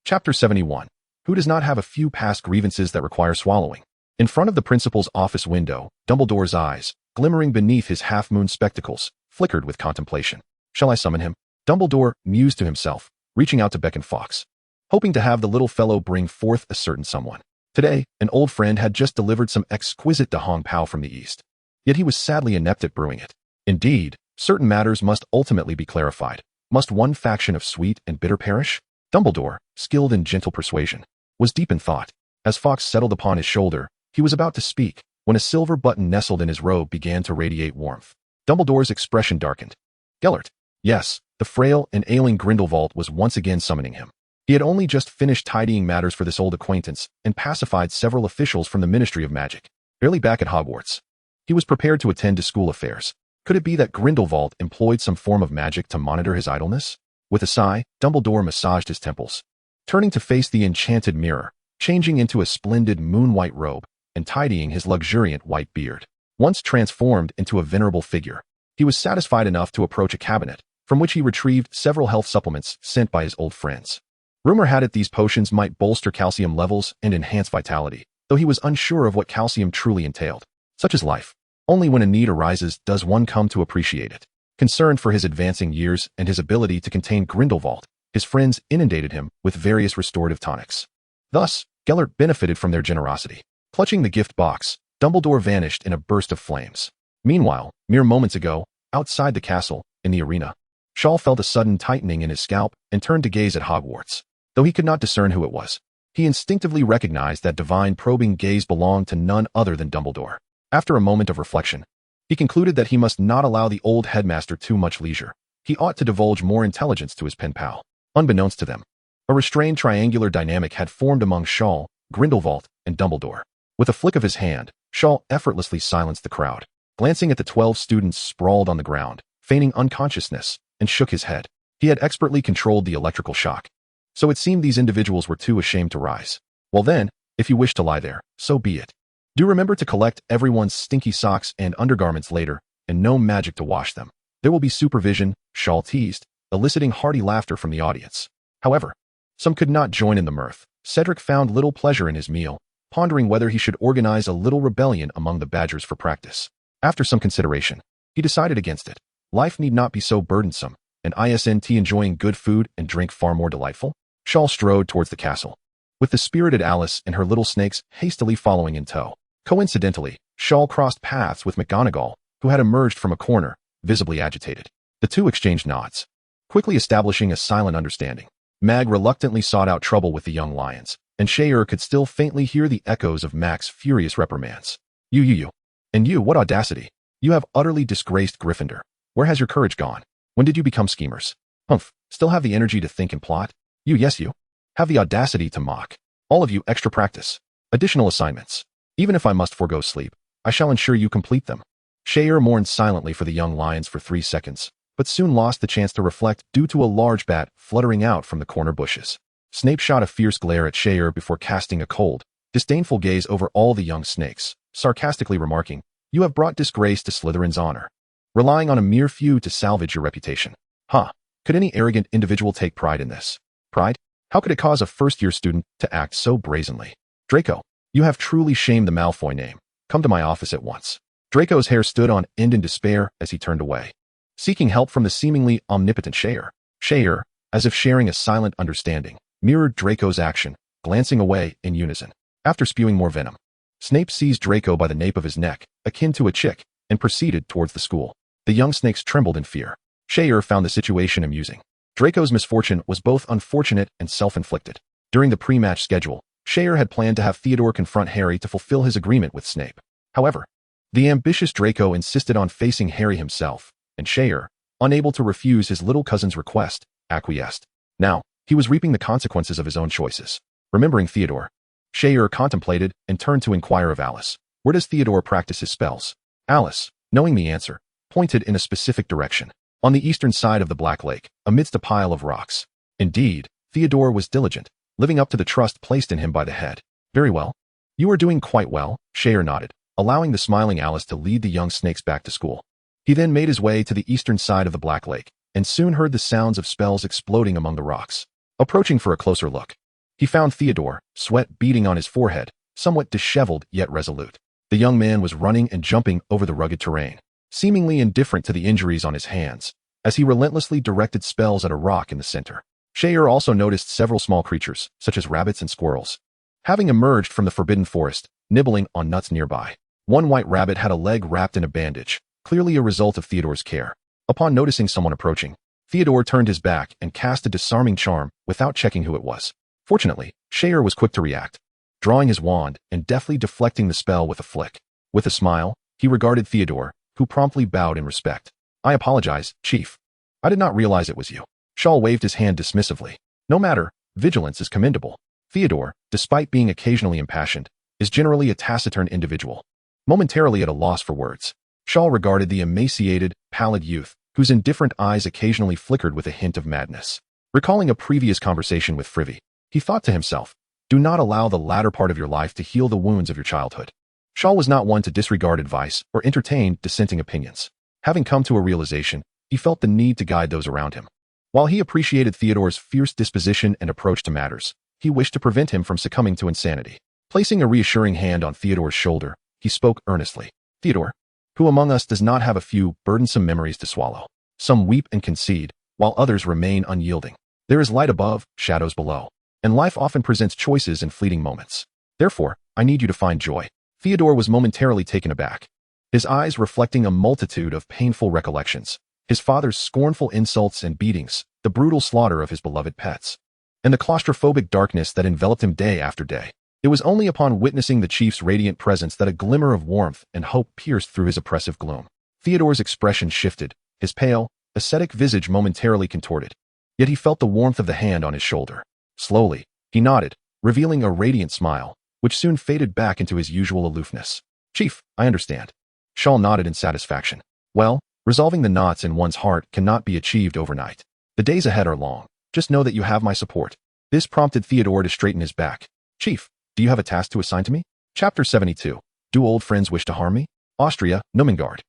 Chapter 71. Who does not have a few past grievances that require swallowing? In front of the principal's office window, Dumbledore's eyes, glimmering beneath his half-moon spectacles, flickered with contemplation. Shall I summon him? Dumbledore mused to himself, reaching out to beckon Fawkes, hoping to have the little fellow bring forth a certain someone. Today, an old friend had just delivered some exquisite Dahong Pao from the east. Yet he was sadly inept at brewing it. Indeed, certain matters must ultimately be clarified. Must one faction of sweet and bitter perish? Dumbledore, skilled in gentle persuasion, was deep in thought. As Fawkes settled upon his shoulder, he was about to speak, when a silver button nestled in his robe began to radiate warmth. Dumbledore's expression darkened. Gellert. Yes, the frail and ailing Grindelwald was once again summoning him. He had only just finished tidying matters for this old acquaintance and pacified several officials from the Ministry of Magic. Barely back at Hogwarts, he was prepared to attend to school affairs. Could it be that Grindelwald employed some form of magic to monitor his idleness? With a sigh, Dumbledore massaged his temples, turning to face the enchanted mirror, changing into a splendid moon-white robe, and tidying his luxuriant white beard. Once transformed into a venerable figure, he was satisfied enough to approach a cabinet, from which he retrieved several health supplements sent by his old friends. Rumor had it these potions might bolster calcium levels and enhance vitality, though he was unsure of what calcium truly entailed. Such is life. Only when a need arises does one come to appreciate it. Concerned for his advancing years and his ability to contain Grindelwald, his friends inundated him with various restorative tonics. Thus, Gellert benefited from their generosity. Clutching the gift box, Dumbledore vanished in a burst of flames. Meanwhile, mere moments ago, outside the castle, in the arena, Shor felt a sudden tightening in his scalp and turned to gaze at Hogwarts. Though he could not discern who it was, he instinctively recognized that divine probing gaze belonged to none other than Dumbledore. After a moment of reflection, he concluded that he must not allow the old headmaster too much leisure. He ought to divulge more intelligence to his pen pal. Unbeknownst to them, A restrained triangular dynamic had formed among Shor, Grindelwald, and Dumbledore. With a flick of his hand, Shor effortlessly silenced the crowd. Glancing at the 12 students sprawled on the ground, feigning unconsciousness, and shook his head. He had expertly controlled the electrical shock. So it seemed these individuals were too ashamed to rise. Well then, if you wish to lie there, so be it. Do remember to collect everyone's stinky socks and undergarments later, and no magic to wash them. There will be supervision, Shor teased, eliciting hearty laughter from the audience. However, some could not join in the mirth. Cedric found little pleasure in his meal, pondering whether he should organize a little rebellion among the Badgers for practice. After some consideration, he decided against it. Life need not be so burdensome, and isn't enjoying good food and drink far more delightful? Shor strode towards the castle, with the spirited Alice and her little snakes hastily following in tow. Coincidentally, Shor crossed paths with McGonagall, who had emerged from a corner, visibly agitated. The two exchanged nods, quickly establishing a silent understanding. Mag reluctantly sought out trouble with the young lions, and Shiao could still faintly hear the echoes of Mac's furious reprimands. You. And you, what audacity! You have utterly disgraced Gryffindor. Where has your courage gone? When did you become schemers? Humph, still have the energy to think and plot? Yes, you. Have the audacity to mock. All of you, extra practice. Additional assignments. Even if I must forego sleep, I shall ensure you complete them. Shiao mourned silently for the young lions for 3 seconds, but soon lost the chance to reflect due to a large bat fluttering out from the corner bushes. Snape shot a fierce glare at Shiao before casting a cold, disdainful gaze over all the young snakes, sarcastically remarking, "You have brought disgrace to Slytherin's honor, relying on a mere few to salvage your reputation. Could any arrogant individual take pride in this? Pride? How could it cause a first-year student to act so brazenly? Draco, you have truly shamed the Malfoy name. Come to my office at once." Draco's hair stood on end in despair as he turned away, seeking help from the seemingly omnipotent Shiao. Shiao, as if sharing a silent understanding, mirrored Draco's action, glancing away in unison. After spewing more venom, Snape seized Draco by the nape of his neck, akin to a chick, and proceeded towards the school. The young snakes trembled in fear. Shiao found the situation amusing. Draco's misfortune was both unfortunate and self-inflicted. During the pre-match schedule, Shiao had planned to have Theodore confront Harry to fulfill his agreement with Snape. However, the ambitious Draco insisted on facing Harry himself, and Shiao, unable to refuse his little cousin's request, acquiesced. Now, he was reaping the consequences of his own choices. Remembering Theodore, Shiao contemplated and turned to inquire of Alice. Where does Theodore practice his spells? Alice, knowing the answer, pointed in a specific direction. On the eastern side of the Black Lake, amidst a pile of rocks. Indeed, Theodore was diligent, living up to the trust placed in him by the head. Very well. You are doing quite well, Shiao nodded, allowing the smiling Alice to lead the young snakes back to school. He then made his way to the eastern side of the Black Lake, and soon heard the sounds of spells exploding among the rocks. Approaching for a closer look, he found Theodore, sweat beading on his forehead, somewhat disheveled yet resolute. The young man was running and jumping over the rugged terrain, seemingly indifferent to the injuries on his hands, as he relentlessly directed spells at a rock in the center. Shiao also noticed several small creatures, such as rabbits and squirrels, having emerged from the forbidden forest, nibbling on nuts nearby. One white rabbit had a leg wrapped in a bandage, clearly a result of Theodore's care. Upon noticing someone approaching, Theodore turned his back and cast a disarming charm without checking who it was. Fortunately, Shiao was quick to react, drawing his wand and deftly deflecting the spell with a flick. With a smile, he regarded Theodore, who promptly bowed in respect. "I apologize, Chief. I did not realize it was you." Shiao waved his hand dismissively. "No matter, vigilance is commendable." Theodore, despite being occasionally impassioned, is generally a taciturn individual. Momentarily at a loss for words, Shiao regarded the emaciated, pallid youth, whose indifferent eyes occasionally flickered with a hint of madness. Recalling a previous conversation with Frivy, he thought to himself, "Do not allow the latter part of your life to heal the wounds of your childhood." Shiao was not one to disregard advice or entertain dissenting opinions. Having come to a realization, he felt the need to guide those around him. While he appreciated Theodore's fierce disposition and approach to matters, he wished to prevent him from succumbing to insanity. Placing a reassuring hand on Theodore's shoulder, he spoke earnestly. "Theodore, who among us does not have a few burdensome memories to swallow? Some weep and concede, while others remain unyielding. There is light above, shadows below, and life often presents choices and fleeting moments. Therefore, I need you to find joy." Theodore was momentarily taken aback, his eyes reflecting a multitude of painful recollections. His father's scornful insults and beatings, the brutal slaughter of his beloved pets, and the claustrophobic darkness that enveloped him day after day. It was only upon witnessing the chief's radiant presence that a glimmer of warmth and hope pierced through his oppressive gloom. Theodore's expression shifted, his pale, ascetic visage momentarily contorted. Yet he felt the warmth of the hand on his shoulder. Slowly, he nodded, revealing a radiant smile, which soon faded back into his usual aloofness. Chief, I understand. Shaw nodded in satisfaction. Well, resolving the knots in one's heart cannot be achieved overnight. The days ahead are long. Just know that you have my support. This prompted Theodore to straighten his back. Chief, do you have a task to assign to me? Chapter 72. Do old friends wish to harm me? Austria, Numengard.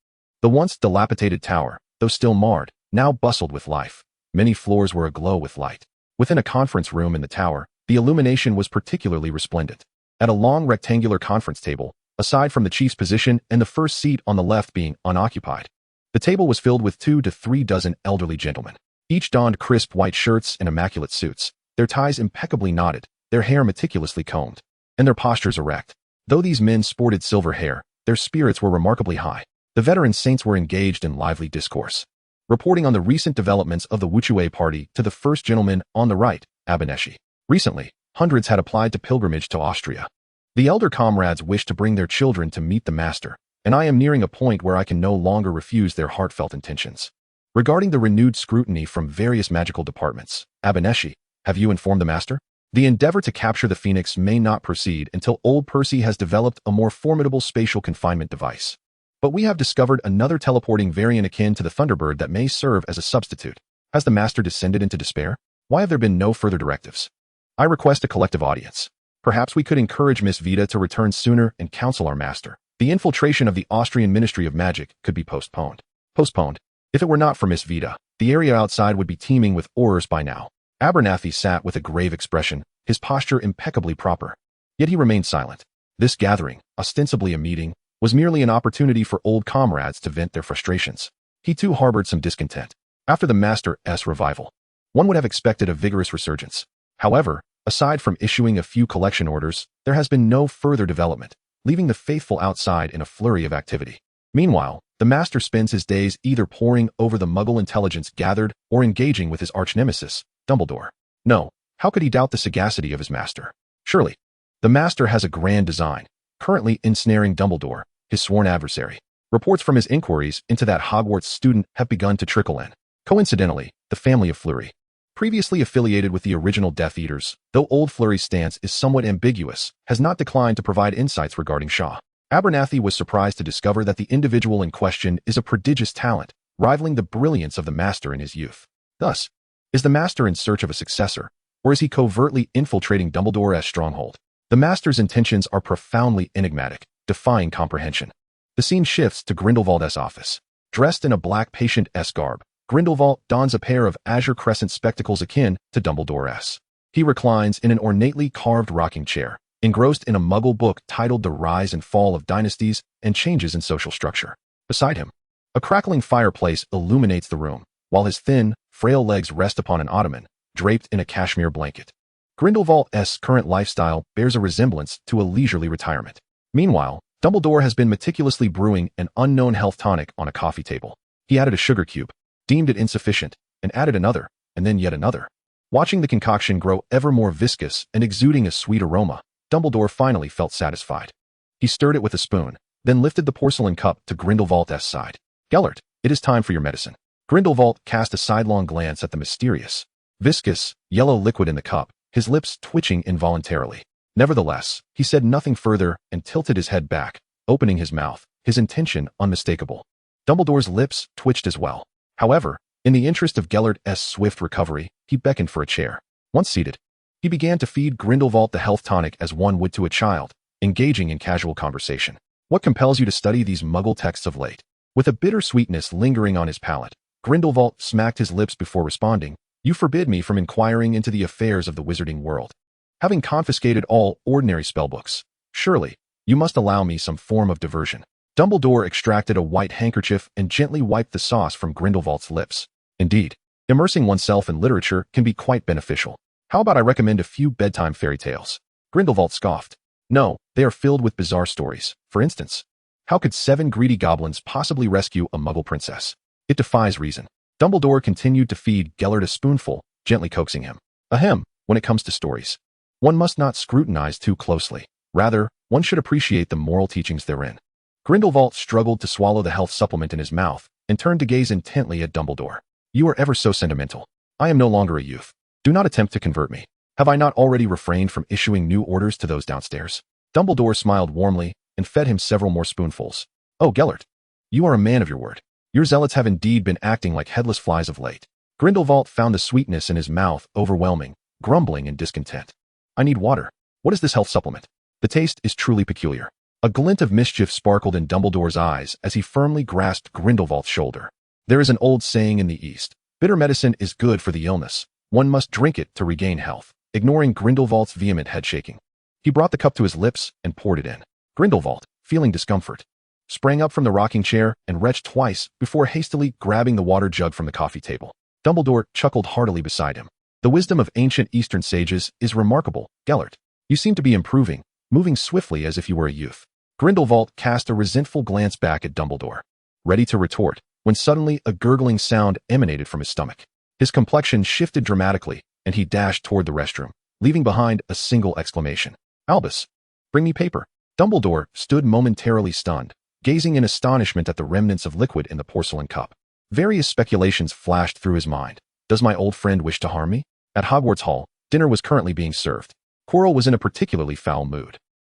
The once dilapidated tower, though still marred, now bustled with life. Many floors were aglow with light. Within a conference room in the tower, the illumination was particularly resplendent. At a long rectangular conference table, aside from the chief's position and the first seat on the left being unoccupied, the table was filled with 2 to 3 dozen elderly gentlemen. Each donned crisp white shirts and immaculate suits, their ties impeccably knotted, their hair meticulously combed, and their postures erect. Though these men sported silver hair, their spirits were remarkably high. The veteran saints were engaged in lively discourse, reporting on the recent developments of the Wuchue party to the first gentleman on the right, Abaneshi. Recently, hundreds had applied to pilgrimage to Austria. The elder comrades wished to bring their children to meet the master, and I am nearing a point where I can no longer refuse their heartfelt intentions. Regarding the renewed scrutiny from various magical departments, Abaneshi, have you informed the master? The endeavor to capture the Phoenix may not proceed until old Percy has developed a more formidable spatial confinement device. But we have discovered another teleporting variant akin to the Thunderbird that may serve as a substitute. Has the master descended into despair? Why have there been no further directives? I request a collective audience. Perhaps we could encourage Miss Vita to return sooner and counsel our master. The infiltration of the Austrian Ministry of Magic could be postponed. Postponed? If it were not for Miss Vita, the area outside would be teeming with horrors by now. Abernathy sat with a grave expression, his posture impeccably proper. Yet he remained silent. This gathering, ostensibly a meeting, was merely an opportunity for old comrades to vent their frustrations. He too harbored some discontent. After the Master's revival, one would have expected a vigorous resurgence. However, aside from issuing a few collection orders, there has been no further development, leaving the faithful outside in a flurry of activity. Meanwhile, the master spends his days either poring over the Muggle intelligence gathered or engaging with his arch-nemesis, Dumbledore. No, how could he doubt the sagacity of his master? Surely, the master has a grand design, currently ensnaring Dumbledore, his sworn adversary. Reports from his inquiries into that Hogwarts student have begun to trickle in. Coincidentally, the family of Fleury, previously affiliated with the original Death Eaters, though old Fleury's stance is somewhat ambiguous, has not declined to provide insights regarding Shaw. Abernathy was surprised to discover that the individual in question is a prodigious talent, rivaling the brilliance of the master in his youth. Thus, is the master in search of a successor, or is he covertly infiltrating Dumbledore's stronghold? The master's intentions are profoundly enigmatic, defying comprehension. The scene shifts to Grindelwald's office. Dressed in a black patient-esque garb, Grindelwald dons a pair of azure crescent spectacles akin to Dumbledore's. He reclines in an ornately carved rocking chair, engrossed in a Muggle book titled The Rise and Fall of Dynasties and Changes in Social Structure. Beside him, a crackling fireplace illuminates the room, while his thin, frail legs rest upon an ottoman, draped in a cashmere blanket. Grindelwald's current lifestyle bears a resemblance to a leisurely retirement. Meanwhile, Dumbledore has been meticulously brewing an unknown health tonic on a coffee table. He added a sugar cube, deemed it insufficient, and added another, and then yet another. Watching the concoction grow ever more viscous and exuding a sweet aroma, Dumbledore finally felt satisfied. He stirred it with a spoon, then lifted the porcelain cup to Grindelwald's side. Gellert, it is time for your medicine. Grindelwald cast a sidelong glance at the mysterious, viscous, yellow liquid in the cup, his lips twitching involuntarily. Nevertheless, he said nothing further and tilted his head back, opening his mouth, his intention unmistakable. Dumbledore's lips twitched as well. However, in the interest of Gellert's swift recovery, he beckoned for a chair. Once seated, he began to feed Grindelwald the health tonic as one would to a child, engaging in casual conversation. What compels you to study these Muggle texts of late? With a bitter sweetness lingering on his palate, Grindelwald smacked his lips before responding. You forbid me from inquiring into the affairs of the wizarding world. Having confiscated all ordinary spellbooks, surely, you must allow me some form of diversion. Dumbledore extracted a white handkerchief and gently wiped the sauce from Grindelwald's lips. Indeed, immersing oneself in literature can be quite beneficial. How about I recommend a few bedtime fairy tales? Grindelwald scoffed. No, they are filled with bizarre stories. For instance, how could 7 greedy goblins possibly rescue a Muggle princess? It defies reason. Dumbledore continued to feed Gellert a spoonful, gently coaxing him. Ahem, when it comes to stories, one must not scrutinize too closely. Rather, one should appreciate the moral teachings therein. Grindelwald struggled to swallow the health supplement in his mouth and turned to gaze intently at Dumbledore. You are ever so sentimental. I am no longer a youth. Do not attempt to convert me. Have I not already refrained from issuing new orders to those downstairs? Dumbledore smiled warmly and fed him several more spoonfuls. Oh, Gellert, you are a man of your word. Your zealots have indeed been acting like headless flies of late. Grindelwald found the sweetness in his mouth overwhelming, grumbling in discontent. I need water. What is this health supplement? The taste is truly peculiar. A glint of mischief sparkled in Dumbledore's eyes as he firmly grasped Grindelwald's shoulder. There is an old saying in the East. Bitter medicine is good for the illness. One must drink it to regain health. Ignoring Grindelwald's vehement head-shaking, he brought the cup to his lips and poured it in. Grindelwald, feeling discomfort, sprang up from the rocking chair and retched twice before hastily grabbing the water jug from the coffee table. Dumbledore chuckled heartily beside him. The wisdom of ancient Eastern sages is remarkable, Gellert. You seem to be improving, moving swiftly as if you were a youth. Grindelwald cast a resentful glance back at Dumbledore, ready to retort, when suddenly a gurgling sound emanated from his stomach. His complexion shifted dramatically, and he dashed toward the restroom, leaving behind a single exclamation. Albus, bring me paper. Dumbledore stood momentarily stunned, gazing in astonishment at the remnants of liquid in the porcelain cup. Various speculations flashed through his mind. Does my old friend wish to harm me? At Hogwarts Hall, dinner was currently being served. Quirrell was in a particularly foul mood.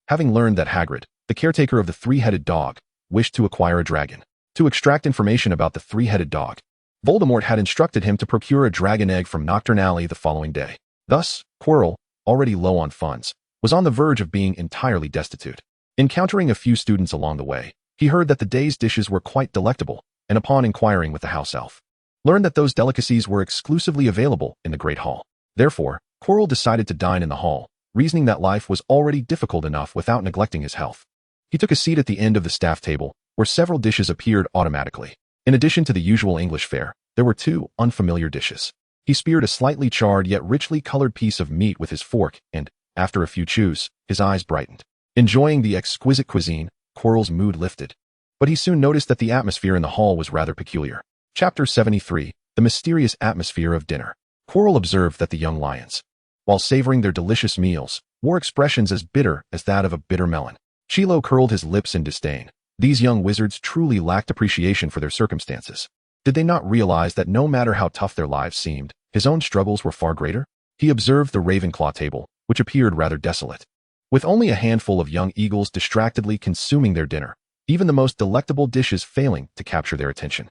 Having learned that Hagrid, the caretaker of the three-headed dog, wished to acquire a dragon. To extract information about the three-headed dog, Voldemort had instructed him to procure a dragon egg from Nocturne Alley the following day. Thus, Quirrell, already low on funds, was on the verge of being entirely destitute. Encountering a few students along the way, he heard that the day's dishes were quite delectable, and upon inquiring with the house elf, learned that those delicacies were exclusively available in the Great Hall. Therefore, Quirrell decided to dine in the hall, reasoning that life was already difficult enough without neglecting his health. He took a seat at the end of the staff table, where several dishes appeared automatically. In addition to the usual English fare, there were two unfamiliar dishes. He speared a slightly charred yet richly colored piece of meat with his fork, and, after a few chews, his eyes brightened. Enjoying the exquisite cuisine, Quirrell's mood lifted. But he soon noticed that the atmosphere in the hall was rather peculiar. Chapter 73, The Mysterious Atmosphere of Dinner. Quirrell observed that the young lions, while savoring their delicious meals, wore expressions as bitter as that of a bitter melon. Shiao curled his lips in disdain. These young wizards truly lacked appreciation for their circumstances. Did they not realize that no matter how tough their lives seemed, his own struggles were far greater? He observed the Ravenclaw table, which appeared rather desolate. With only a handful of young eagles distractedly consuming their dinner, even the most delectable dishes failing to capture their attention.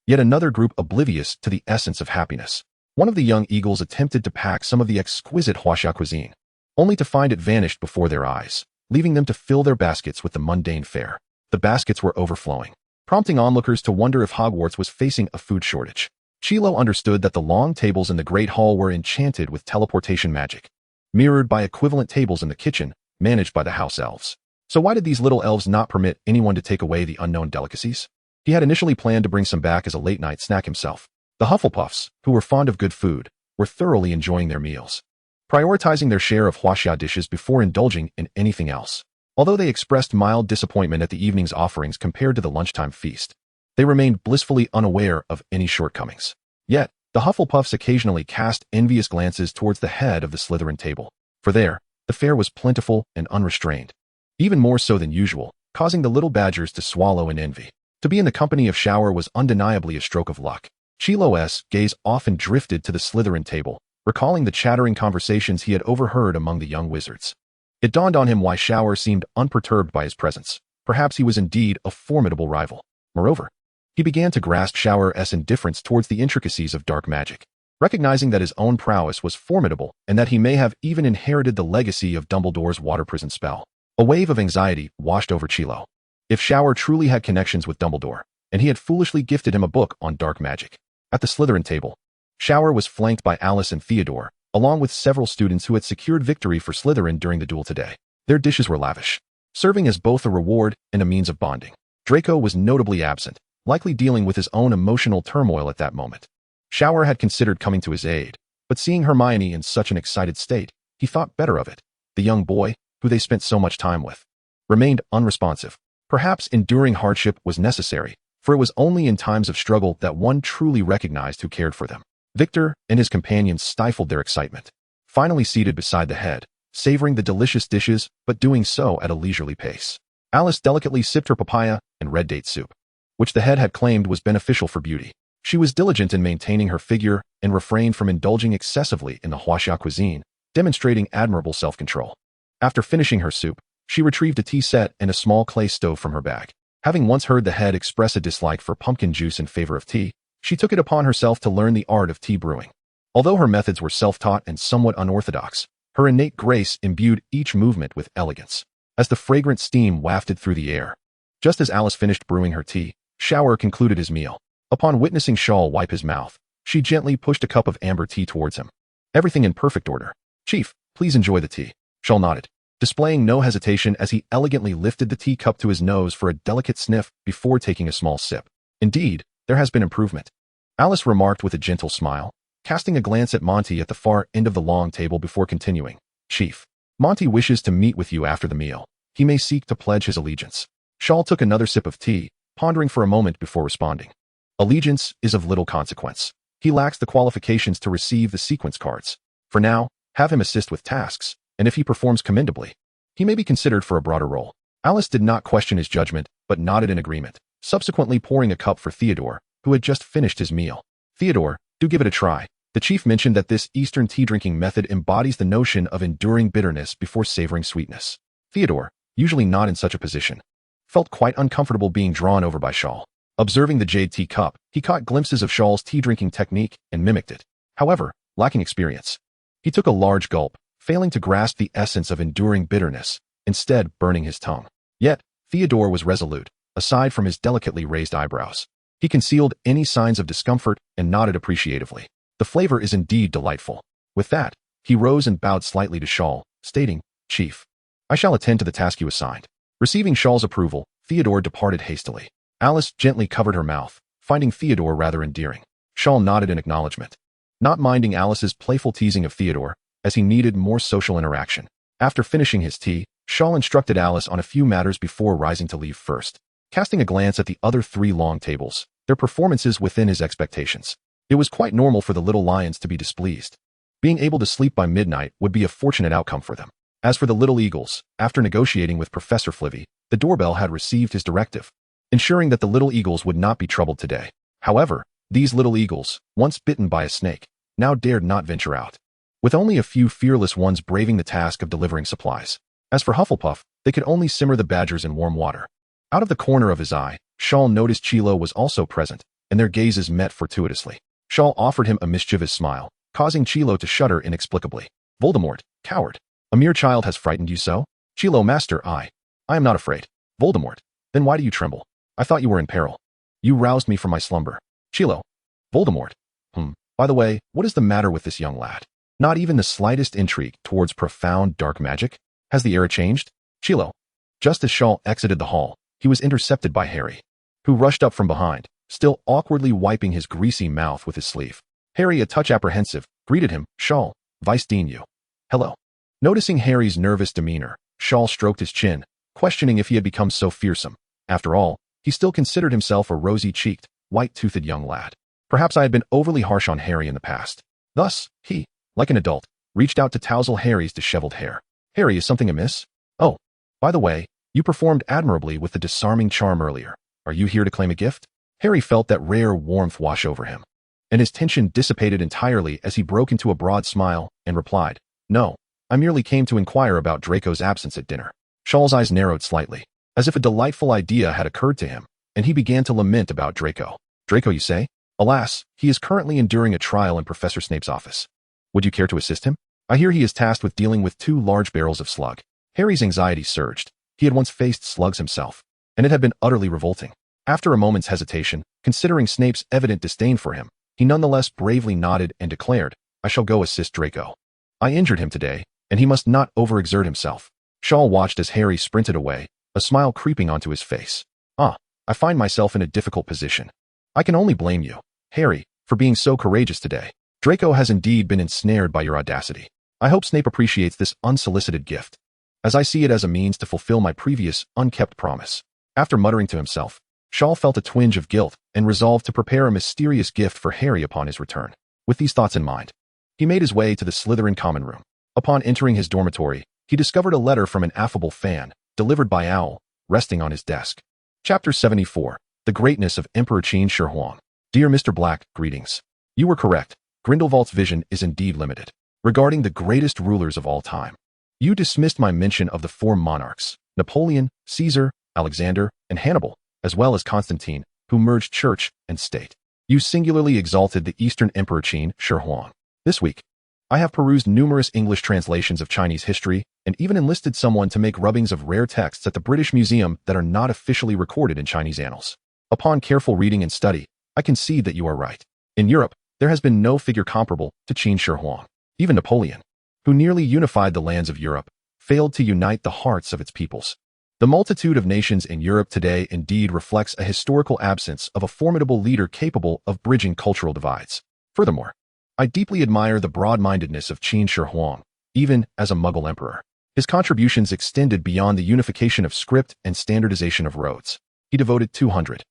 Yet another group oblivious to the essence of happiness. One of the young eagles attempted to pack some of the exquisite huaxia cuisine, only to find it vanished before their eyes, leaving them to fill their baskets with the mundane fare. The baskets were overflowing, prompting onlookers to wonder if Hogwarts was facing a food shortage. Shiao understood that the long tables in the Great Hall were enchanted with teleportation magic, mirrored by equivalent tables in the kitchen, managed by the house elves. So why did these little elves not permit anyone to take away the unknown delicacies? He had initially planned to bring some back as a late-night snack himself. The Hufflepuffs, who were fond of good food, were thoroughly enjoying their meals, prioritizing their share of huaxia dishes before indulging in anything else. Although they expressed mild disappointment at the evening's offerings compared to the lunchtime feast, they remained blissfully unaware of any shortcomings. Yet, the Hufflepuffs occasionally cast envious glances towards the head of the Slytherin table, for there, the fare was plentiful and unrestrained, even more so than usual, causing the little badgers to swallow in envy. To be in the company of Shor was undeniably a stroke of luck. Shiao's gaze often drifted to the Slytherin table, recalling the chattering conversations he had overheard among the young wizards. It dawned on him why Shor seemed unperturbed by his presence. Perhaps he was indeed a formidable rival. Moreover, he began to grasp Shor's indifference towards the intricacies of dark magic, recognizing that his own prowess was formidable and that he may have even inherited the legacy of Dumbledore's water prison spell. A wave of anxiety washed over Shiao. If Shor truly had connections with Dumbledore, and he had foolishly gifted him a book on dark magic. At the Slytherin table, Shor was flanked by Alice and Theodore, along with several students who had secured victory for Slytherin during the duel today. Their dishes were lavish, serving as both a reward and a means of bonding. Draco was notably absent, likely dealing with his own emotional turmoil at that moment. Shor had considered coming to his aid, but seeing Hermione in such an excited state, he thought better of it. The young boy, who they spent so much time with, remained unresponsive. Perhaps enduring hardship was necessary, for it was only in times of struggle that one truly recognized who cared for them. Victor and his companions stifled their excitement, finally seated beside the head, savoring the delicious dishes, but doing so at a leisurely pace. Alice delicately sipped her papaya and red date soup, which the head had claimed was beneficial for beauty. She was diligent in maintaining her figure and refrained from indulging excessively in the Huaxia cuisine, demonstrating admirable self-control. After finishing her soup, she retrieved a tea set and a small clay stove from her bag. Having once heard the head express a dislike for pumpkin juice in favor of tea, she took it upon herself to learn the art of tea brewing. Although her methods were self-taught and somewhat unorthodox, her innate grace imbued each movement with elegance, as the fragrant steam wafted through the air. Just as Alice finished brewing her tea, Shor concluded his meal. Upon witnessing Shaw wipe his mouth, she gently pushed a cup of amber tea towards him. Everything in perfect order. Chief, please enjoy the tea. Shaw nodded, displaying no hesitation as he elegantly lifted the teacup to his nose for a delicate sniff before taking a small sip. Indeed, there has been improvement, Alice remarked with a gentle smile, casting a glance at Monty at the far end of the long table before continuing. Chief, Monty wishes to meet with you after the meal. He may seek to pledge his allegiance. Shaw took another sip of tea, pondering for a moment before responding. Allegiance is of little consequence. He lacks the qualifications to receive the sequence cards. For now, have him assist with tasks, and if he performs commendably, he may be considered for a broader role. Alice did not question his judgment, but nodded in agreement, subsequently pouring a cup for Theodore, who had just finished his meal. Theodore, do give it a try. The chief mentioned that this Eastern tea-drinking method embodies the notion of enduring bitterness before savoring sweetness. Theodore, usually not in such a position, felt quite uncomfortable being drawn over by Shaw. Observing the jade tea cup, he caught glimpses of Shaw's tea-drinking technique and mimicked it. However, lacking experience, he took a large gulp, failing to grasp the essence of enduring bitterness, instead burning his tongue. Yet, Theodore was resolute. Aside from his delicately raised eyebrows, he concealed any signs of discomfort and nodded appreciatively. The flavor is indeed delightful. With that, he rose and bowed slightly to Shaw, stating, Chief, I shall attend to the task you assigned. Receiving Shaw's approval, Theodore departed hastily. Alice gently covered her mouth, finding Theodore rather endearing. Shaw nodded in acknowledgement, not minding Alice's playful teasing of Theodore, as he needed more social interaction. After finishing his tea, Shaw instructed Alice on a few matters before rising to leave first. Casting a glance at the other 3 long tables, their performances within his expectations, it was quite normal for the little lions to be displeased. Being able to sleep by midnight would be a fortunate outcome for them. As for the little eagles, after negotiating with Professor Flivy, the doorbell had received his directive, ensuring that the little eagles would not be troubled today. However, these little eagles, once bitten by a snake, now dared not venture out, with only a few fearless ones braving the task of delivering supplies. As for Hufflepuff, they could only simmer the badgers in warm water. Out of the corner of his eye, Shaw noticed Chilo was also present, and their gazes met fortuitously. Shaw offered him a mischievous smile, causing Chilo to shudder inexplicably. Voldemort, coward. A mere child has frightened you so? Chilo, master, I am not afraid. Voldemort, then why do you tremble? I thought you were in peril. You roused me from my slumber. Chilo. Voldemort. By the way, what is the matter with this young lad? Not even the slightest intrigue towards profound dark magic? Has the era changed? Chilo. Just as Shaw exited the hall, he was intercepted by Harry, who rushed up from behind, still awkwardly wiping his greasy mouth with his sleeve. Harry, a touch apprehensive, greeted him. Shaw, Vice Dean you. Hello. Noticing Harry's nervous demeanor, Shaw stroked his chin, questioning if he had become so fearsome. After all, he still considered himself a rosy-cheeked, white-toothed young lad. Perhaps I had been overly harsh on Harry in the past. Thus, he, like an adult, reached out to tousle Harry's disheveled hair. Harry, is something amiss? Oh, by the way, you performed admirably with the disarming charm earlier. Are you here to claim a gift? Harry felt that rare warmth wash over him, and his tension dissipated entirely as he broke into a broad smile and replied, No, I merely came to inquire about Draco's absence at dinner. Shaw's eyes narrowed slightly, as if a delightful idea had occurred to him, and he began to lament about Draco. Draco, you say? Alas, he is currently enduring a trial in Professor Snape's office. Would you care to assist him? I hear he is tasked with dealing with 2 large barrels of slug. Harry's anxiety surged. He had once faced slugs himself, and it had been utterly revolting. After a moment's hesitation, considering Snape's evident disdain for him, he nonetheless bravely nodded and declared, I shall go assist Draco. I injured him today, and he must not overexert himself. Shaw watched as Harry sprinted away, a smile creeping onto his face. I find myself in a difficult position. I can only blame you, Harry, for being so courageous today. Draco has indeed been ensnared by your audacity. I hope Snape appreciates this unsolicited gift, as I see it as a means to fulfill my previous, unkept promise. After muttering to himself, Shaw felt a twinge of guilt and resolved to prepare a mysterious gift for Harry upon his return. With these thoughts in mind, he made his way to the Slytherin common room. Upon entering his dormitory, he discovered a letter from an affable fan, delivered by Owl, resting on his desk. Chapter 74, The Greatness of Emperor Qin Shi Huang. Dear Mr. Black, greetings. You were correct. Grindelwald's vision is indeed limited. Regarding the greatest rulers of all time, you dismissed my mention of the four monarchs, Napoleon, Caesar, Alexander, and Hannibal, as well as Constantine, who merged church and state. You singularly exalted the Eastern Emperor Qin Shi Huang. This week, I have perused numerous English translations of Chinese history and even enlisted someone to make rubbings of rare texts at the British Museum that are not officially recorded in Chinese annals. Upon careful reading and study, I concede that you are right. In Europe, there has been no figure comparable to Qin Shi Huang. Even Napoleon, who nearly unified the lands of Europe, failed to unite the hearts of its peoples. The multitude of nations in Europe today indeed reflects a historical absence of a formidable leader capable of bridging cultural divides. Furthermore, I deeply admire the broad-mindedness of Qin Shi Huang, even as a Mughal emperor. His contributions extended beyond the unification of script and standardization of roads. He devoted 200,000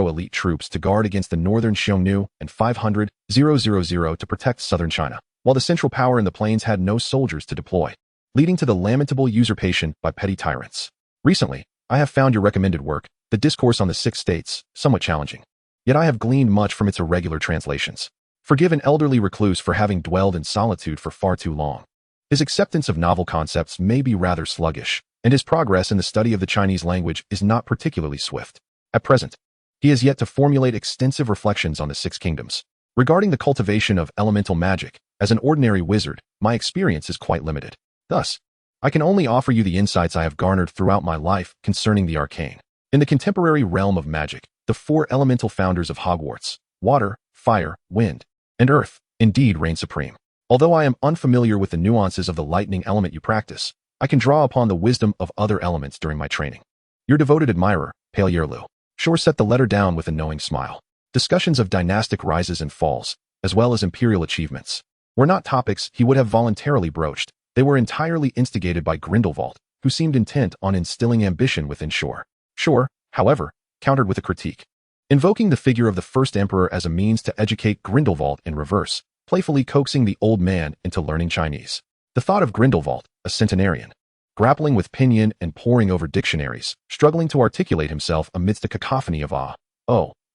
elite troops to guard against the northern Xiongnu and 500,000 to protect southern China, while the central power in the plains had no soldiers to deploy, leading to the lamentable usurpation by petty tyrants. Recently, I have found your recommended work, The Discourse on the Six States, somewhat challenging. Yet I have gleaned much from its irregular translations. Forgive an elderly recluse for having dwelled in solitude for far too long. His acceptance of novel concepts may be rather sluggish, and his progress in the study of the Chinese language is not particularly swift. At present, he has yet to formulate extensive reflections on the Six Kingdoms. Regarding the cultivation of elemental magic, as an ordinary wizard, my experience is quite limited. Thus, I can only offer you the insights I have garnered throughout my life concerning the arcane. In the contemporary realm of magic, the four elemental founders of Hogwarts, water, fire, wind, and earth, indeed reign supreme. Although I am unfamiliar with the nuances of the lightning element you practice, I can draw upon the wisdom of other elements during my training. Your devoted admirer, Pale Yerlu. Shor set the letter down with a knowing smile. Discussions of dynastic rises and falls, as well as imperial achievements, were not topics he would have voluntarily broached. They were entirely instigated by Grindelwald, who seemed intent on instilling ambition within Shor. Shor, however, countered with a critique, invoking the figure of the first emperor as a means to educate Grindelwald in reverse, playfully coaxing the old man into learning Chinese. The thought of Grindelwald, a centenarian, grappling with pinyin and poring over dictionaries, struggling to articulate himself amidst a cacophony of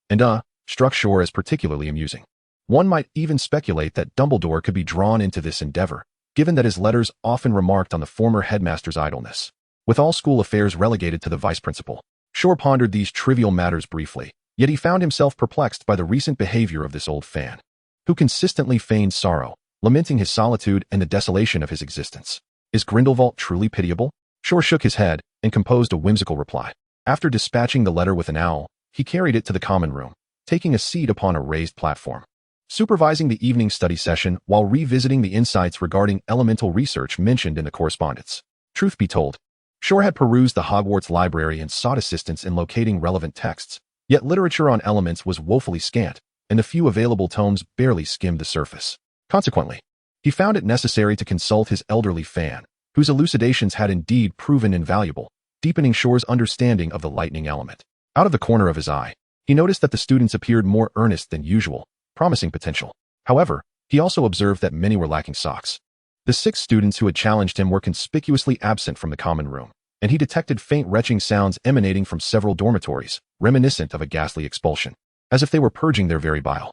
and struck Shor as particularly amusing. One might even speculate that Dumbledore could be drawn into this endeavor, given that his letters often remarked on the former headmaster's idleness. With all school affairs relegated to the vice principal, Shor pondered these trivial matters briefly, yet he found himself perplexed by the recent behavior of this old fan, who consistently feigned sorrow, lamenting his solitude and the desolation of his existence. Is Grindelwald truly pitiable? Shor shook his head and composed a whimsical reply. After dispatching the letter with an owl, he carried it to the common room, taking a seat upon a raised platform. Supervising the evening study session while revisiting the insights regarding elemental research mentioned in the correspondence. Truth be told, Shor had perused the Hogwarts library and sought assistance in locating relevant texts, yet literature on elements was woefully scant, and the few available tomes barely skimmed the surface. Consequently, he found it necessary to consult his elderly fan, whose elucidations had indeed proven invaluable, deepening Shor's understanding of the lightning element. Out of the corner of his eye, he noticed that the students appeared more earnest than usual, promising potential. However, he also observed that many were lacking socks. The 6 students who had challenged him were conspicuously absent from the common room, and he detected faint retching sounds emanating from several dormitories, reminiscent of a ghastly expulsion, as if they were purging their very bile.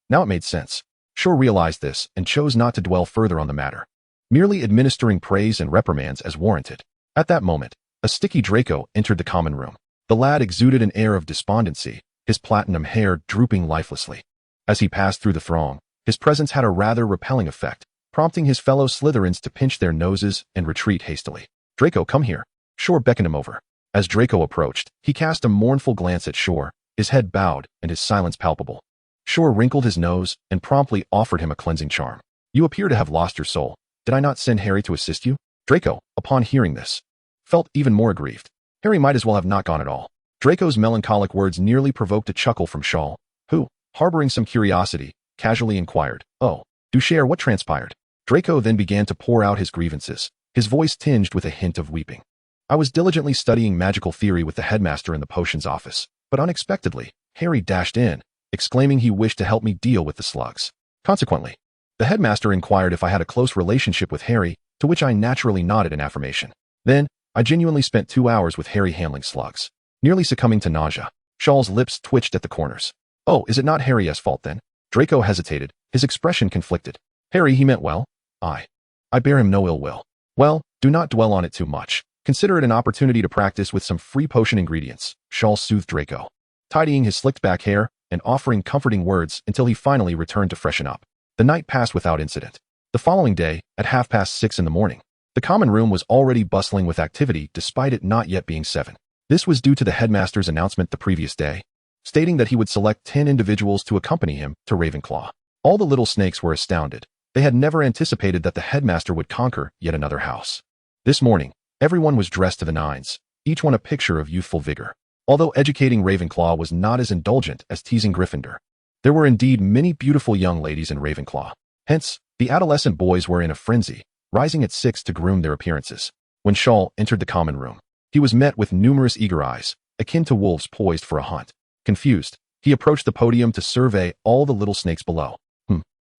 Now it made sense. Shor realized this and chose not to dwell further on the matter, merely administering praise and reprimands as warranted. At that moment, a sticky Draco entered the common room. The lad exuded an air of despondency, his platinum hair drooping lifelessly. As he passed through the throng, his presence had a rather repelling effect, prompting his fellow Slytherins to pinch their noses and retreat hastily. Draco, come here. Shor beckoned him over. As Draco approached, he cast a mournful glance at Shor, his head bowed and his silence palpable. Shor wrinkled his nose and promptly offered him a cleansing charm. You appear to have lost your soul. Did I not send Harry to assist you? Draco, upon hearing this, felt even more aggrieved. Harry might as well have not gone at all. Draco's melancholic words nearly provoked a chuckle from Shiao, who, harboring some curiosity, casually inquired, do share what transpired. Draco then began to pour out his grievances, his voice tinged with a hint of weeping. I was diligently studying magical theory with the headmaster in the potions office, but unexpectedly, Harry dashed in, exclaiming he wished to help me deal with the slugs. Consequently, the headmaster inquired if I had a close relationship with Harry, to which I naturally nodded in affirmation. Then, I genuinely spent 2 hours with Harry handling slugs, nearly succumbing to nausea. Shiao's lips twitched at the corners. Oh, is it not Harry's fault then? Draco hesitated, his expression conflicted. Harry, he meant well. I bear him no ill will. Well, do not dwell on it too much. Consider it an opportunity to practice with some free potion ingredients, Shaw soothed Draco, tidying his slicked back hair and offering comforting words until he finally returned to freshen up. The night passed without incident. The following day, at 6:30 in the morning, the common room was already bustling with activity despite it not yet being 7. This was due to the headmaster's announcement the previous day, stating that he would select 10 individuals to accompany him to Ravenclaw. All the little snakes were astounded. They had never anticipated that the headmaster would conquer yet another house. This morning, everyone was dressed to the nines, each one a picture of youthful vigor. Although educating Ravenclaw was not as indulgent as teasing Gryffindor, there were indeed many beautiful young ladies in Ravenclaw. Hence, the adolescent boys were in a frenzy, rising at 6 to groom their appearances. When Shaw entered the common room, he was met with numerous eager eyes, akin to wolves poised for a hunt. Confused, he approached the podium to survey all the little snakes below.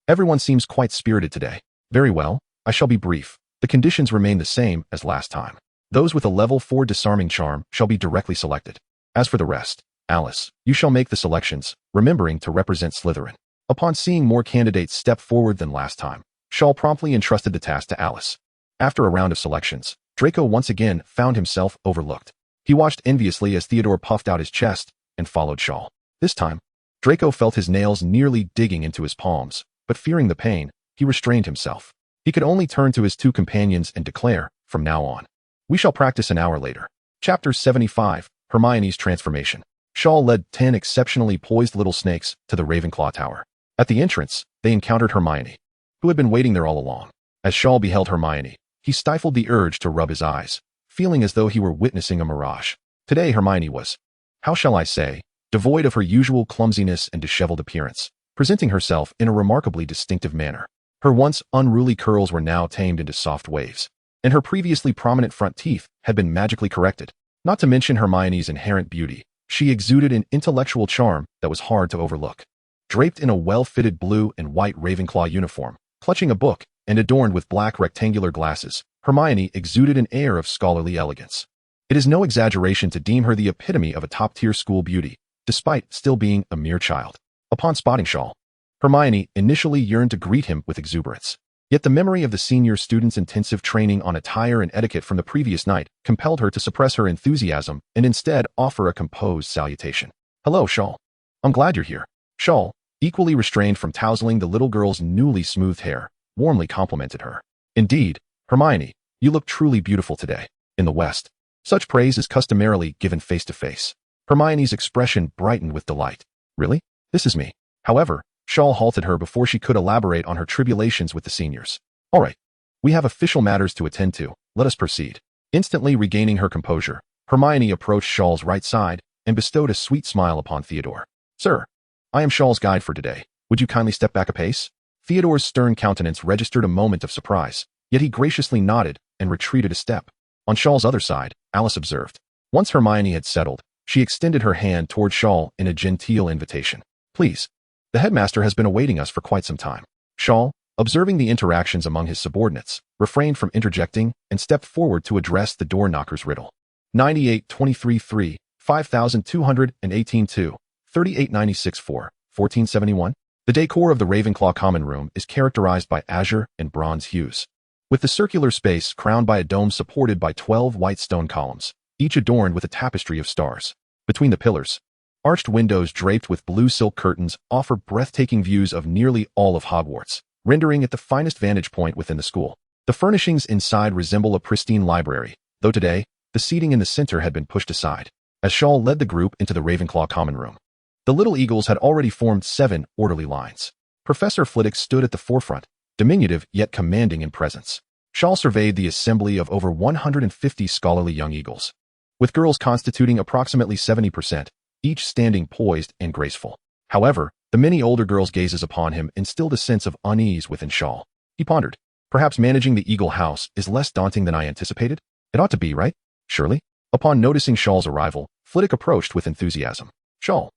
Everyone seems quite spirited today. Very well, I shall be brief. The conditions remain the same as last time. Those with a level 4 disarming charm shall be directly selected. As for the rest, Alice, you shall make the selections, remembering to represent Slytherin. Upon seeing more candidates step forward than last time, Shaw promptly entrusted the task to Alice. After a round of selections, Draco once again found himself overlooked. He watched enviously as Theodore puffed out his chest and followed Shaw. This time, Draco felt his nails nearly digging into his palms, but fearing the pain, he restrained himself. He could only turn to his 2 companions and declare, from now on, we shall practice an hour later. Chapter 75, Hermione's Transformation. Shaw led 10 exceptionally poised little snakes to the Ravenclaw Tower. At the entrance, they encountered Hermione, who had been waiting there all along. As Shaw beheld Hermione, he stifled the urge to rub his eyes, feeling as though he were witnessing a mirage. Today Hermione was, how shall I say, devoid of her usual clumsiness and disheveled appearance, presenting herself in a remarkably distinctive manner. Her once unruly curls were now tamed into soft waves, and her previously prominent front teeth had been magically corrected. Not to mention Hermione's inherent beauty, she exuded an intellectual charm that was hard to overlook. Draped in a well-fitted blue and white Ravenclaw uniform, clutching a book, and adorned with black rectangular glasses, Hermione exuded an air of scholarly elegance. It is no exaggeration to deem her the epitome of a top-tier school beauty, despite still being a mere child. Upon spotting Shaw, Hermione initially yearned to greet him with exuberance. Yet the memory of the senior student's intensive training on attire and etiquette from the previous night compelled her to suppress her enthusiasm and instead offer a composed salutation. Hello, Shaw. I'm glad you're here. Shaw, equally restrained from tousling the little girl's newly smoothed hair, warmly complimented her. Indeed, Hermione, you look truly beautiful today. In the West, such praise is customarily given face to face. Hermione's expression brightened with delight. Really? This is me. However, Shaw halted her before she could elaborate on her tribulations with the seniors. All right. We have official matters to attend to. Let us proceed. Instantly regaining her composure, Hermione approached Shaw's right side and bestowed a sweet smile upon Theodore. Sir, I am Shaw's guide for today. Would you kindly step back a pace? Theodore's stern countenance registered a moment of surprise, yet he graciously nodded and retreated a step. On Shaw's other side, Alice observed. Once Hermione had settled, she extended her hand toward Shaw in a genteel invitation. Please. The headmaster has been awaiting us for quite some time. Shaw, observing the interactions among his subordinates, refrained from interjecting and stepped forward to address the door knocker's riddle. 9823-3, 5218-2, 3896-4, 1471. The decor of the Ravenclaw common room is characterized by azure and bronze hues, with the circular space crowned by a dome supported by 12 white stone columns, each adorned with a tapestry of stars. Between the pillars, arched windows draped with blue silk curtains offer breathtaking views of nearly all of Hogwarts, rendering it the finest vantage point within the school. The furnishings inside resemble a pristine library, though today, the seating in the center had been pushed aside. As Shaw led the group into the Ravenclaw common room, the little eagles had already formed 7 orderly lines. Professor Flitwick stood at the forefront, diminutive yet commanding in presence. Shaw surveyed the assembly of over 150 scholarly young eagles, with girls constituting approximately 70%, each standing poised and graceful. However, the many older girls' gazes upon him instilled a sense of unease within Shaw. He pondered, perhaps managing the Eagle House is less daunting than I anticipated? It ought to be, right? Surely? Upon noticing Shaw's arrival, Flitwick approached with enthusiasm. Shaw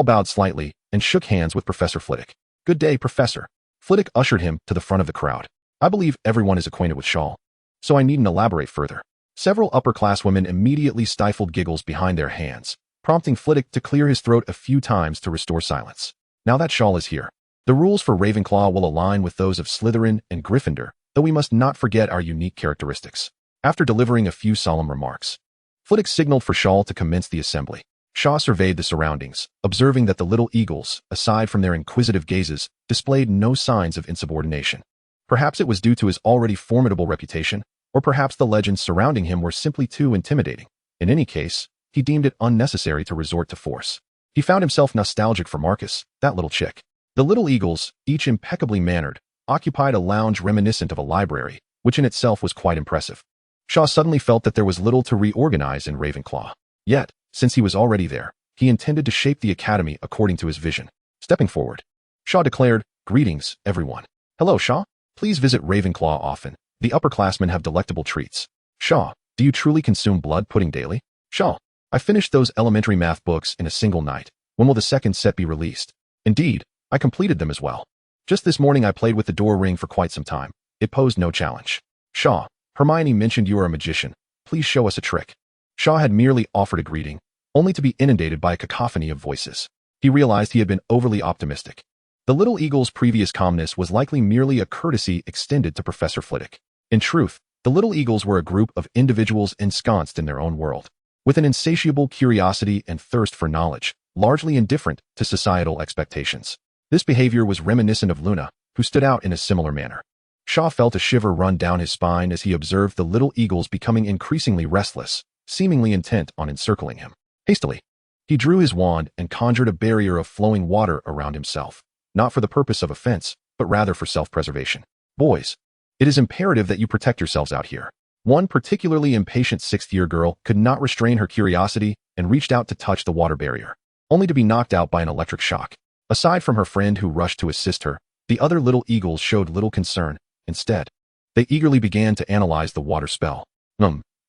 bowed slightly and shook hands with Professor Flitwick. Good day, Professor. Flitwick ushered him to the front of the crowd. I believe everyone is acquainted with Shaw, so I needn't elaborate further. Several upper-class women immediately stifled giggles behind their hands, prompting Flitwick to clear his throat a few times to restore silence. Now that Shaw is here, the rules for Ravenclaw will align with those of Slytherin and Gryffindor, though we must not forget our unique characteristics. After delivering a few solemn remarks, Flitwick signaled for Shaw to commence the assembly. Shaw surveyed the surroundings, observing that the little eagles, aside from their inquisitive gazes, displayed no signs of insubordination. Perhaps it was due to his already formidable reputation, or perhaps the legends surrounding him were simply too intimidating. In any case, he deemed it unnecessary to resort to force. He found himself nostalgic for Marcus, that little chick. The little eagles, each impeccably mannered, occupied a lounge reminiscent of a library, which in itself was quite impressive. Shaw suddenly felt that there was little to reorganize in Ravenclaw. Yet, since he was already there, he intended to shape the academy according to his vision. Stepping forward, Shaw declared, "Greetings, everyone. Hello, Shaw. Please visit Ravenclaw often. The upperclassmen have delectable treats." Shaw, do you truly consume blood pudding daily? Shaw, I finished those elementary math books in a single night. When will the second set be released? Indeed, I completed them as well. Just this morning I played with the door ring for quite some time. It posed no challenge. Shaw, Hermione mentioned you are a magician. Please show us a trick. Shaw had merely offered a greeting, only to be inundated by a cacophony of voices. He realized he had been overly optimistic. The little eagle's previous calmness was likely merely a courtesy extended to Professor Flitwick. In truth, the little eagles were a group of individuals ensconced in their own world, with an insatiable curiosity and thirst for knowledge, largely indifferent to societal expectations. This behavior was reminiscent of Luna, who stood out in a similar manner. Shaw felt a shiver run down his spine as he observed the little eagles becoming increasingly restless, seemingly intent on encircling him. Hastily, he drew his wand and conjured a barrier of flowing water around himself, not for the purpose of offense, but rather for self-preservation. Boys, it is imperative that you protect yourselves out here. One particularly impatient sixth-year girl could not restrain her curiosity and reached out to touch the water barrier, only to be knocked out by an electric shock. Aside from her friend who rushed to assist her, the other little eagles showed little concern. Instead, they eagerly began to analyze the water spell.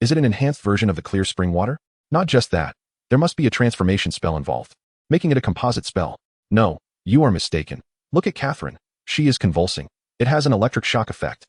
Is it an enhanced version of the clear spring water? Not just that. There must be a transformation spell involved, making it a composite spell. No, you are mistaken. Look at Catherine. She is convulsing. It has an electric shock effect.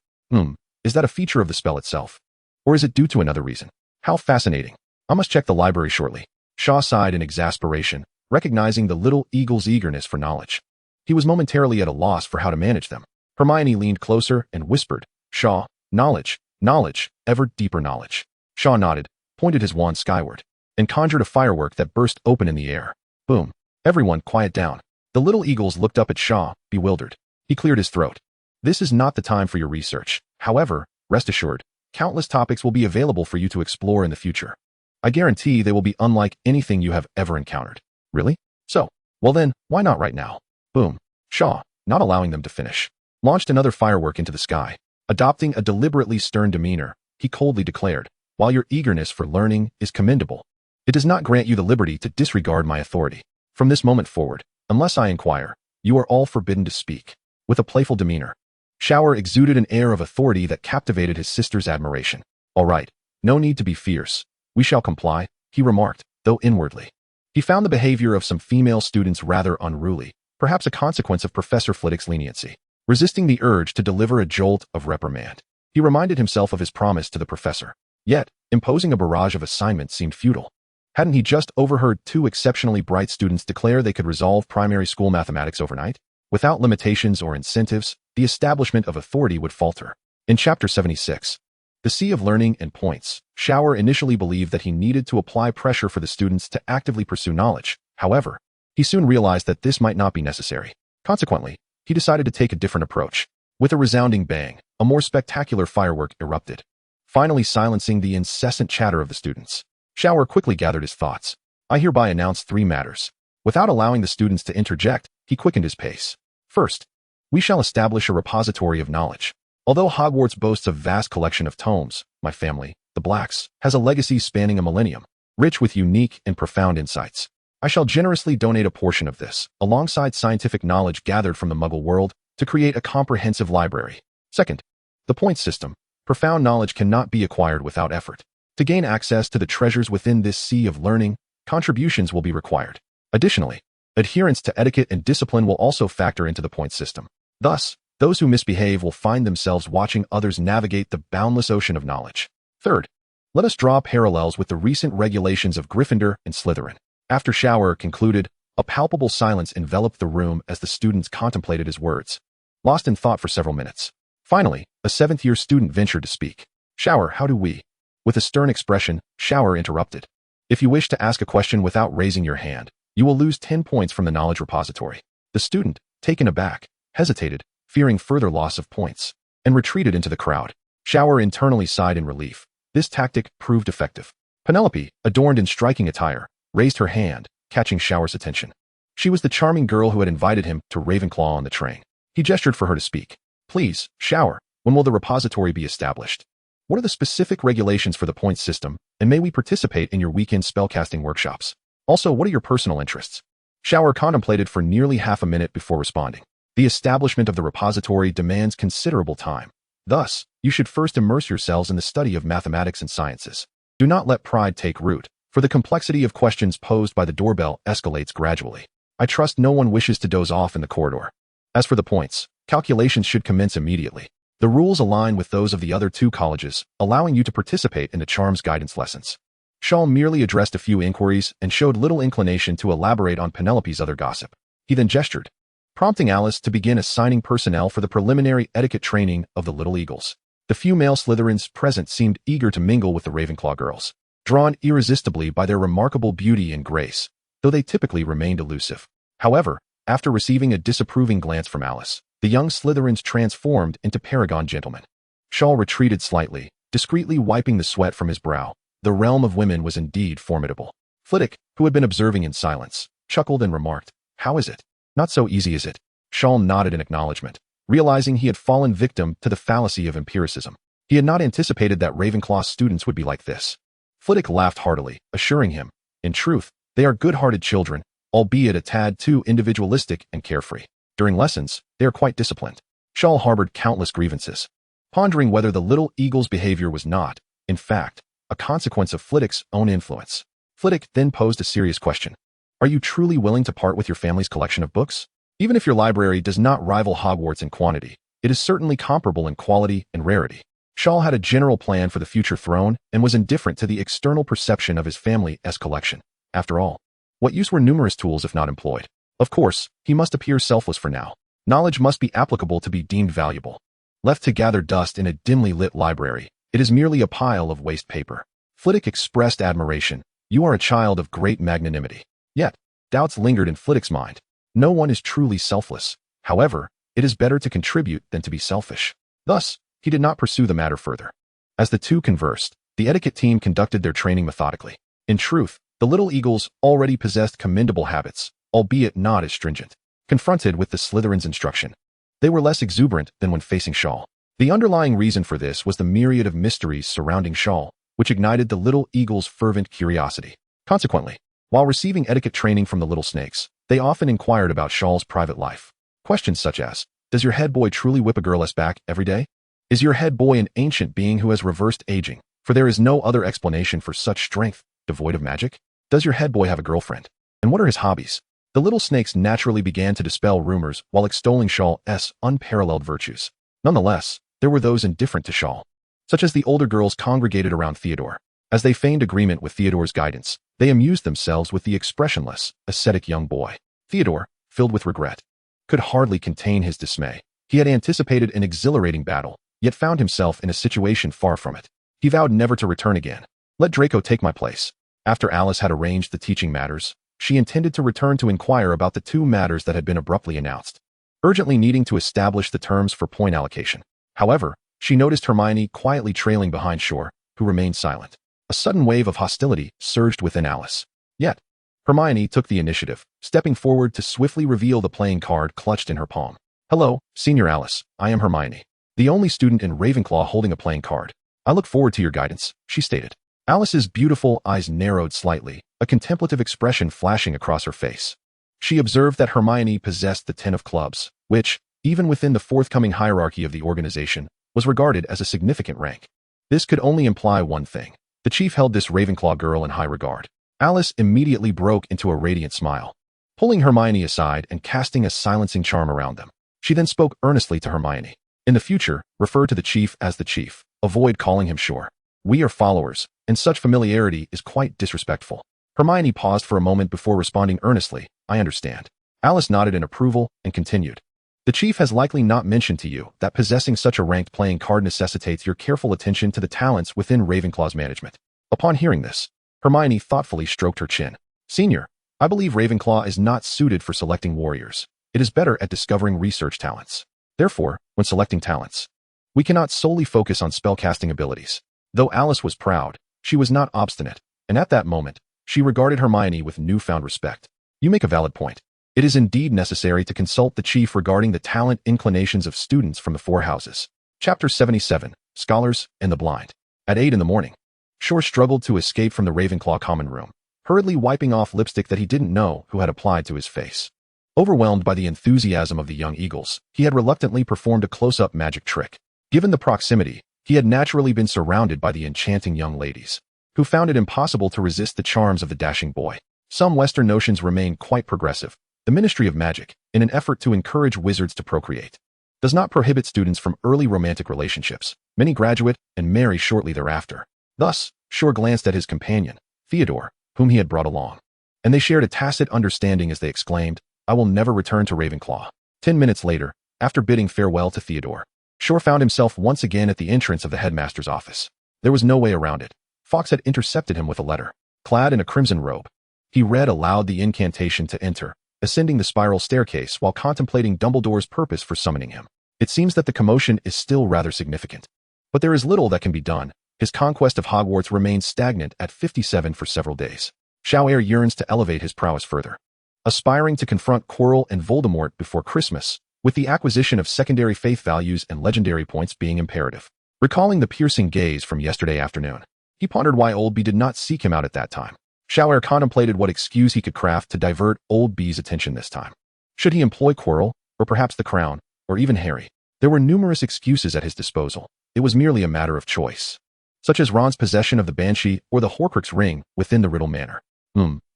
Is that a feature of the spell itself? Or is it due to another reason? How fascinating. I must check the library shortly. Shaw sighed in exasperation, recognizing the little eagle's eagerness for knowledge. He was momentarily at a loss for how to manage them. Hermione leaned closer and whispered, "Shaw, knowledge, knowledge, ever deeper knowledge." Shaw nodded, pointed his wand skyward, and conjured a firework that burst open in the air. Boom. Everyone quiet down. The little eagles looked up at Shaw, bewildered. He cleared his throat. This is not the time for your research. However, rest assured, countless topics will be available for you to explore in the future. I guarantee they will be unlike anything you have ever encountered. Really? So, well then, why not right now? Boom. Shaw, not allowing them to finish, launched another firework into the sky. Adopting a deliberately stern demeanor, he coldly declared, "While your eagerness for learning is commendable, it does not grant you the liberty to disregard my authority. From this moment forward, unless I inquire, you are all forbidden to speak." With a playful demeanor, Shower exuded an air of authority that captivated his sister's admiration. "All right, no need to be fierce. We shall comply," he remarked, though inwardly. He found the behavior of some female students rather unruly, perhaps a consequence of Professor Flitwick's leniency. Resisting the urge to deliver a jolt of reprimand, he reminded himself of his promise to the professor. Yet, imposing a barrage of assignments seemed futile. Hadn't he just overheard two exceptionally bright students declare they could resolve primary school mathematics overnight? Without limitations or incentives, the establishment of authority would falter. In Chapter 76, The Sea of Learning and Points, Shower initially believed that he needed to apply pressure for the students to actively pursue knowledge. However, he soon realized that this might not be necessary. Consequently, he decided to take a different approach. With a resounding bang, a more spectacular firework erupted, finally silencing the incessant chatter of the students. Shower quickly gathered his thoughts. "I hereby announce 3 matters." Without allowing the students to interject, he quickened his pace. First, we shall establish a repository of knowledge. Although Hogwarts boasts a vast collection of tomes, my family, the Blacks, has a legacy spanning a millennium, rich with unique and profound insights. I shall generously donate a portion of this, alongside scientific knowledge gathered from the Muggle world, to create a comprehensive library. Second, the points system. Profound knowledge cannot be acquired without effort. To gain access to the treasures within this sea of learning, contributions will be required. Additionally, adherence to etiquette and discipline will also factor into the point system. Thus, those who misbehave will find themselves watching others navigate the boundless ocean of knowledge. Third, let us draw parallels with the recent regulations of Gryffindor and Slytherin. After Shower concluded, a palpable silence enveloped the room as the students contemplated his words, lost in thought for several minutes. Finally, a seventh-year student ventured to speak. Shower, how do we? With a stern expression, Shower interrupted. If you wish to ask a question without raising your hand, you will lose 10 points from the knowledge repository. The student, taken aback, hesitated, fearing further loss of points, and retreated into the crowd. Shower internally sighed in relief. This tactic proved effective. Penelope, adorned in striking attire, raised her hand, catching Shower's attention. She was the charming girl who had invited him to Ravenclaw on the train. He gestured for her to speak. Please, Shower, when will the repository be established? What are the specific regulations for the points system, and may we participate in your weekend spellcasting workshops? Also, what are your personal interests? Shower contemplated for nearly half a minute before responding. The establishment of the repository demands considerable time. Thus, you should first immerse yourselves in the study of mathematics and sciences. Do not let pride take root, for the complexity of questions posed by the doorbell escalates gradually. I trust no one wishes to doze off in the corridor. As for the points, calculations should commence immediately. The rules align with those of the other two colleges, allowing you to participate in the charms guidance lessons. Shaw merely addressed a few inquiries and showed little inclination to elaborate on Penelope's other gossip. He then gestured, prompting Alice to begin assigning personnel for the preliminary etiquette training of the Little Eagles. The few male Slytherins present seemed eager to mingle with the Ravenclaw girls, drawn irresistibly by their remarkable beauty and grace, though they typically remained elusive. However, after receiving a disapproving glance from Alice, the young Slytherins transformed into paragon gentlemen. Shaw retreated slightly, discreetly wiping the sweat from his brow. The realm of women was indeed formidable. Flitwick, who had been observing in silence, chuckled and remarked, "How is it? Not so easy, is it?" Shaw nodded in acknowledgement, realizing he had fallen victim to the fallacy of empiricism. He had not anticipated that Ravenclaw students would be like this. Flitwick laughed heartily, assuring him, in truth, they are good-hearted children, albeit a tad too individualistic and carefree. During lessons, they are quite disciplined. Shaw harbored countless grievances, pondering whether the Little Eagle's behavior was not, in fact, a consequence of Flitwick's own influence. Flitwick then posed a serious question. Are you truly willing to part with your family's collection of books? Even if your library does not rival Hogwarts in quantity, it is certainly comparable in quality and rarity. Shaw had a general plan for the future throne and was indifferent to the external perception of his family's collection. After all, what use were numerous tools if not employed? Of course, he must appear selfless for now. Knowledge must be applicable to be deemed valuable. Left to gather dust in a dimly lit library, it is merely a pile of waste paper. Flitwick expressed admiration. You are a child of great magnanimity. Yet, doubts lingered in Flitwick's mind. No one is truly selfless. However, it is better to contribute than to be selfish. Thus, he did not pursue the matter further. As the two conversed, the etiquette team conducted their training methodically. In truth, the Little Eagles already possessed commendable habits, albeit not as stringent. Confronted with the Slytherin's instruction, they were less exuberant than when facing Shaw. The underlying reason for this was the myriad of mysteries surrounding Shaw, which ignited the Little Eagles' fervent curiosity. Consequently, while receiving etiquette training from the little snakes, they often inquired about Shaw's private life. Questions such as, does your head boy truly whip a girl's back every day? Is your head boy an ancient being who has reversed aging? For there is no other explanation for such strength, devoid of magic. Does your head boy have a girlfriend? And what are his hobbies? The little snakes naturally began to dispel rumors while extolling Shaw's unparalleled virtues. Nonetheless, there were those indifferent to Shaw, such as the older girls congregated around Theodore. As they feigned agreement with Theodore's guidance, they amused themselves with the expressionless, ascetic young boy. Theodore, filled with regret, could hardly contain his dismay. He had anticipated an exhilarating battle, yet found himself in a situation far from it. He vowed never to return again. Let Draco take my place. After Alice had arranged the teaching matters, she intended to return to inquire about the two matters that had been abruptly announced, urgently needing to establish the terms for point allocation. However, she noticed Hermione quietly trailing behind Shor, who remained silent. A sudden wave of hostility surged within Alice. Yet, Hermione took the initiative, stepping forward to swiftly reveal the playing card clutched in her palm. Hello, Senior Alice, I am Hermione, the only student in Ravenclaw holding a playing card. I look forward to your guidance, she stated. Alice's beautiful eyes narrowed slightly, a contemplative expression flashing across her face. She observed that Hermione possessed the 10 of clubs, which, even within the forthcoming hierarchy of the organization, was regarded as a significant rank. This could only imply one thing. The chief held this Ravenclaw girl in high regard. Alice immediately broke into a radiant smile, pulling Hermione aside and casting a silencing charm around them. She then spoke earnestly to Hermione. In the future, refer to the chief as the chief. Avoid calling him Shor. We are followers, and such familiarity is quite disrespectful. Hermione paused for a moment before responding earnestly, I understand. Alice nodded in approval and continued. The chief has likely not mentioned to you that possessing such a ranked playing card necessitates your careful attention to the talents within Ravenclaw's management. Upon hearing this, Hermione thoughtfully stroked her chin. Senior, I believe Ravenclaw is not suited for selecting warriors. It is better at discovering research talents. Therefore, when selecting talents, we cannot solely focus on spellcasting abilities. Though Alice was proud, she was not obstinate, and at that moment, she regarded Hermione with newfound respect. You make a valid point. It is indeed necessary to consult the chief regarding the talent inclinations of students from the four houses. Chapter 77, Scholars and the Blind. At 8 in the morning, Shor struggled to escape from the Ravenclaw common room, hurriedly wiping off lipstick that he didn't know who had applied to his face. Overwhelmed by the enthusiasm of the young eagles, he had reluctantly performed a close-up magic trick. Given the proximity, he had naturally been surrounded by the enchanting young ladies, who found it impossible to resist the charms of the dashing boy. Some Western notions remain quite progressive. The Ministry of Magic, in an effort to encourage wizards to procreate, does not prohibit students from early romantic relationships. Many graduate and marry shortly thereafter. Thus, Shor glanced at his companion, Theodore, whom he had brought along, and they shared a tacit understanding as they exclaimed, I will never return to Ravenclaw. 10 minutes later, after bidding farewell to Theodore, Shor found himself once again at the entrance of the headmaster's office. There was no way around it. Fawkes had intercepted him with a letter. Clad in a crimson robe, he read aloud the incantation to enter, ascending the spiral staircase while contemplating Dumbledore's purpose for summoning him. It seems that the commotion is still rather significant. But there is little that can be done. His conquest of Hogwarts remains stagnant at 57 for several days. Shiao yearns to elevate his prowess further, aspiring to confront Quirrell and Voldemort before Christmas, with the acquisition of secondary faith values and legendary points being imperative. Recalling the piercing gaze from yesterday afternoon, he pondered why Old B did not seek him out at that time. Shiao contemplated what excuse he could craft to divert Old B's attention this time. Should he employ Quirrell, or perhaps the Crown, or even Harry? There were numerous excuses at his disposal. It was merely a matter of choice, such as Ron's possession of the Banshee or the Horcrux ring within the Riddle Manor.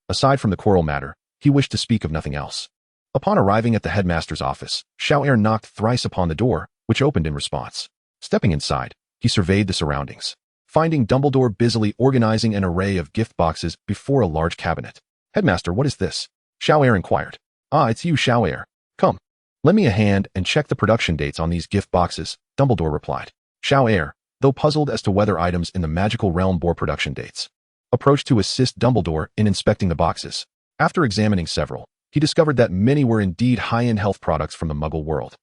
Aside from the Quirrell matter, he wished to speak of nothing else. Upon arriving at the headmaster's office, Shiao knocked thrice upon the door, which opened in response. Stepping inside, he surveyed the surroundings, finding Dumbledore busily organizing an array of gift boxes before a large cabinet. Headmaster, what is this? Shiao inquired. Ah, it's you, Shiao. Come. Lend me a hand and check the production dates on these gift boxes, Dumbledore replied. Shiao, though puzzled as to whether items in the magical realm bore production dates, approached to assist Dumbledore in inspecting the boxes. After examining several, he discovered that many were indeed high-end health products from the Muggle world.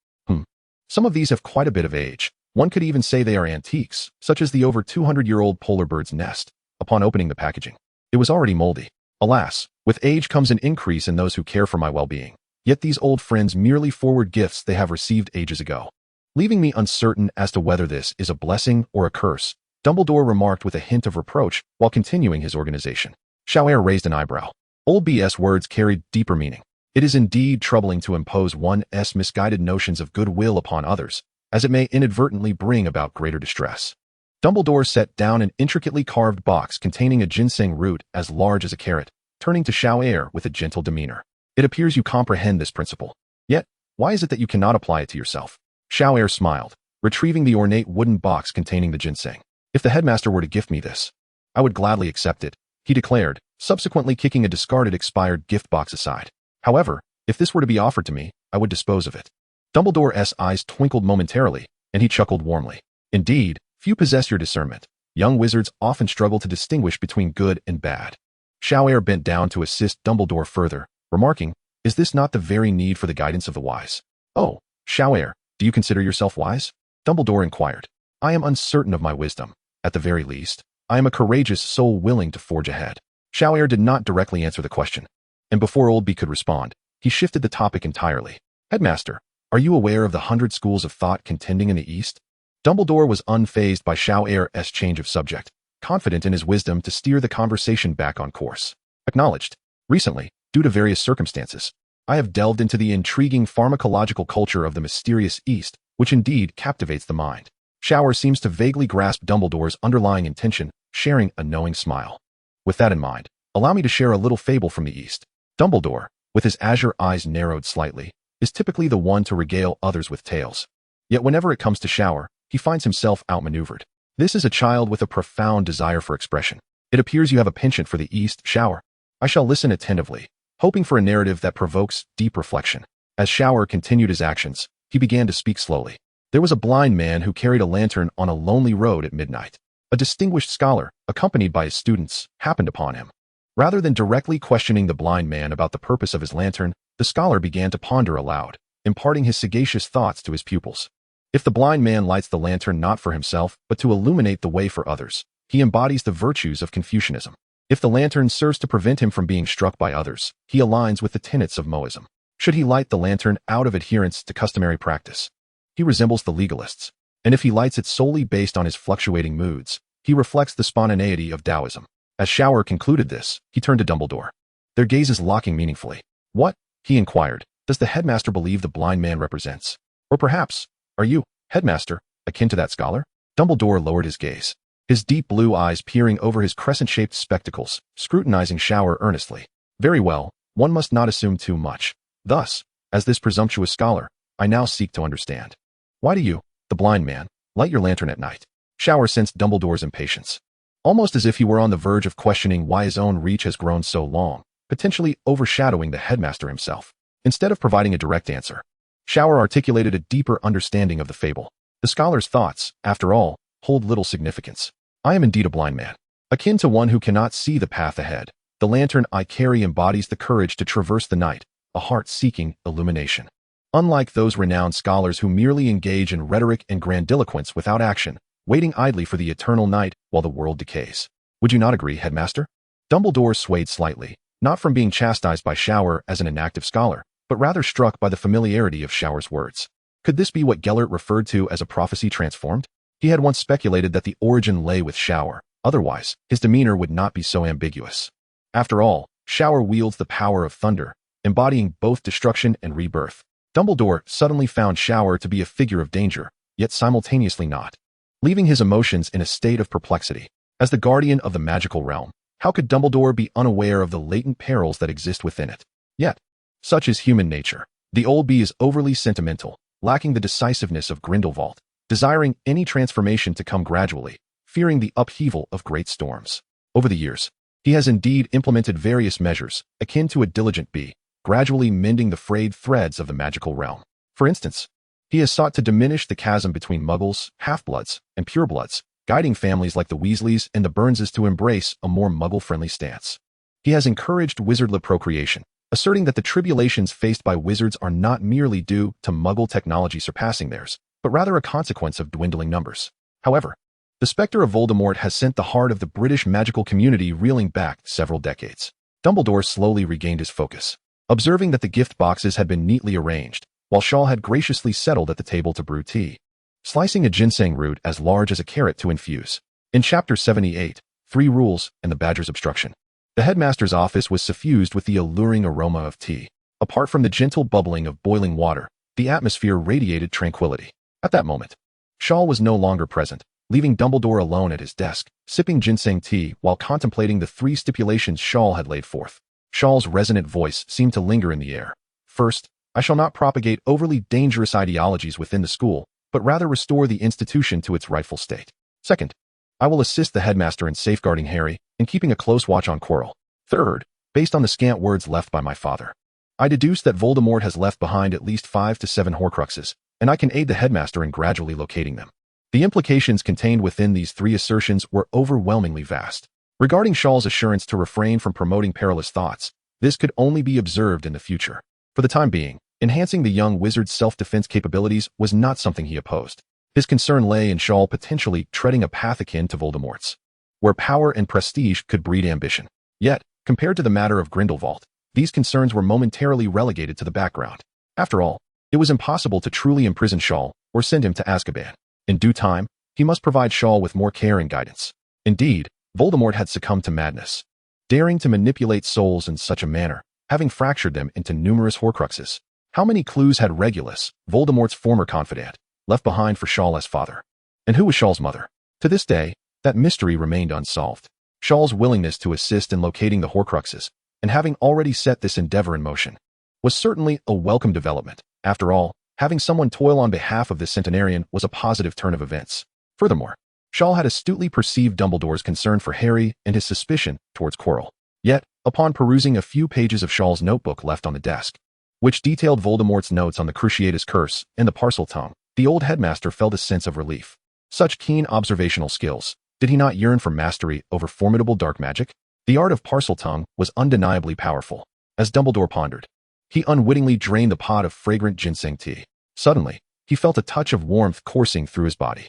Some of these have quite a bit of age. One could even say they are antiques, such as the over 200-year-old polar bird's nest. Upon opening the packaging, it was already moldy. Alas, with age comes an increase in those who care for my well-being. Yet these old friends merely forward gifts they have received ages ago. Leaving me uncertain as to whether this is a blessing or a curse, Dumbledore remarked with a hint of reproach while continuing his organization. Shiao raised an eyebrow. Old B's words carried deeper meaning. It is indeed troubling to impose one's misguided notions of goodwill upon others, as it may inadvertently bring about greater distress. Dumbledore set down an intricately carved box containing a ginseng root as large as a carrot, turning to Shiao with a gentle demeanor. It appears you comprehend this principle. Yet, why is it that you cannot apply it to yourself? Shiao smiled, retrieving the ornate wooden box containing the ginseng. If the headmaster were to gift me this, I would gladly accept it, he declared, subsequently kicking a discarded expired gift box aside. However, if this were to be offered to me, I would dispose of it. Dumbledore's eyes twinkled momentarily, and he chuckled warmly. Indeed, few possess your discernment. Young wizards often struggle to distinguish between good and bad. Shiao bent down to assist Dumbledore further, remarking, is this not the very need for the guidance of the wise? Oh, Shiao, do you consider yourself wise? Dumbledore inquired. I am uncertain of my wisdom. At the very least, I am a courageous soul willing to forge ahead. Shiao did not directly answer the question, and before Old B could respond, he shifted the topic entirely. Headmaster, are you aware of the 100 schools of thought contending in the East? Dumbledore was unfazed by Shiao's change of subject, confident in his wisdom to steer the conversation back on course. Acknowledged. Recently, due to various circumstances, I have delved into the intriguing pharmacological culture of the mysterious East, which indeed captivates the mind. Shiao seems to vaguely grasp Dumbledore's underlying intention, sharing a knowing smile. With that in mind, allow me to share a little fable from the East. Dumbledore, with his azure eyes narrowed slightly, is typically the one to regale others with tales. Yet whenever it comes to Shiao, he finds himself outmaneuvered. This is a child with a profound desire for expression. It appears you have a penchant for the East, Shiao. I shall listen attentively, hoping for a narrative that provokes deep reflection. As Shor continued his actions, he began to speak slowly. There was a blind man who carried a lantern on a lonely road at midnight. A distinguished scholar, accompanied by his students, happened upon him. Rather than directly questioning the blind man about the purpose of his lantern, the scholar began to ponder aloud, imparting his sagacious thoughts to his pupils. If the blind man lights the lantern not for himself, but to illuminate the way for others, he embodies the virtues of Confucianism. If the lantern serves to prevent him from being struck by others, he aligns with the tenets of Moism. Should he light the lantern out of adherence to customary practice, he resembles the legalists. And if he lights it solely based on his fluctuating moods, he reflects the spontaneity of Taoism. As Shor concluded this, he turned to Dumbledore, their gazes locking meaningfully. What, he inquired, does the headmaster believe the blind man represents? Or perhaps, are you, headmaster, akin to that scholar? Dumbledore lowered his gaze, his deep blue eyes peering over his crescent-shaped spectacles, scrutinizing Shor earnestly. Very well, one must not assume too much. Thus, as this presumptuous scholar, I now seek to understand. Why do you, the blind man, light your lantern at night? Shor sensed Dumbledore's impatience, almost as if he were on the verge of questioning why his own reach has grown so long, potentially overshadowing the headmaster himself. Instead of providing a direct answer, Shor articulated a deeper understanding of the fable. The scholar's thoughts, after all, hold little significance. I am indeed a blind man, akin to one who cannot see the path ahead. The lantern I carry embodies the courage to traverse the night, a heart seeking illumination. Unlike those renowned scholars who merely engage in rhetoric and grandiloquence without action, waiting idly for the eternal night while the world decays. Would you not agree, headmaster? Dumbledore swayed slightly, not from being chastised by Shor as an inactive scholar, but rather struck by the familiarity of Shor's words. Could this be what Gellert referred to as a prophecy transformed? He had once speculated that the origin lay with Shor, otherwise, his demeanor would not be so ambiguous. After all, Shor wields the power of thunder, embodying both destruction and rebirth. Dumbledore suddenly found Shor to be a figure of danger, yet simultaneously not, leaving his emotions in a state of perplexity. As the guardian of the magical realm, how could Dumbledore be unaware of the latent perils that exist within it? Yet, such is human nature. The old bee is overly sentimental, lacking the decisiveness of Grindelwald, desiring any transformation to come gradually, fearing the upheaval of great storms. Over the years, he has indeed implemented various measures, akin to a diligent bee, gradually mending the frayed threads of the magical realm. For instance, he has sought to diminish the chasm between Muggles, half-bloods, and purebloods, guiding families like the Weasleys and the Burnses to embrace a more Muggle-friendly stance. He has encouraged wizardly procreation, asserting that the tribulations faced by wizards are not merely due to Muggle technology surpassing theirs, but rather a consequence of dwindling numbers. However, the specter of Voldemort has sent the heart of the British magical community reeling back several decades. Dumbledore slowly regained his focus, observing that the gift boxes had been neatly arranged, while Shaw had graciously settled at the table to brew tea, slicing a ginseng root as large as a carrot to infuse. In Chapter 78, 3 Rules and the Badger's Obstruction, the headmaster's office was suffused with the alluring aroma of tea. Apart from the gentle bubbling of boiling water, the atmosphere radiated tranquility. At that moment, Shaw was no longer present, leaving Dumbledore alone at his desk, sipping ginseng tea while contemplating the 3 stipulations Shaw had laid forth. Shaw's resonant voice seemed to linger in the air. First, I shall not propagate overly dangerous ideologies within the school, but rather restore the institution to its rightful state. Second, I will assist the headmaster in safeguarding Harry and keeping a close watch on Quirrell. Third, based on the scant words left by my father, I deduce that Voldemort has left behind at least 5 to 7 Horcruxes, and I can aid the headmaster in gradually locating them. The implications contained within these 3 assertions were overwhelmingly vast. Regarding Shaw's assurance to refrain from promoting perilous thoughts, this could only be observed in the future. For the time being, enhancing the young wizard's self-defense capabilities was not something he opposed. His concern lay in Shaw potentially treading a path akin to Voldemort's, where power and prestige could breed ambition. Yet, compared to the matter of Grindelwald, these concerns were momentarily relegated to the background. After all, it was impossible to truly imprison Shaw or send him to Azkaban. In due time, he must provide Shaw with more care and guidance. Indeed, Voldemort had succumbed to madness, daring to manipulate souls in such a manner, having fractured them into numerous Horcruxes. How many clues had Regulus, Voldemort's former confidant, left behind for Shaw's father? And who was Shaw's mother? To this day, that mystery remained unsolved. Shaw's willingness to assist in locating the Horcruxes, and having already set this endeavor in motion, was certainly a welcome development. After all, having someone toil on behalf of the centenarian was a positive turn of events. Furthermore, Shaw had astutely perceived Dumbledore's concern for Harry and his suspicion towards Quirrell. Yet, Upon perusing a few pages of Shaw's notebook left on the desk, which detailed Voldemort's notes on the Cruciatus Curse and the Parcel Tongue, the old headmaster felt a sense of relief. Such keen observational skills. Did he not yearn for mastery over formidable dark magic? The art of Parcel Tongue was undeniably powerful. As Dumbledore pondered, he unwittingly drained the pot of fragrant ginseng tea. Suddenly, he felt a touch of warmth coursing through his body.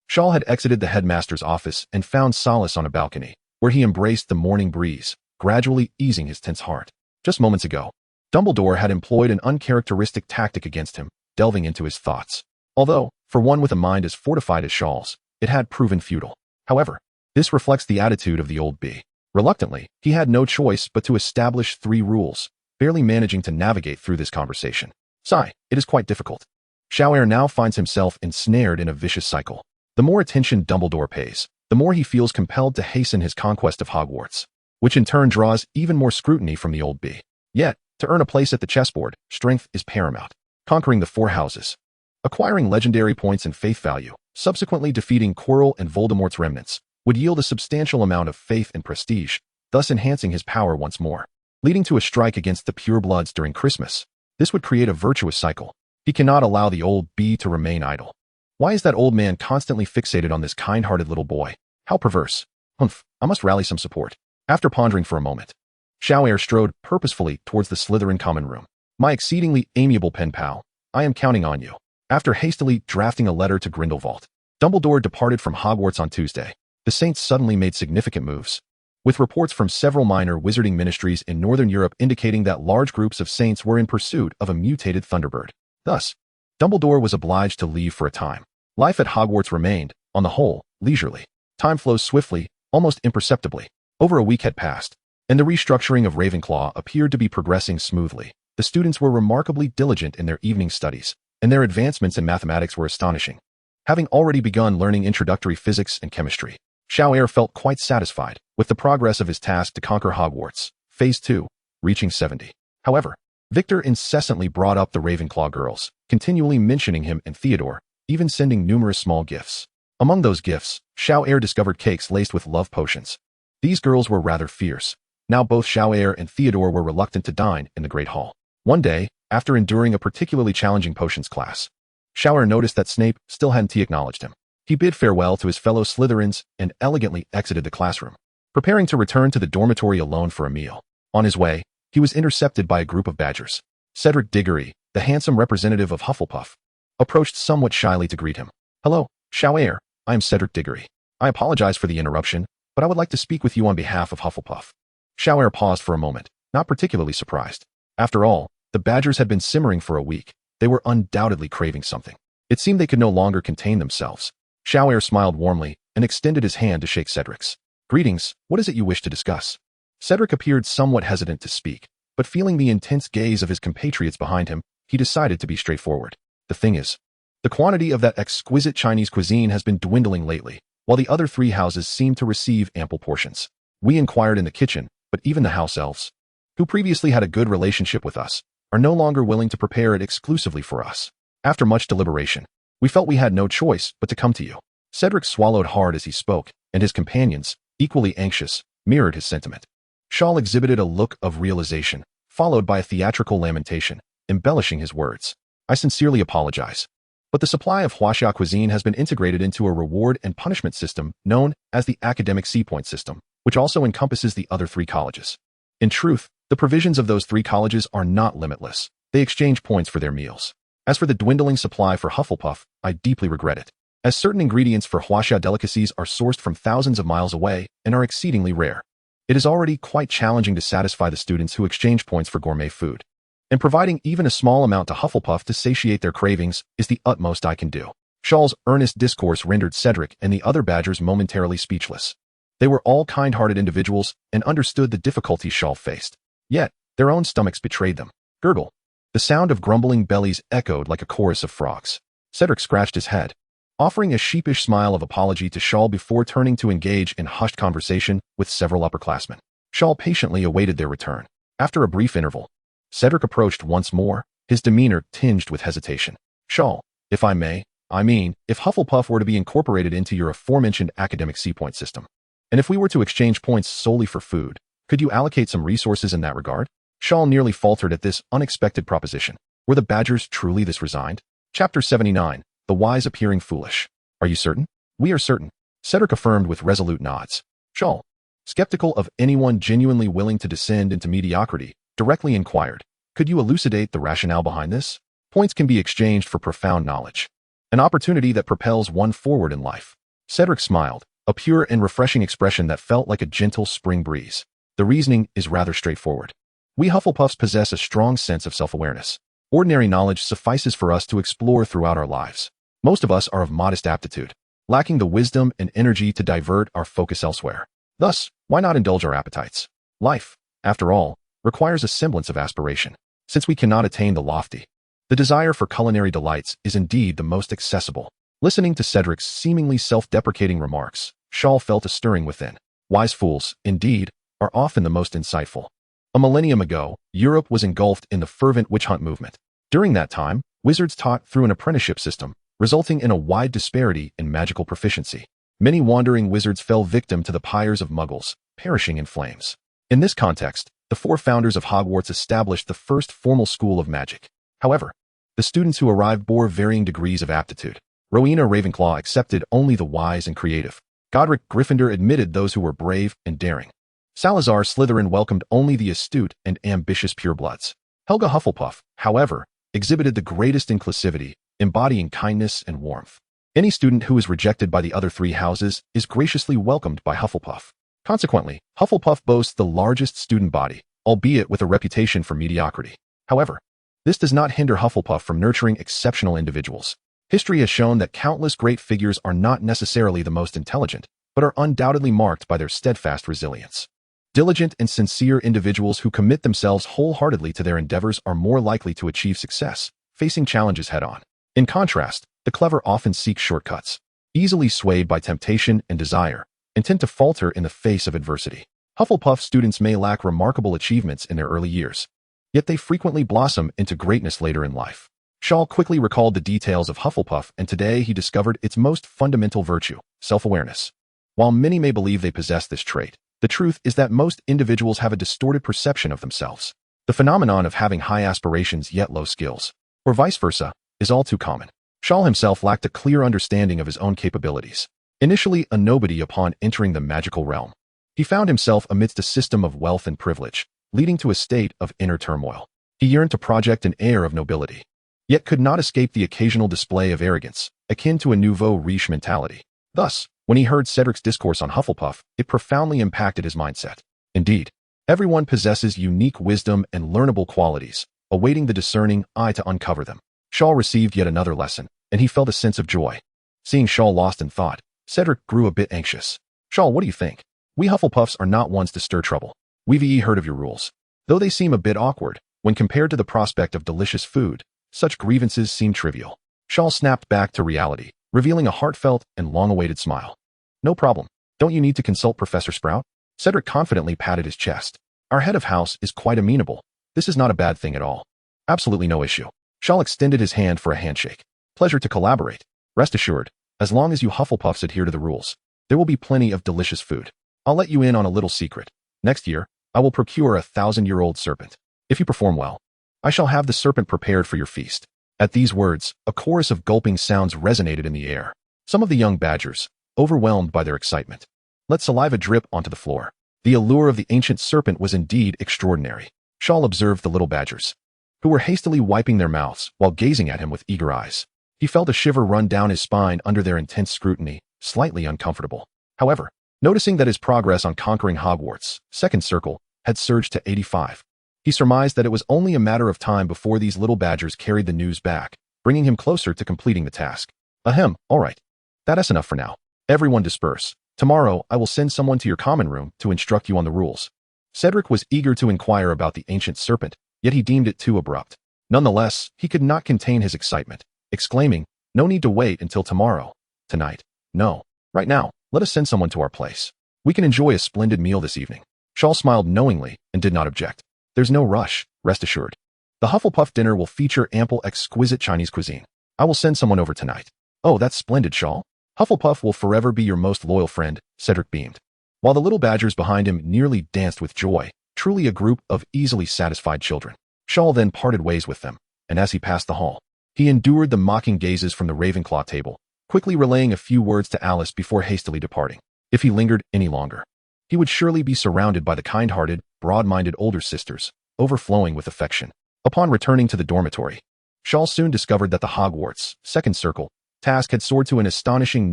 Shaw had exited the headmaster's office and found solace on a balcony, where he embraced the morning breeze, gradually easing his tense heart. Just moments ago, Dumbledore had employed an uncharacteristic tactic against him, delving into his thoughts. Although, for one with a mind as fortified as Shaw's, it had proven futile. However, this reflects the attitude of the old bee. Reluctantly, he had no choice but to establish 3 rules, barely managing to navigate through this conversation. Sigh, it is quite difficult. Shower now finds himself ensnared in a vicious cycle. The more attention Dumbledore pays, the more he feels compelled to hasten his conquest of Hogwarts, which in turn draws even more scrutiny from the old bee. Yet, to earn a place at the chessboard, strength is paramount. Conquering the 4 houses, acquiring legendary points and faith value, subsequently defeating Quirrell and Voldemort's remnants, would yield a substantial amount of faith and prestige, thus enhancing his power once more, leading to a strike against the purebloods during Christmas. This would create a virtuous cycle. He cannot allow the old bee to remain idle. Why is that old man constantly fixated on this kind-hearted little boy? How perverse. I must rally some support. After pondering for a moment, Shower strode purposefully towards the Slytherin common room. My exceedingly amiable pen pal, I am counting on you. After hastily drafting a letter to Grindelwald, Dumbledore departed from Hogwarts on Tuesday. The Saints suddenly made significant moves, with reports from several minor wizarding ministries in Northern Europe indicating that large groups of Saints were in pursuit of a mutated Thunderbird. Thus, Dumbledore was obliged to leave for a time. Life at Hogwarts remained, on the whole, leisurely. Time flows swiftly, almost imperceptibly. Over a week had passed, and the restructuring of Ravenclaw appeared to be progressing smoothly. The students were remarkably diligent in their evening studies, and their advancements in mathematics were astonishing. Having already begun learning introductory physics and chemistry, Shower felt quite satisfied with the progress of his task to conquer Hogwarts, Phase 2, reaching 70. However, Victor incessantly brought up the Ravenclaw girls, continually mentioning him and Theodore, even sending numerous small gifts. Among those gifts, Shower discovered cakes laced with love potions. These girls were rather fierce. Now both Shower and Theodore were reluctant to dine in the Great Hall. One day, after enduring a particularly challenging potions class, Shower noticed that Snape still hadn't acknowledged him. He bid farewell to his fellow Slytherins and elegantly exited the classroom, preparing to return to the dormitory alone for a meal. On his way, he was intercepted by a group of badgers. Cedric Diggory, the handsome representative of Hufflepuff, approached somewhat shyly to greet him. Hello, Shower, I am Cedric Diggory. I apologize for the interruption, but I would like to speak with you on behalf of Hufflepuff. Shower paused for a moment, not particularly surprised. After all, the badgers had been simmering for a week. They were undoubtedly craving something. It seemed they could no longer contain themselves. Shower smiled warmly and extended his hand to shake Cedric's. Greetings, what is it you wish to discuss? Cedric appeared somewhat hesitant to speak, but feeling the intense gaze of his compatriots behind him, he decided to be straightforward. The thing is, the quantity of that exquisite Chinese cuisine has been dwindling lately, while the other 3 houses seem to receive ample portions. We inquired in the kitchen, but even the house elves, who previously had a good relationship with us, are no longer willing to prepare it exclusively for us. After much deliberation, we felt we had no choice but to come to you. Cedric swallowed hard as he spoke, and his companions, equally anxious, mirrored his sentiment. Shaw exhibited a look of realization, followed by a theatrical lamentation, embellishing his words. I sincerely apologize, but the supply of Huaxia cuisine has been integrated into a reward and punishment system known as the Academic Sea Point System, which also encompasses the other 3 colleges. In truth, the provisions of those 3 colleges are not limitless. They exchange points for their meals. As for the dwindling supply for Hufflepuff, I deeply regret it, as certain ingredients for Huaxia delicacies are sourced from thousands of miles away and are exceedingly rare. It is already quite challenging to satisfy the students who exchange points for gourmet food, and providing even a small amount to Hufflepuff to satiate their cravings is the utmost I can do. Shaw's earnest discourse rendered Cedric and the other badgers momentarily speechless. They were all kind-hearted individuals and understood the difficulties Shaw faced. Yet, their own stomachs betrayed them. Gurgle. The sound of grumbling bellies echoed like a chorus of frogs. Cedric scratched his head, offering a sheepish smile of apology to Shaw before turning to engage in hushed conversation with several upperclassmen. Shaw patiently awaited their return. After a brief interval, Cedric approached once more, his demeanor tinged with hesitation. Shaw, if I may, if Hufflepuff were to be incorporated into your aforementioned academic sea point system, and if we were to exchange points solely for food, Could you allocate some resources in that regard? Shaw nearly faltered at this unexpected proposition. Were the Badgers truly this resigned? Chapter 79. The Wise Appearing Foolish. Are you certain? We are certain. Cedric affirmed with resolute nods. Shaw, skeptical of anyone genuinely willing to descend into mediocrity, directly inquired, could you elucidate the rationale behind this? Points can be exchanged for profound knowledge. An opportunity that propels one forward in life. Cedric smiled, a pure and refreshing expression that felt like a gentle spring breeze. The reasoning is rather straightforward. We Hufflepuffs possess a strong sense of self-awareness. Ordinary knowledge suffices for us to explore throughout our lives. Most of us are of modest aptitude, lacking the wisdom and energy to divert our focus elsewhere. Thus, why not indulge our appetites? Life, after all, requires a semblance of aspiration. Since we cannot attain the lofty, the desire for culinary delights is indeed the most accessible. Listening to Cedric's seemingly self-deprecating remarks, Shaw felt a stirring within. Wise fools, indeed, are often the most insightful. A millennium ago, Europe was engulfed in the fervent witch hunt movement. During that time, wizards taught through an apprenticeship system, resulting in a wide disparity in magical proficiency. Many wandering wizards fell victim to the pyres of muggles, perishing in flames. In this context, the four founders of Hogwarts established the first formal school of magic. However, the students who arrived bore varying degrees of aptitude. Rowena Ravenclaw accepted only the wise and creative. Godric Gryffindor admitted those who were brave and daring. Salazar Slytherin welcomed only the astute and ambitious purebloods. Helga Hufflepuff, however, exhibited the greatest inclusivity, embodying kindness and warmth. Any student who is rejected by the other three houses is graciously welcomed by Hufflepuff. Consequently, Hufflepuff boasts the largest student body, albeit with a reputation for mediocrity. However, this does not hinder Hufflepuff from nurturing exceptional individuals. History has shown that countless great figures are not necessarily the most intelligent, but are undoubtedly marked by their steadfast resilience. Diligent and sincere individuals who commit themselves wholeheartedly to their endeavors are more likely to achieve success, facing challenges head-on. In contrast, the clever often seek shortcuts, easily swayed by temptation and desire, and tend to falter in the face of adversity. Hufflepuff students may lack remarkable achievements in their early years, yet they frequently blossom into greatness later in life. Shaw quickly recalled the details of Hufflepuff, and today he discovered its most fundamental virtue, self-awareness. While many may believe they possess this trait, the truth is that most individuals have a distorted perception of themselves. The phenomenon of having high aspirations yet low skills, or vice versa, is all too common. Shaw himself lacked a clear understanding of his own capabilities. Initially a nobody upon entering the magical realm, he found himself amidst a system of wealth and privilege, leading to a state of inner turmoil. He yearned to project an air of nobility, yet could not escape the occasional display of arrogance, akin to a nouveau riche mentality. Thus, when he heard Cedric's discourse on Hufflepuff, it profoundly impacted his mindset. Indeed, everyone possesses unique wisdom and learnable qualities, awaiting the discerning eye to uncover them. Shaw received yet another lesson, and he felt a sense of joy. Seeing Shaw lost in thought, Cedric grew a bit anxious. Shaw, what do you think? We Hufflepuffs are not ones to stir trouble. We've heard of your rules. Though they seem a bit awkward, when compared to the prospect of delicious food, such grievances seem trivial. Shaw snapped back to reality, revealing a heartfelt and long-awaited smile. No problem. Don't you need to consult Professor Sprout? Cedric confidently patted his chest. Our head of house is quite amenable. This is not a bad thing at all. Absolutely no issue. Shaw extended his hand for a handshake. Pleasure to collaborate. Rest assured, as long as you Hufflepuffs adhere to the rules, there will be plenty of delicious food. I'll let you in on a little secret. Next year, I will procure a 1,000-year-old serpent. If you perform well, I shall have the serpent prepared for your feast. At these words, a chorus of gulping sounds resonated in the air. Some of the young badgers, overwhelmed by their excitement, let saliva drip onto the floor. The allure of the ancient serpent was indeed extraordinary. Shaw observed the little badgers, who were hastily wiping their mouths while gazing at him with eager eyes. He felt a shiver run down his spine under their intense scrutiny, slightly uncomfortable. However, noticing that his progress on conquering Hogwarts' second circle had surged to 85, he surmised that it was only a matter of time before these little badgers carried the news back, bringing him closer to completing the task. Ahem, all right. That's enough for now. Everyone disperse. Tomorrow, I will send someone to your common room to instruct you on the rules. Cedric was eager to inquire about the ancient serpent, yet he deemed it too abrupt. Nonetheless, he could not contain his excitement, exclaiming, no need to wait until tomorrow. Tonight. No. Right now, let us send someone to our place. We can enjoy a splendid meal this evening. Shaw smiled knowingly and did not object. There's no rush, rest assured. The Hufflepuff dinner will feature ample exquisite Chinese cuisine. I will send someone over tonight. Oh, that's splendid, Shaw. Hufflepuff will forever be your most loyal friend, Cedric beamed. while the little badgers behind him nearly danced with joy, truly a group of easily satisfied children. Shaw then parted ways with them, and as he passed the hall, he endured the mocking gazes from the Ravenclaw table, quickly relaying a few words to Alice before hastily departing. If he lingered any longer, he would surely be surrounded by the kind-hearted, broad-minded older sisters, overflowing with affection. Upon returning to the dormitory, Shaw soon discovered that the Hogwarts second circle task had soared to an astonishing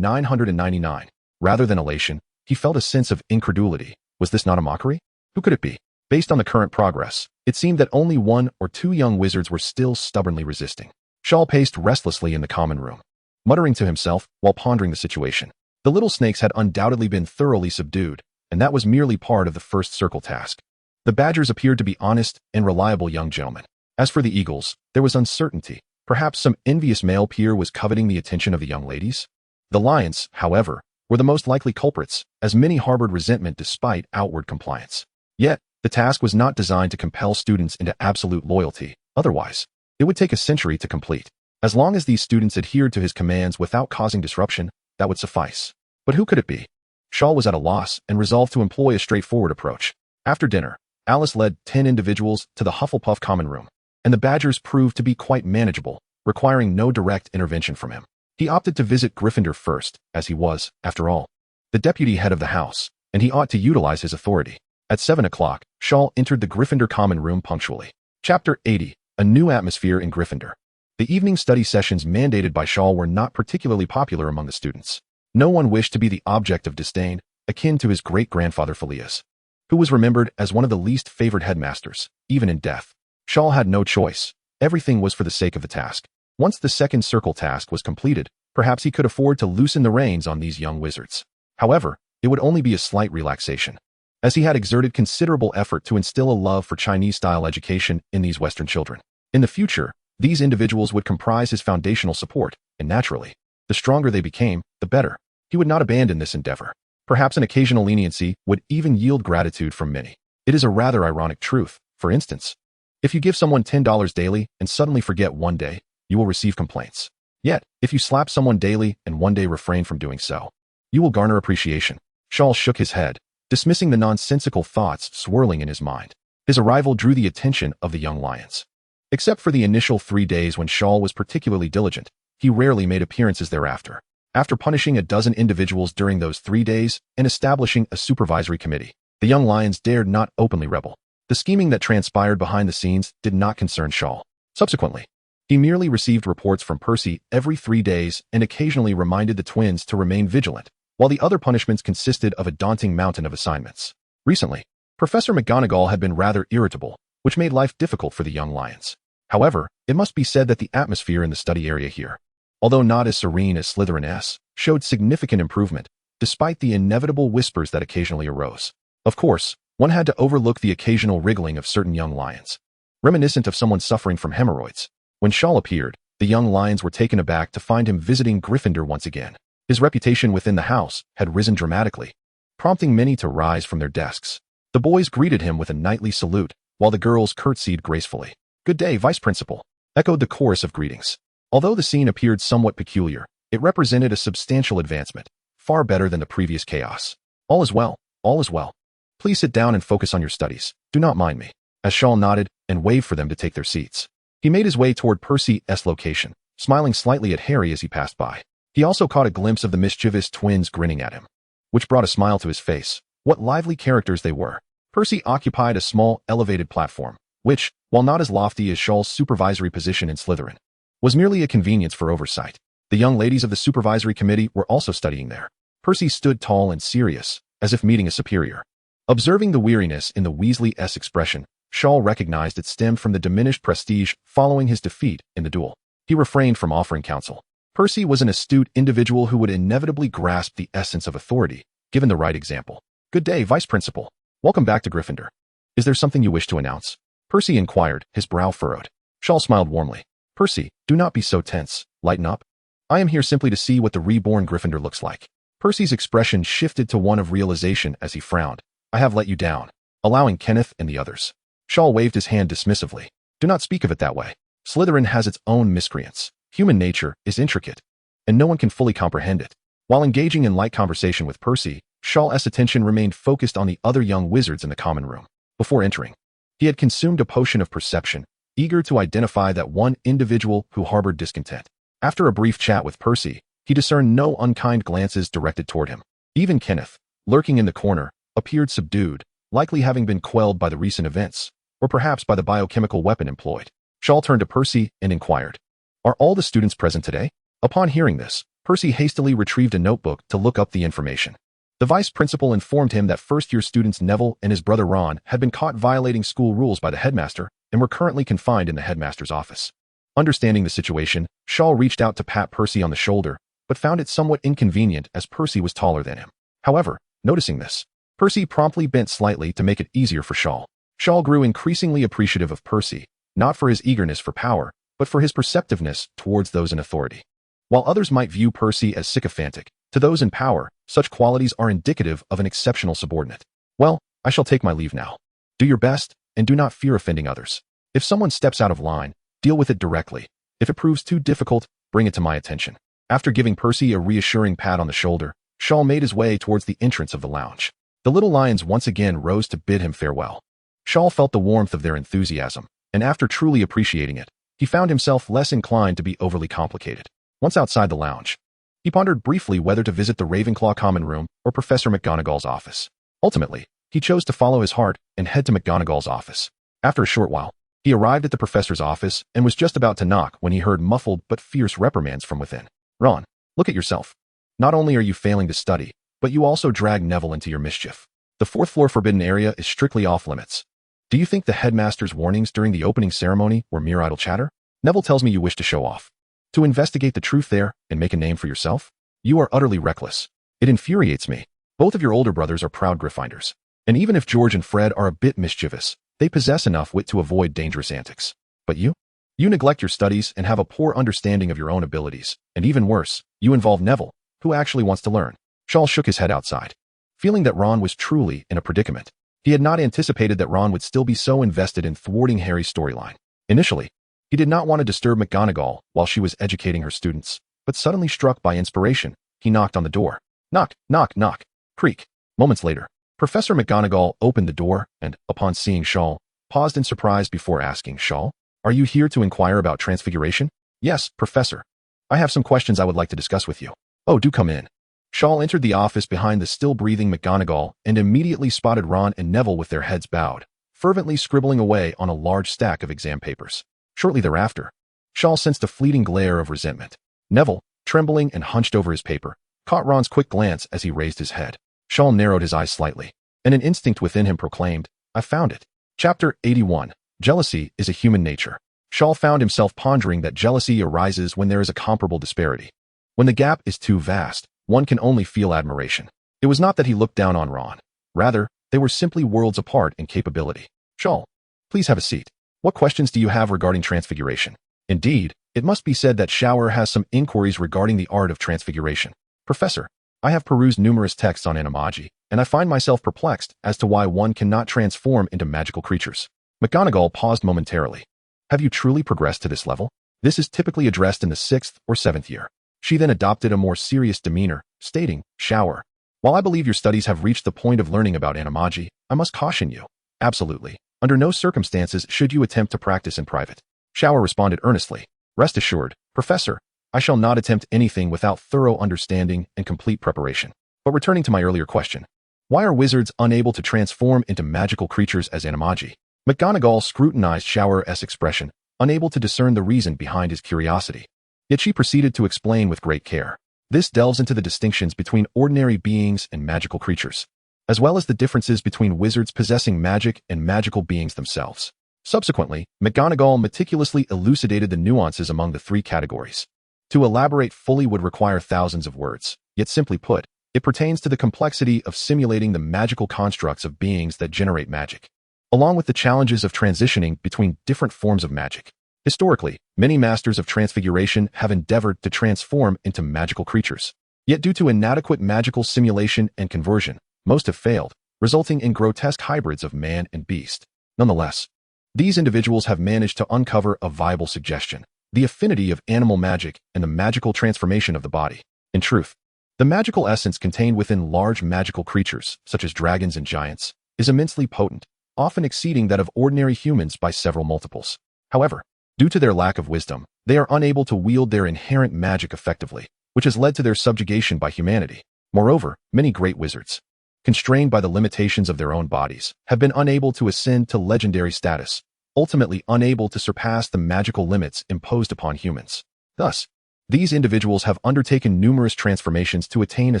999. Rather than elation, he felt a sense of incredulity. Was this not a mockery? Who could it be? Based on the current progress, it seemed that only 1 or 2 young wizards were still stubbornly resisting. Shaw paced restlessly in the common room, muttering to himself while pondering the situation. The little snakes had undoubtedly been thoroughly subdued, and that was merely part of the first circle task. The badgers appeared to be honest and reliable young gentlemen. As for the eagles, there was uncertainty. Perhaps some envious male peer was coveting the attention of the young ladies? The lions, however, were the most likely culprits, as many harbored resentment despite outward compliance. Yet, the task was not designed to compel students into absolute loyalty. Otherwise, it would take a century to complete. As long as these students adhered to his commands without causing disruption, that would suffice. But who could it be? Shaw was at a loss and resolved to employ a straightforward approach. After dinner, Alice led 10 individuals to the Hufflepuff common room, and the badgers proved to be quite manageable, requiring no direct intervention from him. He opted to visit Gryffindor first, as he was, after all, the deputy head of the house, and he ought to utilize his authority. At 7 o'clock, Shaw entered the Gryffindor common room punctually. Chapter 80, A New Atmosphere in Gryffindor. The evening study sessions mandated by Shaw were not particularly popular among the students. No one wished to be the object of disdain, akin to his great-grandfather Phileas, who was remembered as one of the least favored headmasters, even in death. Shaw had no choice. Everything was for the sake of the task. Once the second circle task was completed, perhaps he could afford to loosen the reins on these young wizards. However, it would only be a slight relaxation, as he had exerted considerable effort to instill a love for Chinese-style education in these Western children. In the future, these individuals would comprise his foundational support, and naturally, the stronger they became, the better. He would not abandon this endeavor. Perhaps an occasional leniency would even yield gratitude from many. It is a rather ironic truth. For instance, if you give someone $10 daily and suddenly forget one day, you will receive complaints. Yet, if you slap someone daily and one day refrain from doing so, you will garner appreciation. Shaw shook his head, dismissing the nonsensical thoughts swirling in his mind. His arrival drew the attention of the young lions. Except for the initial 3 days when Shaw was particularly diligent, he rarely made appearances thereafter. After punishing a dozen individuals during those 3 days and establishing a supervisory committee, the young lions dared not openly rebel. The scheming that transpired behind the scenes did not concern Shaw. Subsequently, he merely received reports from Percy every 3 days and occasionally reminded the twins to remain vigilant, while the other punishments consisted of a daunting mountain of assignments. Recently, Professor McGonagall had been rather irritable, which made life difficult for the young lions. However, it must be said that the atmosphere in the study area here, although not as serene as Slytherin, showed significant improvement, despite the inevitable whispers that occasionally arose. Of course, one had to overlook the occasional wriggling of certain young lions, reminiscent of someone suffering from hemorrhoids. When Shaw appeared, the young lions were taken aback to find him visiting Gryffindor once again. His reputation within the house had risen dramatically, prompting many to rise from their desks. The boys greeted him with a knightly salute, while the girls curtsied gracefully. "Good day, Vice Principal," echoed the chorus of greetings. Although the scene appeared somewhat peculiar, it represented a substantial advancement, far better than the previous chaos. "All is well, all is well. Please sit down and focus on your studies. Do not mind me," as Shaw nodded and waved for them to take their seats. He made his way toward Percy's location, smiling slightly at Harry as he passed by. He also caught a glimpse of the mischievous twins grinning at him, which brought a smile to his face. What lively characters they were. Percy occupied a small, elevated platform, which, while not as lofty as Shaw's supervisory position in Slytherin, was merely a convenience for oversight. The young ladies of the supervisory committee were also studying there. Percy stood tall and serious, as if meeting a superior. Observing the weariness in the Weasley's expression, Shaw recognized it stemmed from the diminished prestige following his defeat in the duel. He refrained from offering counsel. Percy was an astute individual who would inevitably grasp the essence of authority, given the right example. "Good day, Vice Principal. Welcome back to Gryffindor. Is there something you wish to announce?" Percy inquired, his brow furrowed. Shaw smiled warmly. "Percy, do not be so tense. Lighten up. I am here simply to see what the reborn Gryffindor looks like." Percy's expression shifted to one of realization as he frowned. "I have let you down, allowing Kenneth and the others." Shaw waved his hand dismissively. "Do not speak of it that way. Slytherin has its own miscreants. Human nature is intricate, and no one can fully comprehend it." While engaging in light conversation with Percy, Shaw's attention remained focused on the other young wizards in the common room. Before entering, he had consumed a potion of perception, eager to identify that one individual who harbored discontent. After a brief chat with Percy, he discerned no unkind glances directed toward him. Even Kenneth, lurking in the corner, appeared subdued, likely having been quelled by the recent events, or perhaps by the biochemical weapon employed. Shaw turned to Percy and inquired, "Are all the students present today?" Upon hearing this, Percy hastily retrieved a notebook to look up the information. The vice principal informed him that first-year students Neville and his brother Ron had been caught violating school rules by the headmaster and were currently confined in the headmaster's office. Understanding the situation, Shaw reached out to pat Percy on the shoulder, but found it somewhat inconvenient as Percy was taller than him. However, noticing this, Percy promptly bent slightly to make it easier for Shaw. Shaw grew increasingly appreciative of Percy, not for his eagerness for power, but for his perceptiveness towards those in authority. While others might view Percy as sycophantic, to those in power, such qualities are indicative of an exceptional subordinate. "Well, I shall take my leave now. Do your best, and do not fear offending others. If someone steps out of line, deal with it directly. If it proves too difficult, bring it to my attention." After giving Percy a reassuring pat on the shoulder, Shaw made his way towards the entrance of the lounge. The little lions once again rose to bid him farewell. Shaw felt the warmth of their enthusiasm, and after truly appreciating it, he found himself less inclined to be overly complicated. Once outside the lounge, he pondered briefly whether to visit the Ravenclaw common room or Professor McGonagall's office. Ultimately, he chose to follow his heart and head to McGonagall's office. After a short while, he arrived at the professor's office and was just about to knock when he heard muffled but fierce reprimands from within. "Ron, look at yourself. Not only are you failing to study, but you also drag Neville into your mischief. The fourth floor forbidden area is strictly off limits. Do you think the headmaster's warnings during the opening ceremony were mere idle chatter? Neville tells me you wish to show off. To investigate the truth there and make a name for yourself? You are utterly reckless. It infuriates me. Both of your older brothers are proud Gryffindors. And even if George and Fred are a bit mischievous, they possess enough wit to avoid dangerous antics. But you? You neglect your studies and have a poor understanding of your own abilities. And even worse, you involve Neville, who actually wants to learn." Shaw shook his head outside, feeling that Ron was truly in a predicament. He had not anticipated that Ron would still be so invested in thwarting Harry's storyline. Initially, he did not want to disturb McGonagall while she was educating her students, but suddenly struck by inspiration, he knocked on the door. Knock, knock, knock. Creak. Moments later, Professor McGonagall opened the door and, upon seeing Shaw, paused in surprise before asking, "Shaw, are you here to inquire about transfiguration?" "Yes, Professor. I have some questions I would like to discuss with you." "Oh, do come in." Shaw entered the office behind the still-breathing McGonagall and immediately spotted Ron and Neville with their heads bowed, fervently scribbling away on a large stack of exam papers. Shortly thereafter, Shaw sensed a fleeting glare of resentment. Neville, trembling and hunched over his paper, caught Ron's quick glance as he raised his head. Shaw narrowed his eyes slightly, and an instinct within him proclaimed, "I found it." Chapter 81. Jealousy is a human nature. Shaw found himself pondering that jealousy arises when there is a comparable disparity. When the gap is too vast, one can only feel admiration. It was not that he looked down on Ron. Rather, they were simply worlds apart in capability. "Shaw, please have a seat. What questions do you have regarding transfiguration?" Indeed, it must be said that Shor has some inquiries regarding the art of transfiguration. "Professor, I have perused numerous texts on animagi, and I find myself perplexed as to why one cannot transform into magical creatures." McGonagall paused momentarily. "Have you truly progressed to this level? This is typically addressed in the 6th or 7th year." She then adopted a more serious demeanor, stating, "Shor, while I believe your studies have reached the point of learning about animagi, I must caution you. Absolutely, under no circumstances should you attempt to practice in private." Shor responded earnestly, "Rest assured, Professor, I shall not attempt anything without thorough understanding and complete preparation." But returning to my earlier question, why are wizards unable to transform into magical creatures as animagi? McGonagall scrutinized Shor's expression, unable to discern the reason behind his curiosity. Yet she proceeded to explain with great care. This delves into the distinctions between ordinary beings and magical creatures, as well as the differences between wizards possessing magic and magical beings themselves. Subsequently, McGonagall meticulously elucidated the nuances among the three categories. To elaborate fully would require thousands of words, yet simply put, it pertains to the complexity of simulating the magical constructs of beings that generate magic, along with the challenges of transitioning between different forms of magic. Historically, many masters of transfiguration have endeavored to transform into magical creatures. Yet due to inadequate magical simulation and conversion, most have failed, resulting in grotesque hybrids of man and beast. Nonetheless, these individuals have managed to uncover a viable suggestion: the affinity of animal magic and the magical transformation of the body. In truth, The magical essence contained within large magical creatures, such as dragons and giants, is immensely potent, often exceeding that of ordinary humans by several multiples. However, due to their lack of wisdom, they are unable to wield their inherent magic effectively, which has led to their subjugation by humanity. Moreover, many great wizards, constrained by the limitations of their own bodies, have been unable to ascend to legendary status, ultimately unable to surpass the magical limits imposed upon humans. Thus, these individuals have undertaken numerous transformations to attain a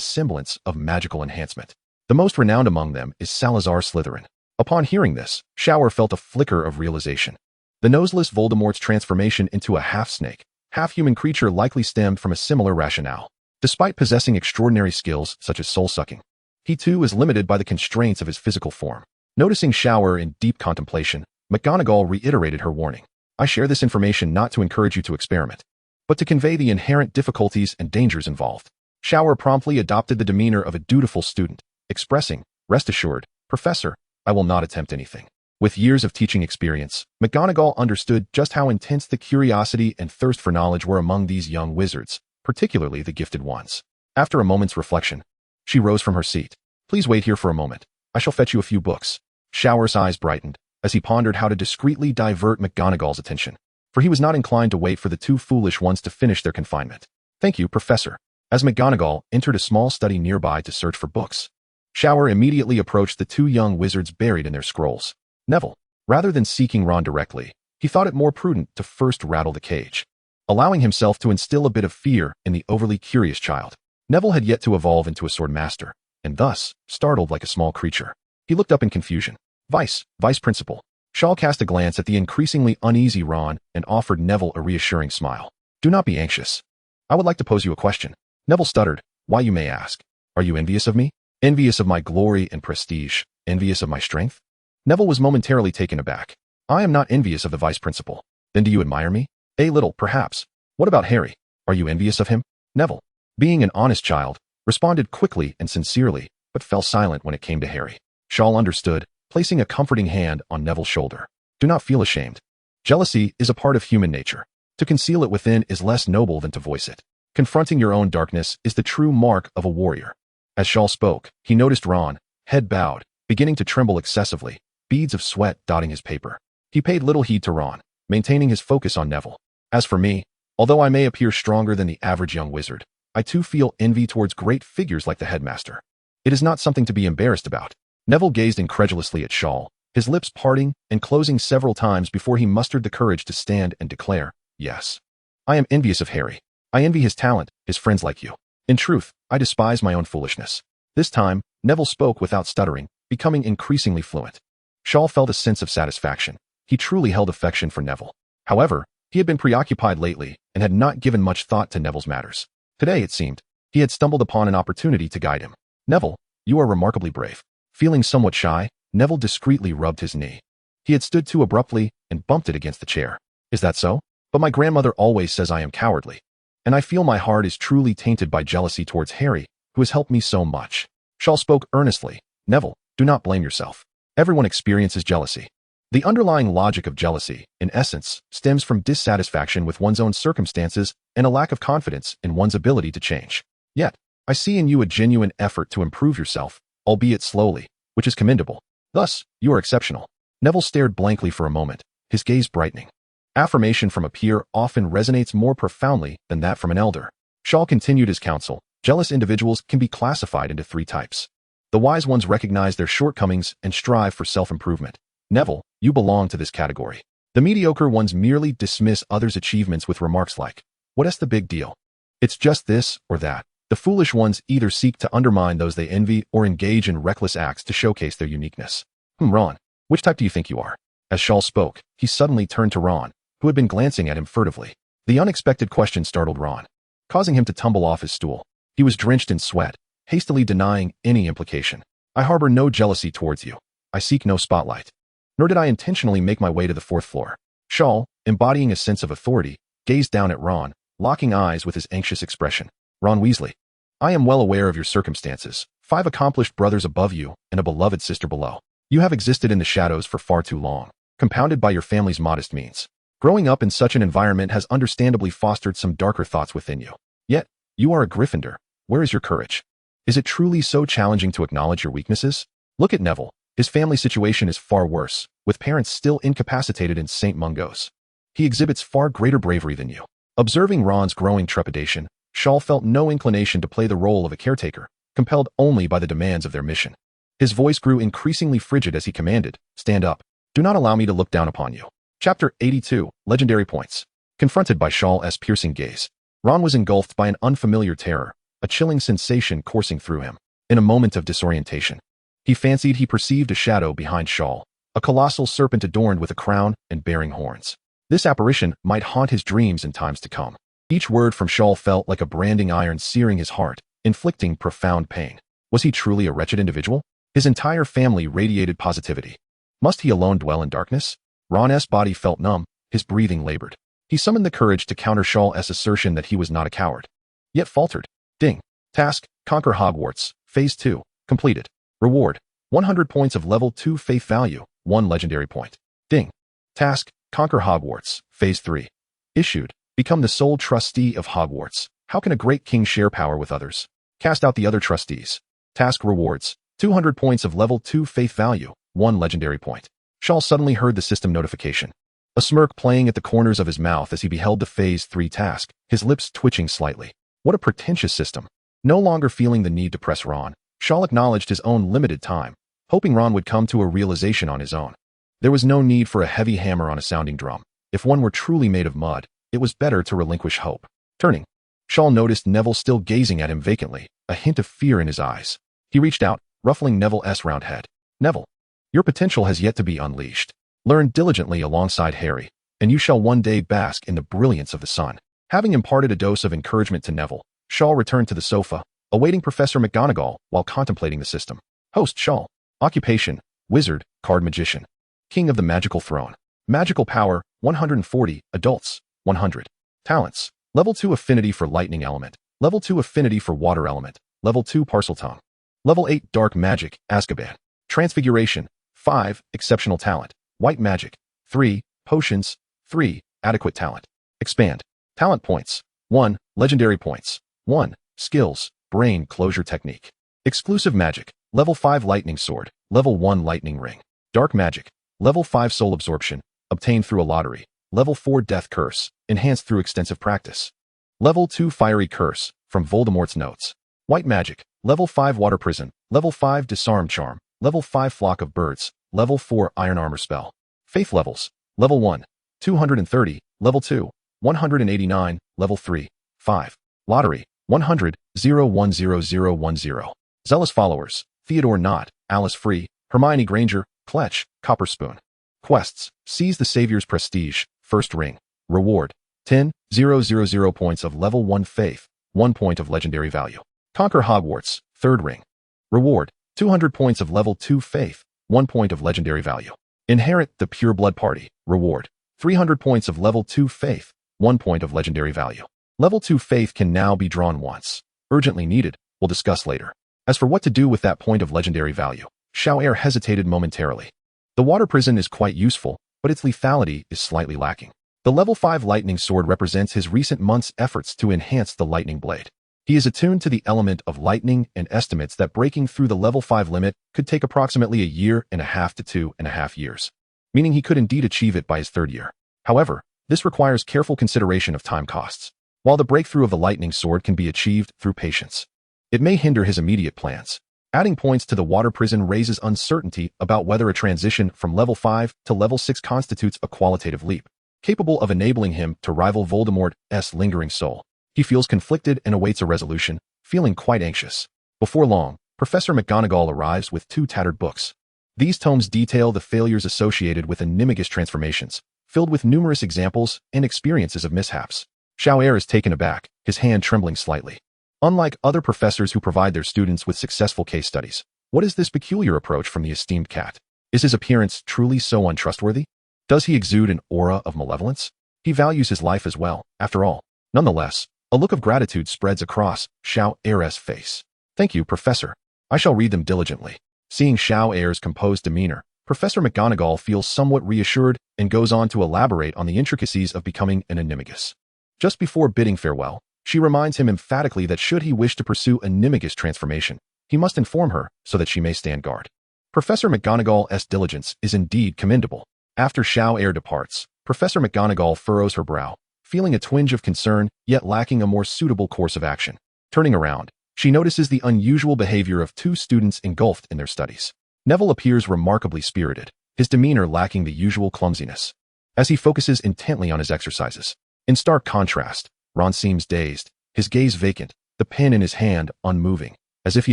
semblance of magical enhancement. The most renowned among them is Salazar Slytherin. Upon hearing this, Shor felt a flicker of realization. The noseless Voldemort's transformation into a half-snake, half-human creature likely stemmed from a similar rationale. Despite possessing extraordinary skills such as soul-sucking, he too is limited by the constraints of his physical form. Noticing Shor in deep contemplation, McGonagall reiterated her warning. I share this information not to encourage you to experiment, but to convey the inherent difficulties and dangers involved. Shor promptly adopted the demeanor of a dutiful student, expressing, rest assured, Professor, I will not attempt anything. With years of teaching experience, McGonagall understood just how intense the curiosity and thirst for knowledge were among these young wizards, particularly the gifted ones. After a moment's reflection, she rose from her seat. Please wait here for a moment. I shall fetch you a few books. Shor's eyes brightened as he pondered how to discreetly divert McGonagall's attention, for he was not inclined to wait for the two foolish ones to finish their confinement. Thank you, Professor. As McGonagall entered a small study nearby to search for books, Shor immediately approached the two young wizards buried in their scrolls. Neville, rather than seeking Ron directly, he thought it more prudent to first rattle the cage, allowing himself to instill a bit of fear in the overly curious child. Neville had yet to evolve into a sword master, and thus, startled like a small creature. He looked up in confusion. Vice Principal. Shaw cast a glance at the increasingly uneasy Ron and offered Neville a reassuring smile. Do not be anxious. I would like to pose you a question. Neville stuttered. Why, you may ask. Are you envious of me? Envious of my glory and prestige? Envious of my strength? Neville was momentarily taken aback. I am not envious of the Vice Principal. Then do you admire me? A little, perhaps. What about Harry? Are you envious of him? Neville, being an honest child, responded quickly and sincerely, but fell silent when it came to Harry. Shaw understood, placing a comforting hand on Neville's shoulder. Do not feel ashamed. Jealousy is a part of human nature. To conceal it within is less noble than to voice it. Confronting your own darkness is the true mark of a warrior. As Shaw spoke, he noticed Ron, head bowed, beginning to tremble excessively, beads of sweat dotting his paper. He paid little heed to Ron, maintaining his focus on Neville. As for me, although I may appear stronger than the average young wizard, I too feel envy towards great figures like the headmaster. It is not something to be embarrassed about. Neville gazed incredulously at Shaw, his lips parting and closing several times before he mustered the courage to stand and declare, yes. I am envious of Harry. I envy his talent, his friends like you. In truth, I despise my own foolishness. This time, Neville spoke without stuttering, becoming increasingly fluent. Shaw felt a sense of satisfaction. He truly held affection for Neville. However, he had been preoccupied lately and had not given much thought to Neville's matters. Today, it seemed, he had stumbled upon an opportunity to guide him. Neville, you are remarkably brave. Feeling somewhat shy, Neville discreetly rubbed his knee. He had stood too abruptly and bumped it against the chair. Is that so? But my grandmother always says I am cowardly. And I feel my heart is truly tainted by jealousy towards Harry, who has helped me so much. Shaw spoke earnestly. Neville, do not blame yourself. Everyone experiences jealousy. The underlying logic of jealousy, in essence, stems from dissatisfaction with one's own circumstances and a lack of confidence in one's ability to change. Yet, I see in you a genuine effort to improve yourself, albeit slowly, which is commendable. Thus, you are exceptional. Neville stared blankly for a moment, his gaze brightening. Affirmation from a peer often resonates more profoundly than that from an elder. Shaw continued his counsel. Jealous individuals can be classified into three types. The wise ones recognize their shortcomings and strive for self-improvement. Neville, you belong to this category. The mediocre ones merely dismiss others' achievements with remarks like, "What's the big deal? It's just this or that." The foolish ones either seek to undermine those they envy or engage in reckless acts to showcase their uniqueness. Ron, which type do you think you are? As Shaw spoke, he suddenly turned to Ron, who had been glancing at him furtively. The unexpected question startled Ron, causing him to tumble off his stool. He was drenched in sweat, hastily denying any implication. I harbor no jealousy towards you. I seek no spotlight. Nor did I intentionally make my way to the fourth floor. Shaw, embodying a sense of authority, gazed down at Ron, locking eyes with his anxious expression. Ron Weasley, I am well aware of your circumstances. 5 accomplished brothers above you and a beloved sister below. You have existed in the shadows for far too long, compounded by your family's modest means. Growing up in such an environment has understandably fostered some darker thoughts within you. Yet, you are a Gryffindor, where is your courage? Is it truly so challenging to acknowledge your weaknesses? Look at Neville. His family situation is far worse, with parents still incapacitated in St. Mungo's. He exhibits far greater bravery than you. Observing Ron's growing trepidation, Shaw felt no inclination to play the role of a caretaker, compelled only by the demands of their mission. His voice grew increasingly frigid as he commanded, "Stand up. Do not allow me to look down upon you." Chapter 82, Legendary Points. Confronted by Shaw's piercing gaze, Ron was engulfed by an unfamiliar terror, a chilling sensation coursing through him. In a moment of disorientation, he fancied he perceived a shadow behind Shaw, a colossal serpent adorned with a crown and bearing horns. This apparition might haunt his dreams in times to come. Each word from Shaw felt like a branding iron searing his heart, inflicting profound pain. Was he truly a wretched individual? His entire family radiated positivity. Must he alone dwell in darkness? Ron's body felt numb, his breathing labored. He summoned the courage to counter Shaw's assertion that he was not a coward, yet faltered. Ding. Task, Conquer Hogwarts, Phase 2, completed. Reward, 100 points of Level 2 Faith Value, 1 Legendary Point. Ding. Task, Conquer Hogwarts, Phase 3. Issued, become the sole trustee of Hogwarts. How can a great king share power with others? Cast out the other trustees. Task rewards, 200 points of Level 2 Faith Value, 1 Legendary Point. Shaw suddenly heard the system notification. A smirk playing at the corners of his mouth as he beheld the Phase 3 task, his lips twitching slightly. What a pretentious system. No longer feeling the need to press Ron, Shaw acknowledged his own limited time, hoping Ron would come to a realization on his own. There was no need for a heavy hammer on a sounding drum. If one were truly made of mud, it was better to relinquish hope. Turning, Shaw noticed Neville still gazing at him vacantly, a hint of fear in his eyes. He reached out, ruffling Neville's round head. "Neville, your potential has yet to be unleashed. Learn diligently alongside Harry, and you shall one day bask in the brilliance of the sun." Having imparted a dose of encouragement to Neville, Shaw returned to the sofa, awaiting Professor McGonagall while contemplating the system. Host Shaw. Occupation, Wizard, Card Magician. King of the Magical Throne. Magical Power, 140, Adults, 100. Talents, Level 2 Affinity for Lightning Element, Level 2 Affinity for Water Element, Level 2 Parseltongue. Level 8 Dark Magic, Azkaban. Transfiguration, 5, Exceptional Talent. White Magic, 3, Potions, 3, Adequate Talent. Expand. Talent Points, 1, Legendary Points, 1, Skills, Brain Closure Technique. Exclusive Magic, Level 5 Lightning Sword, Level 1 Lightning Ring. Dark Magic, Level 5 Soul Absorption, obtained through a lottery. Level 4 Death Curse, enhanced through extensive practice. Level 2 Fiery Curse, from Voldemort's Notes. White Magic, Level 5 Water Prison, Level 5 Disarm Charm, Level 5 Flock of Birds, Level 4 Iron Armor Spell. Faith Levels, Level 1, 230, Level 2, 189, Level 3, 5. Lottery, 100, 010010. Zealous Followers, Theodore Knott, Alice Free, Hermione Granger, Kletch, Copper Spoon. Quests, Seize the Savior's Prestige, First Ring. Reward, 10,000 points of Level 1 Faith, 1 point of Legendary Value. Conquer Hogwarts, Third Ring. Reward, 200 points of Level 2 Faith, 1 point of Legendary Value. Inherit the Pure Blood Party. Reward, 300 points of Level 2 Faith, 1 point of Legendary Value. Level 2 Faith can now be drawn once. Urgently needed, we'll discuss later. As for what to do with that point of Legendary Value, Shiao hesitated momentarily. The Water Prison is quite useful, but its lethality is slightly lacking. The Level 5 Lightning Sword represents his recent months' efforts to enhance the Lightning Blade. He is attuned to the element of lightning and estimates that breaking through the Level 5 limit could take approximately a year and a half to 2.5 years, meaning he could indeed achieve it by his third year. However, this requires careful consideration of time costs. While the breakthrough of the Lightning Sword can be achieved through patience, it may hinder his immediate plans. Adding points to the Water Prison raises uncertainty about whether a transition from Level 5 to Level 6 constitutes a qualitative leap, capable of enabling him to rival Voldemort's lingering soul. He feels conflicted and awaits a resolution, feeling quite anxious. Before long, Professor McGonagall arrives with 2 tattered books. These tomes detail the failures associated with animagus transformations, filled with numerous examples and experiences of mishaps. Shiao is taken aback, his hand trembling slightly. Unlike other professors who provide their students with successful case studies, what is this peculiar approach from the esteemed cat? Is his appearance truly so untrustworthy? Does he exude an aura of malevolence? He values his life as well, after all. Nonetheless, a look of gratitude spreads across Shiao's face. Thank you, Professor. I shall read them diligently. Seeing Shiao's composed demeanor, Professor McGonagall feels somewhat reassured and goes on to elaborate on the intricacies of becoming an animagus. Just before bidding farewell, She reminds him emphatically that should he wish to pursue a Nimicus transformation, he must inform her so that she may stand guard. Professor McGonagall's diligence is indeed commendable. After Xiao departs, Professor McGonagall furrows her brow, feeling a twinge of concern, yet lacking a more suitable course of action. Turning around, she notices the unusual behavior of two students engulfed in their studies. Neville appears remarkably spirited, his demeanor lacking the usual clumsiness, as he focuses intently on his exercises. In stark contrast, Ron seems dazed, his gaze vacant, the pen in his hand unmoving, as if he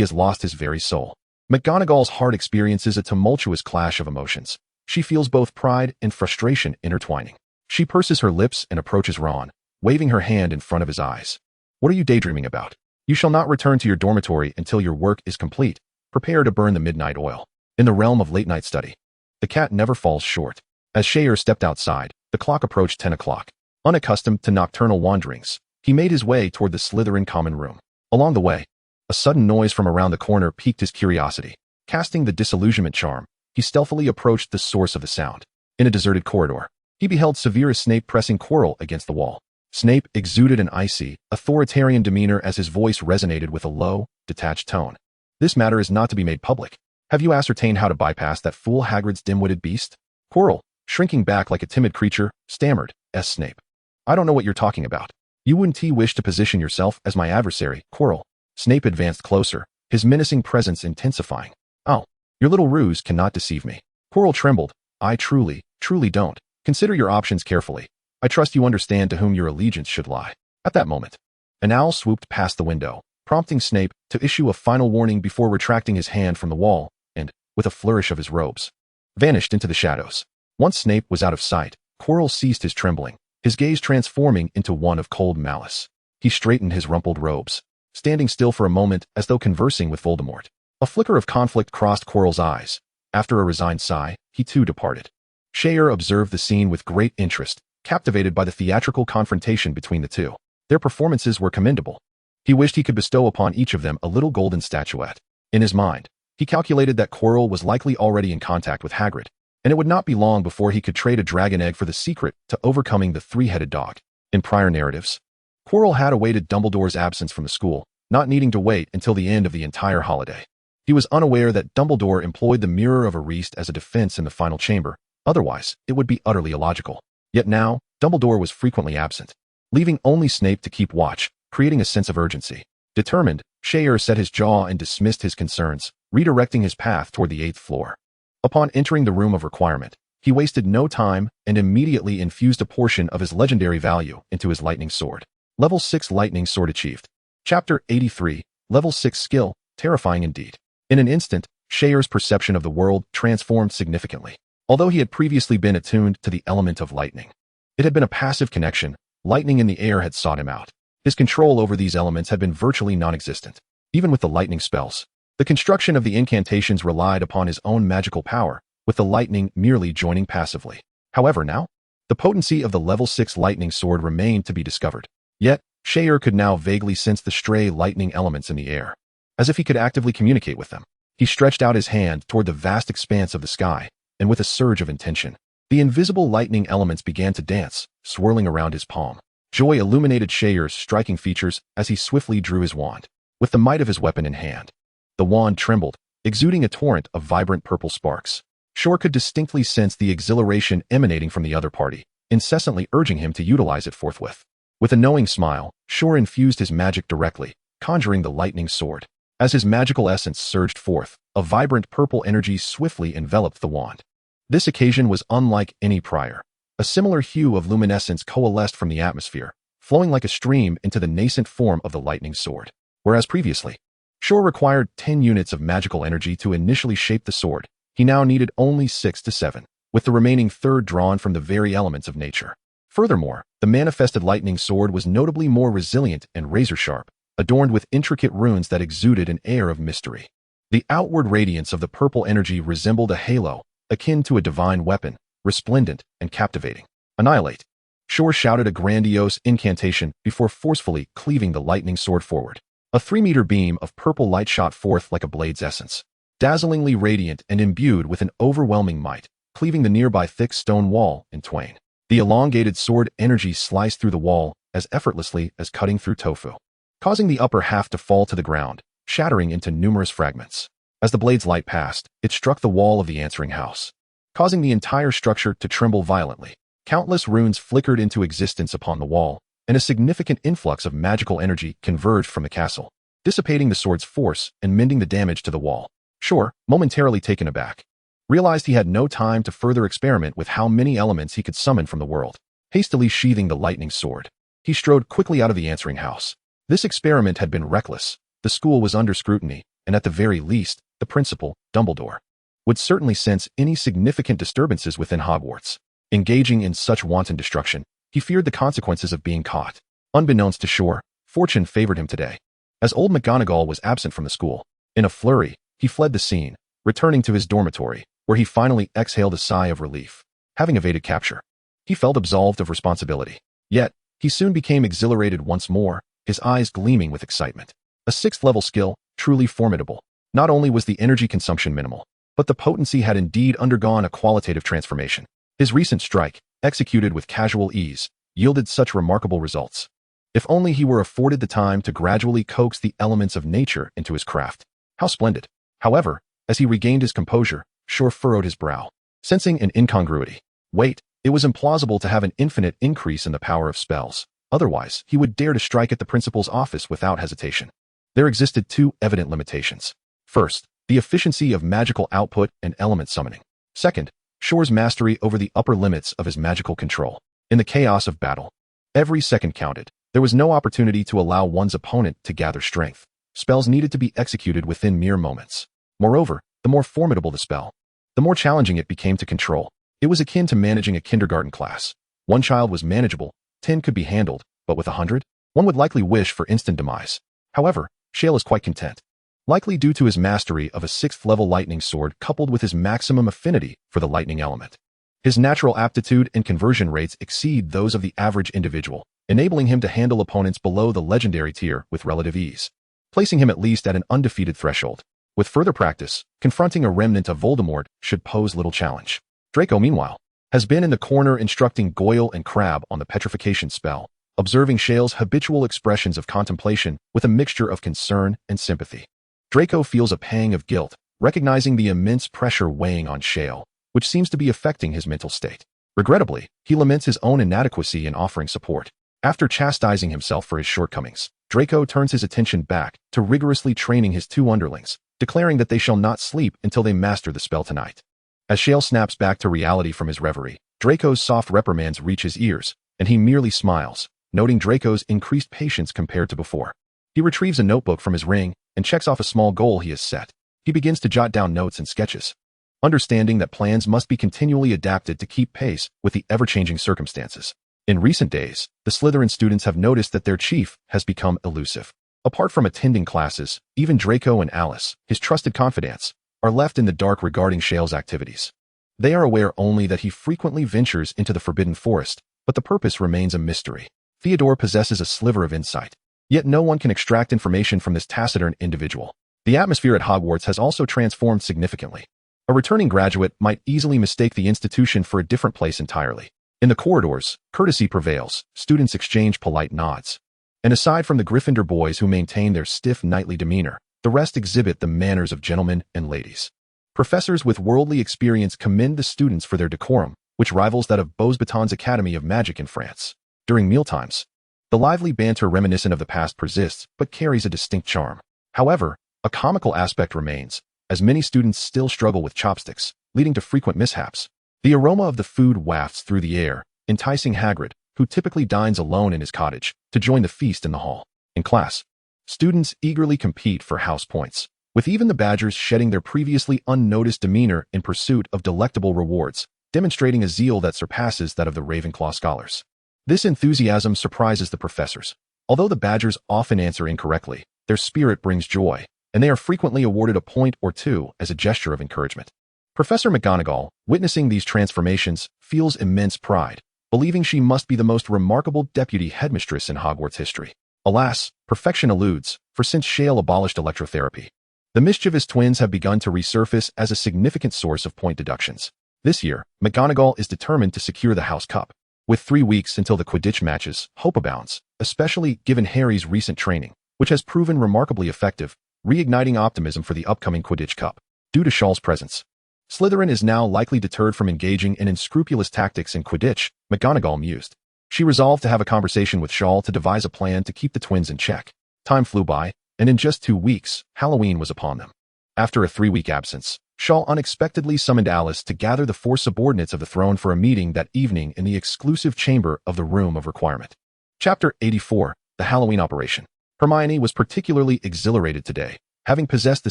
has lost his very soul. McGonagall's heart experiences a tumultuous clash of emotions. She feels both pride and frustration intertwining. She purses her lips and approaches Ron, waving her hand in front of his eyes. What are you daydreaming about? You shall not return to your dormitory until your work is complete. Prepare to burn the midnight oil. In the realm of late-night study, the cat never falls short. As Shor stepped outside, the clock approached 10 o'clock. Unaccustomed to nocturnal wanderings, he made his way toward the Slytherin common room. Along the way, a sudden noise from around the corner piqued his curiosity. Casting the disillusionment charm, he stealthily approached the source of the sound. In a deserted corridor, he beheld Severus Snape pressing Quirrell against the wall. Snape exuded an icy, authoritarian demeanor as his voice resonated with a low, detached tone. This matter is not to be made public. Have you ascertained how to bypass that fool Hagrid's dim-witted beast? Quirrell, shrinking back like a timid creature, stammered, Snape. I don't know what you're talking about. You wouldn't wish to position yourself as my adversary, Quirrell. Snape advanced closer, his menacing presence intensifying. Oh, your little ruse cannot deceive me. Quirrell trembled. I truly don't. Consider your options carefully. I trust you understand to whom your allegiance should lie. At that moment, an owl swooped past the window, prompting Snape to issue a final warning before retracting his hand from the wall and, with a flourish of his robes, vanished into the shadows. Once Snape was out of sight, Quirrell ceased his trembling, his gaze transforming into one of cold malice. He straightened his rumpled robes, standing still for a moment as though conversing with Voldemort. A flicker of conflict crossed Quirrell's eyes. After a resigned sigh, he too departed. Shor observed the scene with great interest, captivated by the theatrical confrontation between the two. Their performances were commendable. He wished he could bestow upon each of them a little golden statuette. In his mind, he calculated that Quirrell was likely already in contact with Hagrid, and it would not be long before he could trade a dragon egg for the secret to overcoming the three-headed dog. In prior narratives, Quirrell had awaited Dumbledore's absence from the school, not needing to wait until the end of the entire holiday. He was unaware that Dumbledore employed the Mirror of Ariste as a defense in the final chamber, otherwise it would be utterly illogical. Yet now, Dumbledore was frequently absent, leaving only Snape to keep watch, creating a sense of urgency. Determined, Shor set his jaw and dismissed his concerns, redirecting his path toward the 8th floor. Upon entering the room of requirement, he wasted no time and immediately infused a portion of his legendary value into his lightning sword. Level 6 lightning sword achieved. Chapter 83, Level 6 skill, terrifying indeed. In an instant, Shor's perception of the world transformed significantly. Although he had previously been attuned to the element of lightning, it had been a passive connection. Lightning in the air had sought him out. His control over these elements had been virtually non-existent. Even with the lightning spells, the construction of the incantations relied upon his own magical power, with the lightning merely joining passively. However, now, the potency of the level 6 lightning sword remained to be discovered. Yet, Shor could now vaguely sense the stray lightning elements in the air, as if he could actively communicate with them. He stretched out his hand toward the vast expanse of the sky, and with a surge of intention, the invisible lightning elements began to dance, swirling around his palm. Joy illuminated Shor's striking features as he swiftly drew his wand, with the might of his weapon in hand. The wand trembled, exuding a torrent of vibrant purple sparks. Shor could distinctly sense the exhilaration emanating from the other party, incessantly urging him to utilize it forthwith. With a knowing smile, Shor infused his magic directly, conjuring the lightning sword. As his magical essence surged forth, a vibrant purple energy swiftly enveloped the wand. This occasion was unlike any prior. A similar hue of luminescence coalesced from the atmosphere, flowing like a stream into the nascent form of the lightning sword. Whereas previously, Shor required 10 units of magical energy to initially shape the sword, he now needed only 6 to 7, with the remaining third drawn from the very elements of nature. Furthermore, the manifested lightning sword was notably more resilient and razor-sharp, adorned with intricate runes that exuded an air of mystery. The outward radiance of the purple energy resembled a halo, akin to a divine weapon, resplendent and captivating. Annihilate. Shor shouted a grandiose incantation before forcefully cleaving the lightning sword forward. A 3-meter beam of purple light shot forth like a blade's essence, dazzlingly radiant and imbued with an overwhelming might, cleaving the nearby thick stone wall in twain. The elongated sword energy sliced through the wall, as effortlessly as cutting through tofu, causing the upper half to fall to the ground, shattering into numerous fragments. As the blade's light passed, it struck the wall of the answering house, causing the entire structure to tremble violently. Countless runes flickered into existence upon the wall, and a significant influx of magical energy converged from the castle, dissipating the sword's force and mending the damage to the wall. Shor, momentarily taken aback, realized he had no time to further experiment with how many elements he could summon from the world. Hastily sheathing the lightning sword, he strode quickly out of the answering house. This experiment had been reckless. The school was under scrutiny, and at the very least, the principal, Dumbledore, would certainly sense any significant disturbances within Hogwarts. Engaging in such wanton destruction, he feared the consequences of being caught. Unbeknownst to Shor, fortune favored him today. As old McGonagall was absent from the school, in a flurry, he fled the scene, returning to his dormitory, where he finally exhaled a sigh of relief. Having evaded capture, he felt absolved of responsibility. Yet, he soon became exhilarated once more, his eyes gleaming with excitement. A 6th level skill, truly formidable. Not only was the energy consumption minimal, but the potency had indeed undergone a qualitative transformation. His recent strike, executed with casual ease, yielded such remarkable results. If only he were afforded the time to gradually coax the elements of nature into his craft. How splendid! However, as he regained his composure, Shor furrowed his brow, sensing an incongruity. Wait, it was implausible to have an infinite increase in the power of spells. Otherwise, he would dare to strike at the principal's office without hesitation. There existed two evident limitations. First, the efficiency of magical output and element summoning. Second, Shor's mastery over the upper limits of his magical control. In the chaos of battle, every second counted. There was no opportunity to allow one's opponent to gather strength. Spells needed to be executed within mere moments. Moreover, the more formidable the spell, the more challenging it became to control. It was akin to managing a kindergarten class. One child was manageable, 10 could be handled, but with 100, one would likely wish for instant demise. However, Shiao is quite content, likely due to his mastery of a 6th level lightning sword coupled with his maximum affinity for the lightning element. His natural aptitude and conversion rates exceed those of the average individual, enabling him to handle opponents below the legendary tier with relative ease, placing him at least at an undefeated threshold. With further practice, confronting a remnant of Voldemort should pose little challenge. Draco, meanwhile, has been in the corner instructing Goyle and Crabbe on the petrification spell, observing Shiao's habitual expressions of contemplation with a mixture of concern and sympathy. Draco feels a pang of guilt, recognizing the immense pressure weighing on Shiao, which seems to be affecting his mental state. Regrettably, he laments his own inadequacy in offering support. After chastising himself for his shortcomings, Draco turns his attention back to rigorously training his two underlings, declaring that they shall not sleep until they master the spell tonight. As Shiao snaps back to reality from his reverie, Draco's soft reprimands reach his ears, and he merely smiles, noting Draco's increased patience compared to before. He retrieves a notebook from his ring and checks off a small goal he has set. He begins to jot down notes and sketches, understanding that plans must be continually adapted to keep pace with the ever-changing circumstances. In recent days, the Slytherin students have noticed that their chief has become elusive. Apart from attending classes, even Draco and Alice, his trusted confidants, are left in the dark regarding Shiao's activities. They are aware only that he frequently ventures into the Forbidden Forest, but the purpose remains a mystery. Theodore possesses a sliver of insight, yet no one can extract information from this taciturn individual. The atmosphere at Hogwarts has also transformed significantly. A returning graduate might easily mistake the institution for a different place entirely. In the corridors, courtesy prevails, students exchange polite nods. And aside from the Gryffindor boys who maintain their stiff knightly demeanor, the rest exhibit the manners of gentlemen and ladies. Professors with worldly experience commend the students for their decorum, which rivals that of Beauxbatons Academy of Magic in France. During mealtimes, the lively banter reminiscent of the past persists, but carries a distinct charm. However, a comical aspect remains, as many students still struggle with chopsticks, leading to frequent mishaps. The aroma of the food wafts through the air, enticing Hagrid, who typically dines alone in his cottage, to join the feast in the hall. In class, students eagerly compete for house points, with even the Badgers shedding their previously unnoticed demeanor in pursuit of delectable rewards, demonstrating a zeal that surpasses that of the Ravenclaw scholars. This enthusiasm surprises the professors. Although the Badgers often answer incorrectly, their spirit brings joy, and they are frequently awarded a point or two as a gesture of encouragement. Professor McGonagall, witnessing these transformations, feels immense pride, believing she must be the most remarkable deputy headmistress in Hogwarts history. Alas, perfection eludes, for since Shiao abolished electrotherapy, the mischievous twins have begun to resurface as a significant source of point deductions. This year, McGonagall is determined to secure the House Cup. With 3 weeks until the Quidditch matches, hope abounds, especially given Harry's recent training, which has proven remarkably effective, reigniting optimism for the upcoming Quidditch Cup. Due to Shaw's presence, Slytherin is now likely deterred from engaging in unscrupulous tactics in Quidditch, McGonagall mused. She resolved to have a conversation with Shaw to devise a plan to keep the twins in check. Time flew by, and in just 2 weeks, Halloween was upon them. After a 3-week absence, Shaw unexpectedly summoned Alice to gather the 4 subordinates of the throne for a meeting that evening in the exclusive chamber of the Room of Requirement. Chapter 84, The Halloween Operation. Hermione was particularly exhilarated today. Having possessed the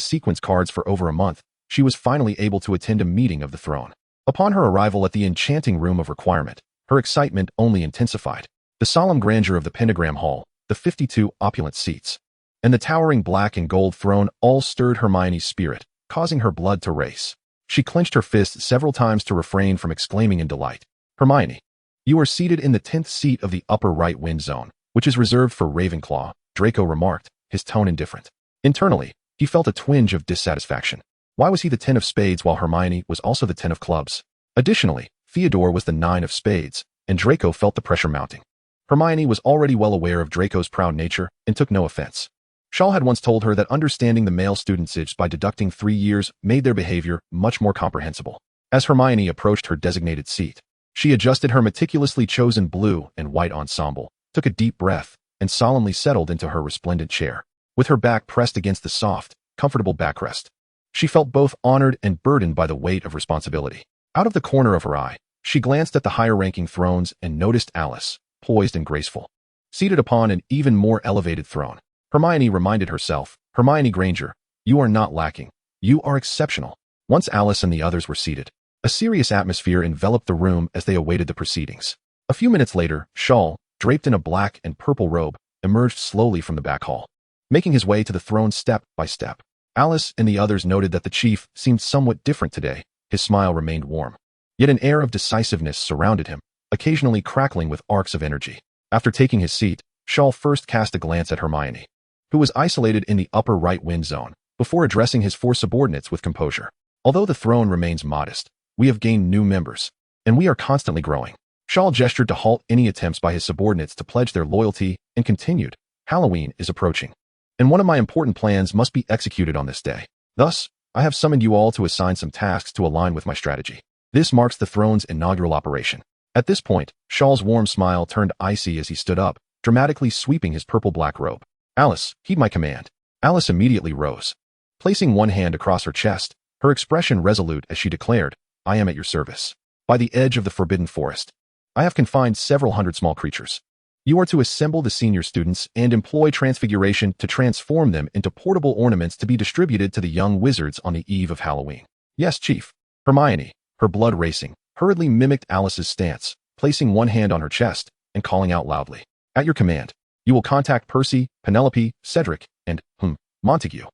sequence cards for over a month, she was finally able to attend a meeting of the throne. Upon her arrival at the enchanting Room of Requirement, her excitement only intensified. The solemn grandeur of the pentagram hall, the 52 opulent seats, and the towering black and gold throne all stirred Hermione's spirit, causing her blood to race. She clenched her fists several times to refrain from exclaiming in delight. Hermione, you are seated in the 10th seat of the upper right wind zone, which is reserved for Ravenclaw, Draco remarked, his tone indifferent. Internally, he felt a twinge of dissatisfaction. Why was he the 10 of spades while Hermione was also the 10 of clubs? Additionally, Theodore was the 9 of spades, and Draco felt the pressure mounting. Hermione was already well aware of Draco's proud nature and took no offense. Shaw had once told her that understanding the male students' age by deducting 3 years made their behavior much more comprehensible. As Hermione approached her designated seat, she adjusted her meticulously chosen blue and white ensemble, took a deep breath, and solemnly settled into her resplendent chair. With her back pressed against the soft, comfortable backrest, she felt both honored and burdened by the weight of responsibility. Out of the corner of her eye, she glanced at the higher-ranking thrones and noticed Alice, poised and graceful, seated upon an even more elevated throne. Hermione reminded herself, Hermione Granger, you are not lacking. You are exceptional. Once Alice and the others were seated, a serious atmosphere enveloped the room as they awaited the proceedings. A few minutes later, Shaw, draped in a black and purple robe, emerged slowly from the back hall, making his way to the throne step by step. Alice and the others noted that the chief seemed somewhat different today. His smile remained warm, yet an air of decisiveness surrounded him, occasionally crackling with arcs of energy. After taking his seat, Shaw first cast a glance at Hermione, who was isolated in the upper right wind zone, before addressing his 4 subordinates with composure. Although the throne remains modest, we have gained new members, and we are constantly growing. Shaw gestured to halt any attempts by his subordinates to pledge their loyalty and continued, Halloween is approaching, and one of my important plans must be executed on this day. Thus, I have summoned you all to assign some tasks to align with my strategy. This marks the throne's inaugural operation. At this point, Shaw's warm smile turned icy as he stood up, dramatically sweeping his purple-black robe. Alice, heed my command. Alice immediately rose, placing one hand across her chest, her expression resolute as she declared, I am at your service. By the edge of the Forbidden Forest, I have confined several hundred small creatures. You are to assemble the senior students and employ transfiguration to transform them into portable ornaments to be distributed to the young wizards on the eve of Halloween. Yes, Chief. Hermione, her blood racing, hurriedly mimicked Alice's stance, placing one hand on her chest and calling out loudly, at your command. You will contact Percy, Penelope, Cedric, and, Montague,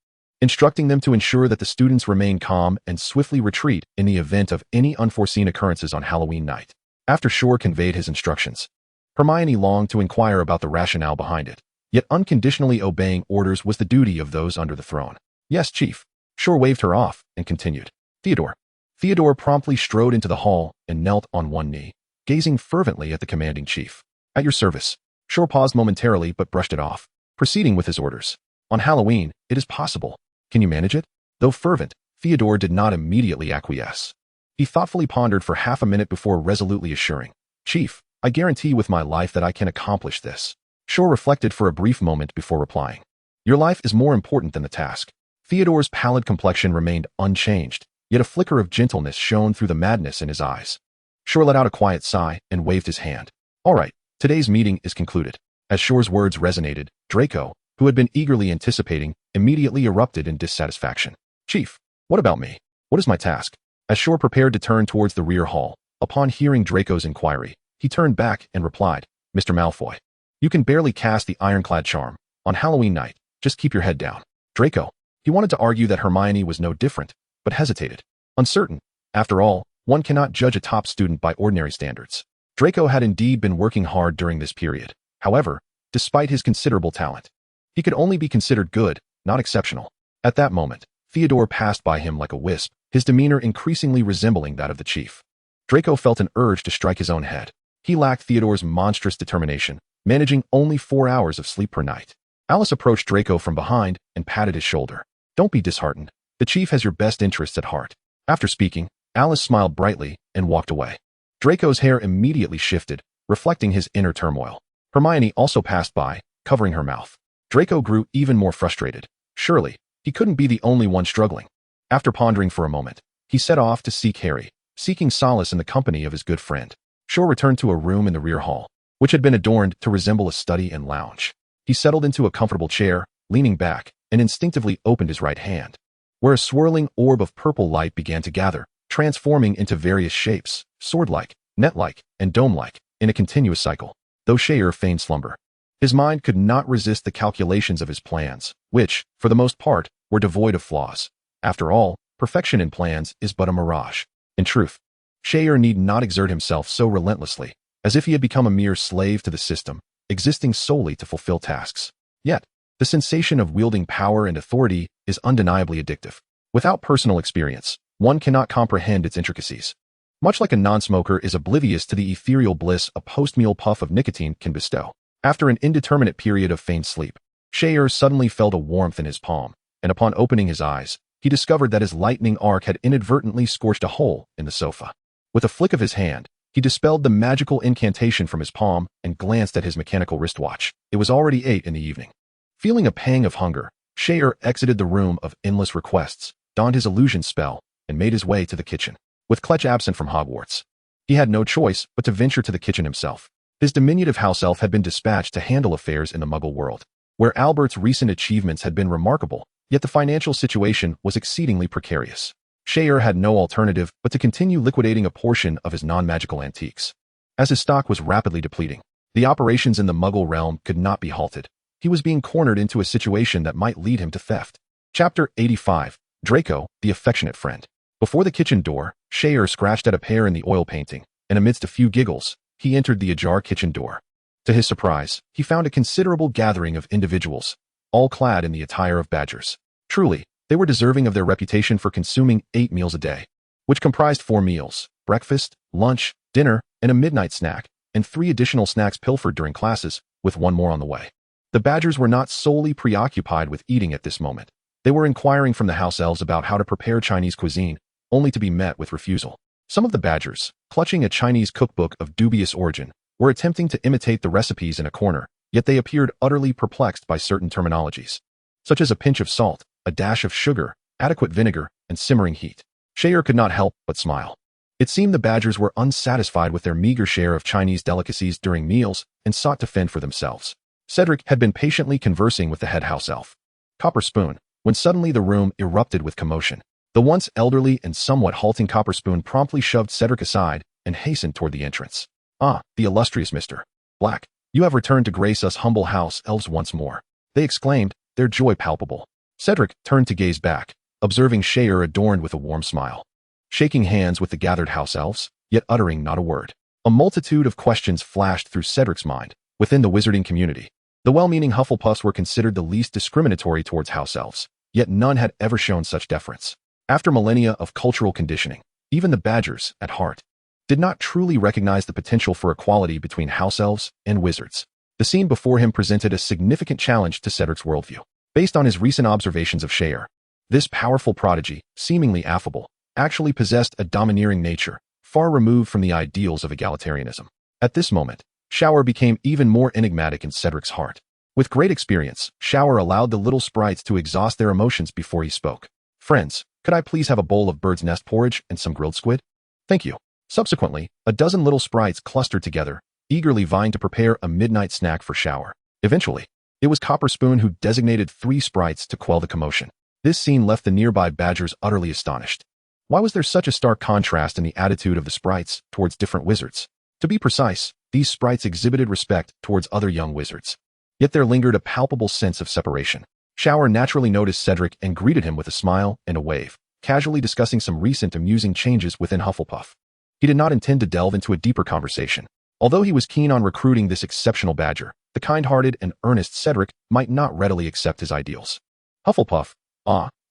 instructing them to ensure that the students remain calm and swiftly retreat in the event of any unforeseen occurrences on Halloween night. After Shor conveyed his instructions, Hermione longed to inquire about the rationale behind it, yet unconditionally obeying orders was the duty of those under the throne. Yes, Chief. Shor waved her off and continued. Theodore. Theodore promptly strode into the hall and knelt on one knee, gazing fervently at the commanding chief. At your service. Shor paused momentarily but brushed it off, proceeding with his orders. On Halloween, it is possible. Can you manage it? Though fervent, Theodore did not immediately acquiesce. He thoughtfully pondered for half a minute before resolutely assuring, Chief, I guarantee with my life that I can accomplish this. Shor reflected for a brief moment before replying. Your life is more important than the task. Theodore's pallid complexion remained unchanged, yet a flicker of gentleness shone through the madness in his eyes. Shor let out a quiet sigh and waved his hand. All right, today's meeting is concluded. As Shor's words resonated, Draco, who had been eagerly anticipating, immediately erupted in dissatisfaction. Chief, what about me? What is my task? As Shor prepared to turn towards the rear hall, upon hearing Draco's inquiry, he turned back and replied, Mr. Malfoy, you can barely cast the ironclad charm. On Halloween night, just keep your head down. Draco. He wanted to argue that Hermione was no different, but hesitated. Uncertain. After all, one cannot judge a top student by ordinary standards. Draco had indeed been working hard during this period. However, despite his considerable talent, he could only be considered good, not exceptional. At that moment, Theodore passed by him like a wisp, his demeanor increasingly resembling that of the chief. Draco felt an urge to strike his own head. He lacked Theodore's monstrous determination, managing only 4 hours of sleep per night. Alice approached Draco from behind and patted his shoulder. Don't be disheartened. The chief has your best interests at heart. After speaking, Alice smiled brightly and walked away. Draco's hair immediately shifted, reflecting his inner turmoil. Hermione also passed by, covering her mouth. Draco grew even more frustrated. Surely, he couldn't be the only one struggling. After pondering for a moment, he set off to seek Harry, seeking solace in the company of his good friend. Shor returned to a room in the rear hall, which had been adorned to resemble a study and lounge. He settled into a comfortable chair, leaning back, and instinctively opened his right hand, where a swirling orb of purple light began to gather, transforming into various shapes, sword-like, net-like, and dome-like, in a continuous cycle. Though Shiao feigned slumber, his mind could not resist the calculations of his plans, which, for the most part, were devoid of flaws. After all, perfection in plans is but a mirage. In truth, Shiao need not exert himself so relentlessly, as if he had become a mere slave to the system, existing solely to fulfill tasks. Yet, the sensation of wielding power and authority is undeniably addictive. Without personal experience, one cannot comprehend its intricacies. Much like a non-smoker is oblivious to the ethereal bliss a post-meal puff of nicotine can bestow. After an indeterminate period of feigned sleep, Shiao suddenly felt a warmth in his palm, and upon opening his eyes, he discovered that his lightning arc had inadvertently scorched a hole in the sofa. With a flick of his hand, he dispelled the magical incantation from his palm and glanced at his mechanical wristwatch. It was already 8 in the evening. Feeling a pang of hunger, Shiao exited the room of endless requests, donned his illusion spell, and made his way to the kitchen. With Clutch absent from Hogwarts, he had no choice but to venture to the kitchen himself. His diminutive house elf had been dispatched to handle affairs in the Muggle world, where Albert's recent achievements had been remarkable, yet the financial situation was exceedingly precarious. Shiao had no alternative but to continue liquidating a portion of his non-magical antiques. As his stock was rapidly depleting, the operations in the Muggle realm could not be halted. He was being cornered into a situation that might lead him to theft. Chapter 85. Draco, the Affectionate Friend. Before the kitchen door, Shiao scratched at a pear in the oil painting, and amidst a few giggles, he entered the ajar kitchen door. To his surprise, he found a considerable gathering of individuals, all clad in the attire of badgers. Truly, they were deserving of their reputation for consuming 8 meals a day, which comprised 4 meals, breakfast, lunch, dinner, and a midnight snack, and 3 additional snacks pilfered during classes, with 1 more on the way. The badgers were not solely preoccupied with eating at this moment. They were inquiring from the house elves about how to prepare Chinese cuisine, only to be met with refusal. Some of the badgers, clutching a Chinese cookbook of dubious origin, were attempting to imitate the recipes in a corner, yet they appeared utterly perplexed by certain terminologies, such as a pinch of salt, a dash of sugar, adequate vinegar, and simmering heat. Shiao could not help but smile. It seemed the badgers were unsatisfied with their meager share of Chinese delicacies during meals and sought to fend for themselves. Cedric had been patiently conversing with the head house elf, Copper Spoon, when suddenly the room erupted with commotion. The once elderly and somewhat halting Copper Spoon promptly shoved Cedric aside and hastened toward the entrance. "Ah, the illustrious Mr. Black, you have returned to grace us humble house elves once more," they exclaimed, their joy palpable. Cedric turned to gaze back, observing Shiao adorned with a warm smile, shaking hands with the gathered house elves, yet uttering not a word. A multitude of questions flashed through Cedric's mind. Within the wizarding community, the well-meaning Hufflepuffs were considered the least discriminatory towards house elves, yet none had ever shown such deference. After millennia of cultural conditioning, even the badgers, at heart, did not truly recognize the potential for equality between house elves and wizards. The scene before him presented a significant challenge to Cedric's worldview. Based on his recent observations of Shiao, this powerful prodigy, seemingly affable, actually possessed a domineering nature, far removed from the ideals of egalitarianism. At this moment, Shiao became even more enigmatic in Cedric's heart. With great experience, Shiao allowed the little sprites to exhaust their emotions before he spoke. "Friends, could I please have a bowl of bird's nest porridge and some grilled squid?" "Thank you." Subsequently, a dozen little sprites clustered together, eagerly vying to prepare a midnight snack for Shiao. Eventually, it was Copper Spoon who designated 3 sprites to quell the commotion. This scene left the nearby badgers utterly astonished. Why was there such a stark contrast in the attitude of the sprites towards different wizards? To be precise, these sprites exhibited respect towards other young wizards. Yet there lingered a palpable sense of separation. Shiao naturally noticed Cedric and greeted him with a smile and a wave, casually discussing some recent amusing changes within Hufflepuff. He did not intend to delve into a deeper conversation. Although he was keen on recruiting this exceptional badger, the kind-hearted and earnest Cedric might not readily accept his ideals. Hufflepuff,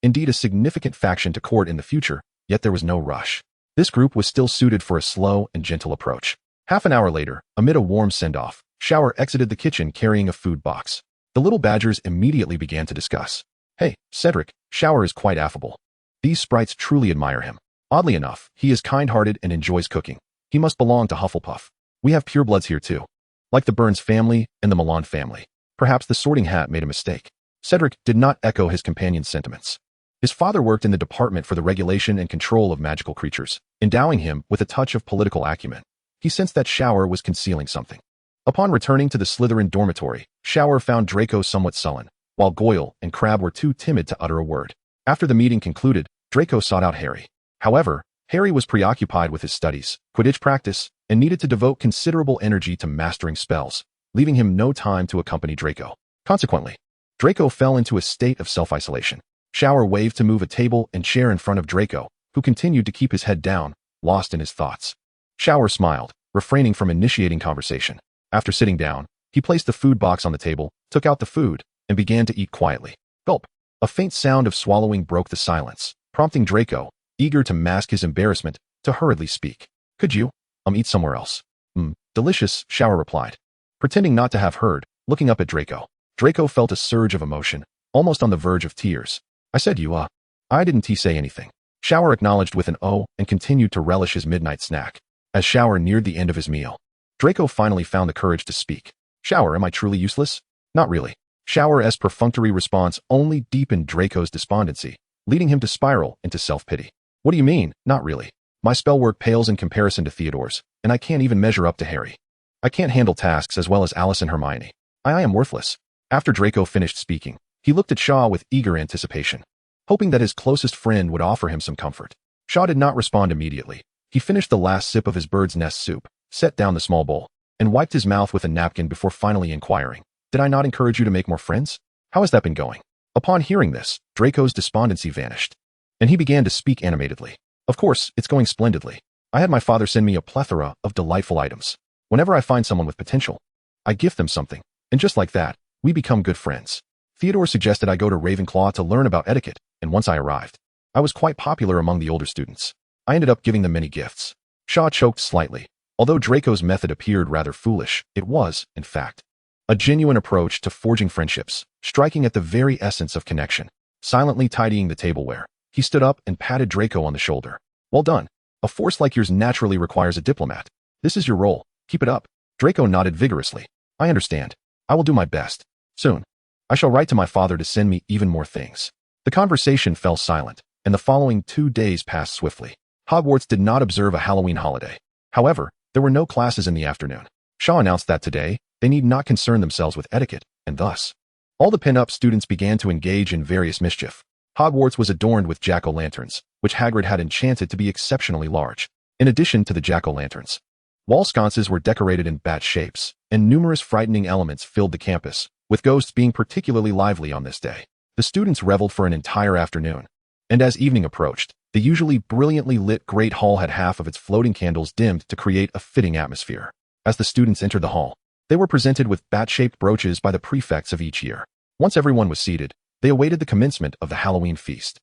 indeed a significant faction to court in the future, yet there was no rush. This group was still suited for a slow and gentle approach. Half an hour later, amid a warm send-off, Shower exited the kitchen carrying a food box. The little badgers immediately began to discuss. Hey, Cedric, Shower is quite affable. These sprites truly admire him. Oddly enough, he is kind-hearted and enjoys cooking. He must belong to Hufflepuff. We have purebloods here too. Like the Burns family and the Milan family. Perhaps the Sorting Hat made a mistake. Cedric did not echo his companion's sentiments. His father worked in the Department for the Regulation and Control of Magical Creatures, endowing him with a touch of political acumen. He sensed that Shower was concealing something. Upon returning to the Slytherin dormitory, Shower found Draco somewhat sullen, while Goyle and Crabbe were too timid to utter a word. After the meeting concluded, Draco sought out Harry. However, Harry was preoccupied with his studies, Quidditch practice, and needed to devote considerable energy to mastering spells, leaving him no time to accompany Draco. Consequently, Draco fell into a state of self-isolation. Shower waved to move a table and chair in front of Draco, who continued to keep his head down, lost in his thoughts. Shower smiled, refraining from initiating conversation. After sitting down, he placed the food box on the table, took out the food, and began to eat quietly. Gulp! A faint sound of swallowing broke the silence, prompting Draco, eager to mask his embarrassment, to hurriedly speak. Could you, eat somewhere else? Delicious, Shower replied. Pretending not to have heard, looking up at Draco. Draco felt a surge of emotion, almost on the verge of tears. I said you, I didn't say anything. Shower acknowledged with an O and continued to relish his midnight snack. As Shower neared the end of his meal, Draco finally found the courage to speak. Shower, am I truly useless? Not really. Shower's perfunctory response only deepened Draco's despondency, leading him to spiral into self-pity. What do you mean, not really? My spell work pales in comparison to Theodore's, and I can't even measure up to Harry. I can't handle tasks as well as Alice and Hermione. I am worthless. After Draco finished speaking, he looked at Shaw with eager anticipation, hoping that his closest friend would offer him some comfort. Shaw did not respond immediately. He finished the last sip of his bird's nest soup, set down the small bowl, and wiped his mouth with a napkin before finally inquiring, Did I not encourage you to make more friends? How has that been going? Upon hearing this, Draco's despondency vanished, and he began to speak animatedly. Of course, it's going splendidly. I had my father send me a plethora of delightful items. Whenever I find someone with potential, I gift them something, and just like that, we become good friends. Theodore suggested I go to Ravenclaw to learn about etiquette, and once I arrived, I was quite popular among the older students. I ended up giving them many gifts. Shaw choked slightly. Although Draco's method appeared rather foolish, it was, in fact, a genuine approach to forging friendships, striking at the very essence of connection. Silently tidying the tableware, he stood up and patted Draco on the shoulder. Well done. A force like yours naturally requires a diplomat. This is your role. Keep it up. Draco nodded vigorously. I understand. I will do my best. Soon, I shall write to my father to send me even more things. The conversation fell silent, and the following 2 days passed swiftly. Hogwarts did not observe a Halloween holiday. However, there were no classes in the afternoon. Shaw announced that today, they need not concern themselves with etiquette, and thus, all the pin-up students began to engage in various mischief. Hogwarts was adorned with jack-o'-lanterns, which Hagrid had enchanted to be exceptionally large. In addition to the jack-o'-lanterns, wall sconces were decorated in bat shapes, and numerous frightening elements filled the campus, with ghosts being particularly lively on this day. The students reveled for an entire afternoon, and as evening approached, the usually brilliantly lit Great Hall had half of its floating candles dimmed to create a fitting atmosphere. As the students entered the hall, they were presented with bat-shaped brooches by the prefects of each year. Once everyone was seated, they awaited the commencement of the Halloween feast.